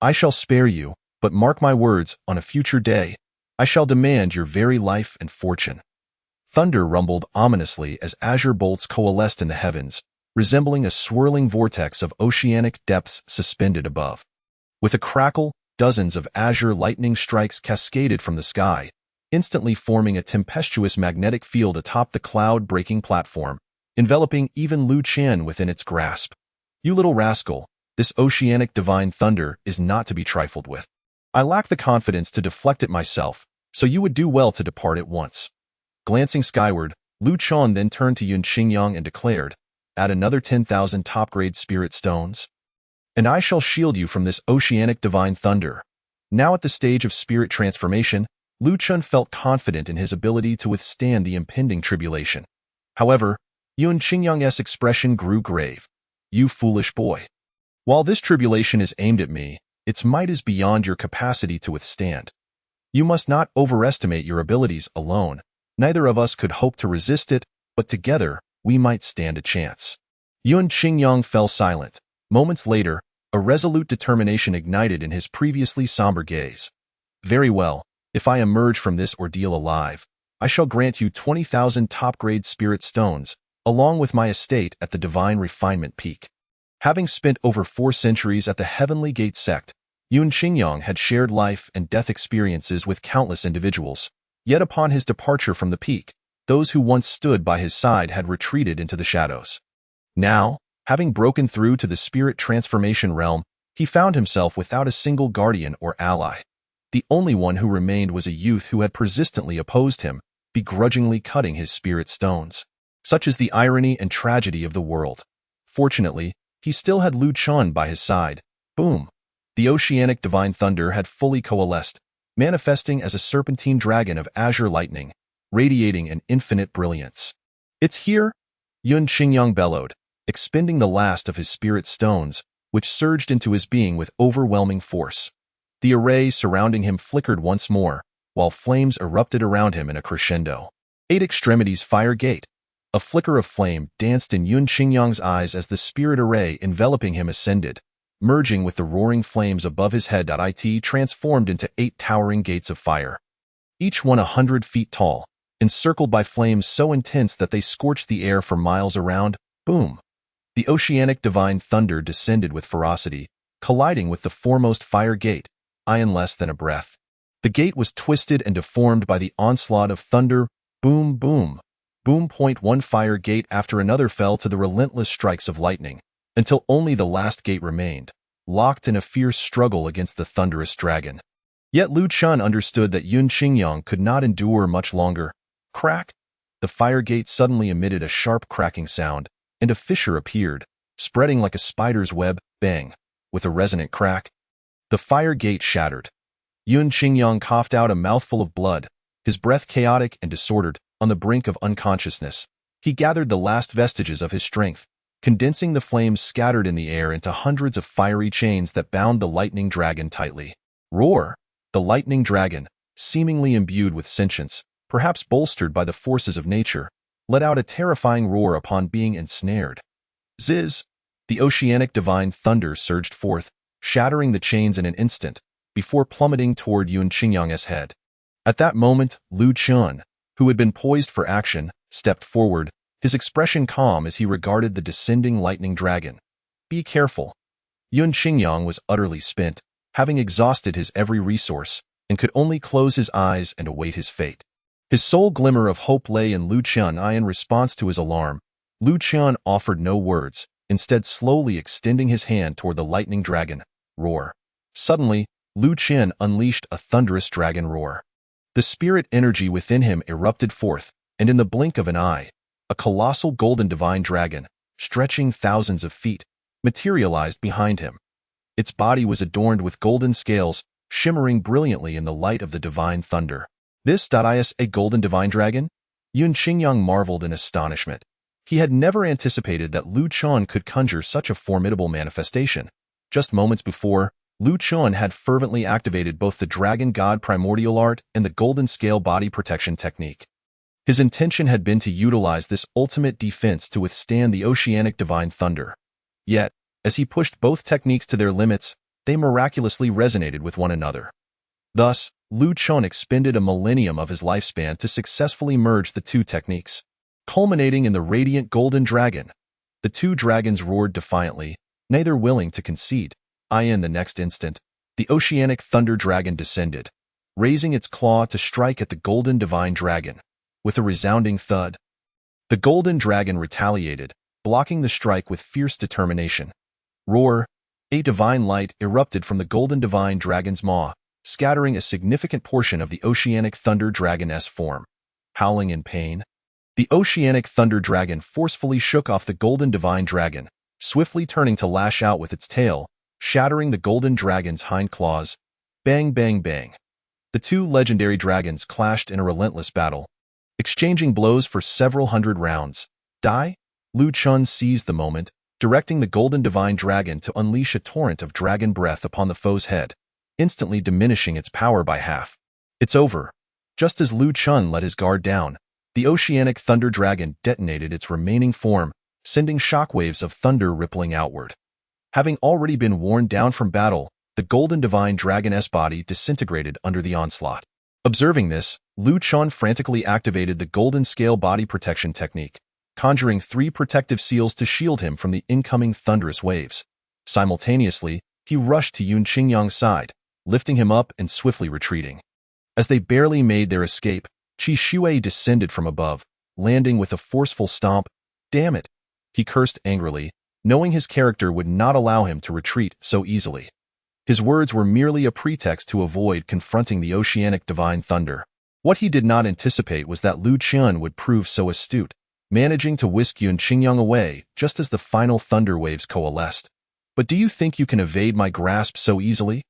I shall spare you, but mark my words, on a future day, I shall demand your very life and fortune. Thunder rumbled ominously as azure bolts coalesced in the heavens, resembling a swirling vortex of oceanic depths suspended above. With a crackle, dozens of azure lightning strikes cascaded from the sky, instantly forming a tempestuous magnetic field atop the cloud-breaking platform, enveloping even Lu Qian within its grasp. "You little rascal, this oceanic divine thunder is not to be trifled with. I lack the confidence to deflect it myself, so you would do well to depart at once." Glancing skyward, Lu Qian then turned to Yun Qingyang and declared, "Add another 10,000 top-grade spirit stones, and I shall shield you from this oceanic divine thunder." Now at the stage of spirit transformation, Lu Qian felt confident in his ability to withstand the impending tribulation. However, Yun Qingyang's expression grew grave. "You foolish boy. While this tribulation is aimed at me, its might is beyond your capacity to withstand. You must not overestimate your abilities alone. Neither of us could hope to resist it, but together we might stand a chance." Yun Qingyang fell silent. Moments later, a resolute determination ignited in his previously somber gaze. "Very well. If I emerge from this ordeal alive, I shall grant you 20,000 top-grade spirit stones, along with my estate at the Divine Refinement Peak." Having spent over 4 centuries at the Heavenly Gate Sect, Yun Qingyang had shared life and death experiences with countless individuals. Yet upon his departure from the peak, those who once stood by his side had retreated into the shadows. Now, having broken through to the spirit transformation realm, he found himself without a single guardian or ally. The only one who remained was a youth who had persistently opposed him, begrudgingly cutting his spirit stones. Such is the irony and tragedy of the world. Fortunately, he still had Lu Qian by his side. Boom! The oceanic divine thunder had fully coalesced, manifesting as a serpentine dragon of azure lightning, radiating an infinite brilliance. "It's here!" Yun Qingyang bellowed, expending the last of his spirit stones, which surged into his being with overwhelming force. The array surrounding him flickered once more, while flames erupted around him in a crescendo. 8 extremities fire gate. A flicker of flame danced in Yun Qingyang's eyes as the spirit array enveloping him ascended, merging with the roaring flames above his head. It transformed into 8 towering gates of fire, each one 100 feet tall, encircled by flames so intense that they scorched the air for miles around. Boom! The oceanic divine thunder descended with ferocity, colliding with the foremost fire gate, in less than a breath. The gate was twisted and deformed by the onslaught of thunder. Boom, boom, boom. One fire gate after another fell to the relentless strikes of lightning, until only the last gate remained, locked in a fierce struggle against the thunderous dragon. Yet Lu Qian understood that Yun Qingyang could not endure much longer. Crack! The fire gate suddenly emitted a sharp cracking sound, and a fissure appeared, spreading like a spider's web. Bang! With a resonant crack, the fire gate shattered. Yun Qingyang coughed out a mouthful of blood, his breath chaotic and disordered. On the brink of unconsciousness, he gathered the last vestiges of his strength, condensing the flames scattered in the air into hundreds of fiery chains that bound the lightning dragon tightly. Roar! The lightning dragon, seemingly imbued with sentience, perhaps bolstered by the forces of nature, let out a terrifying roar upon being ensnared. Ziz! The oceanic divine thunder surged forth, shattering the chains in an instant, before plummeting toward Yun Qingyang's head. At that moment, Lu Qian, who had been poised for action, stepped forward, his expression calm as he regarded the descending lightning dragon. "Be careful." Yun Qingyang was utterly spent, having exhausted his every resource, and could only close his eyes and await his fate. His sole glimmer of hope lay in Lu Qian. In response to his alarm, Lu Qian offered no words, instead slowly extending his hand toward the lightning dragon. Roar! Suddenly, Lu Qian unleashed a thunderous dragon roar. The spirit energy within him erupted forth, and in the blink of an eye, a colossal golden divine dragon, stretching thousands of feet, materialized behind him. Its body was adorned with golden scales, shimmering brilliantly in the light of the divine thunder. "This is a golden divine dragon?" Yun Qingyang marveled in astonishment. He had never anticipated that Lu Qian could conjure such a formidable manifestation. Just moments before, Lu Qian had fervently activated both the Dragon God Primordial Art and the Golden Scale Body Protection Technique. His intention had been to utilize this ultimate defense to withstand the oceanic divine thunder. Yet, as he pushed both techniques to their limits, they miraculously resonated with one another. Thus, Lu Qian expended a millennium of his lifespan to successfully merge the two techniques, culminating in the radiant golden dragon. The two dragons roared defiantly, neither willing to concede. In the next instant, the oceanic thunder dragon descended, raising its claw to strike at the golden divine dragon. With a resounding thud, the golden dragon retaliated, blocking the strike with fierce determination. Roar! A divine light erupted from the golden divine dragon's maw, scattering a significant portion of the oceanic thunder dragon's form. Howling in pain, the oceanic thunder dragon forcefully shook off the golden divine dragon, swiftly turning to lash out with its tail, shattering the golden dragon's hind claws. Bang, bang, bang. The two legendary dragons clashed in a relentless battle, exchanging blows for several hundred rounds. Liu Chun seized the moment, directing the golden divine dragon to unleash a torrent of dragon breath upon the foe's head, instantly diminishing its power by half. It's over. Just as Liu Chun let his guard down, the oceanic thunder dragon detonated its remaining form, sending shockwaves of thunder rippling outward. Having already been worn down from battle, the golden divine dragon's body disintegrated under the onslaught. Observing this, Liu Chun frantically activated the golden scale body protection technique, conjuring 3 protective seals to shield him from the incoming thunderous waves. Simultaneously, he rushed to Yun Qingyang's side, lifting him up and swiftly retreating. As they barely made their escape, Qi Shui descended from above, landing with a forceful stomp. Damn it! He cursed angrily, knowing his character would not allow him to retreat so easily. His words were merely a pretext to avoid confronting the oceanic divine thunder. What he did not anticipate was that Liu Chun would prove so astute, managing to whisk Yun Qingyang away just as the final thunder waves coalesced. But do you think you can evade my grasp so easily?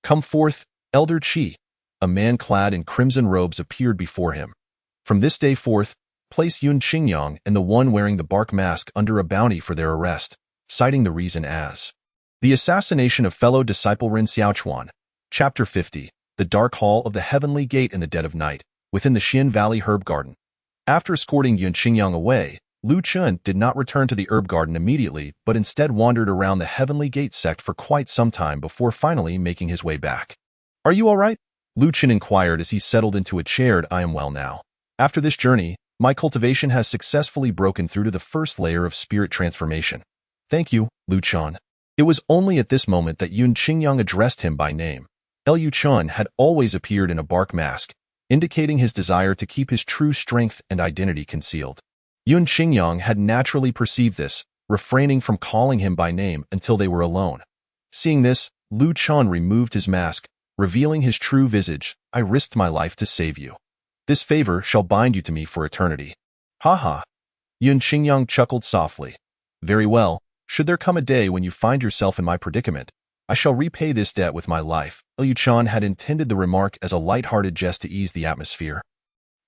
Come forth, Elder Qi. A man clad in crimson robes appeared before him. From this day forth, place Yun Qingyang and the one wearing the bark mask under a bounty for their arrest, citing the reason as the assassination of fellow disciple Ren Xiaochuan. Chapter 50. The Dark Hall of the Heavenly Gate in the Dead of Night, within the Xin Valley Herb Garden. After escorting Yun Qingyang away, Liu Chun did not return to the herb garden immediately, but instead wandered around the Heavenly Gate sect for quite some time before finally making his way back. Are you all right? Liu Chun inquired as he settled into a chair. I am well now. After this journey, my cultivation has successfully broken through to the first layer of spirit transformation. Thank you, Liu Chun. It was only at this moment that Yun Qingyang addressed him by name. Liu Chun had always appeared in a bark mask, indicating his desire to keep his true strength and identity concealed. Yun Qingyang had naturally perceived this, refraining from calling him by name until they were alone. Seeing this, Liu Chun removed his mask, revealing his true visage. I risked my life to save you. This favor shall bind you to me for eternity. Ha ha. Yun Qingyang chuckled softly. Very well, should there come a day when you find yourself in my predicament, I shall repay this debt with my life. Liu Chun had intended the remark as a light-hearted jest to ease the atmosphere.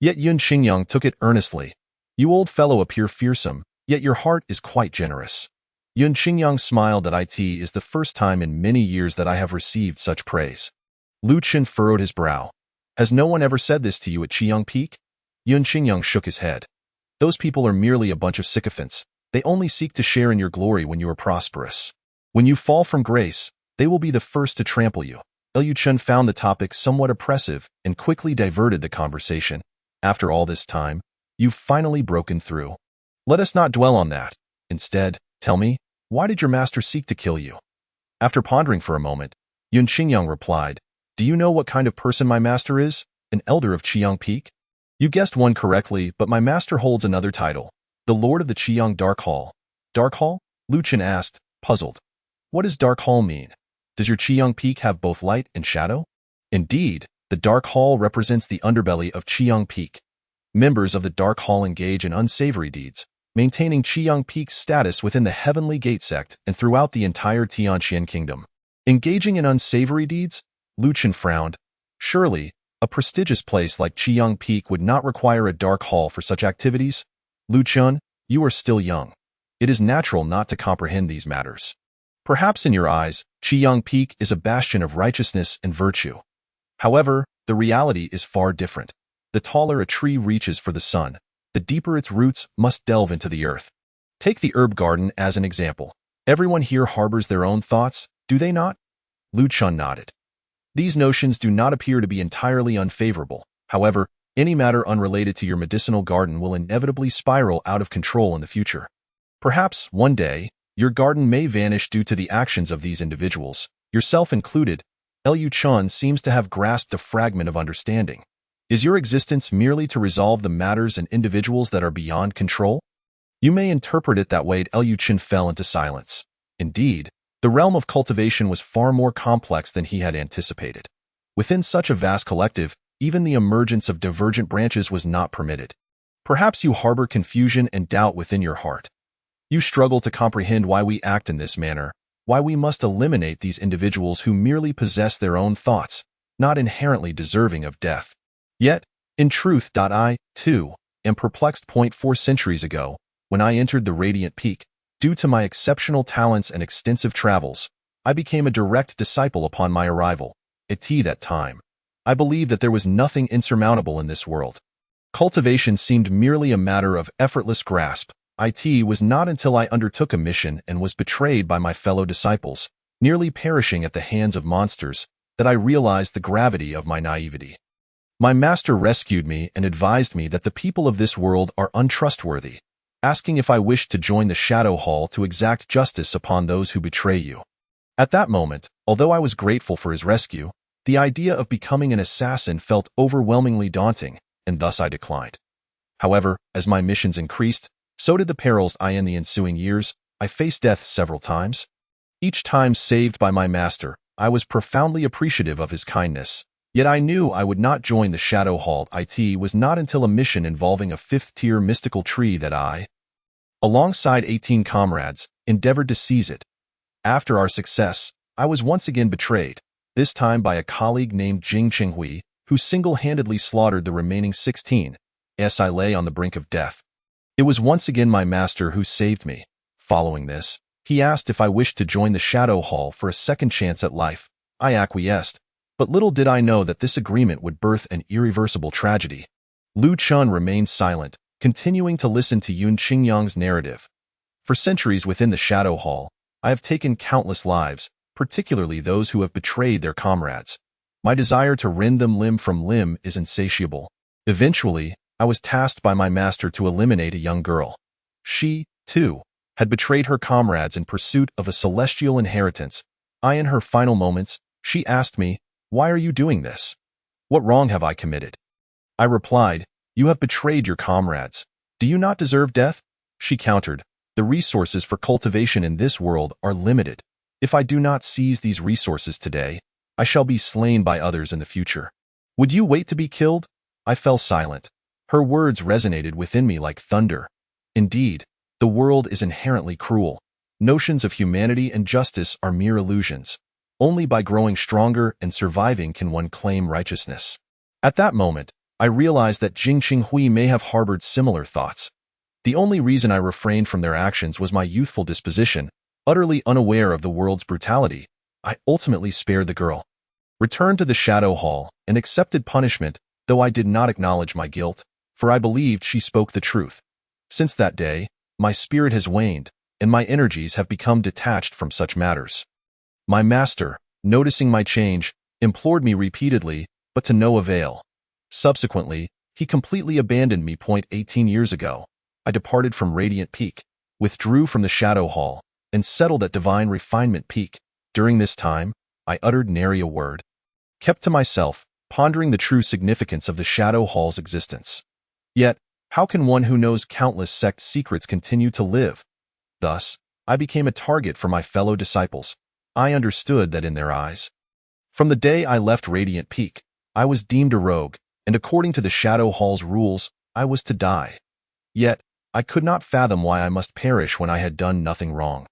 Yet Yun Qingyang took it earnestly. You old fellow appear fearsome, yet your heart is quite generous. Yun Qingyang smiled. It is the first time in many years that I have received such praise. Liu Chun furrowed his brow. Has no one ever said this to you at Qiyang Peak? Yun Qingyang shook his head. Those people are merely a bunch of sycophants. They only seek to share in your glory when you are prosperous. When you fall from grace, they will be the first to trample you. Liu Chun found the topic somewhat oppressive and quickly diverted the conversation. After all this time, you've finally broken through. Let us not dwell on that. Instead, tell me, why did your master seek to kill you? After pondering for a moment, Yun Qingyang replied, Do you know what kind of person my master is? An elder of Qiyang Peak? You guessed one correctly, but my master holds another title, the Lord of the Qiyang Dark Hall. Dark Hall? Liu Chun asked, puzzled. What does Dark Hall mean? Does your Qiyang Peak have both light and shadow? Indeed, the Dark Hall represents the underbelly of Qiyang Peak. Members of the Dark Hall engage in unsavory deeds, maintaining Qiyang Peak's status within the Heavenly Gate sect and throughout the entire Tianqian kingdom. Engaging in unsavory deeds? Liu Chun frowned. Surely, a prestigious place like Qiyang Peak would not require a Dark Hall for such activities? Liu Chun, you are still young. It is natural not to comprehend these matters. Perhaps in your eyes, Qiyang Peak is a bastion of righteousness and virtue. However, the reality is far different. The taller a tree reaches for the sun, the deeper its roots must delve into the earth. Take the herb garden as an example. Everyone here harbors their own thoughts, do they not? Liu Chun nodded. These notions do not appear to be entirely unfavorable. However, any matter unrelated to your medicinal garden will inevitably spiral out of control in the future. Perhaps, one day, your garden may vanish due to the actions of these individuals, yourself included. Liu Chun seems to have grasped a fragment of understanding. Is your existence merely to resolve the matters and individuals that are beyond control? You may interpret it that way. Liu Chun fell into silence. Indeed, the realm of cultivation was far more complex than he had anticipated. Within such a vast collective, even the emergence of divergent branches was not permitted. Perhaps you harbor confusion and doubt within your heart. You struggle to comprehend why we act in this manner, why we must eliminate these individuals who merely possess their own thoughts, not inherently deserving of death. Yet, in truth, I, too, am perplexed. 4 centuries ago, when I entered the Radiant Peak, due to my exceptional talents and extensive travels, I became a direct disciple upon my arrival. At that time, I believed that there was nothing insurmountable in this world. Cultivation seemed merely a matter of effortless grasp. It was not until I undertook a mission and was betrayed by my fellow disciples, nearly perishing at the hands of monsters, that I realized the gravity of my naivety. My master rescued me and advised me that the people of this world are untrustworthy, asking if I wished to join the Shadow Hall to exact justice upon those who betray you. At that moment, although I was grateful for his rescue, the idea of becoming an assassin felt overwhelmingly daunting, and thus I declined. However, as my missions increased, so did the perils. In the ensuing years, I faced death several times. Each time saved by my master, I was profoundly appreciative of his kindness. Yet I knew I would not join the Shadow Hall. It was not until a mission involving a 5th-tier mystical tree that I, alongside 18 comrades, endeavored to seize it. After our success, I was once again betrayed, this time by a colleague named Jing Qinghui, who single-handedly slaughtered the remaining 16. As I lay on the brink of death, it was once again my master who saved me. Following this, he asked if I wished to join the Shadow Hall for a second chance at life. I acquiesced, but little did I know that this agreement would birth an irreversible tragedy. Liu Chun remained silent, continuing to listen to Yun Qingyang's narrative. For centuries within the Shadow Hall, I have taken countless lives, particularly those who have betrayed their comrades. My desire to rend them limb from limb is insatiable. Eventually, I was tasked by my master to eliminate a young girl. She, too, had betrayed her comrades in pursuit of a celestial inheritance. In her final moments, she asked me, "Why are you doing this? What wrong have I committed?" I replied, "You have betrayed your comrades. Do you not deserve death?" She countered, "The resources for cultivation in this world are limited. If I do not seize these resources today, I shall be slain by others in the future. Would you wait to be killed?" I fell silent. Her words resonated within me like thunder. Indeed, the world is inherently cruel. Notions of humanity and justice are mere illusions. Only by growing stronger and surviving can one claim righteousness. At that moment, I realized that Jing Qinghui may have harbored similar thoughts. The only reason I refrained from their actions was my youthful disposition. Utterly unaware of the world's brutality, I ultimately spared the girl, returned to the Shadow Hall, and accepted punishment, though I did not acknowledge my guilt, for I believed she spoke the truth. Since that day, my spirit has waned, and my energies have become detached from such matters. My master, noticing my change, implored me repeatedly, but to no avail. Subsequently, he completely abandoned me. 18 years ago, I departed from Radiant Peak, withdrew from the Shadow Hall, and settled at Divine Refinement Peak. During this time, I uttered nary a word. Kept to myself, pondering the true significance of the Shadow Hall's existence. Yet, how can one who knows countless sect secrets continue to live? Thus, I became a target for my fellow disciples. I understood that in their eyes. From the day I left Radiant Peak, I was deemed a rogue, and according to the Shadow Hall's rules, I was to die. Yet, I could not fathom why I must perish when I had done nothing wrong.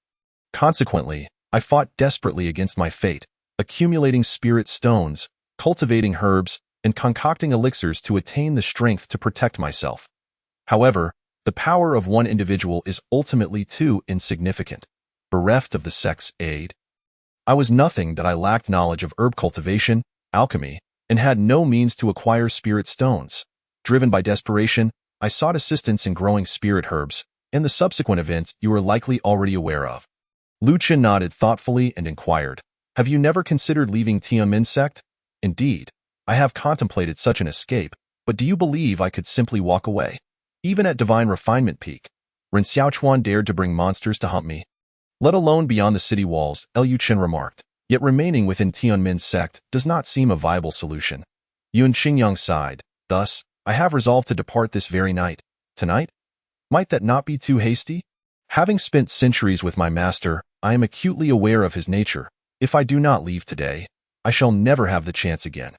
Consequently, I fought desperately against my fate, accumulating spirit stones, cultivating herbs, and concocting elixirs to attain the strength to protect myself. However, the power of one individual is ultimately too insignificant. Bereft of the sect's aid, I was nothing that I lacked knowledge of herb cultivation, alchemy, and had no means to acquire spirit stones. Driven by desperation, I sought assistance in growing spirit herbs, and the subsequent events you are likely already aware of. Liu Chen nodded thoughtfully and inquired, "Have you never considered leaving Tianmen Sect?" "Indeed, I have contemplated such an escape, but do you believe I could simply walk away? Even at Divine Refinement Peak, Ren Xiaochuan dared to bring monsters to hunt me. Let alone beyond the city walls, Liu Qin remarked. Yet remaining within Tianmen's sect does not seem a viable solution. Yun Qingyang sighed. Thus, I have resolved to depart this very night. Tonight? Might that not be too hasty? Having spent centuries with my master, I am acutely aware of his nature. If I do not leave today, I shall never have the chance again.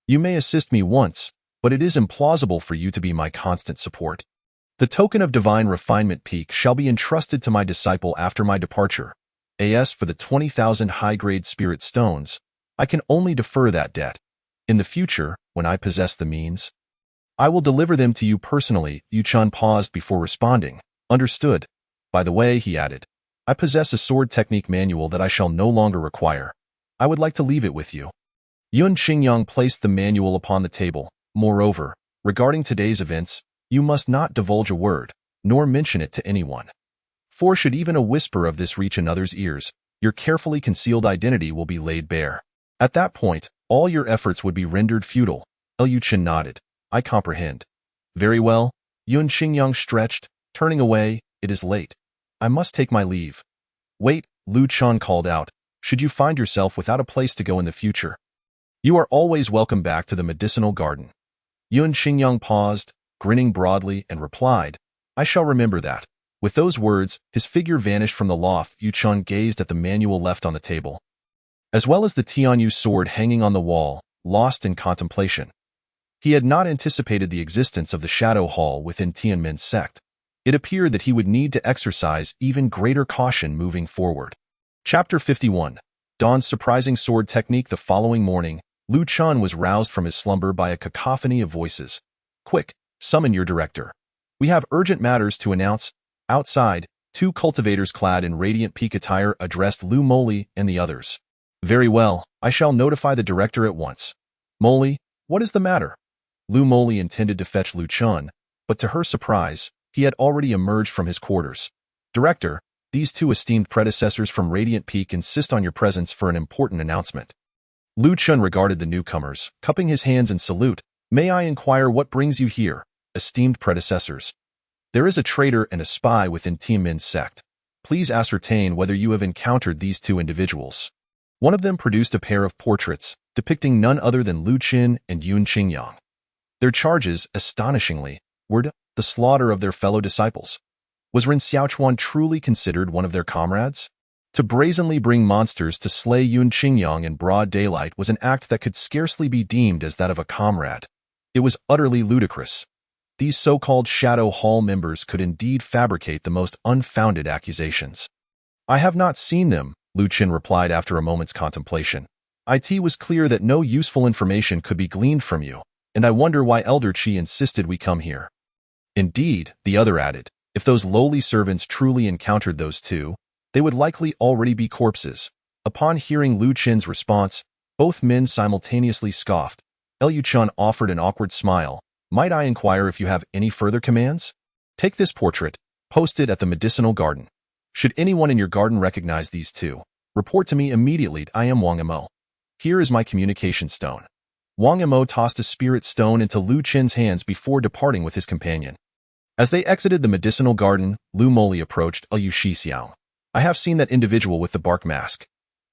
You may assist me once, but it is implausible for you to be my constant support. The token of divine refinement peak shall be entrusted to my disciple after my departure. As for the 20,000 high-grade spirit stones, I can only defer that debt. In the future, when I possess the means, I will deliver them to you personally. Yu Chun paused before responding. Understood. By the way, he added, I possess a sword technique manual that I shall no longer require. I would like to leave it with you. Yun Qingyang placed the manual upon the table. Moreover, regarding today's events, you must not divulge a word, nor mention it to anyone. For should even a whisper of this reach another's ears, your carefully concealed identity will be laid bare. At that point, all your efforts would be rendered futile. Liu Qin nodded. I comprehend. Very well. Yun Qingyang stretched, turning away. It is late. I must take my leave. Wait, Lu Chan called out. Should you find yourself without a place to go in the future, you are always welcome back to the medicinal garden. Yun Qingyang paused, grinning broadly, and replied, I shall remember that. With those words, his figure vanished from the loft. Yu Chun gazed at the manual left on the table, as well as the Tianyu sword hanging on the wall, lost in contemplation. He had not anticipated the existence of the Shadow Hall within Tianmen's sect. It appeared that he would need to exercise even greater caution moving forward. Chapter 51. Dawn's surprising sword technique. The following morning, Lu Chun was roused from his slumber by a cacophony of voices. Quick, summon your director. We have urgent matters to announce. Outside, two cultivators clad in radiant peak attire addressed Lu Moli and the others. Very well, I shall notify the director at once. Moli, what is the matter? Lu Moli intended to fetch Lu Chun, but to her surprise, he had already emerged from his quarters. Director, these two esteemed predecessors from Radiant Peak insist on your presence for an important announcement. Lu Chun regarded the newcomers, cupping his hands in salute. May I inquire what brings you here, esteemed predecessors? There is a traitor and a spy within Tianmen's sect. Please ascertain whether you have encountered these two individuals. One of them produced a pair of portraits, depicting none other than Lu Qin and Yun Qingyang. Their charges, astonishingly, were the slaughter of their fellow disciples. Was Ren Xiaochuan truly considered one of their comrades? To brazenly bring monsters to slay Yun Qingyang in broad daylight was an act that could scarcely be deemed as that of a comrade. It was utterly ludicrous. These so-called Shadow Hall members could indeed fabricate the most unfounded accusations. I have not seen them, Lu Qin replied after a moment's contemplation. It was clear that no useful information could be gleaned from you, and I wonder why Elder Qi insisted we come here. Indeed, the other added, if those lowly servants truly encountered those two, they would likely already be corpses. Upon hearing Lu Qin's response, both men simultaneously scoffed. Liu Chun offered an awkward smile. Might I inquire if you have any further commands? Take this portrait, post it at the medicinal garden. Should anyone in your garden recognize these two, report to me immediately. I am Wang Imo. Here is my communication stone. Wang Imo tossed a spirit stone into Lu Qin's hands before departing with his companion. As they exited the medicinal garden, Lu Moli approached Liu Shixiao. I have seen that individual with the bark mask.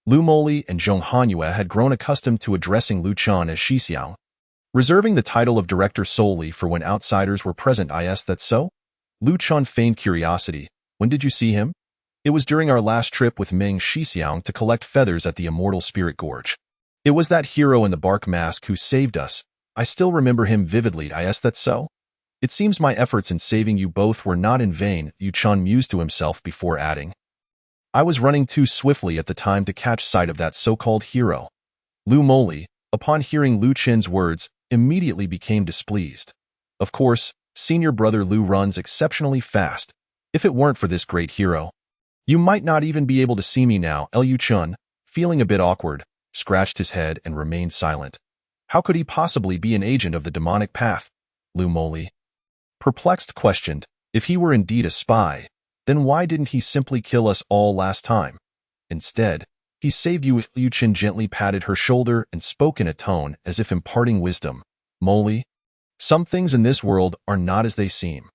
Lu Moli and Zhong Hanyue had grown accustomed to addressing Lu Chun as Shixiao, reserving the title of director solely for when outsiders were present. Is that so? Lu Chun feigned curiosity. When did you see him? It was during our last trip with Meng Shixiang to collect feathers at the Immortal Spirit Gorge. It was that hero in the bark mask who saved us. I still remember him vividly. Is that so? It seems my efforts in saving you both were not in vain, Yu Chun mused to himself before adding. I was running too swiftly at the time to catch sight of that so-called hero. Lu Moli, upon hearing Lu Qin's words, immediately became displeased. Of course, senior brother Lu runs exceptionally fast. If it weren't for this great hero, you might not even be able to see me now. Liu Chun, feeling a bit awkward, scratched his head and remained silent. How could he possibly be an agent of the demonic path? Lu Moli, perplexed, questioned. If he were indeed a spy, then why didn't he simply kill us all last time? Instead, he saved you. Liu Qin gently patted her shoulder and spoke in a tone as if imparting wisdom. Moli, some things in this world are not as they seem.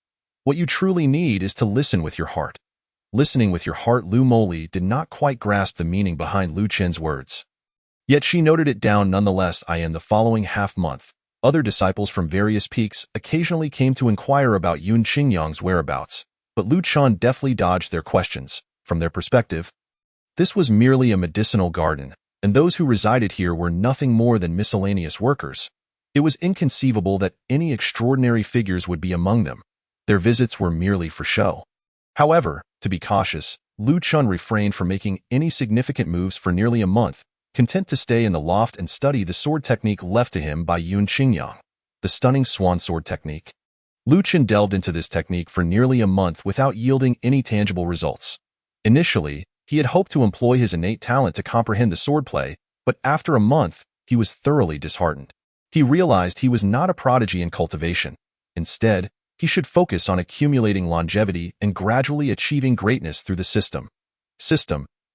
What you truly need is to listen with your heart. Listening with your heart, Lu Moli did not quite grasp the meaning behind Lu Chen's words. Yet she noted it down nonetheless. In the following half-month, other disciples from various peaks occasionally came to inquire about Yun Qingyang's whereabouts, but Lu Chen deftly dodged their questions. From their perspective, this was merely a medicinal garden, and those who resided here were nothing more than miscellaneous workers. It was inconceivable that any extraordinary figures would be among them. Their visits were merely for show. However, to be cautious, Lu Chen refrained from making any significant moves for nearly a month, content to stay in the loft and study the sword technique left to him by Yun Qingyang, the stunning swan sword technique. Lu Chen delved into this technique for nearly a month without yielding any tangible results. Initially, he had hoped to employ his innate talent to comprehend the swordplay, but after a month, he was thoroughly disheartened. He realized he was not a prodigy in cultivation. Instead, he should focus on accumulating longevity and gradually achieving greatness through the system.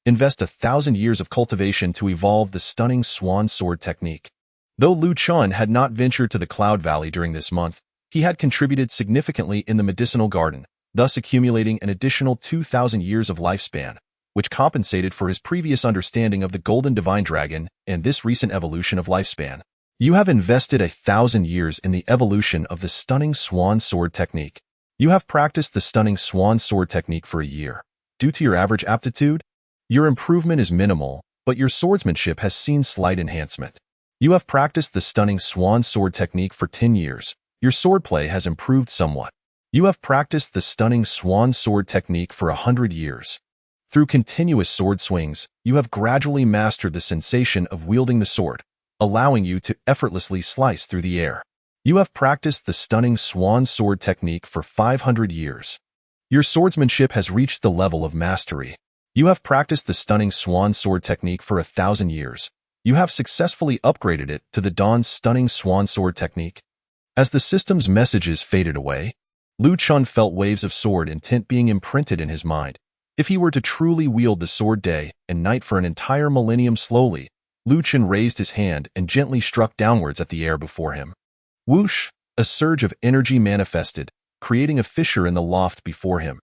Invest 1,000 years of cultivation to evolve the stunning swan sword technique. Though Lu Chen had not ventured to the Cloud Valley during this month, he had contributed significantly in the medicinal garden, thus accumulating an additional 2,000 years of lifespan, which compensated for his previous understanding of the Golden Divine Dragon and this recent evolution of lifespan. You have invested 1,000 years in the evolution of the stunning swan sword technique. You have practiced the stunning swan sword technique for a year. Due to your average aptitude, your improvement is minimal, but your swordsmanship has seen slight enhancement. You have practiced the stunning swan sword technique for 10 years. Your swordplay has improved somewhat. You have practiced the stunning swan sword technique for 100 years. Through continuous sword swings, you have gradually mastered the sensation of wielding the sword, allowing you to effortlessly slice through the air. You have practiced the stunning swan sword technique for 500 years. Your swordsmanship has reached the level of mastery. You have practiced the stunning swan sword technique for 1,000 years. You have successfully upgraded it to the Dawn's stunning swan sword technique. As the system's messages faded away, Lu Chen felt waves of sword intent being imprinted in his mind. If he were to truly wield the sword day and night for an entire millennium slowly, Lu Chen raised his hand and gently struck downwards at the air before him. Whoosh! A surge of energy manifested, creating a fissure in the loft before him.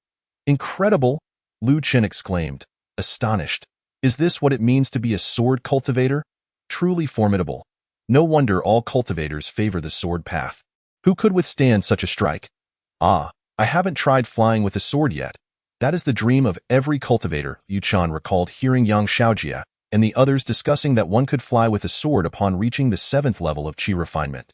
Incredible! Lu Chen exclaimed, astonished. Is this what it means to be a sword cultivator? Truly formidable. No wonder all cultivators favor the sword path. Who could withstand such a strike? I haven't tried flying with a sword yet. That is the dream of every cultivator, Yu Chen recalled hearing Yang Xiaojia and the others discussing that one could fly with a sword upon reaching the 7th level of qi refinement.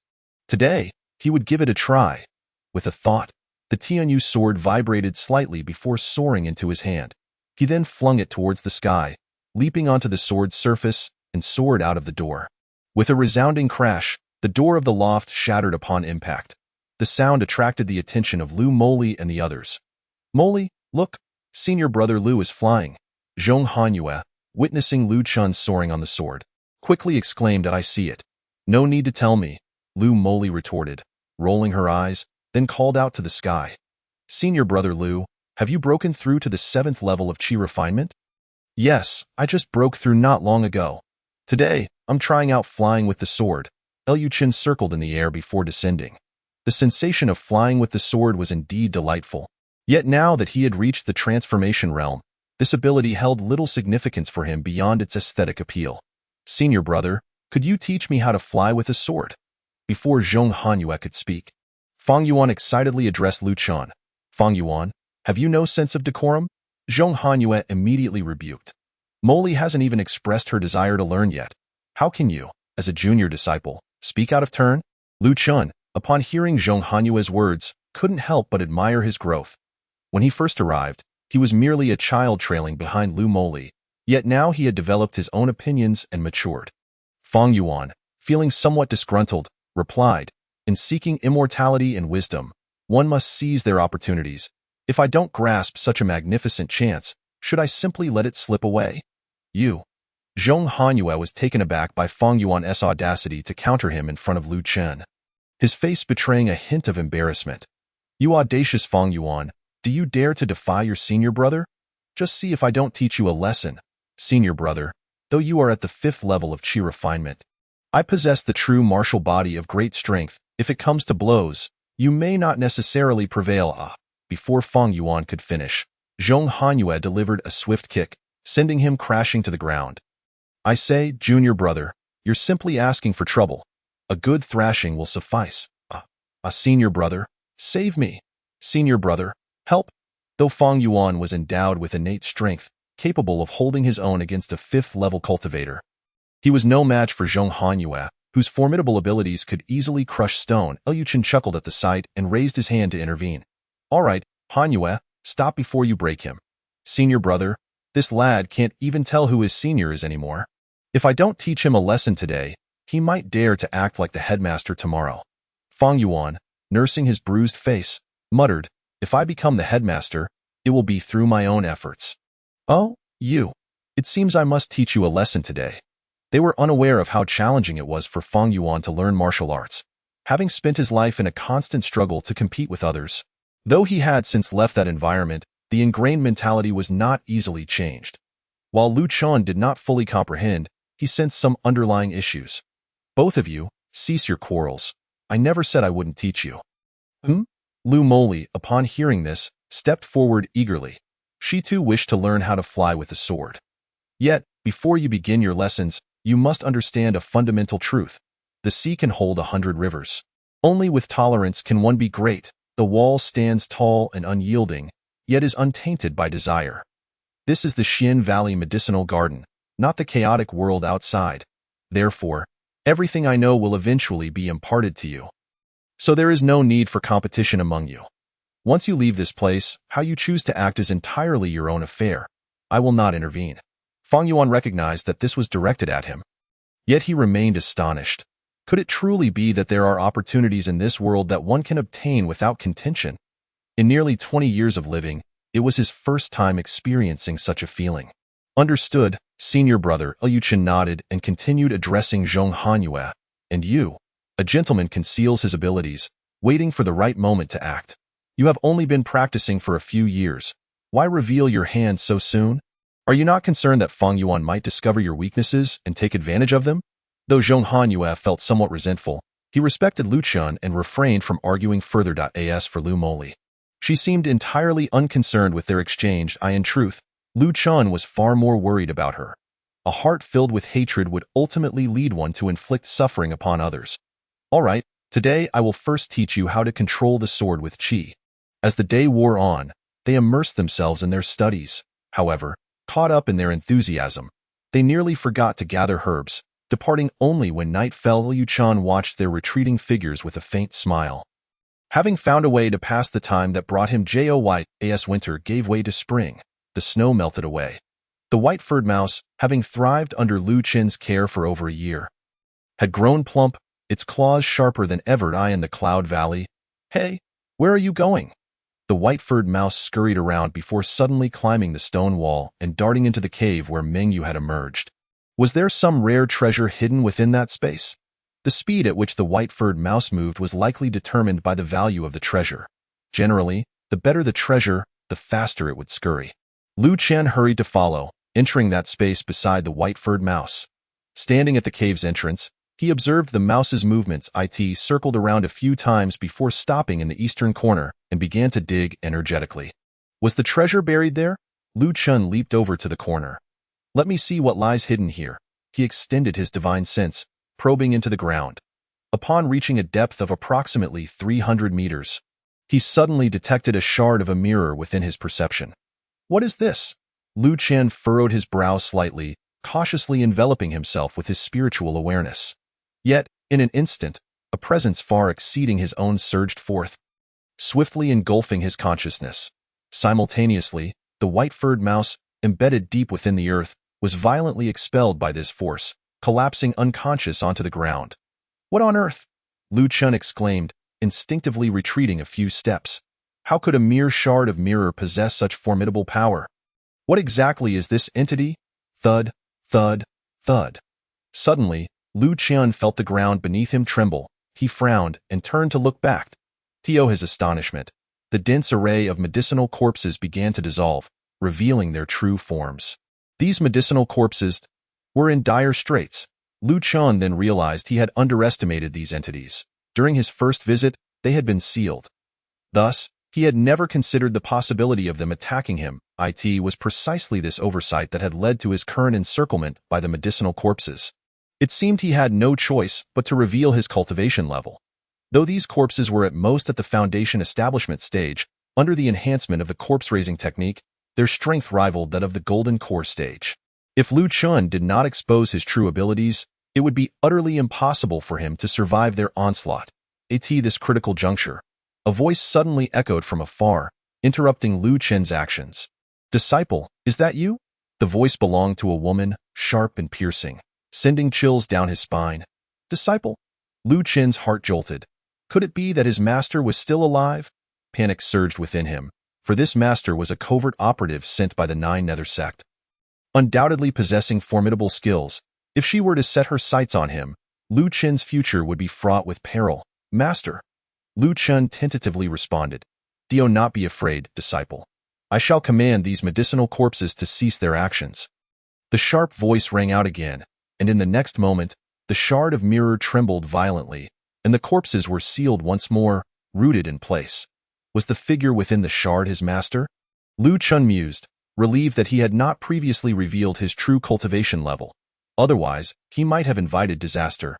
Today, he would give it a try. With a thought, the Tianyu sword vibrated slightly before soaring into his hand. He then flung it towards the sky, leaping onto the sword's surface, and soared out of the door. With a resounding crash, the door of the loft shattered upon impact. The sound attracted the attention of Lu Moli and the others. Moli, look, senior brother Lu is flying. Zhong Hanyue, witnessing Lu Chen soaring on the sword, quickly exclaimed that I see it. No need to tell me, Lu Moli retorted, rolling her eyes, then called out to the sky. Senior brother Lu, have you broken through to the 7th level of qi refinement? Yes, I just broke through not long ago. Today, I'm trying out flying with the sword. Liu Chen circled in the air before descending. The sensation of flying with the sword was indeed delightful. Yet now that he had reached the transformation realm, this ability held little significance for him beyond its aesthetic appeal. Senior brother, could you teach me how to fly with a sword? Before Zhong Hanyue could speak, Fang Yuan excitedly addressed Lu Chen. Fang Yuan, have you no sense of decorum? Zhong Hanyue immediately rebuked. Moli hasn't even expressed her desire to learn yet. How can you, as a junior disciple, speak out of turn? Lu Chen, upon hearing Zhong Hanyue's words, couldn't help but admire his growth. When he first arrived, he was merely a child trailing behind Lu Moli, yet now he had developed his own opinions and matured. Fang Yuan, feeling somewhat disgruntled, replied, in seeking immortality and wisdom, one must seize their opportunities. If I don't grasp such a magnificent chance, should I simply let it slip away? You. Zhong Hanyue was taken aback by Fang Yuan's audacity to counter him in front of Lu Chen, his face betraying a hint of embarrassment. You audacious Fang Yuan, do you dare to defy your senior brother? Just see if I don't teach you a lesson. Senior brother, though you are at the 5th level of qi refinement, I possess the true martial body of great strength. If it comes to blows, you may not necessarily prevail. before Feng Yuan could finish, Zhong Hanyue delivered a swift kick, sending him crashing to the ground. I say, junior brother, you're simply asking for trouble. A good thrashing will suffice. Senior brother, save me. Senior brother, help. Though Feng Yuan was endowed with innate strength, capable of holding his own against a fifth-level cultivator, he was no match for Zhong Hanyue, whose formidable abilities could easily crush stone. Liu Chen chuckled at the sight and raised his hand to intervene. All right, Hanyue, stop before you break him. Senior brother, this lad can't even tell who his senior is anymore. If I don't teach him a lesson today, he might dare to act like the headmaster tomorrow. Feng Yuan, nursing his bruised face, muttered, if I become the headmaster, it will be through my own efforts. Oh, you. It seems I must teach you a lesson today. They were unaware of how challenging it was for Feng Yuan to learn martial arts, having spent his life in a constant struggle to compete with others. Though he had since left that environment, the ingrained mentality was not easily changed. While Lu Chen did not fully comprehend, he sensed some underlying issues. Both of you, cease your quarrels. I never said I wouldn't teach you. Lu Moli, upon hearing this, stepped forward eagerly. She too wished to learn how to fly with the sword. Yet, before you begin your lessons, you must understand a fundamental truth. The sea can hold 100 rivers. Only with tolerance can one be great. The wall stands tall and unyielding, yet is untainted by desire. This is the Xian Valley medicinal garden, not the chaotic world outside. Therefore, everything I know will eventually be imparted to you. So there is no need for competition among you. Once you leave this place, how you choose to act is entirely your own affair. I will not intervene. Feng Yuan recognized that this was directed at him. Yet he remained astonished. Could it truly be that there are opportunities in this world that one can obtain without contention? In nearly 20 years of living, it was his first time experiencing such a feeling. Understood, senior brother. Liu Chen nodded and continued addressing Zhong Hanyue. And you? A gentleman conceals his abilities, waiting for the right moment to act. You have only been practicing for a few years. Why reveal your hand so soon? Are you not concerned that Feng Yuan might discover your weaknesses and take advantage of them? Though Zhong Hanyue felt somewhat resentful, he respected Lu Chen and refrained from arguing further. As for Lu Moli, she seemed entirely unconcerned with their exchange. In truth, Lu Chen was far more worried about her. A heart filled with hatred would ultimately lead one to inflict suffering upon others. All right, today I will first teach you how to control the sword with qi. As the day wore on, they immersed themselves in their studies. However, caught up in their enthusiasm, they nearly forgot to gather herbs, departing only when night fell. Liu Chen watched their retreating figures with a faint smile. Having found a way to pass the time that brought him joy, as winter gave way to spring, the snow melted away. The white-furred mouse, having thrived under Lu Chen's care for over a year, had grown plump, its claws sharper than ever. In the Cloud Valley. Hey, where are you going? The white-furred mouse scurried around before suddenly climbing the stone wall and darting into the cave where Mengyu had emerged. Was there some rare treasure hidden within that space? The speed at which the white-furred mouse moved was likely determined by the value of the treasure. Generally, the better the treasure, the faster it would scurry. Lu Chen hurried to follow, entering that space beside the white-furred mouse. Standing at the cave's entrance, he observed the mouse's movements. It circled around a few times before stopping in the eastern corner and began to dig energetically. Was the treasure buried there? Lu Chen leaped over to the corner. Let me see what lies hidden here. He extended his divine sense, probing into the ground. Upon reaching a depth of approximately 300 meters, he suddenly detected a shard of a mirror within his perception. What is this? Lu Chen furrowed his brow slightly, cautiously enveloping himself with his spiritual awareness. Yet, in an instant, a presence far exceeding his own surged forth, swiftly engulfing his consciousness. Simultaneously, the white-furred mouse, embedded deep within the earth, was violently expelled by this force, collapsing unconscious onto the ground. What on earth? Lu Chen exclaimed, instinctively retreating a few steps. How could a mere shard of mirror possess such formidable power? What exactly is this entity? Thud, thud, thud. Suddenly, Lu Chen felt the ground beneath him tremble. He frowned and turned to look back. To his astonishment, the dense array of medicinal corpses began to dissolve, revealing their true forms. These medicinal corpses were in dire straits. Lu Chen then realized he had underestimated these entities. During his first visit, they had been sealed. Thus, He had never considered the possibility of them attacking him. It was precisely this oversight that had led to his current encirclement by the medicinal corpses. It seemed he had no choice but to reveal his cultivation level. Though these corpses were at most at the foundation establishment stage, under the enhancement of the corpse-raising technique, their strength rivaled that of the golden core stage. If Lu Chun did not expose his true abilities, it would be utterly impossible for him to survive their onslaught. At this critical juncture, a voice suddenly echoed from afar, interrupting Lu Chen's actions. "Disciple, is that you?" The voice belonged to a woman, sharp and piercing, sending chills down his spine. "Disciple?" Lu Chen's heart jolted. Could it be that his master was still alive? Panic surged within him, for this master was a covert operative sent by the Nine Nether Sect. Undoubtedly possessing formidable skills, if she were to set her sights on him, Lu Chen's future would be fraught with peril. "Master," Lu Chen tentatively responded, "Do not be afraid, disciple. I shall command these medicinal corpses to cease their actions." The sharp voice rang out again, and in the next moment, the shard of mirror trembled violently, and the corpses were sealed once more, rooted in place. Was the figure within the shard his master? Lu Chun mused, relieved that he had not previously revealed his true cultivation level. Otherwise, he might have invited disaster.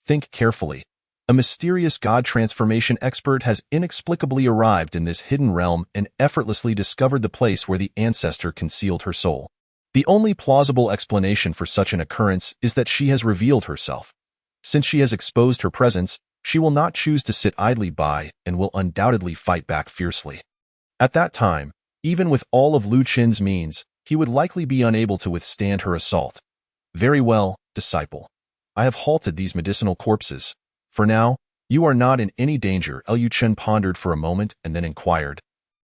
Think carefully. A mysterious god transformation expert has inexplicably arrived in this hidden realm and effortlessly discovered the place where the ancestor concealed her soul. The only plausible explanation for such an occurrence is that she has revealed herself. Since she has exposed her presence, she will not choose to sit idly by and will undoubtedly fight back fiercely. At that time, even with all of Lu Chen's means, he would likely be unable to withstand her assault. "Very well, disciple. I have halted these medicinal corpses. For now, you are not in any danger." Lu Chen pondered for a moment and then inquired,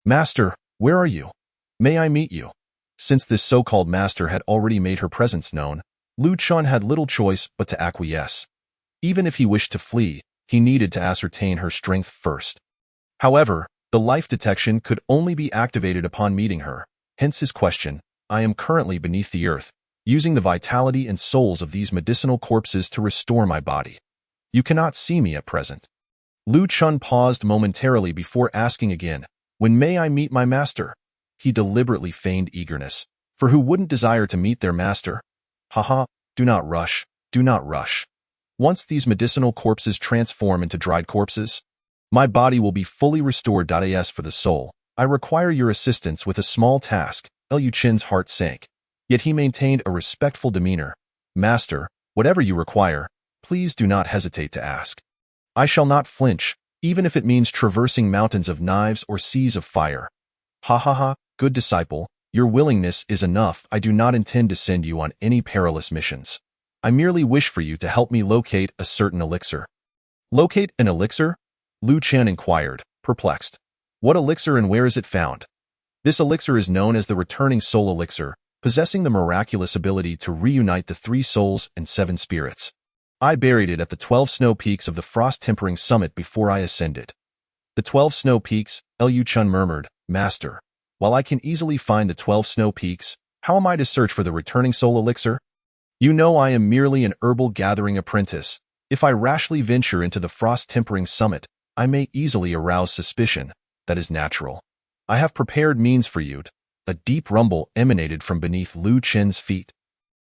"Master, where are you? May I meet you?" Since this so-called master had already made her presence known, Lu Chen had little choice but to acquiesce. Even if he wished to flee, he needed to ascertain her strength first. However, the life detection could only be activated upon meeting her, hence his question. "I am currently beneath the earth, using the vitality and souls of these medicinal corpses to restore my body. You cannot see me at present." Lu Chun paused momentarily before asking again, "When may I meet my master?" He deliberately feigned eagerness, for who wouldn't desire to meet their master? "Haha, do not rush, do not rush. Once these medicinal corpses transform into dried corpses, my body will be fully restored. As for the soul, I require your assistance with a small task." Lu Chen's heart sank, yet he maintained a respectful demeanor. "Master, whatever you require, please do not hesitate to ask. I shall not flinch, even if it means traversing mountains of knives or seas of fire." "Ha ha ha, good disciple, your willingness is enough. I do not intend to send you on any perilous missions. I merely wish for you to help me locate a certain elixir." "Locate an elixir?" Lu Chen inquired, perplexed. "What elixir and where is it found?" "This elixir is known as the Returning Soul Elixir, possessing the miraculous ability to reunite the 3 souls and 7 spirits. I buried it at the 12 snow peaks of the frost-tempering summit before I ascended." "The 12 snow peaks," Lu Chun murmured. "Master, while I can easily find the 12 snow peaks, how am I to search for the Returning Soul Elixir? You know I am merely an herbal gathering apprentice. If I rashly venture into the frost-tempering summit, I may easily arouse suspicion. That is natural. I have prepared means for you." A deep rumble emanated from beneath Lu Chen's feet.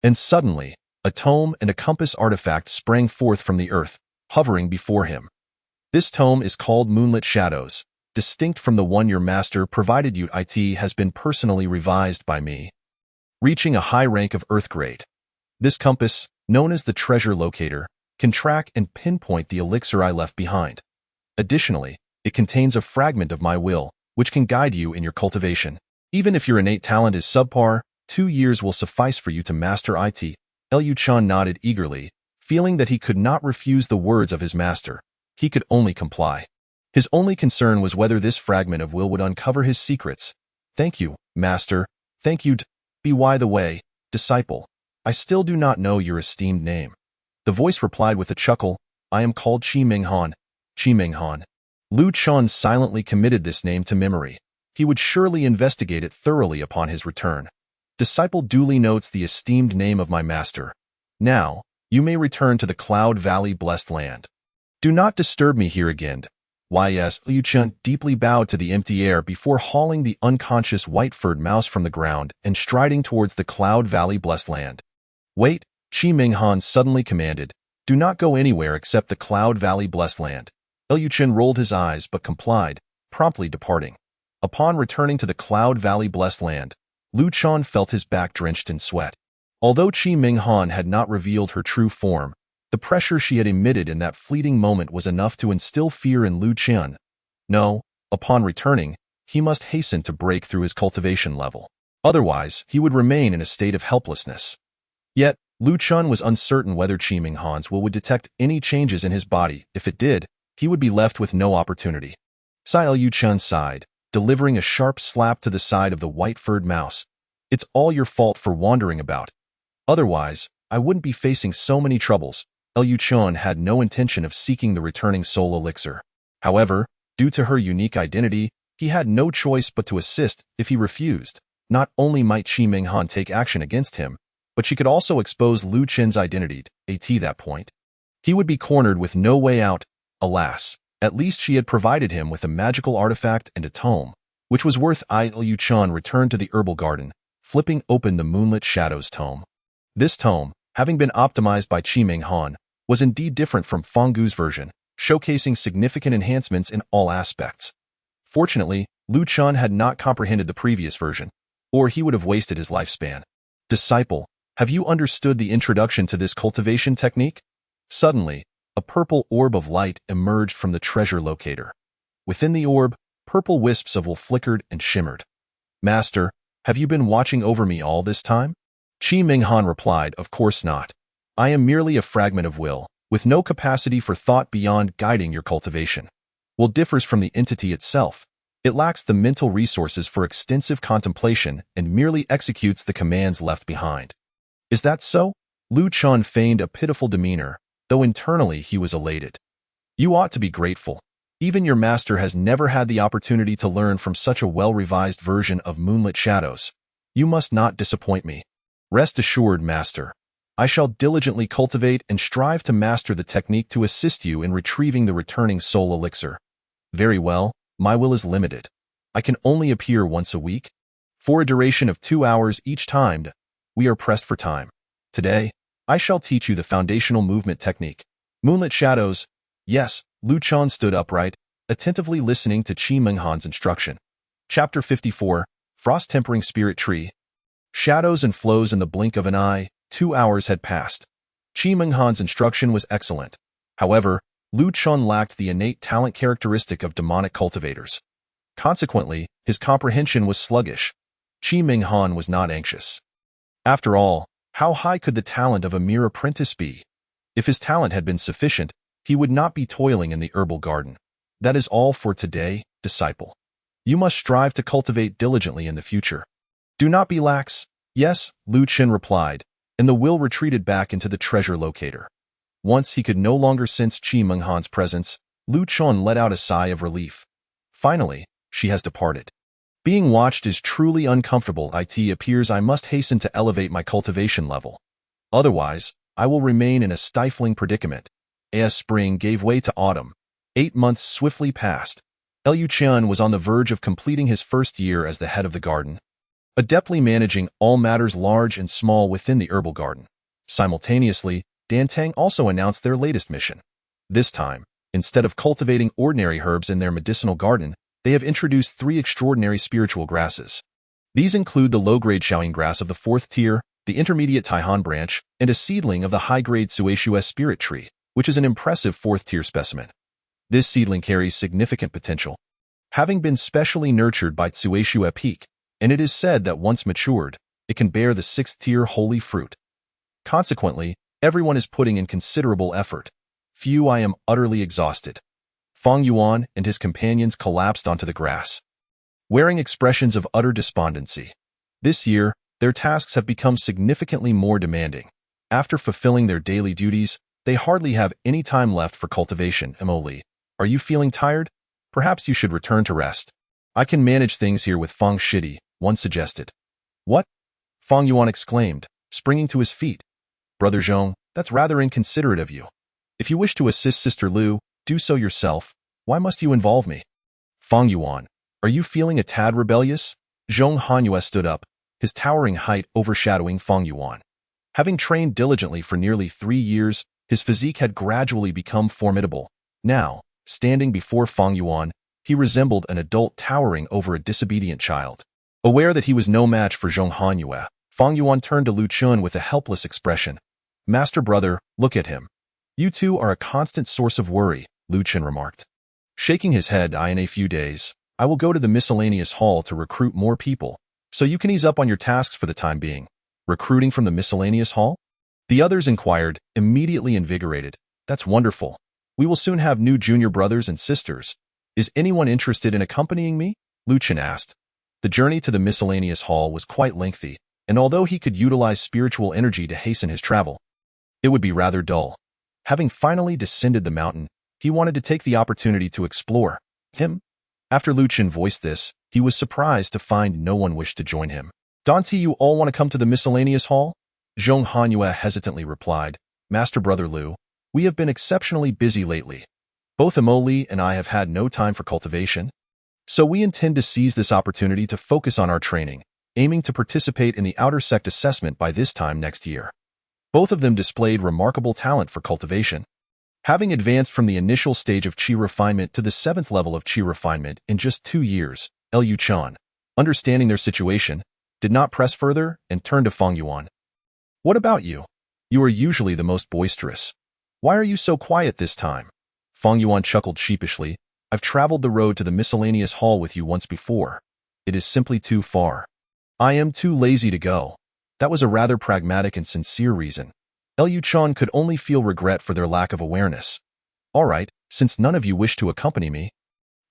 And suddenly, a tome and a compass artifact sprang forth from the earth, hovering before him. "This tome is called Moonlit Shadows, distinct from the one your master provided you. It has been personally revised by me, reaching a high rank of Earth Grade. This compass, known as the Treasure Locator, can track and pinpoint the elixir I left behind. Additionally, it contains a fragment of my will, which can guide you in your cultivation. Even if your innate talent is subpar, 2 years will suffice for you to master it." Lu Chun nodded eagerly, feeling that he could not refuse the words of his master. He could only comply. His only concern was whether this fragment of will would uncover his secrets. "Thank you, master. Thank you. By the way, disciple, I still do not know your esteemed name." The voice replied with a chuckle, "I am called Qi Minghan." Qi Minghan. Lu Chun silently committed this name to memory. He would surely investigate it thoroughly upon his return. "Disciple duly notes the esteemed name of my master. Now, you may return to the Cloud Valley blessed land. Do not disturb me here again. Yes, Liu Chen deeply bowed to the empty air before hauling the unconscious white-furred mouse from the ground and striding towards the Cloud Valley blessed land. Wait, Qi Minghan suddenly commanded. Do not go anywhere except the Cloud Valley blessed land. Liu Chen rolled his eyes but complied, promptly departing. Upon returning to the Cloud Valley blessed land, Liu Chen felt his back drenched in sweat. Although Qi Minghan had not revealed her true form, the pressure she had emitted in that fleeting moment was enough to instill fear in Liu Chen. No, upon returning, he must hasten to break through his cultivation level. Otherwise, he would remain in a state of helplessness. Yet, Liu Chen was uncertain whether Qi Minghan's will would detect any changes in his body. If it did, he would be left with no opportunity. Liu Chen sighed, delivering a sharp slap to the side of the white-furred mouse. It's all your fault for wandering about. Otherwise, I wouldn't be facing so many troubles. Liu Chen had no intention of seeking the returning soul elixir. However, due to her unique identity, he had no choice but to assist. If he refused, not only might Qi Minghan take action against him, but she could also expose Liu Chen's identity. At that point, he would be cornered with no way out. Alas, at least she had provided him with a magical artifact and a tome, which was worth it. Liu Chen returned to the herbal garden, flipping open the Moonlit Shadows tome. This tome, having been optimized by Qi Minghan, was indeed different from Fenggu's version, showcasing significant enhancements in all aspects. Fortunately, Liu Chen had not comprehended the previous version, or he would have wasted his lifespan. Disciple, have you understood the introduction to this cultivation technique? Suddenly, a purple orb of light emerged from the treasure locator. Within the orb, purple wisps of wool flickered and shimmered. Master, have you been watching over me all this time? Qi Minghan replied, of course not. I am merely a fragment of will, with no capacity for thought beyond guiding your cultivation. Will differs from the entity itself. It lacks the mental resources for extensive contemplation and merely executes the commands left behind. Is that so? Liu Chen feigned a pitiful demeanor, though internally he was elated. You ought to be grateful. Even your master has never had the opportunity to learn from such a well-revised version of Moonlit Shadows. You must not disappoint me. Rest assured, master. I shall diligently cultivate and strive to master the technique to assist you in retrieving the returning soul elixir. Very well, my will is limited. I can only appear once a week, for a duration of 2 hours each time. We are pressed for time. Today, I shall teach you the foundational movement technique. Moonlit Shadows. Yes, Liu Chen stood upright, attentively listening to Qi Minghan's instruction. Chapter 54, Frost Tempering Spirit Tree. Shadows and flows in the blink of an eye. 2 hours had passed. Qi Minghan's instruction was excellent. However, Liu Chen lacked the innate talent characteristic of demonic cultivators. Consequently, his comprehension was sluggish. Qi Minghan was not anxious. After all, how high could the talent of a mere apprentice be? If his talent had been sufficient, he would not be toiling in the herbal garden. That is all for today, disciple. You must strive to cultivate diligently in the future. Do not be lax. Yes, Liu Chen replied, and the will retreated back into the treasure locator. Once he could no longer sense Qi Minghan's presence, Liu Chen let out a sigh of relief. Finally, she has departed. Being watched is truly uncomfortable. It appears I must hasten to elevate my cultivation level. Otherwise, I will remain in a stifling predicament. As spring gave way to autumn, 8 months swiftly passed. Liu Chen was on the verge of completing his first year as the head of the garden, adeptly managing all matters large and small within the herbal garden. Simultaneously, Dantang also announced their latest mission. This time, instead of cultivating ordinary herbs in their medicinal garden, they have introduced 3 extraordinary spiritual grasses. These include the low-grade Shaoying grass of the 4th tier, the intermediate Taihan branch, and a seedling of the high-grade Suishua spirit tree, which is an impressive 4th-tier specimen. This seedling carries significant potential, having been specially nurtured by Suishua Peak, and it is said that once matured, it can bear the 6th-tier holy fruit. Consequently, everyone is putting in considerable effort. I am utterly exhausted. Feng Yuan and his companions collapsed onto the grass, wearing expressions of utter despondency. This year, their tasks have become significantly more demanding. After fulfilling their daily duties, they hardly have any time left for cultivation. Emily, are you feeling tired? Perhaps you should return to rest. I can manage things here with Feng Shidi, one suggested. What? Feng Yuan exclaimed, springing to his feet. Brother Zhong, that's rather inconsiderate of you. If you wish to assist Sister Liu, do so yourself. Why must you involve me? Fang Yuan, are you feeling a tad rebellious? Zhong Hanyue stood up, his towering height overshadowing Fang Yuan. Having trained diligently for nearly 3 years, his physique had gradually become formidable. Now, standing before Fang Yuan, he resembled an adult towering over a disobedient child. Aware that he was no match for Zhong Hanyue, Fang Yuan turned to Lu Chun with a helpless expression. Master brother, look at him. You two are a constant source of worry, Lu Chun remarked. Shaking his head, in a few days, I will go to the miscellaneous hall to recruit more people, so you can ease up on your tasks for the time being. Recruiting from the miscellaneous hall? The others inquired, immediately invigorated. That's wonderful. We will soon have new junior brothers and sisters. Is anyone interested in accompanying me? Lu Chun asked. The journey to the miscellaneous hall was quite lengthy, and although he could utilize spiritual energy to hasten his travel, it would be rather dull. Having finally descended the mountain, he wanted to take the opportunity to explore. After Lu Chun voiced this, he was surprised to find no one wished to join him. Don't you all want to come to the miscellaneous hall? Zhong Hanyue hesitantly replied. Master brother Lu, we have been exceptionally busy lately. Both Emoli and I have had no time for cultivation, so we intend to seize this opportunity to focus on our training, aiming to participate in the outer sect assessment by this time next year. Both of them displayed remarkable talent for cultivation. Having advanced from the initial stage of Qi refinement to the 7th level of Qi refinement in just 2 years, Liu Chan, understanding their situation, did not press further and turned to Fang Yuan. What about you? You are usually the most boisterous. Why are you so quiet this time? Fang Yuan chuckled sheepishly. I've traveled the road to the miscellaneous hall with you once before. It is simply too far. I am too lazy to go. That was a rather pragmatic and sincere reason. Liu Chan could only feel regret for their lack of awareness. All right, since none of you wish to accompany me,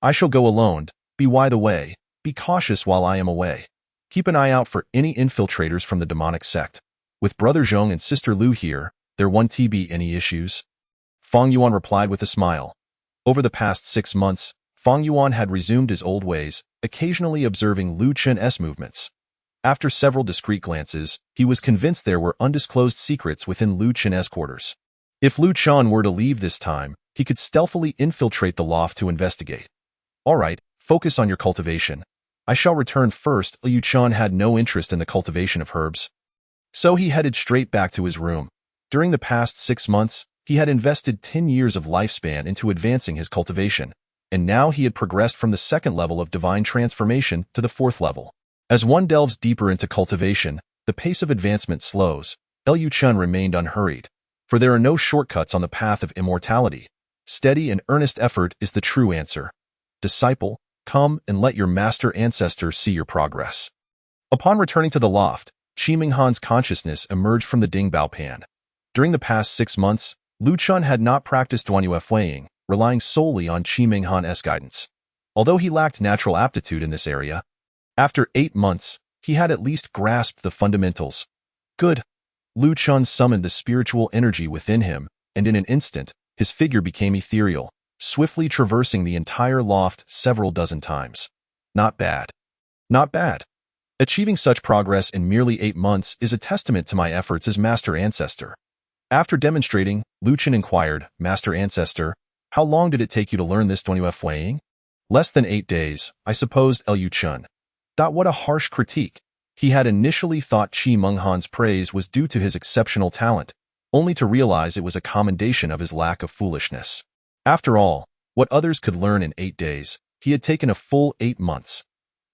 I shall go alone. By the way, be cautious while I am away. Keep an eye out for any infiltrators from the demonic sect. With Brother Zhong and Sister Lu here, there won't be any issues. Fang Yuan replied with a smile. Over the past 6 months, Fang Yuan had resumed his old ways, occasionally observing Lu Chun's movements. After several discreet glances, he was convinced there were undisclosed secrets within Lu Chun's quarters. If Lu Chun were to leave this time, he could stealthily infiltrate the loft to investigate. All right, focus on your cultivation. I shall return first. Liu Chun had no interest in the cultivation of herbs, so he headed straight back to his room. During the past 6 months, he had invested 10 years of lifespan into advancing his cultivation, and now he had progressed from the 2nd level of divine transformation to the 4th level. As one delves deeper into cultivation, the pace of advancement slows. Liu Chun remained unhurried, for there are no shortcuts on the path of immortality. Steady and earnest effort is the true answer. Disciple, come and let your master ancestor see your progress. Upon returning to the loft, Qi Minghan's consciousness emerged from the Dingbao pan. During the past 6 months, Lu Chun had not practiced Duanyue Fueying, relying solely on Qi Minghan's guidance. Although he lacked natural aptitude in this area, after 8 months, he had at least grasped the fundamentals. Good. Lu Chun summoned the spiritual energy within him, and in an instant, his figure became ethereal, swiftly traversing the entire loft several dozen times. Not bad. Not bad. Achieving such progress in merely 8 months is a testament to my efforts as Master Ancestor. After demonstrating, Lu Chun inquired, Master Ancestor, how long did it take you to learn this Duanyue Fueying? Less than 8 days, I supposed, Liu Chun. What a harsh critique. He had initially thought Qi Menghan's praise was due to his exceptional talent, only to realize it was a commendation of his lack of foolishness. After all, what others could learn in 8 days, he had taken a full 8 months.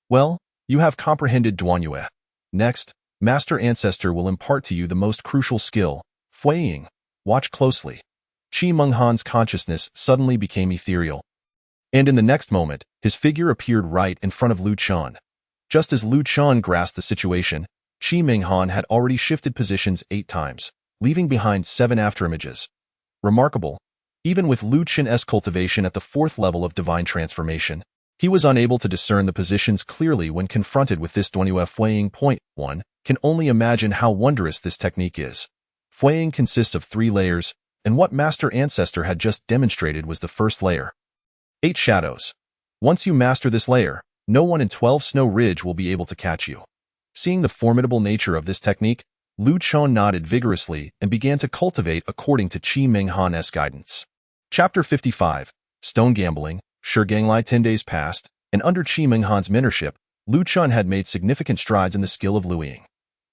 Well, you have comprehended Duanyue. Next, Master Ancestor will impart to you the most crucial skill, Fueying. Watch closely. Qi Menghan's consciousness suddenly became ethereal, and in the next moment, his figure appeared right in front of Lu Chun. Just as Lu Chun grasped the situation, Qi Minghan had already shifted positions 8 times, leaving behind 7 afterimages. Remarkable. Even with Lu Chun's cultivation at the 4th level of divine transformation, he was unable to discern the positions clearly when confronted with this Duanyue Fueying. One can only imagine how wondrous this technique is. Fueying consists of 3 layers, and what Master Ancestor had just demonstrated was the first layer. 8 shadows. Once you master this layer, no one in 12 Snow Ridge will be able to catch you. Seeing the formidable nature of this technique, Lu Chun nodded vigorously and began to cultivate according to Qi Minghan's guidance. Chapter 55. Stone Gambling. Shiganglai 10 days passed, and under Qi Menghan's mentorship, Lu Chun had made significant strides in the skill of Luiying.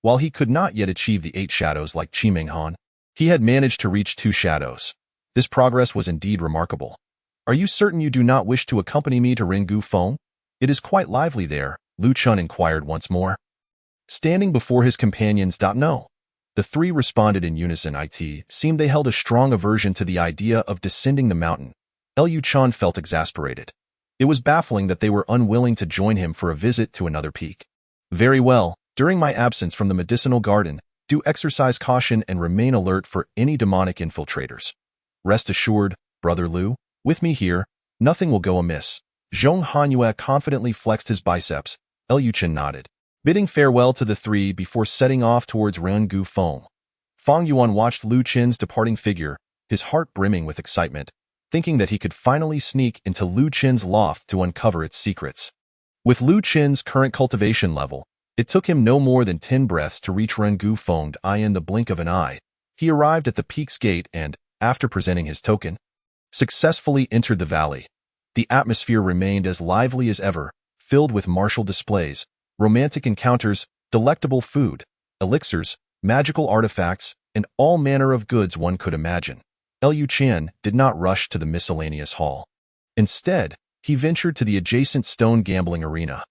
While he could not yet achieve the 8 shadows like Qi Menghan, he had managed to reach 2 shadows. This progress was indeed remarkable. Are you certain you do not wish to accompany me to Ringu Feng? It is quite lively there, Lu Chun inquired once more. Standing before his companions, no. The three responded in unison. It seemed they held a strong aversion to the idea of descending the mountain. Lu Chun felt exasperated. It was baffling that they were unwilling to join him for a visit to another peak. Very well, during my absence from the medicinal garden, do exercise caution and remain alert for any demonic infiltrators. Rest assured, Brother Lu, with me here, nothing will go amiss. Zhong Hanyue confidently flexed his biceps. Lu Chun nodded, bidding farewell to the three before setting off towards Ringu Feng. Fang Yuan watched Lu Chen's departing figure, his heart brimming with excitement, thinking that he could finally sneak into Lu Chen's loft to uncover its secrets. With Lu Chen's current cultivation level, it took him no more than 10 breaths to reach Ringu Feng in the blink of an eye. He arrived at the peak's gate and, after presenting his token, successfully entered the valley. The atmosphere remained as lively as ever, filled with martial displays, romantic encounters, delectable food, elixirs, magical artifacts, and all manner of goods one could imagine. Lu Chen did not rush to the miscellaneous hall. Instead, he ventured to the adjacent stone gambling arena.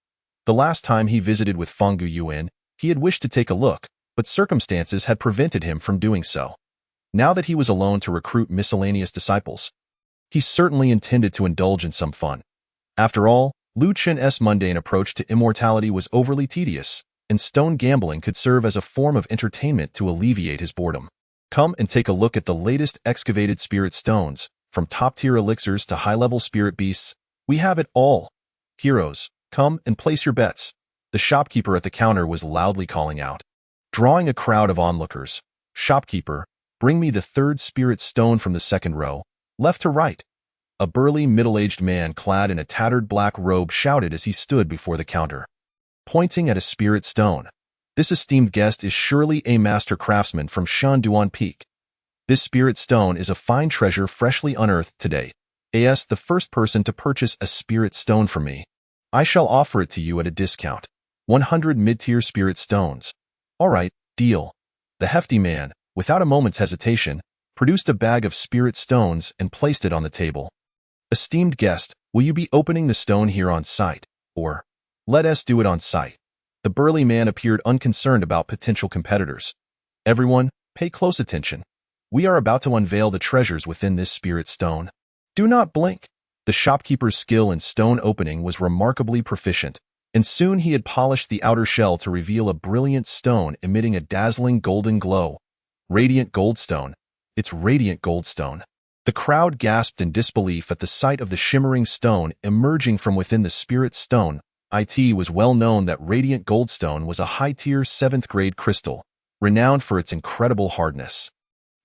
The last time he visited with Fang Yuan, he had wished to take a look, but circumstances had prevented him from doing so. Now that he was alone to recruit miscellaneous disciples, he certainly intended to indulge in some fun. After all, Lu Chen's mundane approach to immortality was overly tedious, and stone gambling could serve as a form of entertainment to alleviate his boredom. Come and take a look at the latest excavated spirit stones, from top-tier elixirs to high-level spirit beasts. We have it all. Heroes, come and place your bets. The shopkeeper at the counter was loudly calling out. Drawing a crowd of onlookers, "Shopkeeper, bring me the 3rd spirit stone from the 2nd row, left to right." A burly, middle-aged man clad in a tattered black robe shouted as he stood before the counter, pointing at a spirit stone. This esteemed guest is surely a master craftsman from Shanduan Peak. This spirit stone is a fine treasure freshly unearthed today. As the first person to purchase a spirit stone from me, I shall offer it to you at a discount. 100 mid-tier spirit stones. All right, deal. The hefty man, without a moment's hesitation, produced a bag of spirit stones and placed it on the table. Esteemed guest, will you be opening the stone here on site, or let us do it on site? The burly man appeared unconcerned about potential competitors. Everyone, pay close attention. We are about to unveil the treasures within this spirit stone. Do not blink. The shopkeeper's skill in stone opening was remarkably proficient, and soon he had polished the outer shell to reveal a brilliant stone emitting a dazzling golden glow. Radiant goldstone. It's radiant goldstone. The crowd gasped in disbelief at the sight of the shimmering stone emerging from within the spirit stone. It was well known that radiant goldstone was a high-tier 7th-grade crystal, renowned for its incredible hardness.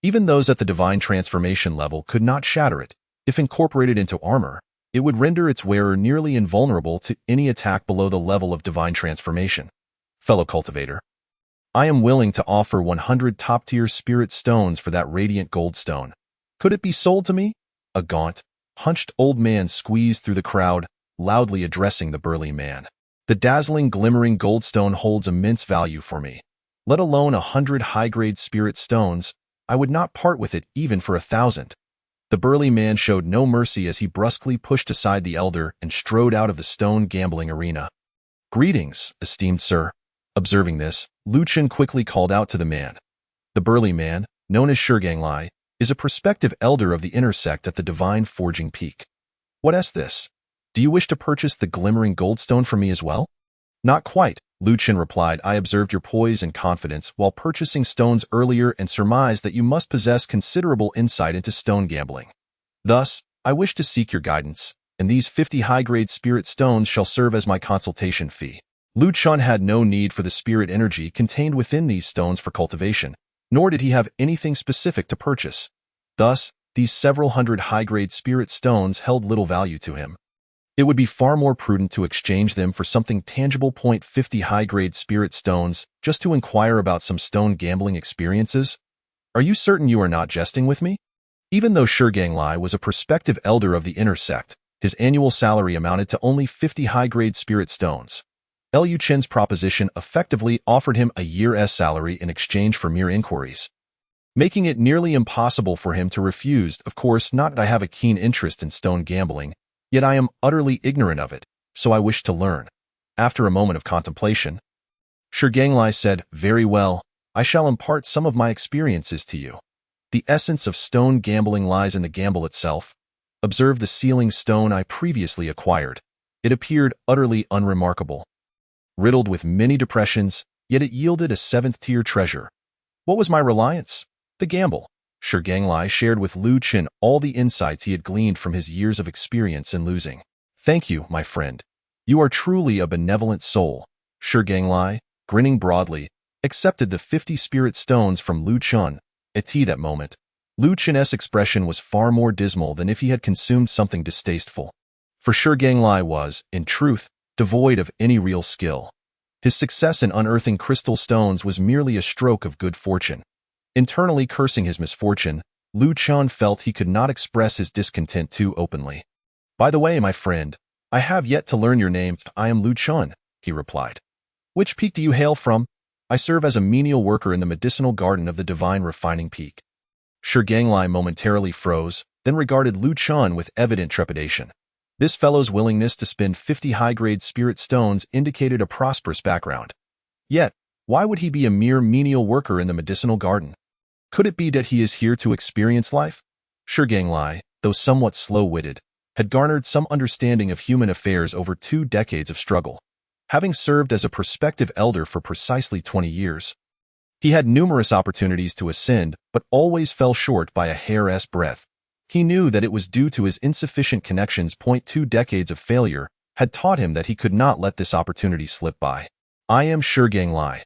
Even those at the divine transformation level could not shatter it. If incorporated into armor, it would render its wearer nearly invulnerable to any attack below the level of divine transformation. Fellow cultivator, I am willing to offer 100 top-tier spirit stones for that radiant goldstone. Could it be sold to me? A gaunt, hunched old man squeezed through the crowd, loudly addressing the burly man. The dazzling, glimmering goldstone holds immense value for me. Let alone 100 high-grade spirit stones, I would not part with it even for 1,000. The burly man showed no mercy as he brusquely pushed aside the elder and strode out of the stone gambling arena. Greetings, esteemed sir. Observing this, Lu Chen quickly called out to the man. The burly man, known as Shiganglai, is a prospective elder of the inner sect at the Divine Forging Peak. What's this? Do you wish to purchase the glimmering goldstone from me as well? Not quite, Lu Chen replied. I observed your poise and confidence while purchasing stones earlier and surmised that you must possess considerable insight into stone gambling. Thus, I wish to seek your guidance, and these 50 high-grade spirit stones shall serve as my consultation fee. Lu Chen had no need for the spirit energy contained within these stones for cultivation, nor did he have anything specific to purchase. Thus, these several hundred high-grade spirit stones held little value to him. It would be far more prudent to exchange them for something tangible. 50 high-grade spirit stones just to inquire about some stone gambling experiences? Are you certain you are not jesting with me? Even though Shiganglai was a prospective elder of the inner sect, His annual salary amounted to only 50 high-grade spirit stones. Liu Chen's proposition effectively offered him a year's salary in exchange for mere inquiries, making it nearly impossible for him to refuse. Of course, not that I have a keen interest in stone gambling, yet I am utterly ignorant of it, so I wish to learn. After a moment of contemplation, Shi Ganglai said, "Very well, I shall impart some of my experiences to you. The essence of stone gambling lies in the gamble itself. Observe the sealing stone I previously acquired. It appeared utterly unremarkable, riddled with many depressions, yet it yielded a seventh-tier treasure. What was my reliance? The gamble." Shi Ganglai shared with Liu Chen all the insights he had gleaned from his years of experience in losing. "Thank you, my friend. You are truly a benevolent soul." Shi Ganglai, grinning broadly, accepted the 50 spirit stones from Liu Chen. At that moment, Liu Chen's expression was far more dismal than if he had consumed something distasteful. For Shi Ganglai was, in truth, devoid of any real skill. His success in unearthing crystal stones was merely a stroke of good fortune. Internally cursing his misfortune, Liu Chen felt he could not express his discontent too openly. "By the way, my friend, I have yet to learn your name." "I am Liu Chen," he replied. "Which peak do you hail from?" "I serve as a menial worker in the medicinal garden of the divine refining peak." Shi Ganglai momentarily froze, then regarded Liu Chen with evident trepidation. This fellow's willingness to spend 50 high-grade spirit stones indicated a prosperous background. Yet, why would he be a mere menial worker in the medicinal garden? Could it be that he is here to experience life? Shi Ganglai, though somewhat slow-witted, had garnered some understanding of human affairs over 2 decades of struggle. Having served as a prospective elder for precisely 20 years, he had numerous opportunities to ascend, but always fell short by a hair's breadth. He knew that it was due to his insufficient connections. 2 decades of failure had taught him that he could not let this opportunity slip by. "I am Shi Ganglai.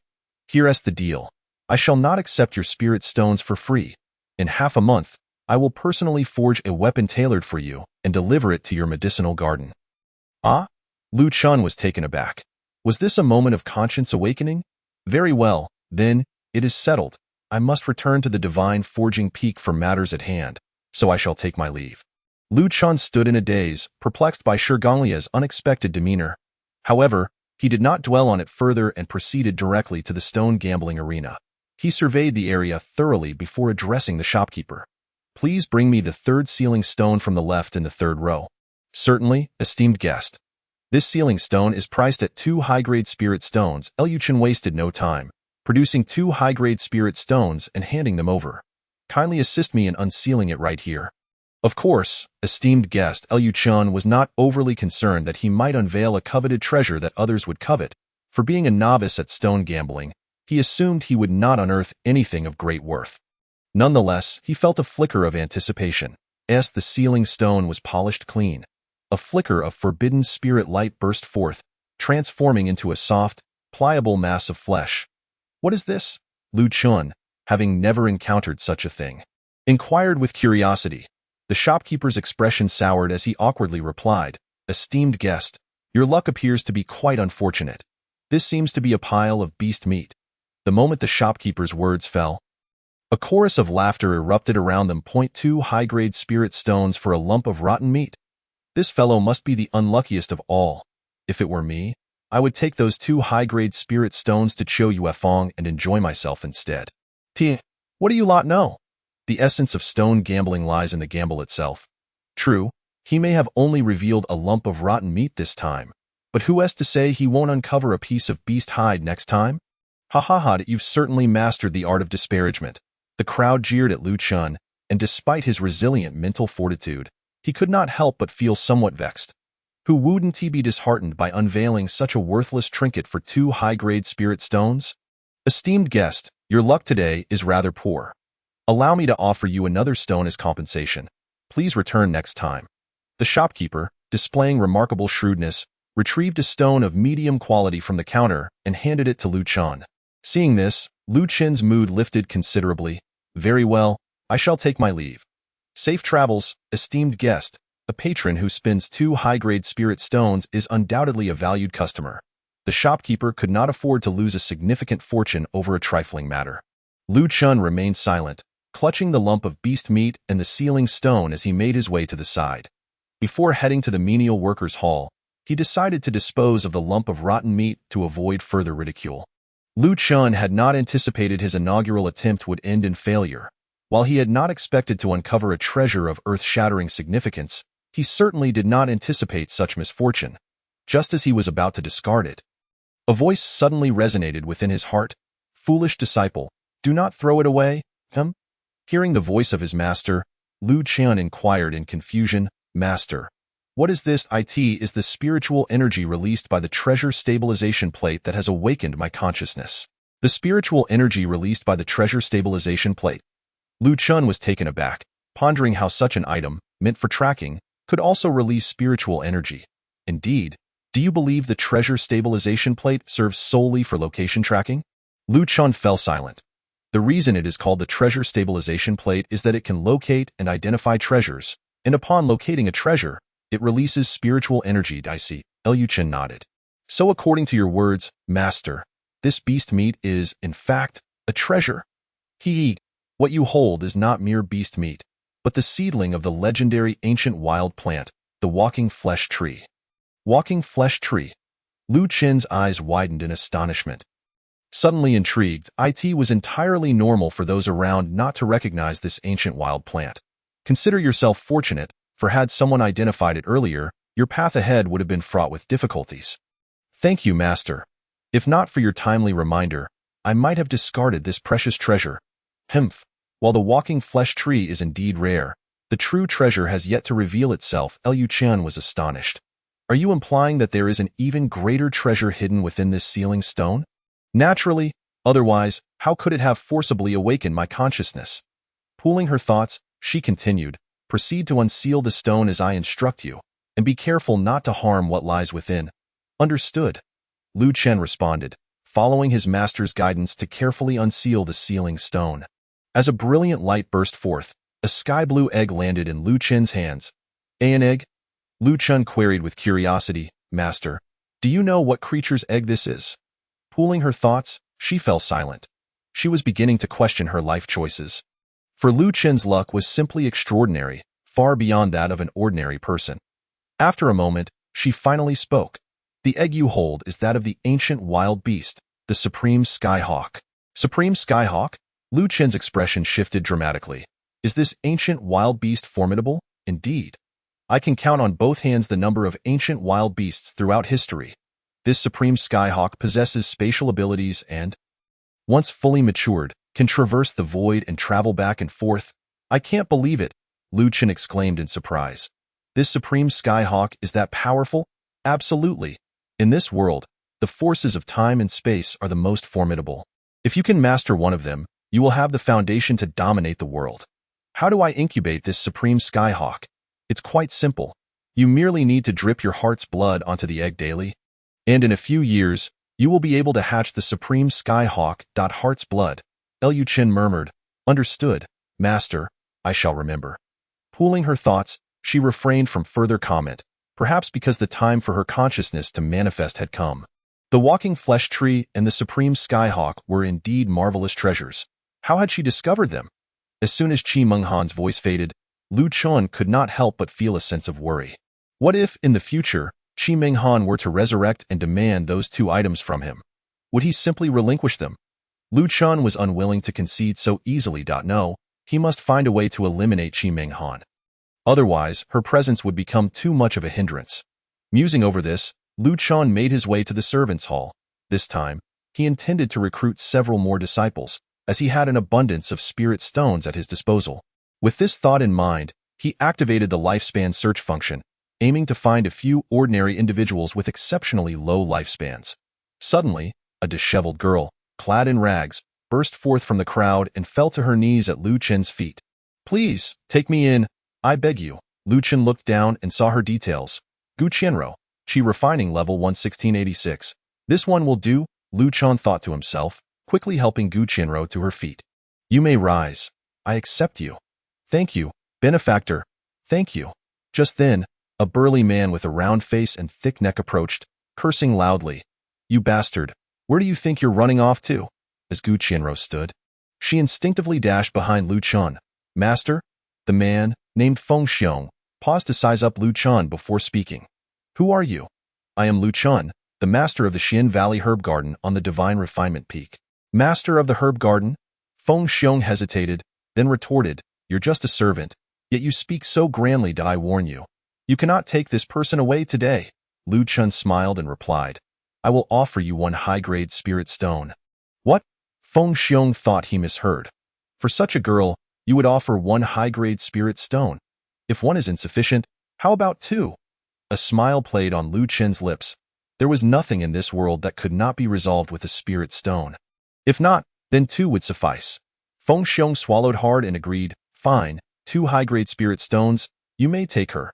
Here's the deal. I shall not accept your spirit stones for free. In half a month, I will personally forge a weapon tailored for you and deliver it to your medicinal garden." "Ah?" Liu Chen was taken aback. Was this a moment of conscience awakening? "Very well, then, it is settled. I must return to the divine forging peak for matters at hand, so I shall take my leave." Liu Chen stood in a daze, perplexed by Shi Ganglai's unexpected demeanor. However, he did not dwell on it further and proceeded directly to the stone gambling arena. He surveyed the area thoroughly before addressing the shopkeeper. "Please bring me the 3rd sealing stone from the left in the 3rd row." "Certainly, esteemed guest. This sealing stone is priced at 2 high-grade spirit stones." Liu Chen wasted no time, producing 2 high-grade spirit stones and handing them over. "Kindly assist me in unsealing it right here." Of course, esteemed guest, Liu Chen was not overly concerned that he might unveil a coveted treasure that others would covet. For being a novice at stone gambling, he assumed he would not unearth anything of great worth. Nonetheless, he felt a flicker of anticipation, as the sealing stone was polished clean. A flicker of forbidden spirit light burst forth, transforming into a soft, pliable mass of flesh. "What is this?" Liu Chen, having never encountered such a thing, inquired with curiosity. The shopkeeper's expression soured as he awkwardly replied, "Esteemed guest, your luck appears to be quite unfortunate. This seems to be a pile of beast meat." The moment the shopkeeper's words fell, a chorus of laughter erupted around them. 2 high-grade spirit stones for a lump of rotten meat. This fellow must be the unluckiest of all. If it were me, I would take those 2 high-grade spirit stones to Cho Yuefeng and enjoy myself instead. What do you lot know? The essence of stone gambling lies in the gamble itself. True, he may have only revealed a lump of rotten meat this time, but who is to say he won't uncover a piece of beast hide next time? Ha ha ha, you've certainly mastered the art of disparagement. The crowd jeered at Liu Chen, and despite his resilient mental fortitude, he could not help but feel somewhat vexed. Who wouldn't he be disheartened by unveiling such a worthless trinket for 2 high-grade spirit stones? Esteemed guest, your luck today is rather poor. Allow me to offer you another stone as compensation. Please return next time. The shopkeeper, displaying remarkable shrewdness, retrieved a stone of medium quality from the counter and handed it to Liu Chen. Seeing this, Liu Chen's mood lifted considerably. "Very well, I shall take my leave. Safe travels, esteemed guest. A patron who spends 2 high-grade spirit stones is undoubtedly a valued customer." The shopkeeper could not afford to lose a significant fortune over a trifling matter. Liu Chen remained silent, clutching the lump of beast meat and the sealing stone as he made his way to the side. Before heading to the menial workers' hall, he decided to dispose of the lump of rotten meat to avoid further ridicule. Lu Chun had not anticipated his inaugural attempt would end in failure. While he had not expected to uncover a treasure of earth-shattering significance, he certainly did not anticipate such misfortune. Just as he was about to discard it, a voice suddenly resonated within his heart. "Foolish disciple, do not throw it away." Hearing the voice of his master, Lu Chun inquired in confusion, "Master, what is this? It is the spiritual energy released by the treasure stabilization plate that has awakened my consciousness." The spiritual energy released by the treasure stabilization plate. Lu Chun was taken aback, pondering how such an item, meant for tracking, could also release spiritual energy. Indeed, do you believe the treasure stabilization plate serves solely for location tracking? Lu Chun fell silent. The reason it is called the treasure stabilization plate is that it can locate and identify treasures, and upon locating a treasure, it releases spiritual energy. I see. Lu Chun nodded. So according to your words, Master, this beast meat is, in fact, a treasure. What you hold is not mere beast meat, but the seedling of the legendary ancient wild plant, the walking flesh tree. Walking flesh tree. Lu Chun's eyes widened in astonishment. Suddenly intrigued, it was entirely normal for those around not to recognize this ancient wild plant. Consider yourself fortunate, for had someone identified it earlier, your path ahead would have been fraught with difficulties. Thank you, Master. If not for your timely reminder, I might have discarded this precious treasure. While the walking flesh tree is indeed rare, the true treasure has yet to reveal itself. Lu Chun was astonished. Are you implying that there is an even greater treasure hidden within this sealing stone? Naturally, otherwise, how could it have forcibly awakened my consciousness? Pooling her thoughts, she continued, "Proceed to unseal the stone as I instruct you, and be careful not to harm what lies within." Understood. Lu Chun responded, following his master's guidance to carefully unseal the sealing stone. As a brilliant light burst forth, a sky-blue egg landed in Lu Chun's hands. An egg? Lu Chun queried with curiosity, "Master, do you know what creature's egg this is?" Pooling her thoughts, she fell silent. She was beginning to question her life choices. For Lu Chun's luck was simply extraordinary, far beyond that of an ordinary person. After a moment, she finally spoke. "The egg you hold is that of the ancient wild beast, the Supreme Skyhawk." Supreme Skyhawk? Lu Chun's expression shifted dramatically. Is this ancient wild beast formidable? Indeed. I can count on both hands the number of ancient wild beasts throughout history. This Supreme Skyhawk possesses spatial abilities and, once fully matured, can traverse the void and travel back and forth. I can't believe it, Lu Chun exclaimed in surprise. This Supreme Skyhawk is that powerful? Absolutely. In this world, the forces of time and space are the most formidable. If you can master one of them, you will have the foundation to dominate the world. How do I incubate this Supreme Skyhawk? It's quite simple. You merely need to drip your heart's blood onto the egg daily, and in a few years, you will be able to hatch the Supreme Skyhawk. Heart's blood. Lu Chun murmured, "Understood, Master, I shall remember." Pooling her thoughts, she refrained from further comment, perhaps because the time for her consciousness to manifest had come. The walking flesh tree and the Supreme Skyhawk were indeed marvelous treasures. How had she discovered them? As soon as Qi Menghan's voice faded, Lu Chun could not help but feel a sense of worry. What if, in the future, Qi Menghan were to resurrect and demand those two items from him? Would he simply relinquish them? Lu Chun was unwilling to concede so easily. No, he must find a way to eliminate Qi Menghan. Otherwise, her presence would become too much of a hindrance. Musing over this, Lu Chun made his way to the servants' hall. This time, he intended to recruit several more disciples, as he had an abundance of spirit stones at his disposal. With this thought in mind, he activated the lifespan search function, aiming to find a few ordinary individuals with exceptionally low lifespans. Suddenly, a disheveled girl, clad in rags, burst forth from the crowd and fell to her knees at Lu Chun's feet. "Please, take me in, I beg you." Lu Chun looked down and saw her details. Gu Qianro, Qi refining level 11686. This one will do, Lu Chun thought to himself, quickly helping Gu Qianro to her feet. "You may rise. I accept you." "Thank you, benefactor. Thank you." Just then, a burly man with a round face and thick neck approached, cursing loudly. "You bastard, where do you think you're running off to?" As Gu Qianro stood, she instinctively dashed behind Lu Chun. "Master?" The man, named Feng Xiong, paused to size up Lu Chun before speaking. Who are you? I am Lu Chun, the master of the Xin Valley Herb Garden on the Divine Refinement Peak. Master of the Herb Garden? Feng Xiong hesitated, then retorted, you're just a servant, yet you speak so grandly that I warn you. You cannot take this person away today. Lu Chun smiled and replied, I will offer you one high-grade spirit stone. What? Feng Xiong thought he misheard. For such a girl, you would offer one high-grade spirit stone. If one is insufficient, how about two? A smile played on Lu Chen's lips. There was nothing in this world that could not be resolved with a spirit stone. If not, then two would suffice. Feng Xiong swallowed hard and agreed, fine, 2 high-grade spirit stones, you may take her.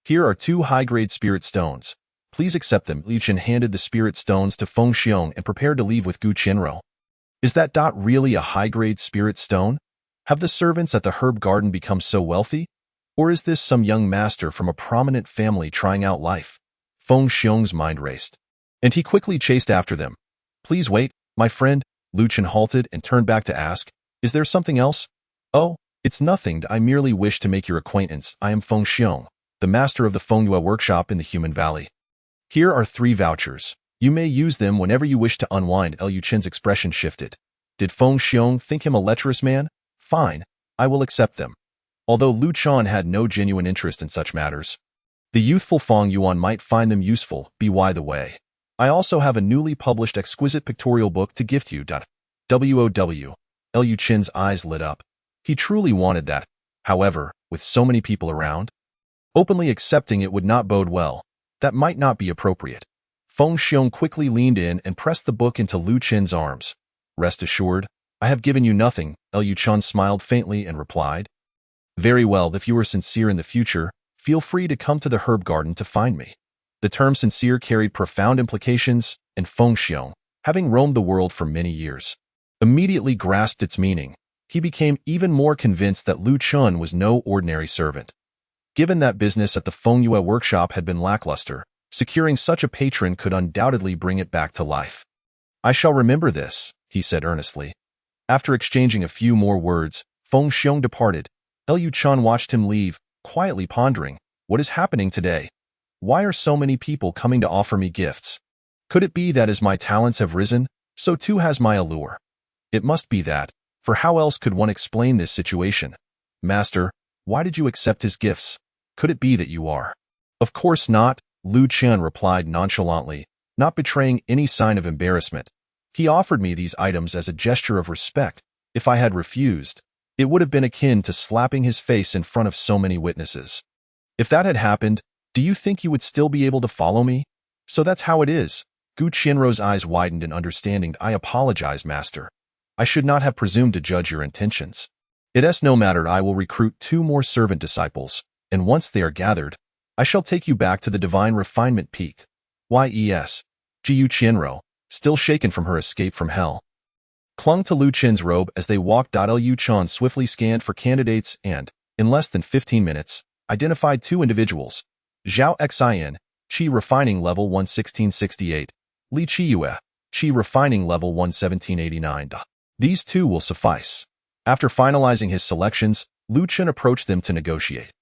Here are 2 high-grade spirit stones. Please accept them. Lu Chen handed the spirit stones to Feng Xiong and prepared to leave with Gu Qianrou. Is that dot really a high-grade spirit stone? Have the servants at the herb garden become so wealthy? Or is this some young master from a prominent family trying out life? Feng Xiong's mind raced, and he quickly chased after them. Please wait, my friend. Lu Chen halted and turned back to ask, is there something else? Oh, it's nothing. I merely wish to make your acquaintance. I am Feng Xiong, the master of the Fengyue workshop in the Human Valley. Here are 3 vouchers. You may use them whenever you wish to unwind. Lu Chen's expression shifted. Did Feng Xiong think him a lecherous man? Fine, I will accept them. Although Lu Chen had no genuine interest in such matters, the youthful Feng Yuan might find them useful. By the way, I also have a newly published exquisite pictorial book to gift you. WOW. Lu Chen's eyes lit up. He truly wanted that. However, with so many people around, openly accepting it would not bode well. That might not be appropriate. Feng Xiong quickly leaned in and pressed the book into Lu Chen's arms. Rest assured, I have given you nothing. Lu Chen smiled faintly and replied, very well, if you are sincere in the future, feel free to come to the herb garden to find me. The term sincere carried profound implications, and Feng Xiong, having roamed the world for many years, immediately grasped its meaning. He became even more convinced that Lu Chen was no ordinary servant. Given that business at the Fengyue workshop had been lackluster, securing such a patron could undoubtedly bring it back to life. I shall remember this, he said earnestly. After exchanging a few more words, Feng Xiong departed. Lu Chen watched him leave, quietly pondering, what is happening today? Why are so many people coming to offer me gifts? Could it be that as my talents have risen, so too has my allure? It must be that, for how else could one explain this situation? Master, why did you accept his gifts? Could it be that you are? Of course not, Lu Chen replied nonchalantly, not betraying any sign of embarrassment. He offered me these items as a gesture of respect. If I had refused, it would have been akin to slapping his face in front of so many witnesses. If that had happened, do you think you would still be able to follow me? So that's how it is. Gu Qianrou's eyes widened in understanding. I apologize, master. I should not have presumed to judge your intentions. It's no matter. I will recruit 2 more servant disciples, and once they are gathered, I shall take you back to the Divine Refinement Peak. Yes. Gu Qianrou, still shaken from her escape from hell, clung to Lu Chen's robe as they walked. Lu Chen swiftly scanned for candidates and, in less than 15 minutes, identified 2 individuals. Zhao Xian, Qi Refining Level 1 1668, Li Qiyue, Qi Refining Level 1 1789. These 2 will suffice. After finalizing his selections, Lu Chen approached them to negotiate.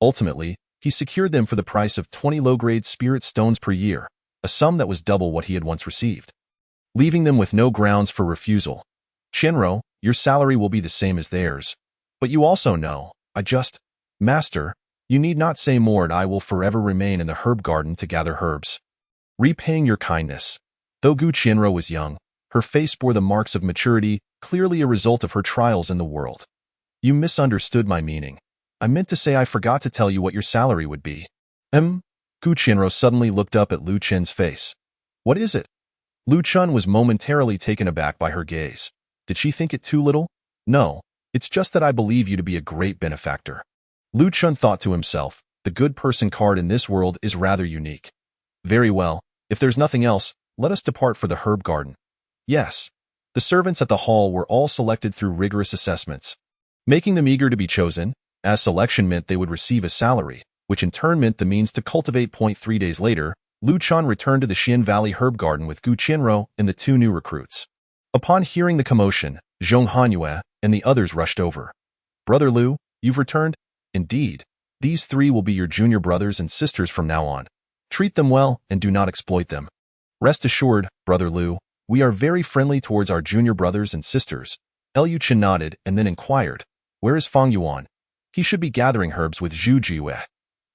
Ultimately, he secured them for the price of 20 low-grade spirit stones per year, a sum that was double what he had once received, leaving them with no grounds for refusal. Qianrou, your salary will be the same as theirs. But you also know, Master, you need not say more, and I will forever remain in the herb garden to gather herbs, repaying your kindness. Though Gu Qianrou was young, her face bore the marks of maturity, clearly a result of her trials in the world. You misunderstood my meaning. I meant to say I forgot to tell you what your salary would be. Gu Qianrou suddenly looked up at Lu Chen's face. What is it? Lu Chen was momentarily taken aback by her gaze. Did she think it too little? No, it's just that I believe you to be a great benefactor. Lu Chen thought to himself, the good person card in this world is rather unique. Very well, if there's nothing else, let us depart for the herb garden. Yes. The servants at the hall were all selected through rigorous assessments, making them eager to be chosen, as selection meant they would receive a salary, which in turn meant the means to cultivate. 3 days later, Lu Chen returned to the Xin Valley herb garden with Gu Qianrou and the 2 new recruits. Upon hearing the commotion, Zhong Hanyue and the others rushed over. Brother Lu, you've returned? Indeed. These three will be your junior brothers and sisters from now on. Treat them well and do not exploit them. Rest assured, Brother Liu, we are very friendly towards our junior brothers and sisters. Liu Chen nodded and then inquired, where is Fang Yuan? He should be gathering herbs with Zhu Jiwei.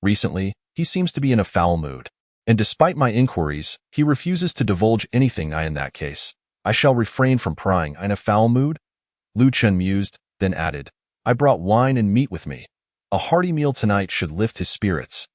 Recently, he seems to be in a foul mood. And despite my inquiries, he refuses to divulge anything. In that case, I shall refrain from prying. In a foul mood? Liu Chen mused, then added, I brought wine and meat with me. A hearty meal tonight should lift his spirits.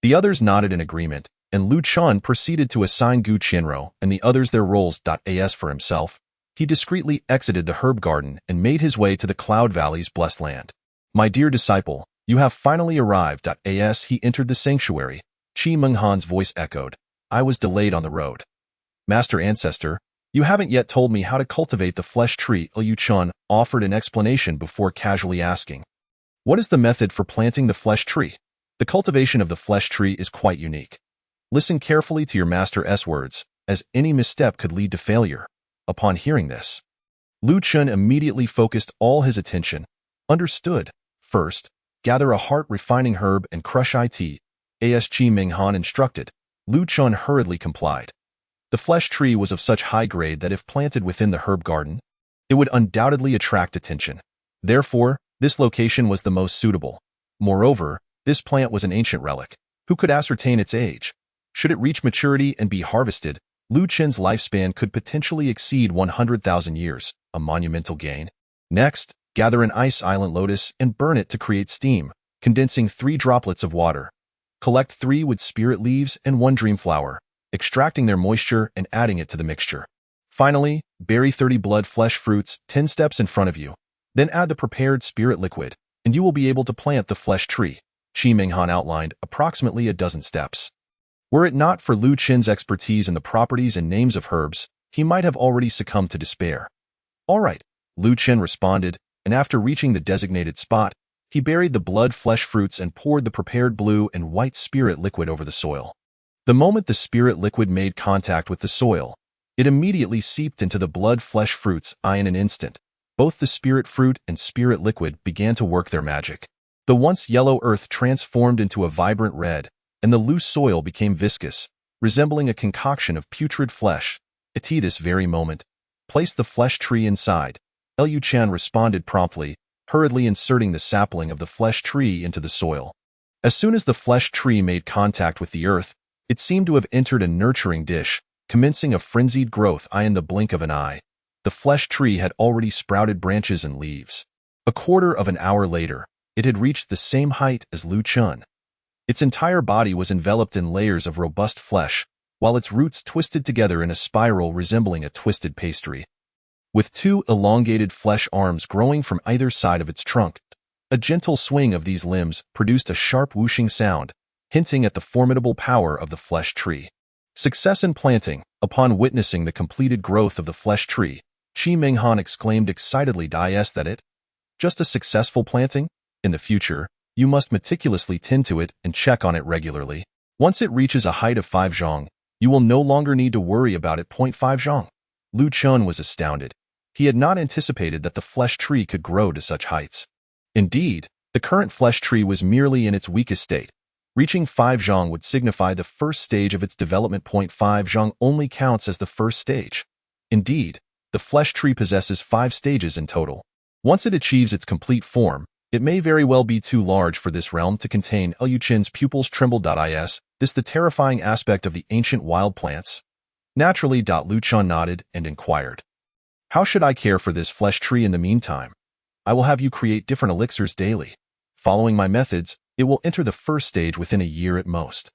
The others nodded in agreement, and Liu Chen proceeded to assign Gu Qianrou and the others their roles. As for himself, he discreetly exited the herb garden and made his way to the Cloud Valley's blessed land. My dear disciple, you have finally arrived. As he entered the sanctuary, Qi Menghan's voice echoed, I was delayed on the road. Master Ancestor, you haven't yet told me how to cultivate the flesh tree. Liu Chen offered an explanation before casually asking, what is the method for planting the flesh tree? The cultivation of the flesh tree is quite unique. Listen carefully to your master's words, as any misstep could lead to failure. Upon hearing this, Liu Chen immediately focused all his attention. Understood. First, gather a heart-refining herb and crush it. As Qi Menghan instructed, Liu Chen hurriedly complied. The flesh tree was of such high grade that if planted within the herb garden, it would undoubtedly attract attention. Therefore, this location was the most suitable. Moreover, this plant was an ancient relic. Who could ascertain its age? Should it reach maturity and be harvested, Liu Chen's lifespan could potentially exceed 100,000 years, a monumental gain. Next, gather an ice island lotus and burn it to create steam, condensing 3 droplets of water. Collect 3 wood spirit leaves and 1 dream flower, extracting their moisture and adding it to the mixture. Finally, bury 30 blood flesh fruits 10 steps in front of you. Then add the prepared spirit liquid, and you will be able to plant the flesh tree. Qi Menghan outlined approximately a dozen steps. Were it not for Liu Chen's expertise in the properties and names of herbs, he might have already succumbed to despair. All right, Liu Chen responded, and after reaching the designated spot, he buried the blood flesh fruits and poured the prepared blue and white spirit liquid over the soil. The moment the spirit liquid made contact with the soil, it immediately seeped into the blood flesh fruits. In an instant, both the spirit fruit and spirit liquid began to work their magic. The once yellow earth transformed into a vibrant red, and the loose soil became viscous, resembling a concoction of putrid flesh. At this very moment, place the flesh tree inside. Liu Chen responded promptly, hurriedly inserting the sapling of the flesh tree into the soil. As soon as the flesh tree made contact with the earth, it seemed to have entered a nurturing dish, commencing a frenzied growth. In the blink of an eye, the flesh tree had already sprouted branches and leaves. A quarter of an hour later, it had reached the same height as Liu Chen. Its entire body was enveloped in layers of robust flesh, while its roots twisted together in a spiral resembling a twisted pastry. With 2 elongated flesh arms growing from either side of its trunk, a gentle swing of these limbs produced a sharp whooshing sound, hinting at the formidable power of the flesh tree. Success in planting. Upon witnessing the completed growth of the flesh tree, Qi Menghan exclaimed excitedly, "Is that it? Just a successful planting? In the future, you must meticulously tend to it and check on it regularly. Once it reaches a height of 5 zhang, you will no longer need to worry about it." 5 zhang. Liu Chen was astounded. He had not anticipated that the flesh tree could grow to such heights. Indeed, the current flesh tree was merely in its weakest state. Reaching 5 zhang would signify the first stage of its development. 5 zhang only counts as the first stage. Indeed, the flesh tree possesses 5 stages in total. Once it achieves its complete form, it may very well be too large for this realm to contain. Liu Chen's pupils trembled. Is this the terrifying aspect of the ancient wild plants? Naturally. Liu Chen nodded and inquired, how should I care for this flesh tree in the meantime? I will have you create different elixirs daily. Following my methods, it will enter the first stage within a year at most.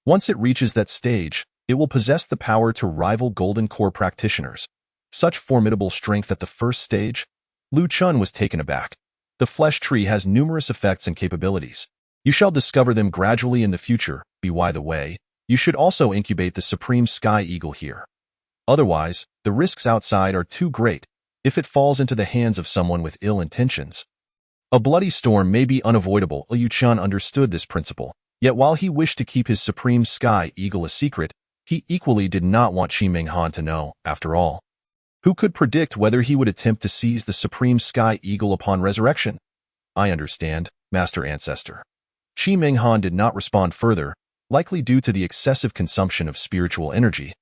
Once it reaches that stage, it will possess the power to rival Golden Core practitioners. Such formidable strength at the first stage? Liu Chen was taken aback. The flesh tree has numerous effects and capabilities. You shall discover them gradually in the future. By the way, you should also incubate the Supreme Sky Eagle here. Otherwise, the risks outside are too great if it falls into the hands of someone with ill intentions. A bloody storm may be unavoidable. Liu Chen understood this principle, yet while he wished to keep his Supreme Sky Eagle a secret, he equally did not want Qi Menghan to know. After all, who could predict whether he would attempt to seize the Supreme Sky Eagle upon resurrection? I understand, Master Ancestor. Qi Minghan did not respond further, likely due to the excessive consumption of spiritual energy,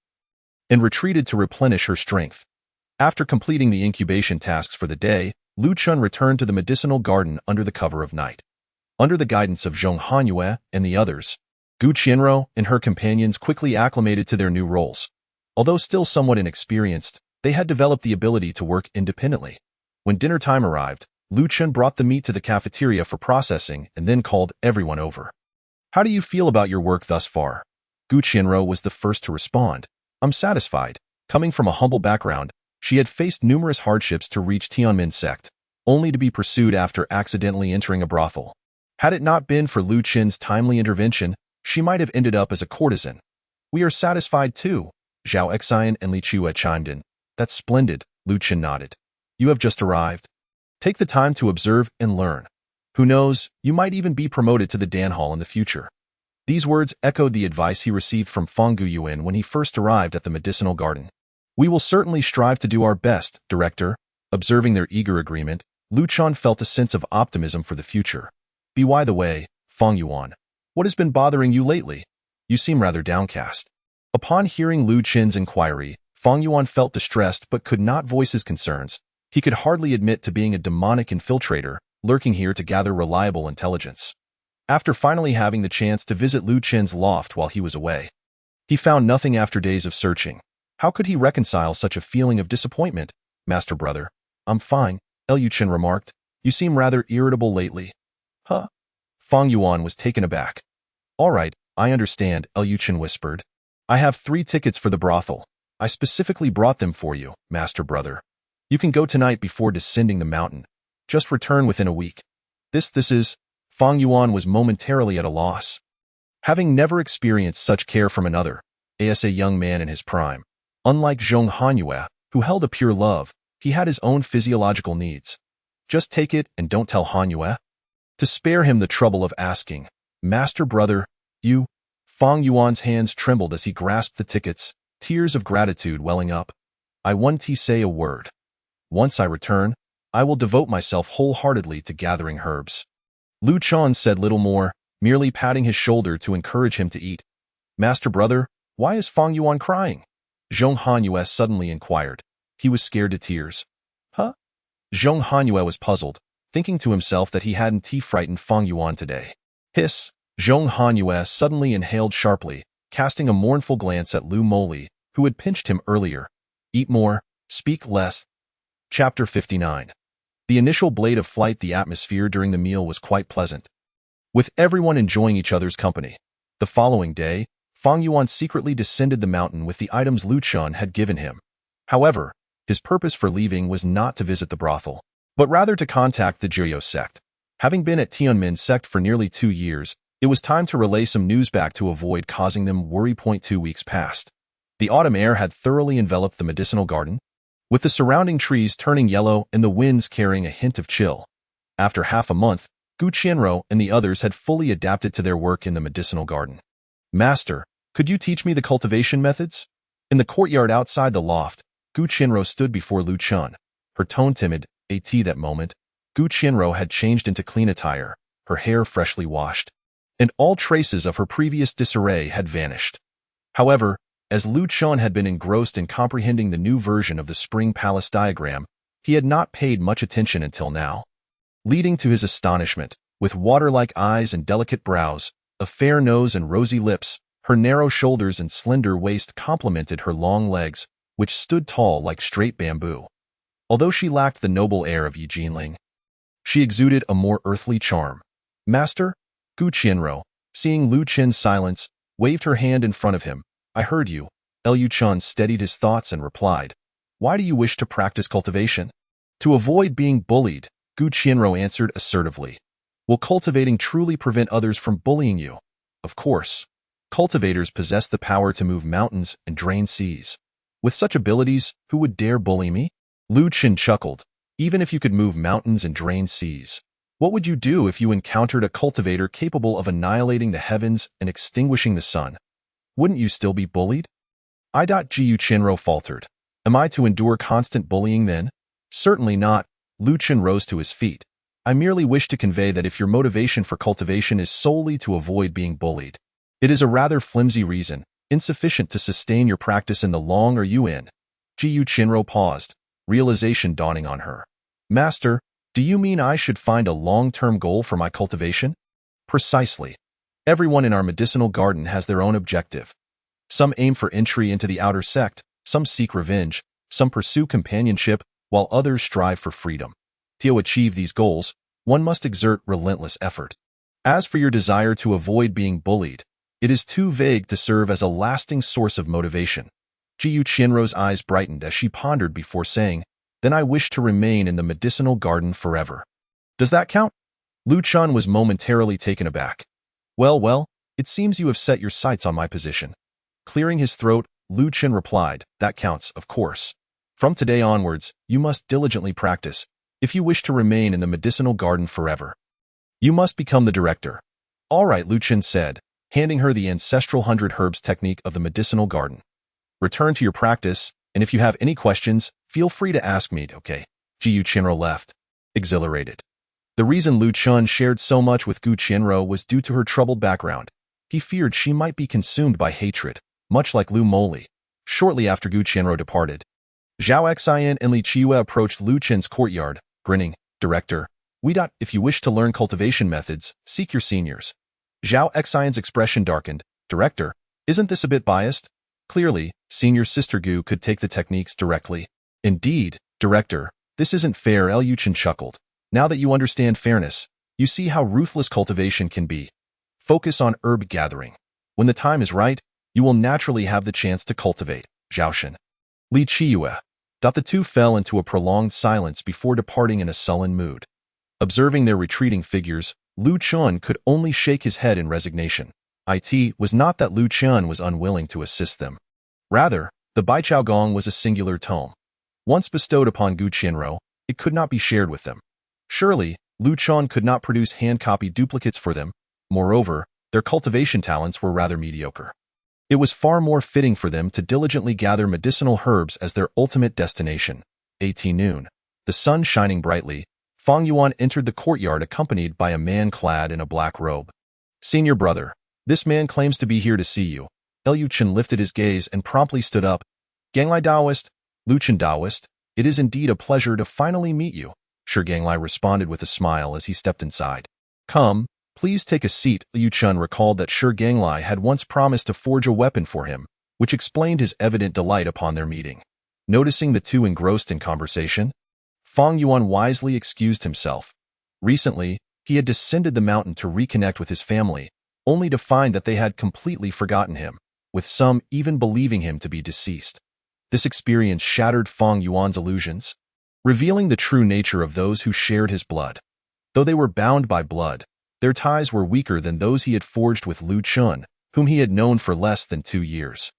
and retreated to replenish her strength. After completing the incubation tasks for the day, Lu Chun returned to the medicinal garden under the cover of night. Under the guidance of Zhong Hanyue and the others, Gu Qianrou and her companions quickly acclimated to their new roles. Although still somewhat inexperienced, they had developed the ability to work independently. When dinner time arrived, Lu Chun brought the meat to the cafeteria for processing and then called everyone over. "How do you feel about your work thus far?" Gu Qianrou was the first to respond. "I'm satisfied." Coming from a humble background, she had faced numerous hardships to reach Tianmen Sect, only to be pursued after accidentally entering a brothel. Had it not been for Lu Chin's timely intervention, she might have ended up as a courtesan. "We are satisfied too," Zhao Xian and Li Chue chimed in. "That's splendid," Lu Chin nodded. "You have just arrived. Take the time to observe and learn. Who knows, you might even be promoted to the Dan Hall in the future." These words echoed the advice he received from Feng Guyuan when he first arrived at the medicinal garden. "We will certainly strive to do our best, Director." Observing their eager agreement, Lu Chun felt a sense of optimism for the future. By the way, Feng Yuan, what has been bothering you lately? You seem rather downcast." Upon hearing Lu Chin's inquiry, Feng Yuan felt distressed but could not voice his concerns. He could hardly admit to being a demonic infiltrator, lurking here to gather reliable intelligence. After finally having the chance to visit Lu Chin's loft while he was away, he found nothing after days of searching. How could he reconcile such a feeling of disappointment? "Master brother, I'm fine," Lu Chin remarked. "You seem rather irritable lately." "Huh?" Feng Yuan was taken aback. "All right, I understand," Lu Chin whispered. "I have 3 tickets for the brothel. I specifically brought them for you, Master brother. You can go tonight before descending the mountain. Just return within a week." This is... Feng Yuan was momentarily at a loss. Having never experienced such care from another, as a young man in his prime, unlike Zhong Hanyue, who held a pure love, he had his own physiological needs. "Just take it and don't tell Hanyue." To spare him the trouble of asking, "Master brother, you..." Feng Yuan's hands trembled as he grasped the tickets, tears of gratitude welling up. "I won't say a word. Once I return, I will devote myself wholeheartedly to gathering herbs." Lu Chun said little more, merely patting his shoulder to encourage him to eat. "Master brother, why is Feng Yuan crying?" Zhong Hanyue suddenly inquired. He was scared to tears. "Huh?" Zhong Hanyue was puzzled, thinking to himself that he hadn't frightened Feng Yuan today. "Hiss!" Zhong Hanyue suddenly inhaled sharply, casting a mournful glance at Lu Moli, who had pinched him earlier. "Eat more, speak less." Chapter 59. The initial blade of flight. The atmosphere during the meal was quite pleasant, with everyone enjoying each other's company. The following day, Feng Yuan secretly descended the mountain with the items Lu Chun had given him. However, his purpose for leaving was not to visit the brothel, but rather to contact the Jiuyou sect. Having been at Tianmen sect for nearly 2 years, it was time to relay some news back to avoid causing them worry. 2 weeks passed. The autumn air had thoroughly enveloped the medicinal garden, with the surrounding trees turning yellow and the winds carrying a hint of chill. After half a month, Gu Qianrou and the others had fully adapted to their work in the medicinal garden. "Master, could you teach me the cultivation methods?" In the courtyard outside the loft, Gu Qianrou stood before Lu Chun, her tone timid. That moment, Gu Qianrou had changed into clean attire, her hair freshly washed, and all traces of her previous disarray had vanished. However, as Lu Chun had been engrossed in comprehending the new version of the Spring Palace diagram, he had not paid much attention until now. Leading to his astonishment, with water-like eyes and delicate brows, a fair nose and rosy lips, her narrow shoulders and slender waist complemented her long legs, which stood tall like straight bamboo. Although she lacked the noble air of Yi Jinling, she exuded a more earthly charm. "Master?" Gu Qianrou, seeing Lu Chin's silence, waved her hand in front of him. "I heard you." Lu Chun steadied his thoughts and replied, "Why do you wish to practice cultivation?" "To avoid being bullied," Gu Qianrou answered assertively. "Will cultivating truly prevent others from bullying you?" "Of course. Cultivators possess the power to move mountains and drain seas. With such abilities, who would dare bully me?" Lu Chin chuckled. "Even if you could move mountains and drain seas, what would you do if you encountered a cultivator capable of annihilating the heavens and extinguishing the sun? Wouldn't you still be bullied?" Gu Qianrou faltered. "Am I to endure constant bullying then?" "Certainly not." Lu Chin rose to his feet. I merely wish to convey that if your motivation for cultivation is solely to avoid being bullied, it is a rather flimsy reason, insufficient to sustain your practice in the long run. Jiu Chinro paused, realization dawning on her. Master, do you mean I should find a long-term goal for my cultivation? Precisely. Everyone in our medicinal garden has their own objective. Some aim for entry into the outer sect, some seek revenge, some pursue companionship, while others strive for freedom. To achieve these goals, one must exert relentless effort. As for your desire to avoid being bullied, it is too vague to serve as a lasting source of motivation. Jiu Chinro's eyes brightened as she pondered before saying, then I wish to remain in the medicinal garden forever. Does that count? Lu Chun was momentarily taken aback. Well, it seems you have set your sights on my position. Clearing his throat, Lu Chun replied, that counts, of course. From today onwards, you must diligently practice, if you wish to remain in the medicinal garden forever. You must become the director. All right, Lu Chun said, handing her the ancestral 100 herbs technique of the medicinal garden. Return to your practice, and if you have any questions, feel free to ask me, okay? Jiu Chinro left, exhilarated. The reason Lu Chun shared so much with Gu Chinro was due to her troubled background. He feared she might be consumed by hatred, much like Lu Moli. Shortly after Gu Chinro departed, Zhao Xian and Li Qiyu approached Lu Chen's courtyard, grinning. Director, if you wish to learn cultivation methods, seek your seniors. Zhao Xian's expression darkened. Director, isn't this a bit biased? Clearly, senior Sister Gu could take the techniques directly. Indeed, Director, this isn't fair, Lu Chen chuckled. Now that you understand fairness, you see how ruthless cultivation can be. Focus on herb gathering. When the time is right, you will naturally have the chance to cultivate. Zhaoshen. Li Qiyu. The two fell into a prolonged silence before departing in a sullen mood. Observing their retreating figures, Lu Chun could only shake his head in resignation. It was not that Lu Chun was unwilling to assist them. Rather, the Baichao Gong was a singular tome. Once bestowed upon Gu Chinro, it could not be shared with them. Surely, Lu Chun could not produce hand-copied duplicates for them. Moreover, their cultivation talents were rather mediocre. It was far more fitting for them to diligently gather medicinal herbs as their ultimate destination. Noon. The sun shining brightly, Fang Yuan entered the courtyard accompanied by a man clad in a black robe. Senior brother, this man claims to be here to see you. Lu Chen lifted his gaze and promptly stood up. Ganglai Daoist, Lu Chen Daoist, it is indeed a pleasure to finally meet you. Shi Ganglai responded with a smile as he stepped inside. Come, please take a seat. Liu Chun recalled that Shi Ganglai had once promised to forge a weapon for him, which explained his evident delight upon their meeting. Noticing the two engrossed in conversation, Fang Yuan wisely excused himself. Recently, he had descended the mountain to reconnect with his family, only to find that they had completely forgotten him, with some even believing him to be deceased. This experience shattered Fang Yuan's illusions, revealing the true nature of those who shared his blood. Though they were bound by blood, their ties were weaker than those he had forged with Lu Chun, whom he had known for less than 2 years.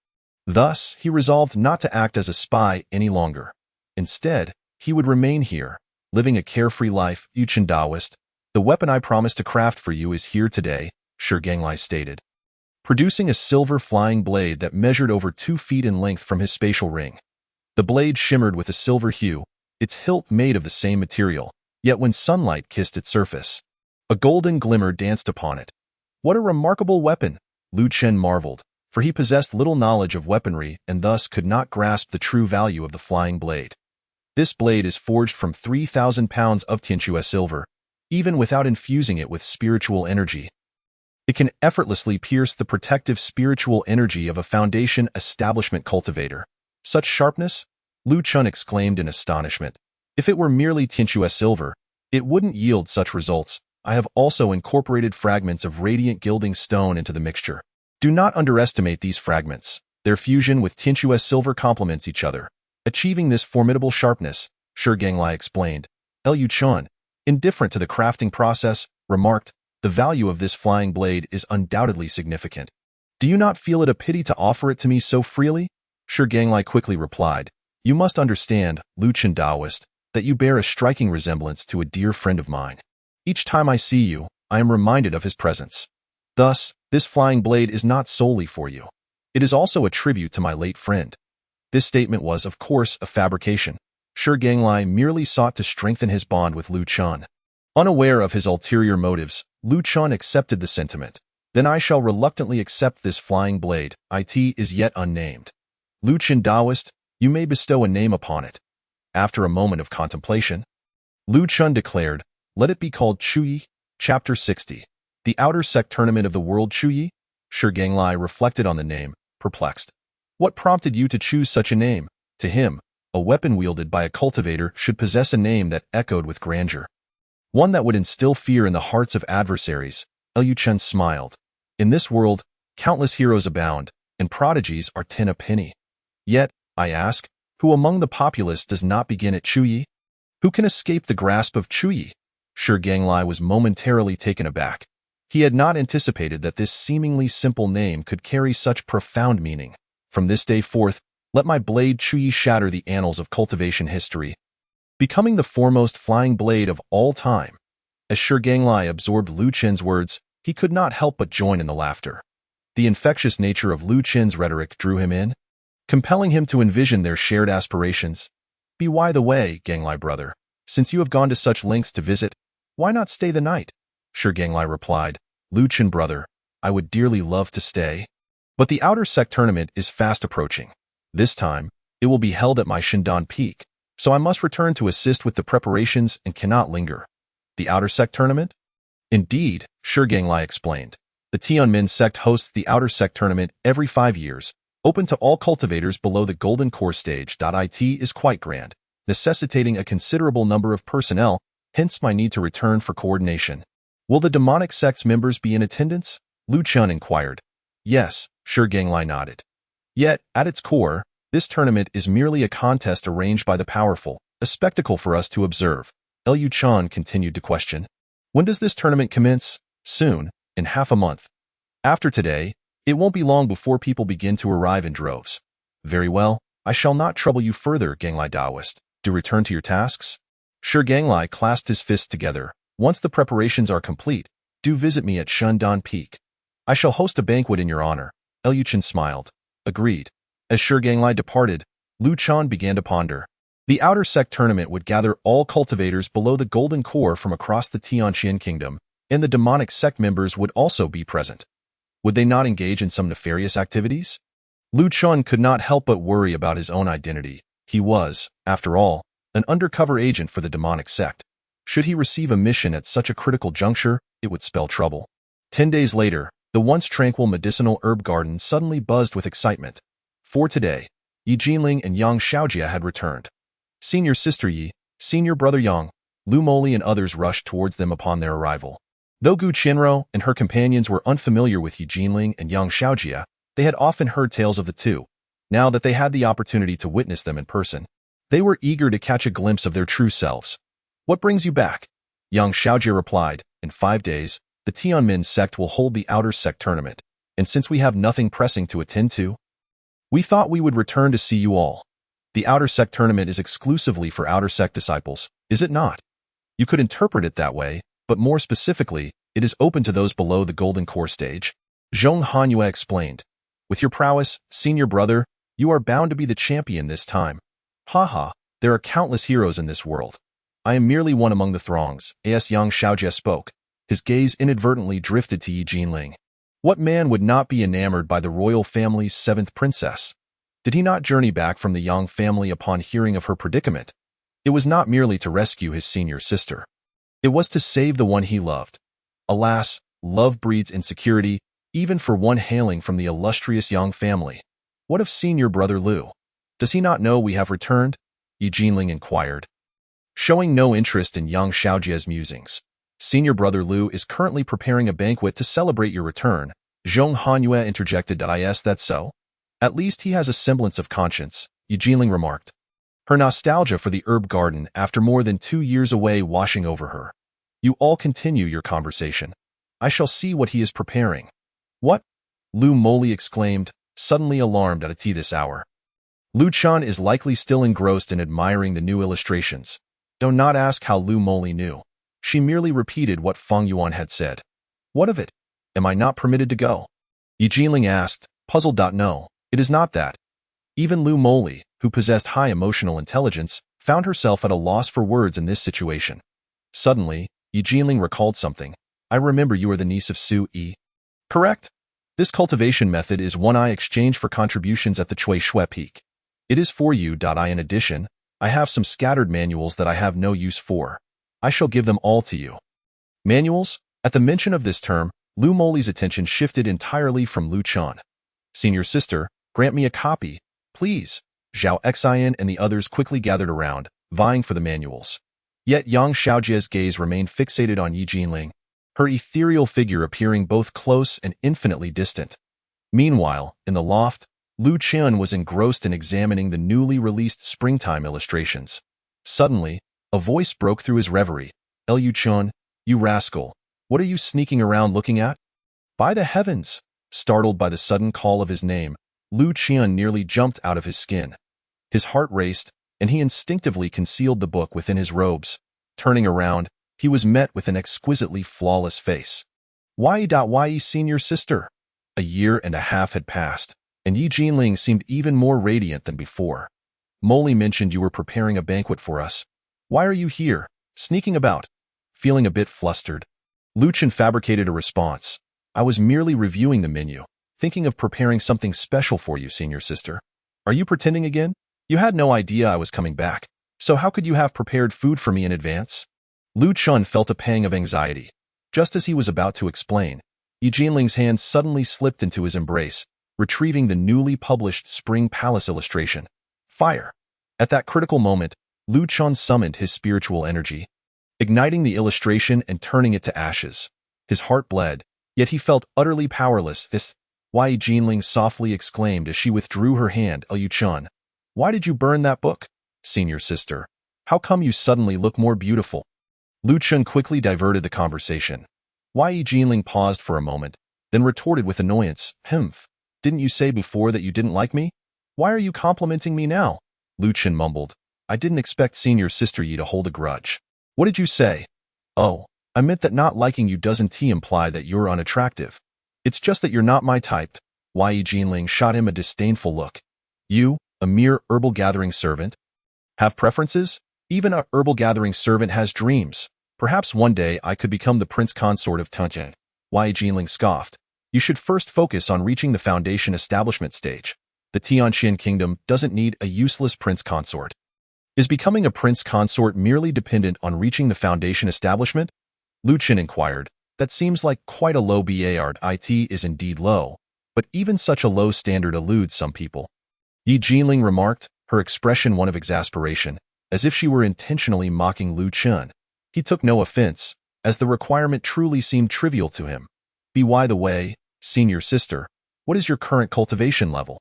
Thus, he resolved not to act as a spy any longer. Instead, he would remain here, living a carefree life. Yu Chen Daoist, the weapon I promised to craft for you is here today, Shi Ganglai stated, producing a silver flying blade that measured over 2 feet in length from his spatial ring. The blade shimmered with a silver hue, its hilt made of the same material, yet when sunlight kissed its surface, a golden glimmer danced upon it. What a remarkable weapon, Lu Chen marveled, for he possessed little knowledge of weaponry and thus could not grasp the true value of the flying blade. This blade is forged from 3,000 pounds of Tianchua silver, even without infusing it with spiritual energy. It can effortlessly pierce the protective spiritual energy of a foundation establishment cultivator. Such sharpness? Lu Chun exclaimed in astonishment. If it were merely Tianchua silver, it wouldn't yield such results. I have also incorporated fragments of radiant gilding stone into the mixture. Do not underestimate these fragments. Their fusion with Tianchua silver complements each other, achieving this formidable sharpness, Shi Ganglai explained. Lu Chun, indifferent to the crafting process, remarked, the value of this flying blade is undoubtedly significant. Do you not feel it a pity to offer it to me so freely? Shi Ganglai quickly replied, you must understand, Lu Chen Daoist, that you bear a striking resemblance to a dear friend of mine. Each time I see you, I am reminded of his presence. Thus, this flying blade is not solely for you. It is also a tribute to my late friend. This statement was, of course, a fabrication. Shi Ganglai merely sought to strengthen his bond with Lu Chun. Unaware of his ulterior motives, Lu Chun accepted the sentiment. Then I shall reluctantly accept this flying blade. It is yet unnamed. Lu Chun Taoist, you may bestow a name upon it. After a moment of contemplation, Lu Chun declared, let it be called Chuyi. Chapter 60. The Outer Sect Tournament of the World Chuyi? Shi Ganglai reflected on the name, perplexed. What prompted you to choose such a name? To him, a weapon wielded by a cultivator should possess a name that echoed with grandeur. One that would instill fear in the hearts of adversaries. Liu Chen smiled. In this world, countless heroes abound, and prodigies are 10 a penny. Yet, I ask, who among the populace does not begin at Chuyi? Who can escape the grasp of Chuyi? Shi Ganglai was momentarily taken aback. He had not anticipated that this seemingly simple name could carry such profound meaning. From this day forth, let my blade Chuyi shatter the annals of cultivation history, becoming the foremost flying blade of all time. As Shi Ganglai absorbed Lu Chen's words, he could not help but join in the laughter. The infectious nature of Lu Chen's rhetoric drew him in, compelling him to envision their shared aspirations. By the way, Ganglai brother, since you have gone to such lengths to visit, why not stay the night? Shi Ganglai replied, Lu Chen brother, I would dearly love to stay. But the Outer Sect tournament is fast approaching. This time, it will be held at my Shindan Peak, so I must return to assist with the preparations and cannot linger. The Outer Sect tournament? Indeed, Shi Ganglai explained. The Tianmen sect hosts the Outer Sect tournament every 5 years, open to all cultivators below the Golden Core stage. It is quite grand, necessitating a considerable number of personnel, hence my need to return for coordination. Will the demonic sect's members be in attendance? Lu Chun inquired. Yes, Shi Ganglai nodded. Yet, at its core, this tournament is merely a contest arranged by the powerful, a spectacle for us to observe. Liu Chun continued to question. When does this tournament commence? Soon, in half a month. After today, it won't be long before people begin to arrive in droves. Very well, I shall not trouble you further, Ganglai Taoist. Do return to your tasks? Shi Ganglai clasped his fists together. Once the preparations are complete, do visit me at Shindan Peak. I shall host a banquet in your honor. Liu Chun smiled. Agreed. As Shi Ganglai departed, Lu Chun began to ponder. The Outer Sect tournament would gather all cultivators below the Golden Core from across the Tianqian Kingdom, and the demonic sect members would also be present. Would they not engage in some nefarious activities? Lu Chun could not help but worry about his own identity. He was, after all, an undercover agent for the demonic sect. Should he receive a mission at such a critical juncture, it would spell trouble. 10 days later, the once tranquil medicinal herb garden suddenly buzzed with excitement. For today, Yi Jinling and Yang Xiaojia had returned. Senior sister Yi, senior brother Yang, Lu Moli and others rushed towards them upon their arrival. Though Gu Qianrou and her companions were unfamiliar with Yi Jinling and Yang Xiaojia, they had often heard tales of the two. Now that they had the opportunity to witness them in person, they were eager to catch a glimpse of their true selves. What brings you back? Yang Xiaojia replied, in 5 days, the Tianmen sect will hold the Outer Sect tournament, and since we have nothing pressing to attend to, we thought we would return to see you all. The Outer Sect tournament is exclusively for Outer Sect disciples, is it not? You could interpret it that way, but more specifically, it is open to those below the Golden Core stage. Zhong Hanyue explained. With your prowess, senior brother, you are bound to be the champion this time. Haha, there are countless heroes in this world. I am merely one among the throngs. As Yang Xiaojia spoke, his gaze inadvertently drifted to Yi Jinling. What man would not be enamored by the royal family's 7th princess? Did he not journey back from the Yang family upon hearing of her predicament? It was not merely to rescue his senior sister. It was to save the one he loved. Alas, love breeds insecurity, even for one hailing from the illustrious Yang family. What of senior brother Lu? Does he not know we have returned? Yi Jinling inquired. Showing no interest in Yang Xiaojia's musings. Senior brother Lu is currently preparing a banquet to celebrate your return. Zhong Hanyue interjected. Is that so? At least he has a semblance of conscience, Yi Jinling remarked. Her nostalgia for the herb garden after more than 2 years away washing over her. You all continue your conversation. I shall see what he is preparing. What? Lu Moli exclaimed, suddenly alarmed at a tea this hour. Lu Chun is likely still engrossed in admiring the new illustrations. Do not ask how Lu Moli knew. She merely repeated what Feng Yuan had said. What of it? Am I not permitted to go? Yi Jinling asked, puzzled. No, it is not that. Even Lu Moli, who possessed high emotional intelligence, found herself at a loss for words in this situation. Suddenly, Yi Jinling recalled something. I remember you are the niece of Su Yi. Correct? This cultivation method is one I exchange for contributions at the Chui Shui Peak. It is for you. In addition, I have some scattered manuals that I have no use for. I shall give them all to you. Manuals? At the mention of this term, Lu Moli's attention shifted entirely from Lu Chan. Senior sister, grant me a copy, please. Zhao Xian and the others quickly gathered around, vying for the manuals. Yet Yang Xiaojie's gaze remained fixated on Yi Jinling, her ethereal figure appearing both close and infinitely distant. Meanwhile, in the loft, Lu Qian was engrossed in examining the newly released springtime illustrations. Suddenly, a voice broke through his reverie. Liu Qian, you rascal, what are you sneaking around looking at? By the heavens! Startled by the sudden call of his name, Lu Qian nearly jumped out of his skin. His heart raced, and he instinctively concealed the book within his robes. Turning around, he was met with an exquisitely flawless face. Yi senior sister. A year and a half had passed, and Yi Jinling seemed even more radiant than before. Moli mentioned you were preparing a banquet for us. Why are you here, sneaking about? Feeling a bit flustered, Lu Qian fabricated a response. I was merely reviewing the menu, thinking of preparing something special for you, senior sister. Are you pretending again? You had no idea I was coming back, so how could you have prepared food for me in advance? Lu Qian felt a pang of anxiety. Just as he was about to explain, Yi Jinling's hand suddenly slipped into his embrace, retrieving the newly published Spring Palace illustration. Fire! At that critical moment, Lu Qian summoned his spiritual energy, igniting the illustration and turning it to ashes. His heart bled, yet he felt utterly powerless. Why, Yi Jinling softly exclaimed as she withdrew her hand. Liu Qian, why did you burn that book? Senior sister, how come you suddenly look more beautiful? Lu Qian quickly diverted the conversation. Yi Jinling paused for a moment, then retorted with annoyance. Didn't you say before that you didn't like me? Why are you complimenting me now? Lu Qian mumbled. I didn't expect senior sister Yi to hold a grudge. What did you say? Oh, I meant that not liking you doesn't imply that you're unattractive. It's just that you're not my type. Yi Jinling shot him a disdainful look. You, a mere herbal gathering servant? Have preferences? Even a herbal gathering servant has dreams. Perhaps one day I could become the prince consort of Tianmen. Yi Jinling scoffed. You should first focus on reaching the foundation establishment stage. The Tianqian kingdom doesn't need a useless prince consort. Is becoming a prince consort merely dependent on reaching the foundation establishment? Lu Qian inquired. That seems like quite a low bar. It is indeed low, but even such a low standard eludes some people. Yi Jinling remarked, her expression one of exasperation, as if she were intentionally mocking Lu Qian. He took no offense, as the requirement truly seemed trivial to him. By the way, senior sister, what is your current cultivation level?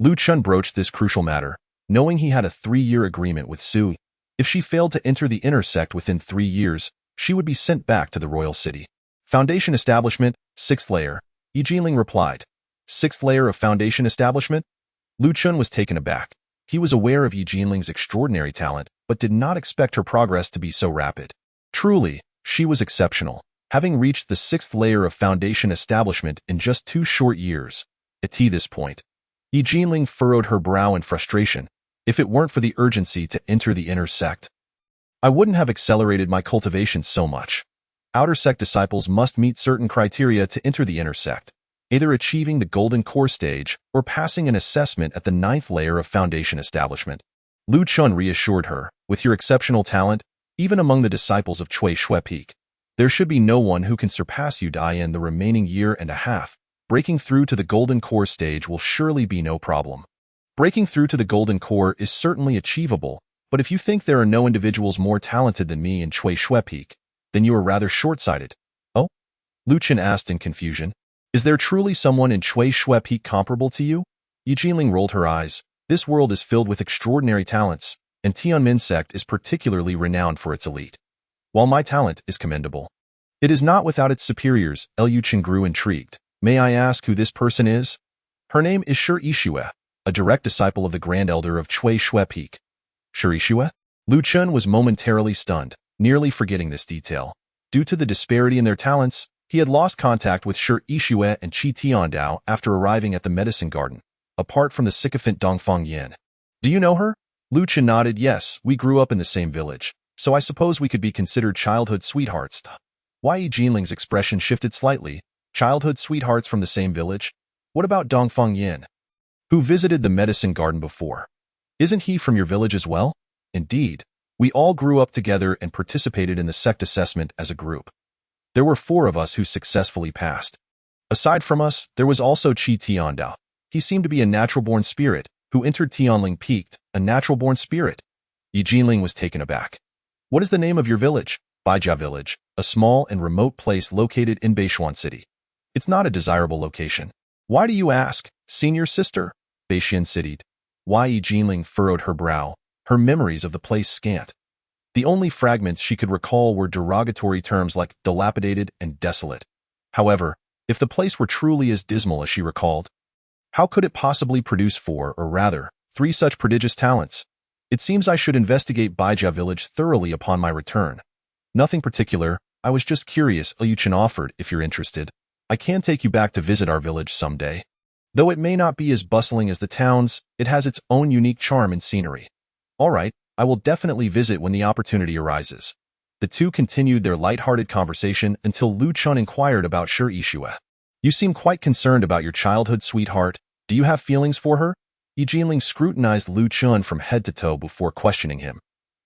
Lu Qian broached this crucial matter, knowing he had a 3-year agreement with Su. If she failed to enter the inner sect within 3 years, she would be sent back to the royal city. Foundation establishment, 6th layer, Yi Jinling replied. 6th layer of foundation establishment? Lu Qian was taken aback. He was aware of Yi Jinling's extraordinary talent, but did not expect her progress to be so rapid. Truly, she was exceptional, having reached the 6th layer of foundation establishment in just 2 short years. At this point, Yi Jinling furrowed her brow in frustration. If it weren't for the urgency to enter the inner sect, I wouldn't have accelerated my cultivation so much. Outer sect disciples must meet certain criteria to enter the inner sect, either achieving the golden core stage or passing an assessment at the 9th layer of foundation establishment. Lu Qian reassured her, with your exceptional talent, even among the disciples of Chui Shui Peak, there should be no one who can surpass you in the remaining year and a half. Breaking through to the golden core stage will surely be no problem. Breaking through to the golden core is certainly achievable, but if you think there are no individuals more talented than me in Chui Shui Peak, then you are rather short-sighted. Oh? Lu Qian asked in confusion. Is there truly someone in Chui Shui Peak comparable to you? Yi Jinling rolled her eyes. This world is filled with extraordinary talents, and Tianmen Sect is particularly renowned for its elite. While my talent is commendable, it is not without its superiors. Liu Qian grew intrigued. May I ask who this person is? Her name is Shi Yixue, a direct disciple of the Grand Elder of Chui Shui Peak. Shi Yixue? Lu Qian was momentarily stunned, nearly forgetting this detail. Due to the disparity in their talents, he had lost contact with Shi Yixue and Qi Tiandao after arriving at the medicine garden, apart from the sycophant Dongfang Yin. Do you know her? Lu Qian nodded. Yes, we grew up in the same village. So I suppose we could be considered childhood sweethearts. Yi Jinling's expression shifted slightly. Childhood sweethearts from the same village? What about Dongfeng Yin, who visited the medicine garden before? Isn't he from your village as well? Indeed. We all grew up together and participated in the sect assessment as a group. There were 4 of us who successfully passed. Aside from us, there was also Qi Tiandao. He seemed to be a natural-born spirit, who entered Tianling peaked, a natural-born spirit. Yi Jinling was taken aback. What is the name of your village? Baijia Village, a small and remote place located in Beishuan City. It's not a desirable location. Why do you ask, senior sister? Beishuan City. Yi Jinling furrowed her brow, her memories of the place scant. The only fragments she could recall were derogatory terms like dilapidated and desolate. However, if the place were truly as dismal as she recalled, how could it possibly produce 4, or rather, 3 such prodigious talents? It seems I should investigate Baijia Village thoroughly upon my return. Nothing particular, I was just curious, Liu Chen offered, if you're interested. I can take you back to visit our village someday. Though it may not be as bustling as the towns, it has its own unique charm and scenery. All right, I will definitely visit when the opportunity arises. The two continued their light-hearted conversation until Liu Chen inquired about Shi Yixue. You seem quite concerned about your childhood sweetheart. Do you have feelings for her? Yi Jinling scrutinized Liu Chen from head to toe before questioning him.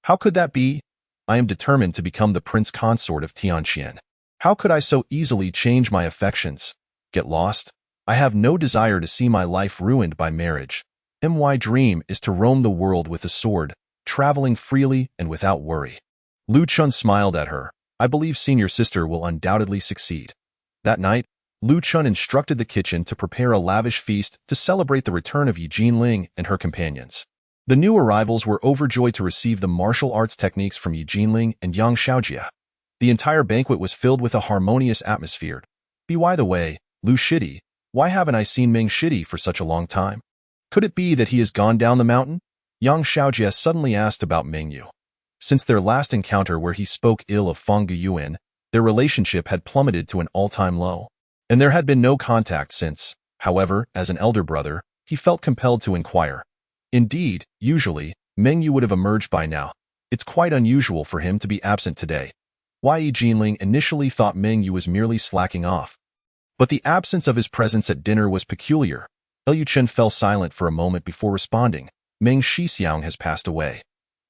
How could that be? I am determined to become the prince consort of Tianqian. How could I so easily change my affections? Get lost? I have no desire to see my life ruined by marriage. My dream is to roam the world with a sword, traveling freely and without worry. Liu Chen smiled at her. I believe senior sister will undoubtedly succeed. That night, Liu Chen instructed the kitchen to prepare a lavish feast to celebrate the return of Yi Jinling and her companions. The new arrivals were overjoyed to receive the martial arts techniques from Yi Jinling and Yang Xiaojia. The entire banquet was filled with a harmonious atmosphere. By the way, Liu Shidi, why haven't I seen Meng Shidi for such a long time? Could it be that he has gone down the mountain? Yang Xiaojia suddenly asked about Meng Yu. Since their last encounter where he spoke ill of Feng Guyuan, their relationship had plummeted to an all-time low. And there had been no contact since. However, as an elder brother, he felt compelled to inquire. Indeed, usually, Meng Yu would have emerged by now. It's quite unusual for him to be absent today. Yi Jinling initially thought Meng Yu was merely slacking off. But the absence of his presence at dinner was peculiar. Liu Chen fell silent for a moment before responding. Meng Shixiang has passed away.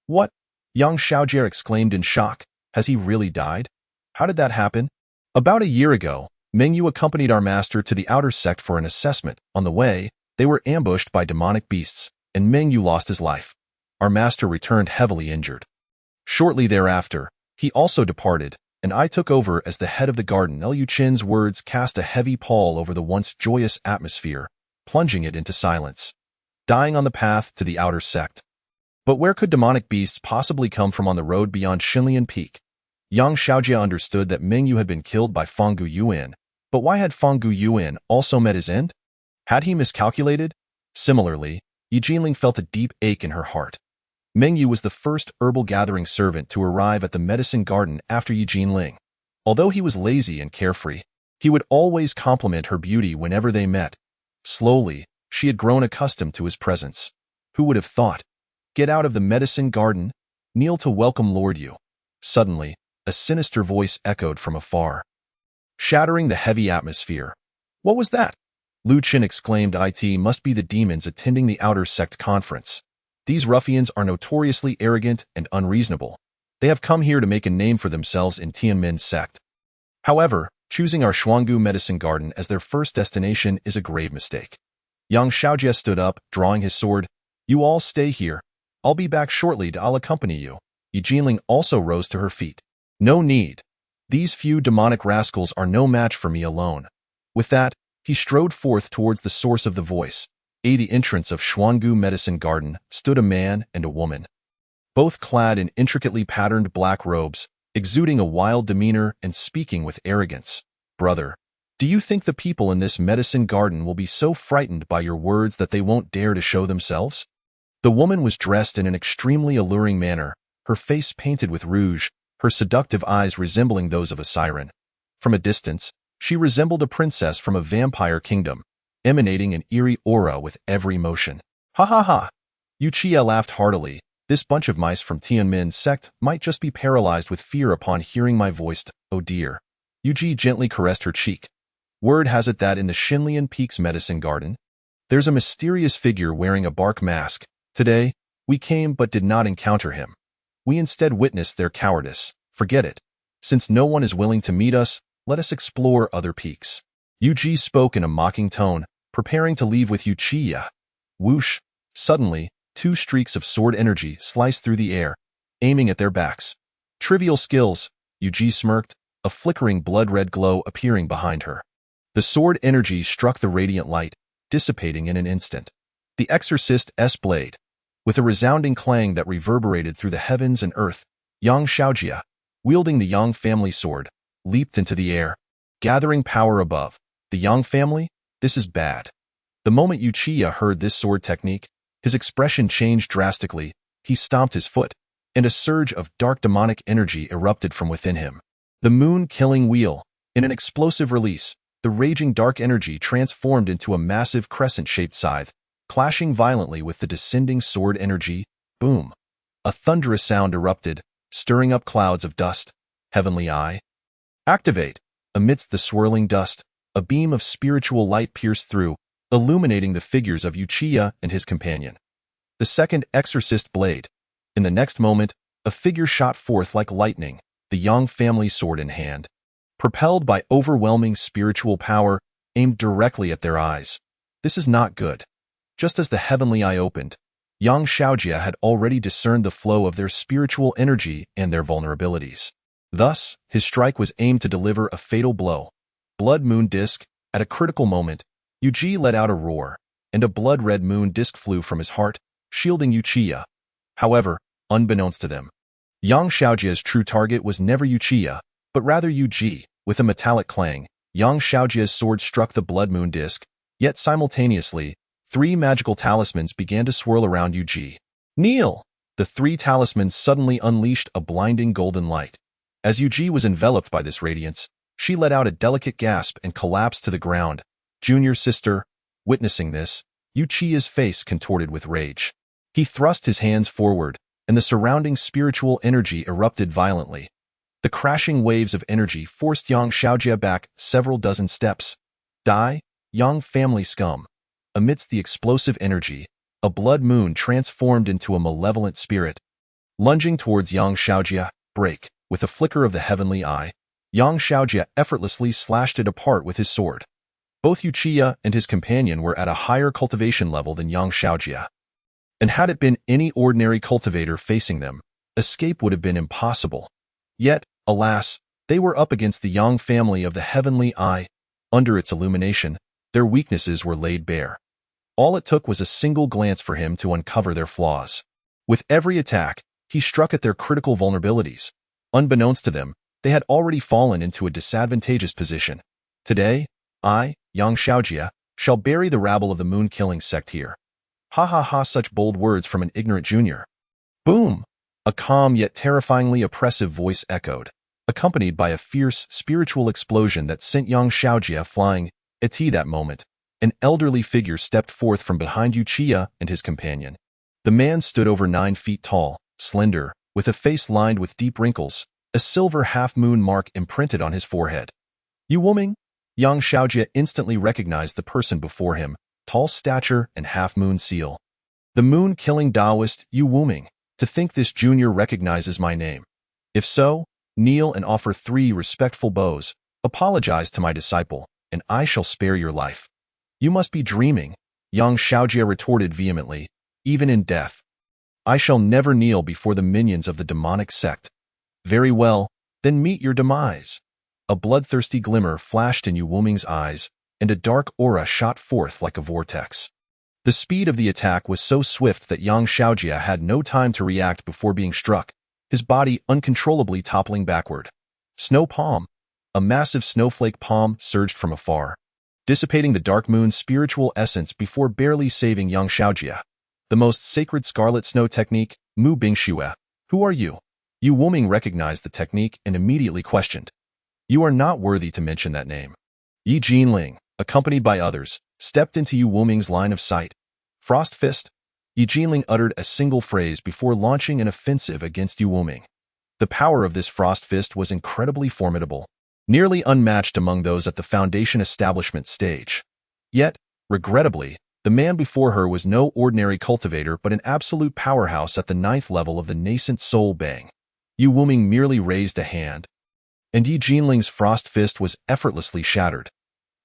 What? Yang Xiaojie exclaimed in shock. Has he really died? How did that happen? About a year ago, Meng Yu accompanied our master to the outer sect for an assessment. On the way, they were ambushed by demonic beasts, and Meng Yu lost his life. Our master returned heavily injured. Shortly thereafter, he also departed, and I took over as the head of the garden. Liu Chen's words cast a heavy pall over the once joyous atmosphere, plunging it into silence. Dying on the path to the outer sect. But where could demonic beasts possibly come from on the road beyond Xinlian Peak? Yang Xiaojia understood that Meng Yu had been killed by Feng Guyuan, but why had Feng Guyuan also met his end? Had he miscalculated? Similarly, Yi Jinling felt a deep ache in her heart. Meng Yu was the first herbal gathering servant to arrive at the medicine garden after Yi Jinling. Although he was lazy and carefree, he would always compliment her beauty whenever they met. Slowly, she had grown accustomed to his presence. Who would have thought? Get out of the medicine garden, kneel to welcome Lord Yu. Suddenly, a sinister voice echoed from afar, shattering the heavy atmosphere. What was that? Liu Chen exclaimed. It must be the demons attending the outer sect conference. These ruffians are notoriously arrogant and unreasonable. They have come here to make a name for themselves in Tianmen sect. However, choosing our Shuanggu medicine garden as their first destination is a grave mistake. Yang Xiaojie stood up, drawing his sword. You all stay here. I'll be back shortly. I'll accompany you. Yi Jinling also rose to her feet. No need. These few demonic rascals are no match for me alone. With that, he strode forth towards the source of the voice. At the entrance of Shuanggu medicine garden stood a man and a woman, both clad in intricately patterned black robes, exuding a wild demeanor and speaking with arrogance. Brother, do you think the people in this medicine garden will be so frightened by your words that they won't dare to show themselves? The woman was dressed in an extremely alluring manner, her face painted with rouge, her seductive eyes resembling those of a siren. From a distance, she resembled a princess from a vampire kingdom, emanating an eerie aura with every motion. Ha ha ha! Yu Chia laughed heartily. This bunch of mice from Tianmen Sect might just be paralyzed with fear upon hearing my voice. Oh dear. Yuji gently caressed her cheek. Word has it that in the Xinlian Peaks Medicine Garden, there's a mysterious figure wearing a bark mask. Today, we came but did not encounter him. We instead witnessed their cowardice. Forget it. Since no one is willing to meet us, let us explore other peaks. Yuji spoke in a mocking tone, preparing to leave with Uchiha. Whoosh! Suddenly, two streaks of sword energy sliced through the air, aiming at their backs. Trivial skills, Yuji smirked, a flickering blood-red glow appearing behind her. The sword energy struck the radiant light, dissipating in an instant. The Exorcist's blade, with a resounding clang that reverberated through the heavens and earth, Yang Xiaojia, wielding the Yang family sword, leaped into the air, gathering power above. The Yang family? This is bad. The moment Uchiha heard this sword technique, his expression changed drastically. He stomped his foot, and a surge of dark demonic energy erupted from within him. The moon-killing wheel. In an explosive release, the raging dark energy transformed into a massive crescent-shaped scythe, clashing violently with the descending sword energy. Boom! A thunderous sound erupted, stirring up clouds of dust. Heavenly Eye. Activate! Amidst the swirling dust, a beam of spiritual light pierced through, illuminating the figures of Uchiha and his companion. The second Exorcist blade. In the next moment, a figure shot forth like lightning, the Yang family sword in hand. Propelled by overwhelming spiritual power, aimed directly at their eyes. This is not good. Just as the heavenly eye opened, Yang Xiaojia had already discerned the flow of their spiritual energy and their vulnerabilities. Thus, his strike was aimed to deliver a fatal blow. Blood moon disc. At a critical moment, Yuji let out a roar, and a blood-red moon disc flew from his heart, shielding Uchiha. However, unbeknownst to them, Yang Xiaojia's true target was never Uchiha, but rather Yuji. With a metallic clang, Yang Xiaojia's sword struck the blood moon disc, yet simultaneously, three magical talismans began to swirl around Yuji. Kneel! The three talismans suddenly unleashed a blinding golden light. As Yuji was enveloped by this radiance, she let out a delicate gasp and collapsed to the ground. Junior sister, witnessing this, Uchiha's face contorted with rage. He thrust his hands forward, and the surrounding spiritual energy erupted violently. The crashing waves of energy forced Yang Xiaojia back several dozen steps. Die, Yang family scum. Amidst the explosive energy, a blood moon transformed into a malevolent spirit. Lunging towards Yang Xiaojia, break. With a flicker of the heavenly eye, Yang Xiaojia effortlessly slashed it apart with his sword. Both Uchiha and his companion were at a higher cultivation level than Yang Xiaojia. And had it been any ordinary cultivator facing them, escape would have been impossible. Yet, alas, they were up against the Yang family of the heavenly eye. Under its illumination, their weaknesses were laid bare. All it took was a single glance for him to uncover their flaws. With every attack, he struck at their critical vulnerabilities. Unbeknownst to them, they had already fallen into a disadvantageous position. Today, I, Yang Xiaojia, shall bury the rabble of the moon-killing sect here. Ha ha ha, such bold words from an ignorant junior. Boom! A calm yet terrifyingly oppressive voice echoed, accompanied by a fierce spiritual explosion that sent Yang Xiaojia flying. At that moment, an elderly figure stepped forth from behind Uchiha and his companion. The man stood over 9 feet tall, slender, with a face lined with deep wrinkles, a silver half-moon mark imprinted on his forehead. You Wuming? Yang Xiaojia instantly recognized the person before him, tall stature and half-moon seal. The moon-killing Taoist, Yu Wuming. To think this junior recognizes my name. If so, kneel and offer 3 respectful bows, apologize to my disciple, and I shall spare your life. You must be dreaming, Yang Xiaojia retorted vehemently, even in death. I shall never kneel before the minions of the demonic sect. Very well, then meet your demise. A bloodthirsty glimmer flashed in Yu Wuming's eyes, and a dark aura shot forth like a vortex. The speed of the attack was so swift that Yang Xiaojia had no time to react before being struck, his body uncontrollably toppling backward. Snow palm. A massive snowflake palm surged from afar, dissipating the dark moon's spiritual essence before barely saving Yang Xiaojia. The most sacred scarlet snow technique, Mu Bingxue. Who are you? Yu Wuming recognized the technique and immediately questioned. You are not worthy to mention that name. Yi Jinling, accompanied by others, stepped into Yu Wuming's line of sight. Frost Fist. Yi Jinling uttered a single phrase before launching an offensive against Yu Wuming. The power of this frost fist was incredibly formidable, nearly unmatched among those at the Foundation establishment stage. Yet, regrettably, the man before her was no ordinary cultivator but an absolute powerhouse at the 9th level of the nascent Soul Bang. Yu Wuming merely raised a hand, and Yi Jinling's frost fist was effortlessly shattered.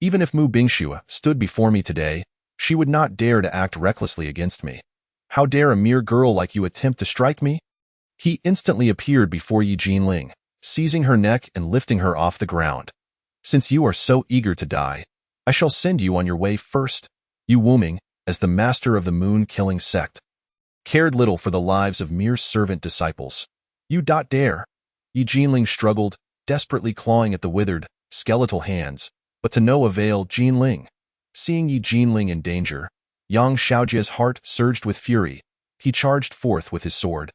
Even if Mu Bingxue stood before me today, she would not dare to act recklessly against me. How dare a mere girl like you attempt to strike me? He instantly appeared before Yi Jinling, seizing her neck and lifting her off the ground. Since you are so eager to die, I shall send you on your way first. Yu Wuming, as the master of the moon-killing sect, cared little for the lives of mere servant disciples. You dare. Yi Jinling struggled, desperately clawing at the withered, skeletal hands, but to no avail. Jinling. Seeing Yi Jinling in danger, Yang Xiaojia's heart surged with fury. He charged forth with his sword.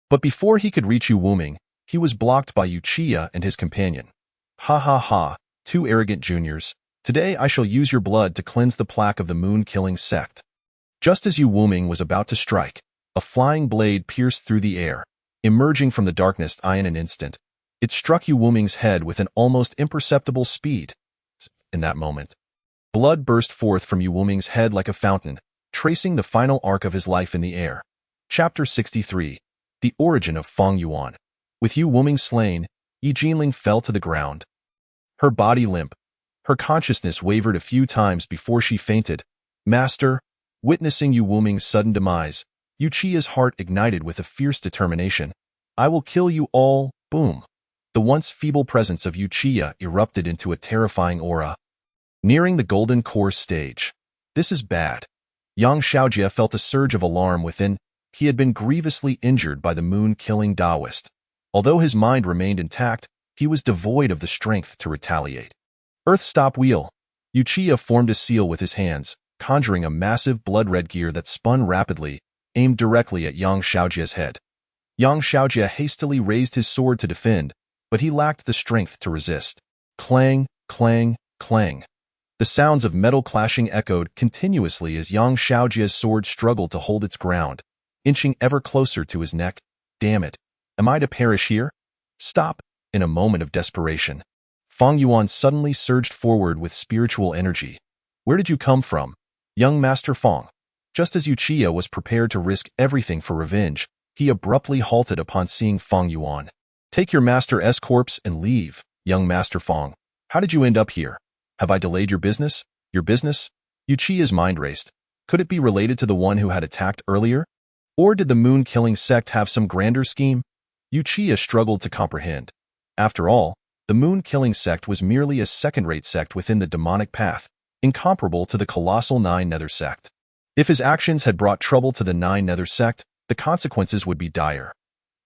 But before he could reach Yu Wuming, he was blocked by Yu Qia and his companion. Ha ha ha, two arrogant juniors. Today I shall use your blood to cleanse the plaque of the moon-killing sect. Just as Yu Wuming was about to strike, a flying blade pierced through the air, emerging from the darkness in an instant. It struck Yu Wuming's head with an almost imperceptible speed. In that moment, blood burst forth from Yu Wuming's head like a fountain, tracing the final arc of his life in the air. Chapter 63. The Origin of Feng Yuan. With Yu Wuming slain, Yi Jinling fell to the ground, her body limp. Her consciousness wavered a few times before she fainted. Master, witnessing Yu Wuming's sudden demise, Yu Qia's heart ignited with a fierce determination. I will kill you all. Boom. The once feeble presence of Yu Qia erupted into a terrifying aura. Nearing the golden core stage. This is bad. Yang Xiaojia felt a surge of alarm within. He had been grievously injured by the moon-killing Taoist. Although his mind remained intact, he was devoid of the strength to retaliate. Earth stop wheel. Yu Qia formed a seal with his hands, conjuring a massive blood-red gear that spun rapidly, aimed directly at Yang Xiaojia's head. Yang Xiaojia hastily raised his sword to defend, but he lacked the strength to resist. Clang, clang, clang. The sounds of metal clashing echoed continuously as Yang Xiaojia's sword struggled to hold its ground, inching ever closer to his neck. Damn it. Am I to perish here? Stop. In a moment of desperation, Feng Yuan suddenly surged forward with spiritual energy. Where did you come from, young Master Feng? Just as Yu Qia was prepared to risk everything for revenge, he abruptly halted upon seeing Feng Yuan. Take your master's corpse and leave, young Master Feng. How did you end up here? Have I delayed your business? Your business? Yu Qia's mind raced. Could it be related to the one who had attacked earlier? Or did the moon-killing sect have some grander scheme? Yu Qia struggled to comprehend. After all, the moon-killing sect was merely a second-rate sect within the demonic path, incomparable to the colossal Nine Nether sect. If his actions had brought trouble to the Nine Nether sect, the consequences would be dire.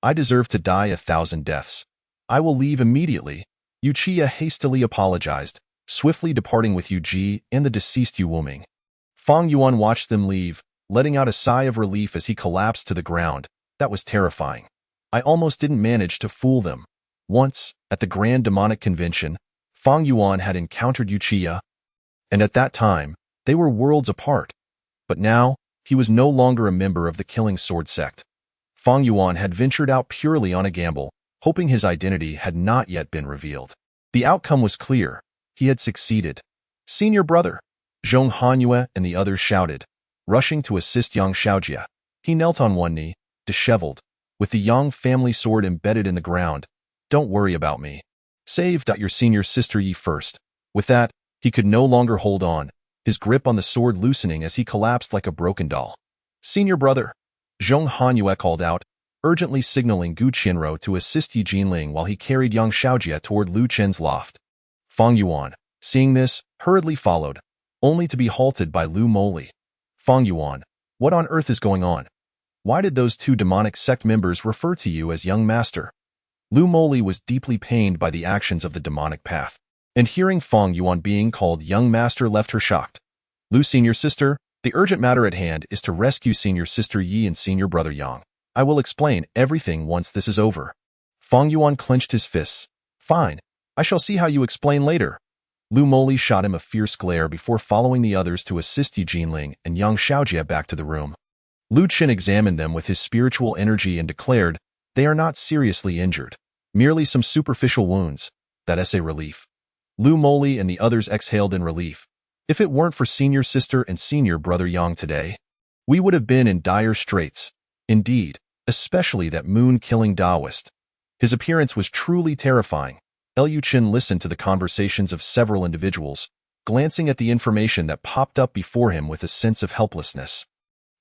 I deserve to die 1,000 deaths. I will leave immediately. Yu Qia hastily apologized, swiftly departing with Yu Ji and the deceased Yu Wuming. Feng Yuan watched them leave, letting out a sigh of relief as he collapsed to the ground. That was terrifying. I almost didn't manage to fool them. Once, at the Grand Demonic Convention, Feng Yuan had encountered Yu Qia, and at that time, they were worlds apart. But now, he was no longer a member of the Killing Sword sect. Feng Yuan had ventured out purely on a gamble, hoping his identity had not yet been revealed. The outcome was clear. He had succeeded. Senior brother, Zhong Hanyue and the others shouted, rushing to assist Yang Xiaojia. He knelt on one knee, disheveled, with the Yang family sword embedded in the ground. Don't worry about me. Save your senior sister Yi first. With that, he could no longer hold on, his grip on the sword loosening as he collapsed like a broken doll. Senior brother, Zhong Hanyue called out, urgently signaling Gu Qianro to assist Yi Jinling while he carried Yang Xiaojia toward Lu Chen's loft. Feng Yuan, seeing this, hurriedly followed, only to be halted by Lu Moli. Feng Yuan, what on earth is going on? Why did those two demonic sect members refer to you as young master? Lu Moli was deeply pained by the actions of the demonic path, and hearing Feng Yuan being called young master left her shocked. Lu senior sister, the urgent matter at hand is to rescue senior sister Yi and senior brother Yang. I will explain everything once this is over. Feng Yuan clenched his fists. Fine, I shall see how you explain later. Lu Moli shot him a fierce glare before following the others to assist Yi Jinling and Yang Xiaojia back to the room. Lu Qin examined them with his spiritual energy and declared, "They are not seriously injured. Merely some superficial wounds. That's a relief." Lu Moli and the others exhaled in relief. If it weren't for senior sister and senior brother Yang today, we would have been in dire straits. Indeed, especially that moon-killing Taoist. His appearance was truly terrifying. Lu Qin listened to the conversations of several individuals, glancing at the information that popped up before him with a sense of helplessness.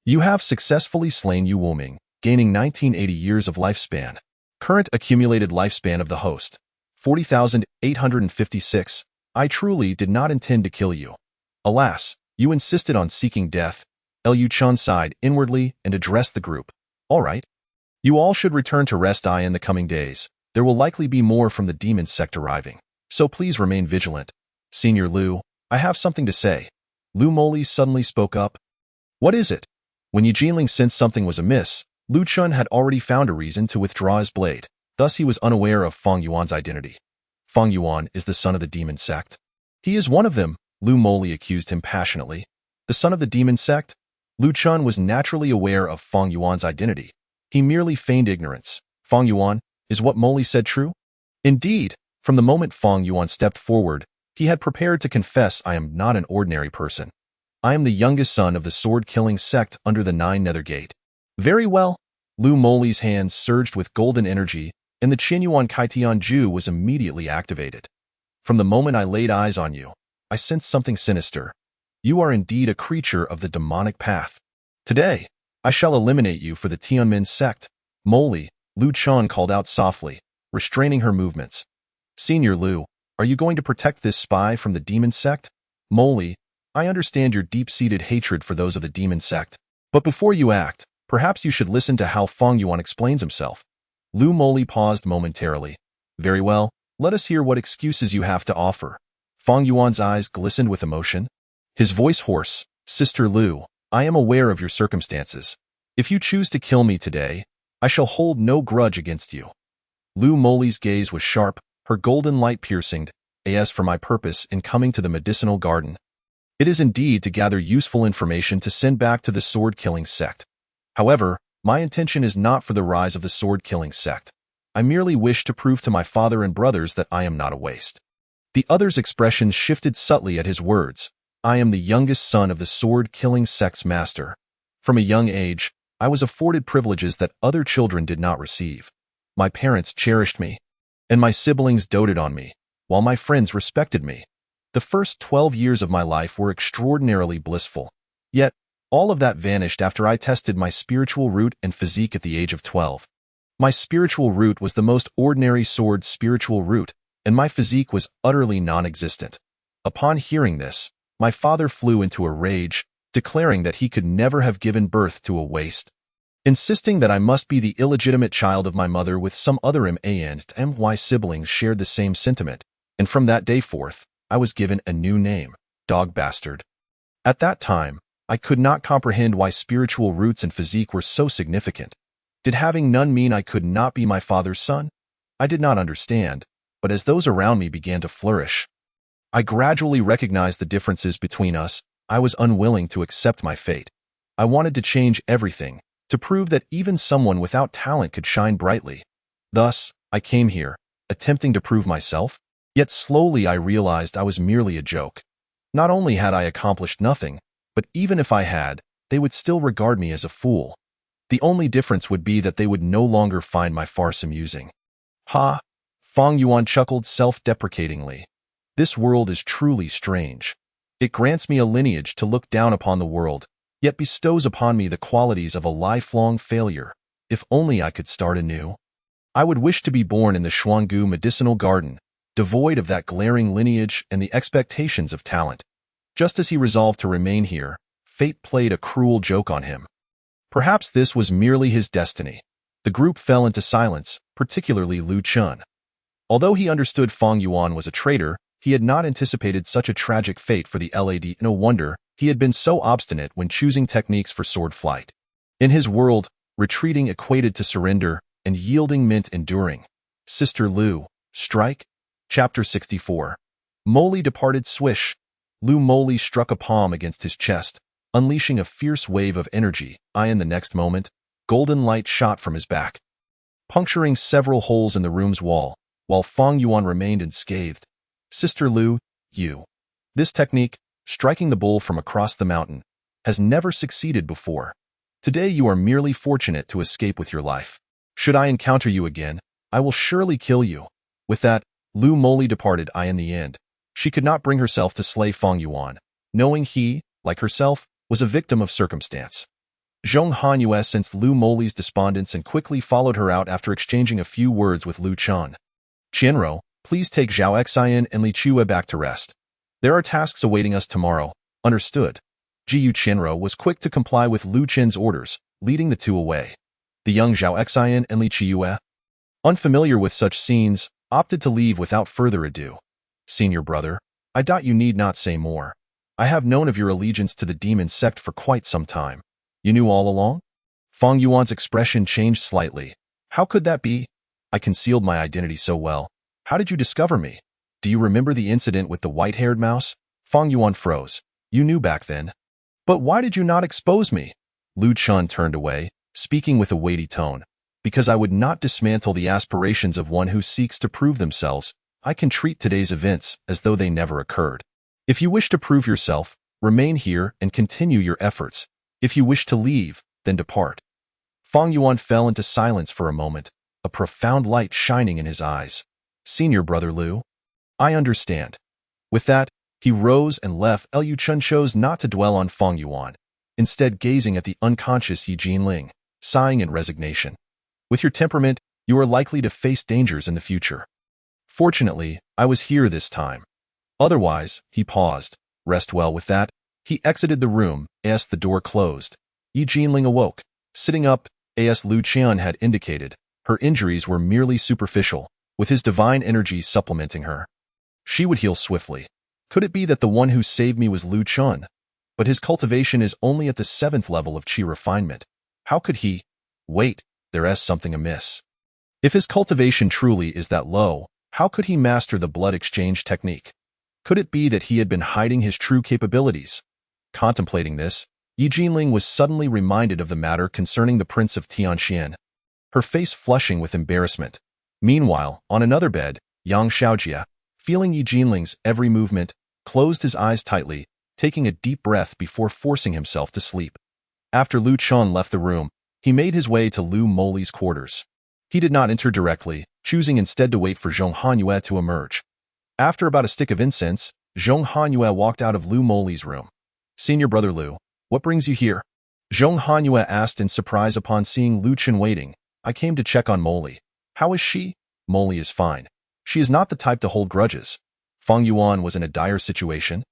You have successfully slain Yu Wuming, gaining 1980 years of lifespan. Current accumulated lifespan of the host, 40,856. I truly did not intend to kill you. Alas, you insisted on seeking death. Lu Qin sighed inwardly and addressed the group. All right. You all should return to rest in the coming days. There will likely be more from the demon sect arriving, so please remain vigilant. Senior Lu, I have something to say. Lu Moli suddenly spoke up. What is it? When Yu Jinling sensed something was amiss, Lu Qin had already found a reason to withdraw his blade. Thus he was unaware of Feng Yuan's identity. Feng Yuan is the son of the demon sect. He is one of them, Lu Moli accused him passionately. The son of the demon sect? Lu Qin was naturally aware of Feng Yuan's identity. He merely feigned ignorance. Feng Yuan, is what Moli said true? Indeed, from the moment Feng Yuan stepped forward, he had prepared to confess, I am not an ordinary person. I am the youngest son of the sword-killing sect under the Nine Nether Gate. Very well. Lu Moli's hands surged with golden energy, and the Qinyuan Kaitian Ju was immediately activated. From the moment I laid eyes on you, I sensed something sinister. You are indeed a creature of the demonic path. Today, I shall eliminate you for the Tianmen sect. Moli, Lu Qin called out softly, restraining her movements. Senior Lu, are you going to protect this spy from the demon sect? Moli, I understand your deep-seated hatred for those of the demon sect. But before you act, perhaps you should listen to how Feng Yuan explains himself. Lu Moli paused momentarily. Very well, let us hear what excuses you have to offer. Feng Yuan's eyes glistened with emotion. His voice hoarse. Sister Lu, I am aware of your circumstances. If you choose to kill me today, I shall hold no grudge against you. Lu Moli's gaze was sharp, her golden light piercing. As for my purpose in coming to the medicinal garden, it is indeed to gather useful information to send back to the sword-killing sect. However, my intention is not for the rise of the sword-killing sect. I merely wish to prove to my father and brothers that I am not a waste. The other's expression shifted subtly at his words. I am the youngest son of the sword-killing sect's master. From a young age, I was afforded privileges that other children did not receive. My parents cherished me, and my siblings doted on me, while my friends respected me. The first 12 years of my life were extraordinarily blissful. Yet, all of that vanished after I tested my spiritual root and physique at the age of 12. My spiritual root was the most ordinary sword spiritual root, and my physique was utterly non-existent. Upon hearing this, my father flew into a rage, declaring that he could never have given birth to a waste, insisting that I must be the illegitimate child of my mother with some other my siblings shared the same sentiment, and from that day forth, I was given a new name, Dog Bastard. At that time, I could not comprehend why spiritual roots and physique were so significant. Did having none mean I could not be my father's son? I did not understand, but as those around me began to flourish, I gradually recognized the differences between us. I was unwilling to accept my fate. I wanted to change everything, to prove that even someone without talent could shine brightly. Thus, I came here, attempting to prove myself. Yet slowly I realized I was merely a joke. Not only had I accomplished nothing, but even if I had, they would still regard me as a fool. The only difference would be that they would no longer find my farce amusing. Ha! Feng Yuan chuckled self-deprecatingly. This world is truly strange. It grants me a lineage to look down upon the world, yet bestows upon me the qualities of a lifelong failure. If only I could start anew. I would wish to be born in the Xuangu medicinal garden, devoid of that glaring lineage and the expectations of talent. Just as he resolved to remain here, fate played a cruel joke on him. Perhaps this was merely his destiny. The group fell into silence, particularly Lu Qin. Although he understood Feng Yuan was a traitor, he had not anticipated such a tragic fate for the lad. No wonder he had been so obstinate when choosing techniques for sword flight. In his world, retreating equated to surrender, and yielding meant enduring. Sister Lu, strike? Chapter 64. Moli departed swish. Lu Moli struck a palm against his chest. unleashing a fierce wave of energy. In the next moment, golden light shot from his back, puncturing several holes in the room's wall, while Fang Yuan remained unscathed. Sister Lu, you. This technique, striking the bull from across the mountain, has never succeeded before. Today you are merely fortunate to escape with your life. Should I encounter you again, I will surely kill you. With that, Lu Moli departed. In the end, she could not bring herself to slay Fang Yuan, knowing he, like herself, was a victim of circumstance. Zhong Hanyue sensed Lu Moli's despondence and quickly followed her out after exchanging a few words with Lu Chun. Qianro, please take Zhao Xian and Li Chue back to rest. There are tasks awaiting us tomorrow. Understood. Jiyu Qianro was quick to comply with Lu Chen's orders, leading the two away. The young Zhao Xian and Li Chue, unfamiliar with such scenes, opted to leave without further ado. Senior brother, I doubt you need not say more. I have known of your allegiance to the demon sect for quite some time. You knew all along? Fang Yuan's expression changed slightly. How could that be? I concealed my identity so well. How did you discover me? Do you remember the incident with the white-haired mouse? Fang Yuan froze. You knew back then. But why did you not expose me? Lu Chun turned away, speaking with a weighty tone. Because I would not dismantle the aspirations of one who seeks to prove themselves, I can treat today's events as though they never occurred. If you wish to prove yourself, remain here and continue your efforts. If you wish to leave, then depart. Fang Yuan fell into silence for a moment, a profound light shining in his eyes. Senior brother Lu, I understand. With that, he rose and left. Lu Chun chose not to dwell on Fang Yuan, instead gazing at the unconscious Yi Jinling, sighing in resignation. With your temperament, you are likely to face dangers in the future. Fortunately, I was here this time. Otherwise, he paused. Rest well. With that, he exited the room, as the door closed. Yi Jinling awoke. Sitting up, as Lu Qian had indicated, her injuries were merely superficial, with his divine energy supplementing her. She would heal swiftly. Could it be that the one who saved me was Lu Chun? But his cultivation is only at the 7th level of qi refinement. How could he? Wait, there is something amiss. If his cultivation truly is that low, how could he master the blood exchange technique? Could it be that he had been hiding his true capabilities? Contemplating this, Yi Jinling was suddenly reminded of the matter concerning the Prince of Tianxian, her face flushing with embarrassment. Meanwhile, on another bed, Yang Xiaojia, feeling Yi Jinling's every movement, closed his eyes tightly, taking a deep breath before forcing himself to sleep. After Lu Chun left the room, he made his way to Lu Moli's quarters. He did not enter directly, choosing instead to wait for Zhong Hanyue to emerge. After about a stick of incense, Zhong Hanyue walked out of Lu Moli's room. Senior brother Lu, what brings you here? Zhong Hanyue asked in surprise upon seeing Lu Chen waiting. I came to check on Moli. How is she? Moli is fine. She is not the type to hold grudges. Fang Yuan was in a dire situation,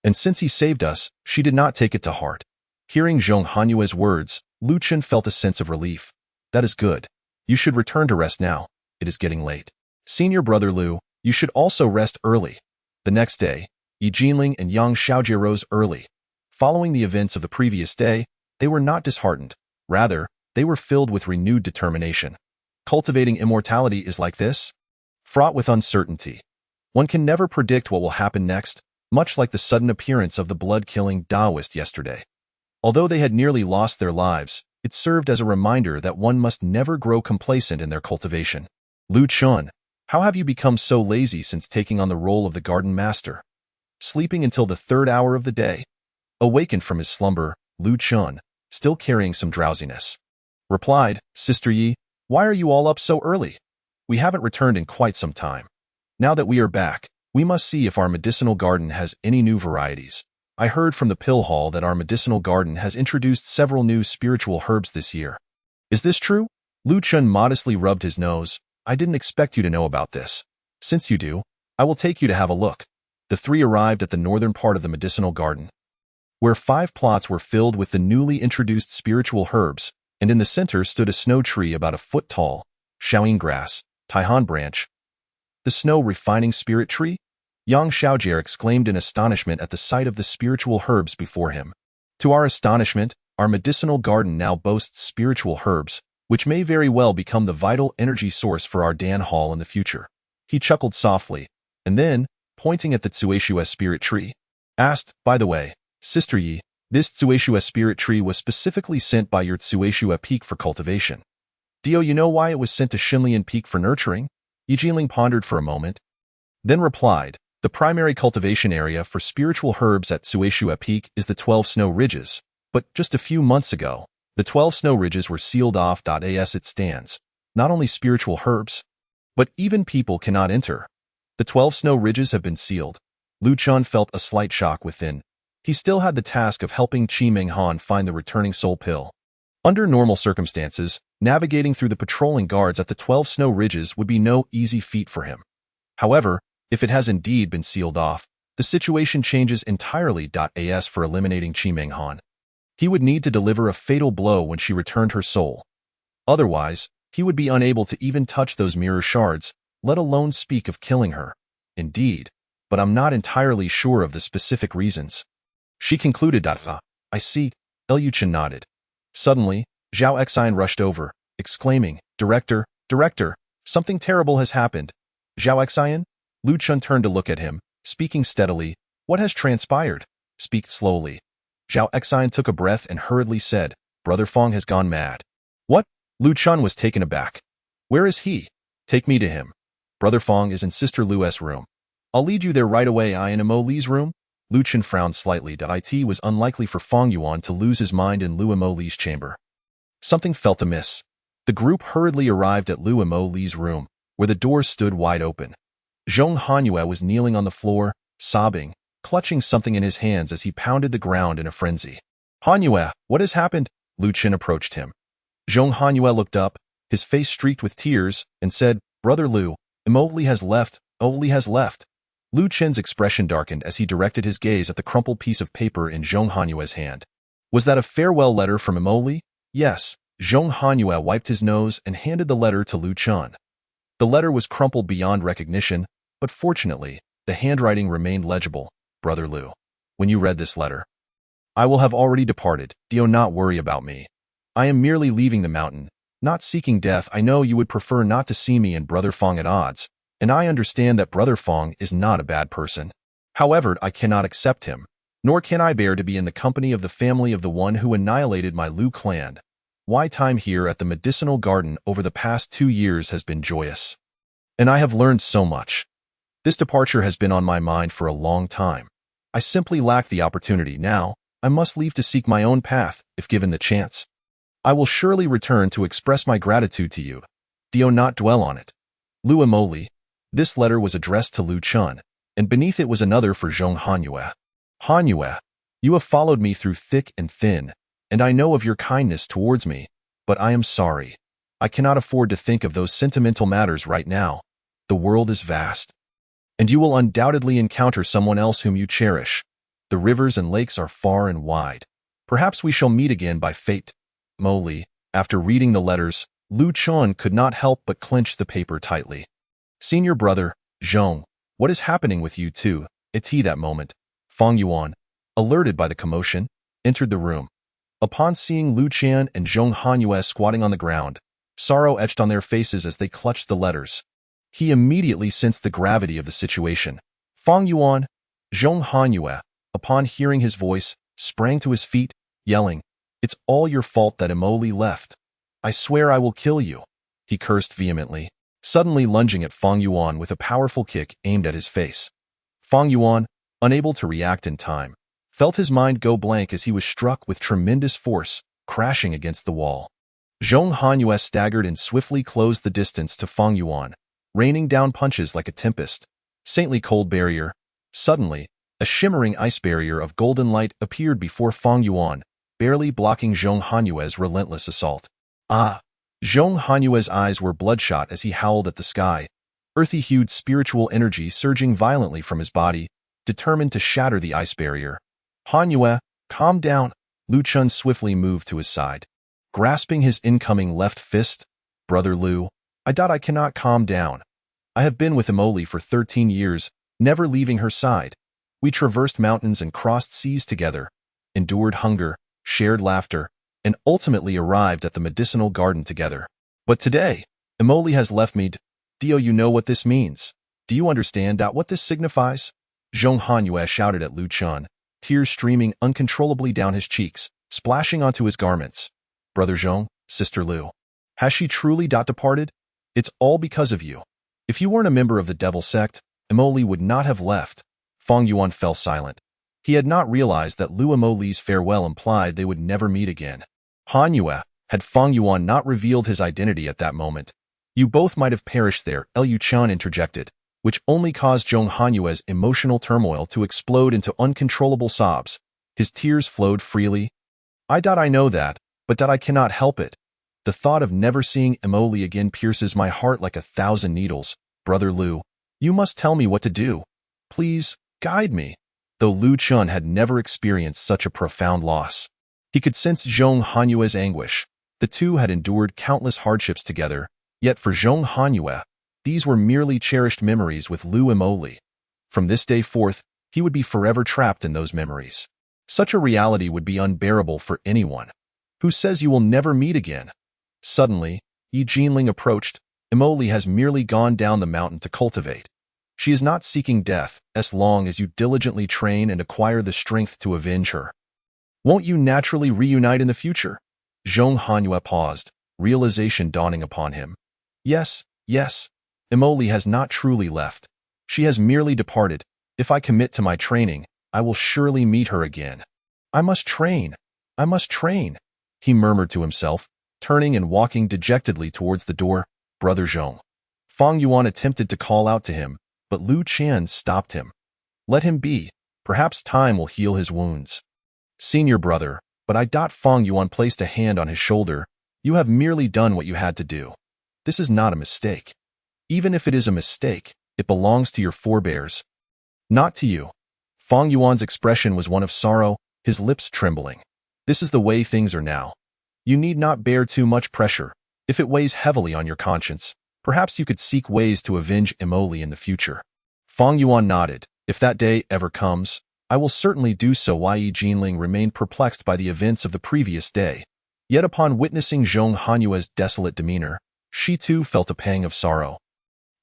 and since he saved us, she did not take it to heart. Hearing Zhong Hanyue's words, Lu Chen felt a sense of relief. That is good. You should return to rest now. It is getting late. Senior brother Lu, you should also rest early. The next day, Yi Jinling and Yang Xiaojie rose early. Following the events of the previous day, they were not disheartened. Rather, they were filled with renewed determination. Cultivating immortality is like this, fraught with uncertainty. One can never predict what will happen next, much like the sudden appearance of the blood-killing Taoist yesterday. Although they had nearly lost their lives, it served as a reminder that one must never grow complacent in their cultivation. Lu Chun, how have you become so lazy since taking on the role of the garden master? Sleeping until the 3rd hour of the day? Awakened from his slumber, Lu Chun, still carrying some drowsiness, replied, Sister Yi, why are you all up so early? We haven't returned in quite some time. Now that we are back, we must see if our medicinal garden has any new varieties. I heard from the pill hall that our medicinal garden has introduced several new spiritual herbs this year. Is this true? Lu Chun modestly rubbed his nose. I didn't expect you to know about this. Since you do, I will take you to have a look. The three arrived at the northern part of the medicinal garden, where 5 plots were filled with the newly introduced spiritual herbs, and in the center stood a snow tree about a foot tall, Shaoyin grass, Taihan branch. The snow refining spirit tree? Yang Xiaojie exclaimed in astonishment at the sight of the spiritual herbs before him. To our astonishment, our medicinal garden now boasts spiritual herbs, which may very well become the vital energy source for our Dan Hall in the future. He chuckled softly, and then, pointing at the Tsueshua spirit tree, asked, by the way, Sister Yi, This Tsueshua spirit tree was specifically sent by your Tsueshua peak for cultivation. Dio, you know why it was sent to Shinlian Peak for nurturing? Yi Jinling pondered for a moment, then replied, the primary cultivation area for spiritual herbs at Tsueshua Peak is the 12 Snow Ridges, but just a few months ago, the 12 Snow Ridges were sealed off. As it stands, not only spiritual herbs, but even people cannot enter. The 12 Snow Ridges have been sealed. Lu Chun felt a slight shock within. He still had the task of helping Qi Ming Han find the returning soul pill. Under normal circumstances, navigating through the patrolling guards at the 12 Snow Ridges would be no easy feat for him. However, if it has indeed been sealed off, the situation changes entirely. As for eliminating Qi Ming Han, he would need to deliver a fatal blow when she returned her soul. Otherwise, he would be unable to even touch those mirror shards, let alone speak of killing her. Indeed, but I'm not entirely sure of the specific reasons. She concluded. I see. Liu Chen nodded. Suddenly, Zhao Exine rushed over, exclaiming, Director, something terrible has happened. Zhao Exine? Lu Chun turned to look at him, speaking steadily. What has transpired? Speak slowly. Zhao Exine took a breath and hurriedly said, Brother Fong has gone mad. What? Lu Chun was taken aback. Where is he? Take me to him. Brother Fong is in Sister Lu's room. I'll lead you there right away. I in Mo Li's room? Lu Chen frowned slightly. It was unlikely for Fong Yuan to lose his mind in Lu Mo Li's chamber. Something felt amiss. The group hurriedly arrived at Lu Mo Li's room, where the doors stood wide open. Zhong Hanyue was kneeling on the floor, sobbing, clutching something in his hands as he pounded the ground in a frenzy. Hanyue, what has happened? Lu Chen approached him. Zhong Hanyue looked up, his face streaked with tears, and said, Brother Lu, Li has left. Li has left. Lu Chen's expression darkened as he directed his gaze at the crumpled piece of paper in Zhong Hanyue's hand. Was that a farewell letter from Li? Yes. Zhong Hanyue wiped his nose and handed the letter to Lu Chen. The letter was crumpled beyond recognition, but fortunately, the handwriting remained legible. Brother Lu, when you read this letter, I will have already departed. Do not worry about me. I am merely leaving the mountain, not seeking death. I know you would prefer not to see me and Brother Fong at odds, and I understand that Brother Fong is not a bad person. However, I cannot accept him, nor can I bear to be in the company of the family of the one who annihilated my Lu clan. My time here at the medicinal garden over the past 2 years has been joyous, and I have learned so much. This departure has been on my mind for a long time. I simply lack the opportunity now. I must leave to seek my own path, if given the chance. I will surely return to express my gratitude to you. Do not dwell on it. Lu Amoli. This letter was addressed to Lu Chun, and beneath it was another for Zhong Hanyue. Hanyue, you have followed me through thick and thin, and I know of your kindness towards me, but I am sorry. I cannot afford to think of those sentimental matters right now. The world is vast, and you will undoubtedly encounter someone else whom you cherish. The rivers and lakes are far and wide. Perhaps we shall meet again by fate. Moli, after reading the letters, Lu Chun could not help but clench the paper tightly. Senior brother, Zhong, what is happening with you two? At that moment, Fong Yuan, alerted by the commotion, entered the room. Upon seeing Lu Chen and Zhong Hanyue squatting on the ground, sorrow etched on their faces as they clutched the letters. He immediately sensed the gravity of the situation. Fong Yuan, Zhong Hanyue, upon hearing his voice, sprang to his feet, yelling, It's all your fault that Emoli left. I swear I will kill you. He cursed vehemently, suddenly lunging at Fong Yuan with a powerful kick aimed at his face. Fong Yuan, unable to react in time, felt his mind go blank as he was struck with tremendous force, crashing against the wall. Zhong Hanyue staggered and swiftly closed the distance to Fong Yuan, raining down punches like a tempest. Saintly cold barrier. Suddenly, a shimmering ice barrier of golden light appeared before Fong Yuan, barely blocking Zhong Hanyue's relentless assault. Ah! Zhong Hanyue's eyes were bloodshot as he howled at the sky, earthy-hued spiritual energy surging violently from his body, determined to shatter the ice barrier. Hanyue, calm down. Lu Chun swiftly moved to his side, grasping his incoming left fist. Brother Lu, I cannot calm down. I have been with Emoli for 13 years, never leaving her side. We traversed mountains and crossed seas together, endured hunger, shared laughter, and ultimately arrived at the medicinal garden together. But today, Emoli has left me. Do you know what this means? Do you understand what this signifies? Zhong Hanyue shouted at Lu Chun, tears streaming uncontrollably down his cheeks, splashing onto his garments. Brother Zhong, Sister Liu. Has she truly departed? It's all because of you. If you weren't a member of the Devil Sect, Emoli would not have left. Fang Yuan fell silent. He had not realized that Liu Emoli's farewell implied they would never meet again. Han Yue, had Fang Yuan not revealed his identity at that moment, you both might have perished there, Liu Chan interjected, which only caused Zhong Hanyue's emotional turmoil to explode into uncontrollable sobs. His tears flowed freely. I know that, but I cannot help it. The thought of never seeing Emoli again pierces my heart like 1,000 needles. Brother Liu, you must tell me what to do. Please, guide me. Though Liu Chun had never experienced such a profound loss, he could sense Zhong Hanyue's anguish. The two had endured countless hardships together, yet for Zhong Hanyue, these were merely cherished memories with Liu Emoli. From this day forth, he would be forever trapped in those memories. Such a reality would be unbearable for anyone. Who says you will never meet again? Suddenly, Yi Jinling approached. Emoli has merely gone down the mountain to cultivate. She is not seeking death, as long as you diligently train and acquire the strength to avenge her. Won't you naturally reunite in the future? Zhong Hanyue paused, realization dawning upon him. Yes, Emoli has not truly left. She has merely departed. If I commit to my training, I will surely meet her again. I must train, he murmured to himself, turning and walking dejectedly towards the door. Brother Zhong. Fang Yuan attempted to call out to him, but Liu Qian stopped him. Let him be. Perhaps time will heal his wounds. Senior brother, but Fang Yuan placed a hand on his shoulder. You have merely done what you had to do. This is not a mistake. Even if it is a mistake, it belongs to your forebears. Not to you. Fang Yuan's expression was one of sorrow, his lips trembling. This is the way things are now. You need not bear too much pressure. If it weighs heavily on your conscience, perhaps you could seek ways to avenge Emoli in the future. Fang Yuan nodded. If that day ever comes, I will certainly do so. Yi Jinling remained perplexed by the events of the previous day. Yet upon witnessing Zhong Hanyue's desolate demeanor, she too felt a pang of sorrow.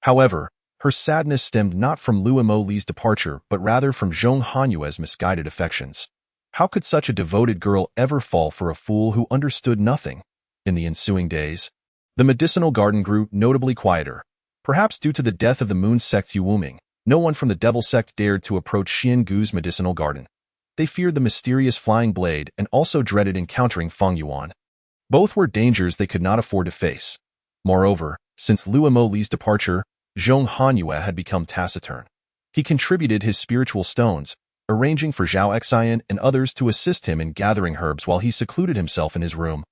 However, her sadness stemmed not from Liu Emoli's departure, but rather from Zhong Hanyue's misguided affections. How could such a devoted girl ever fall for a fool who understood nothing? In the ensuing days, the medicinal garden grew notably quieter. Perhaps due to the death of the Moon Sect's Yu Wuming, no one from the Devil Sect dared to approach Xian Gu's medicinal garden. They feared the mysterious flying blade and also dreaded encountering Fang Yuan. Both were dangers they could not afford to face. Moreover, since Liu Emoli's departure, Zhong Hanyue had become taciturn. He contributed his spiritual stones, arranging for Zhao Xian and others to assist him in gathering herbs while he secluded himself in his room.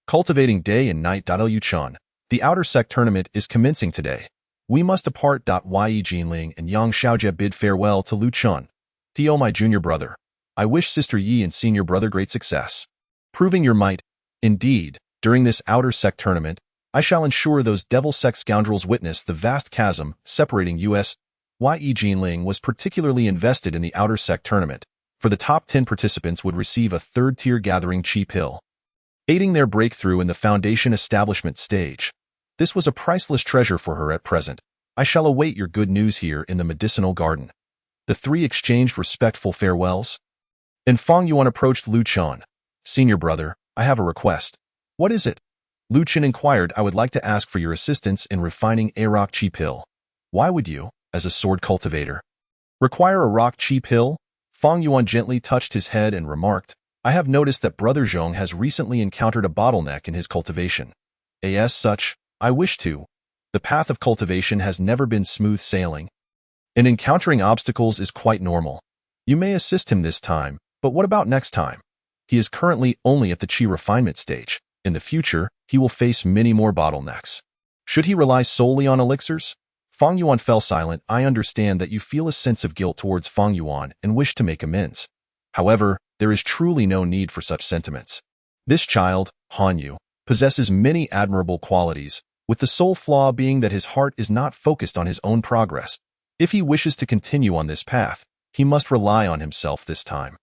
Cultivating day and night. Liu Chan, the Outer Sect tournament is commencing today. We must depart. Yi Jinling and Yang Xiaojie bid farewell to Liu Chan. Tio, my junior brother. I wish Sister Yi and senior brother great success. Proving your might. Indeed, during this Outer Sect tournament, I shall ensure those Devil Sect scoundrels witness the vast chasm separating U.S. Yi Jinling was particularly invested in the Outer Sect tournament, for the top 10 participants would receive a third-tier gathering chi pill, aiding their breakthrough in the foundation establishment stage. This was a priceless treasure for her at present. I shall await your good news here in the medicinal garden. The three exchanged respectful farewells, and Fang Yuan approached Liu Chan. Senior brother, I have a request. What is it? Liu Chen inquired. I would like to ask for your assistance in refining a rock chi pill. Why would you, as a sword cultivator, require a rock chi pill? Fang Yuan gently touched his head and remarked, I have noticed that Brother Zhong has recently encountered a bottleneck in his cultivation. As such, I wish to. The path of cultivation has never been smooth sailing, and encountering obstacles is quite normal. You may assist him this time, but what about next time? He is currently only at the chi refinement stage. In the future, he will face many more bottlenecks. Should he rely solely on elixirs? Fang Yuan fell silent. I understand that you feel a sense of guilt towards Fang Yuan and wish to make amends. However, there is truly no need for such sentiments. This child, Han Yu, possesses many admirable qualities, with the sole flaw being that his heart is not focused on his own progress. If he wishes to continue on this path, he must rely on himself this time.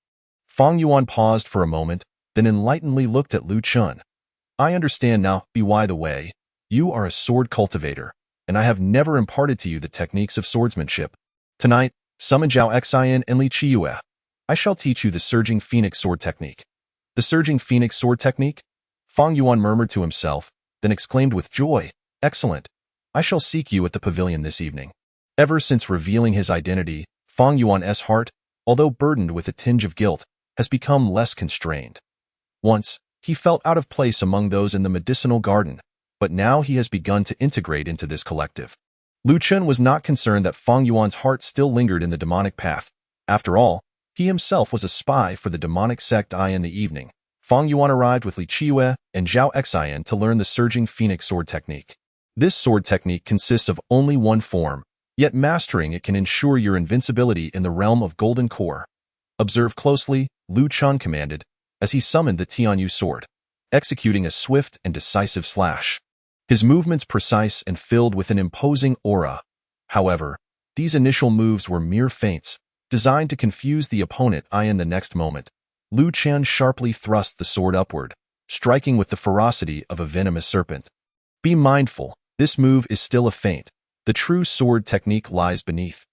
Fang Yuan paused for a moment, then enlightenedly looked at Liu Chun. I understand now. By the way, you are a sword cultivator, and I have never imparted to you the techniques of swordsmanship. Tonight, summon Zhao Xian and Li Qiyue. I shall teach you the Surging Phoenix Sword Technique. The Surging Phoenix Sword Technique? Fang Yuan murmured to himself, then exclaimed with joy, "Excellent! I shall seek you at the pavilion this evening." Ever since revealing his identity, Fang Yuan's heart, although burdened with a tinge of guilt, has become less constrained. Once, he felt out of place among those in the medicinal garden, but now he has begun to integrate into this collective. Lu Chen was not concerned that Fang Yuan's heart still lingered in the demonic path. After all, he himself was a spy for the demonic sect in the evening. Fang Yuan arrived with Li Qiyue and Zhao Xian to learn the Surging Phoenix Sword Technique. This sword technique consists of only one form, yet mastering it can ensure your invincibility in the realm of Golden Core. Observe closely, Lu Chen commanded, as he summoned the Tianyu sword, executing a swift and decisive slash. His movements precise and filled with an imposing aura. However, these initial moves were mere feints, designed to confuse the opponent in the next moment. Lu Chen sharply thrust the sword upward, striking with the ferocity of a venomous serpent. Be mindful, this move is still a feint. The true sword technique lies beneath.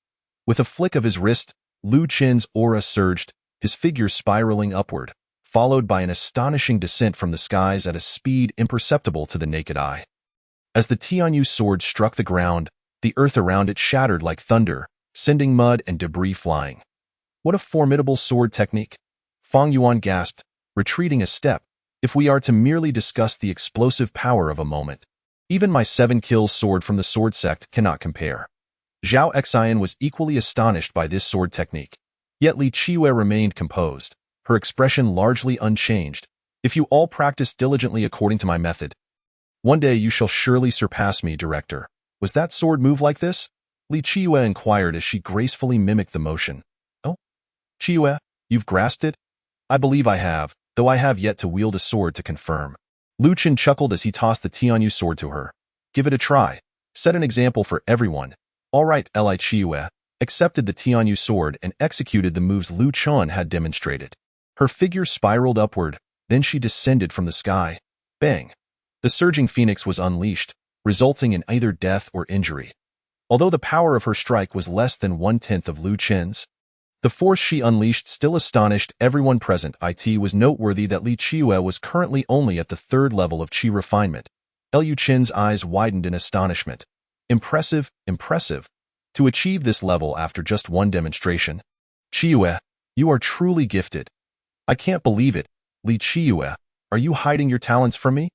With a flick of his wrist, Lu Chen's aura surged, his figure spiraling upward, followed by an astonishing descent from the skies at a speed imperceptible to the naked eye. As the Tianyu sword struck the ground, the earth around it shattered like thunder, sending mud and debris flying. What a formidable sword technique! Fang Yuan gasped, retreating a step. If we are to merely discuss the explosive power of a moment, even my 7 kills sword from the sword sect cannot compare. Zhao Xian was equally astonished by this sword technique. Yet Li Qiyue remained composed, her expression largely unchanged. If you all practice diligently according to my method, one day you shall surely surpass me, director. Was that sword move like this? Li Qiyue inquired as she gracefully mimicked the motion. Oh, Qiyue, you've grasped it? I believe I have, though I have yet to wield a sword to confirm. Lu Chen chuckled as he tossed the Tianyu sword to her. Give it a try. Set an example for everyone. All right, Li Qiyue accepted the Tianyu sword and executed the moves Lu Chen had demonstrated. Her figure spiraled upward, then she descended from the sky. Bang! The surging phoenix was unleashed, resulting in either death or injury. Although the power of her strike was less than 1/10 of Lu Chen's, the force she unleashed still astonished everyone present. It was noteworthy that Li Qiyue was currently only at the 3rd level of qi refinement. Lu Chen's eyes widened in astonishment. Impressive, impressive. To achieve this level after just one demonstration. Qiyue, you are truly gifted. I can't believe it. Li Qiyue, are you hiding your talents from me?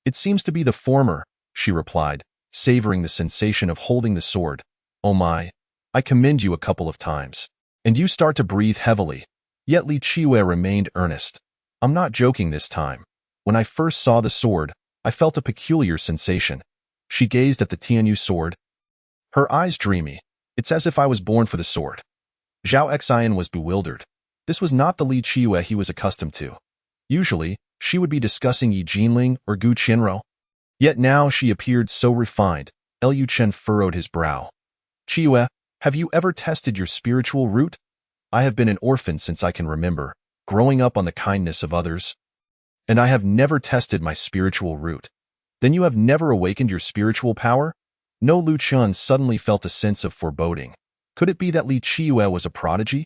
It seems to be the former, she replied, savoring the sensation of holding the sword. Oh my, I commend you a couple of times. And you start to breathe heavily. Yet Li Qiyue remained earnest. I'm not joking this time. When I first saw the sword, I felt a peculiar sensation. She gazed at the Tianyu sword. Her eyes dreamy. It's as if I was born for the sword. Zhao Xian was bewildered. This was not the Li Qiyue he was accustomed to. Usually, she would be discussing Yi Jinling or Gu Qianrou. Yet now she appeared so refined. Lu Chen furrowed his brow. Qiyue, have you ever tested your spiritual root? I have been an orphan since I can remember, growing up on the kindness of others. And I have never tested my spiritual root. Then you have never awakened your spiritual power? No, Lu Chen suddenly felt a sense of foreboding. Could it be that Li Qiyue was a prodigy?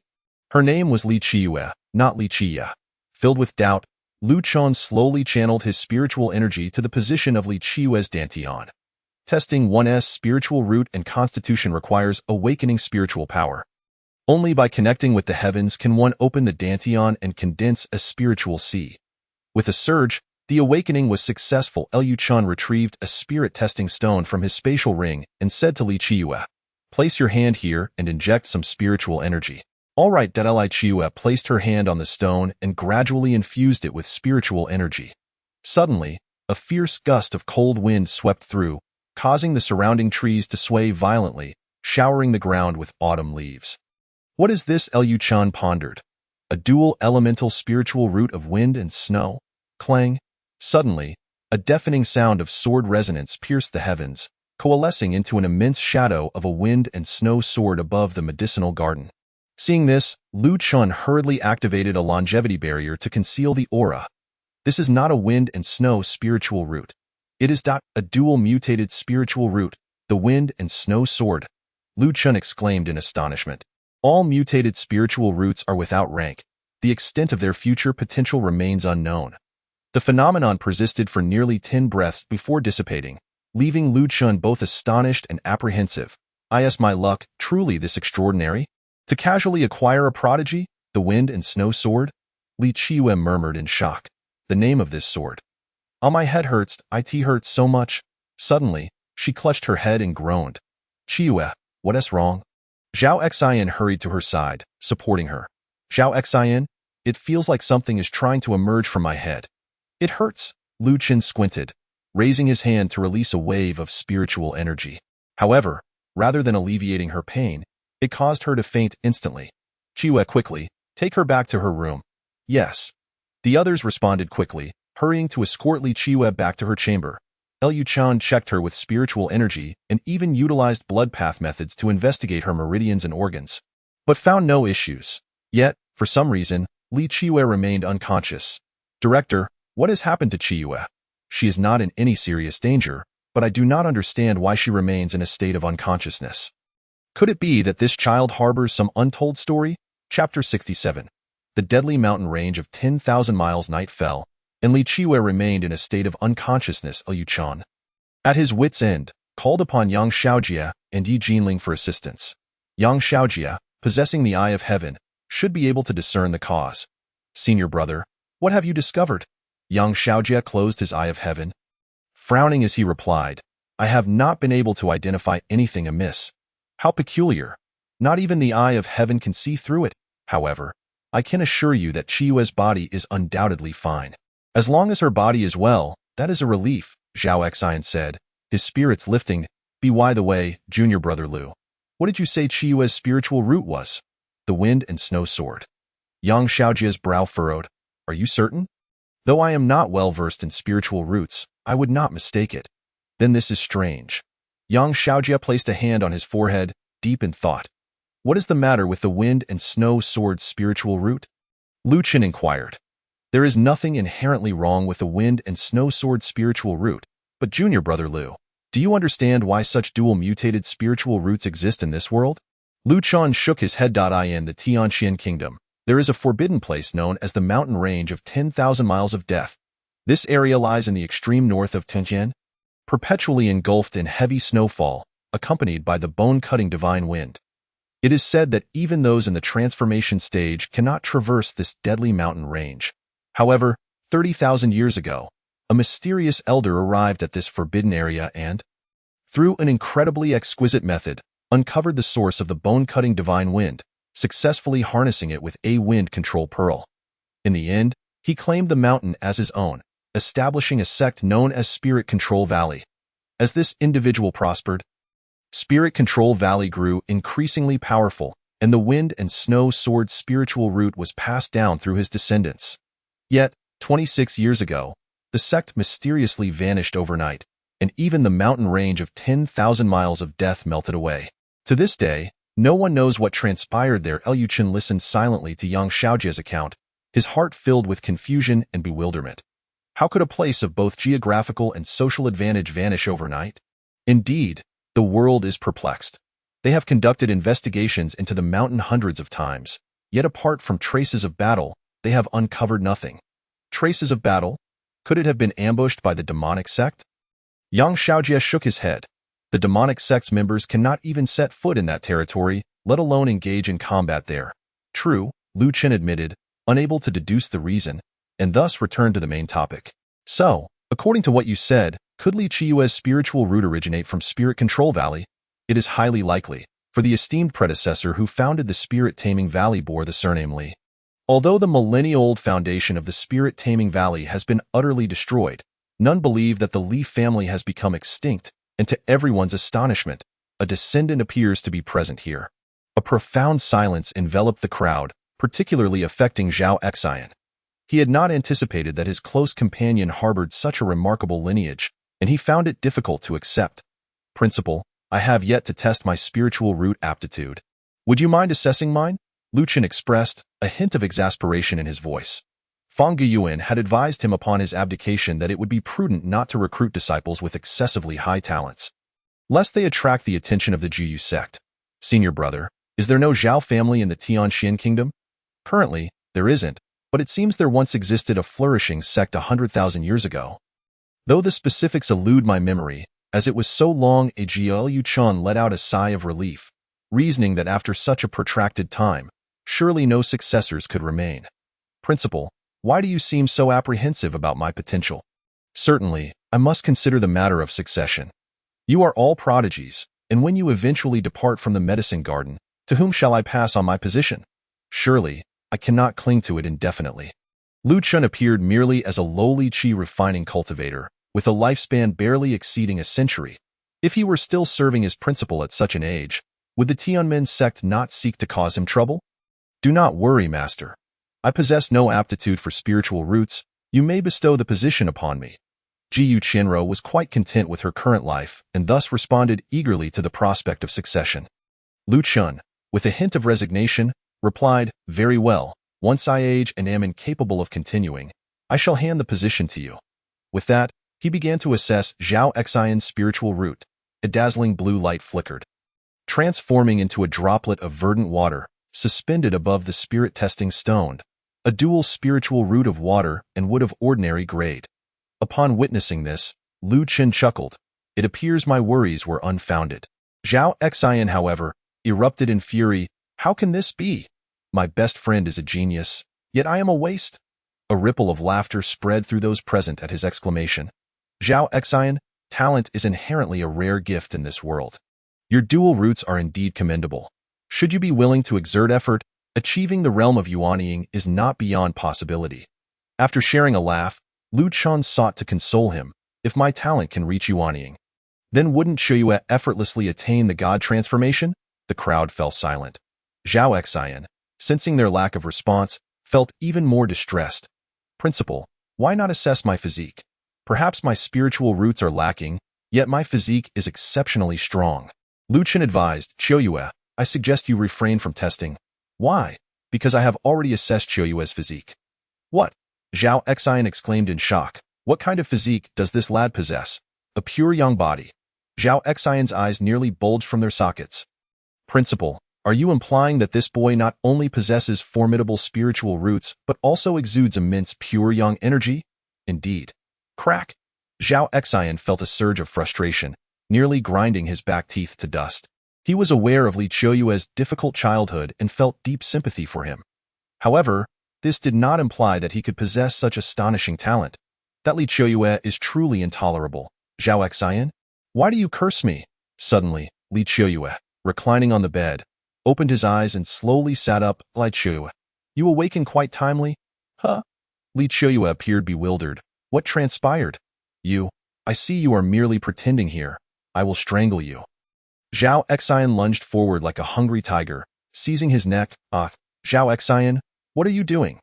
Her name was Li Qiyue, not Li Qiya. Filled with doubt, Lu Chen slowly channeled his spiritual energy to the position of Li Qiyue's dantian. Testing one's spiritual root and constitution requires awakening spiritual power. Only by connecting with the heavens can one open the dantian and condense a spiritual sea. With a surge, the awakening was successful. Lu Chen retrieved a spirit testing stone from his spatial ring and said to Li Qiyue, "Place your hand here and inject some spiritual energy." All right, Li Qiyue placed her hand on the stone and gradually infused it with spiritual energy. Suddenly, a fierce gust of cold wind swept through, causing the surrounding trees to sway violently, showering the ground with autumn leaves. What is this? Lu Chen pondered. A dual elemental spiritual root of wind and snow? Clang. Suddenly, a deafening sound of sword resonance pierced the heavens, coalescing into an immense shadow of a wind and snow sword above the medicinal garden. Seeing this, Lu Chen hurriedly activated a longevity barrier to conceal the aura. This is not a wind and snow spiritual root. It is a dual mutated spiritual root, the wind and snow sword. Lu Chen exclaimed in astonishment. All mutated spiritual roots are without rank. The extent of their future potential remains unknown. The phenomenon persisted for nearly 10 breaths before dissipating, leaving Lu Chun both astonished and apprehensive. Is my luck truly this extraordinary? To casually acquire a prodigy, the wind and snow sword? Li Qiyue murmured in shock. The name of this sword. My head hurts, it hurts so much. Suddenly, she clutched her head and groaned. Qiyue, what is wrong? Zhao Xian hurried to her side, supporting her. Zhao Xian, it feels like something is trying to emerge from my head. It hurts. Lu Qin squinted, raising his hand to release a wave of spiritual energy. However, rather than alleviating her pain, it caused her to faint instantly. Qiyue quickly, take her back to her room. Yes. The others responded quickly, hurrying to escort Li Qiyue back to her chamber. Liu Chan checked her with spiritual energy and even utilized blood path methods to investigate her meridians and organs, but found no issues. Yet, for some reason, Li Qiyue remained unconscious. Director, what has happened to Qiyue? She is not in any serious danger, but I do not understand why she remains in a state of unconsciousness. Could it be that this child harbors some untold story? Chapter 67. The deadly mountain range of 10,000 miles night fell, and Li Qiyue remained in a state of unconsciousness. Liu Chan, at his wit's end, called upon Yang Xiaojie and Yi Jinling for assistance. Yang Xiaojie, possessing the Eye of Heaven, should be able to discern the cause. Senior brother, what have you discovered? Yang Xiaojie closed his Eye of Heaven, frowning as he replied, I have not been able to identify anything amiss. How peculiar. Not even the Eye of Heaven can see through it. However, I can assure you that Qiyue's body is undoubtedly fine. As long as her body is well, that is a relief, Zhao Xian said, his spirits lifting. By the way, junior brother Lu, what did you say Qiyue's spiritual root was? The wind and snow sword. Yang Xiaojie's brow furrowed. Are you certain? Though I am not well versed in spiritual roots, I would not mistake it. Then this is strange. Yang Xiaojie placed a hand on his forehead, deep in thought. What is the matter with the wind and snow sword's spiritual root? Lu Qin inquired. There is nothing inherently wrong with the wind and snow sword's spiritual root, but junior brother Lu, do you understand why such dual mutated spiritual roots exist in this world? Lu Chan shook his head. In the Tianmen kingdom, there is a forbidden place known as the mountain range of 10,000 miles of death. This area lies in the extreme north of Tianmen, perpetually engulfed in heavy snowfall, accompanied by the bone-cutting divine wind. It is said that even those in the transformation stage cannot traverse this deadly mountain range. However, 30,000 years ago, a mysterious elder arrived at this forbidden area and, through an incredibly exquisite method, uncovered the source of the bone-cutting divine wind, successfully harnessing it with a wind control pearl. In the end, he claimed the mountain as his own, establishing a sect known as Spirit Control Valley. As this individual prospered, Spirit Control Valley grew increasingly powerful, and the wind and snow sword's spiritual root was passed down through his descendants. Yet, 26 years ago, the sect mysteriously vanished overnight, and even the mountain range of 10,000 miles of death melted away. To this day, no one knows what transpired there. Liu Qin listened silently to Yang Xiaojie's account, his heart filled with confusion and bewilderment. How could a place of both geographical and social advantage vanish overnight? Indeed, the world is perplexed. They have conducted investigations into the mountain hundreds of times, yet apart from traces of battle, they have uncovered nothing. Traces of battle? Could it have been ambushed by the demonic sect? Yang Xiaojie shook his head. The demonic sect's members cannot even set foot in that territory, let alone engage in combat there. True, Lu Qin admitted, unable to deduce the reason, and thus returned to the main topic. So, according to what you said, could Li Qiyue's spiritual root originate from Spirit Control Valley? It is highly likely, for the esteemed predecessor who founded the Spirit Taming Valley bore the surname Li. Although the millennia-old foundation of the Spirit Taming Valley has been utterly destroyed, none believe that the Li family has become extinct, and to everyone's astonishment, a descendant appears to be present here. A profound silence enveloped the crowd, particularly affecting Zhao Xian. He had not anticipated that his close companion harbored such a remarkable lineage, and he found it difficult to accept. Principal, I have yet to test my spiritual root aptitude. Would you mind assessing mine? Lu Qin expressed, a hint of exasperation in his voice. Fang Guiyuan had advised him upon his abdication that it would be prudent not to recruit disciples with excessively high talents, lest they attract the attention of the Juyu sect. Senior brother, Is there no Zhao family in the Tianxian kingdom? Currently, there isn't, but it seems there once existed a flourishing sect 100,000 years ago. Though the specifics elude my memory, as it was so long, Liu Chun let out a sigh of relief, reasoning that after such a protracted time, surely no successors could remain. Principal, why do you seem so apprehensive about my potential? Certainly, I must consider the matter of succession. You are all prodigies, and when you eventually depart from the medicine garden, to whom shall I pass on my position? Surely, I cannot cling to it indefinitely. Lu Chun appeared merely as a lowly qi refining cultivator, with a lifespan barely exceeding a century. If he were still serving as principal at such an age, would the Tianmen sect not seek to cause him trouble? Do not worry, master. I possess no aptitude for spiritual roots. You may bestow the position upon me. Jiyu Chenro was quite content with her current life and thus responded eagerly to the prospect of succession. Lu Chun, with a hint of resignation, replied, "Very well. Once I age and am incapable of continuing, I shall hand the position to you." With that, he began to assess Zhao Xian's spiritual root. A dazzling blue light flickered, transforming into a droplet of verdant water, suspended above the spirit-testing stone, a dual spiritual root of water and wood of ordinary grade. Upon witnessing this, Lu Chen chuckled. It appears my worries were unfounded. Zhao Xian, however, erupted in fury. How can this be? My best friend is a genius, yet I am a waste. A ripple of laughter spread through those present at his exclamation. Zhao Xian, talent is inherently a rare gift in this world. Your dual roots are indeed commendable. Should you be willing to exert effort, achieving the realm of Yuanying is not beyond possibility. After sharing a laugh, Lu Chun sought to console him. If my talent can reach Yuanying, then wouldn't Shuyue effortlessly attain the god transformation? The crowd fell silent. Zhao Xian, sensing their lack of response, felt even more distressed. Principal, why not assess my physique? Perhaps my spiritual roots are lacking, yet my physique is exceptionally strong. Lu Chen advised, Shuyue, I suggest you refrain from testing. Why? Because I have already assessed Shuyue's physique. What? Zhao Xian exclaimed in shock. What kind of physique does this lad possess? A pure young body. Zhao Xian's eyes nearly bulged from their sockets. Principal, are you implying that this boy not only possesses formidable spiritual roots, but also exudes immense pure young energy? Indeed. Crack! Zhao Xian felt a surge of frustration, nearly grinding his back teeth to dust. He was aware of Li Qiuyue's difficult childhood and felt deep sympathy for him. However, this did not imply that he could possess such astonishing talent. That Li Qiuyue is truly intolerable. Zhao Xian? Why do you curse me? Suddenly, Li Qiuyue, reclining on the bed, opened his eyes and slowly sat up. Li Qiuyue, you awakened quite timely? Huh? Li Qiuyue appeared bewildered. What transpired? I see you are merely pretending here. I will strangle you. Zhao Xian lunged forward like a hungry tiger, seizing his neck. Zhao Xian, what are you doing?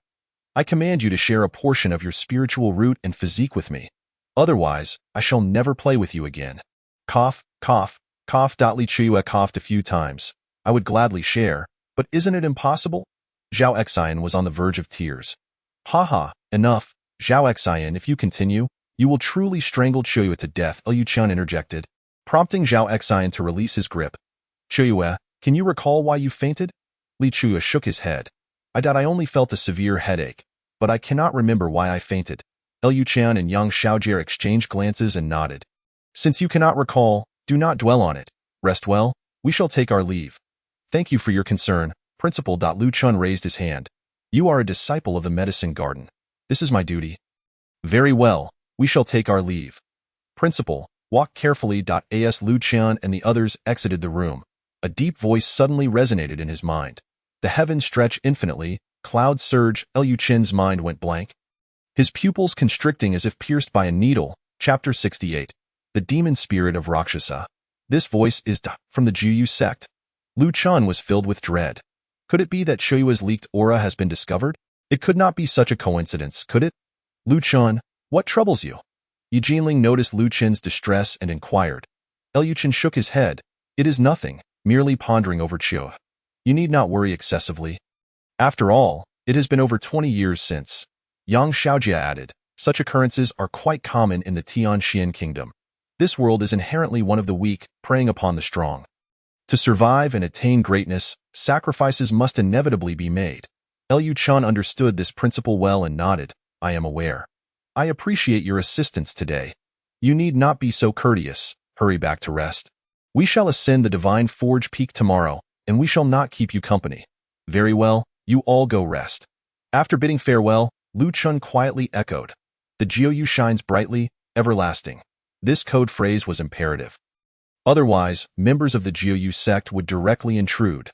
I command you to share a portion of your spiritual root and physique with me. Otherwise, I shall never play with you again. Cough, cough, cough. Li Qiuyue coughed a few times. I would gladly share, but isn't it impossible? Zhao Xian was on the verge of tears. Ha ha, enough. Zhao Xian, if you continue, you will truly strangle Qiuyue to death, Liu Chun interjected, prompting Zhao Xian to release his grip. Qiuyue, can you recall why you fainted? Li Qiuyue shook his head. I only felt a severe headache, but I cannot remember why I fainted. Liu Chen and Yang Xiaojie exchanged glances and nodded. Since you cannot recall, do not dwell on it. Rest well, we shall take our leave. Thank you for your concern, Principal. Lu Chun raised his hand. You are a disciple of the medicine garden. This is my duty. Very well, we shall take our leave. Principal, walk carefully. As Lu Chen and the others exited the room, a deep voice suddenly resonated in his mind. The heavens stretch infinitely, clouds surge. Liu Chen's mind went blank, his pupils constricting as if pierced by a needle. Chapter 68. The Demon Spirit of Rakshasa. This voice is from the Jiyu Sect. Lu Chun was filled with dread. Could it be that Shuyue's leaked aura has been discovered? It could not be such a coincidence, could it? Lu Chun, what troubles you? Yi Jinling noticed Lu Chen's distress and inquired. Liu Chen shook his head. It is nothing, merely pondering over Qiu. You need not worry excessively. After all, it has been over 20 years since. Yang Xiaojie added, such occurrences are quite common in the Tianxian kingdom. This world is inherently one of the weak, preying upon the strong. To survive and attain greatness, sacrifices must inevitably be made. Liu Chun understood this principle well and nodded. I am aware. I appreciate your assistance today. You need not be so courteous. Hurry back to rest. We shall ascend the Divine Forge Peak tomorrow, and we shall not keep you company. Very well, you all go rest. After bidding farewell, Liu Chun quietly echoed. The Jiuyu shines brightly, everlasting. This code phrase was imperative. Otherwise, members of the Jiuyu sect would directly intrude.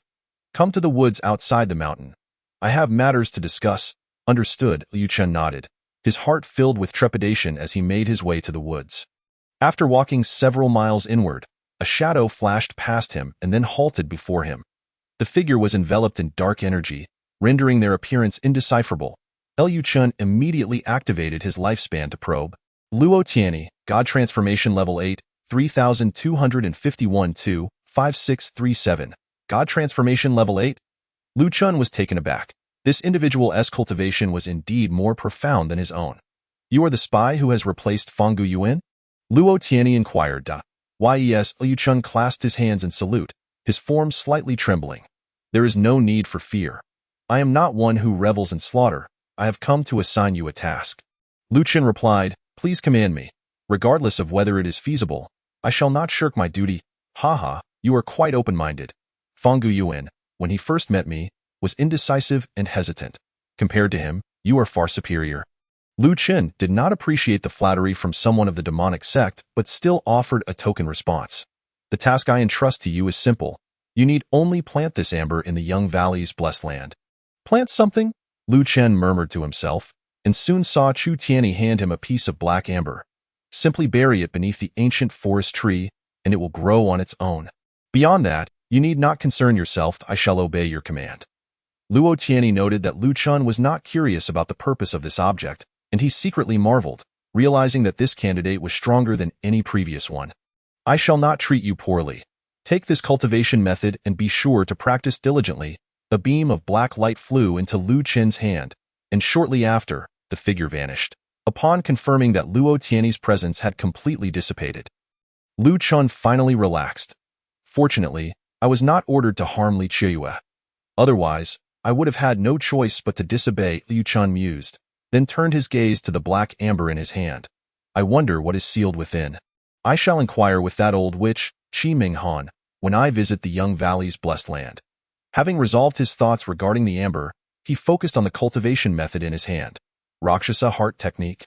Come to the woods outside the mountain. I have matters to discuss. Understood, Liu Chun nodded, his heart filled with trepidation as he made his way to the woods. After walking several miles inward, a shadow flashed past him and then halted before him. The figure was enveloped in dark energy, rendering their appearance indecipherable. Liu Chun immediately activated his lifespan to probe. Luo Tianyi, God Transformation Level 8, 3251-2-5637. God Transformation Level 8? Liu Chun was taken aback. This individual's cultivation was indeed more profound than his own. You are the spy who has replaced Fanggu Yuan? Luo Tianyi inquired. Yes, Liu Chun clasped his hands in salute, his form slightly trembling. There is no need for fear. I am not one who revels in slaughter. I have come to assign you a task. Liu Chun replied, Please command me. Regardless of whether it is feasible, I shall not shirk my duty. Haha, you are quite open-minded. Fanggu Yuan, when he first met me, was indecisive and hesitant. Compared to him, you are far superior. Liu Chun did not appreciate the flattery from someone of the demonic sect, but still offered a token response. The task I entrust to you is simple. You need only plant this amber in the Young Valley's blessed land. Plant something? Liu Chun murmured to himself, and soon saw Chu Tianyi hand him a piece of black amber. Simply bury it beneath the ancient forest tree, and it will grow on its own. Beyond that, you need not concern yourself. I shall obey your command. Luo Tianyi noted that Liu Chun was not curious about the purpose of this object, and he secretly marveled, realizing that this candidate was stronger than any previous one. I shall not treat you poorly. Take this cultivation method and be sure to practice diligently. A beam of black light flew into Liu Chun's hand, and shortly after, the figure vanished. Upon confirming that Luo Tianyi's presence had completely dissipated, Liu Chun finally relaxed. Fortunately, I was not ordered to harm Li Qiuyue. Otherwise, I would have had no choice but to disobey, Liu Chun mused, then turned his gaze to the black amber in his hand. I wonder what is sealed within. I shall inquire with that old witch, Qi Ming Han, when I visit the Young Valley's blessed land. Having resolved his thoughts regarding the amber, he focused on the cultivation method in his hand. Rakshasa Heart Technique.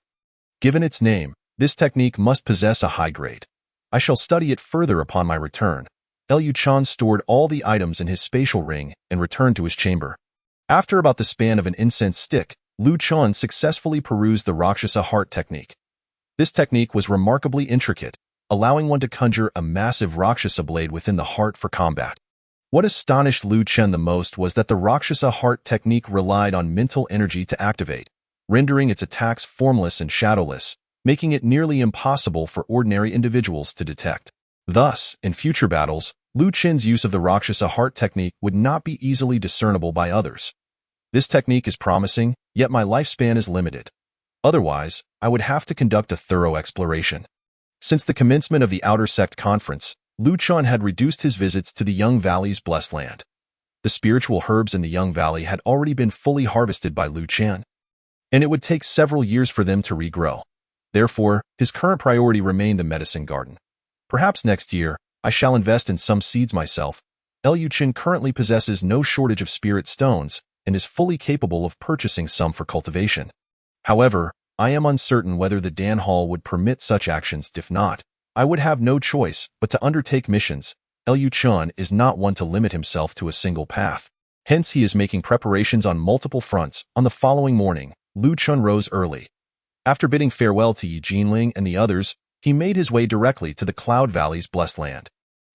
Given its name, this technique must possess a high grade. I shall study it further upon my return. Liu Chun stored all the items in his spatial ring and returned to his chamber. After about the span of an incense stick, Liu Chun successfully perused the Rakshasa Heart Technique. This technique was remarkably intricate, allowing one to conjure a massive Rakshasa blade within the heart for combat. What astonished Liu Chun the most was that the Rakshasa Heart Technique relied on mental energy to activate, rendering its attacks formless and shadowless, making it nearly impossible for ordinary individuals to detect. Thus, in future battles, Liu Chun's use of the Rakshasa Heart Technique would not be easily discernible by others. This technique is promising, yet my lifespan is limited. Otherwise, I would have to conduct a thorough exploration. Since the commencement of the Outer Sect Conference, Liu Chun had reduced his visits to the Young Valley's blessed land. The spiritual herbs in the Young Valley had already been fully harvested by Liu Chun, and it would take several years for them to regrow. Therefore, his current priority remained the medicine garden. Perhaps next year, I shall invest in some seeds myself. Liu Chun currently possesses no shortage of spirit stones and is fully capable of purchasing some for cultivation. However, I am uncertain whether the Dan Hall would permit such actions. If not, I would have no choice but to undertake missions. Liu Chun is not one to limit himself to a single path. Hence he is making preparations on multiple fronts. On the following morning, Liu Chun rose early. After bidding farewell to Yi Jinling and the others, he made his way directly to the Cloud Valley's blessed land.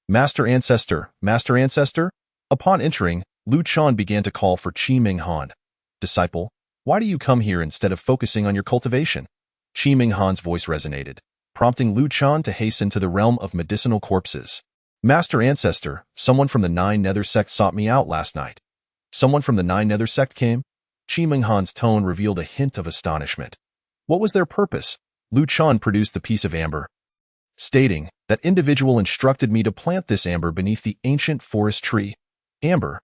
Master Ancestor, Master Ancestor? Upon entering, Liu Chun began to call for Qi Ming Han. Disciple, why do you come here instead of focusing on your cultivation? Qi Ming Han's voice resonated, prompting Liu Chun to hasten to the realm of medicinal corpses. Master Ancestor, someone from the Nine Nether Sect sought me out last night. Someone from the Nine Nether Sect came? Qi Ming Han's tone revealed a hint of astonishment. What was their purpose? Liu Chun produced the piece of amber, stating that That individual instructed me to plant this amber beneath the ancient forest tree. Amber?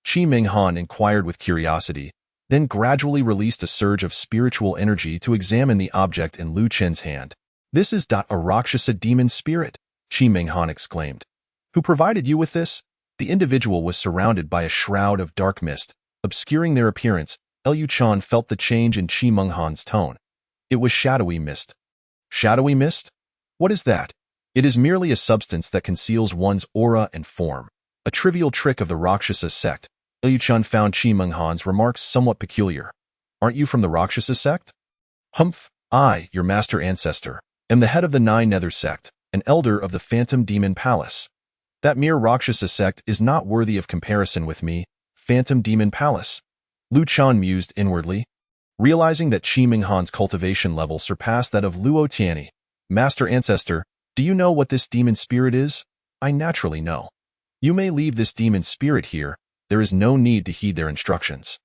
Qi Minghan inquired with curiosity, then gradually released a surge of spiritual energy to examine the object in Lu Chen's hand. This is a Rakshasa demon spirit, Qi Minghan exclaimed. Who provided you with this? The individual was surrounded by a shroud of dark mist, obscuring their appearance. Liu Chan felt the change in Qi Minghan's tone. It was shadowy mist. Shadowy mist? What is that? It is merely a substance that conceals one's aura and form. A trivial trick of the Rakshasa sect. Liu Chan found Qi Minghan's remarks somewhat peculiar. Aren't you from the Rakshasa sect? Humph, I, your master ancestor, am the head of the Nine Nether sect, an elder of the Phantom Demon Palace. That mere Rakshasa sect is not worthy of comparison with me, Phantom Demon Palace. Lu Chan mused inwardly, realizing that Qi Minghan's cultivation level surpassed that of Luo Tianyi. Master ancestor, do you know what this demon spirit is? I naturally know. You may leave this demon spirit here. There is no need to heed their instructions.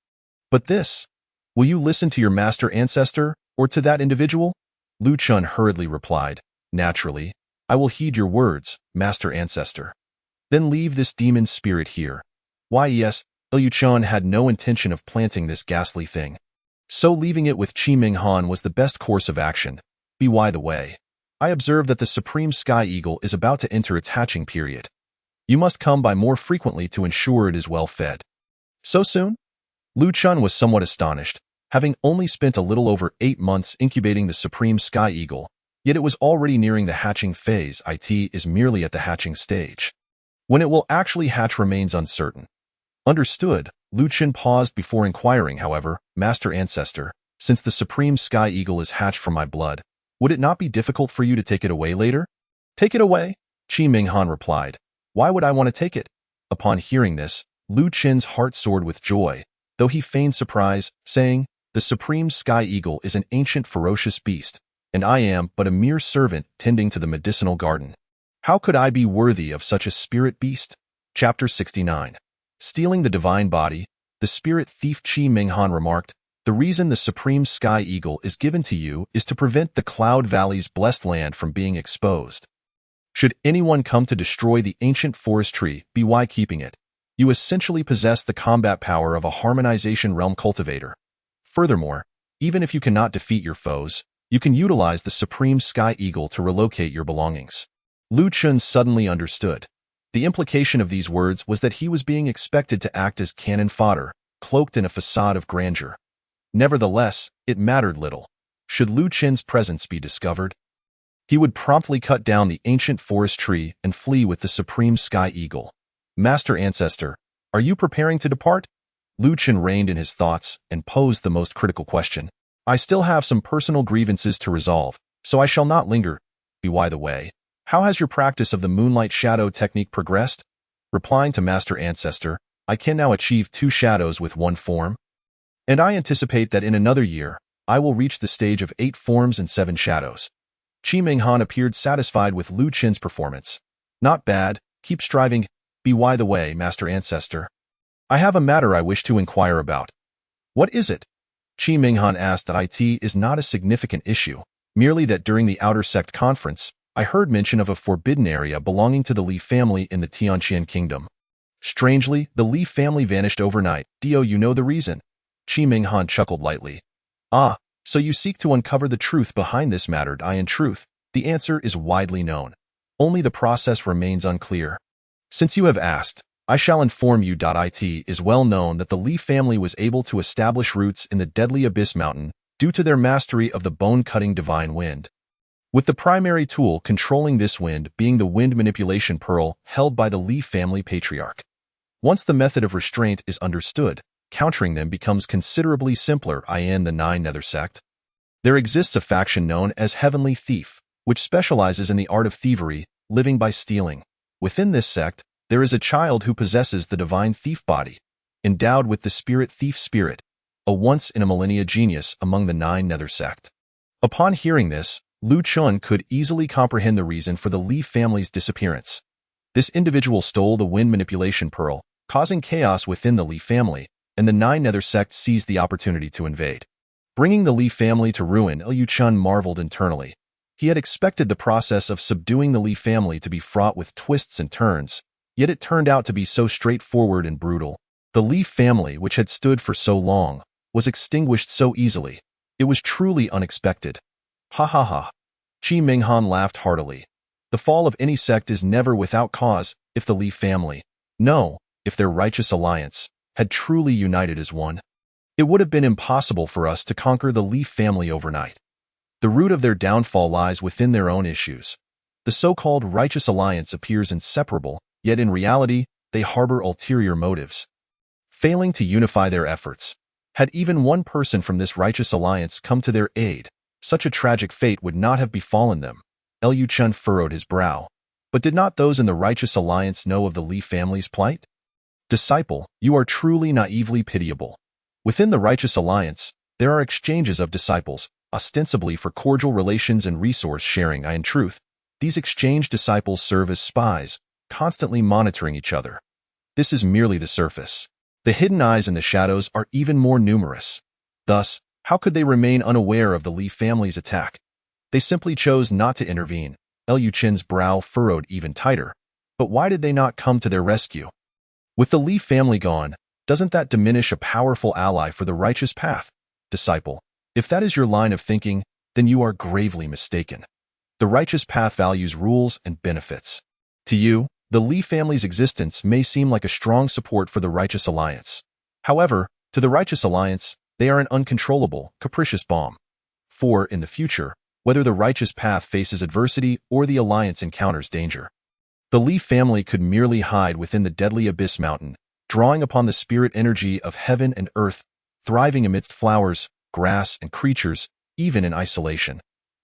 But this, will you listen to your master ancestor or to that individual? Lu Chan hurriedly replied, naturally, I will heed your words, master ancestor. Then leave this demon spirit here. Why yes, Liu Chan had no intention of planting this ghastly thing. So leaving it with Qi Minghan was the best course of action. By the way, I observe that the Supreme Sky Eagle is about to enter its hatching period. You must come by more frequently to ensure it is well fed. So soon? Lu Chan was somewhat astonished, having only spent a little over 8 months incubating the Supreme Sky Eagle, yet it was already nearing the hatching phase. It is merely at the hatching stage. When it will actually hatch remains uncertain. Understood. Lu Chan paused before inquiring, however, Master Ancestor, since the Supreme Sky Eagle is hatched from my blood, would it not be difficult for you to take it away later? Take it away? Qi Minghan replied. Why would I want to take it? Upon hearing this, Lu Chen's heart soared with joy, though he feigned surprise, saying, the Supreme Sky Eagle is an ancient ferocious beast, and I am but a mere servant tending to the medicinal garden. How could I be worthy of such a spirit beast? Chapter 69. Stealing the divine body, the spirit thief Qi Minghan remarked, the reason the Supreme Sky Eagle is given to you is to prevent the Cloud Valley's blessed land from being exposed. Should anyone come to destroy the ancient forest tree, by keeping it, you essentially possess the combat power of a harmonization realm cultivator. Furthermore, even if you cannot defeat your foes, you can utilize the Supreme Sky Eagle to relocate your belongings. Lu Chan suddenly understood. The implication of these words was that he was being expected to act as cannon fodder, cloaked in a facade of grandeur. Nevertheless, it mattered little. Should Lu Chen's presence be discovered, he would promptly cut down the ancient forest tree and flee with the Supreme Sky Eagle. Master Ancestor, are you preparing to depart? Lu Chen reined in his thoughts and posed the most critical question. I still have some personal grievances to resolve, so I shall not linger. By the way, how has your practice of the moonlight shadow technique progressed? Replying to Master Ancestor, I can now achieve 2 shadows with 1 form. And I anticipate that in another year, I will reach the stage of 8 forms and 7 shadows. Qi Minghan appeared satisfied with Lu Chen's performance. Not bad, keep striving. By the way, Master Ancestor, I have a matter I wish to inquire about. What is it? Qi Minghan asked. That it is not a significant issue, merely that during the Outer Sect conference, I heard mention of a forbidden area belonging to the Li family in the Tianmen kingdom. Strangely, the Li family vanished overnight. You know the reason? Qi Minghan chuckled lightly. Ah, so you seek to uncover the truth behind this matter. In truth, the answer is widely known. Only the process remains unclear. Since you have asked, I shall inform you. It is well known that the Li family was able to establish roots in the deadly Abyss Mountain due to their mastery of the bone-cutting divine wind. With the primary tool controlling this wind being the wind manipulation pearl held by the Li family patriarch. Once the method of restraint is understood, countering them becomes considerably simpler. In the Nine Nether sect, there exists a faction known as Heavenly Thief, which specializes in the art of thievery, living by stealing. Within this sect, there is a child who possesses the divine thief body, endowed with the spirit thief spirit, a once-in-a-millennia genius among the Nine Nether sect. Upon hearing this, Lu Chan could easily comprehend the reason for the Li family's disappearance. This individual stole the wind manipulation pearl, causing chaos within the Li family, and the Nine Nether sect seized the opportunity to invade. Bringing the Li family to ruin, Liu Chan marveled internally. He had expected the process of subduing the Li family to be fraught with twists and turns, yet it turned out to be so straightforward and brutal. The Li family, which had stood for so long, was extinguished so easily. It was truly unexpected. Ha ha ha. Qi Minghan laughed heartily. The fall of any sect is never without cause. If the Li family, no, if their righteous alliance, had truly united as one, it would have been impossible for us to conquer the Li family overnight. The root of their downfall lies within their own issues. The so-called righteous alliance appears inseparable, yet in reality, they harbor ulterior motives. Failing to unify their efforts, had even one person from this righteous alliance come to their aid, such a tragic fate would not have befallen them. Liu Chun furrowed his brow. But did not those in the righteous alliance know of the Li family's plight? Disciple, you are truly naively pitiable. Within the righteous alliance, there are exchanges of disciples, ostensibly for cordial relations and resource sharing. In truth, these exchanged disciples serve as spies, constantly monitoring each other. This is merely the surface. The hidden eyes in the shadows are even more numerous. Thus, how could they remain unaware of the Li family's attack? They simply chose not to intervene. Liu Chen's brow furrowed even tighter. But why did they not come to their rescue? With the Li family gone, doesn't that diminish a powerful ally for the righteous path? Disciple, if that is your line of thinking, then you are gravely mistaken. The righteous path values rules and benefits. To you, the Li family's existence may seem like a strong support for the righteous alliance. However, to the righteous alliance, they are an uncontrollable, capricious bomb. For, in the future, whether the righteous path faces adversity or the alliance encounters danger, the Li family could merely hide within the deadly abyss mountain, drawing upon the spirit energy of heaven and earth, thriving amidst flowers, grass, and creatures, even in isolation.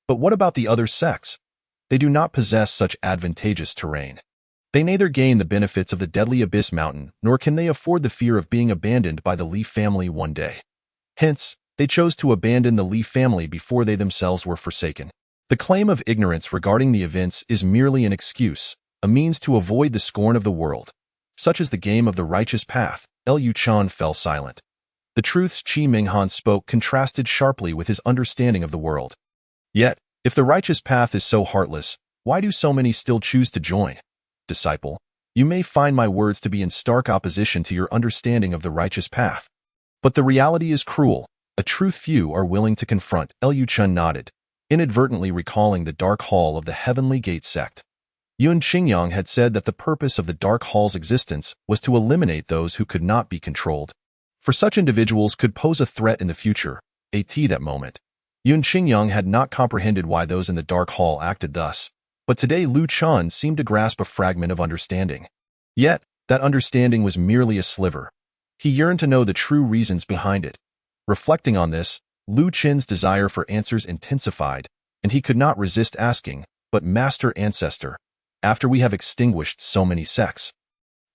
But what about the other sects? They do not possess such advantageous terrain. They neither gain the benefits of the deadly abyss mountain, nor can they afford the fear of being abandoned by the Li family one day. Hence, they chose to abandon the Li family before they themselves were forsaken. The claim of ignorance regarding the events is merely an excuse, a means to avoid the scorn of the world. Such is the game of the righteous path. Liu Chan fell silent. The truths Qi Minghan spoke contrasted sharply with his understanding of the world. Yet, if the righteous path is so heartless, why do so many still choose to join? Disciple, you may find my words to be in stark opposition to your understanding of the righteous path. But the reality is cruel. A truth few are willing to confront. Liu Chun nodded, inadvertently recalling the Dark Hall of the Heavenly Gate sect. Yun Qingyang had said that the purpose of the Dark Hall's existence was to eliminate those who could not be controlled. For such individuals could pose a threat in the future. At that moment, Yun Qingyang had not comprehended why those in the Dark Hall acted thus, but today Liu Chun seemed to grasp a fragment of understanding. Yet, that understanding was merely a sliver. He yearned to know the true reasons behind it. Reflecting on this, Liu Chen's desire for answers intensified, and he could not resist asking, but Master Ancestor, after we have extinguished so many sects,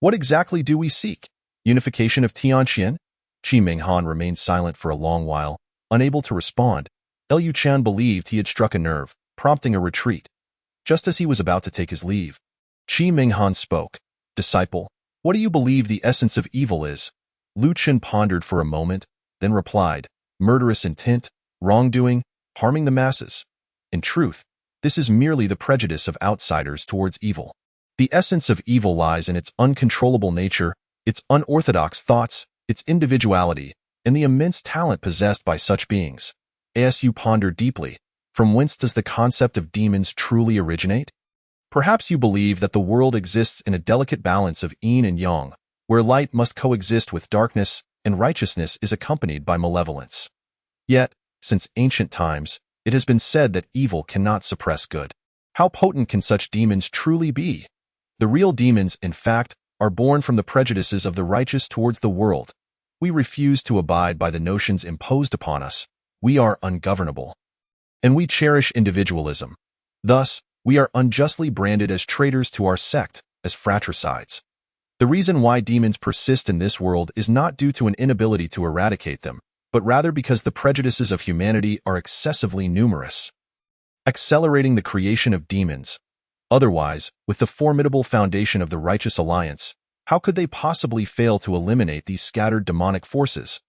what exactly do we seek? Unification of Tianmen? Qi Minghan remained silent for a long while, unable to respond. Liu Chan believed he had struck a nerve, prompting a retreat. Just as he was about to take his leave, Qi Minghan spoke. Disciple, what do you believe the essence of evil is? Liu Chen pondered for a moment, then replied, murderous intent, wrongdoing, harming the masses. In truth, this is merely the prejudice of outsiders towards evil. The essence of evil lies in its uncontrollable nature, its unorthodox thoughts, its individuality, and the immense talent possessed by such beings. As you ponder deeply, from whence does the concept of demons truly originate? Perhaps you believe that the world exists in a delicate balance of yin and yang, where light must coexist with darkness, and righteousness is accompanied by malevolence. Yet, since ancient times, it has been said that evil cannot suppress good. How potent can such demons truly be? The real demons, in fact, are born from the prejudices of the righteous towards the world. We refuse to abide by the notions imposed upon us. We are ungovernable. And we cherish individualism. Thus, we are unjustly branded as traitors to our sect, as fratricides. The reason why demons persist in this world is not due to an inability to eradicate them, but rather because the prejudices of humanity are excessively numerous, accelerating the creation of demons. Otherwise, with the formidable foundation of the righteous alliance, how could they possibly fail to eliminate these scattered demonic forces?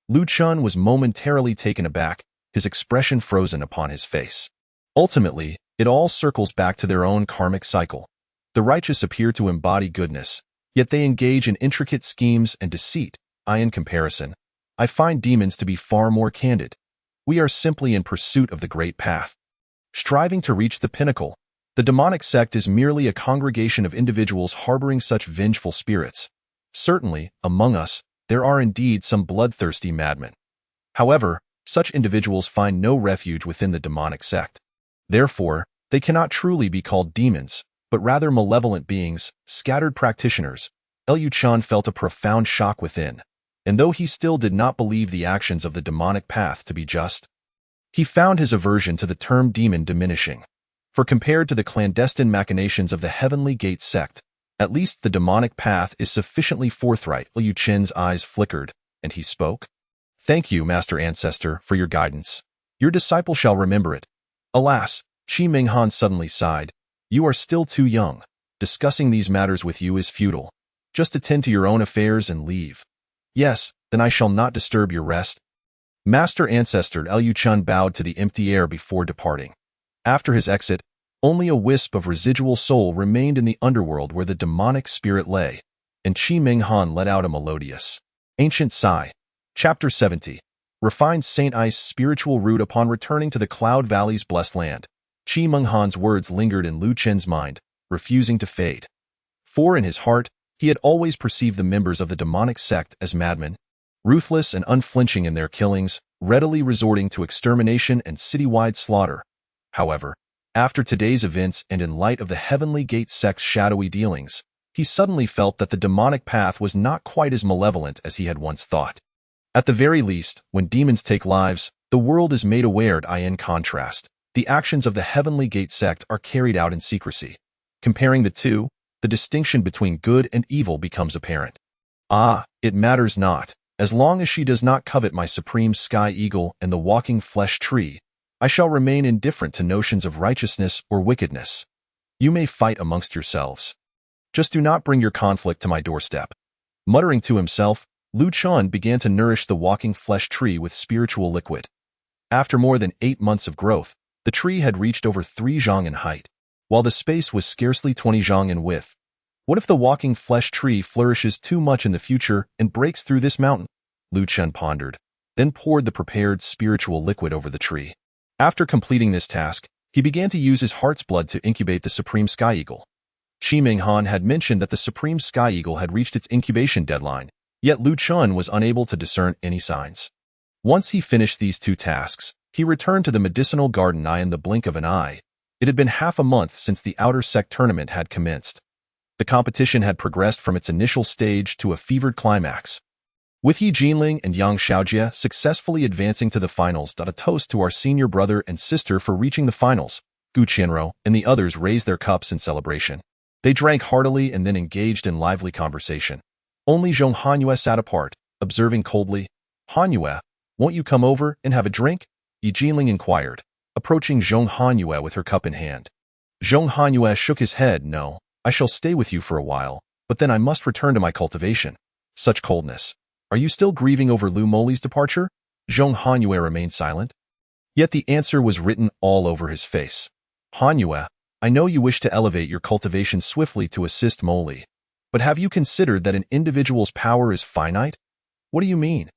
Liu Chun was momentarily taken aback, his expression frozen upon his face. Ultimately, It all circles back to their own karmic cycle. The righteous appear to embody goodness, yet they engage in intricate schemes and deceit. In comparison, I find demons to be far more candid. We are simply in pursuit of the great path, striving to reach the pinnacle. The demonic sect is merely a congregation of individuals harboring such vengeful spirits. Certainly, among us, there are indeed some bloodthirsty madmen. However, such individuals find no refuge within the demonic sect. Therefore, they cannot truly be called demons, but rather malevolent beings, scattered practitioners. Liu Chan felt a profound shock within, and though he still did not believe the actions of the demonic path to be just, he found his aversion to the term demon diminishing. For compared to the clandestine machinations of the Heavenly Gate sect, at least the demonic path is sufficiently forthright. Liu Chen's eyes flickered, and he spoke. Thank you, Master Ancestor, for your guidance. Your disciple shall remember it. Alas, Qi Minghan suddenly sighed. You are still too young. Discussing these matters with you is futile. Just attend to your own affairs and leave. Yes, then I shall not disturb your rest. Master Ancestor Liu Chen bowed to the empty air before departing. After his exit, only a wisp of residual soul remained in the underworld where the demonic spirit lay, and Qi Minghan let out a melodious, ancient sigh. Chapter 70. Refined Saint I's spiritual root upon returning to the Cloud Valley's blessed land. Qi Minghan's words lingered in Liu Chen's mind, refusing to fade. For in his heart, he had always perceived the members of the demonic sect as madmen, ruthless and unflinching in their killings, readily resorting to extermination and citywide slaughter. However, after today's events and in light of the Heavenly Gate sect's shadowy dealings, he suddenly felt that the demonic path was not quite as malevolent as he had once thought. At the very least, when demons take lives, the world is made aware. In contrast, the actions of the Heavenly Gate sect are carried out in secrecy. Comparing the two, the distinction between good and evil becomes apparent. It matters not. As long as she does not covet my supreme sky eagle and the walking flesh tree, I shall remain indifferent to notions of righteousness or wickedness. You may fight amongst yourselves. Just do not bring your conflict to my doorstep. Muttering to himself, Liu Chan began to nourish the walking flesh tree with spiritual liquid. After more than 8 months of growth, the tree had reached over 3 zhang in height, while the space was scarcely 20 zhang in width. What if the walking flesh tree flourishes too much in the future and breaks through this mountain? Liu Chen pondered, then poured the prepared spiritual liquid over the tree. After completing this task, he began to use his heart's blood to incubate the Supreme Sky Eagle. Qi Minghan had mentioned that the Supreme Sky Eagle had reached its incubation deadline, yet Liu Chen was unable to discern any signs. Once he finished these 2 tasks, he returned to the medicinal garden in the blink of an eye. It had been half a month since the Outer Sect tournament had commenced. The competition had progressed from its initial stage to a fevered climax, with Yi Jinling and Yang Xiaojie successfully advancing to the finals. A toast to our senior brother and sister for reaching the finals. Gu Qianrou and the others raised their cups in celebration. They drank heartily and then engaged in lively conversation. Only Zhong Hanyue sat apart, observing coldly. Hanyue, won't you come over and have a drink? Yi Jinling inquired, approaching Zhong Hanyue with her cup in hand. Zhong Hanyue shook his head. No, I shall stay with you for a while, but then I must return to my cultivation. Such coldness. Are you still grieving over Lu Moli's departure? Zhong Hanyue remained silent. Yet the answer was written all over his face. Hanyue, I know you wish to elevate your cultivation swiftly to assist Moli, but have you considered that an individual's power is finite? What do you mean?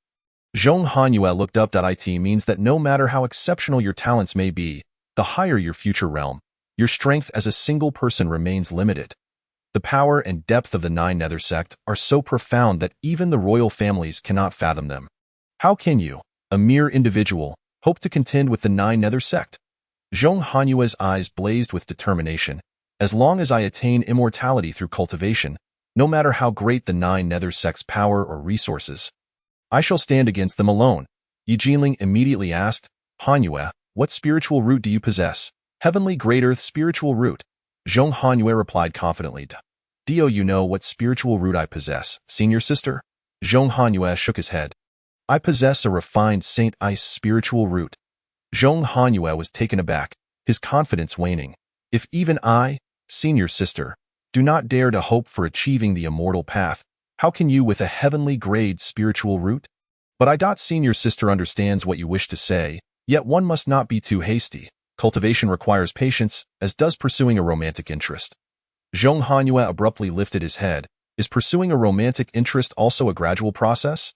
Zhong Hanyue looked up. It means that no matter how exceptional your talents may be, the higher your future realm, your strength as a single person remains limited. The power and depth of the 9 Nether sect are so profound that even the royal families cannot fathom them. How can you, a mere individual, hope to contend with the 9 Nether sect? Zhong Hanyue's eyes blazed with determination. As long as I attain immortality through cultivation, no matter how great the 9 Nether sect's power or resources, I shall stand against them alone. Yi Jinling immediately asked, Hanyue, what spiritual root do you possess? Heavenly Great Earth spiritual root. Zhong Hanyue replied confidently. Do you know what spiritual root I possess, senior sister? Zhong Hanyue shook his head. I possess a refined Saint Ice spiritual root. Zhong Hanyue was taken aback, his confidence waning. If even I, senior sister, do not dare to hope for achieving the immortal path, how can you with a heavenly grade spiritual root? But senior sister understands what you wish to say, yet one must not be too hasty. Cultivation requires patience, as does pursuing a romantic interest. Zhong Hanyue abruptly lifted his head. Is pursuing a romantic interest also a gradual process?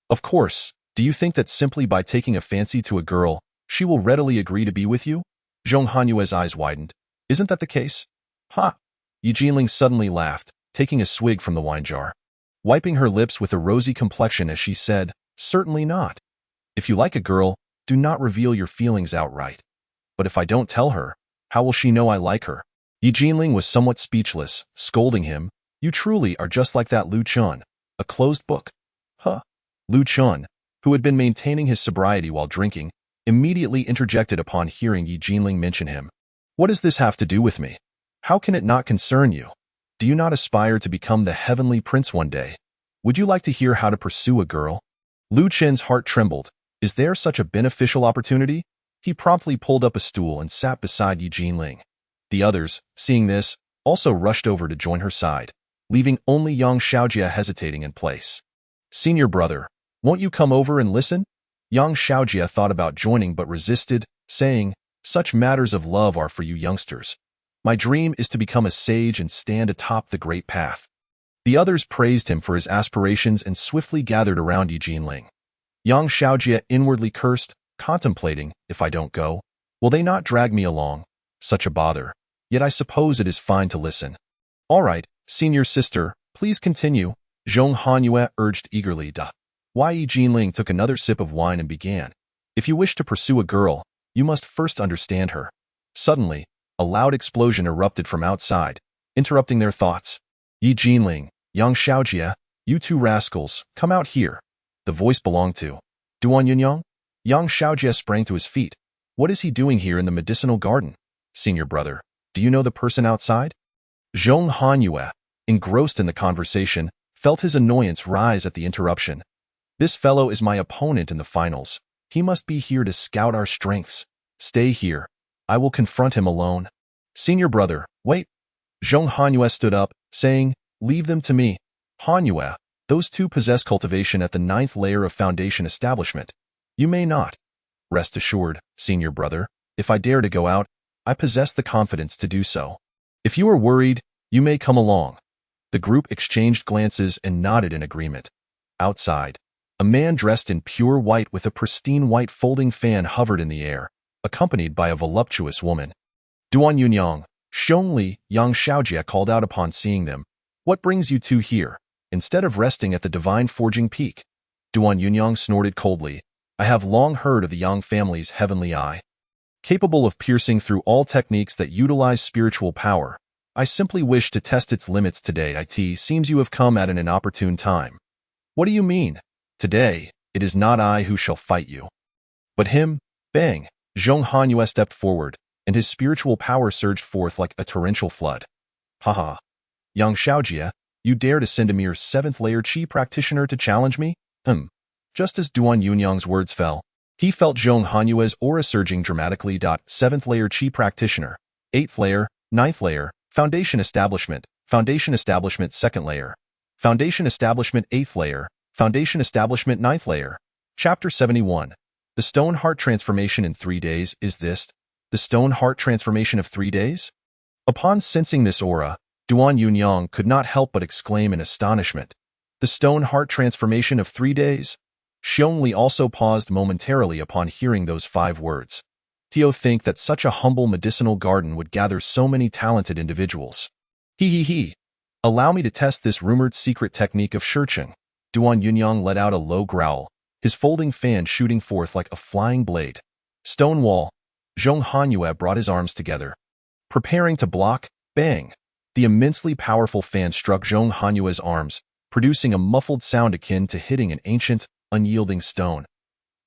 Of course. Do you think that simply by taking a fancy to a girl, she will readily agree to be with you? Zhong Hanyue's eyes widened. Isn't that the case? Ha! Yi Jinling suddenly laughed, taking a swig from the wine jar. Wiping her lips with a rosy complexion as she said, certainly not. If you like a girl, do not reveal your feelings outright. But if I don't tell her, how will she know I like her? Yi Jinling was somewhat speechless, scolding him. You truly are just like that Lu Chun, a closed book. Huh. Lu Chun, who had been maintaining his sobriety while drinking, immediately interjected upon hearing Yi Jinling mention him. What does this have to do with me? How can it not concern you? Do you not aspire to become the heavenly prince one day? Would you like to hear how to pursue a girl? Lu Chen's heart trembled. Is there such a beneficial opportunity? He promptly pulled up a stool and sat beside Yi Jinling. The others, seeing this, also rushed over to join her side, leaving only Yang Xiaojia hesitating in place. Senior brother, won't you come over and listen? Yang Xiaojia thought about joining but resisted, saying, such matters of love are for you youngsters. My dream is to become a sage and stand atop the great path. The others praised him for his aspirations and swiftly gathered around Yi Jinling. Yang Xiaojia inwardly cursed, contemplating, if I don't go, will they not drag me along? Such a bother. Yet I suppose it is fine to listen. All right, senior sister, please continue, Zhong Hanyue urged eagerly. Yi Jinling took another sip of wine and began. If you wish to pursue a girl, you must first understand her. Suddenly, a loud explosion erupted from outside, interrupting their thoughts. Yi Jinling, Yang Xiaojia, you two rascals, come out here. The voice belonged to Duan Yunyang. Yang Xiaojia sprang to his feet. What is he doing here in the medicinal garden? Senior brother, do you know the person outside? Zhong Hanyue, engrossed in the conversation, felt his annoyance rise at the interruption. This fellow is my opponent in the finals. He must be here to scout our strengths. Stay here. I will confront him alone. Senior brother, wait. Zhong Hanyue stood up, saying, leave them to me. Hanyue, those two possess cultivation at the 9th layer of foundation establishment. You may not. Rest assured, senior brother, if I dare to go out, I possess the confidence to do so. If you are worried, you may come along. The group exchanged glances and nodded in agreement. Outside, a man dressed in pure white with a pristine white folding fan hovered in the air, accompanied by a voluptuous woman. Duan Yunyang, Xiongli, Yang Xiaojia called out upon seeing them. What brings you two here, instead of resting at the divine forging peak? Duan Yunyang snorted coldly. I have long heard of the Yang family's heavenly eye. Capable of piercing through all techniques that utilize spiritual power, I simply wish to test its limits today. It seems you have come at an inopportune time. What do you mean? Today, it is not I who shall fight you, but him. Bang! Zhong Hanyue stepped forward, and his spiritual power surged forth like a torrential flood. Haha. Yang Xiaojia, you dare to send a mere 7th layer Qi practitioner to challenge me? Just as Duan Yunyang's words fell, he felt Zhong Hanyue's aura surging dramatically. 7th layer Qi practitioner, 8th layer, 9th layer, foundation establishment, 2nd layer, foundation establishment 8th layer, foundation establishment 9th layer. Chapter 71. The stone heart transformation in 3 days. Is this the stone heart transformation of 3 days? Upon sensing this aura, Duan Yunyang could not help but exclaim in astonishment. The stone heart transformation of 3 days? Xiongli also paused momentarily upon hearing those 5 words. Tio think that such a humble medicinal garden would gather so many talented individuals. He. Allow me to test this rumored secret technique of Shurcheng. Duan Yunyang let out a low growl, his folding fan shooting forth like a flying blade. Stone wall. Zhong Hanyue brought his arms together, preparing to block. Bang! The immensely powerful fan struck Zhong Hanyue's arms, producing a muffled sound akin to hitting an ancient, unyielding stone.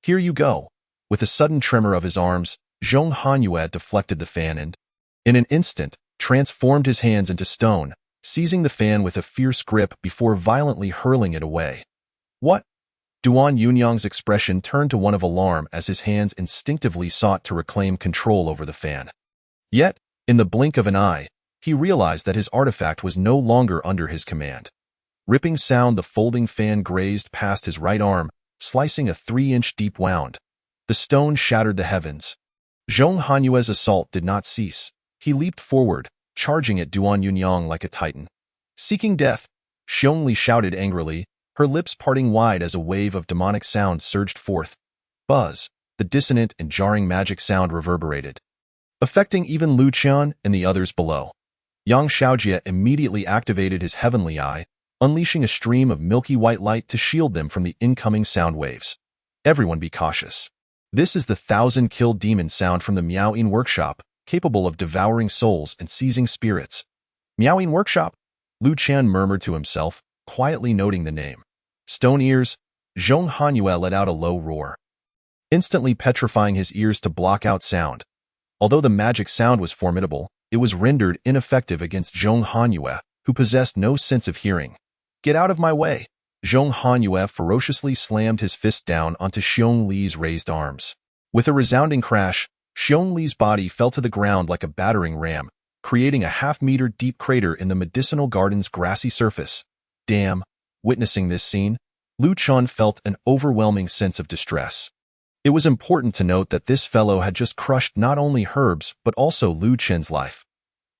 Here you go. With a sudden tremor of his arms, Zhong Hanyue deflected the fan and, in an instant, transformed his hands into stone, seizing the fan with a fierce grip before violently hurling it away. What? Duan Yunyang's expression turned to one of alarm as his hands instinctively sought to reclaim control over the fan. Yet, in the blink of an eye, he realized that his artifact was no longer under his command. Ripping sound, the folding fan grazed past his right arm, slicing a 3-inch deep wound. The stone shattered the heavens. Zhong Hanyue's assault did not cease. He leaped forward, charging at Duan Yunyang like a titan. Seeking death, Xiongli shouted angrily, her lips parting wide as a wave of demonic sound surged forth. Buzz, the dissonant and jarring magic sound reverberated, affecting even Lu Qian and the others below. Yang Xiaojie immediately activated his heavenly eye, unleashing a stream of milky white light to shield them from the incoming sound waves. Everyone be cautious. This is the 1,000-kill demon sound from the Miaoyin workshop, capable of devouring souls and seizing spirits. Miaoyin workshop? Lu Qian murmured to himself, quietly noting the name. Stone ears, Zhong Hanyue let out a low roar, instantly petrifying his ears to block out sound. Although the magic sound was formidable, it was rendered ineffective against Zhong Hanyue, who possessed no sense of hearing. Get out of my way! Zhong Hanyue ferociously slammed his fist down onto Xiong Li's raised arms. With a resounding crash, Xiong Li's body fell to the ground like a battering ram, creating a half-meter deep crater in the medicinal garden's grassy surface. Damn! Witnessing this scene, Lu Qian felt an overwhelming sense of distress. It was important to note that this fellow had just crushed not only Herb's but also Lu Qian's life.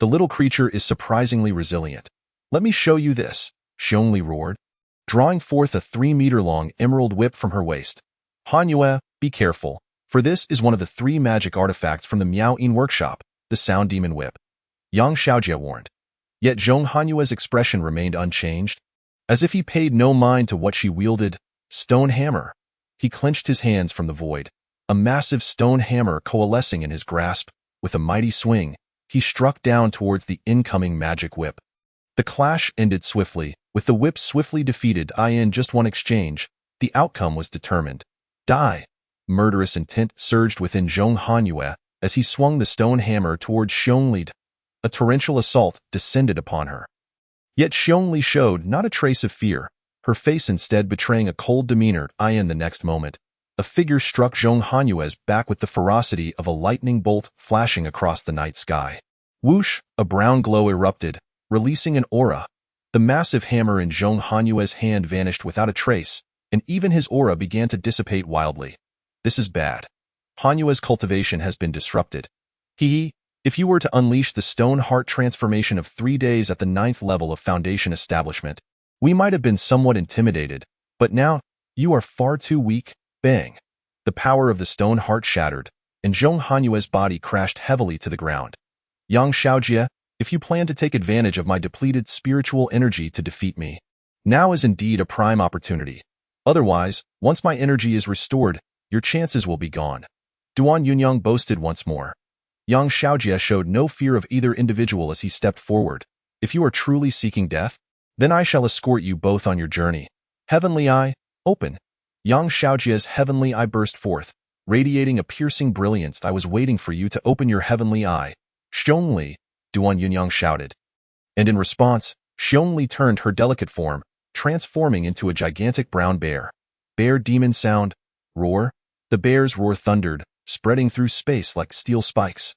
The little creature is surprisingly resilient. Let me show you this, Xiongli roared, drawing forth a 3-meter-long emerald whip from her waist. Hanyue, be careful, for this is one of the 3 magic artifacts from the Miaoyin workshop, the Sound Demon Whip. Yang Xiaojie warned. Yet Zhong Hanyue's expression remained unchanged, as if he paid no mind to what she wielded. Stone hammer. He clenched his hands from the void, a massive stone hammer coalescing in his grasp. With a mighty swing, he struck down towards the incoming magic whip. The clash ended swiftly, with the whip swiftly defeated. In just one exchange, the outcome was determined. Die! Murderous intent surged within Zhong Hanyue as he swung the stone hammer towards Xiongli. A torrential assault descended upon her. Yet Xiongli showed not a trace of fear, her face instead betraying a cold demeanor. In the next moment, a figure struck Zhong Hanyue's back with the ferocity of a lightning bolt flashing across the night sky. Whoosh! A brown glow erupted, releasing an aura. The massive hammer in Zhong Hanyue's hand vanished without a trace, and even his aura began to dissipate wildly. This is bad. Hanyue's cultivation has been disrupted. If you were to unleash the stone heart transformation of 3 days at the 9th level of Foundation establishment, we might have been somewhat intimidated, but now, you are far too weak. Bang! The power of the stone heart shattered, and Zhong Hanyue's body crashed heavily to the ground. Yang Xiaojie, if you plan to take advantage of my depleted spiritual energy to defeat me, now is indeed a prime opportunity. Otherwise, once my energy is restored, your chances will be gone. Duan Yunyang boasted once more. Yang Xiaojie showed no fear of either individual as he stepped forward. If you are truly seeking death, then I shall escort you both on your journey. Heavenly Eye, open. Yang Xiaojie's heavenly eye burst forth, radiating a piercing brilliance. I was waiting for you to open your heavenly eye. Xiongli, Duan Yunyang shouted. And in response, Xiongli turned her delicate form, transforming into a gigantic brown bear. Bear demon sound. Roar. The bear's roar thundered, spreading through space like steel spikes.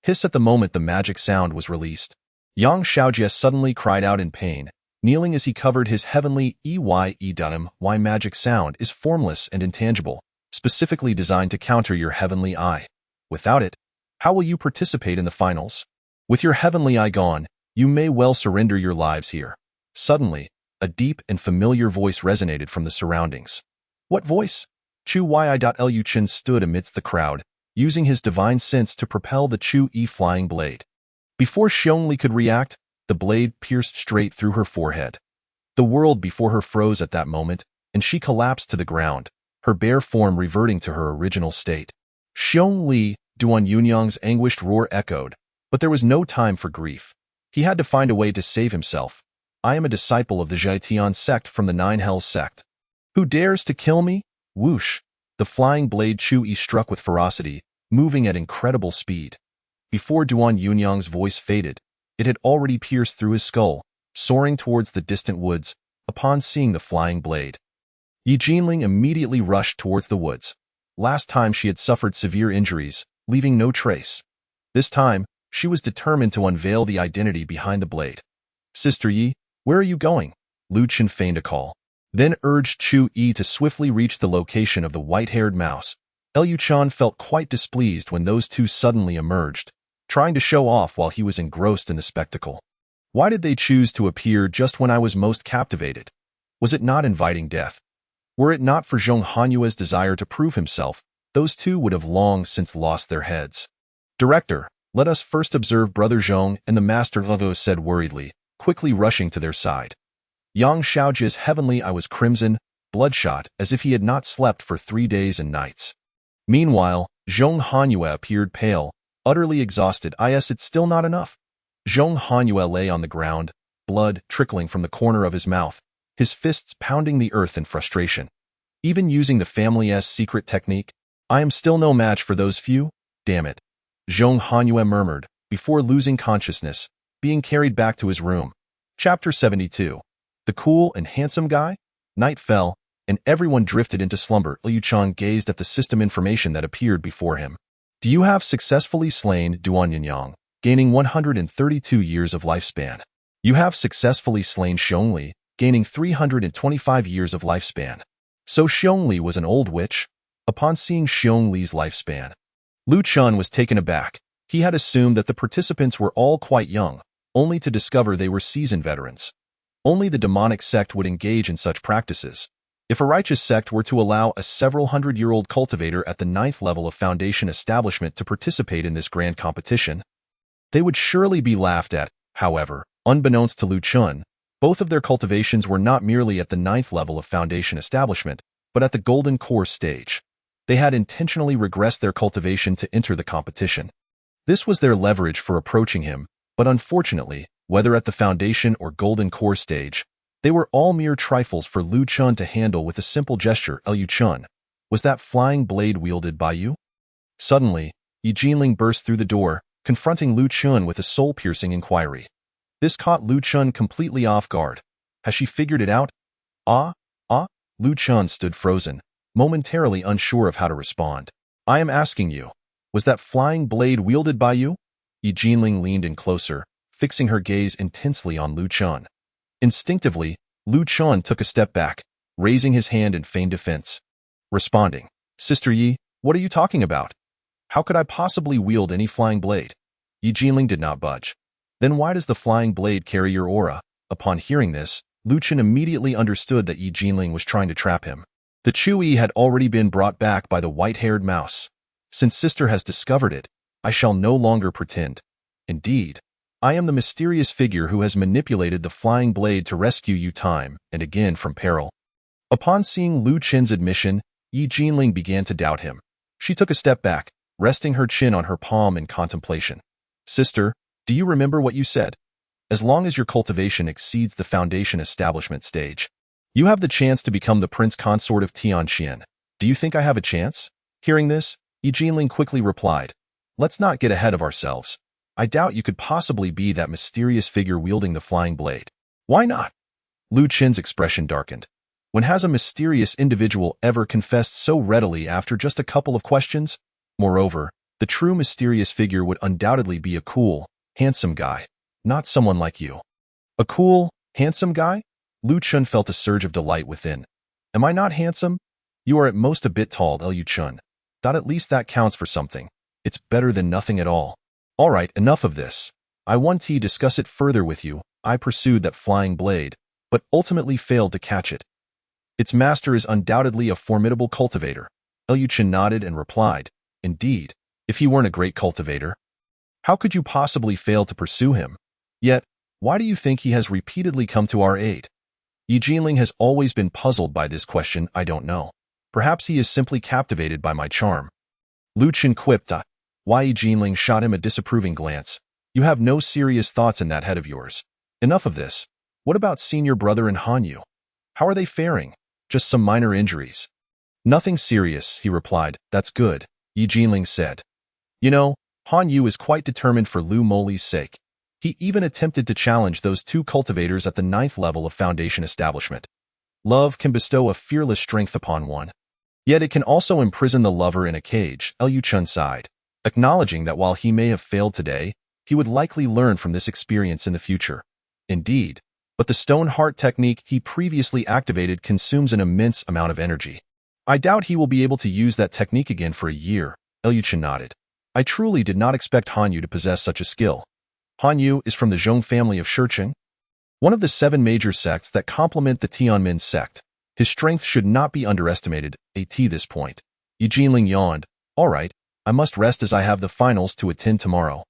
Hiss at the moment the magic sound was released. Yang Xiaojie suddenly cried out in pain, kneeling as he covered his heavenly Y magic sound is formless and intangible, specifically designed to counter your heavenly eye. Without it, how will you participate in the finals? With your heavenly eye gone, you may well surrender your lives here. Suddenly, a deep and familiar voice resonated from the surroundings. What voice? Chu Yi. Chen stood amidst the crowd, using his divine sense to propel the Chu Yi flying blade. Before Xiongli could react, the blade pierced straight through her forehead. The world before her froze at that moment, and she collapsed to the ground, her bare form reverting to her original state. Xiongli, Duan Yunyang's anguished roar echoed, but there was no time for grief. He had to find a way to save himself. I am a disciple of the Tianmen Sect from the Nine Hells Sect. Who dares to kill me? Whoosh! The flying blade Chu Yi struck with ferocity, moving at incredible speed. Before Duan Yunyang's voice faded, it had already pierced through his skull, soaring towards the distant woods. Upon seeing the flying blade, Yi Jinling immediately rushed towards the woods. Last time she had suffered severe injuries, leaving no trace. This time, she was determined to unveil the identity behind the blade. Sister Yi, where are you going? Lu Chen feigned a call, then urged Chu Yi to swiftly reach the location of the white-haired mouse. Liu Chan felt quite displeased when those two suddenly emerged, trying to show off while he was engrossed in the spectacle. Why did they choose to appear just when I was most captivated? Was it not inviting death? Were it not for Zhong Hanyue's desire to prove himself, those two would have long since lost their heads. Director, let us first observe Brother Zhong, and the Master Logo said worriedly, quickly rushing to their side. Yang Xiaojia's heavenly eye was crimson, bloodshot, as if he had not slept for 3 days and nights. Meanwhile, Zhong Hanyue appeared pale, utterly exhausted. It's still not enough. Zhong Hanyue lay on the ground, blood trickling from the corner of his mouth, his fists pounding the earth in frustration. Even using the family's secret technique, I am still no match for those few? Damn it. Zhong Hanyue murmured, before losing consciousness, being carried back to his room. Chapter 72. The cool and handsome guy? Night fell, and everyone drifted into slumber. Liu Chan gazed at the system information that appeared before him. Do you have successfully slain Duan Yinyang, gaining 132 years of lifespan? You have successfully slain Xiongli, gaining 325 years of lifespan. So Xiongli was an old witch? Upon seeing Xiongli's lifespan, Liu Chan was taken aback. He had assumed that the participants were all quite young, only to discover they were seasoned veterans. Only the demonic sect would engage in such practices. If a righteous sect were to allow a several hundred-year-old cultivator at the 9th level of Foundation establishment to participate in this grand competition, they would surely be laughed at. However, unbeknownst to Liu Chan, both of their cultivations were not merely at the 9th level of Foundation establishment, but at the Golden Core stage. They had intentionally regressed their cultivation to enter the competition. This was their leverage for approaching him, but unfortunately, whether at the Foundation or Golden Core stage, they were all mere trifles for Liu Chan to handle with a simple gesture. Liu Chan, was that flying blade wielded by you? Suddenly, Yi Jinling burst through the door, confronting Liu Chan with a soul-piercing inquiry. This caught Liu Chan completely off guard. Has she figured it out? Liu Chan stood frozen, momentarily unsure of how to respond. I am asking you, was that flying blade wielded by you? Yi Jinling leaned in closer, fixing her gaze intensely on Liu Chan. Instinctively, Liu Chan took a step back, raising his hand in feigned defense. Responding, Sister Yi, what are you talking about? How could I possibly wield any flying blade? Yi Jinling did not budge. Then why does the flying blade carry your aura? Upon hearing this, Liu Chan immediately understood that Yi Jinling was trying to trap him. The Chui had already been brought back by the white-haired mouse. Since Sister has discovered it, I shall no longer pretend. Indeed, I am the mysterious figure who has manipulated the flying blade to rescue you time and again from peril. Upon seeing Liu Chen's admission, Yi Jinling began to doubt him. She took a step back, resting her chin on her palm in contemplation. Sister, do you remember what you said? As long as your cultivation exceeds the Foundation establishment stage, you have the chance to become the Prince Consort of Tianmen. Do you think I have a chance? Hearing this, Yi Jinling quickly replied, Let's not get ahead of ourselves. I doubt you could possibly be that mysterious figure wielding the flying blade. Why not? Liu Chen's expression darkened. When has a mysterious individual ever confessed so readily after just a couple of questions? Moreover, the true mysterious figure would undoubtedly be a cool, handsome guy, not someone like you. A cool, handsome guy? Liu Chan felt a surge of delight within. Am I not handsome? You are at most a bit tall, Liu Chan. At least that counts for something. It's better than nothing at all. All right, enough of this. I want to discuss it further with you. I pursued that flying blade, but ultimately failed to catch it. Its master is undoubtedly a formidable cultivator. Liu Chan nodded and replied, Indeed, if he weren't a great cultivator, how could you possibly fail to pursue him? Yet, why do you think he has repeatedly come to our aid? Yi Jinling has always been puzzled by this question. I don't know. Perhaps he is simply captivated by my charm. Liu Chan quipped. Why? Yi Jinling shot him a disapproving glance. You have no serious thoughts in that head of yours. Enough of this. What about senior brother and Hanyu? How are they faring? Just some minor injuries. Nothing serious, he replied. That's good, Yi Jinling said. You know, Hanyu is quite determined for Lu Moli's sake. He even attempted to challenge those two cultivators at the 9th level of Foundation establishment. Love can bestow a fearless strength upon one. Yet it can also imprison the lover in a cage, Liu Chan sighed, acknowledging that while he may have failed today, he would likely learn from this experience in the future. Indeed, but the stone heart technique he previously activated consumes an immense amount of energy. I doubt he will be able to use that technique again for a year, Elyuchin nodded. I truly did not expect Han Yu to possess such a skill. Han Yu is from the Zhong family of Shiqing, one of the 7 major sects that complement the Tianmen sect. His strength should not be underestimated, at this point. Yi Jinling yawned. All right, I must rest as I have the finals to attend tomorrow.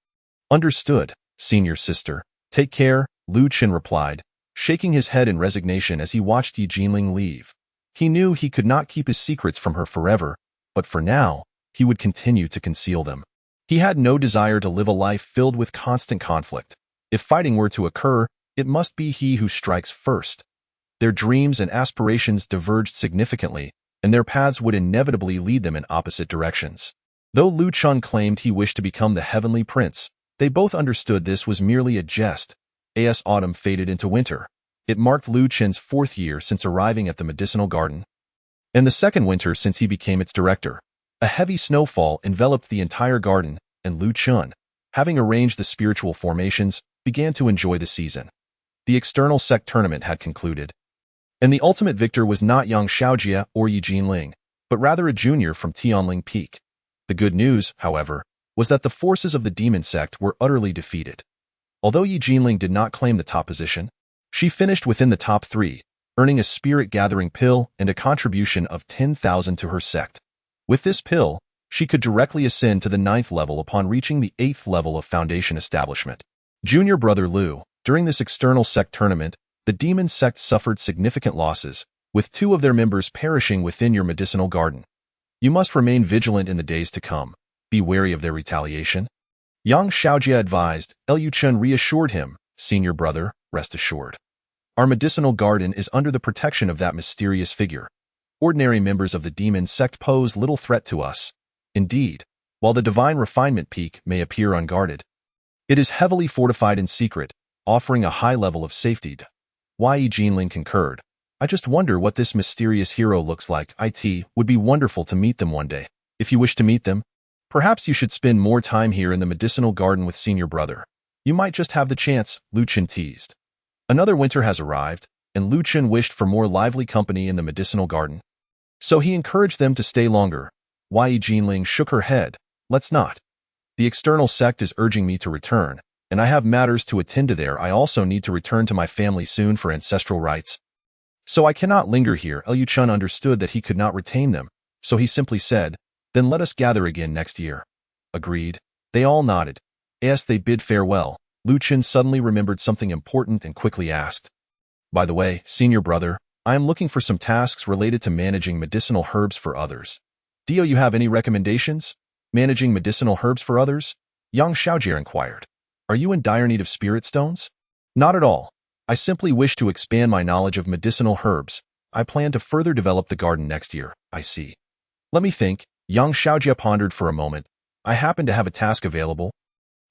Understood, senior sister. Take care, Lu Chen replied, shaking his head in resignation as he watched Yi Jinling leave. He knew he could not keep his secrets from her forever, but for now, he would continue to conceal them. He had no desire to live a life filled with constant conflict. If fighting were to occur, it must be he who strikes first. Their dreams and aspirations diverged significantly, and their paths would inevitably lead them in opposite directions. Though Lu Chun claimed he wished to become the Heavenly Prince, they both understood this was merely a jest. As autumn faded into winter, it marked Lu Chen's 4th year since arriving at the medicinal garden, and the 2nd winter since he became its director. A heavy snowfall enveloped the entire garden, and Lu Chun, having arranged the spiritual formations, began to enjoy the season. The external sect tournament had concluded, and the ultimate victor was not Yang Xiaojie or Yi Jinling, but rather a junior from Tianling Peak. The good news, however, was that the forces of the demon sect were utterly defeated. Although Yi Jinling did not claim the top position, she finished within the top 3, earning a spirit-gathering pill and a contribution of 10,000 to her sect. With this pill, she could directly ascend to the 9th level upon reaching the 8th level of Foundation establishment. Junior brother Lu, during this external sect tournament, the demon sect suffered significant losses, with 2 of their members perishing within your medicinal garden. You must remain vigilant in the days to come. Be wary of their retaliation. Yang Xiaojie advised. Elu Chun reassured him, senior brother, rest assured. Our medicinal garden is under the protection of that mysterious figure. Ordinary members of the demon sect pose little threat to us. Indeed, while the divine refinement peak may appear unguarded, it is heavily fortified in secret, offering a high level of safety. Yi Jinling concurred. I just wonder what this mysterious hero looks like. It would be wonderful to meet them one day. If you wish to meet them, perhaps you should spend more time here in the medicinal garden with senior brother. You might just have the chance, Lu Chen teased. Another winter has arrived, and Lu Chen wished for more lively company in the medicinal garden. So he encouraged them to stay longer. Yi Jinling shook her head. Let's not. The external sect is urging me to return, and I have matters to attend to there. I also need to return to my family soon for ancestral rites. So I cannot linger here. Elu Chun understood that he could not retain them, so he simply said, then let us gather again next year. Agreed. They all nodded. As they bid farewell, Lu Chen suddenly remembered something important and quickly asked, by the way, senior brother, I am looking for some tasks related to managing medicinal herbs for others. Do you have any recommendations? Managing medicinal herbs for others? Yang Xiaojie inquired. Are you in dire need of spirit stones? Not at all. I simply wish to expand my knowledge of medicinal herbs. I plan to further develop the garden next year. I see. Let me think. Yang Xiaojie pondered for a moment. I happen to have a task available,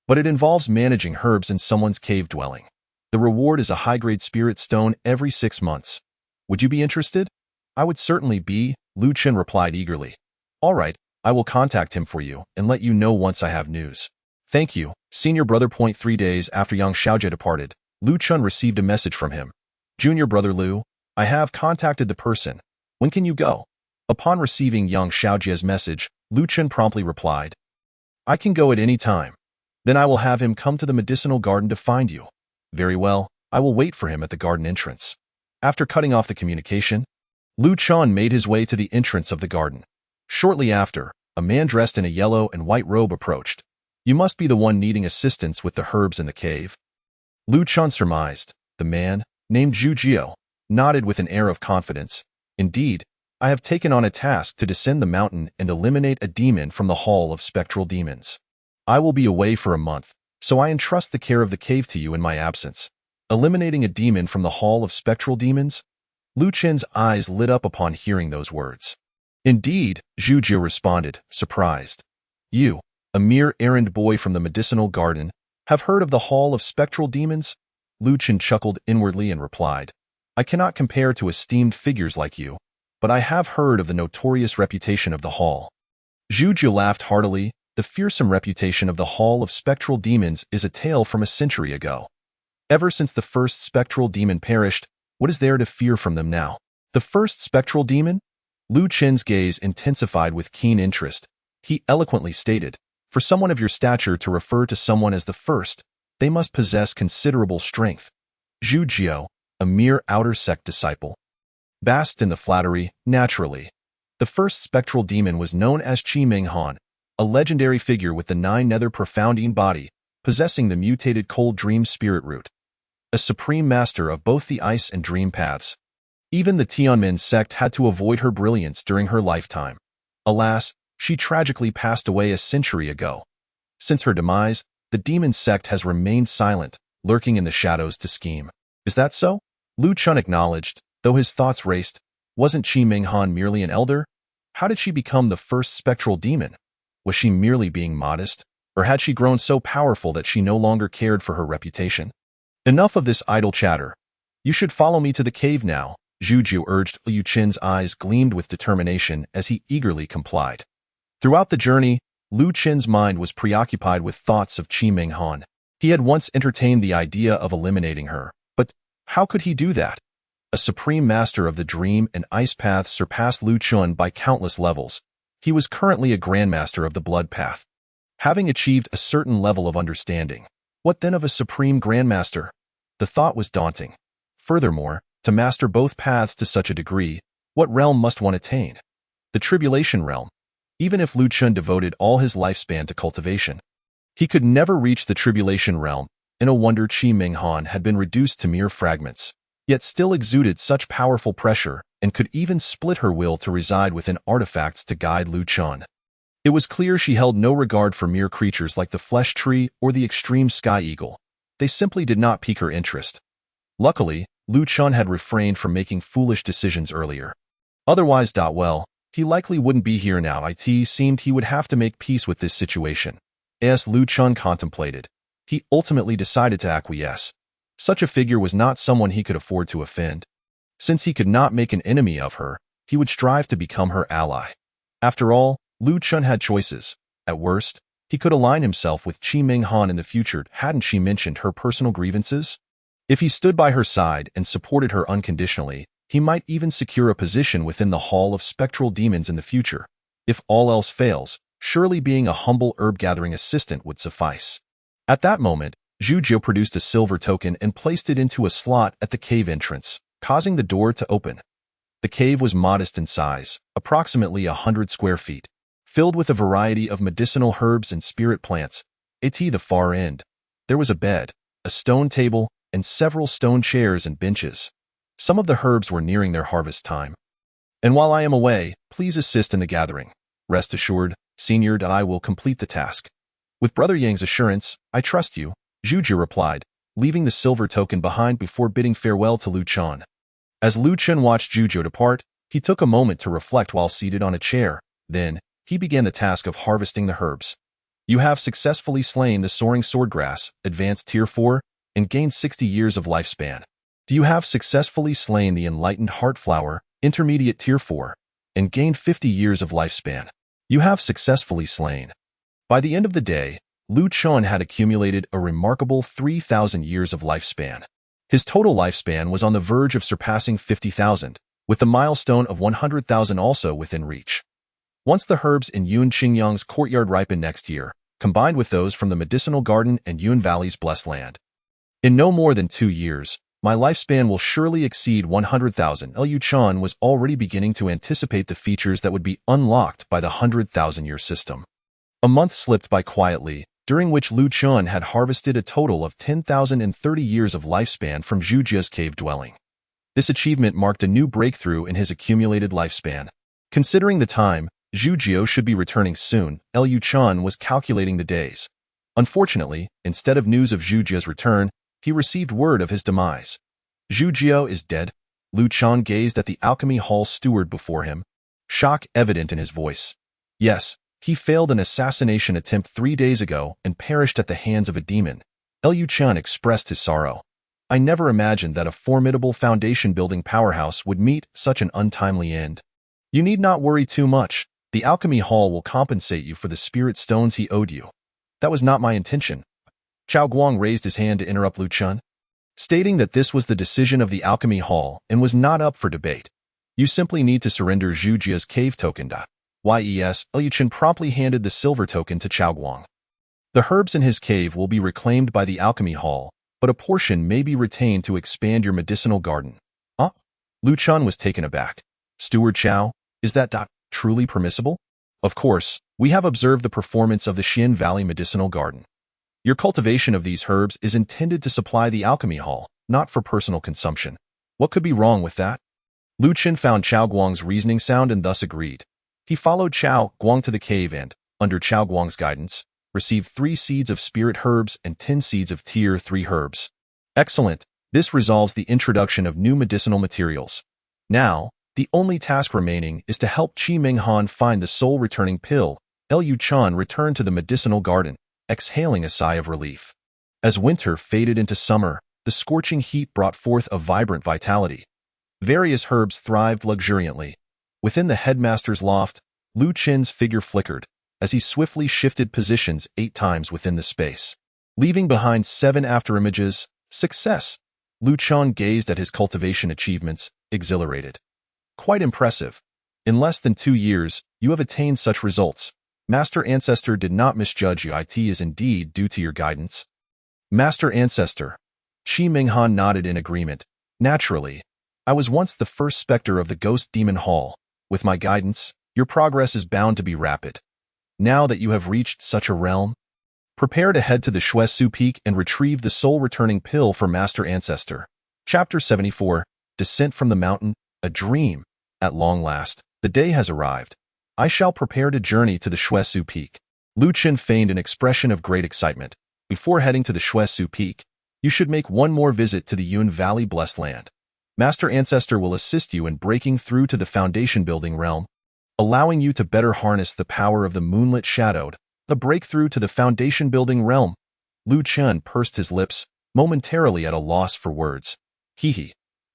but it involves managing herbs in someone's cave dwelling. The reward is a high-grade spirit stone every 6 months. Would you be interested? I would certainly be, Lu Chen replied eagerly. All right, I will contact him for you and let you know once I have news. Thank you, senior brother. 3 days after Yang Xiaojie departed, Lu Chun received a message from him. Junior brother Lu, I have contacted the person. When can you go? Upon receiving Yang Xiaojie's message, Lu Chun promptly replied, I can go at any time. Then I will have him come to the medicinal garden to find you. Very well, I will wait for him at the garden entrance. After cutting off the communication, Lu Chun made his way to the entrance of the garden. Shortly after, a man dressed in a yellow and white robe approached. You must be the one needing assistance with the herbs in the cave. Lu Chun surmised. The man, named Zhu Jiao, nodded with an air of confidence. Indeed, I have taken on a task to descend the mountain and eliminate a demon from the Hall of Spectral Demons. I will be away for a month, so I entrust the care of the cave to you in my absence. Eliminating a demon from the Hall of Spectral Demons? Lu Chen's eyes lit up upon hearing those words. Indeed, Zhu Jiao responded, surprised. You, a mere errand boy from the medicinal garden, have heard of the Hall of Spectral Demons? Lu Chen chuckled inwardly and replied, I cannot compare to esteemed figures like you, but I have heard of the notorious reputation of the Hall. Zhu Jiao laughed heartily. The fearsome reputation of the Hall of Spectral Demons is a tale from a century ago. Ever since the first spectral demon perished, what is there to fear from them now? The first spectral demon? Lu Qin's gaze intensified with keen interest. He eloquently stated, "For someone of your stature to refer to someone as the first, they must possess considerable strength." Zhu Jiao, a mere outer sect disciple, basked in the flattery. Naturally, the first spectral demon was known as Qi Ming Han, a legendary figure with the 9 nether profounding body, possessing the mutated cold dream spirit root, a supreme master of both the ice and dream paths. Even the Tianmen sect had to avoid her brilliance during her lifetime. Alas, she tragically passed away a century ago. Since her demise, the demon sect has remained silent, lurking in the shadows to scheme. Is that so? Lu Chun acknowledged, though his thoughts raced. Wasn't Qi Ming Han merely an elder? How did she become the first spectral demon? Was she merely being modest? Or had she grown so powerful that she no longer cared for her reputation? Enough of this idle chatter. You should follow me to the cave now, Zhu Jiu urged. Liu Qin's eyes gleamed with determination as he eagerly complied. Throughout the journey, Lu Qin's mind was preoccupied with thoughts of Qi Ming Han. He had once entertained the idea of eliminating her, but how could he do that? A supreme master of the dream and ice paths surpassed Lu Chun by countless levels. He was currently a grandmaster of the blood path. Having achieved a certain level of understanding, what then of a supreme grandmaster? The thought was daunting. Furthermore, to master both paths to such a degree, what realm must one attain? The tribulation realm. Even if Lu Chun devoted all his lifespan to cultivation, he could never reach the tribulation realm. In a wonder Qi Ming Han had been reduced to mere fragments, yet still exuded such powerful pressure and could even split her will to reside within artifacts to guide Lu Chun. It was clear she held no regard for mere creatures like the flesh tree or the extreme sky eagle. They simply did not pique her interest. Luckily, Lu Chun had refrained from making foolish decisions earlier. Otherwise, well, he likely wouldn't be here now. It seemed he would have to make peace with this situation. As Lu Chun contemplated, he ultimately decided to acquiesce. Such a figure was not someone he could afford to offend. Since he could not make an enemy of her, he would strive to become her ally. After all, Lu Chun had choices. At worst, he could align himself with Qi Ming Han in the future hadn't she mentioned her personal grievances. If he stood by her side and supported her unconditionally, he might even secure a position within the Hall of Spectral Demons in the future. If all else fails, surely being a humble herb-gathering assistant would suffice. At that moment, Zhu Jiu produced a silver token and placed it into a slot at the cave entrance, causing the door to open. The cave was modest in size, approximately 100 square feet, filled with a variety of medicinal herbs and spirit plants. At the far end, there was a bed, a stone table, and several stone chairs and benches. Some of the herbs were nearing their harvest time. And while I am away, please assist in the gathering. Rest assured, Senior, that I will complete the task. With Brother Yang's assurance, I trust you, Zhu Jiu replied, leaving the silver token behind before bidding farewell to Lu Chun. As Lu Chun watched Zhu Jiu depart, he took a moment to reflect while seated on a chair. Then, he began the task of harvesting the herbs. You have successfully slain the soaring swordgrass, advanced tier 4, and gained 60 years of lifespan. Do you have successfully slain the enlightened heartflower, intermediate tier 4, and gained 50 years of lifespan? You have successfully slain. By the end of the day, Lu Chun had accumulated a remarkable 3,000 years of lifespan. His total lifespan was on the verge of surpassing 50,000, with the milestone of 100,000 also within reach. Once the herbs in Yun Qingyang's courtyard ripen next year, combined with those from the medicinal garden and Yun Valley's blessed land, in no more than 2 years, my lifespan will surely exceed 100,000. Liu Chun was already beginning to anticipate the features that would be unlocked by the 100,000-year system. A month slipped by quietly, during which Lu Chun had harvested a total of 10,030 years of lifespan from Zhu Jia's cave dwelling. This achievement marked a new breakthrough in his accumulated lifespan. Considering the time, Zhu Jia should be returning soon. Liu Chun was calculating the days. Unfortunately, instead of news of Zhu Jia's return, he received word of his demise. Zhu Jia is dead. Lu Chun gazed at the alchemy hall steward before him, shock evident in his voice. Yes, he failed an assassination attempt 3 days ago and perished at the hands of a demon. Liu Chun expressed his sorrow. I never imagined that a formidable foundation-building powerhouse would meet such an untimely end. You need not worry too much. The alchemy hall will compensate you for the spirit stones he owed you. That was not my intention. Chao Guang raised his hand to interrupt Lu Chun, stating that this was the decision of the alchemy hall and was not up for debate. You simply need to surrender Zhujia's cave token. Yes, Liu Chen promptly handed the silver token to Chao Guang. The herbs in his cave will be reclaimed by the alchemy hall, but a portion may be retained to expand your medicinal garden. Huh? Lu Chun was taken aback. Steward Chao, is that truly permissible? Of course, we have observed the performance of the Xian Valley Medicinal Garden. Your cultivation of these herbs is intended to supply the alchemy hall, not for personal consumption. What could be wrong with that? Lu Chen found Chao Guang's reasoning sound and thus agreed. He followed Chao Guang to the cave and, under Chao Guang's guidance, received 3 seeds of spirit herbs and 10 seeds of tier 3 herbs. Excellent. This resolves the introduction of new medicinal materials. Now, the only task remaining is to help Qi Minghan find the soul-returning pill. Liu Chan returned to the medicinal garden, exhaling a sigh of relief. As winter faded into summer, the scorching heat brought forth a vibrant vitality. Various herbs thrived luxuriantly. Within the headmaster's loft, Lu Chen's figure flickered, as he swiftly shifted positions 8 times within the space. Leaving behind 7 afterimages, success. Lu Chen gazed at his cultivation achievements, exhilarated. Quite impressive. In less than 2 years, you have attained such results. Master Ancestor did not misjudge you. It is indeed due to your guidance. Master Ancestor. Qi Minghan nodded in agreement. Naturally. I was once the first specter of the Ghost Demon Hall. With my guidance, your progress is bound to be rapid. Now that you have reached such a realm, prepare to head to the Shuesu Peak and retrieve the soul-returning pill for Master Ancestor. Chapter 74, Descent from the Mountain, a Dream. At long last, the day has arrived. I shall prepare to journey to the Shuesu Peak. Lu Chen feigned an expression of great excitement. Before heading to the Shuesu Peak, you should make one more visit to the Yun Valley Blessed Land. Master Ancestor will assist you in breaking through to the foundation building realm, allowing you to better harness the power of the moonlit shadowed. The breakthrough to the foundation building realm. Lu Chen pursed his lips, momentarily at a loss for words. Hee.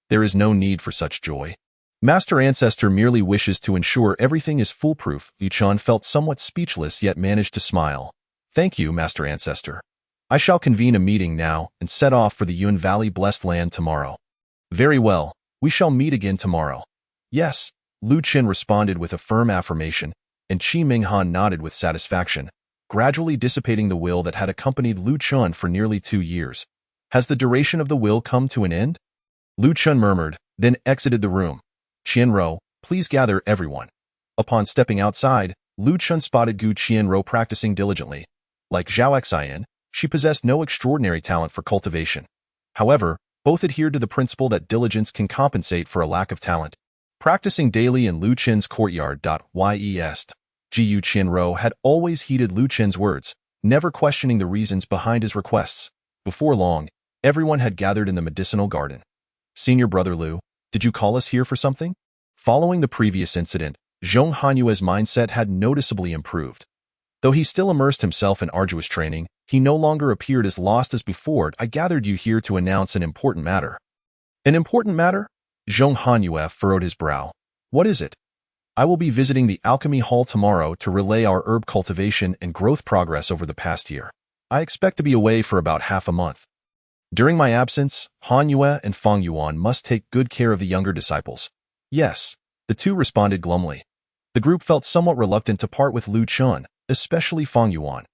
There is no need for such joy. Master Ancestor merely wishes to ensure everything is foolproof. Lu Chen felt somewhat speechless yet managed to smile. Thank you, Master Ancestor. I shall convene a meeting now and set off for the Yun Valley Blessed Land tomorrow. Very well, we shall meet again tomorrow. Yes, Lu Chen responded with a firm affirmation, and Qi Minghan nodded with satisfaction, gradually dissipating the will that had accompanied Lu Chen for nearly 2 years. Has the duration of the will come to an end? Lu Chen murmured, then exited the room. Qianro, please gather everyone. Upon stepping outside, Lu Chen spotted Gu Qianro practicing diligently. Like Zhao Xian, she possessed no extraordinary talent for cultivation. However, both adhered to the principle that diligence can compensate for a lack of talent. Practicing daily in Lu Chen's courtyard. Yes. Gu Qianro had always heeded Lu Chen's words, never questioning the reasons behind his requests. Before long, everyone had gathered in the medicinal garden. Senior Brother Lu, did you call us here for something? Following the previous incident, Zhong Hanyue's mindset had noticeably improved. Though he still immersed himself in arduous training, he no longer appeared as lost as before. I gathered you here to announce an important matter. An important matter? Zhong Hanyue furrowed his brow. What is it? I will be visiting the Alchemy Hall tomorrow to relay our herb cultivation and growth progress over the past year. I expect to be away for about half a month. During my absence, Han Yue and Fang Yuan must take good care of the younger disciples. Yes, the two responded glumly. The group felt somewhat reluctant to part with Lu Chen, especially Fang Yuan.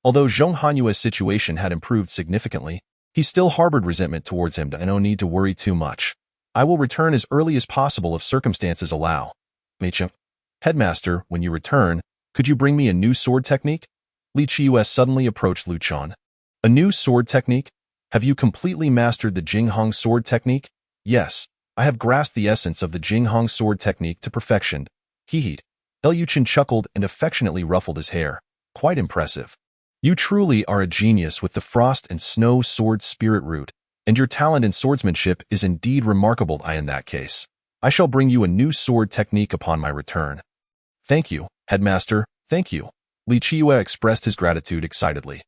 Although Zhong Hanyue's situation had improved significantly, he still harbored resentment towards him and no need to worry too much. I will return as early as possible if circumstances allow. Meichen, Headmaster, when you return, could you bring me a new sword technique? Li Qiu suddenly approached Lu Chen. A new sword technique? Have you completely mastered the Jinghong sword technique? Yes, I have grasped the essence of the Jinghong sword technique to perfection. Hee. Liu Chen chuckled and affectionately ruffled his hair. Quite impressive. You truly are a genius with the frost and snow sword spirit root, and your talent in swordsmanship is indeed remarkable. In that case, I shall bring you a new sword technique upon my return. Thank you, Headmaster, thank you. Li Qiu expressed his gratitude excitedly.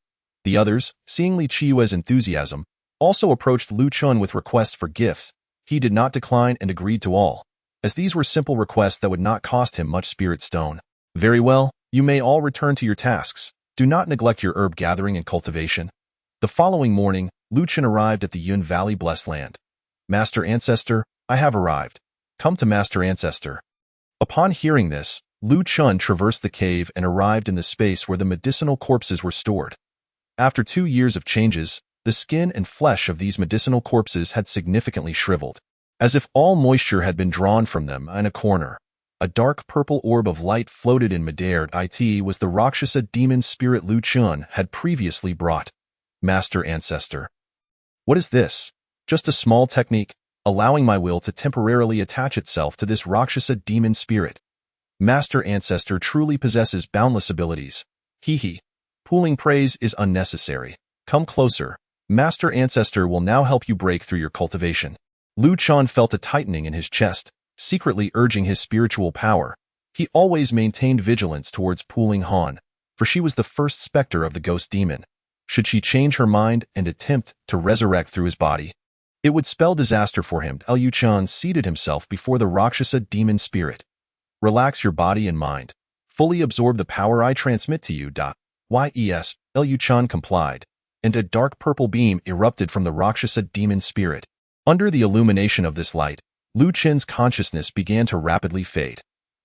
The others, seeing Li Qiu's enthusiasm, also approached Lu Chen with requests for gifts. He did not decline and agreed to all, as these were simple requests that would not cost him much spirit stone. Very well, you may all return to your tasks. Do not neglect your herb gathering and cultivation. The following morning, Lu Chen arrived at the Yun Valley Blessed Land. Master Ancestor, I have arrived. Come to Master Ancestor. Upon hearing this, Lu Chun traversed the cave and arrived in the space where the medicinal corpses were stored. After 2 years of changes, the skin and flesh of these medicinal corpses had significantly shriveled, as if all moisture had been drawn from them. In a corner, a dark purple orb of light floated in midair. It was the Rakshasa demon spirit Lu Chun had previously brought. Master Ancestor. What is this? Just a small technique, allowing my will to temporarily attach itself to this Rakshasa demon spirit. Master Ancestor truly possesses boundless abilities. Hee. Pooling praise is unnecessary. Come closer. Master Ancestor will now help you break through your cultivation. Lu Chun felt a tightening in his chest, secretly urging his spiritual power. He always maintained vigilance towards Pooling Han, for she was the first specter of the ghost demon. Should she change her mind and attempt to resurrect through his body, it would spell disaster for him. Lu Chun seated himself before the Rakshasa demon spirit. Relax your body and mind. Fully absorb the power I transmit to you. Yes, Lu Chun complied, and a dark purple beam erupted from the Rakshasa demon spirit. Under the illumination of this light, Lu Chun's consciousness began to rapidly fade.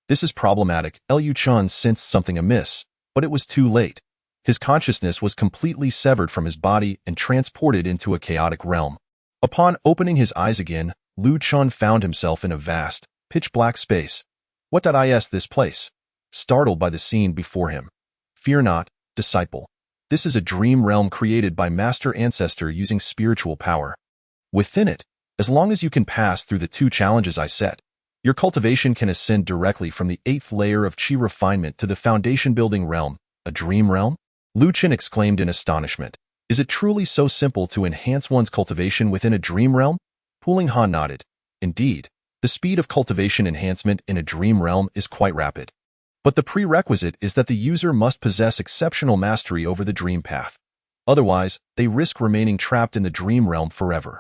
This is problematic. Lu Chun sensed something amiss, but it was too late. His consciousness was completely severed from his body and transported into a chaotic realm. Upon opening his eyes again, Lu Chun found himself in a vast, pitch-black space. What is this place? Startled by the scene before him. Fear not, disciple. This is a dream realm created by Master Ancestor using spiritual power. Within it, as long as you can pass through the 2 challenges I set, your cultivation can ascend directly from the 8th layer of chi refinement to the foundation-building realm. A dream realm? Lu Chun exclaimed in astonishment. Is it truly so simple to enhance one's cultivation within a dream realm? Pooling Han nodded. Indeed, the speed of cultivation enhancement in a dream realm is quite rapid. But the prerequisite is that the user must possess exceptional mastery over the dream path. Otherwise, they risk remaining trapped in the dream realm forever.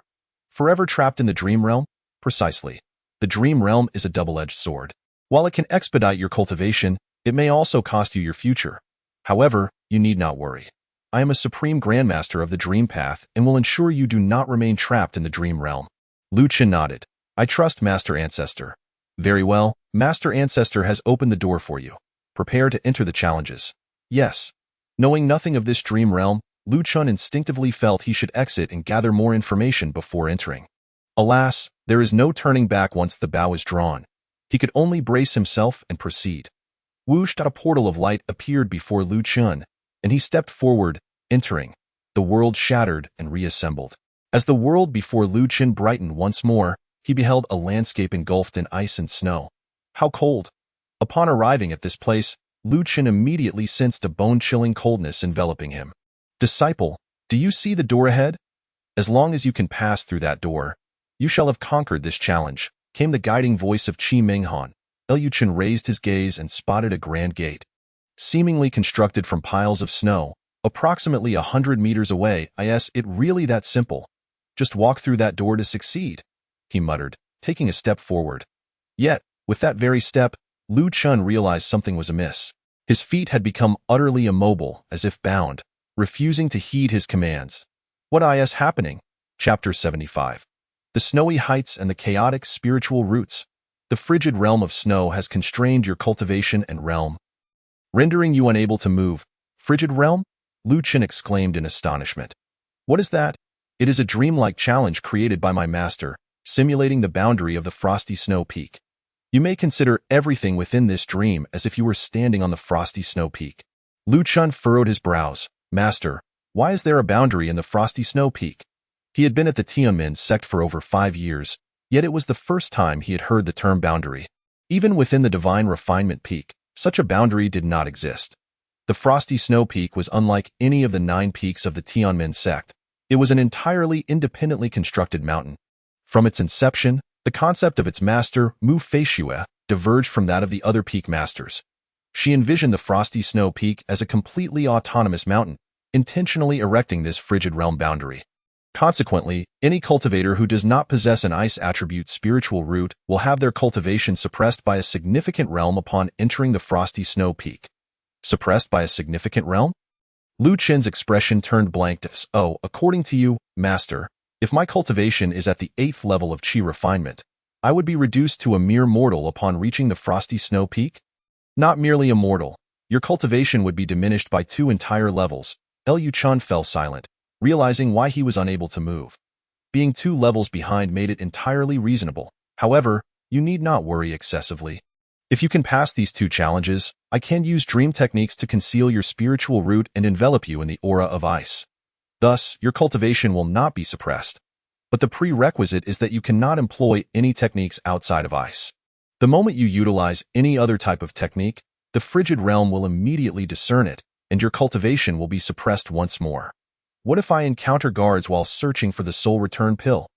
Forever trapped in the dream realm? Precisely. The dream realm is a double-edged sword. While it can expedite your cultivation, it may also cost you your future. However, you need not worry. I am a supreme grandmaster of the dream path and will ensure you do not remain trapped in the dream realm. Lu Chun nodded. I trust Master Ancestor. Very well, Master Ancestor has opened the door for you. Prepare to enter the challenges. Yes. Knowing nothing of this dream realm, Lu Chun instinctively felt he should exit and gather more information before entering. Alas, there is no turning back once the bow is drawn. He could only brace himself and proceed. Whoosh! A portal of light appeared before Lu Chun, and he stepped forward, entering. The world shattered and reassembled. As the world before Lu Chun brightened once more, he beheld a landscape engulfed in ice and snow. How cold! Upon arriving at this place, Lu Chun immediately sensed a bone-chilling coldness enveloping him. Disciple, do you see the door ahead? As long as you can pass through that door, you shall have conquered this challenge, came the guiding voice of Qi Minghan. Lu Chun raised his gaze and spotted a grand gate, seemingly constructed from piles of snow, approximately 100 meters away. Is it really that simple? Just walk through that door to succeed, he muttered, taking a step forward. Yet, with that very step, Lu Chun realized something was amiss. His feet had become utterly immobile, as if bound, refusing to heed his commands. What is happening? Chapter 75. The snowy heights and the chaotic spiritual roots. The frigid realm of snow has constrained your cultivation and realm, rendering you unable to move. Frigid realm? Lu Chun exclaimed in astonishment. What is that? It is a dreamlike challenge created by my master, simulating the boundary of the frosty snow peak. You may consider everything within this dream as if you were standing on the frosty snow peak. Lu Chun furrowed his brows. Master, why is there a boundary in the frosty snow peak? He had been at the Tianmen Sect for over 5 years, yet it was the first time he had heard the term boundary. Even within the divine refinement peak, such a boundary did not exist. The frosty snow peak was unlike any of the 9 peaks of the Tianmen Sect. It was an entirely independently constructed mountain. From its inception, the concept of its master, Mu Feishue, diverged from that of the other peak masters. She envisioned the frosty snow peak as a completely autonomous mountain, intentionally erecting this frigid realm boundary. Consequently, any cultivator who does not possess an ice attribute spiritual root will have their cultivation suppressed by a significant realm upon entering the frosty snow peak. Suppressed by a significant realm? Lu Chun's expression turned blank. Oh, according to you, master, if my cultivation is at the 8th level of chi refinement, I would be reduced to a mere mortal upon reaching the frosty snow peak? Not merely a mortal. Your cultivation would be diminished by 2 entire levels. Liu Chun fell silent, realizing why he was unable to move. Being 2 levels behind made it entirely reasonable. However, you need not worry excessively. If you can pass these 2 challenges, I can use dream techniques to conceal your spiritual root and envelop you in the aura of ice. Thus, your cultivation will not be suppressed. But the prerequisite is that you cannot employ any techniques outside of ice. The moment you utilize any other type of technique, the frigid realm will immediately discern it, and your cultivation will be suppressed once more. What if I encounter guards while searching for the soul return pill?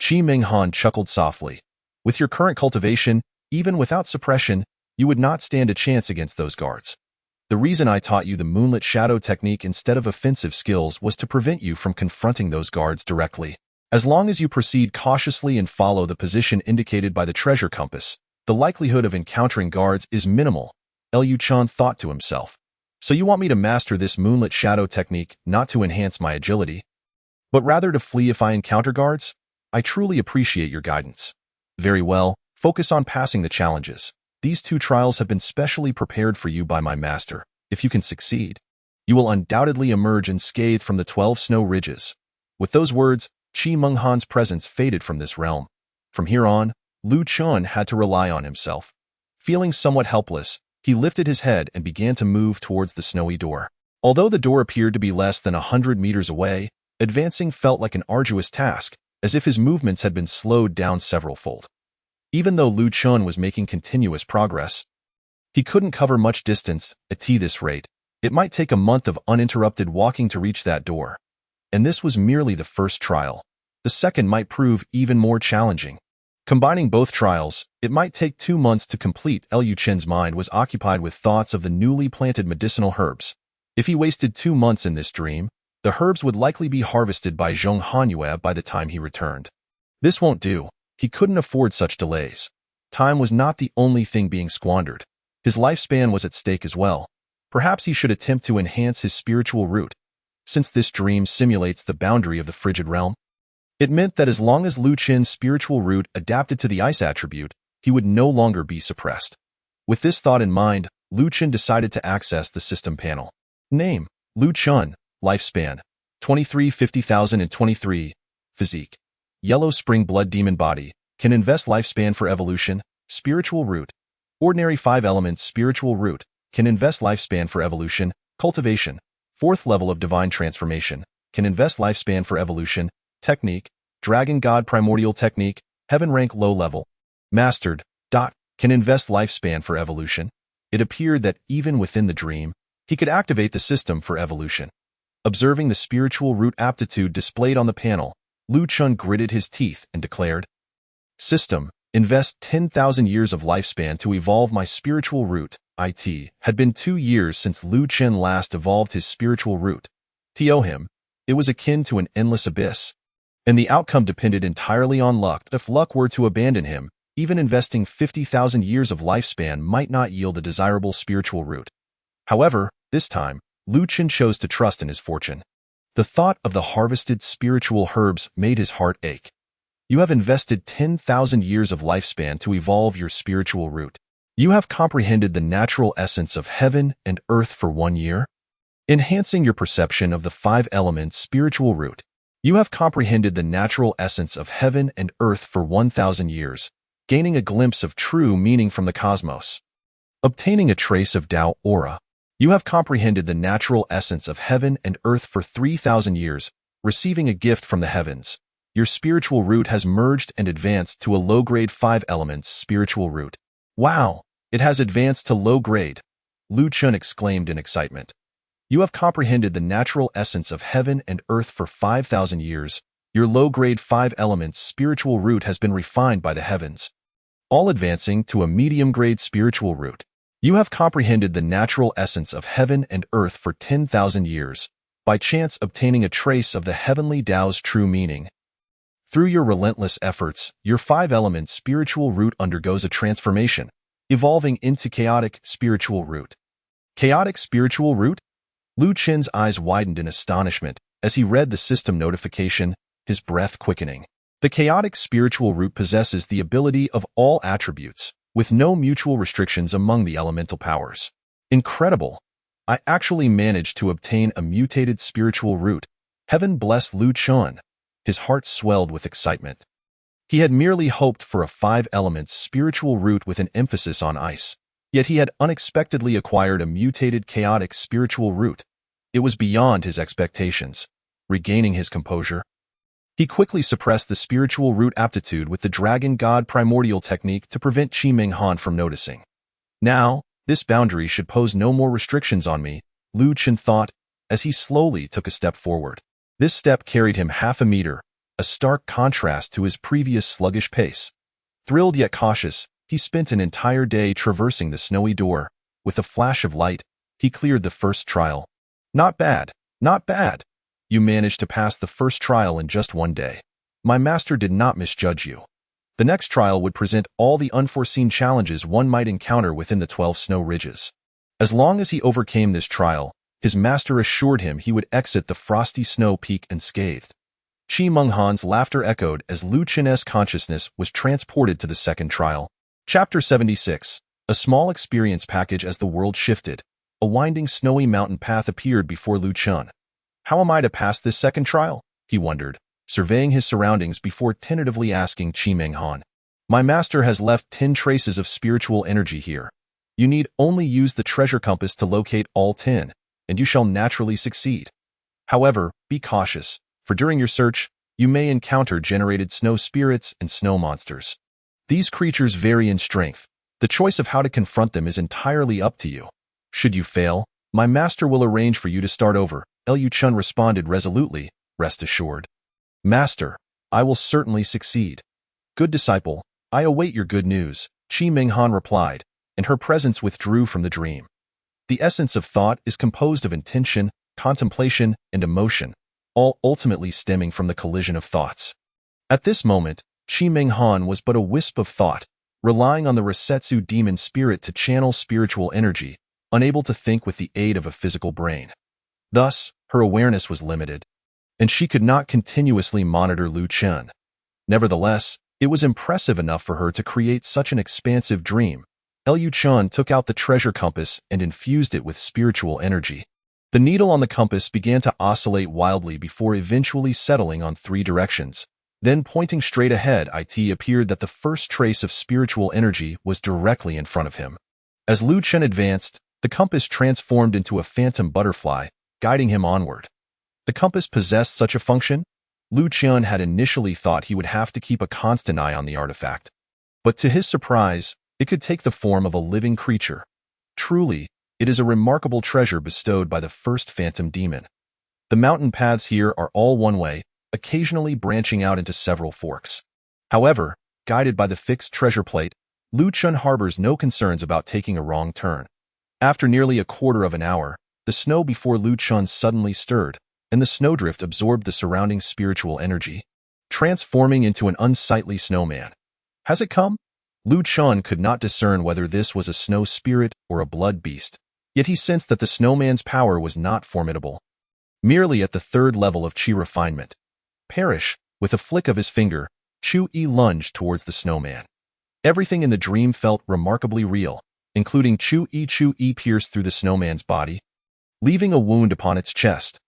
Qi Minghan chuckled softly. With your current cultivation, even without suppression, you would not stand a chance against those guards. The reason I taught you the moonlit shadow technique instead of offensive skills was to prevent you from confronting those guards directly. As long as you proceed cautiously and follow the position indicated by the treasure compass, the likelihood of encountering guards is minimal, Liu Chun thought to himself. So you want me to master this moonlit shadow technique not to enhance my agility, but rather to flee if I encounter guards? I truly appreciate your guidance. Very well, focus on passing the challenges. These 2 trials have been specially prepared for you by my master. If you can succeed, you will undoubtedly emerge unscathed from the 12 snow ridges. With those words, Qi Menghan's presence faded from this realm. From here on, Liu Chun had to rely on himself. Feeling somewhat helpless, he lifted his head and began to move towards the snowy door. Although the door appeared to be less than 100 meters away, advancing felt like an arduous task, as if his movements had been slowed down several-fold. Even though Liu Chun was making continuous progress, he couldn't cover much distance at this rate. It might take a month of uninterrupted walking to reach that door. And this was merely the first trial. The second might prove even more challenging. Combining both trials, it might take 2 months to complete. Liu Chen's mind was occupied with thoughts of the newly planted medicinal herbs. If he wasted 2 months in this dream, the herbs would likely be harvested by Zhong Hanyue by the time he returned. This won't do. He couldn't afford such delays. Time was not the only thing being squandered. His lifespan was at stake as well. Perhaps he should attempt to enhance his spiritual root. Since this dream simulates the boundary of the frigid realm, it meant that as long as Liu Chen's spiritual root adapted to the ice attribute, he would no longer be suppressed. With this thought in mind, Liu Chen decided to access the system panel. Name: Liu Chun. Lifespan: 23,50,023. Physique: Yellow Spring Blood Demon Body. Can invest lifespan for evolution. Spiritual root: Ordinary 5 elements. Spiritual root. Can invest lifespan for evolution. Cultivation: 4th level of divine transformation. Can invest lifespan for evolution. Technique: Dragon God Primordial Technique. Heaven rank low level. Mastered. Can invest lifespan for evolution. It appeared that even within the dream, he could activate the system for evolution. Observing the spiritual root aptitude displayed on the panel, Liu Chun gritted his teeth and declared, System: Invest 10,000 years of lifespan to evolve my spiritual root. It had been 2 years since Liu Chen last evolved his spiritual root. To him, it was akin to an endless abyss, and the outcome depended entirely on luck. If luck were to abandon him, even investing 50,000 years of lifespan might not yield a desirable spiritual root. However, this time, Liu Chen chose to trust in his fortune. The thought of the harvested spiritual herbs made his heart ache. You have invested 10,000 years of lifespan to evolve your spiritual root. You have comprehended the natural essence of heaven and earth for 1 year, enhancing your perception of the 5 elements spiritual root. You have comprehended the natural essence of heaven and earth for 1,000 years, gaining a glimpse of true meaning from the cosmos. Obtaining a trace of Tao aura. You have comprehended the natural essence of heaven and earth for 3,000 years, receiving a gift from the heavens. Your spiritual root has merged and advanced to a low-grade 5 elements spiritual root. Wow, it has advanced to low grade, Liu Chun exclaimed in excitement. You have comprehended the natural essence of heaven and earth for 5,000 years. Your low-grade 5 elements spiritual root has been refined by the heavens, all advancing to a medium-grade spiritual root. You have comprehended the natural essence of heaven and earth for 10,000 years, by chance obtaining a trace of the heavenly Tao's true meaning. Through your relentless efforts, your 5 elements spiritual root undergoes a transformation, evolving into chaotic spiritual root. Chaotic spiritual root? Liu Chen's eyes widened in astonishment as he read the system notification, his breath quickening. The chaotic spiritual root possesses the ability of all attributes, with no mutual restrictions among the elemental powers. Incredible! I actually managed to obtain a mutated spiritual root. Heaven bless Lu Chun. His heart swelled with excitement. He had merely hoped for a 5-element spiritual root with an emphasis on ice, yet he had unexpectedly acquired a mutated chaotic spiritual root. It was beyond his expectations. Regaining his composure, he quickly suppressed the spiritual root aptitude with the Dragon God Primordial technique to prevent Qi Ming Han from noticing. Now, this boundary should pose no more restrictions on me, Lu Chen thought, as he slowly took a step forward. This step carried him half a meter, a stark contrast to his previous sluggish pace. Thrilled yet cautious, he spent an entire day traversing the snowy door. With a flash of light, he cleared the first trial. Not bad, not bad. You managed to pass the first trial in just one day. My master did not misjudge you. The next trial would present all the unforeseen challenges one might encounter within the 12 snow ridges. As long as he overcame this trial, his master assured him he would exit the frosty snow peak unscathed. Qi Ming Han's laughter echoed as Lu Chen's consciousness was transported to the second trial. Chapter 76. A small experience package. As the world shifted, a winding snowy mountain path appeared before Lu Chen. How am I to pass this second trial? He wondered, surveying his surroundings before tentatively asking Qi Ming Han. My master has left 10 traces of spiritual energy here. You need only use the treasure compass to locate all 10, and you shall naturally succeed. However, be cautious, for during your search, you may encounter generated snow spirits and snow monsters. These creatures vary in strength. The choice of how to confront them is entirely up to you. Should you fail, my master will arrange for you to start over. Lu Chun responded resolutely, rest assured. Master, I will certainly succeed. Good disciple, I await your good news, Qi Ming Han replied, and her presence withdrew from the dream. The essence of thought is composed of intention, contemplation, and emotion, all ultimately stemming from the collision of thoughts. At this moment, Qi Ming Han was but a wisp of thought, relying on the Resetsu demon spirit to channel spiritual energy, unable to think with the aid of a physical brain. Thus, her awareness was limited, and she could not continuously monitor Lu Chen. Nevertheless, it was impressive enough for her to create such an expansive dream. Lu Chen took out the treasure compass and infused it with spiritual energy. The needle on the compass began to oscillate wildly before eventually settling on 3 directions. Then, pointing straight ahead, it appeared that the first trace of spiritual energy was directly in front of him. As Lu Chen advanced, the compass transformed into a phantom butterfly, guiding him onward. The compass possessed such a function? Lu Chen had initially thought he would have to keep a constant eye on the artifact. But to his surprise, it could take the form of a living creature. Truly, it is a remarkable treasure bestowed by the first phantom demon. The mountain paths here are all one way, occasionally branching out into several forks. However, guided by the fixed treasure plate, Lu Chen harbors no concerns about taking a wrong turn. After nearly a quarter of an hour, the snow before Lu Chen suddenly stirred, and the snowdrift absorbed the surrounding spiritual energy, transforming into an unsightly snowman. Has it come? Lu Chen could not discern whether this was a snow spirit or a blood beast, yet he sensed that the snowman's power was not formidable. Merely at the 3rd level of Qi refinement. Perish, with a flick of his finger, Chu Yi lunged towards the snowman. Everything in the dream felt remarkably real, including Chu Yi pierced through the snowman's body, leaving a wound upon its chest.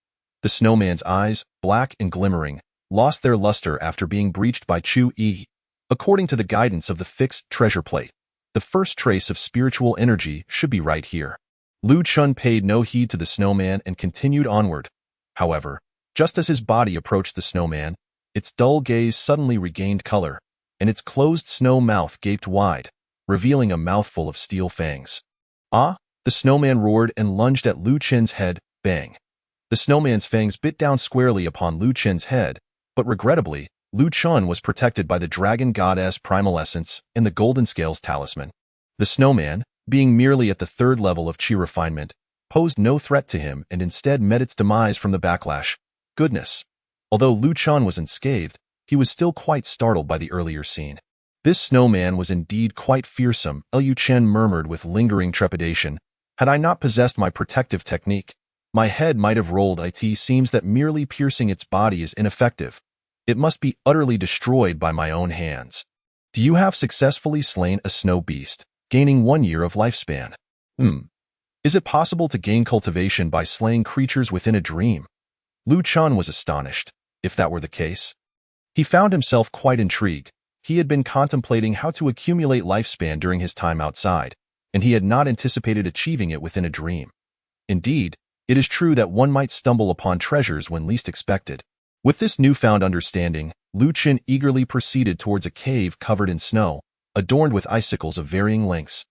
The snowman's eyes, black and glimmering, lost their luster after being breached by Chu Yi. According to the guidance of the fixed treasure plate, the first trace of spiritual energy should be right here. Lu Chen paid no heed to the snowman and continued onward. However, just as his body approached the snowman, its dull gaze suddenly regained color, and its closed snow mouth gaped wide, revealing a mouthful of steel fangs. Ah! The snowman roared and lunged at Lu Chen's head, bang. The snowman's fangs bit down squarely upon Lu Chen's head, but regrettably, Lu Chen was protected by the dragon goddess primal essence and the golden scales talisman. The snowman, being merely at the 3rd level of Qi refinement, posed no threat to him and instead met its demise from the backlash. Goodness! Although Lu Chen was unscathed, he was still quite startled by the earlier scene. This snowman was indeed quite fearsome, Lu Chen murmured with lingering trepidation. Had I not possessed my protective technique, my head might have rolled. It seems that merely piercing its body is ineffective. It must be utterly destroyed by my own hands. Do you have successfully slain a snow beast, gaining 1 year of lifespan? Is it possible to gain cultivation by slaying creatures within a dream? Lu Chen was astonished, if that were the case. He found himself quite intrigued. He had been contemplating how to accumulate lifespan during his time outside, and he had not anticipated achieving it within a dream. Indeed, it is true that one might stumble upon treasures when least expected. With this newfound understanding, Lu Chen eagerly proceeded towards a cave covered in snow, adorned with icicles of varying lengths.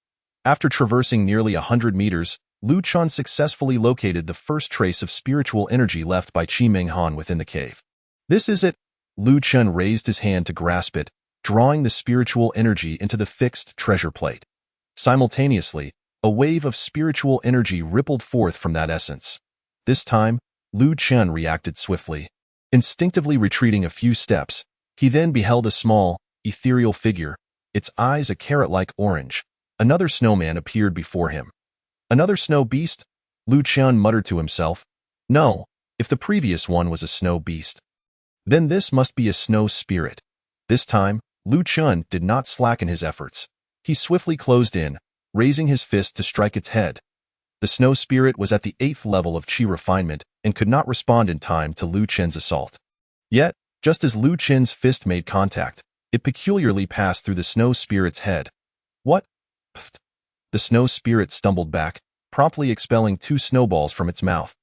After traversing nearly 100 meters, Lu Chen successfully located the first trace of spiritual energy left by Qimeng Han within the cave. This is it. Lu Chen raised his hand to grasp it, drawing the spiritual energy into the fixed treasure plate. Simultaneously, a wave of spiritual energy rippled forth from that essence. This time, Lu Chen reacted swiftly. Instinctively retreating a few steps, he then beheld a small, ethereal figure, its eyes a carrot-like orange. Another snowman appeared before him. Another snow beast? Lu Chen muttered to himself. No, if the previous one was a snow beast, then this must be a snow spirit. This time, Lu Chen did not slacken his efforts. He swiftly closed in, raising his fist to strike its head. The snow spirit was at the 8th level of Qi refinement and could not respond in time to Lu Chen's assault. Yet, just as Lu Chen's fist made contact, it peculiarly passed through the snow spirit's head. What? Pfft. The snow spirit stumbled back, promptly expelling 2 snowballs from its mouth.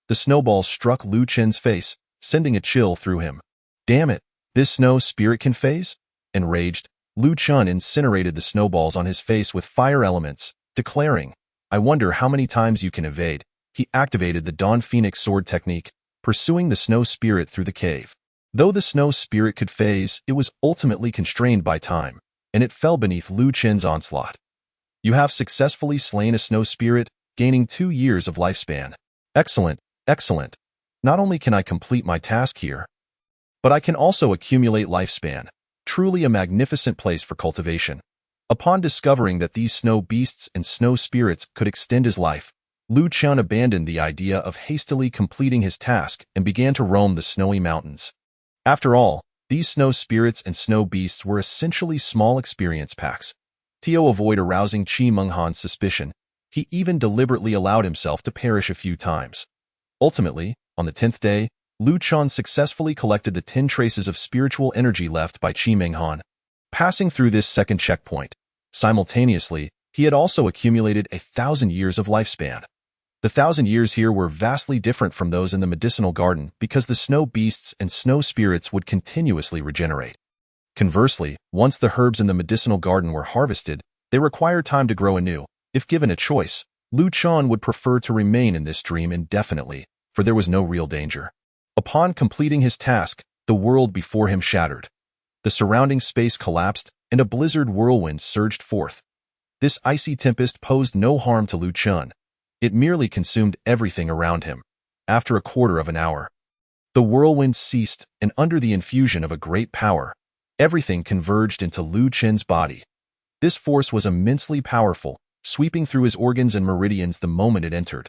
The snowballs struck Lu Chen's face, sending a chill through him. Damn it, this snow spirit can phase? Enraged, Lu Chen incinerated the snowballs on his face with fire elements, declaring, I wonder how many times you can evade. He activated the Dawn Phoenix sword technique, pursuing the snow spirit through the cave. Though the snow spirit could phase, it was ultimately constrained by time, and it fell beneath Lu Chen's onslaught. You have successfully slain a snow spirit, gaining 2 years of lifespan. Excellent, excellent. Not only can I complete my task here, but I can also accumulate lifespan. Truly a magnificent place for cultivation. Upon discovering that these snow beasts and snow spirits could extend his life, Lu Chen abandoned the idea of hastily completing his task and began to roam the snowy mountains. After all, these snow spirits and snow beasts were essentially small experience packs. To avoid arousing Qimeng Han's suspicion, he even deliberately allowed himself to perish a few times. Ultimately, on the 10th day, Lu Chen successfully collected the 10 traces of spiritual energy left by Qimeng Han. Passing through this second checkpoint, simultaneously, he had also accumulated 1,000 years of lifespan. The 1,000 years here were vastly different from those in the medicinal garden because the snow beasts and snow spirits would continuously regenerate. Conversely, once the herbs in the medicinal garden were harvested, they required time to grow anew. If given a choice, Lu Chen would prefer to remain in this dream indefinitely, for there was no real danger. Upon completing his task, the world before him shattered. The surrounding space collapsed, and a blizzard whirlwind surged forth. This icy tempest posed no harm to Lu Chen. It merely consumed everything around him. After a quarter of an hour, the whirlwind ceased, and under the infusion of a great power, everything converged into Lu Chen's body. This force was immensely powerful, sweeping through his organs and meridians the moment it entered.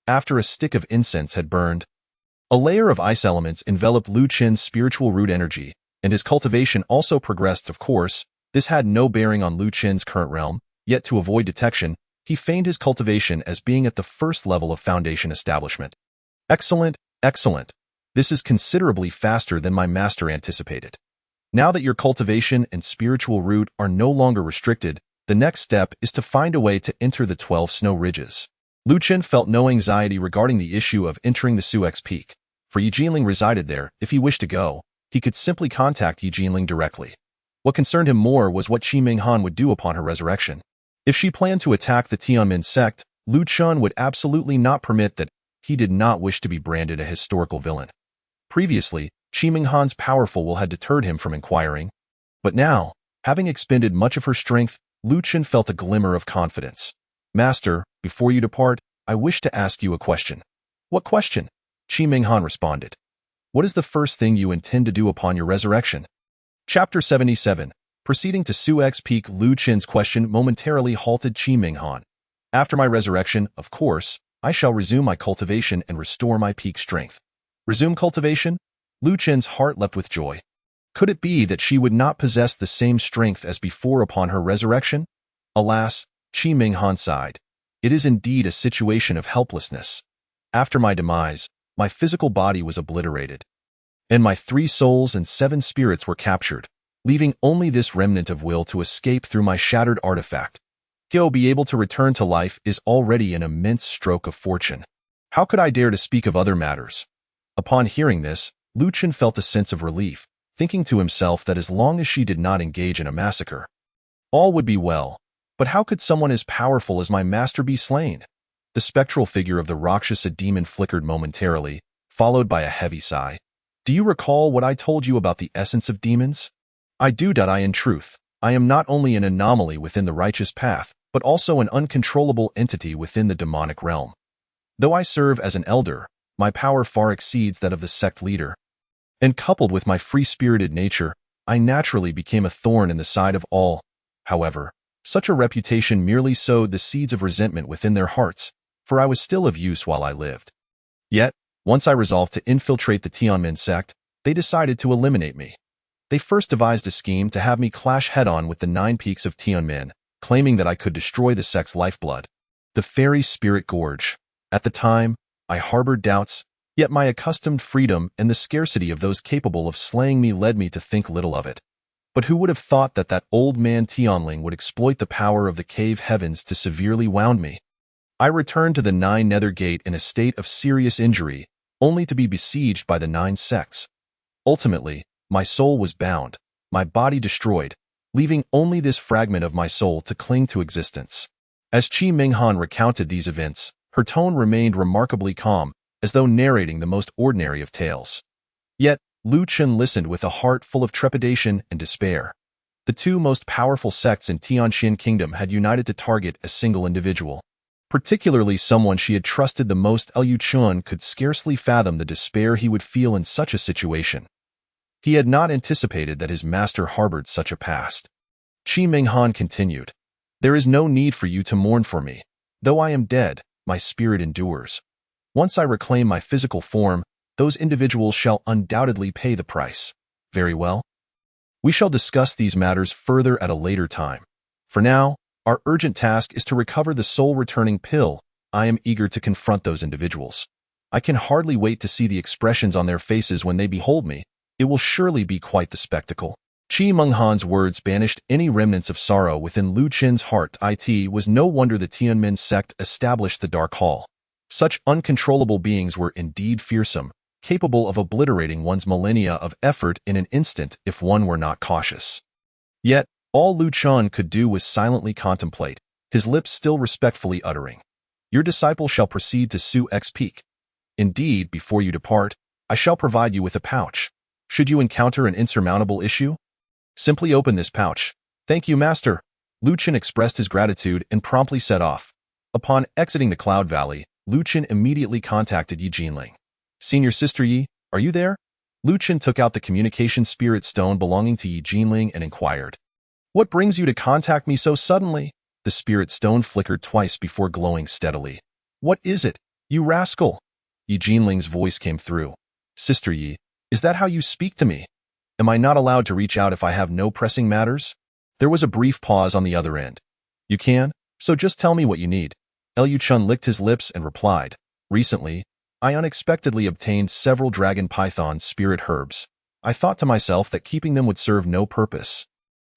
After a stick of incense had burned, a layer of ice elements enveloped Lu Chen's spiritual root energy, and his cultivation also progressed. Of course, this had no bearing on Lu Chen's current realm, yet to avoid detection, he feigned his cultivation as being at the first level of foundation establishment. Excellent, excellent. This is considerably faster than my master anticipated. Now that your cultivation and spiritual root are no longer restricted, the next step is to find a way to enter the 12 snow ridges. Lu Chen felt no anxiety regarding the issue of entering the Suex Peak, for Yi Jinling resided there. If he wished to go, he could simply contact Yi Jinling directly. What concerned him more was what Qimeng Han would do upon her resurrection. If she planned to attack the Tianmen sect, Lu Chen would absolutely not permit that. He did not wish to be branded a historical villain. Previously, Qimeng Han's powerful will had deterred him from inquiring. But now, having expended much of her strength, Lu Chen felt a glimmer of confidence. Master, before you depart, I wish to ask you a question. What question? Qimeng Han responded. What is the first thing you intend to do upon your resurrection? Chapter 77. Proceeding to Suex Peak. Lu Chen's question momentarily halted Qimeng Han. After my resurrection, of course, I shall resume my cultivation and restore my peak strength. Resume cultivation? Lu Chen's heart leapt with joy. Could it be that she would not possess the same strength as before upon her resurrection? Alas, Qi Minghan sighed. It is indeed a situation of helplessness. After my demise, my physical body was obliterated, and my 3 souls and 7 spirits were captured, leaving only this remnant of will to escape through my shattered artifact. To be able to return to life is already an immense stroke of fortune. How could I dare to speak of other matters? Upon hearing this, Lu Chen felt a sense of relief, thinking to himself that as long as she did not engage in a massacre, all would be well. But how could someone as powerful as my master be slain? The spectral figure of the Rakshasa demon flickered momentarily, followed by a heavy sigh. Do you recall what I told you about the essence of demons? I do. In truth, I am not only an anomaly within the righteous path, but also an uncontrollable entity within the demonic realm. Though I serve as an elder, my power far exceeds that of the sect leader. And coupled with my free-spirited nature, I naturally became a thorn in the side of all. However, such a reputation merely sowed the seeds of resentment within their hearts, for I was still of use while I lived. Yet, once I resolved to infiltrate the Tianmen sect, they decided to eliminate me. They first devised a scheme to have me clash head-on with the 9 peaks of Tianmen, claiming that I could destroy the sect's lifeblood, the fairy spirit gorge. At the time, I harbored doubts, yet my accustomed freedom and the scarcity of those capable of slaying me led me to think little of it. But who would have thought that that old man Tianling would exploit the power of the cave heavens to severely wound me? I returned to the 9 Nether Gate in a state of serious injury, only to be besieged by the 9 sects. Ultimately, my soul was bound, my body destroyed, leaving only this fragment of my soul to cling to existence. As Qi Minghan recounted these events, her tone remained remarkably calm, as though narrating the most ordinary of tales. Yet, Lu Chen listened with a heart full of trepidation and despair. The 2 most powerful sects in Tianxin Kingdom had united to target a single individual. Particularly someone she had trusted the most. Liu Chun could scarcely fathom the despair he would feel in such a situation. He had not anticipated that his master harbored such a past. Qi Minghan continued, "There is no need for you to mourn for me. Though I am dead, my spirit endures. Once I reclaim my physical form, those individuals shall undoubtedly pay the price. Very well. We shall discuss these matters further at a later time. For now, our urgent task is to recover the soul-returning pill. I am eager to confront those individuals. I can hardly wait to see the expressions on their faces when they behold me. It will surely be quite the spectacle." Qi Minghan's words banished any remnants of sorrow within Lu Chen's heart. It was no wonder the Tianmen sect established the Dark Hall. Such uncontrollable beings were indeed fearsome, capable of obliterating one's millennia of effort in an instant if one were not cautious. Yet, all Lu Chen could do was silently contemplate, his lips still respectfully uttering, "Your disciple shall proceed to Su X Peak. Indeed, before you depart, I shall provide you with a pouch. Should you encounter an insurmountable issue, simply open this pouch." "Thank you, master." Lu Chen expressed his gratitude and promptly set off. Upon exiting the Cloud Valley, Lu Chen immediately contacted Yi Jinling. "Senior Sister Yi, are you there?" Lu Chen took out the communication spirit stone belonging to Yi Jinling and inquired, "What brings you to contact me so suddenly?" The spirit stone flickered twice before glowing steadily. "What is it, you rascal?" Yi Jinling's voice came through. "Sister Yi, is that how you speak to me? Am I not allowed to reach out if I have no pressing matters?" There was a brief pause on the other end. "You can, so just tell me what you need." Liu Chun licked his lips and replied, "Recently, I unexpectedly obtained several dragon python spirit herbs. I thought to myself that keeping them would serve no purpose.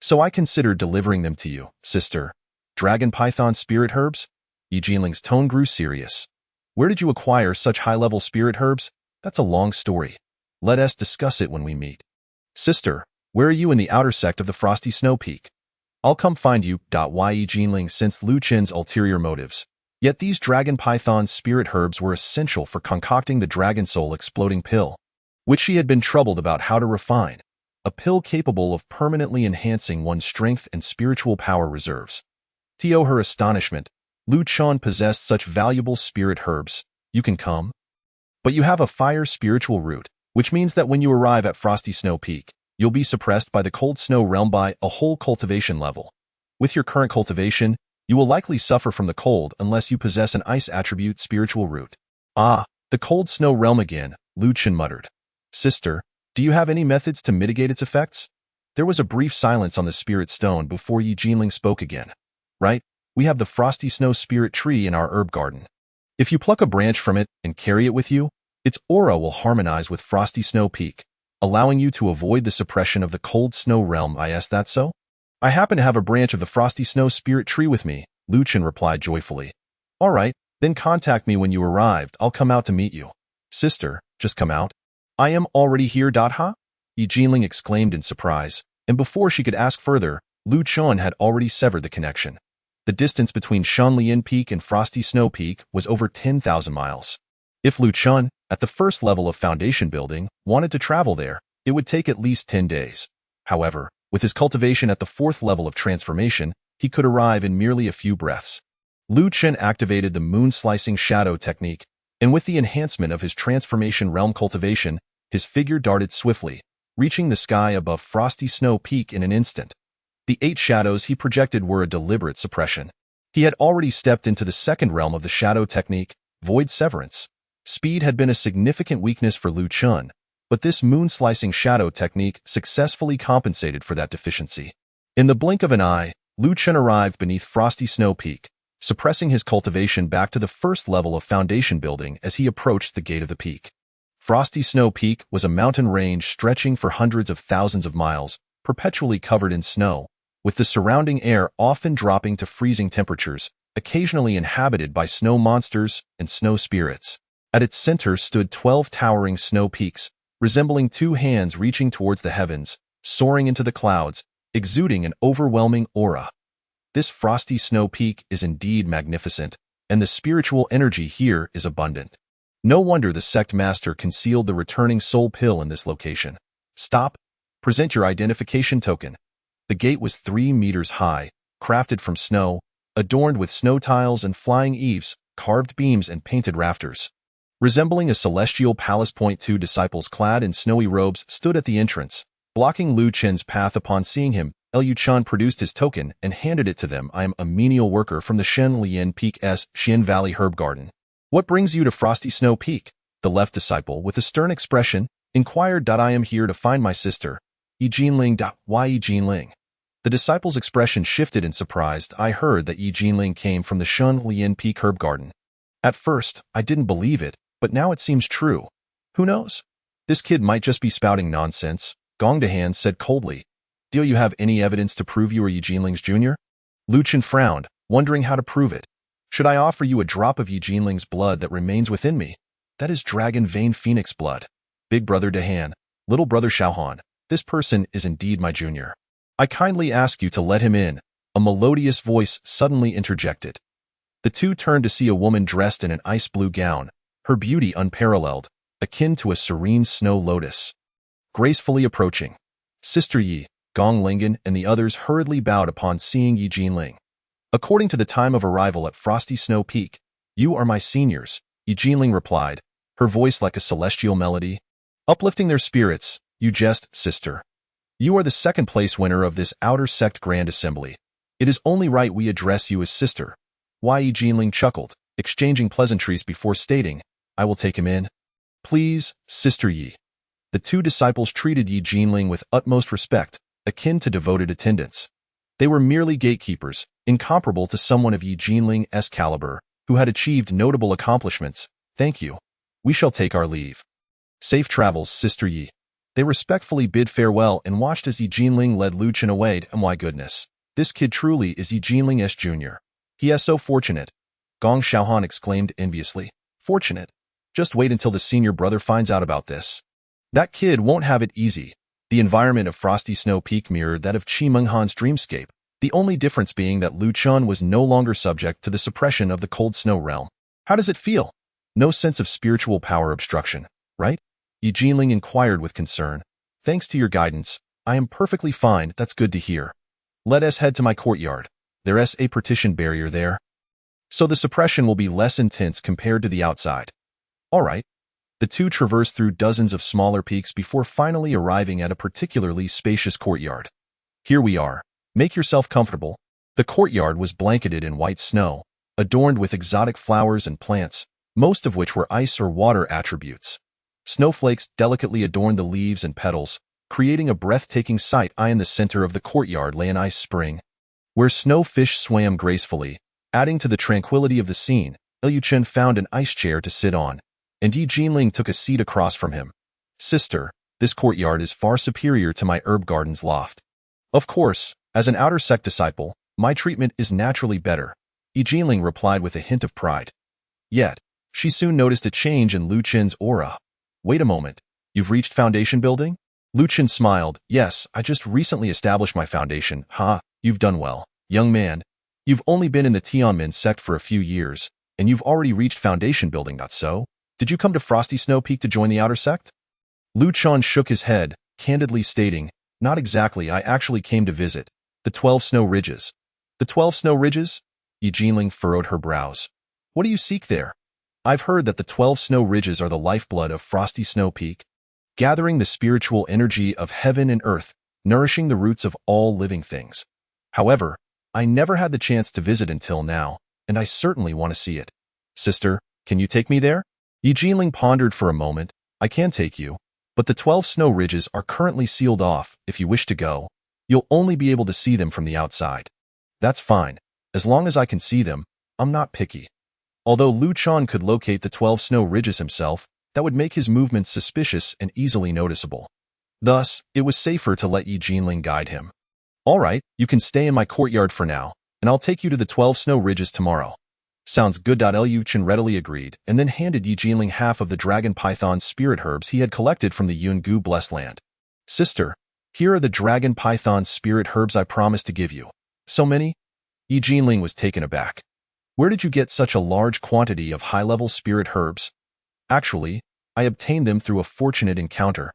So I considered delivering them to you, sister." "Dragon python spirit herbs?" Yi Jinling's tone grew serious. "Where did you acquire such high-level spirit herbs? That's a long story. Let us discuss it when we meet." "Sister, where are you in the outer sect of the Frosty Snow Peak?" "I'll come find you." Yi Jinling sensed Lu Chen's ulterior motives. Yet these dragon python spirit herbs were essential for concocting the dragon soul exploding pill, which she had been troubled about how to refine. A pill capable of permanently enhancing one's strength and spiritual power reserves. To her astonishment, Lu Chen possessed such valuable spirit herbs. "You can come. But you have a fire spiritual root, which means that when you arrive at Frosty Snow Peak, you'll be suppressed by the cold snow realm by a whole cultivation level. With your current cultivation, you will likely suffer from the cold unless you possess an ice attribute spiritual root." "Ah, the cold snow realm again," Lu Chen muttered. "Sister, Do you have any methods to mitigate its effects? There was a brief silence on the spirit stone before Yi Jinling spoke again. Right? We have the frosty snow spirit tree in our herb garden. If you pluck a branch from it and carry it with you, its aura will harmonize with frosty snow peak, allowing you to avoid the suppression of the cold snow realm. I asked that so? I happen to have a branch of the frosty snow spirit tree with me, Lu Chen replied joyfully. All right, then contact me when you arrived. I'll come out to meet you. Sister, just come out. I am already here. Ha? Yi Jinling exclaimed in surprise, and before she could ask further, Lu Chen had already severed the connection. The distance between Shanlian Peak and Frosty Snow Peak was over 10,000 miles. If Lu Chen, at the first level of foundation building, wanted to travel there, it would take at least 10 days. However, with his cultivation at the fourth level of transformation, he could arrive in merely a few breaths. Lu Chen activated the moon-slicing shadow technique, and with the enhancement of his transformation realm cultivation, his figure darted swiftly, reaching the sky above Frosty Snow Peak in an instant. The 8 shadows he projected were a deliberate suppression. He had already stepped into the second realm of the shadow technique, Void Severance. Speed had been a significant weakness for Lu Chen, but this moon-slicing shadow technique successfully compensated for that deficiency. In the blink of an eye, Lu Chen arrived beneath Frosty Snow Peak, suppressing his cultivation back to the first level of foundation building as he approached the gate of the peak. Frosty Snow Peak was a mountain range stretching for hundreds of thousands of miles, perpetually covered in snow, with the surrounding air often dropping to freezing temperatures, occasionally inhabited by snow monsters and snow spirits. At its center stood 12 towering snow peaks, resembling 2 hands reaching towards the heavens, soaring into the clouds, exuding an overwhelming aura. This frosty snow peak is indeed magnificent, and the spiritual energy here is abundant. No wonder the sect master concealed the returning soul pill in this location. Stop. Present your identification token. The gate was 3 meters high, crafted from snow, adorned with snow tiles and flying eaves, carved beams and painted rafters. Resembling a celestial palace. 2 disciples clad in snowy robes stood at the entrance, blocking Lu Chen's path. Upon seeing him, Liu Chen produced his token and handed it to them. I am a menial worker from the Shenlian Peak's Xian Valley Herb Garden. What brings you to Frosty Snow Peak? The left disciple, with a stern expression, inquired. I am here to find my sister, Yi Jinling. Why Yi Jinling? The disciple's expression shifted in surprise. I heard that Yi Jinling came from the Shenlian Peak Herb Garden. At first, I didn't believe it, but now it seems true. Who knows? This kid might just be spouting nonsense, Gong Dahan said coldly. Do you have any evidence to prove you are Yi Jinling's junior? Lu Chen frowned, wondering how to prove it. Should I offer you a drop of Yi Jinling's blood that remains within me? That is dragon vein phoenix blood. Big brother Dahan, little brother Xiaohan, this person is indeed my junior. I kindly ask you to let him in, a melodious voice suddenly interjected. The two turned to see a woman dressed in an ice blue gown, her beauty unparalleled, akin to a serene snow lotus. Gracefully approaching, Sister Yi, Gong Lingen and the others hurriedly bowed upon seeing Yi Jinling. According to the time of arrival at Frosty Snow Peak, you are my seniors, Yi Jinling replied, her voice like a celestial melody. Uplifting their spirits, you jest, sister. You are the second-place winner of this Outer Sect Grand Assembly. It is only right we address you as sister. Why Yi Jinling chuckled, exchanging pleasantries before stating, I will take him in. Please, Sister Yi. The 2 disciples treated Yi Jinling with utmost respect, akin to devoted attendants. They were merely gatekeepers, incomparable to someone of Yi Jinling's caliber, who had achieved notable accomplishments. Thank you. We shall take our leave. Safe travels, Sister Yi. They respectfully bid farewell and watched as Yi Jinling led Lu Chen away. My goodness, this kid truly is Yi Jinling's junior. He is so fortunate. Gong Xiaohan exclaimed enviously. Fortunate? Just wait until the senior brother finds out about this. That kid won't have it easy. The environment of Frosty Snow Peak mirrored that of Qi Menghan's dreamscape, the only difference being that Lu Chen was no longer subject to the suppression of the cold snow realm. How does it feel? No sense of spiritual power obstruction, right? Yi Jinling inquired with concern. Thanks to your guidance, I am perfectly fine. That's good to hear. Let us head to my courtyard. There's a partition barrier there, so the suppression will be less intense compared to the outside. All right. The two traversed through dozens of smaller peaks before finally arriving at a particularly spacious courtyard. Here we are. Make yourself comfortable. The courtyard was blanketed in white snow, adorned with exotic flowers and plants, most of which were ice or water attributes. Snowflakes delicately adorned the leaves and petals, creating a breathtaking sight. In the center of the courtyard lay an ice spring, where snowfish swam gracefully, adding to the tranquility of the scene. Liu Chen found an ice chair to sit on, and Yi Jinling took a seat across from him. Sister, this courtyard is far superior to my herb garden's loft. Of course, as an outer sect disciple, my treatment is naturally better, Yi Jinling replied with a hint of pride. Yet, she soon noticed a change in Liu Chen's aura. Wait a moment, you've reached foundation building? Liu Chen smiled. Yes, I just recently established my foundation. Ha, you've done well. Young man, you've only been in the Tianmen sect for a few years, and you've already reached foundation building, not so? Did you come to Frosty Snow Peak to join the outer sect? Liu Chen shook his head, candidly stating, Not exactly, I actually came to visit the 12 Snow Ridges. The 12 Snow Ridges? Yi Jinling furrowed her brows. What do you seek there? I've heard that the 12 Snow Ridges are the lifeblood of Frosty Snow Peak, gathering the spiritual energy of heaven and earth, nourishing the roots of all living things. However, I never had the chance to visit until now, and I certainly want to see it. Sister, can you take me there? Yi Jinling pondered for a moment. I can take you, but the 12 Snow Ridges are currently sealed off. If you wish to go, you'll only be able to see them from the outside. That's fine. As long as I can see them, I'm not picky. Although Liu Chen could locate the 12 Snow Ridges himself, that would make his movements suspicious and easily noticeable. Thus, it was safer to let Yi Jinling guide him. All right, you can stay in my courtyard for now, and I'll take you to the 12 Snow Ridges tomorrow. Sounds good. Liu Chen readily agreed, and then handed Yi Jinling half of the dragon python spirit herbs he had collected from the Yungu Blessed Land. Sister, here are the dragon python spirit herbs I promised to give you. So many? Yi Jinling was taken aback. Where did you get such a large quantity of high-level spirit herbs? Actually, I obtained them through a fortunate encounter.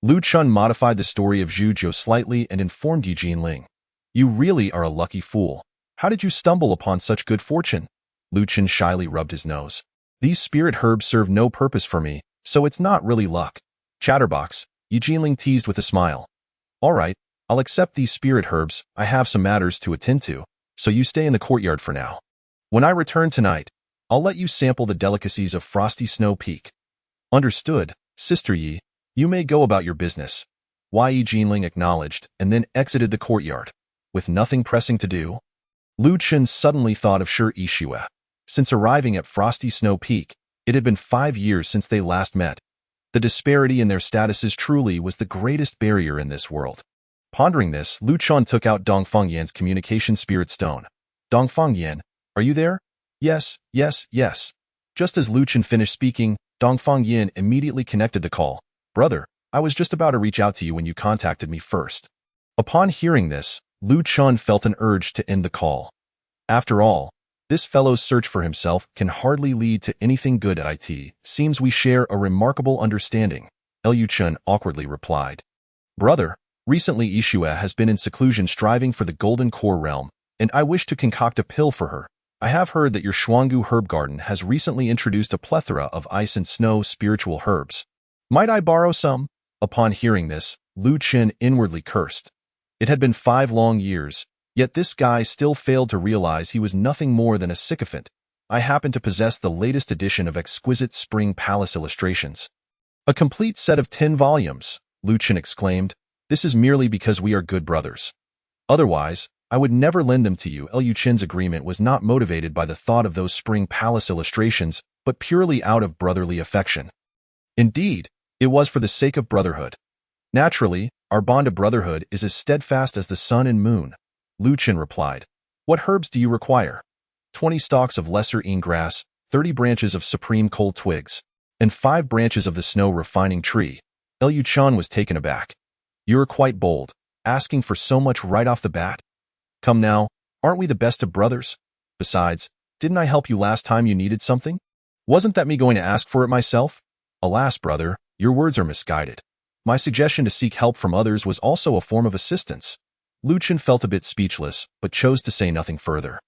Liu Chen modified the story of Zhu Jiu slightly and informed Yi Jinling. You really are a lucky fool. How did you stumble upon such good fortune? Liu Chen shyly rubbed his nose. These spirit herbs serve no purpose for me, so it's not really luck. Chatterbox, Yi Jinling teased with a smile. All right, I'll accept these spirit herbs. I have some matters to attend to, so you stay in the courtyard for now. When I return tonight, I'll let you sample the delicacies of Frosty Snow Peak. Understood, Sister Yi. You may go about your business. Yi Jinling acknowledged and then exited the courtyard. With nothing pressing to do, Liu Chen suddenly thought of Shi Yixue. Since arriving at Frosty Snow Peak, it had been 5 years since they last met. The disparity in their statuses truly was the greatest barrier in this world. Pondering this, Liu Chen took out Dongfang Yan's communication spirit stone. Dongfang Yan, are you there? Yes, yes, yes. Just as Liu Chen finished speaking, Dongfang Yan immediately connected the call. Brother, I was just about to reach out to you when you contacted me first. Upon hearing this, Liu Chen felt an urge to end the call. After all, this fellow's search for himself can hardly lead to anything good at it. Seems we share a remarkable understanding, Liu Chen awkwardly replied. Brother, recently Yixue has been in seclusion striving for the Golden Core Realm, and I wish to concoct a pill for her. I have heard that your Shuanggu herb garden has recently introduced a plethora of ice and snow spiritual herbs. Might I borrow some? Upon hearing this, Liu Chen inwardly cursed. It had been 5 long years, yet this guy still failed to realize he was nothing more than a sycophant. I happen to possess the latest edition of exquisite Spring Palace illustrations. A complete set of 10 volumes, Liu Chen exclaimed. This is merely because we are good brothers. Otherwise, I would never lend them to you. Liu Chen's agreement was not motivated by the thought of those Spring Palace illustrations, but purely out of brotherly affection. Indeed, it was for the sake of brotherhood. Naturally, our bond of brotherhood is as steadfast as the sun and moon, Liu Chen replied. What herbs do you require? 20 stalks of lesser eene grass, 30 branches of supreme cold twigs, and 5 branches of the snow refining tree. Liu Chen was taken aback. You're quite bold, asking for so much right off the bat. Come now, aren't we the best of brothers? Besides, didn't I help you last time you needed something? Wasn't that me going to ask for it myself? Alas, brother, your words are misguided. My suggestion to seek help from others was also a form of assistance. Liu Chen felt a bit speechless, but chose to say nothing further.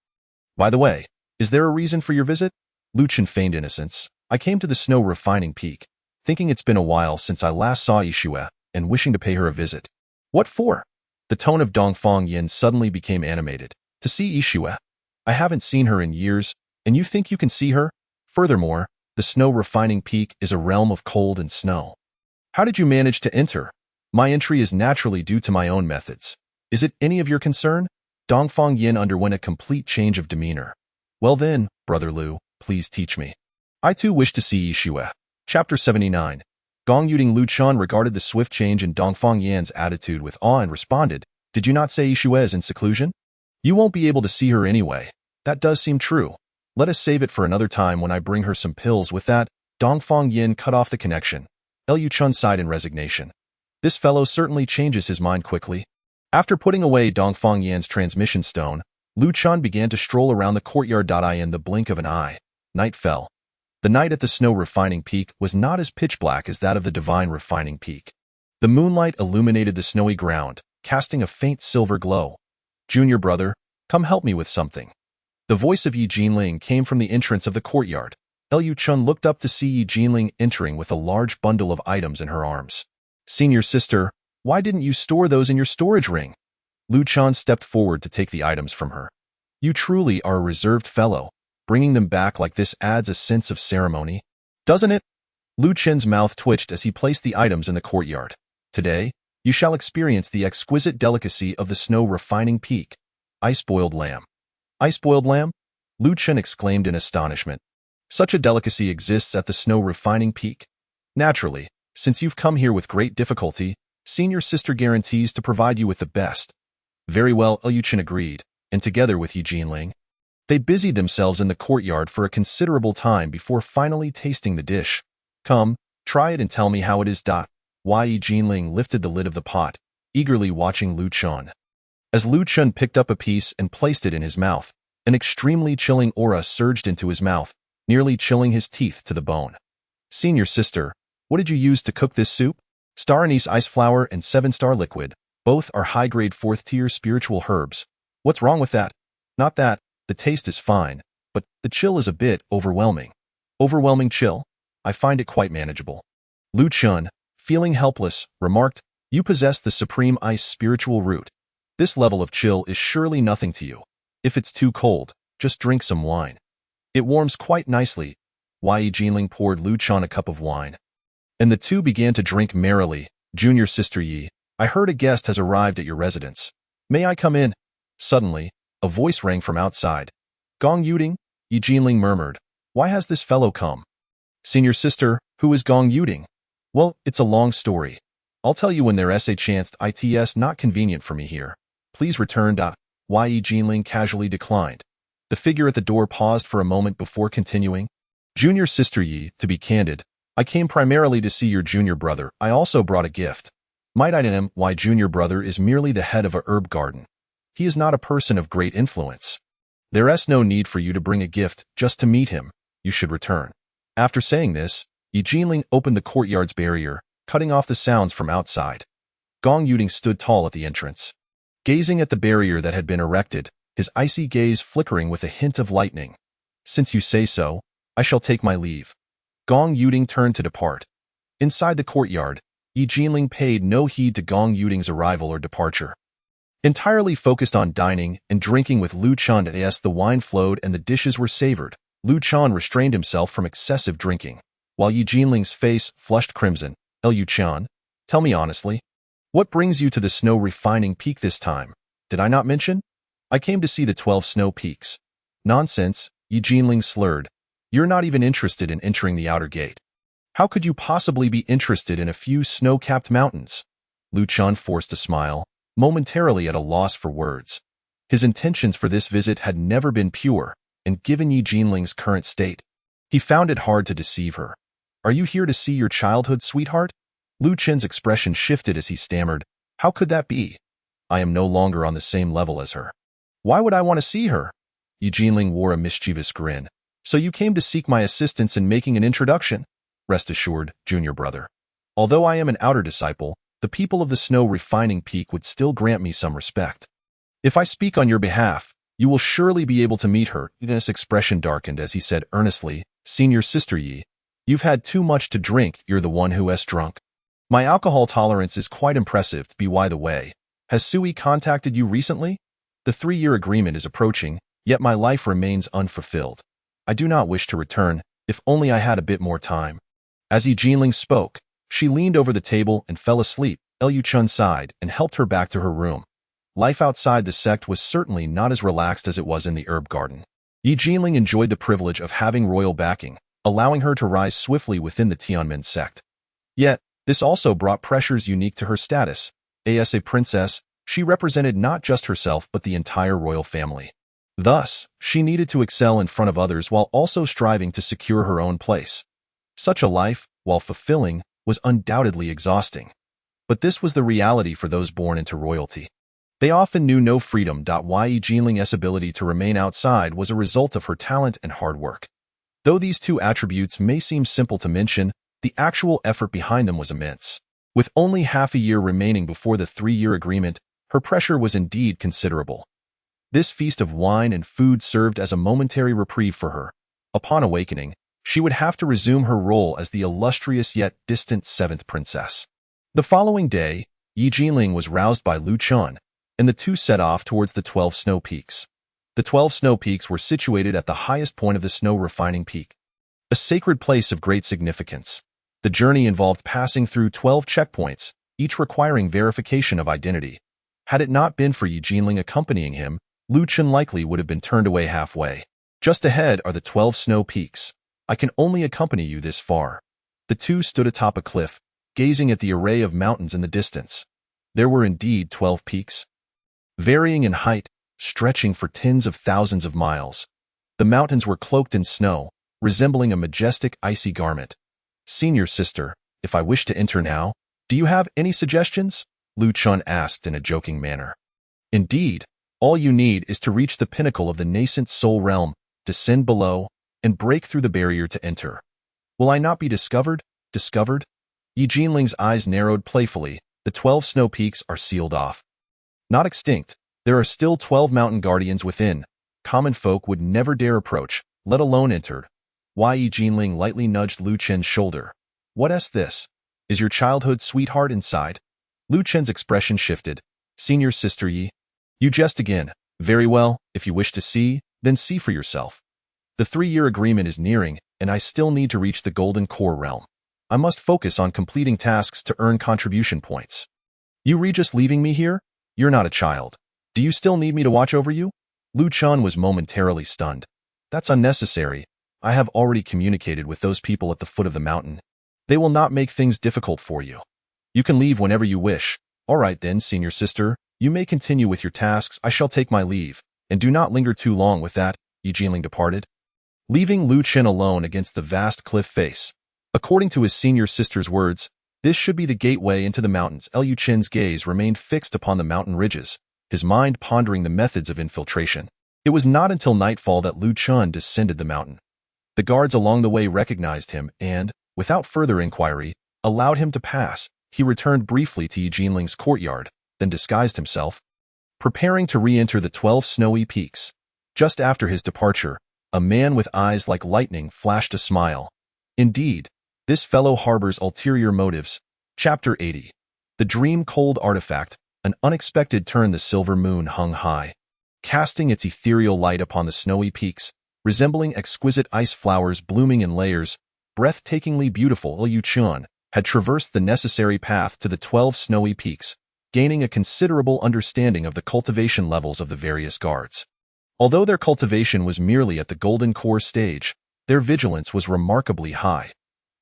By the way, is there a reason for your visit? Liu Chen feigned innocence. I came to the snow refining peak, thinking it's been a while since I last saw Yixue, and wishing to pay her a visit. What for? The tone of Dongfang Yin suddenly became animated. To see Yixue. I haven't seen her in years, and you think you can see her? Furthermore, The snow refining peak is a realm of cold and snow. How did you manage to enter? My entry is naturally due to my own methods. Is it any of your concern? Dongfang Yin underwent a complete change of demeanor. Well then, Brother Liu, please teach me. I too wish to see Yishue. Chapter 79. Gong Yuding Luchan regarded the swift change in Dongfang Yan's attitude with awe and responded, Did you not say Yishue is in seclusion? You won't be able to see her anyway. That does seem true. Let us save it for another time when I bring her some pills. With that, Dongfang Yin cut off the connection. Liu Chun sighed in resignation. This fellow certainly changes his mind quickly. After putting away Dongfang Yan's transmission stone, Liu Chun began to stroll around the courtyard. In the blink of an eye, night fell. The night at the snow refining peak was not as pitch black as that of the divine refining peak. The moonlight illuminated the snowy ground, casting a faint silver glow. Junior brother, come help me with something. The voice of Yi Jinling came from the entrance of the courtyard. Liu Chun looked up to see Yi Jinling entering with a large bundle of items in her arms. Senior sister, why didn't you store those in your storage ring? Liu Chun stepped forward to take the items from her. You truly are a reserved fellow. Bringing them back like this adds a sense of ceremony, doesn't it? Liu Chen's mouth twitched as he placed the items in the courtyard. Today, you shall experience the exquisite delicacy of the snow refining peak. Ice-boiled lamb. Ice-boiled lamb? Liu Chen exclaimed in astonishment. Such a delicacy exists at the snow refining peak? Naturally, since you've come here with great difficulty, senior sister guarantees to provide you with the best. Very well, Liu Chen agreed, and together with Yi Jinling, they busied themselves in the courtyard for a considerable time before finally tasting the dish. Come, try it and tell me how it is. Yi Jinling lifted the lid of the pot, eagerly watching Liu Chun. As Liu Chun picked up a piece and placed it in his mouth, an extremely chilling aura surged into his mouth, nearly chilling his teeth to the bone. Senior sister, what did you use to cook this soup? Star anise ice flour and 7-star liquid. Both are high-grade 4th-tier spiritual herbs. What's wrong with that? Not that. The taste is fine, but the chill is a bit overwhelming. Overwhelming chill? I find it quite manageable. Liu Chun, feeling helpless, remarked, You possess the supreme ice spiritual root. This level of chill is surely nothing to you. If it's too cold, just drink some wine. It warms quite nicely. Yi Jinling poured Liu Chun a cup of wine. And the two began to drink merrily. Junior sister Yi, I heard a guest has arrived at your residence. May I come in? Suddenly, a voice rang from outside. Gong Yuding? Yi Jinling murmured. Why has this fellow come? Senior sister, who is Gong Yuding? Well, it's a long story. I'll tell you when there's a chance. It's not convenient for me here. Please return. Yi Jinling casually declined. The figure at the door paused for a moment before continuing. Junior sister Yi, to be candid, I came primarily to see your junior brother. I also brought a gift. Might I know why junior brother is merely the head of a herb garden? He is not a person of great influence. There's no need for you to bring a gift just to meet him. You should return. After saying this, Yi Jinling opened the courtyard's barrier, cutting off the sounds from outside. Gong Yuding stood tall at the entrance. Gazing at the barrier that had been erected, his icy gaze flickering with a hint of lightning. Since you say so, I shall take my leave. Gong Yuding turned to depart. Inside the courtyard, Yi Jinling paid no heed to Gong Yuding's arrival or departure. Entirely focused on dining and drinking with Liu Chun as the wine flowed and the dishes were savored, Liu Chun restrained himself from excessive drinking. While Yi Jinling's face flushed crimson, Liu Chun, tell me honestly, what brings you to the snow refining peak this time? Did I not mention? I came to see the 12 snow peaks. Nonsense, Yi Jinling slurred. You're not even interested in entering the outer gate. How could you possibly be interested in a few snow-capped mountains? Liu Chun forced a smile, momentarily at a loss for words. His intentions for this visit had never been pure, and given Yi Jinling's current state, he found it hard to deceive her. Are you here to see your childhood sweetheart? Liu Chen's expression shifted as he stammered. How could that be? I am no longer on the same level as her. Why would I want to see her? Yi Jinling wore a mischievous grin. So you came to seek my assistance in making an introduction? Rest assured, junior brother. Although I am an outer disciple, the people of the snow refining peak would still grant me some respect. If I speak on your behalf, you will surely be able to meet her. His expression darkened as he said earnestly, Senior sister Yi, you've had too much to drink. You're the one who has drunk. My alcohol tolerance is quite impressive. By the way, has Sui contacted you recently? The 3-year agreement is approaching, yet my life remains unfulfilled. I do not wish to return. If only I had a bit more time. As Yi Jinling spoke, she leaned over the table and fell asleep. Liu Chun sighed and helped her back to her room. Life outside the sect was certainly not as relaxed as it was in the herb garden. Yi Jinling enjoyed the privilege of having royal backing, allowing her to rise swiftly within the Tianmen sect. Yet, this also brought pressures unique to her status. As a princess, she represented not just herself but the entire royal family. Thus, she needed to excel in front of others while also striving to secure her own place. Such a life, while fulfilling, was undoubtedly exhausting. But this was the reality for those born into royalty. They often knew no freedom. Yi Jinling's ability to remain outside was a result of her talent and hard work. Though these two attributes may seem simple to mention, the actual effort behind them was immense. With only half a year remaining before the 3-year agreement, her pressure was indeed considerable. This feast of wine and food served as a momentary reprieve for her. Upon awakening, she would have to resume her role as the illustrious yet distant 7th princess. The following day, Yi Jinling was roused by Liu Chun, and the two set off towards the 12 snow peaks. The 12 snow peaks were situated at the highest point of the snow refining peak, a sacred place of great significance. The journey involved passing through 12 checkpoints, each requiring verification of identity. Had it not been for Yi Jinling accompanying him, Liu Chun likely would have been turned away halfway. Just ahead are the 12 snow peaks. I can only accompany you this far. The two stood atop a cliff, gazing at the array of mountains in the distance. There were indeed 12 peaks, varying in height, stretching for tens of thousands of miles. The mountains were cloaked in snow, resembling a majestic icy garment. Senior sister, if I wish to enter now, do you have any suggestions? Liu Chun asked in a joking manner. Indeed, all you need is to reach the pinnacle of the nascent soul realm, descend below, and break through the barrier to enter. Will I not be discovered? Discovered? Yi Jinling's eyes narrowed playfully. The 12 snow peaks are sealed off. Not extinct. There are still 12 mountain guardians within. Common folk would never dare approach, let alone enter. Yi Jinling lightly nudged Liu Chen's shoulder. What's this? Is your childhood sweetheart inside? Liu Chen's expression shifted. Senior sister Yi. You jest again. Very well, if you wish to see, then see for yourself. The 3-year agreement is nearing, and I still need to reach the Golden Core realm. I must focus on completing tasks to earn contribution points. You Regis leaving me here? You're not a child. Do you still need me to watch over you? Liu Chun was momentarily stunned. That's unnecessary. I have already communicated with those people at the foot of the mountain. They will not make things difficult for you. You can leave whenever you wish. All right then, senior sister, you may continue with your tasks. I shall take my leave, and do not linger too long with that. Yi Jinling departed, leaving Liu Chen alone against the vast cliff face. According to his senior sister's words, this should be the gateway into the mountains. Liu Chen's gaze remained fixed upon the mountain ridges, his mind pondering the methods of infiltration. It was not until nightfall that Liu Chun descended the mountain. The guards along the way recognized him and, without further inquiry, allowed him to pass. He returned briefly to Yi Jinling's courtyard, then disguised himself, preparing to re-enter the 12 snowy peaks. Just after his departure, a man with eyes like lightning flashed a smile. Indeed, this fellow harbors ulterior motives. Chapter 80. The Dream-Cold Artifact. An unexpected turn. The silver moon hung high, casting its ethereal light upon the snowy peaks, resembling exquisite ice flowers blooming in layers. Breathtakingly beautiful, Liu Chun had traversed the necessary path to the 12 snowy peaks, gaining a considerable understanding of the cultivation levels of the various guards. Although their cultivation was merely at the golden core stage, their vigilance was remarkably high.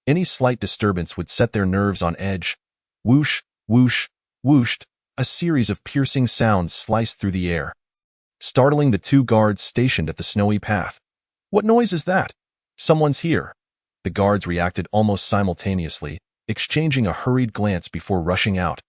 Any slight disturbance would set their nerves on edge. Whoosh, whoosh, whooshed, a series of piercing sounds sliced through the air, startling the 2 guards stationed at the snowy path. What noise is that? Someone's here. The guards reacted almost simultaneously, exchanging a hurried glance before rushing out.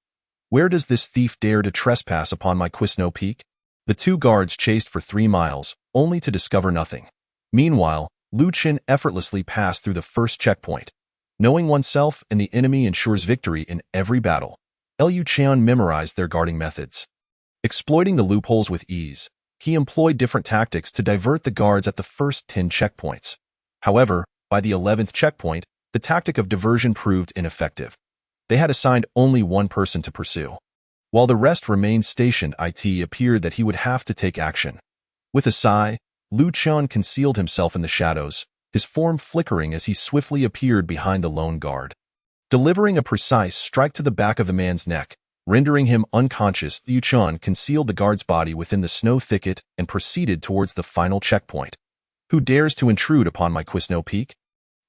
Where does this thief dare to trespass upon my Quisno Peak? The 2 guards chased for 3 miles, only to discover nothing. Meanwhile, Liu Chen effortlessly passed through the first checkpoint. Knowing oneself and the enemy ensures victory in every battle. Liu Chen memorized their guarding methods. Exploiting the loopholes with ease, he employed different tactics to divert the guards at the first 10 checkpoints. However, by the 11th checkpoint, the tactic of diversion proved ineffective. They had assigned only one person to pursue. While the rest remained stationed, it appeared that he would have to take action. With a sigh, Liu Chen concealed himself in the shadows, his form flickering as he swiftly appeared behind the lone guard. Delivering a precise strike to the back of the man's neck, rendering him unconscious, Liu Chun concealed the guard's body within the snow thicket and proceeded towards the final checkpoint. Who dares to intrude upon my Quisno Peak?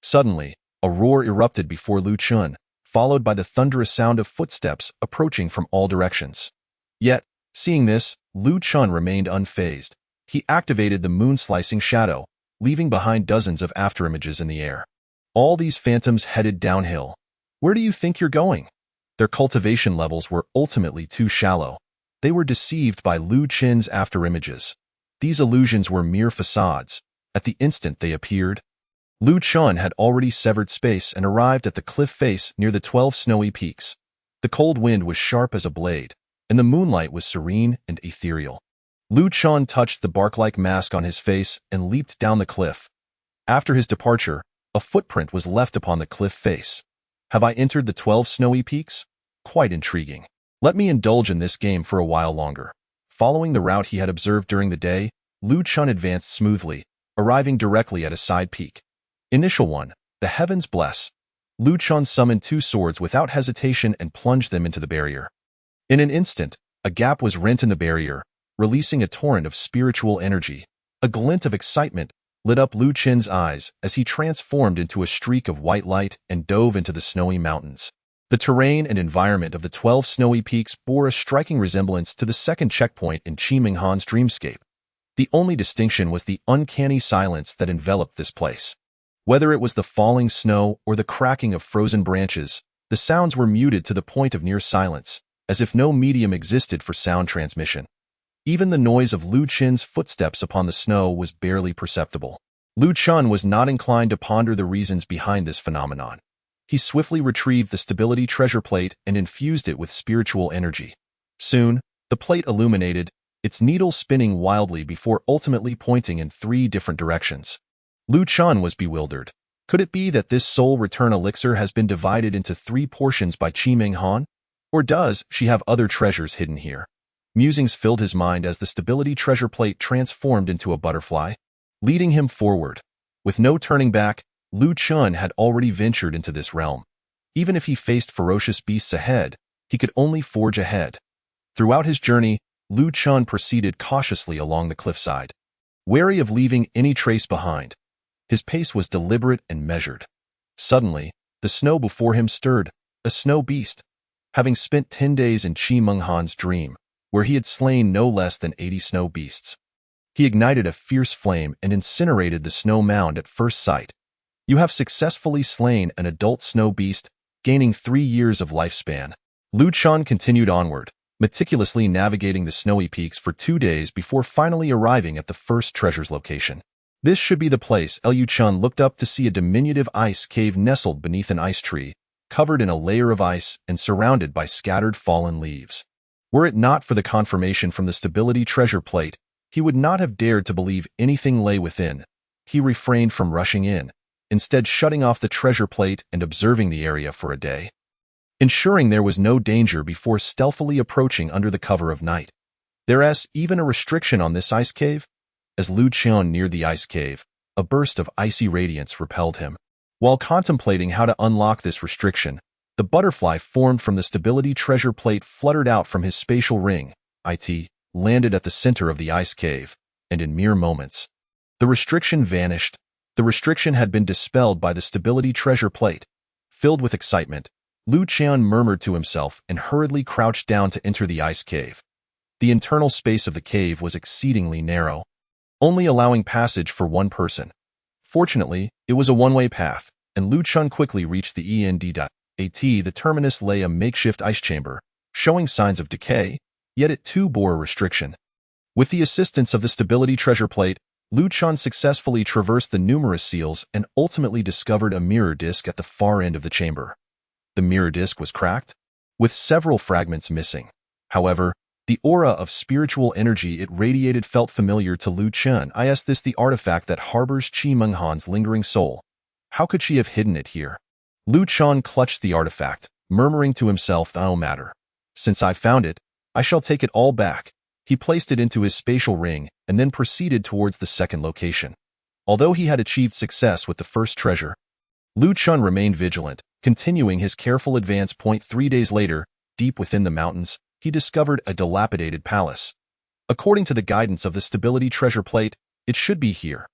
Suddenly, a roar erupted before Liu Chun, followed by the thunderous sound of footsteps approaching from all directions. Yet, seeing this, Liu Chun remained unfazed. He activated the moon-slicing shadow, leaving behind dozens of afterimages in the air. All these phantoms headed downhill. Where do you think you're going? Their cultivation levels were ultimately too shallow. They were deceived by Liu Chin's afterimages. These illusions were mere facades. At the instant they appeared, Liu Chun had already severed space and arrived at the cliff face near the 12 snowy peaks. The cold wind was sharp as a blade, and the moonlight was serene and ethereal. Liu Chun touched the bark-like mask on his face and leaped down the cliff. After his departure, a footprint was left upon the cliff face. Have I entered the 12 snowy peaks? Quite intriguing. Let me indulge in this game for a while longer. Following the route he had observed during the day, Liu Chun advanced smoothly, arriving directly at a side peak. Initial 1. The heavens bless. Liu Chun summoned 2 swords without hesitation and plunged them into the barrier. In an instant, a gap was rent in the barrier, releasing a torrent of spiritual energy. A glint of excitement lit up Liu Chin's eyes as he transformed into a streak of white light and dove into the snowy mountains. The terrain and environment of the 12 snowy peaks bore a striking resemblance to the second checkpoint in Qimeng Han's dreamscape. The only distinction was the uncanny silence that enveloped this place. Whether it was the falling snow or the cracking of frozen branches, the sounds were muted to the point of near silence, as if no medium existed for sound transmission. Even the noise of Liu Chin's footsteps upon the snow was barely perceptible. Liu Chun was not inclined to ponder the reasons behind this phenomenon. He swiftly retrieved the stability treasure plate and infused it with spiritual energy. Soon, the plate illuminated, its needle spinning wildly before ultimately pointing in 3 different directions. Liu Chun was bewildered. Could it be that this soul return elixir has been divided into 3 portions by Qimeng Han? Or does she have other treasures hidden here? Musings filled his mind as the stability treasure plate transformed into a butterfly, leading him forward. With no turning back, Liu Chun had already ventured into this realm. Even if he faced ferocious beasts ahead, he could only forge ahead. Throughout his journey, Liu Chun proceeded cautiously along the cliffside, wary of leaving any trace behind. His pace was deliberate and measured. Suddenly, the snow before him stirred, a snow beast. Having spent 10 days in Qimeng Han's dream, where he had slain no less than 80 snow beasts, he ignited a fierce flame and incinerated the snow mound at first sight. You have successfully slain an adult snow beast, gaining 3 years of lifespan. Liu Chun continued onward, meticulously navigating the snowy peaks for 2 days before finally arriving at the first treasure's location. This should be the place. Liu Chun looked up to see a diminutive ice cave nestled beneath an ice tree, covered in a layer of ice and surrounded by scattered fallen leaves. Were it not for the confirmation from the stability treasure plate, he would not have dared to believe anything lay within. He refrained from rushing in, instead shutting off the treasure plate and observing the area for a day, ensuring there was no danger before stealthily approaching under the cover of night. There's even a restriction on this ice cave? As Liu Chun neared the ice cave, a burst of icy radiance repelled him. While contemplating how to unlock this restriction, the butterfly formed from the stability treasure plate fluttered out from his spatial ring, landed at the center of the ice cave, and in mere moments, the restriction vanished. The restriction had been dispelled by the stability treasure plate. Filled with excitement, Liu Chun murmured to himself and hurriedly crouched down to enter the ice cave. The internal space of the cave was exceedingly narrow, only allowing passage for 1 person. Fortunately, it was a one-way path, and Liu Chun quickly reached the end. The terminus lay a makeshift ice chamber, showing signs of decay, yet it too bore a restriction. With the assistance of the stability treasure plate, Liu Chun successfully traversed the numerous seals and ultimately discovered a mirror disk at the far end of the chamber. The mirror disk was cracked, with several fragments missing. However, the aura of spiritual energy it radiated felt familiar to Liu Chun. Is this the artifact that harbors Qimeng Han's lingering soul? How could she have hidden it here? Liu Chun clutched the artifact, murmuring to himself, "No matter. Since I found it, I shall take it all back." He placed it into his spatial ring and then proceeded towards the second location. Although he had achieved success with the first treasure, Lu Chun remained vigilant, continuing his careful advance. 3 days later, deep within the mountains, he discovered a dilapidated palace. According to the guidance of the stability treasure plate, it should be here.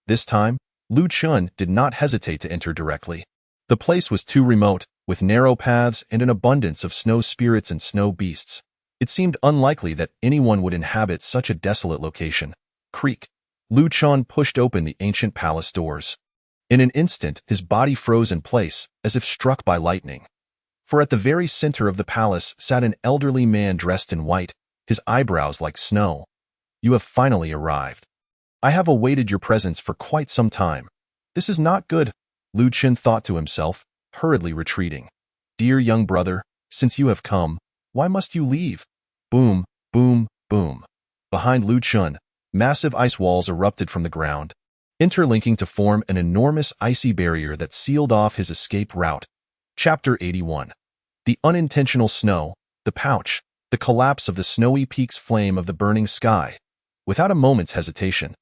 This time, Lu Chun did not hesitate to enter directly. The place was too remote, with narrow paths and an abundance of snow spirits and snow beasts. It seemed unlikely that anyone would inhabit such a desolate location. Creak. Lu Chun pushed open the ancient palace doors. In an instant, his body froze in place, as if struck by lightning. For at the very center of the palace sat an elderly man dressed in white, his eyebrows like snow. You have finally arrived. I have awaited your presence for quite some time. This is not good, Lu Chun thought to himself, hurriedly retreating. Dear young brother, since you have come, why must you leave? Boom, boom, boom. Behind Lu Chun, massive ice walls erupted from the ground, interlinking to form an enormous icy barrier that sealed off his escape route. Chapter 81. The unintentional snow, the pouch, the collapse of the snowy peaks, flame of the burning sky. Without a moment's hesitation,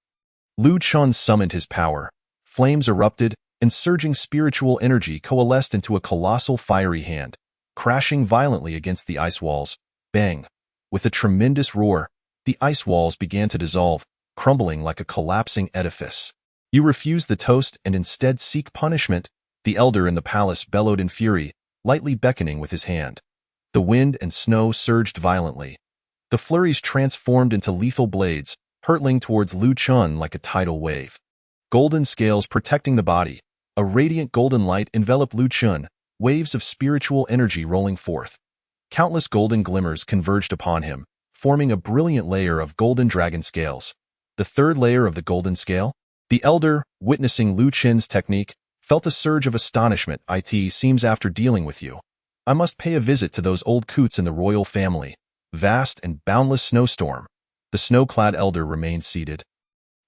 Lu Chun summoned his power. Flames erupted, and surging spiritual energy coalesced into a colossal fiery hand, crashing violently against the ice walls. Bang! With a tremendous roar, the ice walls began to dissolve, crumbling like a collapsing edifice. You refuse the toast and instead seek punishment, the elder in the palace bellowed in fury, lightly beckoning with his hand. The wind and snow surged violently. The flurries transformed into lethal blades, hurtling towards Lu Chun like a tidal wave. Golden scales protecting the body. A radiant golden light enveloped Lu Chun, waves of spiritual energy rolling forth. Countless golden glimmers converged upon him, forming a brilliant layer of golden dragon scales. The third layer of the golden scale? The elder, witnessing Lu Chun's technique, felt a surge of astonishment. It seems after dealing with you, I must pay a visit to those old coots in the royal family. Vast and boundless snowstorm. The snow-clad elder remained seated,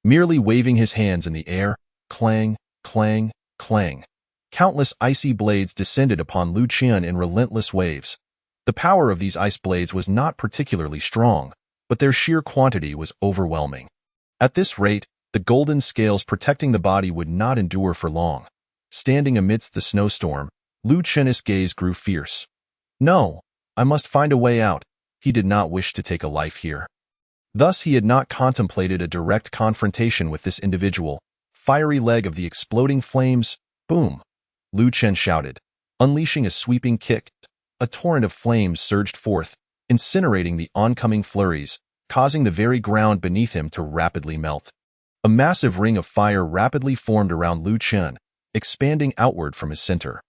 merely waving his hands in the air. Clang, clang, clang. Countless icy blades descended upon Lu Chun in relentless waves. The power of these ice blades was not particularly strong, but their sheer quantity was overwhelming. At this rate, the golden scales protecting the body would not endure for long. Standing amidst the snowstorm, Lu Chun's gaze grew fierce. No, I must find a way out. He did not wish to take a life here. Thus he had not contemplated a direct confrontation with this individual. Fiery leg of the exploding flames, boom! Lu Chun shouted, unleashing a sweeping kick. A torrent of flames surged forth, incinerating the oncoming flurries, causing the very ground beneath him to rapidly melt. A massive ring of fire rapidly formed around Lu Chun, expanding outward from his center.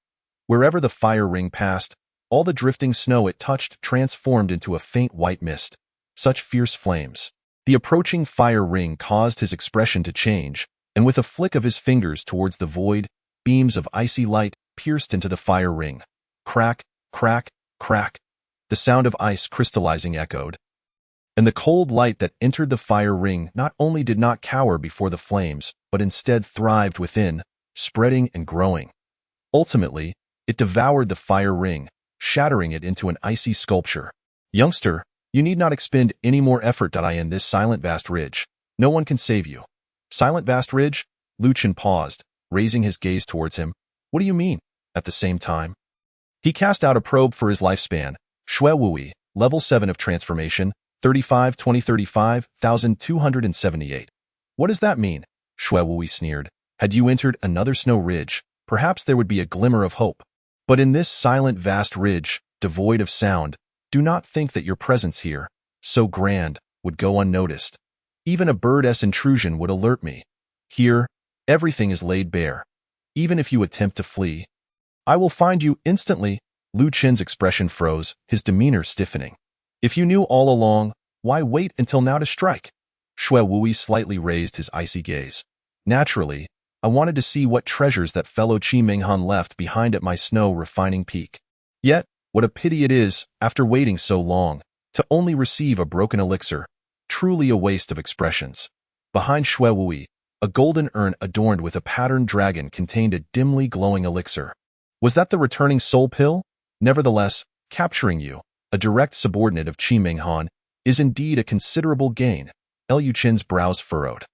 Wherever the fire ring passed, all the drifting snow it touched transformed into a faint white mist. Such fierce flames. The approaching fire ring caused his expression to change, and with a flick of his fingers towards the void, beams of icy light pierced into the fire ring. Crack, crack, crack. The sound of ice crystallizing echoed. And the cold light that entered the fire ring not only did not cower before the flames, but instead thrived within, spreading and growing. Ultimately, it devoured the fire ring, shattering it into an icy sculpture. Youngster, you need not expend any more effort. In this silent vast ridge. No one can save you. Silent vast ridge? Lu Chun paused, raising his gaze towards him. What do you mean? At the same time, he cast out a probe for his lifespan. Shui Wui, level 7 of transformation, 35-2035-1278. What does that mean? Shui Wui sneered. Had you entered another snow ridge, perhaps there would be a glimmer of hope. But in this silent vast ridge, devoid of sound, do not think that your presence here, so grand, would go unnoticed. Even a bird's intrusion would alert me. Here, everything is laid bare. Even if you attempt to flee, I will find you instantly. Lu Chun's expression froze, his demeanor stiffening. If you knew all along, why wait until now to strike? Shui Wui slightly raised his icy gaze. Naturally, I wanted to see what treasures that fellow Qi Menghan left behind at my snow refining peak. Yet, what a pity it is, after waiting so long, to only receive a broken elixir. Truly a waste of expressions. Behind Shui Wui, a golden urn adorned with a patterned dragon contained a dimly glowing elixir. Was that the returning soul pill? Nevertheless, capturing you, a direct subordinate of Qi Menghan, is indeed a considerable gain. Lu Chun's brows furrowed.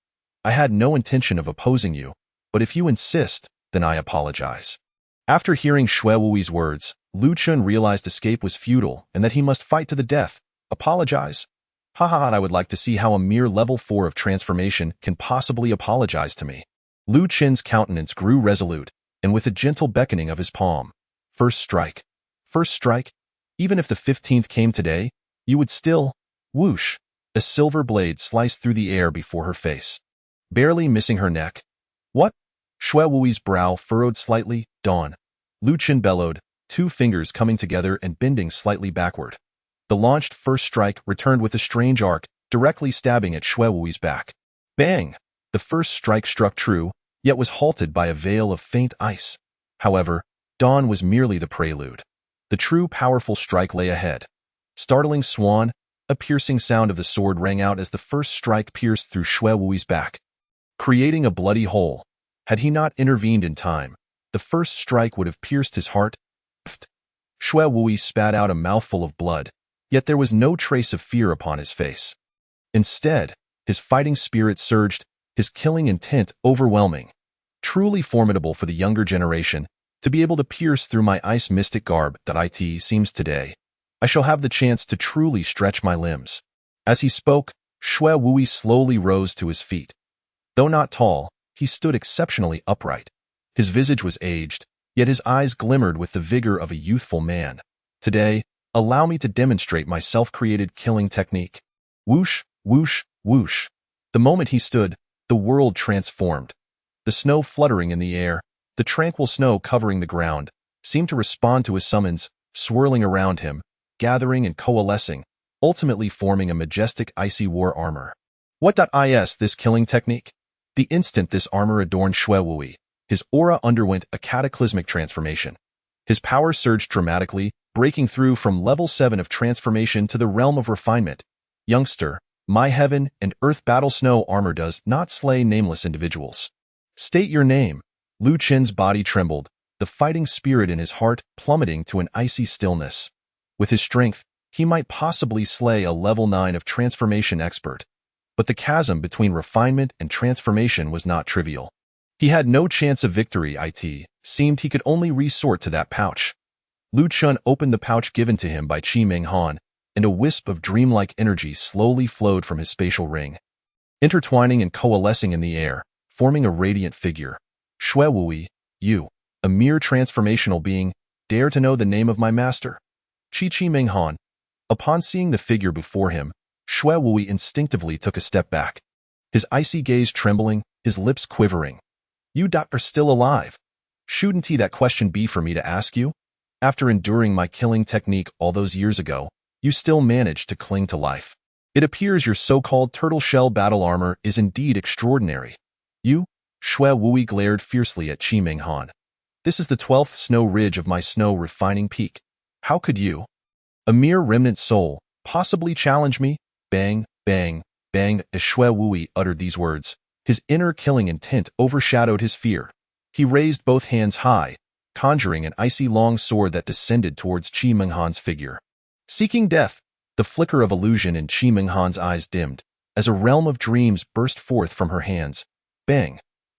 I had no intention of opposing you, but if you insist, then I apologize. After hearing Xue Wui's words, Lu Chun realized escape was futile and that he must fight to the death. Apologize? Haha, I would like to see how a mere level 4 of transformation can possibly apologize to me. Lu Chen's countenance grew resolute, and with a gentle beckoning of his palm. First strike. First strike? Even if the 15th came today, you would still… Whoosh! A silver blade sliced through the air before her face, barely missing her neck. What? Xue Wui's brow furrowed slightly. Dawn. Lu Chen bellowed, 2 fingers coming together and bending slightly backward. The launched first strike returned with a strange arc, directly stabbing at Xue Wui's back. Bang! The first strike struck true, yet was halted by a veil of faint ice. However, Dawn was merely the prelude. The true powerful strike lay ahead. Startling swan, a piercing sound of the sword rang out as the first strike pierced through Xue Wui's back, creating a bloody hole. Had he not intervened in time, the first strike would have pierced his heart. Pfft! Xue Wui spat out a mouthful of blood, yet there was no trace of fear upon his face. Instead, his fighting spirit surged, his killing intent overwhelming. Truly formidable for the younger generation, to be able to pierce through my ice mystic garb that it seems today. I shall have the chance to truly stretch my limbs. As he spoke, Xue Wui slowly rose to his feet. Though not tall, he stood exceptionally upright. His visage was aged, yet his eyes glimmered with the vigor of a youthful man. Today, allow me to demonstrate my self-created killing technique. Whoosh, whoosh, whoosh. The moment he stood, the world transformed. The snow fluttering in the air, the tranquil snow covering the ground, seemed to respond to his summons, swirling around him, gathering and coalescing, ultimately forming a majestic icy war armor. What is this killing technique? The instant this armor adorned Xue Wui, his aura underwent a cataclysmic transformation. His power surged dramatically, breaking through from level 7 of transformation to the realm of refinement. Youngster, my heaven and earth battle snow armor does not slay nameless individuals. State your name. Lu Chen's body trembled, the fighting spirit in his heart plummeting to an icy stillness. With his strength, he might possibly slay a level 9 of transformation expert. But the chasm between refinement and transformation was not trivial. He had no chance of victory. It seemed he could only resort to that pouch. Lu Chun opened the pouch given to him by Qimeng Han, and a wisp of dreamlike energy slowly flowed from his spatial ring, intertwining and coalescing in the air, forming a radiant figure. Xue Wui, you, a mere transformational being, dare to know the name of my master? Qimeng Han. Upon seeing the figure before him, Xue Wui instinctively took a step back, his icy gaze trembling, his lips quivering. You are still alive. Shouldn't that question be for me to ask you? After enduring my killing technique all those years ago, you still managed to cling to life. It appears your so-called turtle shell battle armor is indeed extraordinary. You? Xue Wui glared fiercely at Qimeng Han. This is the 12th snow ridge of my snow refining peak. How could you, a mere remnant soul, possibly challenge me? Bang, bang, bang. As Xue Wui uttered these words, his inner killing intent overshadowed his fear. He raised both hands high, conjuring an icy long sword that descended towards Qimeng Han's figure. Seeking death, the flicker of illusion in Qimeng Han's eyes dimmed, as a realm of dreams burst forth from her hands. Bang!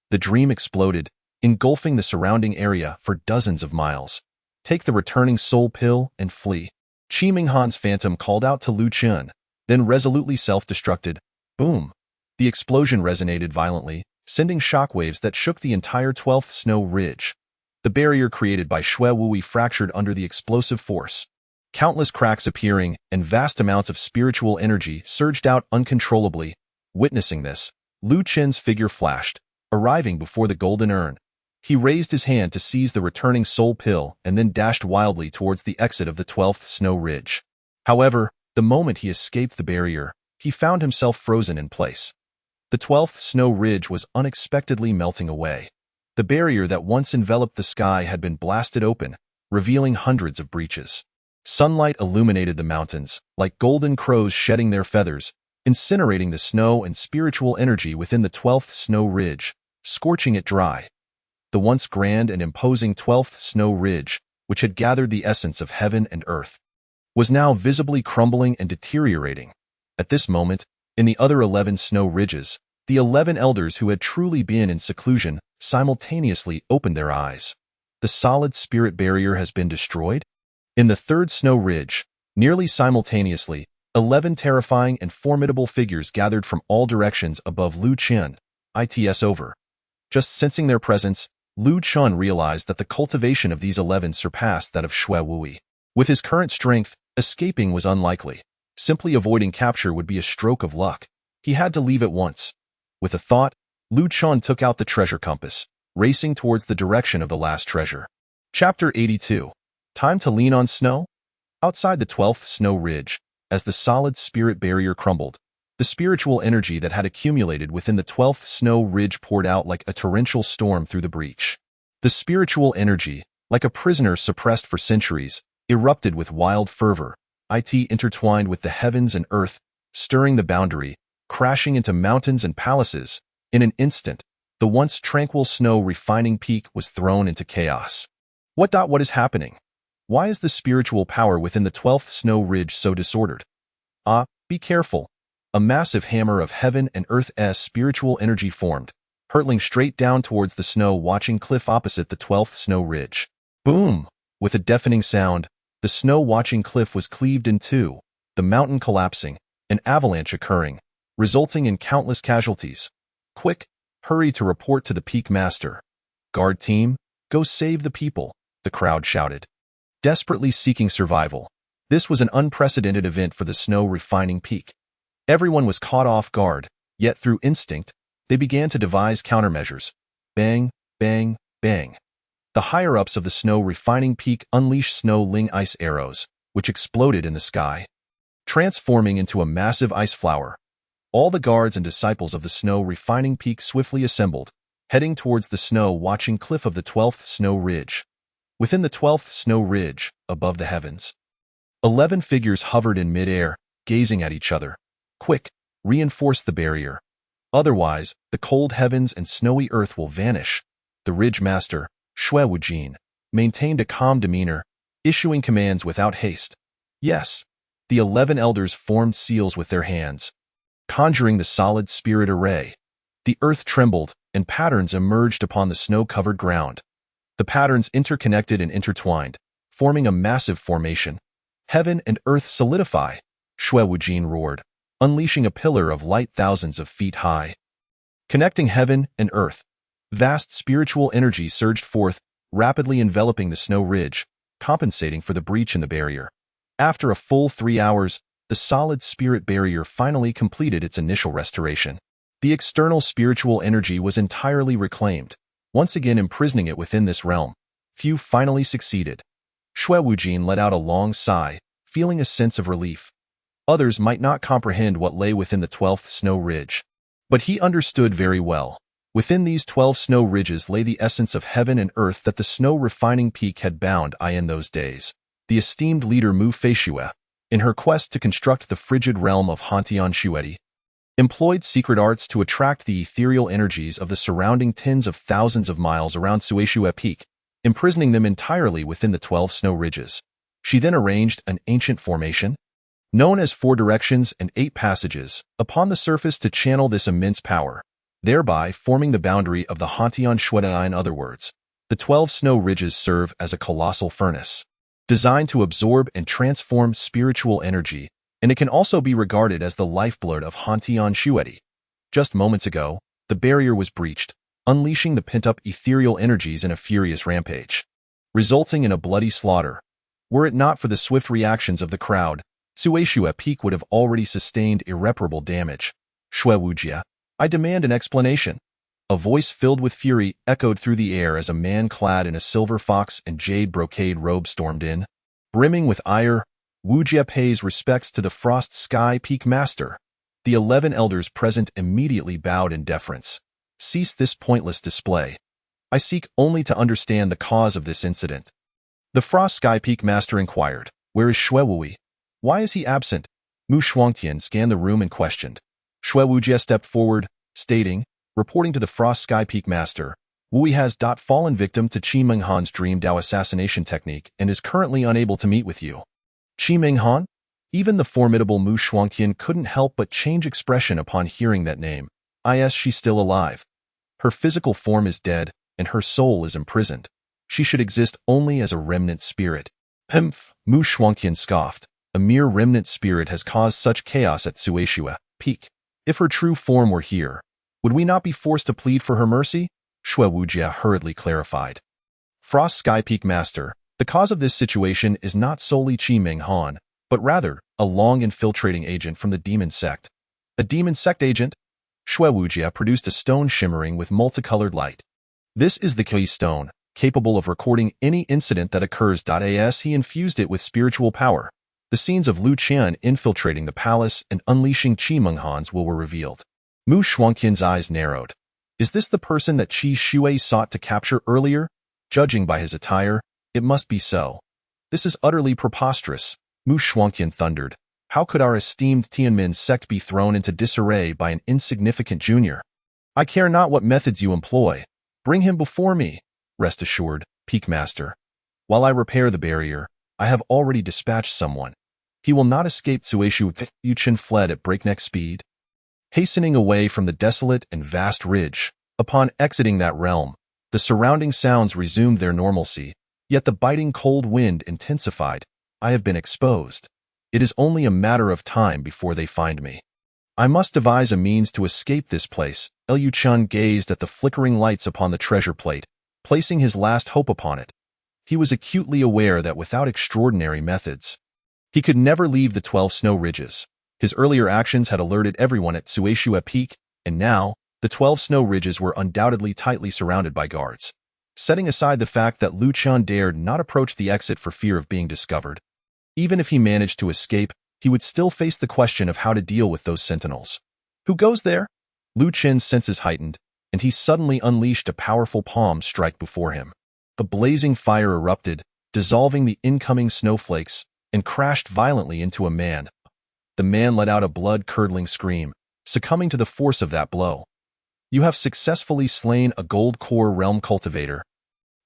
The dream exploded, engulfing the surrounding area for dozens of miles. Take the returning soul pill and flee. Qimeng Han's phantom called out to Lu Chun, then resolutely self-destructed. Boom! The explosion resonated violently, sending shockwaves that shook the entire 12th snow ridge. The barrier created by Xue Wui fractured under the explosive force. Countless cracks appearing and vast amounts of spiritual energy surged out uncontrollably. Witnessing this, Lu Chen's figure flashed, arriving before the golden urn. He raised his hand to seize the returning soul pill and then dashed wildly towards the exit of the 12th snow ridge. However, the moment he escaped the barrier, he found himself frozen in place. The 12th snow ridge was unexpectedly melting away. The barrier that once enveloped the sky had been blasted open, revealing hundreds of breaches. Sunlight illuminated the mountains, like golden crows shedding their feathers, incinerating the snow and spiritual energy within the 12th snow ridge, scorching it dry. The once grand and imposing 12th snow ridge, which had gathered the essence of heaven and earth, was now visibly crumbling and deteriorating. At this moment, in the other 11 snow ridges, The 11 elders who had truly been in seclusion simultaneously opened their eyes. The solid spirit barrier has been destroyed? In the third snow ridge, nearly simultaneously, 11 terrifying and formidable figures gathered from all directions above Lu Qian. It's over. Just sensing their presence, Lu Chun realized that the cultivation of these 11 surpassed that of Xue Wui. With his current strength, escaping was unlikely. Simply avoiding capture would be a stroke of luck. He had to leave at once. With a thought, Lu Chun took out the treasure compass, racing towards the direction of the last treasure. Chapter 82. Time to lean on snow? Outside the 12th snow ridge, as the solid spirit barrier crumbled, the spiritual energy that had accumulated within the 12th snow ridge poured out like a torrential storm through the breach. The spiritual energy, like a prisoner suppressed for centuries, erupted with wild fervor, intertwined with the heavens and earth, stirring the boundary, crashing into mountains and palaces. In an instant, the once tranquil snow refining peak was thrown into chaos. What is happening? Why is the spiritual power within the 12th snow ridge so disordered? Be careful. A massive hammer of heaven and earth's spiritual energy formed, hurtling straight down towards the snow-watching cliff opposite the 12th snow ridge. Boom! With a deafening sound, the snow-watching cliff was cleaved in two, the mountain collapsing, an avalanche occurring, resulting in countless casualties. Quick, hurry to report to the peak master. Guard team, go save the people, the crowd shouted. Desperately seeking survival, this was an unprecedented event for the snow-refining peak. Everyone was caught off guard, yet through instinct, they began to devise countermeasures. Bang, bang, bang. The higher-ups of the snow-refining peak unleashed snow-ling ice arrows, which exploded in the sky, transforming into a massive ice flower. All the guards and disciples of the snow-refining peak swiftly assembled, heading towards the snow-watching cliff of the 12th snow ridge. Within the 12th snow ridge, above the heavens, 11 figures hovered in mid-air, gazing at each other. Quick, reinforce the barrier. Otherwise, the cold heavens and snowy earth will vanish. The ridge master, Xue Wujin, maintained a calm demeanor, issuing commands without haste. Yes, the 11 elders formed seals with their hands, conjuring the solid spirit array. The earth trembled, and patterns emerged upon the snow-covered ground. The patterns interconnected and intertwined, forming a massive formation. Heaven and earth solidify, Xue Wujin roared, unleashing a pillar of light thousands of feet high. Connecting heaven and earth, vast spiritual energy surged forth, rapidly enveloping the snow ridge, compensating for the breach in the barrier. After a full 3 hours, the solid spirit barrier finally completed its initial restoration. The external spiritual energy was entirely reclaimed, once again imprisoning it within this realm. Few finally succeeded. Xue Wujin let out a long sigh, feeling a sense of relief. Others might not comprehend what lay within the 12th snow ridge, but he understood very well. Within these 12 snow ridges lay the essence of heaven and earth that the snow-refining peak had bound in those days. The esteemed leader Mu Feishue, in her quest to construct the frigid realm of Hantian Shueti, employed secret arts to attract the ethereal energies of the surrounding tens of thousands of miles around Suishue Peak, imprisoning them entirely within the 12 snow ridges. She then arranged an ancient formation, known as 4 directions and 8 passages, upon the surface to channel this immense power, thereby forming the boundary of the Hantian Shueti. In other words, the 12 snow ridges serve as a colossal furnace, designed to absorb and transform spiritual energy, and it can also be regarded as the lifeblood of Hantian Shueti. Just moments ago, the barrier was breached, unleashing the pent-up ethereal energies in a furious rampage, resulting in a bloody slaughter. Were it not for the swift reactions of the crowd, Suishue Peak would have already sustained irreparable damage. Xue Wujia, I demand an explanation. A voice filled with fury echoed through the air as a man clad in a silver fox and jade brocade robe stormed in. Brimming with ire, Wujia pays respects to the Frost Sky Peak Master. The 11 elders present immediately bowed in deference. Cease this pointless display. I seek only to understand the cause of this incident. The Frost Sky Peak Master inquired, Where is Xue Wui? Why is he absent? Mu Shuangtian scanned the room and questioned. Xue Wujia stepped forward, stating, reporting to the Frost Sky Peak Master, Wui has fallen victim to Qi Menghan's Dream Dao assassination technique and is currently unable to meet with you. Qi Menghan? Even the formidable Mu Shuangtian couldn't help but change expression upon hearing that name. She's still alive. Her physical form is dead, and her soul is imprisoned. She should exist only as a remnant spirit. Humph, Mu Shuangqian scoffed. A mere remnant spirit has caused such chaos at Suishua Peak. If her true form were here, would we not be forced to plead for her mercy? Shui Wujia hurriedly clarified. Frost Sky Peak Master, the cause of this situation is not solely Qi Ming Han, but rather a long-infiltrating agent from the Demon Sect. A Demon Sect agent? Shui Wujia produced a stone shimmering with multicolored light. This is the Key Stone, capable of recording any incident that occurs. As he infused it with spiritual power, the scenes of Lu Qian infiltrating the palace and unleashing Qi Ming Han's will were revealed. Mu Shuangqian's eyes narrowed. Is this the person that Qi Shui sought to capture earlier? Judging by his attire, it must be so. This is utterly preposterous, Mu Shuangqian thundered. How could our esteemed Tianmen sect be thrown into disarray by an insignificant junior? I care not what methods you employ. Bring him before me. Rest assured, Peak Master. While I repair the barrier, I have already dispatched someone. He will not escape. Suishu Yuchen fled at breakneck speed, hastening away from the desolate and vast ridge. Upon exiting that realm, the surrounding sounds resumed their normalcy, yet the biting cold wind intensified. I have been exposed. It is only a matter of time before they find me. I must devise a means to escape this place. Liu Chun gazed at the flickering lights upon the treasure plate, placing his last hope upon it. He was acutely aware that without extraordinary methods, he could never leave the 12 snow ridges. His earlier actions had alerted everyone at Suishua Peak, and now, the 12 snow ridges were undoubtedly tightly surrounded by guards. Setting aside the fact that Lu Qian dared not approach the exit for fear of being discovered, even if he managed to escape, he would still face the question of how to deal with those sentinels. Who goes there? Lu Qian's senses heightened, and he suddenly unleashed a powerful palm strike before him. A blazing fire erupted, dissolving the incoming snowflakes, and crashed violently into a man. The man let out a blood-curdling scream, succumbing to the force of that blow. You have successfully slain a gold core realm cultivator,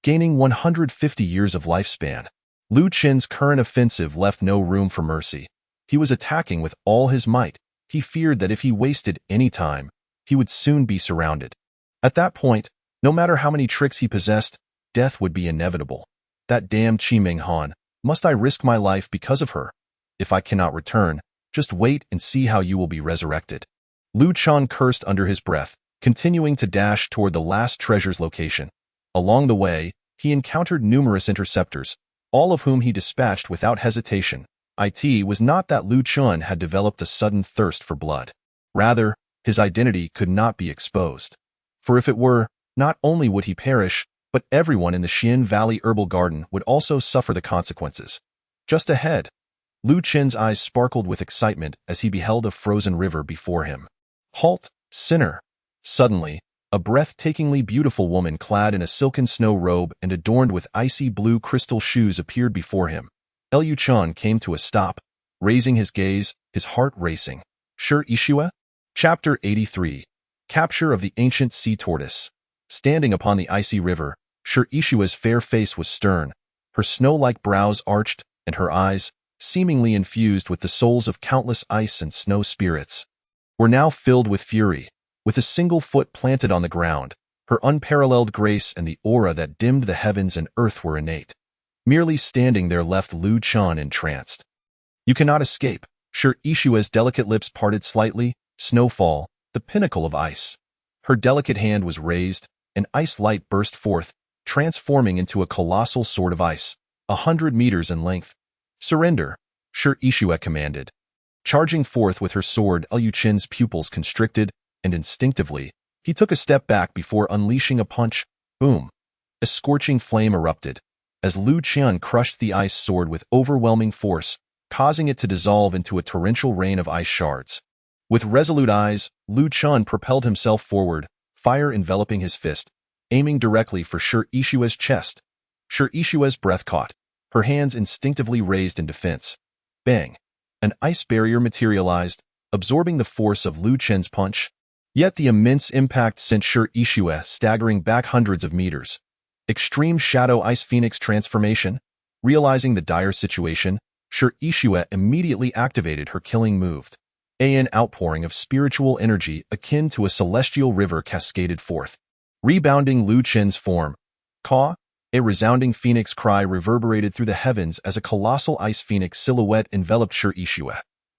gaining 150 years of lifespan. Lu Qian's current offensive left no room for mercy. He was attacking with all his might. He feared that if he wasted any time, he would soon be surrounded. At that point, no matter how many tricks he possessed, death would be inevitable. That damned Qi Ming Han, must I risk my life because of her? If I cannot return, just wait and see how you will be resurrected. Lu Qian cursed under his breath, continuing to dash toward the last treasure's location. Along the way, he encountered numerous interceptors, all of whom he dispatched without hesitation. It was not that Lu Qian had developed a sudden thirst for blood. Rather, his identity could not be exposed. For if it were, not only would he perish, but everyone in the Xian Valley Herbal Garden would also suffer the consequences. Just ahead, Lu Qian's eyes sparkled with excitement as he beheld a frozen river before him. Halt, sinner! Suddenly, a breathtakingly beautiful woman clad in a silken snow robe and adorned with icy blue crystal shoes appeared before him. Liu Chun came to a stop, raising his gaze, his heart racing. Shi Ishua? Chapter 83. Capture of the Ancient Sea Tortoise. Standing upon the icy river, Shi Ishua's fair face was stern, her snow-like brows arched, and her eyes, seemingly infused with the souls of countless ice and snow spirits, were now filled with fury. With a single foot planted on the ground, her unparalleled grace and the aura that dimmed the heavens and earth were innate. Merely standing there left Lu Qian entranced. You cannot escape. Shi Ishua's delicate lips parted slightly. Snowfall, the pinnacle of ice. Her delicate hand was raised, and ice light burst forth, transforming into a colossal sword of ice, 100 meters in length. Surrender, Shi Ishua commanded. Charging forth with her sword, Liu Qin's pupils constricted, and instinctively, he took a step back before unleashing a punch. Boom! A scorching flame erupted, as Lu Qian crushed the ice sword with overwhelming force, causing it to dissolve into a torrential rain of ice shards. With resolute eyes, Lu Qian propelled himself forward, fire enveloping his fist, aiming directly for Shi Ishua's chest. Shi Ishua's breath caught, her hands instinctively raised in defense. Bang! An ice barrier materialized, absorbing the force of Lu Qian's punch. Yet the immense impact sent Shi Ishua staggering back hundreds of meters. Extreme Shadow Ice Phoenix transformation. Realizing the dire situation, Shi Ishua immediately activated her killing move. An outpouring of spiritual energy akin to a celestial river cascaded forth. Rebounding Lu Chen's form. Caw! A resounding phoenix cry reverberated through the heavens as a colossal ice phoenix silhouette enveloped Shi Ishue.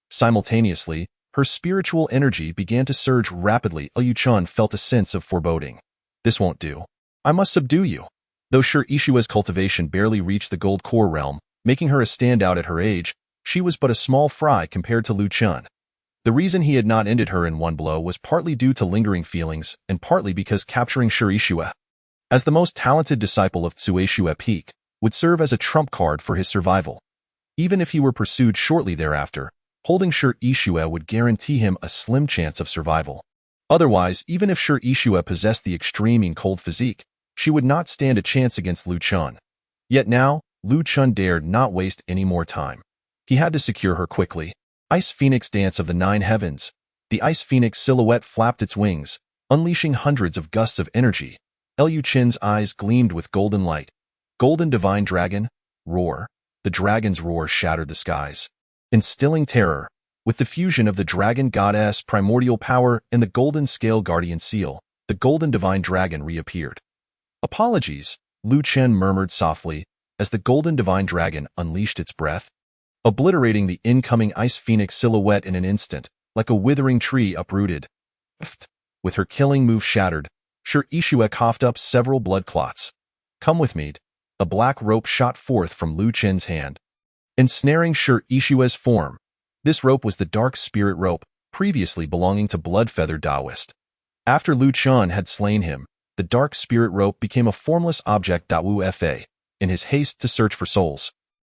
Simultaneously, her spiritual energy began to surge rapidly. Liu Chen felt a sense of foreboding. This won't do. I must subdue you. Though Shi Ishue's cultivation barely reached the gold core realm, making her a standout at her age, she was but a small fry compared to Liu Chen. The reason he had not ended her in one blow was partly due to lingering feelings and partly because capturing Shi Ishue, as the most talented disciple of Tsueshue Peak, would serve as a trump card for his survival. Even if he were pursued shortly thereafter, holding Shi Ishue would guarantee him a slim chance of survival. Otherwise, even if Shi Ishue possessed the extreme and cold physique, she would not stand a chance against Liu Chen. Yet now, Liu Chen dared not waste any more time. He had to secure her quickly. Ice Phoenix Dance of the Nine Heavens. The Ice Phoenix silhouette flapped its wings, unleashing hundreds of gusts of energy. Liu Chen's eyes gleamed with golden light. Golden Divine Dragon, roar. The dragon's roar shattered the skies, instilling terror. With the fusion of the Dragon Goddess primordial power and the Golden Scale Guardian Seal, the Golden Divine Dragon reappeared. Apologies, Liu Chen murmured softly, as the Golden Divine Dragon unleashed its breath, obliterating the incoming Ice Phoenix silhouette in an instant, like a withering tree uprooted. With her killing move shattered, Shi Ishue coughed up several blood clots. Come with me. A black rope shot forth from Liu Chen's hand, ensnaring Shi Ishue's form. This rope was the Dark Spirit Rope, previously belonging to Bloodfeather Taoist. After Liu Chen had slain him, the Dark Spirit Rope became a formless object. Wu Fa, in his haste to search for souls,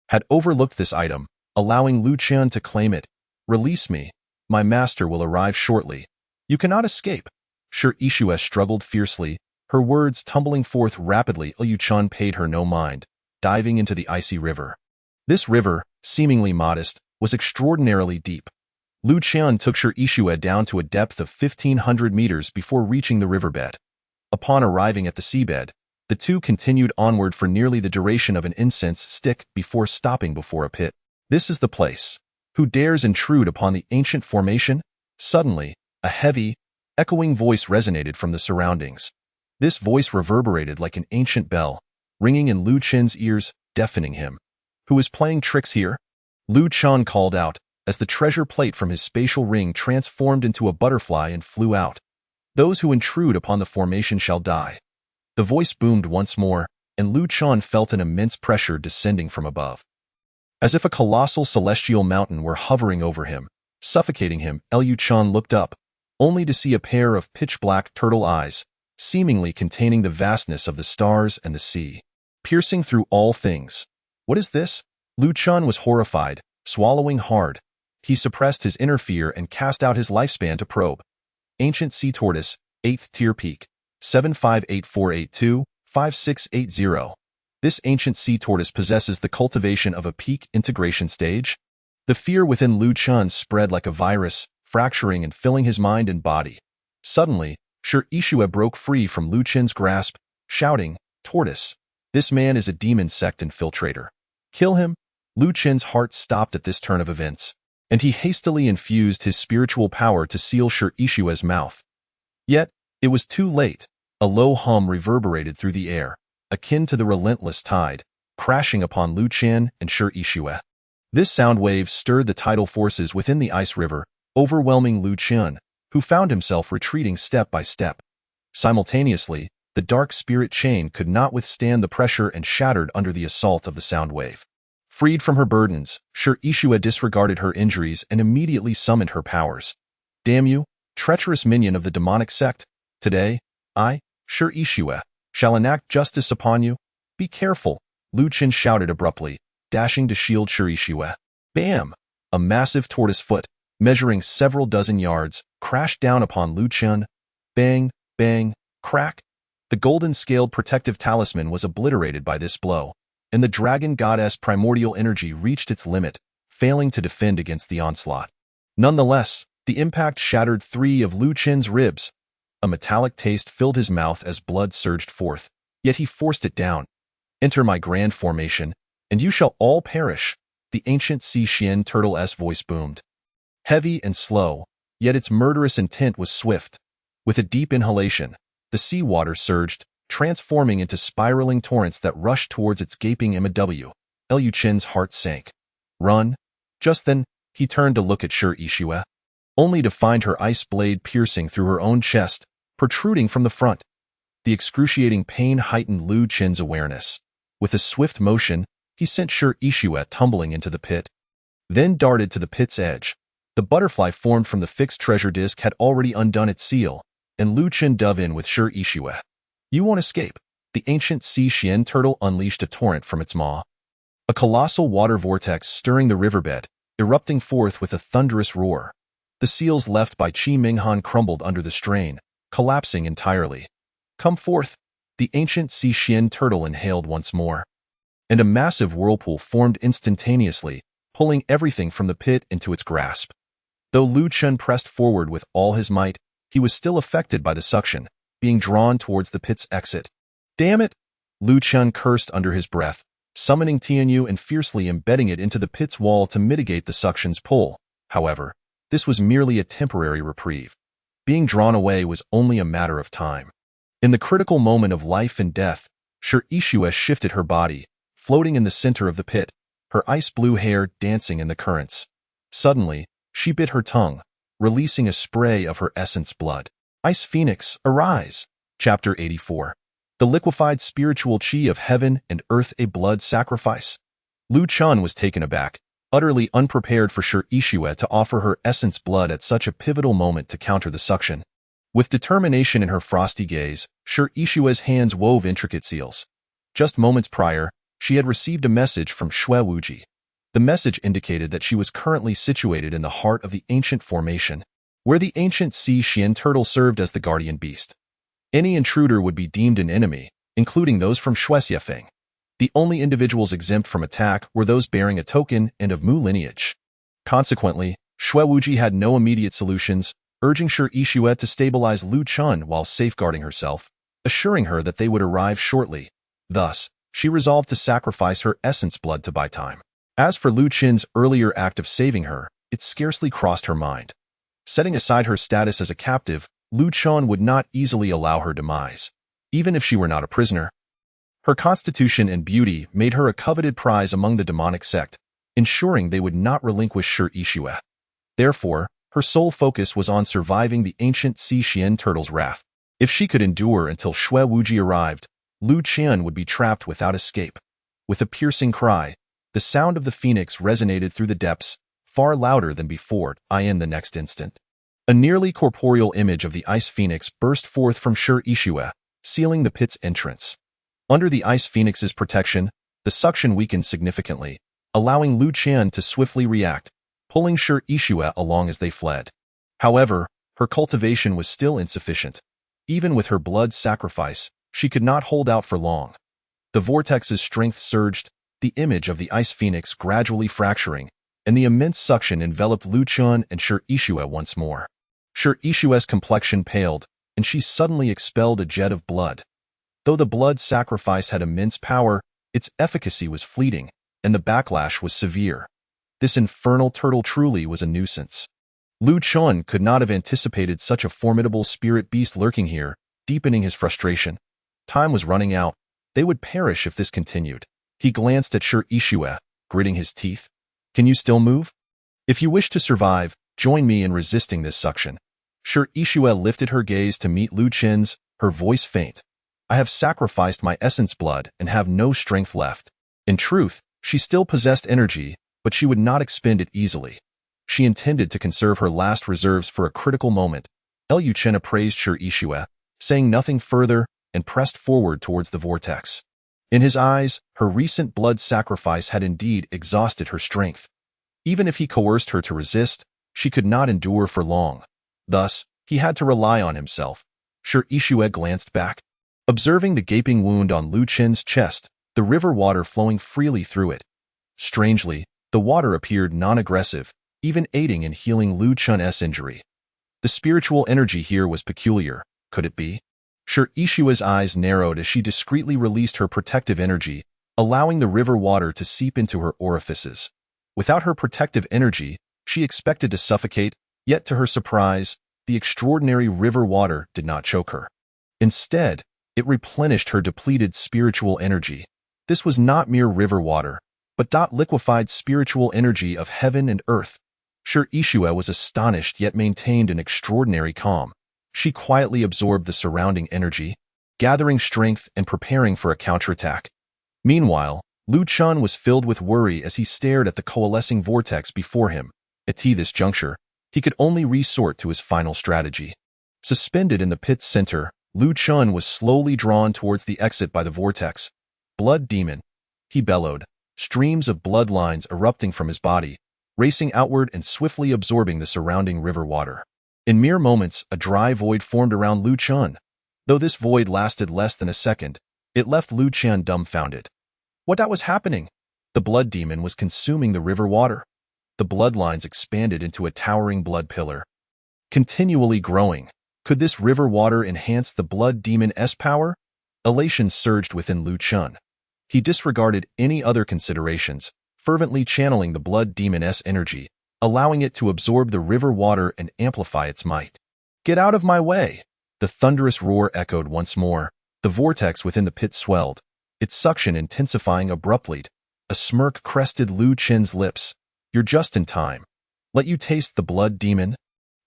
had overlooked this item, allowing Liu Chen to claim it. Release me. My master will arrive shortly. You cannot escape. Shi Ishue struggled fiercely, her words tumbling forth rapidly. Liu Chen paid her no mind, diving into the icy river. This river, seemingly modest, was extraordinarily deep. Liu Chen took Shi Ishue down to a depth of 1,500 meters before reaching the riverbed. Upon arriving at the seabed, the two continued onward for nearly the duration of an incense stick before stopping before a pit. This is the place. Who dares intrude upon the ancient formation? Suddenly, a heavy, echoing voice resonated from the surroundings. This voice reverberated like an ancient bell, ringing in Liu Chen's ears, deafening him. Who is playing tricks here? Liu Chen called out, as the treasure plate from his spatial ring transformed into a butterfly and flew out. Those who intrude upon the formation shall die. The voice boomed once more, and Liu Chen felt an immense pressure descending from above. As if a colossal celestial mountain were hovering over him, suffocating him, Liu Chen looked up, only to see a pair of pitch-black turtle eyes, seemingly containing the vastness of the stars and the sea, piercing through all things. What is this? Liu Chen was horrified, swallowing hard. He suppressed his inner fear and cast out his lifespan to probe. Ancient Sea Tortoise, 8th Tier Peak, 758482-5680. This ancient sea tortoise possesses the cultivation of a peak integration stage. The fear within Liu Chen spread like a virus, fracturing and filling his mind and body. Suddenly, Shi Ishue broke free from Liu Chen's grasp, shouting, "Tortoise! This man is a demon sect infiltrator. Kill him!" Liu Chen's heart stopped at this turn of events, and he hastily infused his spiritual power to seal Shi Ishue's mouth. Yet, it was too late. A low hum reverberated through the air, akin to the relentless tide, crashing upon Liu Chen and Shi Ishue. This sound wave stirred the tidal forces within the ice river, overwhelming Liu Chen, who found himself retreating step by step. Simultaneously, the dark spirit chain could not withstand the pressure and shattered under the assault of the sound wave. Freed from her burdens, Shi Ishue disregarded her injuries and immediately summoned her powers. Damn you, treacherous minion of the demonic sect! Today, I, Shi Ishue, shall enact justice upon you. Be careful, Liu Chen shouted abruptly, dashing to shield Shi Ishue. Bam! A massive tortoise foot, measuring several dozen yards, crashed down upon Liu Chen. Bang, bang, crack! The golden-scaled protective talisman was obliterated by this blow, and the dragon goddess primordial energy reached its limit, failing to defend against the onslaught. Nonetheless, the impact shattered 3 of Liu Chen's ribs. A metallic taste filled his mouth as blood surged forth, yet he forced it down. Enter my grand formation, and you shall all perish, the ancient Sea Xian turtle's voice boomed. heavy and slow, yet its murderous intent was swift. With a deep inhalation, the seawater surged, transforming into spiraling torrents that rushed towards its gaping MW. Liu Qin's heart sank. Run? Just then, he turned to look at Shi Yixue, only to find her ice blade piercing through her own chest, protruding from the front. The excruciating pain heightened Liu Qin's awareness. With a swift motion, he sent Shi Yixue tumbling into the pit, then darted to the pit's edge. The butterfly formed from the fixed treasure disc had already undone its seal, and Liu Qin dove in with Shi Yixue. You won't escape. The ancient sea Xian turtle unleashed a torrent from its maw. A colossal water vortex stirring the riverbed, erupting forth with a thunderous roar. The seals left by Qi Minghan crumbled under the strain, collapsing entirely. Come forth, the ancient sea Xian turtle inhaled once more. And a massive whirlpool formed instantaneously, pulling everything from the pit into its grasp. Though Liu Qin pressed forward with all his might, he was still affected by the suction, being drawn towards the pit's exit. Damn it! Liu Qin cursed under his breath, summoning Tianyu and fiercely embedding it into the pit's wall to mitigate the suction's pull. However, this was merely a temporary reprieve. Being drawn away was only a matter of time. In the critical moment of life and death, Shi Yixue shifted her body, floating in the center of the pit, her ice-blue hair dancing in the currents. Suddenly, she bit her tongue, releasing a spray of her essence blood. Ice Phoenix, arise! Chapter 84. The liquefied spiritual qi of heaven and earth, a blood sacrifice. Liu Qin was taken aback, utterly unprepared for Shi Yixue to offer her essence blood at such a pivotal moment to counter the suction. With determination in her frosty gaze, Shi Yixue's hands wove intricate seals. Just moments prior, she had received a message from Shui Wuji. The message indicated that she was currently situated in the heart of the ancient formation, where the ancient sea Xian turtle served as the guardian beast. Any intruder would be deemed an enemy, including those from Shuxiafeng. The only individuals exempt from attack were those bearing a token and of Mu lineage. Consequently, Shui Wuji had no immediate solutions, urging Shi Yixue to stabilize Liu Qin while safeguarding herself, assuring her that they would arrive shortly. Thus, she resolved to sacrifice her essence blood to buy time. As for Liu Qin's earlier act of saving her, it scarcely crossed her mind. Setting aside her status as a captive, Liu Qin would not easily allow her demise, even if she were not a prisoner. Her constitution and beauty made her a coveted prize among the demonic sect, ensuring they would not relinquish Shi Yixue. Therefore, her sole focus was on surviving the ancient sea Xian turtle's wrath. If she could endure until Shui Wuji arrived, Liu Qin would be trapped without escape. With a piercing cry, the sound of the phoenix resonated through the depths, far louder than before. In the next instant, a nearly corporeal image of the ice phoenix burst forth from Shi Yixue, sealing the pit's entrance. Under the ice phoenix's protection, the suction weakened significantly, allowing Liu Qin to swiftly react, pulling Shi Yixue along as they fled. However, her cultivation was still insufficient. Even with her blood sacrifice, she could not hold out for long. The vortex's strength surged, the image of the ice phoenix gradually fracturing, and the immense suction enveloped Liu Qin and Shi Yixue once more. Shi Yixue's complexion paled, and she suddenly expelled a jet of blood. Though the blood sacrifice had immense power, its efficacy was fleeting, and the backlash was severe. This infernal turtle truly was a nuisance. Liu Qin could not have anticipated such a formidable spirit beast lurking here, deepening his frustration. Time was running out. They would perish if this continued. He glanced at Shi Yixue, gritting his teeth. Can you still move? If you wish to survive, join me in resisting this suction. Shi Yixue lifted her gaze to meet Liu Qin's, her voice faint. I have sacrificed my essence blood and have no strength left. In truth, she still possessed energy, but she would not expend it easily. She intended to conserve her last reserves for a critical moment. Liu Qin appraised Shi Yixue, saying nothing further, and pressed forward towards the vortex. In his eyes, her recent blood sacrifice had indeed exhausted her strength. Even if he coerced her to resist, she could not endure for long. Thus, he had to rely on himself. Shi Yixue glanced back, observing the gaping wound on Liu Qin's chest, the river water flowing freely through it. Strangely, the water appeared non-aggressive, even aiding in healing Liu Qin's injury. The spiritual energy here was peculiar. Could it be? Shi Yixue's eyes narrowed as she discreetly released her protective energy, allowing the river water to seep into her orifices. Without her protective energy, She expected to suffocate, yet to her surprise, the extraordinary river water did not choke her. Instead, it replenished her depleted spiritual energy. This was not mere river water, but liquefied spiritual energy of heaven and earth. Sure, Ishua was astonished yet maintained an extraordinary calm. She quietly absorbed the surrounding energy, gathering strength and preparing for a counterattack. Meanwhile, Lu Chun was filled with worry as he stared at the coalescing vortex before him. At this juncture, he could only resort to his final strategy. Suspended in the pit's center, Lu Chun was slowly drawn towards the exit by the vortex. "Blood demon!" he bellowed, streams of blood lines erupting from his body, racing outward and swiftly absorbing the surrounding river water. In mere moments, a dry void formed around Lu Chun. Though this void lasted less than a second, it left Lu Chun dumbfounded. What was happening? The blood demon was consuming the river water. The bloodlines expanded into a towering blood pillar, continually growing. Could this river water enhance the blood demon's power? Elation surged within Lu Chun. He disregarded any other considerations, fervently channeling the blood demon's energy, allowing it to absorb the river water and amplify its might. "Get out of my way!" The thunderous roar echoed once more. The vortex within the pit swelled, its suction intensifying abruptly. A smirk crested Lu Chun's lips. "You're just in time. Let you taste the blood demon."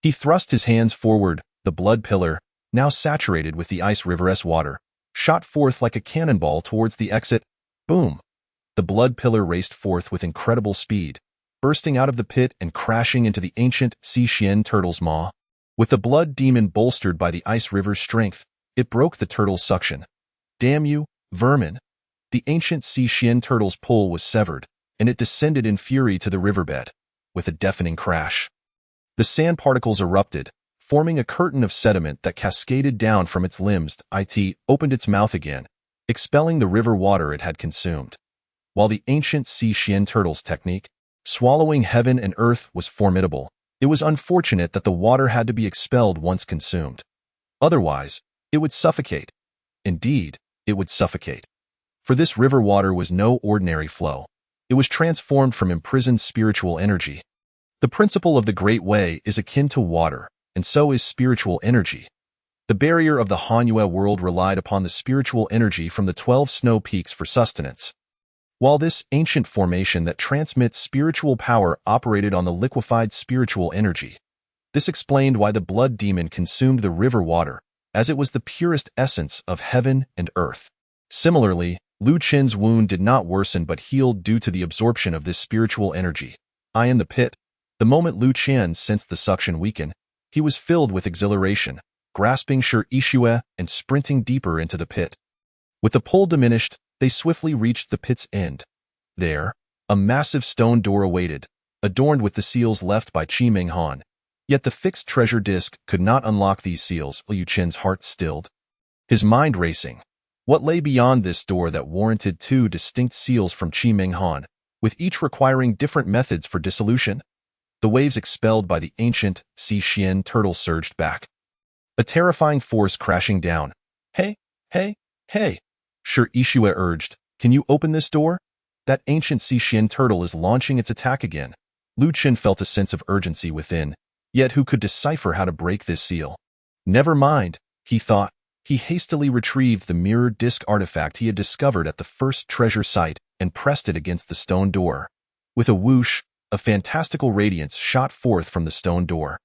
He thrust his hands forward. The blood pillar, now saturated with the ice river's water, shot forth like a cannonball towards the exit. Boom! The blood pillar raced forth with incredible speed, bursting out of the pit and crashing into the ancient Xi turtle's maw. With the blood demon bolstered by the ice river's strength, it broke the turtle's suction. "Damn you, vermin!" The ancient Xi turtle's pull was severed, and it descended in fury to the riverbed. With a deafening crash, the sand particles erupted, forming a curtain of sediment that cascaded down from its limbs. It opened its mouth again, expelling the river water it had consumed. While the ancient Xi turtle's technique, swallowing heaven and earth, was formidable, it was unfortunate that the water had to be expelled once consumed. Otherwise, it would suffocate. Indeed, it would suffocate. For this river water was no ordinary flow. It was transformed from imprisoned spiritual energy. The principle of the Great Way is akin to water, and so is spiritual energy. The barrier of the Hanyu world relied upon the spiritual energy from the 12 snow peaks for sustenance. While this ancient formation that transmits spiritual power operated on the liquefied spiritual energy, this explained why the blood demon consumed the river water, as it was the purest essence of heaven and earth. Similarly, Lu Chun's wound did not worsen but healed due to the absorption of this spiritual energy. In the pit, the moment Lu Chun sensed the suction weaken, he was filled with exhilaration, grasping Sure Ishua and sprinting deeper into the pit. With the pull diminished, they swiftly reached the pit's end. There, a massive stone door awaited, adorned with the seals left by Qi Ming Han. Yet the fixed treasure disc could not unlock these seals. Lu Chun's heart stilled, his mind racing. What lay beyond this door that warranted 2 distinct seals from Qi Ming Han, with each requiring different methods for dissolution? The waves expelled by the ancient Xi turtle surged back, a terrifying force crashing down. Hey! Sure Ishua urged, "Can you open this door? That ancient Xi turtle is launching its attack again." Lu Chun felt a sense of urgency within, yet who could decipher how to break this seal? Never mind, he thought. He hastily retrieved the mirror disc artifact he had discovered at the first treasure site and pressed it against the stone door. With a whoosh, a fantastical radiance shot forth from the stone door.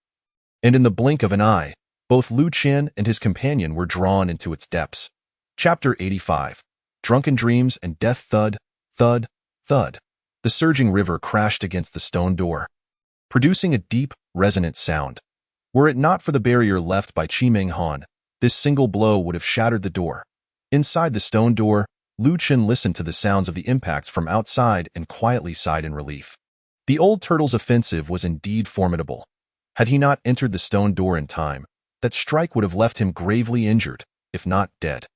And in the blink of an eye, both Lu Chun and his companion were drawn into its depths. Chapter 85. Drunken Dreams and Death. Thud, thud, thud. The surging river crashed against the stone door, producing a deep, resonant sound. Were it not for the barrier left by Qi Ming Han, this single blow would have shattered the door. Inside the stone door, Lu Chun listened to the sounds of the impacts from outside and quietly sighed in relief. The old turtle's offensive was indeed formidable. Had he not entered the stone door in time, that strike would have left him gravely injured, if not dead.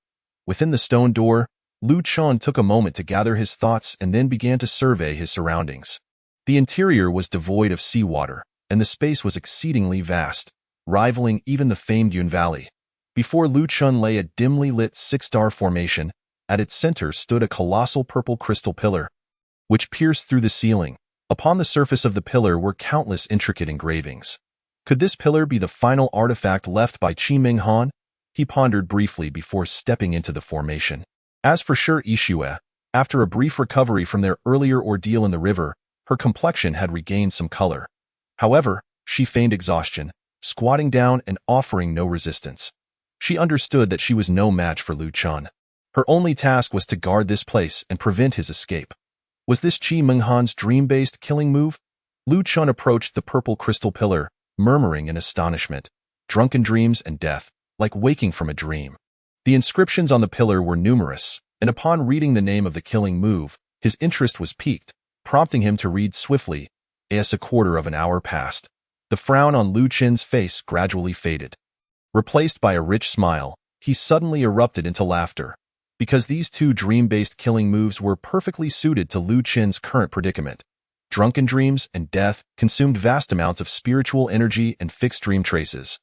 Within the stone door, Lu Chun took a moment to gather his thoughts and then began to survey his surroundings. The interior was devoid of seawater, and the space was exceedingly vast, rivaling even the famed Yun Valley. Before Lu Chun lay a dimly lit 6-star formation. At its center stood a colossal purple crystal pillar, which pierced through the ceiling, Upon the surface of the pillar were countless intricate engravings. Could this pillar be the final artifact left by Qi Minghan? He pondered briefly before stepping into the formation. As for Shi Yixue, after a brief recovery from their earlier ordeal in the river, her complexion had regained some color. However, she feigned exhaustion, squatting down and offering no resistance. She understood that she was no match for Lu Chun. Her only task was to guard this place and prevent his escape. Was this Qi Minghan's dream-based killing move? Lu Chun approached the purple crystal pillar, murmuring in astonishment. Drunken dreams and death, like waking from a dream. The inscriptions on the pillar were numerous, and upon reading the name of the killing move, his interest was piqued, prompting him to read swiftly. As a quarter of an hour passed, the frown on Lu Chen's face gradually faded. Replaced by a rich smile, he suddenly erupted into laughter, because these two dream-based killing moves were perfectly suited to Lu Chen's current predicament. Drunken dreams and death consumed vast amounts of spiritual energy and fixed dream traces,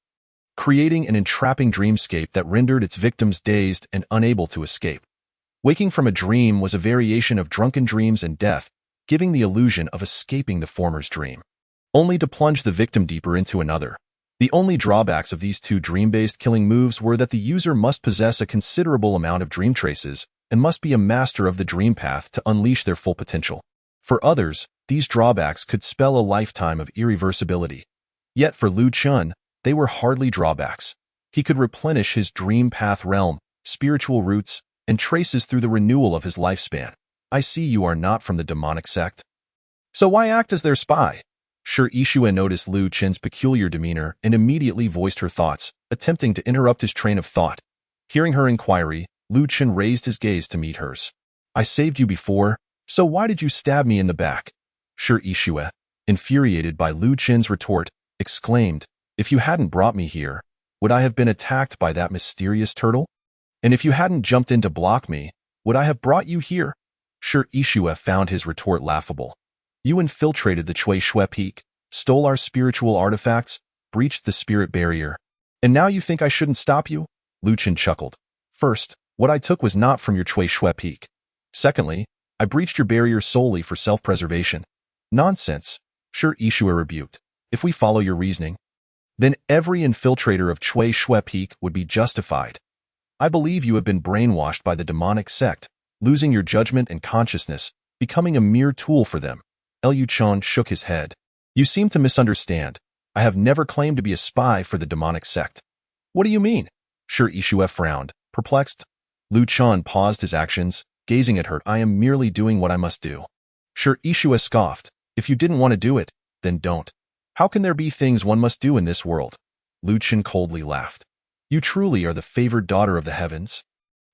creating an entrapping dreamscape that rendered its victims dazed and unable to escape. Waking from a dream was a variation of drunken dreams and death, giving the illusion of escaping the former's dream, only to plunge the victim deeper into another. The only drawbacks of these two dream-based killing moves were that the user must possess a considerable amount of dream traces and must be a master of the dream path to unleash their full potential. For others, these drawbacks could spell a lifetime of irreversibility. Yet for Lu Chun, they were hardly drawbacks. He could replenish his dream path realm, spiritual roots, and traces through the renewal of his lifespan. I see you are not from the demonic sect. So why act as their spy? Shi Yixue noticed Lu Chen's peculiar demeanor and immediately voiced her thoughts, attempting to interrupt his train of thought. Hearing her inquiry, Lu Chen raised his gaze to meet hers. I saved you before, so why did you stab me in the back? Shi Yixue, infuriated by Lu Chen's retort, exclaimed, if you hadn't brought me here, would I have been attacked by that mysterious turtle? And if you hadn't jumped in to block me, would I have brought you here? Shi Yixue found his retort laughable. You infiltrated the Cui Shui Peak, stole our spiritual artifacts, breached the spirit barrier. And now you think I shouldn't stop you? Lu Chen chuckled. First, what I took was not from your Cui Shui Peak. Secondly, I breached your barrier solely for self-preservation. Nonsense, Shi Yixue rebuked. If we follow your reasoning, then every infiltrator of Cui Shui Peak would be justified. I believe you have been brainwashed by the demonic sect, losing your judgment and consciousness, becoming a mere tool for them. Lu Chun shook his head. You seem to misunderstand. I have never claimed to be a spy for the demonic sect. What do you mean? Shi Yixue frowned, perplexed. Lu Chun paused his actions, gazing at her. I am merely doing what I must do. Shi Yixue scoffed. If you didn't want to do it, then don't. How can there be things one must do in this world? Lu Chen coldly laughed. You truly are the favored daughter of the heavens?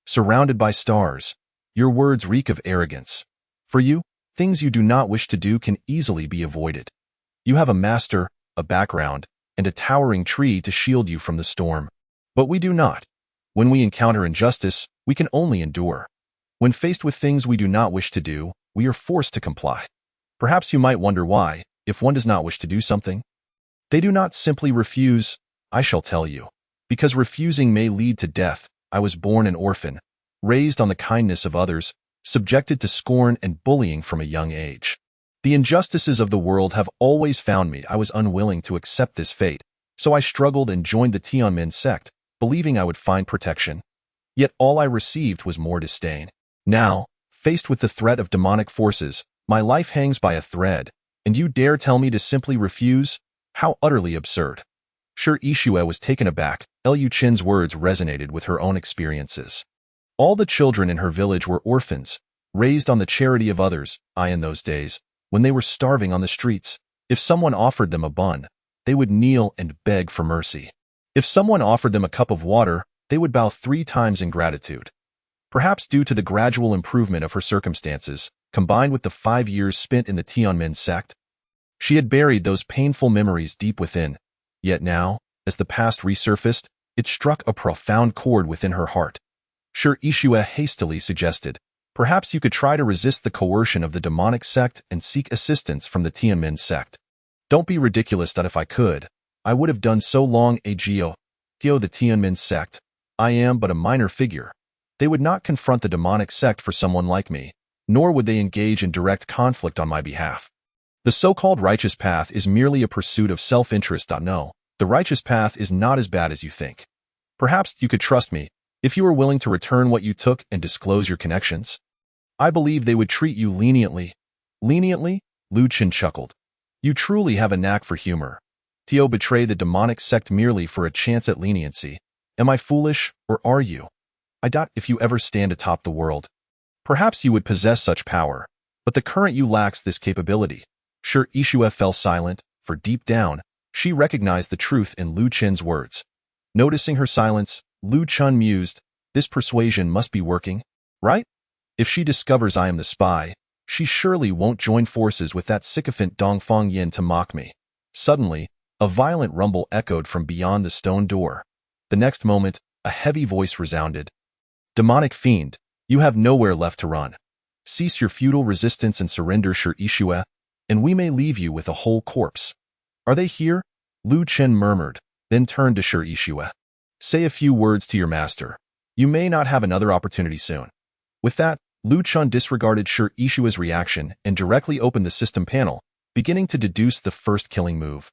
Surrounded by stars, your words reek of arrogance. For you, things you do not wish to do can easily be avoided. You have a master, a background, and a towering tree to shield you from the storm. But we do not. When we encounter injustice, we can only endure. When faced with things we do not wish to do, we are forced to comply. Perhaps you might wonder why, if one does not wish to do something. They do not simply refuse, I shall tell you. Because refusing may lead to death. I was born an orphan, raised on the kindness of others, subjected to scorn and bullying from a young age. The injustices of the world have always found me. I was unwilling to accept this fate, so I struggled and joined the Tianmen sect, believing I would find protection. Yet all I received was more disdain. Now, faced with the threat of demonic forces, my life hangs by a thread, and you dare tell me to simply refuse? How utterly absurd. Shi Yixue was taken aback. Lu Chen's words resonated with her own experiences. All the children in her village were orphans, raised on the charity of others. In those days, when they were starving on the streets, if someone offered them a bun, they would kneel and beg for mercy. If someone offered them a cup of water, they would bow 3 times in gratitude. Perhaps due to the gradual improvement of her circumstances, combined with the 5 years spent in the Tianmen sect, she had buried those painful memories deep within. Yet now, as the past resurfaced, it struck a profound chord within her heart. Shi Yixue hastily suggested, perhaps you could try to resist the coercion of the demonic sect and seek assistance from the Tianmen sect. Don't be ridiculous. That if I could, I would have done so long ago. The Tianmen sect, I am but a minor figure. They would not confront the demonic sect for someone like me, nor would they engage in direct conflict on my behalf. The so-called righteous path is merely a pursuit of self-interest. No, the righteous path is not as bad as you think. Perhaps you could trust me if you were willing to return what you took and disclose your connections. I believe they would treat you leniently. Leniently? Lu Chen chuckled. You truly have a knack for humor. Tio betray the demonic sect merely for a chance at leniency. Am I foolish, or are you? I doubt if you ever stand atop the world. Perhaps you would possess such power, but the current you lacks this capability. Sure, Ishua fell silent, for deep down, she recognized the truth in Lu Chen's words. Noticing her silence, Lu Chen mused, this persuasion must be working, right? If she discovers I am the spy, she surely won't join forces with that sycophant Dongfang Yin to mock me. Suddenly, a violent rumble echoed from beyond the stone door. The next moment, a heavy voice resounded. Demonic fiend, you have nowhere left to run. Cease your futile resistance and surrender, Sir Ishua, and we may leave you with a whole corpse. Are they here? Lu Chen murmured, then turned to Sir Ishua. Say a few words to your master. You may not have another opportunity soon. With that, Lu Chen disregarded Sir Ishua's reaction and directly opened the system panel, beginning to deduce the first killing move.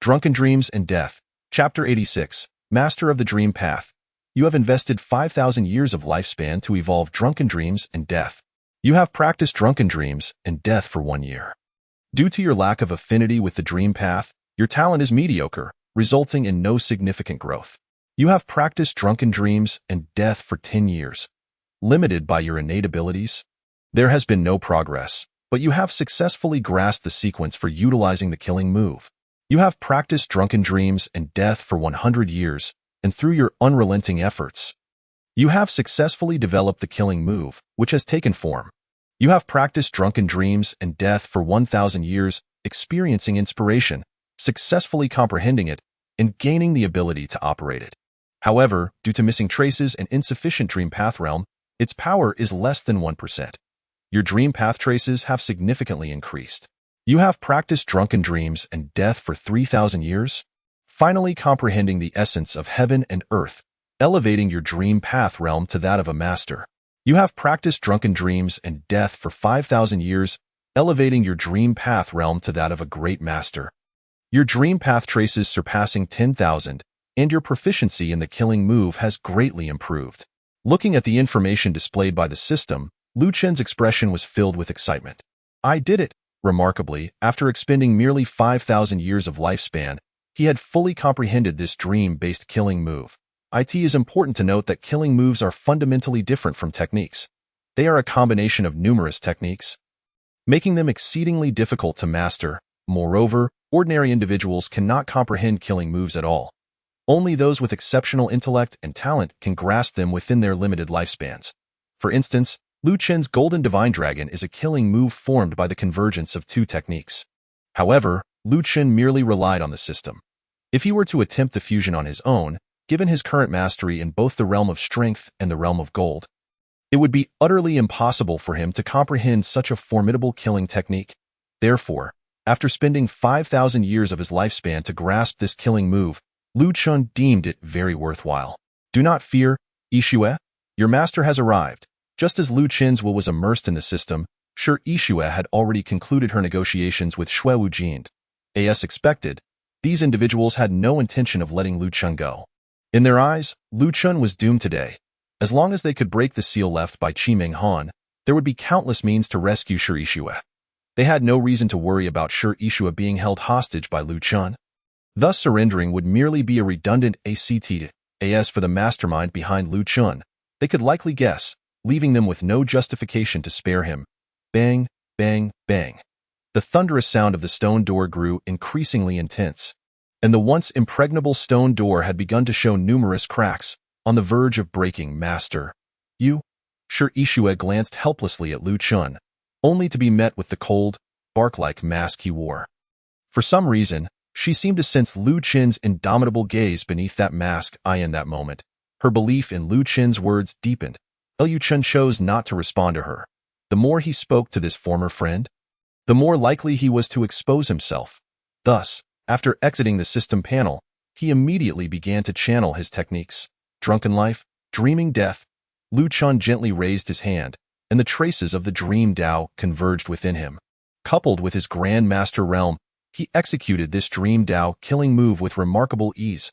Drunken Dreams and Death, Chapter 86, Master of the Dream Path. You have invested 5,000 years of lifespan to evolve Drunken Dreams and Death. You have practiced Drunken Dreams and Death for 1 year. Due to your lack of affinity with the Dream Path, your talent is mediocre, resulting in no significant growth. You have practiced Drunken Dreams and Death for 10 years. Limited by your innate abilities, there has been no progress, but you have successfully grasped the sequence for utilizing the killing move. You have practiced Drunken Dreams and Death for 100 years, and through your unrelenting efforts, you have successfully developed the killing move, which has taken form. You have practiced Drunken Dreams and Death for 1,000 years, experiencing inspiration, successfully comprehending it, and gaining the ability to operate it. However, due to missing traces and insufficient Dream Path realm, its power is less than 1%. Your Dream Path traces have significantly increased. You have practiced Drunken Dreams and Death for 3,000 years, finally comprehending the essence of heaven and earth, elevating your Dream Path realm to that of a master. You have practiced Drunken Dreams and Death for 5,000 years, elevating your Dream Path realm to that of a great master. Your Dream Path traces surpassing 10,000, and your proficiency in the killing move has greatly improved. Looking at the information displayed by the system, Lu Chen's expression was filled with excitement. I did it! Remarkably, after expending merely 5,000 years of lifespan, he had fully comprehended this dream-based killing move. It is important to note that killing moves are fundamentally different from techniques. They are a combination of numerous techniques, making them exceedingly difficult to master. Moreover, ordinary individuals cannot comprehend killing moves at all. Only those with exceptional intellect and talent can grasp them within their limited lifespans. For instance, Lu Chen's Golden Divine Dragon is a killing move formed by the convergence of two techniques. However, Lu Chen merely relied on the system. If he were to attempt the fusion on his own, given his current mastery in both the realm of strength and the realm of gold, it would be utterly impossible for him to comprehend such a formidable killing technique. Therefore, after spending 5,000 years of his lifespan to grasp this killing move, Lu Chen deemed it very worthwhile. Do not fear, Ishua. Your master has arrived. Just as Lu Chen's will was immersed in the system, Sure Ishua had already concluded her negotiations with Shui Wujin. As expected, these individuals had no intention of letting Lu Chen go. In their eyes, Lu Chen was doomed today. As long as they could break the seal left by Qimeng Han, there would be countless means to rescue Sure Ishua. They had no reason to worry about Sure Ishua being held hostage by Lu Chen. Thus surrendering would merely be a redundant act. As for the mastermind behind Lu Chen, they could likely guess, leaving them with no justification to spare him. Bang, bang, bang. The thunderous sound of the stone door grew increasingly intense, and the once impregnable stone door had begun to show numerous cracks, on the verge of breaking. Master, you? Sure Ishua glanced helplessly at Lu Chen, only to be met with the cold, bark-like mask he wore. For some reason, she seemed to sense Lu Chen's indomitable gaze beneath that mask. In that moment, her belief in Lu Chen's words deepened. Lu Chen chose not to respond to her. The more he spoke to this former friend, the more likely he was to expose himself. Thus, after exiting the system panel, he immediately began to channel his techniques. Drunken life, dreaming death. Lu Chen gently raised his hand, and the traces of the dream Tao converged within him. Coupled with his Grand Master realm, he executed this Dream Dao killing move with remarkable ease.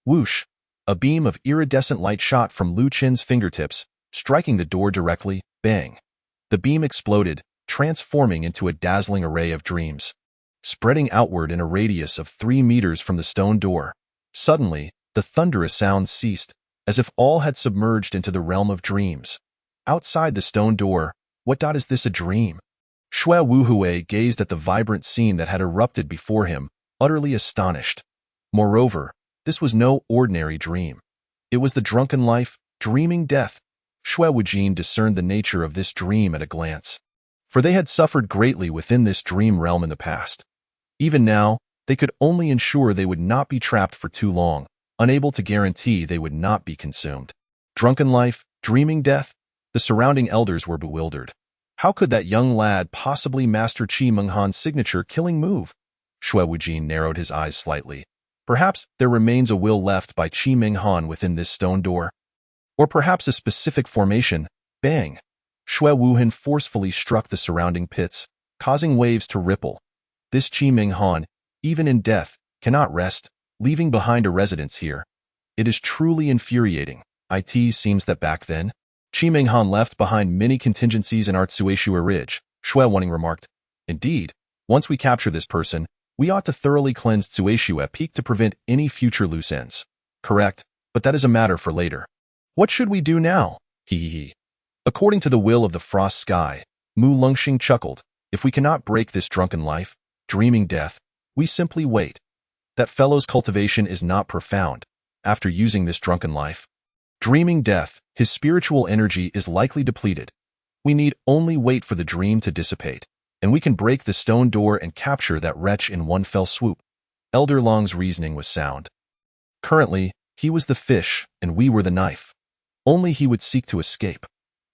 Whoosh! A beam of iridescent light shot from Lu Qin's fingertips, striking the door directly. Bang! The beam exploded, transforming into a dazzling array of dreams, spreading outward in a radius of 3 meters from the stone door. Suddenly, the thunderous sounds ceased, as if all had submerged into the realm of dreams. Outside the stone door, what is this a dream? Xue Wuhui gazed at the vibrant scene that had erupted before him, utterly astonished. Moreover, this was no ordinary dream. It was the drunken life, dreaming death. Xue Wujin discerned the nature of this dream at a glance, for they had suffered greatly within this dream realm in the past. Even now, they could only ensure they would not be trapped for too long, unable to guarantee they would not be consumed. Drunken life, dreaming death? The surrounding elders were bewildered. How could that young lad possibly master Qi Menghan's signature killing move? Xue Wujin narrowed his eyes slightly. Perhaps there remains a will left by Qi Menghan within this stone door. Or perhaps a specific formation. Bang! Xue Wuhan forcefully struck the surrounding pits, causing waves to ripple. This Qi Menghan, even in death, cannot rest, leaving behind a residence here. It is truly infuriating. It seems that back then, Qi Menghan left behind many contingencies in our Tsueshua Ridge, Xue Wuning remarked. Indeed, once we capture this person, we ought to thoroughly cleanse Tsueshua Peak to prevent any future loose ends. Correct, but that is a matter for later. What should we do now? He. According to the will of the frost sky, Mu Lungxing chuckled. If we cannot break this drunken life, dreaming death, we simply wait. That fellow's cultivation is not profound. After using this drunken life, dreaming death, his spiritual energy is likely depleted. We need only wait for the dream to dissipate, and we can break the stone door and capture that wretch in one fell swoop. Elder Long's reasoning was sound. Currently, he was the fish, and we were the knife. Only he would seek to escape.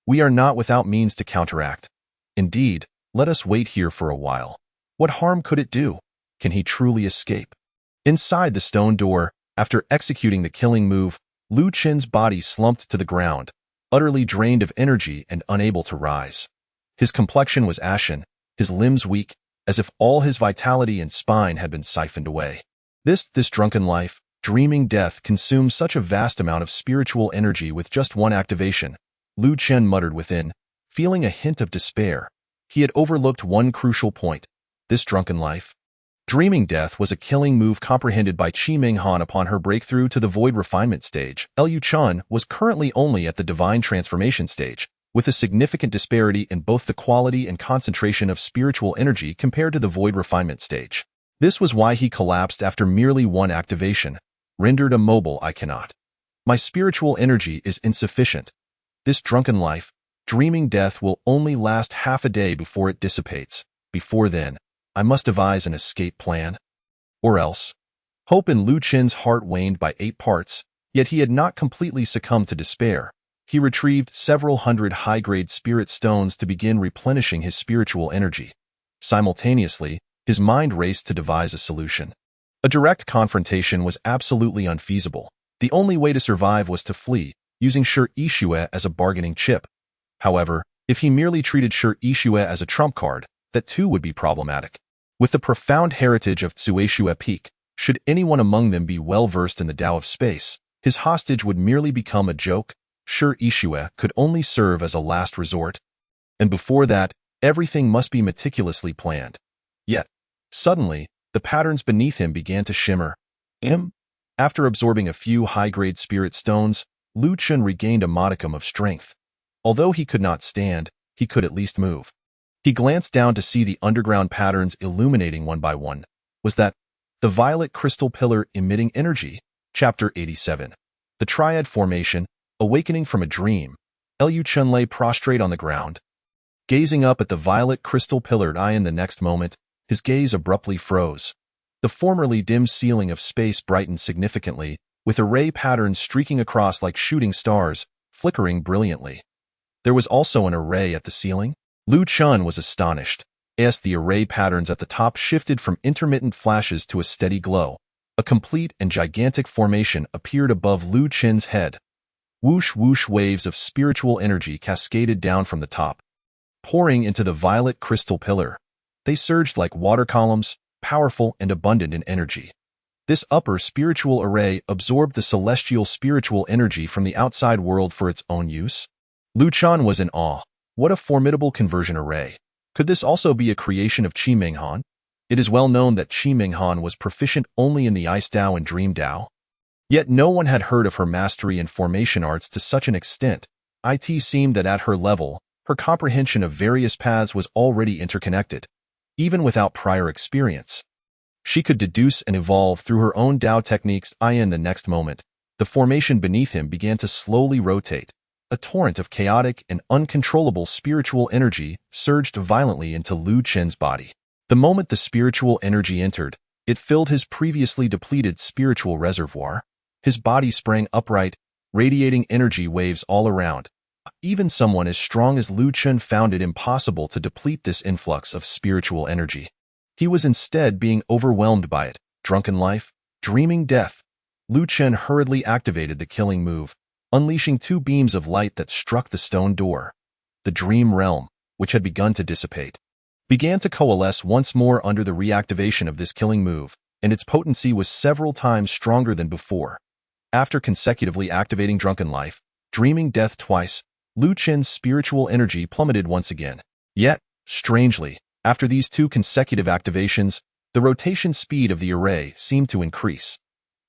We are not without means to counteract. Indeed, let us wait here for a while. What harm could it do? Can he truly escape? Inside the stone door, after executing the killing move, Lu Qin's body slumped to the ground, utterly drained of energy and unable to rise. His complexion was ashen, his limbs weak, as if all his vitality and spine had been siphoned away. This drunken life, dreaming death consumed such a vast amount of spiritual energy with just one activation. Lu Qin muttered within, feeling a hint of despair. He had overlooked one crucial point. This drunken life, dreaming death was a killing move comprehended by Qi Menghan upon her breakthrough to the void refinement stage. Liu Chun was currently only at the divine transformation stage, with a significant disparity in both the quality and concentration of spiritual energy compared to the void refinement stage. This was why he collapsed after merely one activation. Rendered immobile, I cannot. My spiritual energy is insufficient. This drunken life, dreaming death will only last half a day before it dissipates. Before then, I must devise an escape plan. Or else. Hope in Lu Qin's heart waned by 8 parts, yet he had not completely succumbed to despair. He retrieved several hundred high-grade spirit stones to begin replenishing his spiritual energy. Simultaneously, his mind raced to devise a solution. A direct confrontation was absolutely unfeasible. The only way to survive was to flee, using Shi Yixue as a bargaining chip. However, if he merely treated Shi Yixue as a trump card, that too would be problematic. With the profound heritage of Tsueshua Peak, should anyone among them be well versed in the Tao of space, his hostage would merely become a joke. Shi Yixue could only serve as a last resort. And before that, everything must be meticulously planned. Yet, suddenly, the patterns beneath him began to shimmer. After absorbing a few high-grade spirit stones, Lu Qin regained a modicum of strength. Although he could not stand, he could at least move. He glanced down to see the underground patterns illuminating one by one. Was that the violet crystal pillar emitting energy? Chapter 87. The Triad Formation, awakening from a dream. Liu Chun lay prostrate on the ground, gazing up at the violet crystal pillared eye. In the next moment, his gaze abruptly froze. The formerly dim ceiling of space brightened significantly, with array patterns streaking across like shooting stars, flickering brilliantly. There was also an array at the ceiling? Lu Chun was astonished, as the array patterns at the top shifted from intermittent flashes to a steady glow. A complete and gigantic formation appeared above Lu Qin's head. Whoosh whoosh waves of spiritual energy cascaded down from the top, pouring into the violet crystal pillar. They surged like water columns, powerful and abundant in energy. This upper spiritual array absorbed the celestial spiritual energy from the outside world for its own use. Lu Chan was in awe. What a formidable conversion array. Could this also be a creation of Qi Minghan? It is well known that Qi Minghan was proficient only in the Ice Dao and Dream Dao. Yet no one had heard of her mastery in formation arts to such an extent. It seemed that at her level, her comprehension of various paths was already interconnected, even without prior experience. She could deduce and evolve through her own Dao techniques. In the next moment, the formation beneath him began to slowly rotate. A torrent of chaotic and uncontrollable spiritual energy surged violently into Lu Chen's body. The moment the spiritual energy entered, it filled his previously depleted spiritual reservoir. His body sprang upright, radiating energy waves all around. Even someone as strong as Lu Chen found it impossible to deplete this influx of spiritual energy. He was instead being overwhelmed by it. Drunken life, dreaming death. Lu Chen hurriedly activated the killing move, unleashing two beams of light that struck the stone door. The dream realm, which had begun to dissipate, began to coalesce once more under the reactivation of this killing move, and its potency was several times stronger than before. After consecutively activating drunken life, dreaming death twice, Lu Chen's spiritual energy plummeted once again. Yet, strangely, after these two consecutive activations, the rotation speed of the array seemed to increase.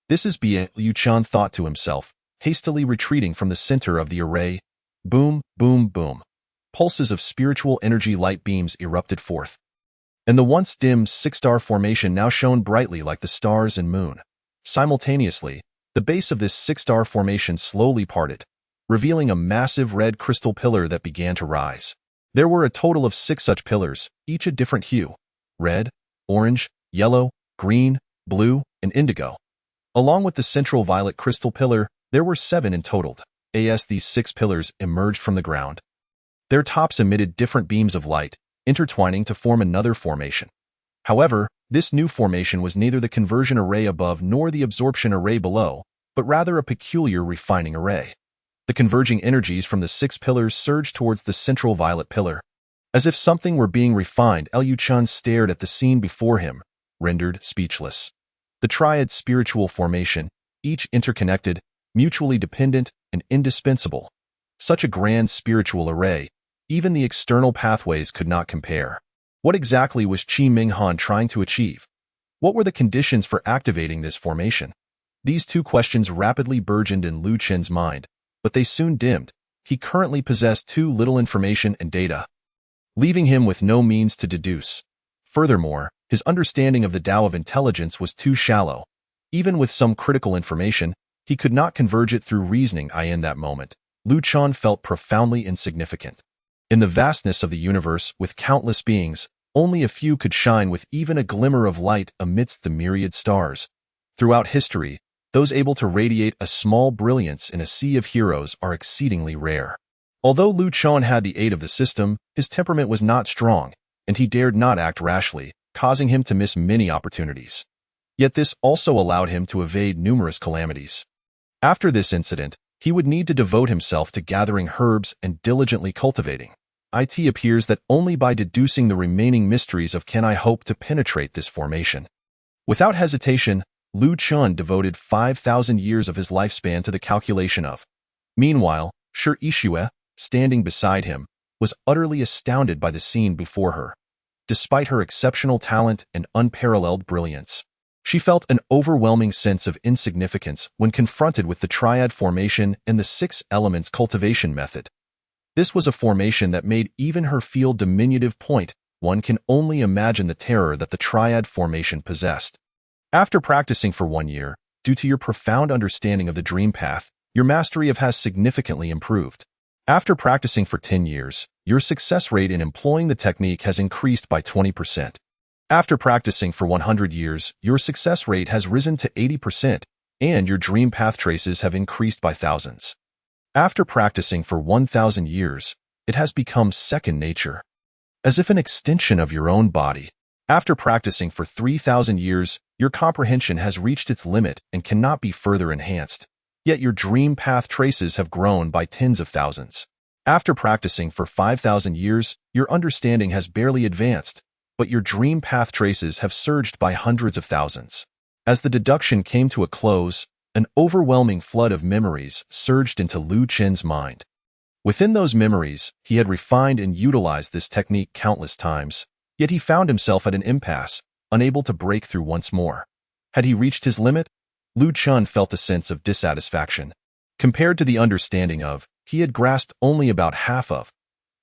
This is Liu Chen thought to himself, hastily retreating from the center of the array. Boom, boom, boom. Pulses of spiritual energy light beams erupted forth. And the once dim six-star formation now shone brightly like the stars and moon. Simultaneously, the base of this six-star formation slowly parted, revealing a massive red crystal pillar that began to rise. There were a total of 6 such pillars, each a different hue: red, orange, yellow, green, blue, and indigo. Along with the central violet crystal pillar, there were 7 in total. As these 6 pillars emerged from the ground, their tops emitted different beams of light, intertwining to form another formation. However, this new formation was neither the conversion array above nor the absorption array below, but rather a peculiar refining array. The converging energies from the 6 pillars surged towards the central violet pillar. As if something were being refined, Liu Chen stared at the scene before him, rendered speechless. The triad spiritual formation, each interconnected, mutually dependent, and indispensable. Such a grand spiritual array, even the external pathways could not compare. What exactly was Qi Minghan trying to achieve? What were the conditions for activating this formation? These two questions rapidly burgeoned in Lu Chen's mind, but they soon dimmed. He currently possessed too little information and data, leaving him with no means to deduce. Furthermore, his understanding of the Tao of intelligence was too shallow. Even with some critical information, he could not converge it through reasoning. In that moment, Lu Chen felt profoundly insignificant. In the vastness of the universe, with countless beings, only a few could shine with even a glimmer of light amidst the myriad stars. Throughout history, those able to radiate a small brilliance in a sea of heroes are exceedingly rare. Although Lu Chen had the aid of the system, his temperament was not strong, and he dared not act rashly, causing him to miss many opportunities. Yet this also allowed him to evade numerous calamities. After this incident, he would need to devote himself to gathering herbs and diligently cultivating. It appears that only by deducing the remaining mysteries of can I hope to penetrate this formation. Without hesitation, Lu Chen devoted 5,000 years of his lifespan to the calculation of. Meanwhile, Shi Yixue, standing beside him, was utterly astounded by the scene before her. Despite her exceptional talent and unparalleled brilliance, she felt an overwhelming sense of insignificance when confronted with the triad formation and the 6 elements cultivation method. This was a formation that made even her feel diminutive point. One can only imagine the terror that the triad formation possessed. After practicing for 1 year, due to your profound understanding of the dream path, your mastery of has significantly improved. After practicing for 10 years, your success rate in employing the technique has increased by 20%. After practicing for 100 years, your success rate has risen to 80%, and your dream path traces have increased by thousands. After practicing for 1,000 years, it has become second nature, as if an extension of your own body. After practicing for 3,000 years, your comprehension has reached its limit and cannot be further enhanced. Yet your dream path traces have grown by tens of thousands. After practicing for 5,000 years, your understanding has barely advanced, but your dream path traces have surged by hundreds of thousands. As the deduction came to a close, an overwhelming flood of memories surged into Lu Chen's mind. Within those memories, he had refined and utilized this technique countless times, yet he found himself at an impasse, unable to break through once more. Had he reached his limit? Lu Chen felt a sense of dissatisfaction. Compared to the understanding of, he had grasped only about half of.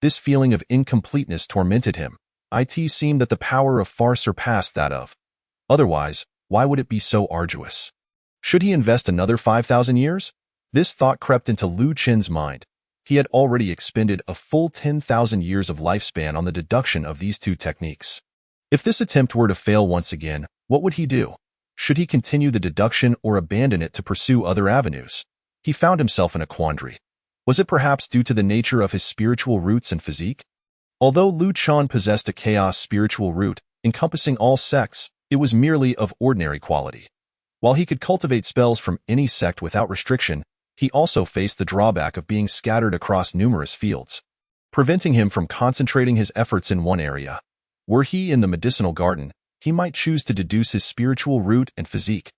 This feeling of incompleteness tormented him. It seemed that the power of far surpassed that of. Otherwise, why would it be so arduous? Should he invest another 5,000 years? This thought crept into Lu Chen's mind. He had already expended a full 10,000 years of lifespan on the deduction of these two techniques. If this attempt were to fail once again, what would he do? Should he continue the deduction or abandon it to pursue other avenues? He found himself in a quandary. Was it perhaps due to the nature of his spiritual roots and physique? Although Lu Chen possessed a chaos spiritual root, encompassing all sects, it was merely of ordinary quality. While he could cultivate spells from any sect without restriction, he also faced the drawback of being scattered across numerous fields, preventing him from concentrating his efforts in one area. Were he in the medicinal garden, he might choose to deduce his spiritual root and physique.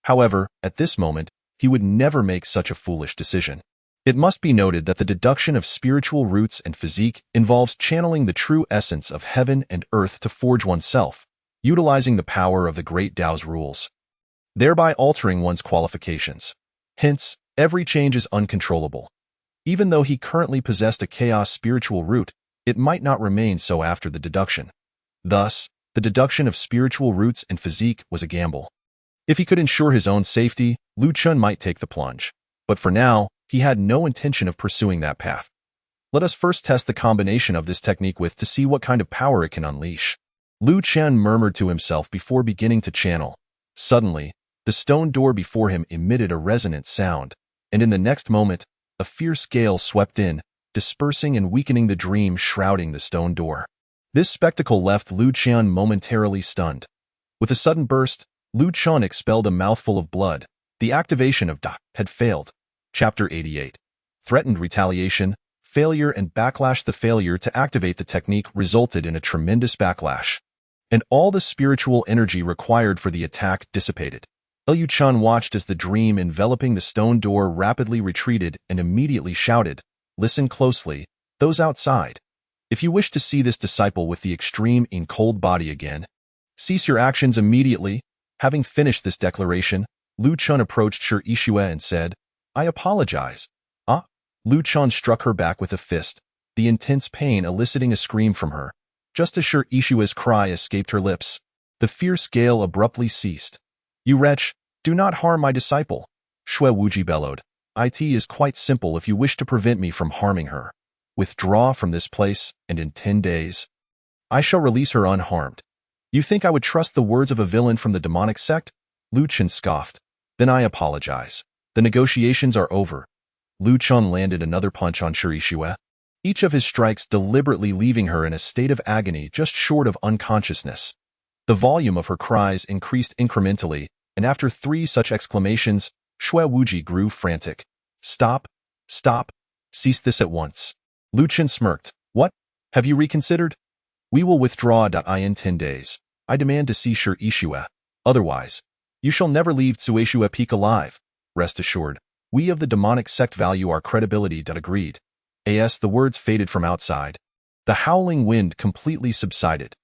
However, at this moment, he would never make such a foolish decision. It must be noted that the deduction of spiritual roots and physique involves channeling the true essence of heaven and earth to forge oneself, utilizing the power of the great Tao's rules, thereby altering one's qualifications. Hence, every change is uncontrollable. Even though he currently possessed a chaos spiritual root, it might not remain so after the deduction. Thus, the deduction of spiritual roots and physique was a gamble. If he could ensure his own safety, Lu Chen might take the plunge. But for now, he had no intention of pursuing that path. Let us first test the combination of this technique to see what kind of power it can unleash. Lu Chen murmured to himself before beginning to channel. Suddenly, the stone door before him emitted a resonant sound, and in the next moment, a fierce gale swept in, dispersing and weakening the dream shrouding the stone door. This spectacle left Lu Chen momentarily stunned. With a sudden burst, Lu Chen expelled a mouthful of blood. The activation of Da had failed. Chapter 88. Threatened retaliation, failure and backlash. The failure to activate the technique resulted in a tremendous backlash, and all the spiritual energy required for the attack dissipated. Liu Chen watched as the dream enveloping the stone door rapidly retreated and immediately shouted, "Listen closely, those outside. If you wish to see this disciple with the extreme in cold body again, cease your actions immediately." Having finished this declaration, Lu Chen approached Shi Yixue and said, "I apologize." "Ah?" Lu Chen struck her back with a fist, the intense pain eliciting a scream from her. Just as Shi Yixue's cry escaped her lips, the fierce gale abruptly ceased. "You wretch, do not harm my disciple," Xue Wuji bellowed. "It is quite simple if you wish to prevent me from harming her. Withdraw from this place, and in 10 days, I shall release her unharmed." "You think I would trust the words of a villain from the demonic sect?" Lu Chen scoffed. "Then I apologize. The negotiations are over." Lu Chen landed another punch on Shi Yixue, each of his strikes deliberately leaving her in a state of agony just short of unconsciousness. The volume of her cries increased incrementally, and after 3 such exclamations, Xue Wuji grew frantic. "Stop! Stop! Cease this at once." Lu Chen smirked. "What? Have you reconsidered? We will withdraw in 10 days. I demand to see Shi Yixue. Otherwise, you shall never leave Tsueshue Peak alive. Rest assured, we of the demonic sect value our credibility. Agreed. As the words faded from outside, the howling wind completely subsided.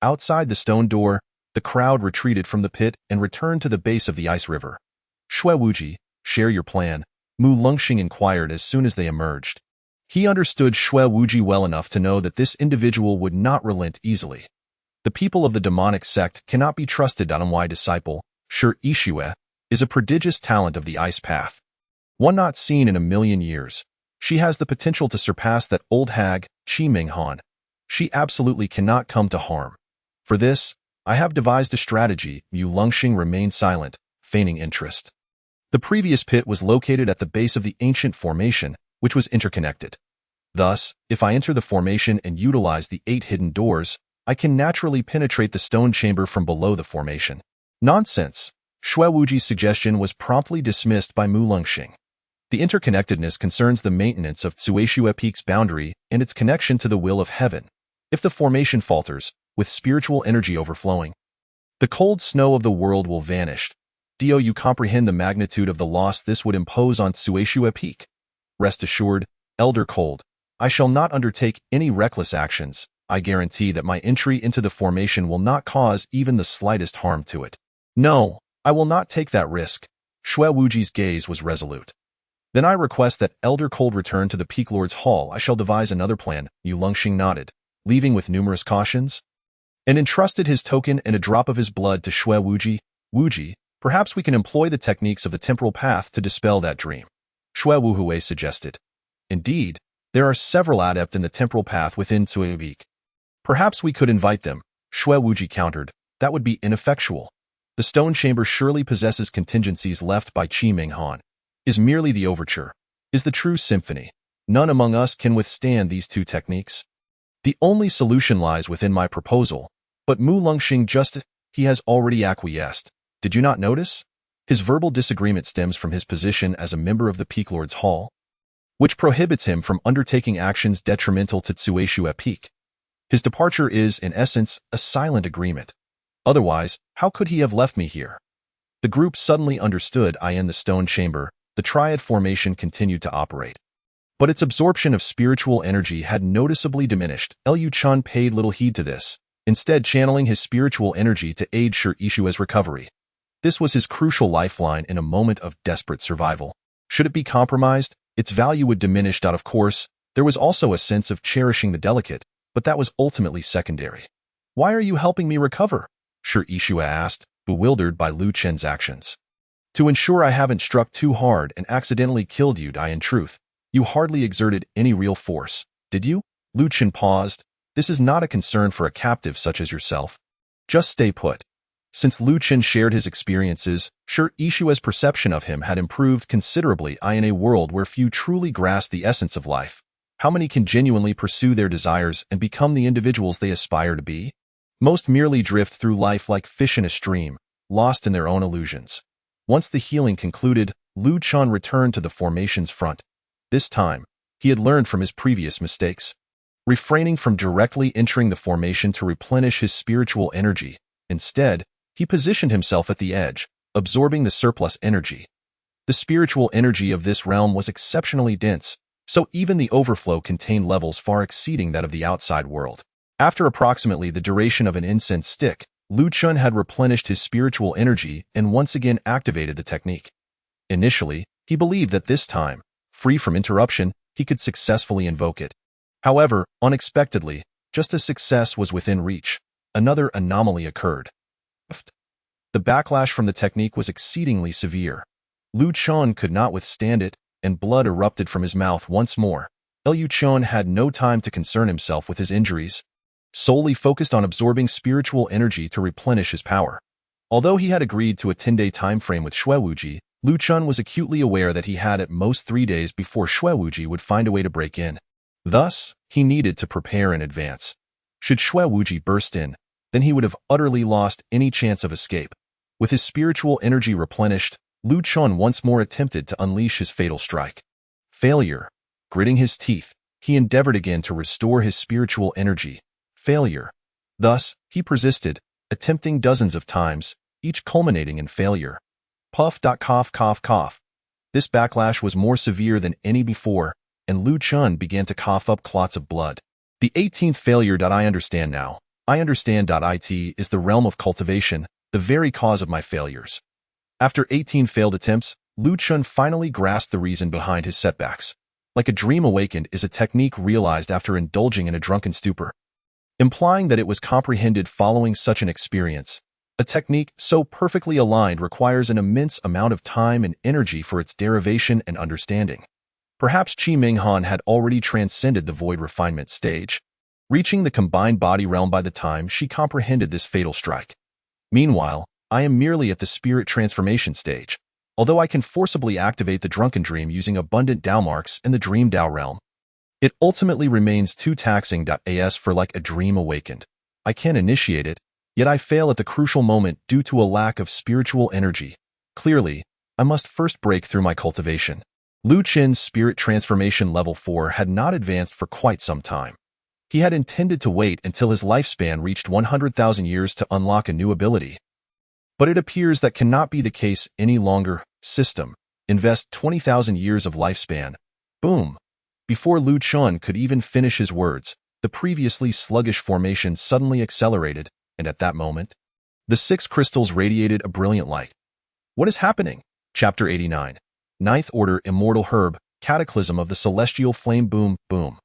Outside the stone door, the crowd retreated from the pit and returned to the base of the ice river. "Xue Wuji, share your plan," Mu Longxing inquired as soon as they emerged. He understood Xue Wuji well enough to know that this individual would not relent easily. The people of the demonic sect cannot be trusted. My disciple, Shi Yixue, is a prodigious talent of the ice path. One not seen in a million years. She has the potential to surpass that old hag, Qi Minghan. She absolutely cannot come to harm. For this, I have devised a strategy. Mu Longxing remained silent, feigning interest. The previous pit was located at the base of the ancient formation, which was interconnected. Thus, if I enter the formation and utilize the 8 hidden doors, I can naturally penetrate the stone chamber from below the formation. Nonsense! Xue Wuji's suggestion was promptly dismissed by Mu Longxing. The interconnectedness concerns the maintenance of Tsueshue Peak's boundary and its connection to the will of heaven. If the formation falters, with spiritual energy overflowing. The cold snow of the world will vanish. Do you comprehend the magnitude of the loss this would impose on Sueshua Peak? Rest assured, Elder Cold, I shall not undertake any reckless actions. I guarantee that my entry into the formation will not cause even the slightest harm to it. No, I will not take that risk. Shui Wuji's gaze was resolute. Then I request that Elder Cold return to the Peak Lord's Hall. I shall devise another plan. Yu Longxing nodded, leaving with numerous cautions, and entrusted his token and a drop of his blood to Shui Wuji. Wuji, perhaps we can employ the techniques of the temporal path to dispel that dream, Shui Wuhui suggested. Indeed, there are several adept in the temporal path within Suevik. Perhaps we could invite them, Shui Wuji countered. That would be ineffectual. The stone chamber surely possesses contingencies left by Qi Ming Han. Is merely the overture. Is the true symphony. None among us can withstand these two techniques. The only solution lies within my proposal. But Mu Longxing he has already acquiesced. Did you not notice? His verbal disagreement stems from his position as a member of the Peak Lord's Hall, which prohibits him from undertaking actions detrimental to Tsueshua Peak. His departure is, in essence, a silent agreement. Otherwise, how could he have left me here? The group suddenly understood. In the stone chamber, the triad formation continued to operate. But its absorption of spiritual energy had noticeably diminished. Liu Chun paid little heed to this, instead channeling his spiritual energy to aid Shi Ishua's recovery. This was his crucial lifeline in a moment of desperate survival. Should it be compromised, its value would diminish. Of course, there was also a sense of cherishing the delicate, but that was ultimately secondary. Why are you helping me recover? Shi Ishua asked, bewildered by Lu Chen's actions. To ensure I haven't struck too hard and accidentally killed you. In truth, you hardly exerted any real force, did you? Lu Chen paused. This is not a concern for a captive such as yourself. Just stay put. Since Lu Chen shared his experiences, Shi Ishua's perception of him had improved considerably. In a world where few truly grasp the essence of life, how many can genuinely pursue their desires and become the individuals they aspire to be? Most merely drift through life like fish in a stream, lost in their own illusions. Once the healing concluded, Lu Chun returned to the formation's front. This time, he had learned from his previous mistakes, refraining from directly entering the formation to replenish his spiritual energy. Instead, he positioned himself at the edge, absorbing the surplus energy. The spiritual energy of this realm was exceptionally dense, so even the overflow contained levels far exceeding that of the outside world. After approximately the duration of an incense stick, Lu Chun had replenished his spiritual energy and once again activated the technique. Initially, he believed that this time, free from interruption, he could successfully invoke it. However, unexpectedly, just as success was within reach, another anomaly occurred. The backlash from the technique was exceedingly severe. Lu Chun could not withstand it, and blood erupted from his mouth once more. Liu Chun had no time to concern himself with his injuries, solely focused on absorbing spiritual energy to replenish his power. Although he had agreed to a 10-day time frame with Shui Wuji, Lu Chun was acutely aware that he had at most 3 days before Shui Wuji would find a way to break in. Thus, he needed to prepare in advance. Should Shui Wuji burst in, then he would have utterly lost any chance of escape. With his spiritual energy replenished, Lu Chun once more attempted to unleash his fatal strike. Failure. Gritting his teeth, he endeavored again to restore his spiritual energy. Failure. Thus, he persisted, attempting dozens of times, each culminating in failure. Puff. Cough, cough, cough. This backlash was more severe than any before, and Lu Chun began to cough up clots of blood. The 18th failure. I understand now. I understand. It is the realm of cultivation, the very cause of my failures. After 18 failed attempts, Lu Chun finally grasped the reason behind his setbacks. Like a dream awakened is a technique realized after indulging in a drunken stupor, implying that it was comprehended following such an experience. A technique so perfectly aligned requires an immense amount of time and energy for its derivation and understanding. Perhaps Qi Ming Han had already transcended the void refinement stage, reaching the combined body realm by the time she comprehended this fatal strike. Meanwhile, I am merely at the spirit transformation stage, although I can forcibly activate the drunken dream using abundant Dao marks in the dream Dao realm. It ultimately remains too taxing. As for like a dream awakened, I can initiate it, yet I fail at the crucial moment due to a lack of spiritual energy. Clearly, I must first break through my cultivation. Lu Chen's spirit transformation level 4 had not advanced for quite some time. He had intended to wait until his lifespan reached 100,000 years to unlock a new ability. But it appears that cannot be the case any longer. System. Invest 20,000 years of lifespan. Boom. Before Lu Chun could even finish his words, the previously sluggish formation suddenly accelerated, and at that moment, the 6 crystals radiated a brilliant light. What is happening? Chapter 89. Ninth Order Immortal Herb, Cataclysm of the Celestial Flame. Boom, boom.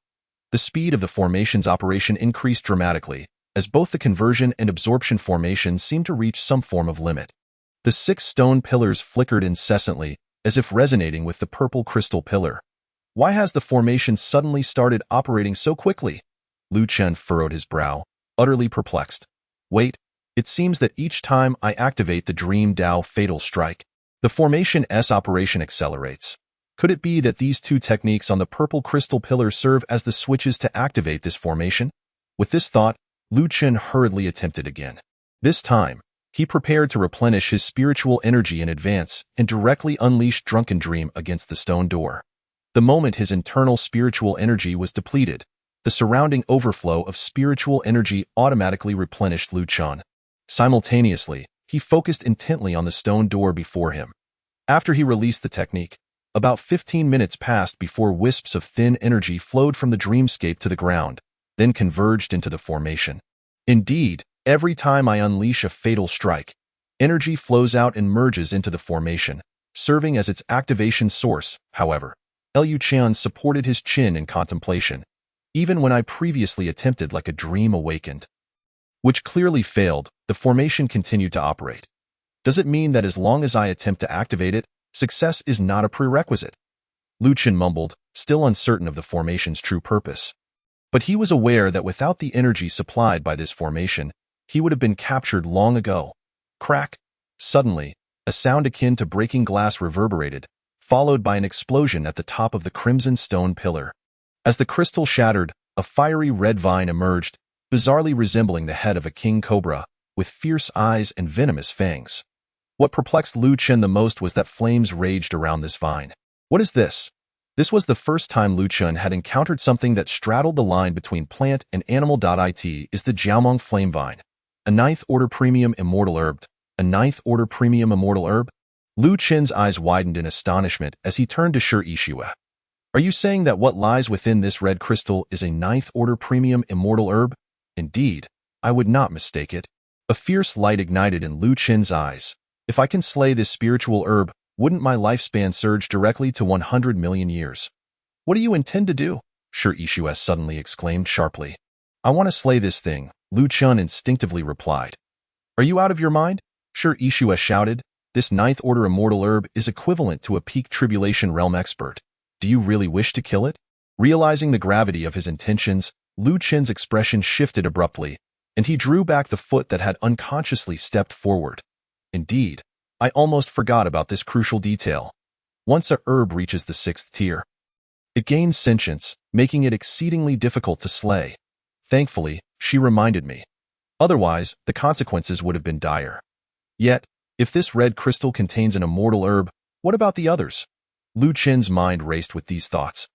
The speed of the formation's operation increased dramatically, as both the conversion and absorption formations seemed to reach some form of limit. The 6 stone pillars flickered incessantly, as if resonating with the purple crystal pillar. Why has the formation suddenly started operating so quickly? Lu Chen furrowed his brow, utterly perplexed. Wait, it seems that each time I activate the Dream Dao Fatal Strike, the formation's operation accelerates. Could it be that these 2 techniques on the purple crystal pillar serve as the switches to activate this formation? With this thought, Lu Chen hurriedly attempted again. This time, he prepared to replenish his spiritual energy in advance and directly unleash Drunken Dream against the stone door. The moment his internal spiritual energy was depleted, the surrounding overflow of spiritual energy automatically replenished Lu Chen. Simultaneously, he focused intently on the stone door before him. After he released the technique, about 15 minutes passed before wisps of thin energy flowed from the dreamscape to the ground, then converged into the formation. Indeed, every time I unleash a fatal strike, energy flows out and merges into the formation, serving as its activation source. However, Liu Qian supported his chin in contemplation, even when I previously attempted like a dream awakened. Which clearly failed, the formation continued to operate. Does it mean that as long as I attempt to activate it, success is not a prerequisite? Lu Chen mumbled, still uncertain of the formation's true purpose. But he was aware that without the energy supplied by this formation, he would have been captured long ago. Crack! Suddenly, a sound akin to breaking glass reverberated, followed by an explosion at the top of the crimson stone pillar. As the crystal shattered, a fiery red vine emerged, bizarrely resembling the head of a king cobra, with fierce eyes and venomous fangs. What perplexed Lu Chen the most was that flames raged around this vine. What is this? This was the first time Lu Chen had encountered something that straddled the line between plant and animal. It is the Jiaomeng flame vine. A 9th Order Premium Immortal Herb. A 9th Order Premium Immortal Herb? Lu Chen's eyes widened in astonishment as he turned to Shi Yixue. Are you saying that what lies within this red crystal is a 9th Order Premium Immortal Herb? Indeed, I would not mistake it. A fierce light ignited in Lu Chen's eyes. If I can slay this spiritual herb, wouldn't my lifespan surge directly to 100 million years? What do you intend to do? Shi Yixue suddenly exclaimed sharply. I want to slay this thing, Lu Chen instinctively replied. Are you out of your mind? Shi Yixue shouted. This 9th Order Immortal Herb is equivalent to a peak tribulation realm expert. Do you really wish to kill it? Realizing the gravity of his intentions, Lu Chen's expression shifted abruptly, and he drew back the foot that had unconsciously stepped forward. Indeed, I almost forgot about this crucial detail. Once a herb reaches the 6th tier, it gains sentience, making it exceedingly difficult to slay. Thankfully, she reminded me. Otherwise, the consequences would have been dire. Yet, if this red crystal contains an immortal herb, what about the others? Lu Chen's mind raced with these thoughts.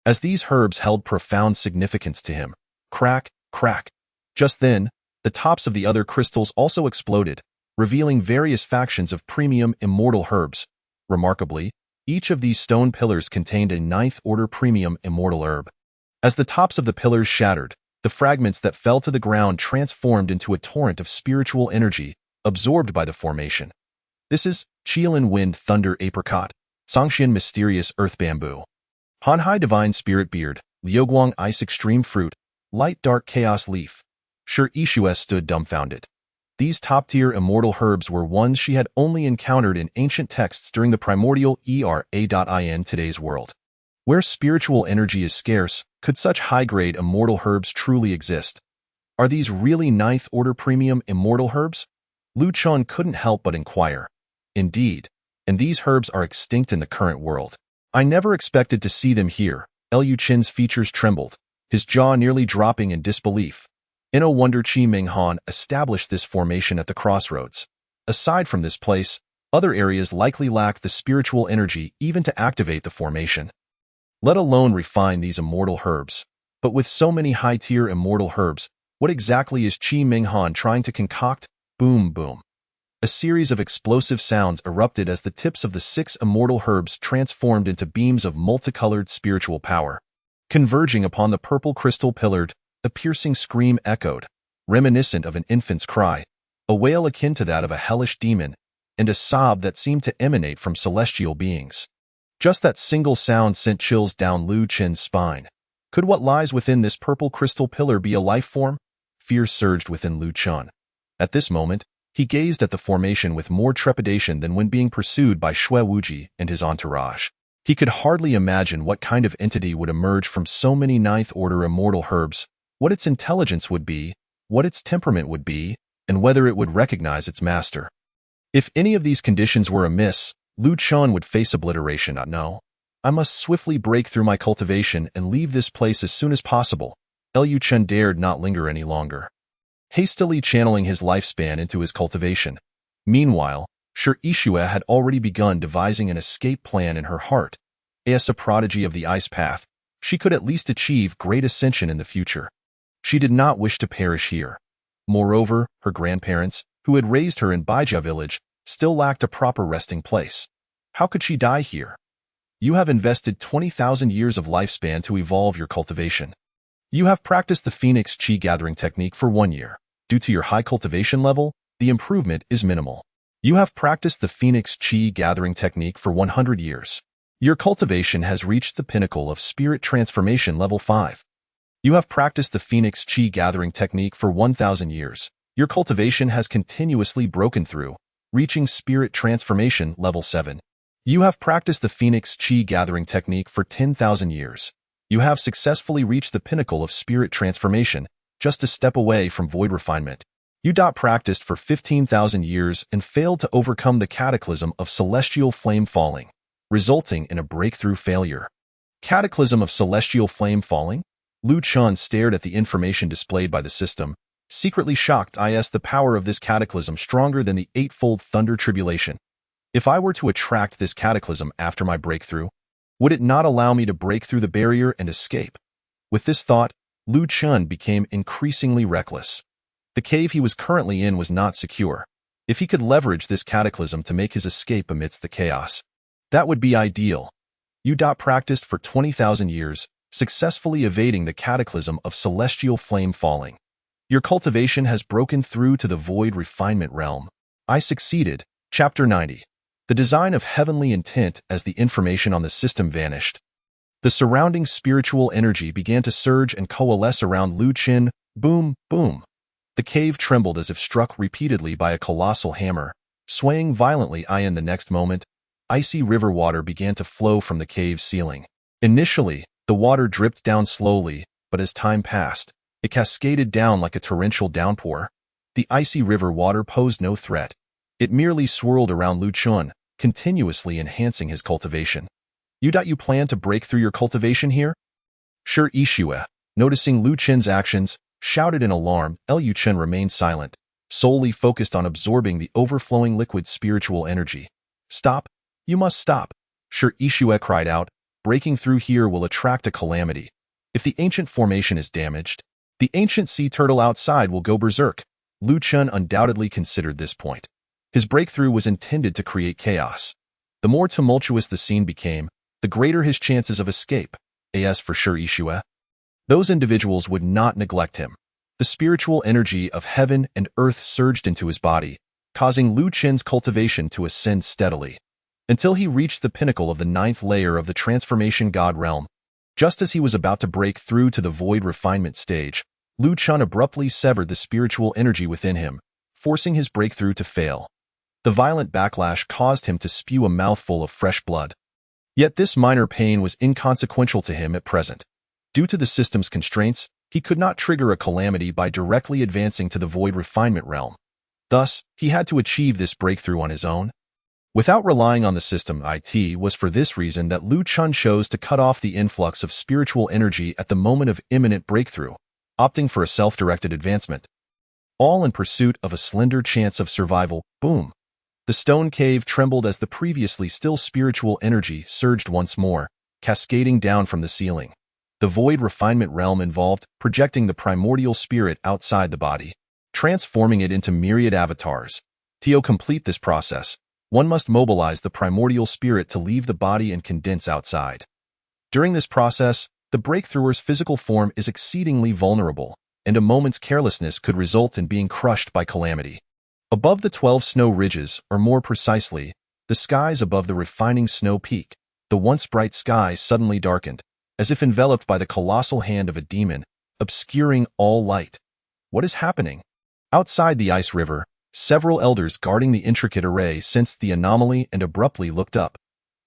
As these herbs held profound significance to him. Crack, crack. Just then, the tops of the other crystals also exploded, revealing various factions of premium immortal herbs. Remarkably, each of these stone pillars contained a 9th Order Premium Immortal Herb. As the tops of the pillars shattered, the fragments that fell to the ground transformed into a torrent of spiritual energy, absorbed by the formation. This is Qilin Wind Thunder Apricot, Songxian Mysterious Earth Bamboo, Hanhai Divine Spirit Beard, Liuguang Ice Extreme Fruit, Light Dark Chaos Leaf. Shi Yixue stood dumbfounded. These top-tier immortal herbs were ones she had only encountered in ancient texts during the primordial era. In today's world, where spiritual energy is scarce, could such high-grade immortal herbs truly exist? Are these really 9th Order Premium Immortal Herbs? Lu Chen couldn't help but inquire. Indeed, and these herbs are extinct in the current world. I never expected to see them here. Liu Chen's features trembled, his jaw nearly dropping in disbelief. No wonder Qi Minghan established this formation at the crossroads. Aside from this place, other areas likely lack the spiritual energy even to activate the formation, let alone refine these immortal herbs. But with so many high-tier immortal herbs, what exactly is Qi Minghan trying to concoct? Boom, boom. A series of explosive sounds erupted as the tips of the 6 immortal herbs transformed into beams of multicolored spiritual power. Converging upon the purple crystal pillared, a piercing scream echoed, reminiscent of an infant's cry, a wail akin to that of a hellish demon, and a sob that seemed to emanate from celestial beings. Just that single sound sent chills down Lu Qin's spine. Could what lies within this purple crystal pillar be a life form? Fear surged within Lu Qin. At this moment, he gazed at the formation with more trepidation than when being pursued by Xue Wuji and his entourage. He could hardly imagine what kind of entity would emerge from so many ninth-order immortal herbs, what its intelligence would be, what its temperament would be, and whether it would recognize its master. If any of these conditions were amiss, Lu Qin would face obliteration. No. I must swiftly break through my cultivation and leave this place as soon as possible. Lu Qin dared not linger any longer, hastily channeling his lifespan into his cultivation. Meanwhile, Shi Yixue had already begun devising an escape plan in her heart. As a prodigy of the ice path, she could at least achieve great ascension in the future. She did not wish to perish here. Moreover, her grandparents, who had raised her in Baijia village, still lacked a proper resting place. How could she die here? You have invested 20,000 years of lifespan to evolve your cultivation. You have practiced the Phoenix Qi gathering technique for 1 year. Due to your high cultivation level, the improvement is minimal. You have practiced the Phoenix Qi gathering technique for 100 years. Your cultivation has reached the pinnacle of spirit transformation level 5. You have practiced the Phoenix Qi gathering technique for 1,000 years. Your cultivation has continuously broken through, reaching spirit transformation level 7. You have practiced the Phoenix Qi gathering technique for 10,000 years. You have successfully reached the pinnacle of spirit transformation, just a step away from void refinement. You practiced for 15,000 years and failed to overcome the cataclysm of celestial flame falling, resulting in a breakthrough failure. Cataclysm of celestial flame falling? Lu Qin stared at the information displayed by the system, secretly shocked. The power of this cataclysm stronger than the 8-fold thunder tribulation. If I were to attract this cataclysm after my breakthrough, would it not allow me to break through the barrier and escape? With this thought, Lu Qin became increasingly reckless. The cave he was currently in was not secure. If he could leverage this cataclysm to make his escape amidst the chaos, that would be ideal. You practiced for 20,000 years, successfully evading the cataclysm of celestial flame falling. Your cultivation has broken through to the void refinement realm. I succeeded. Chapter 90. The design of heavenly intent. As the information on the system vanished, the surrounding spiritual energy began to surge and coalesce around Lu Qin. Boom, boom. The cave trembled as if struck repeatedly by a colossal hammer, swaying violently. In the next moment, icy river water began to flow from the cave's ceiling. Initially, the water dripped down slowly, but as time passed, it cascaded down like a torrential downpour. The icy river water posed no threat. It merely swirled around Lu Qin, continuously enhancing his cultivation. You plan to break through your cultivation here? Shi Yixue, noticing Lu Qin's actions, shouted in alarm. Lu Qin remained silent, solely focused on absorbing the overflowing liquid spiritual energy. Stop! You must stop! Shi Yixue cried out. Breaking through here will attract a calamity. If the ancient formation is damaged, the ancient sea turtle outside will go berserk. Lu Qin undoubtedly considered this point. His breakthrough was intended to create chaos. The more tumultuous the scene became, the greater his chances of escape. As for Shi Yixue, those individuals would not neglect him. The spiritual energy of heaven and earth surged into his body, causing Lu Qin's cultivation to ascend steadily, until he reached the pinnacle of the 9th layer of the transformation god realm. Just as he was about to break through to the void refinement stage, Lu Qin abruptly severed the spiritual energy within him, forcing his breakthrough to fail. The violent backlash caused him to spew a mouthful of fresh blood. Yet this minor pain was inconsequential to him at present. Due to the system's constraints, he could not trigger a calamity by directly advancing to the void refinement realm. Thus, he had to achieve this breakthrough on his own. Without relying on the system, it was for this reason that Lu Qin chose to cut off the influx of spiritual energy at the moment of imminent breakthrough, opting for a self-directed advancement. All in pursuit of a slender chance of survival. Boom! The stone cave trembled as the previously still spiritual energy surged once more, cascading down from the ceiling. The void refinement realm involved projecting the primordial spirit outside the body, transforming it into myriad avatars. To complete this process, one must mobilize the primordial spirit to leave the body and condense outside. During this process, the breakthrougher's physical form is exceedingly vulnerable, and a moment's carelessness could result in being crushed by calamity. Above the 12 snow ridges, or more precisely, the skies above the refining snow peak, the once bright sky suddenly darkened, as if enveloped by the colossal hand of a demon, obscuring all light. What is happening? Outside the ice river, several elders guarding the intricate array sensed the anomaly and abruptly looked up.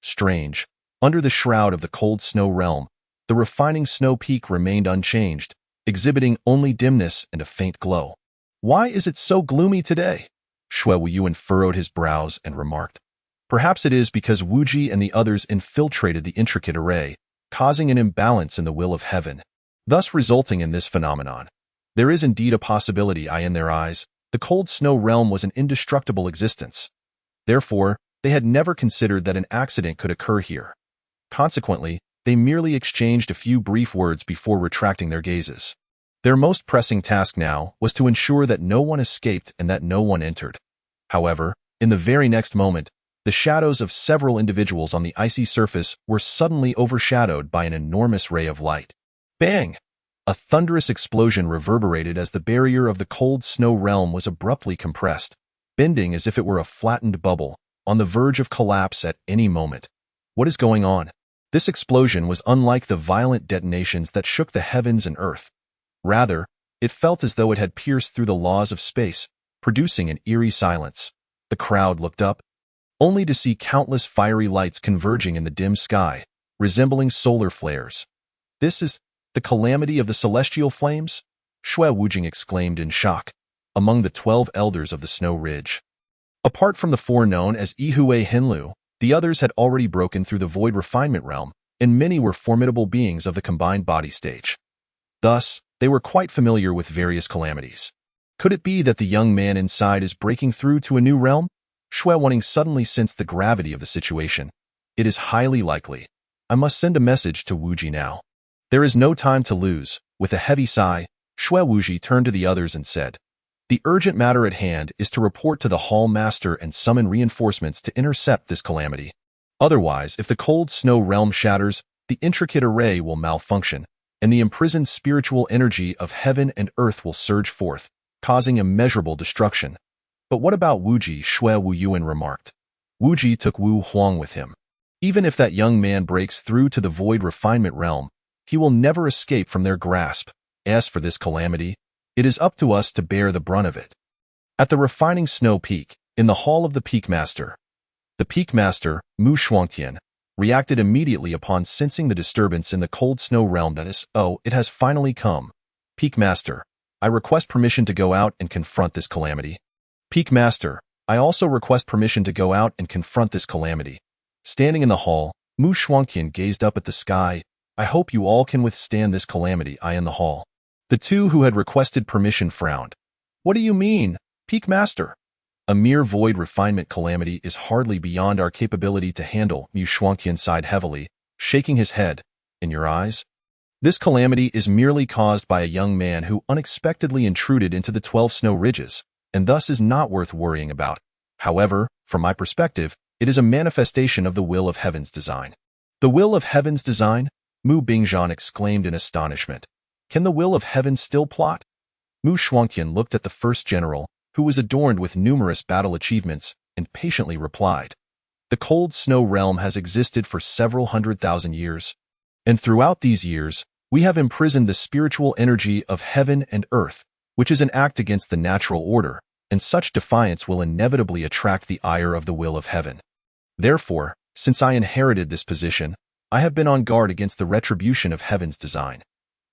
Strange. Under the shroud of the cold snow realm, the refining snow peak remained unchanged, exhibiting only dimness and a faint glow. Why is it so gloomy today? Shui Wuyuan furrowed his brows and remarked. Perhaps it is because Wuji and the others infiltrated the intricate array, causing an imbalance in the will of heaven, thus resulting in this phenomenon. There is indeed a possibility in their eyes. The cold snow realm was an indestructible existence. Therefore, they had never considered that an accident could occur here. Consequently, they merely exchanged a few brief words before retracting their gazes. Their most pressing task now was to ensure that no one escaped and that no one entered. However, in the very next moment, the shadows of several individuals on the icy surface were suddenly overshadowed by an enormous ray of light. Bang! A thunderous explosion reverberated as the barrier of the cold snow realm was abruptly compressed, bending as if it were a flattened bubble, on the verge of collapse at any moment. What is going on? This explosion was unlike the violent detonations that shook the heavens and earth. Rather, it felt as though it had pierced through the laws of space, producing an eerie silence. The crowd looked up, only to see countless fiery lights converging in the dim sky, resembling solar flares. This is the calamity of the celestial flames? Shui Wujing exclaimed in shock, among the 12 elders of the Snow Ridge. Apart from the four known as Ihue Henlu, the others had already broken through the void refinement realm, and many were formidable beings of the combined body stage. Thus, they were quite familiar with various calamities. Could it be that the young man inside is breaking through to a new realm? Shui Wujing suddenly sensed the gravity of the situation. It is highly likely. I must send a message to Wuji now. There is no time to lose. With a heavy sigh, Shui Wuji turned to the others and said, The urgent matter at hand is to report to the Hall Master and summon reinforcements to intercept this calamity. Otherwise, if the cold snow realm shatters, the intricate array will malfunction, and the imprisoned spiritual energy of heaven and earth will surge forth, causing immeasurable destruction. But what about Wuji? Shui Wuyuan remarked. Wuji took Wu Huang with him. Even if that young man breaks through to the void refinement realm, he will never escape from their grasp. As for this calamity, it is up to us to bear the brunt of it. At the refining snow peak, in the hall of the Peak Master, the Peak Master, Mu Shuangtian, reacted immediately upon sensing the disturbance in the cold snow realm. That is, it has finally come. Peak Master, I request permission to go out and confront this calamity. Peak Master, I also request permission to go out and confront this calamity. Standing in the hall, Mu Shuangtian gazed up at the sky. I hope you all can withstand this calamity. In the hall. The two who had requested permission frowned. What do you mean, Peak Master? A mere void refinement calamity is hardly beyond our capability to handle. Mu Shuangtian sighed heavily, shaking his head. In your eyes? This calamity is merely caused by a young man who unexpectedly intruded into the 12 snow ridges, and thus is not worth worrying about. However, from my perspective, it is a manifestation of the will of heaven's design. The will of heaven's design? Mu Bingzhan exclaimed in astonishment. Can the will of heaven still plot? Mu Shuangtian looked at the first general, who was adorned with numerous battle achievements, and patiently replied. The cold snow realm has existed for several 100,000 years, and throughout these years, we have imprisoned the spiritual energy of heaven and earth, which is an act against the natural order, and such defiance will inevitably attract the ire of the will of heaven. Therefore, since I inherited this position, I have been on guard against the retribution of heaven's design.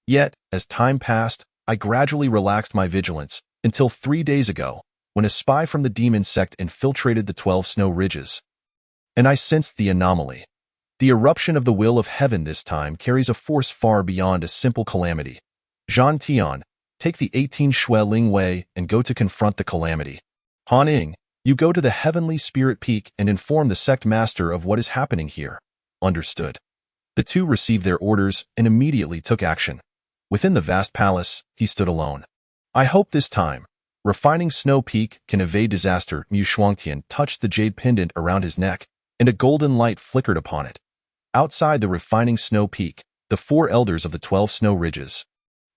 Yet, as time passed, I gradually relaxed my vigilance, until 3 days ago, when a spy from the demon sect infiltrated the 12 snow ridges. And I sensed the anomaly. The eruption of the will of heaven this time carries a force far beyond a simple calamity. Zhan Tian, take the 18 Shui Ling Wei and go to confront the calamity. Han Ing, you go to the heavenly spirit peak and inform the sect master of what is happening here. Understood. The two received their orders and immediately took action. Within the vast palace, he stood alone. I hope this time, refining Snow Peak can evade disaster. Mu Shuangtian touched the jade pendant around his neck, and a golden light flickered upon it. Outside the refining Snow Peak, the 4 elders of the 12 snow ridges,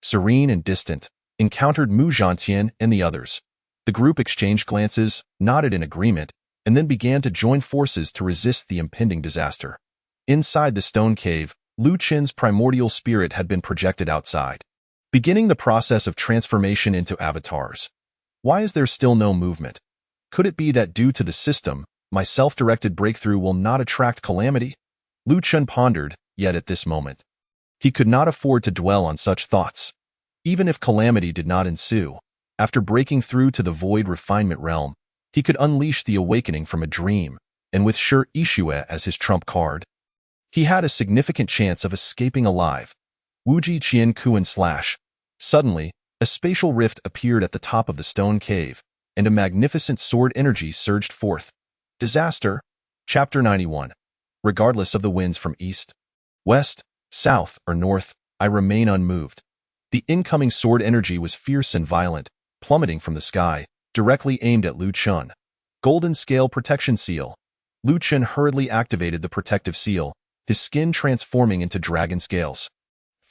serene and distant, encountered Mu Zhantian and the others. The group exchanged glances, nodded in agreement, and then began to join forces to resist the impending disaster. Inside the stone cave, Lu Qin's primordial spirit had been projected outside, beginning the process of transformation into avatars. Why is there still no movement? Could it be that due to the system, my self-directed breakthrough will not attract calamity? Lu Qin pondered, yet at this moment, he could not afford to dwell on such thoughts. Even if calamity did not ensue, after breaking through to the void refinement realm, he could unleash the awakening from a dream, and with Shi Yixue as his trump card, he had a significant chance of escaping alive. Wuji Qian Kuan / Suddenly, a spatial rift appeared at the top of the stone cave, and a magnificent sword energy surged forth. Disaster. Chapter 91. Regardless of the winds from east, west, south, or north, I remain unmoved. The incoming sword energy was fierce and violent, plummeting from the sky, directly aimed at Lu Qin. Golden Scale Protection Seal. Lu Qin hurriedly activated the protective seal, his skin transforming into dragon scales.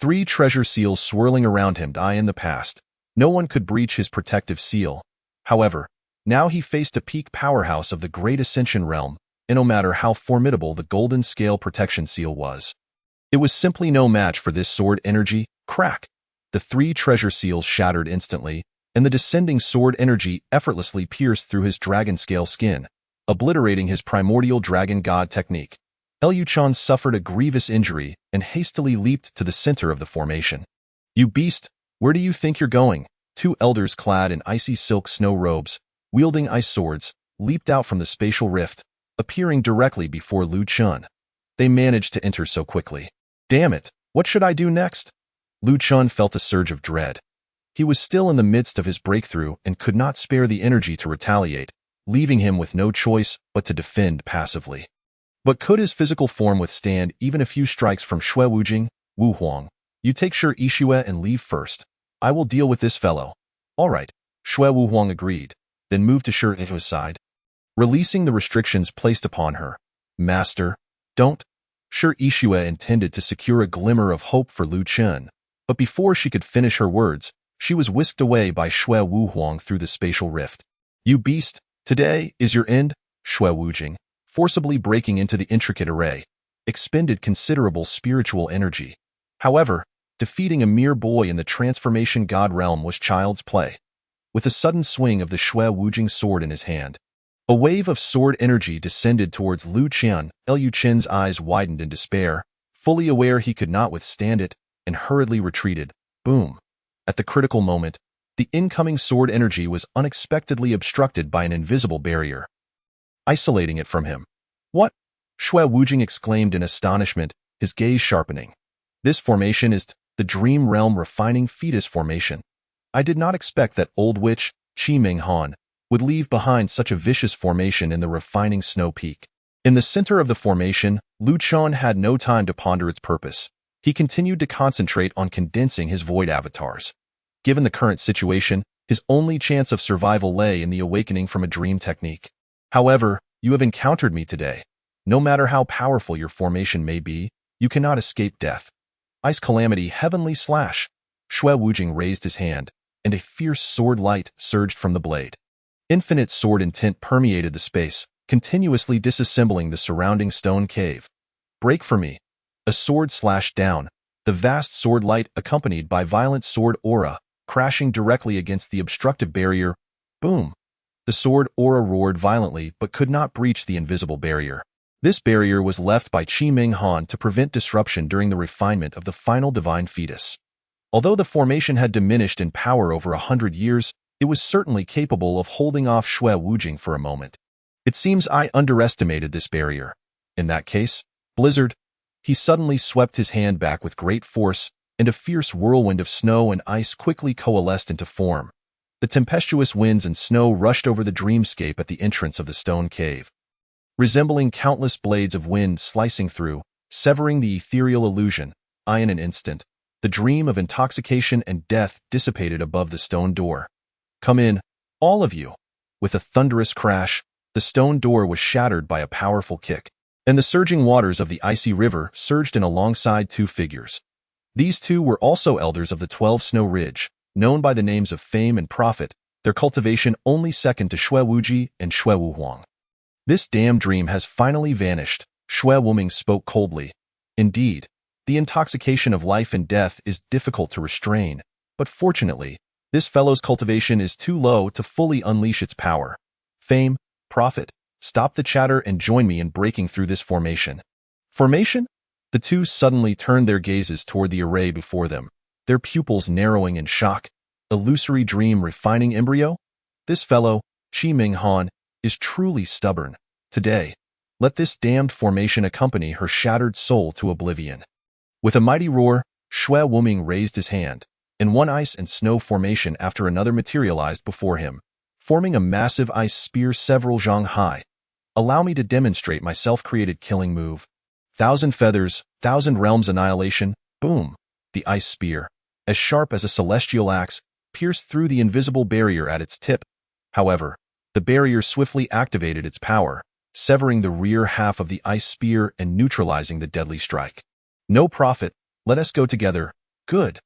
3 treasure seals swirling around him. In the past, no one could breach his protective seal. However, now he faced a peak powerhouse of the Great Ascension realm, and no matter how formidable the Golden Scale Protection Seal was, it was simply no match for this sword energy. Crack! The 3 treasure seals shattered instantly, and the descending sword energy effortlessly pierced through his dragon scale skin, obliterating his primordial dragon god technique. Elyuchan suffered a grievous injury and hastily leaped to the center of the formation. You beast, where do you think you're going? 2 elders clad in icy silk snow robes, wielding ice swords, leaped out from the spatial rift, appearing directly before Lu Qin. They managed to enter so quickly. Damn it, what should I do next? Lu Qin felt a surge of dread. He was still in the midst of his breakthrough and could not spare the energy to retaliate, leaving him with no choice but to defend passively. But could his physical form withstand even a few strikes from Shui Wujing? Wu Huang, you take Shi Yixue and leave first. I will deal with this fellow. All right, Shui Wu Huang agreed, then moved to Shi Yixue's side, releasing the restrictions placed upon her. Master, don't. Shi Yixue intended to secure a glimmer of hope for Lu Qin, but before she could finish her words, she was whisked away by Shui Wu Huang through the spatial rift. You beast, today is your end. Shui Wujing, forcibly breaking into the intricate array, expended considerable spiritual energy. However, defeating a mere boy in the transformation god realm was child's play. With a sudden swing of the Shui Wujing sword in his hand, a wave of sword energy descended towards Lu Qin. Lu Qin's eyes widened in despair, fully aware he could not withstand it, and hurriedly retreated. Boom. At the critical moment, the incoming sword energy was unexpectedly obstructed by an invisible barrier, isolating it from him. What? Shui Wujing exclaimed in astonishment, his gaze sharpening. This formation is the Dream Realm Refining Fetus Formation. I did not expect that old witch, Qi Ming Han, would leave behind such a vicious formation in the refining snow peak. In the center of the formation, Lu Qin had no time to ponder its purpose. He continued to concentrate on condensing his void avatars. Given the current situation, his only chance of survival lay in the awakening from a dream technique. However, you have encountered me today. No matter how powerful your formation may be, you cannot escape death. Ice Calamity Heavenly Slash. Shui Wujing raised his hand, and a fierce sword light surged from the blade. Infinite sword intent permeated the space, continuously disassembling the surrounding stone cave. Break for me. A sword slashed down, the vast sword light accompanied by violent sword aura, crashing directly against the obstructive barrier. Boom. The sword aura roared violently but could not breach the invisible barrier. This barrier was left by Qi Ming Han to prevent disruption during the refinement of the final divine fetus. Although the formation had diminished in power over 100 years, it was certainly capable of holding off Shui Wujing for a moment. It seems I underestimated this barrier. In that case, Blizzard. He suddenly swept his hand back with great force, and a fierce whirlwind of snow and ice quickly coalesced into form. The tempestuous winds and snow rushed over the dreamscape at the entrance of the stone cave. Resembling countless blades of wind slicing through, severing the ethereal illusion. In an instant, the dream of intoxication and death dissipated above the stone door. "Come in, all of you." With a thunderous crash, the stone door was shattered by a powerful kick, and the surging waters of the icy river surged in alongside two figures. These two were also elders of the 12 Snow Ridge, known by the names of Fame and Profit, their cultivation only second to Shui Wuji and Shui Wuhuang. "This damn dream has finally vanished," Shui Wuming spoke coldly. "Indeed, the intoxication of life and death is difficult to restrain, but fortunately, this fellow's cultivation is too low to fully unleash its power. Fame, Profit, stop the chatter and join me in breaking through this formation." "Formation?" The two suddenly turned their gazes toward the array before them, their pupils narrowing in shock. "Illusory dream refining embryo? This fellow, Qi Ming Han, is truly stubborn. Today, let this damned formation accompany her shattered soul to oblivion." With a mighty roar, Shui Wuming raised his hand, and one ice and snow formation after another materialized before him, forming a massive ice spear several zhang high. "Allow me to demonstrate my self-created killing move. 1,000 feathers, 1,000 realms annihilation." Boom! The ice spear, as sharp as a celestial axe, pierced through the invisible barrier at its tip. However, the barrier swiftly activated its power, severing the rear half of the ice spear and neutralizing the deadly strike. "No Profit, let us go together." "Good."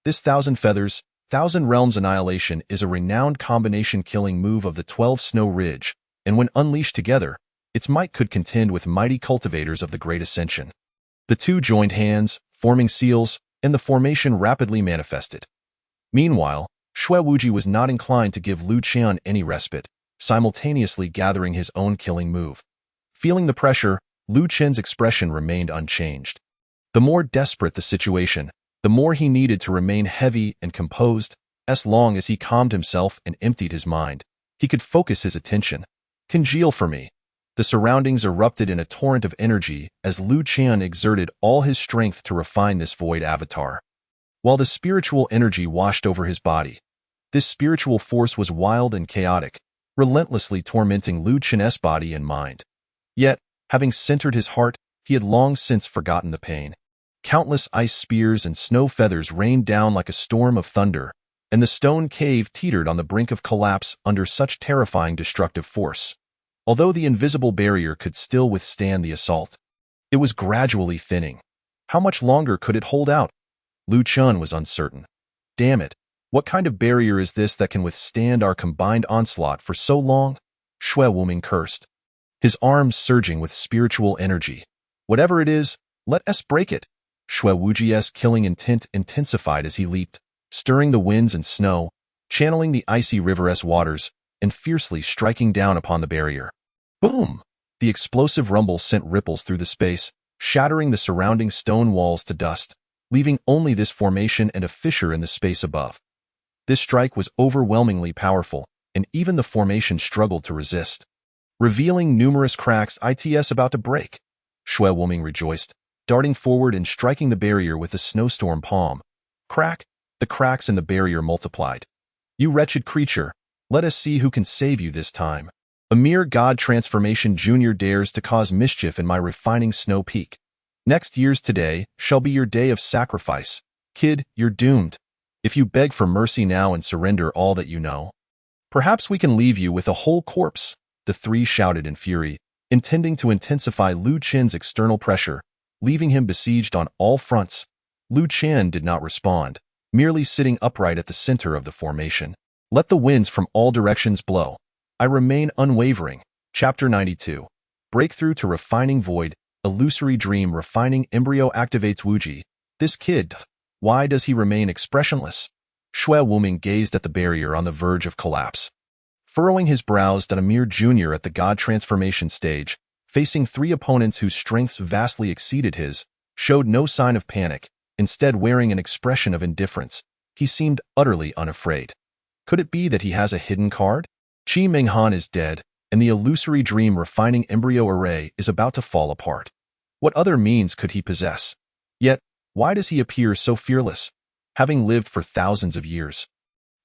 This 1,000 feathers, 1,000 realms annihilation is a renowned combination killing move of the 12 Snow Ridge, and when unleashed together, its might could contend with mighty cultivators of the Great Ascension. The two joined hands, forming seals, and the formation rapidly manifested. Meanwhile, Shui Wuji was not inclined to give Lu Qian any respite, simultaneously gathering his own killing move. Feeling the pressure, Lu Qian's expression remained unchanged. The more desperate the situation, the more he needed to remain heavy and composed. As long as he calmed himself and emptied his mind, he could focus his attention. "Congeal for me." The surroundings erupted in a torrent of energy as Lu Qian exerted all his strength to refine this void avatar. While the spiritual energy washed over his body, this spiritual force was wild and chaotic, relentlessly tormenting Lu Qian's body and mind. Yet, having centered his heart, he had long since forgotten the pain. Countless ice spears and snow feathers rained down like a storm of thunder, and the stone cave teetered on the brink of collapse under such terrifying destructive force. Although the invisible barrier could still withstand the assault, it was gradually thinning. How much longer could it hold out? Lu Qian was uncertain. "Damn it, what kind of barrier is this that can withstand our combined onslaught for so long?" Shui Wuming cursed, his arms surging with spiritual energy. "Whatever it is, let us break it." Shui Wuji's killing intent intensified as he leaped, stirring the winds and snow, channeling the icy river's waters, and fiercely striking down upon the barrier. Boom! The explosive rumble sent ripples through the space, shattering the surrounding stone walls to dust, leaving only this formation and a fissure in the space above. This strike was overwhelmingly powerful, and even the formation struggled to resist, revealing numerous cracks. "It's about to break." Shui Wuming rejoiced, darting forward and striking the barrier with a snowstorm palm. Crack! The cracks in the barrier multiplied. "You wretched creature, let us see who can save you this time. A mere god transformation junior dares to cause mischief in my refining snow peak. Next year's today shall be your day of sacrifice. Kid, you're doomed. If you beg for mercy now and surrender all that you know, perhaps we can leave you with a whole corpse." The three shouted in fury, intending to intensify Lu Qian's external pressure, leaving him besieged on all fronts. Lu Qian did not respond, merely sitting upright at the center of the formation. "Let the winds from all directions blow. I remain unwavering." Chapter 92. Breakthrough to Refining Void. Illusory dream refining embryo activates Wuji. This kid, why does he remain expressionless? Shui Wuming gazed at the barrier on the verge of collapse. Furrowing his brows, a mere junior at the god transformation stage, facing three opponents whose strengths vastly exceeded his, showed no sign of panic, instead wearing an expression of indifference. He seemed utterly unafraid. Could it be that he has a hidden card? Qi Ming Han is dead, and the illusory dream refining embryo array is about to fall apart. What other means could he possess? Yet, why does he appear so fearless, having lived for thousands of years?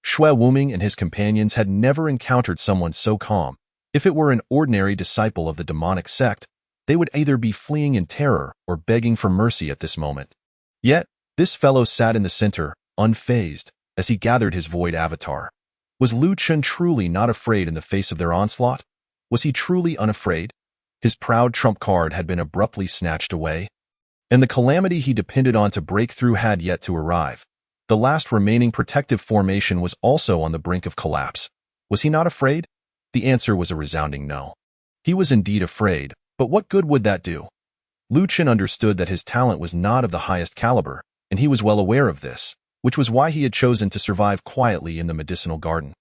Shui Wuming and his companions had never encountered someone so calm. If it were an ordinary disciple of the demonic sect, they would either be fleeing in terror or begging for mercy at this moment. Yet, this fellow sat in the center, unfazed, as he gathered his void avatar. Was Lu Chen truly not afraid in the face of their onslaught? Was he truly unafraid? His proud trump card had been abruptly snatched away, and the calamity he depended on to break through had yet to arrive. The last remaining protective formation was also on the brink of collapse. Was he not afraid? The answer was a resounding no. He was indeed afraid, but what good would that do? Lu Chen understood that his talent was not of the highest caliber, and he was well aware of this, which was why he had chosen to survive quietly in the medicinal garden.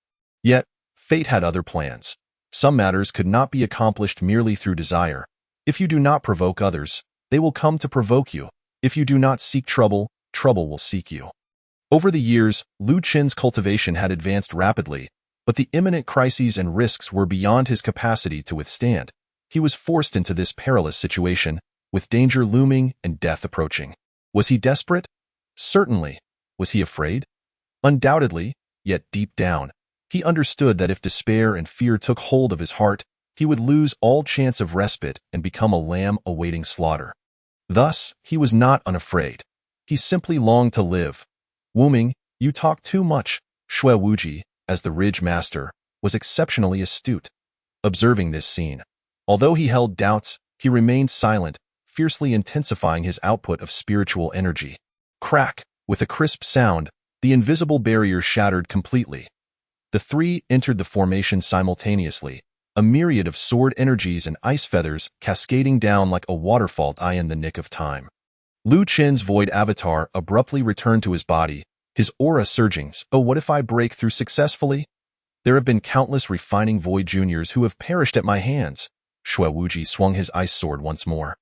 Yet, fate had other plans. Some matters could not be accomplished merely through desire. If you do not provoke others, they will come to provoke you. If you do not seek trouble, trouble will seek you. Over the years, Lu Chen's cultivation had advanced rapidly, but the imminent crises and risks were beyond his capacity to withstand. He was forced into this perilous situation, with danger looming and death approaching. Was he desperate? Certainly. Was he afraid? Undoubtedly, yet deep down, he understood that if despair and fear took hold of his heart, he would lose all chance of respite and become a lamb awaiting slaughter. Thus, he was not unafraid. He simply longed to live. Wuming, you talk too much. Shui Wuji, as the Ridge Master, was exceptionally astute. Observing this scene, although he held doubts, he remained silent, fiercely intensifying his output of spiritual energy. Crack! With a crisp sound, the invisible barrier shattered completely. The three entered the formation simultaneously, a myriad of sword energies and ice feathers cascading down like a waterfall in the nick of time. Lu Chen's void avatar abruptly returned to his body, his aura surging. Oh, what if I break through successfully? There have been countless refining void juniors who have perished at my hands. Shui Wuji swung his ice sword once more,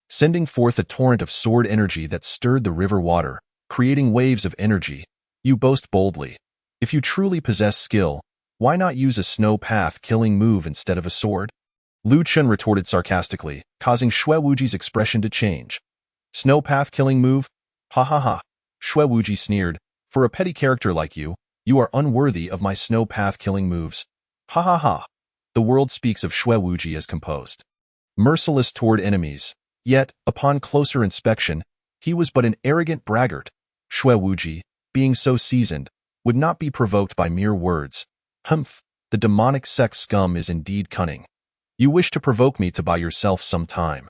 sending forth a torrent of sword energy that stirred the river water, creating waves of energy. You boast boldly. If you truly possess skill, why not use a snow path killing move instead of a sword? Lu Chen retorted sarcastically, causing Shui Wuji's expression to change. Snow path killing move? Ha ha ha. Shui Wuji sneered. For a petty character like you, you are unworthy of my snow path killing moves. Ha ha ha. The world speaks of Shui Wuji as composed, merciless toward enemies. Yet, upon closer inspection, he was but an arrogant braggart. Shui Wuji, being so seasoned, would not be provoked by mere words. Humph, the demonic Sect scum is indeed cunning. You wish to provoke me to buy yourself some time.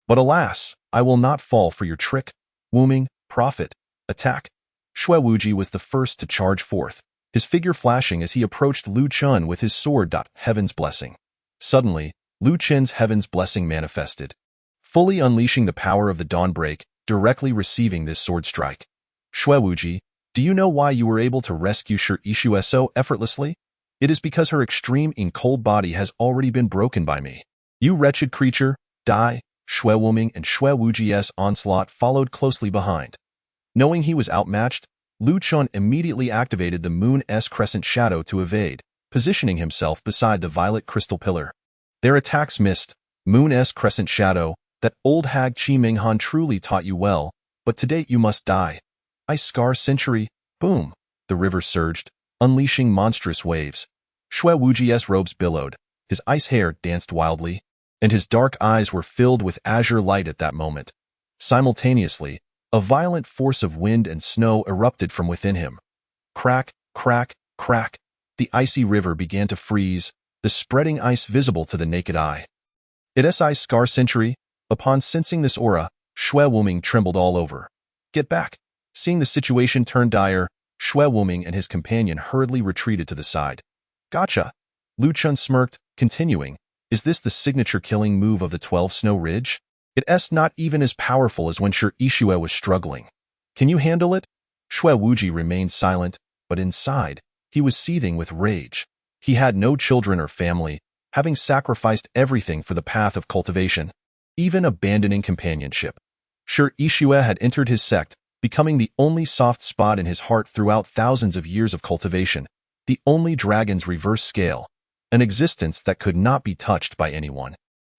But alas, I will not fall for your trick. Wuming, prophet, attack. Shui Wuji was the first to charge forth, his figure flashing as he approached Lu Chen with his sword. Heaven's blessing. Suddenly, Lu Chen's heaven's blessing manifested, fully unleashing the power of the dawnbreak, directly receiving this sword strike. Shui Wuji, do you know why you were able to rescue Shi Ishu so effortlessly? It is because her extreme in cold body has already been broken by me. You wretched creature, die. Shui Wuming and Shui Wuji's onslaught followed closely behind. Knowing he was outmatched, Lu Chen immediately activated the Moon's crescent shadow to evade, positioning himself beside the violet crystal pillar. Their attacks missed. Moon's crescent shadow, that old hag Qi Minghan truly taught you well, but to date you must die. Ice Scar Century, boom! The river surged, unleashing monstrous waves. Shui Wuji's robes billowed, his ice hair danced wildly, and his dark eyes were filled with azure light at that moment. Simultaneously, a violent force of wind and snow erupted from within him. Crack, crack, crack. The icy river began to freeze, the spreading ice visible to the naked eye. It's Ice Scar Century. Upon sensing this aura, Shui Wuming trembled all over. Get back! Seeing the situation turn dire, Shui Wuming and his companion hurriedly retreated to the side. Gotcha! Lu Chen smirked, continuing, is this the signature killing move of the 12 Snow Ridge? It's not even as powerful as when Shi Ishu was struggling. Can you handle it? Shui Wuji remained silent, but inside, he was seething with rage. He had no children or family, having sacrificed everything for the path of cultivation, even abandoning companionship. Shi Ishu had entered his sect, becoming the only soft spot in his heart throughout thousands of years of cultivation, the only dragon's reverse scale, an existence that could not be touched by anyone.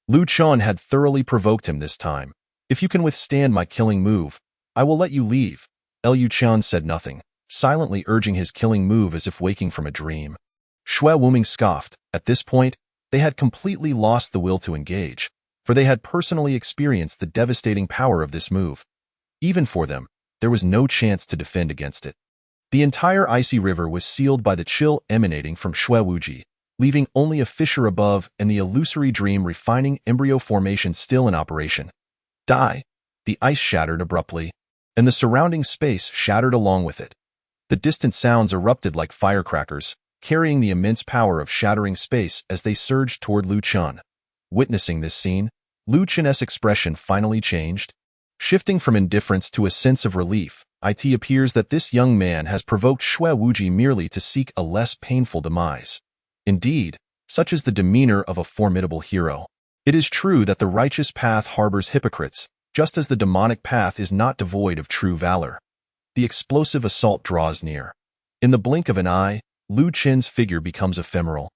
Lu Chen had thoroughly provoked him this time. If you can withstand my killing move, I will let you leave. Lu Chen said nothing, silently urging his killing move as if waking from a dream. Shui Wuming scoffed. At this point, they had completely lost the will to engage. for they had personally experienced the devastating power of this move. Even for them, there was no chance to defend against it. The entire icy river was sealed by the chill emanating from Xuewuji, leaving only a fissure above and the illusory dream refining embryo formation still in operation. Die! The ice shattered abruptly, and the surrounding space shattered along with it. The distant sounds erupted like firecrackers, carrying the immense power of shattering space as they surged toward Lu Chun. Witnessing this scene, Lu Chun's expression finally changed. Shifting from indifference to a sense of relief, it appears that this young man has provoked Xuewuji merely to seek a less painful demise. Indeed, such is the demeanor of a formidable hero. It is true that the righteous path harbors hypocrites, just as the demonic path is not devoid of true valor. The explosive assault draws near. In the blink of an eye, Lu Chun's figure becomes ephemeral.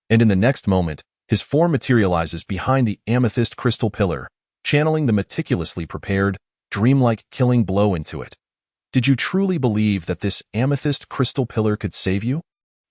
And in the next moment, his form materializes behind the amethyst crystal pillar, channeling the meticulously prepared, dreamlike killing blow into it. Did you truly believe that this amethyst crystal pillar could save you?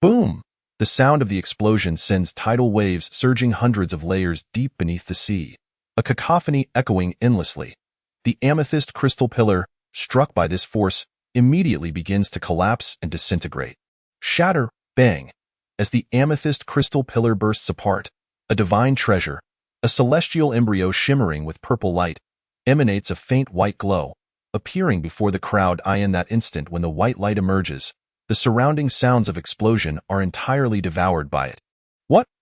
Boom! The sound of the explosion sends tidal waves surging hundreds of layers deep beneath the sea, a cacophony echoing endlessly. The amethyst crystal pillar, struck by this force, immediately begins to collapse and disintegrate. Shatter, bang! As the amethyst crystal pillar bursts apart, a divine treasure, a celestial embryo shimmering with purple light, emanates a faint white glow, appearing before the crowd. In that instant when the white light emerges, the surrounding sounds of explosion are entirely devoured by it. What?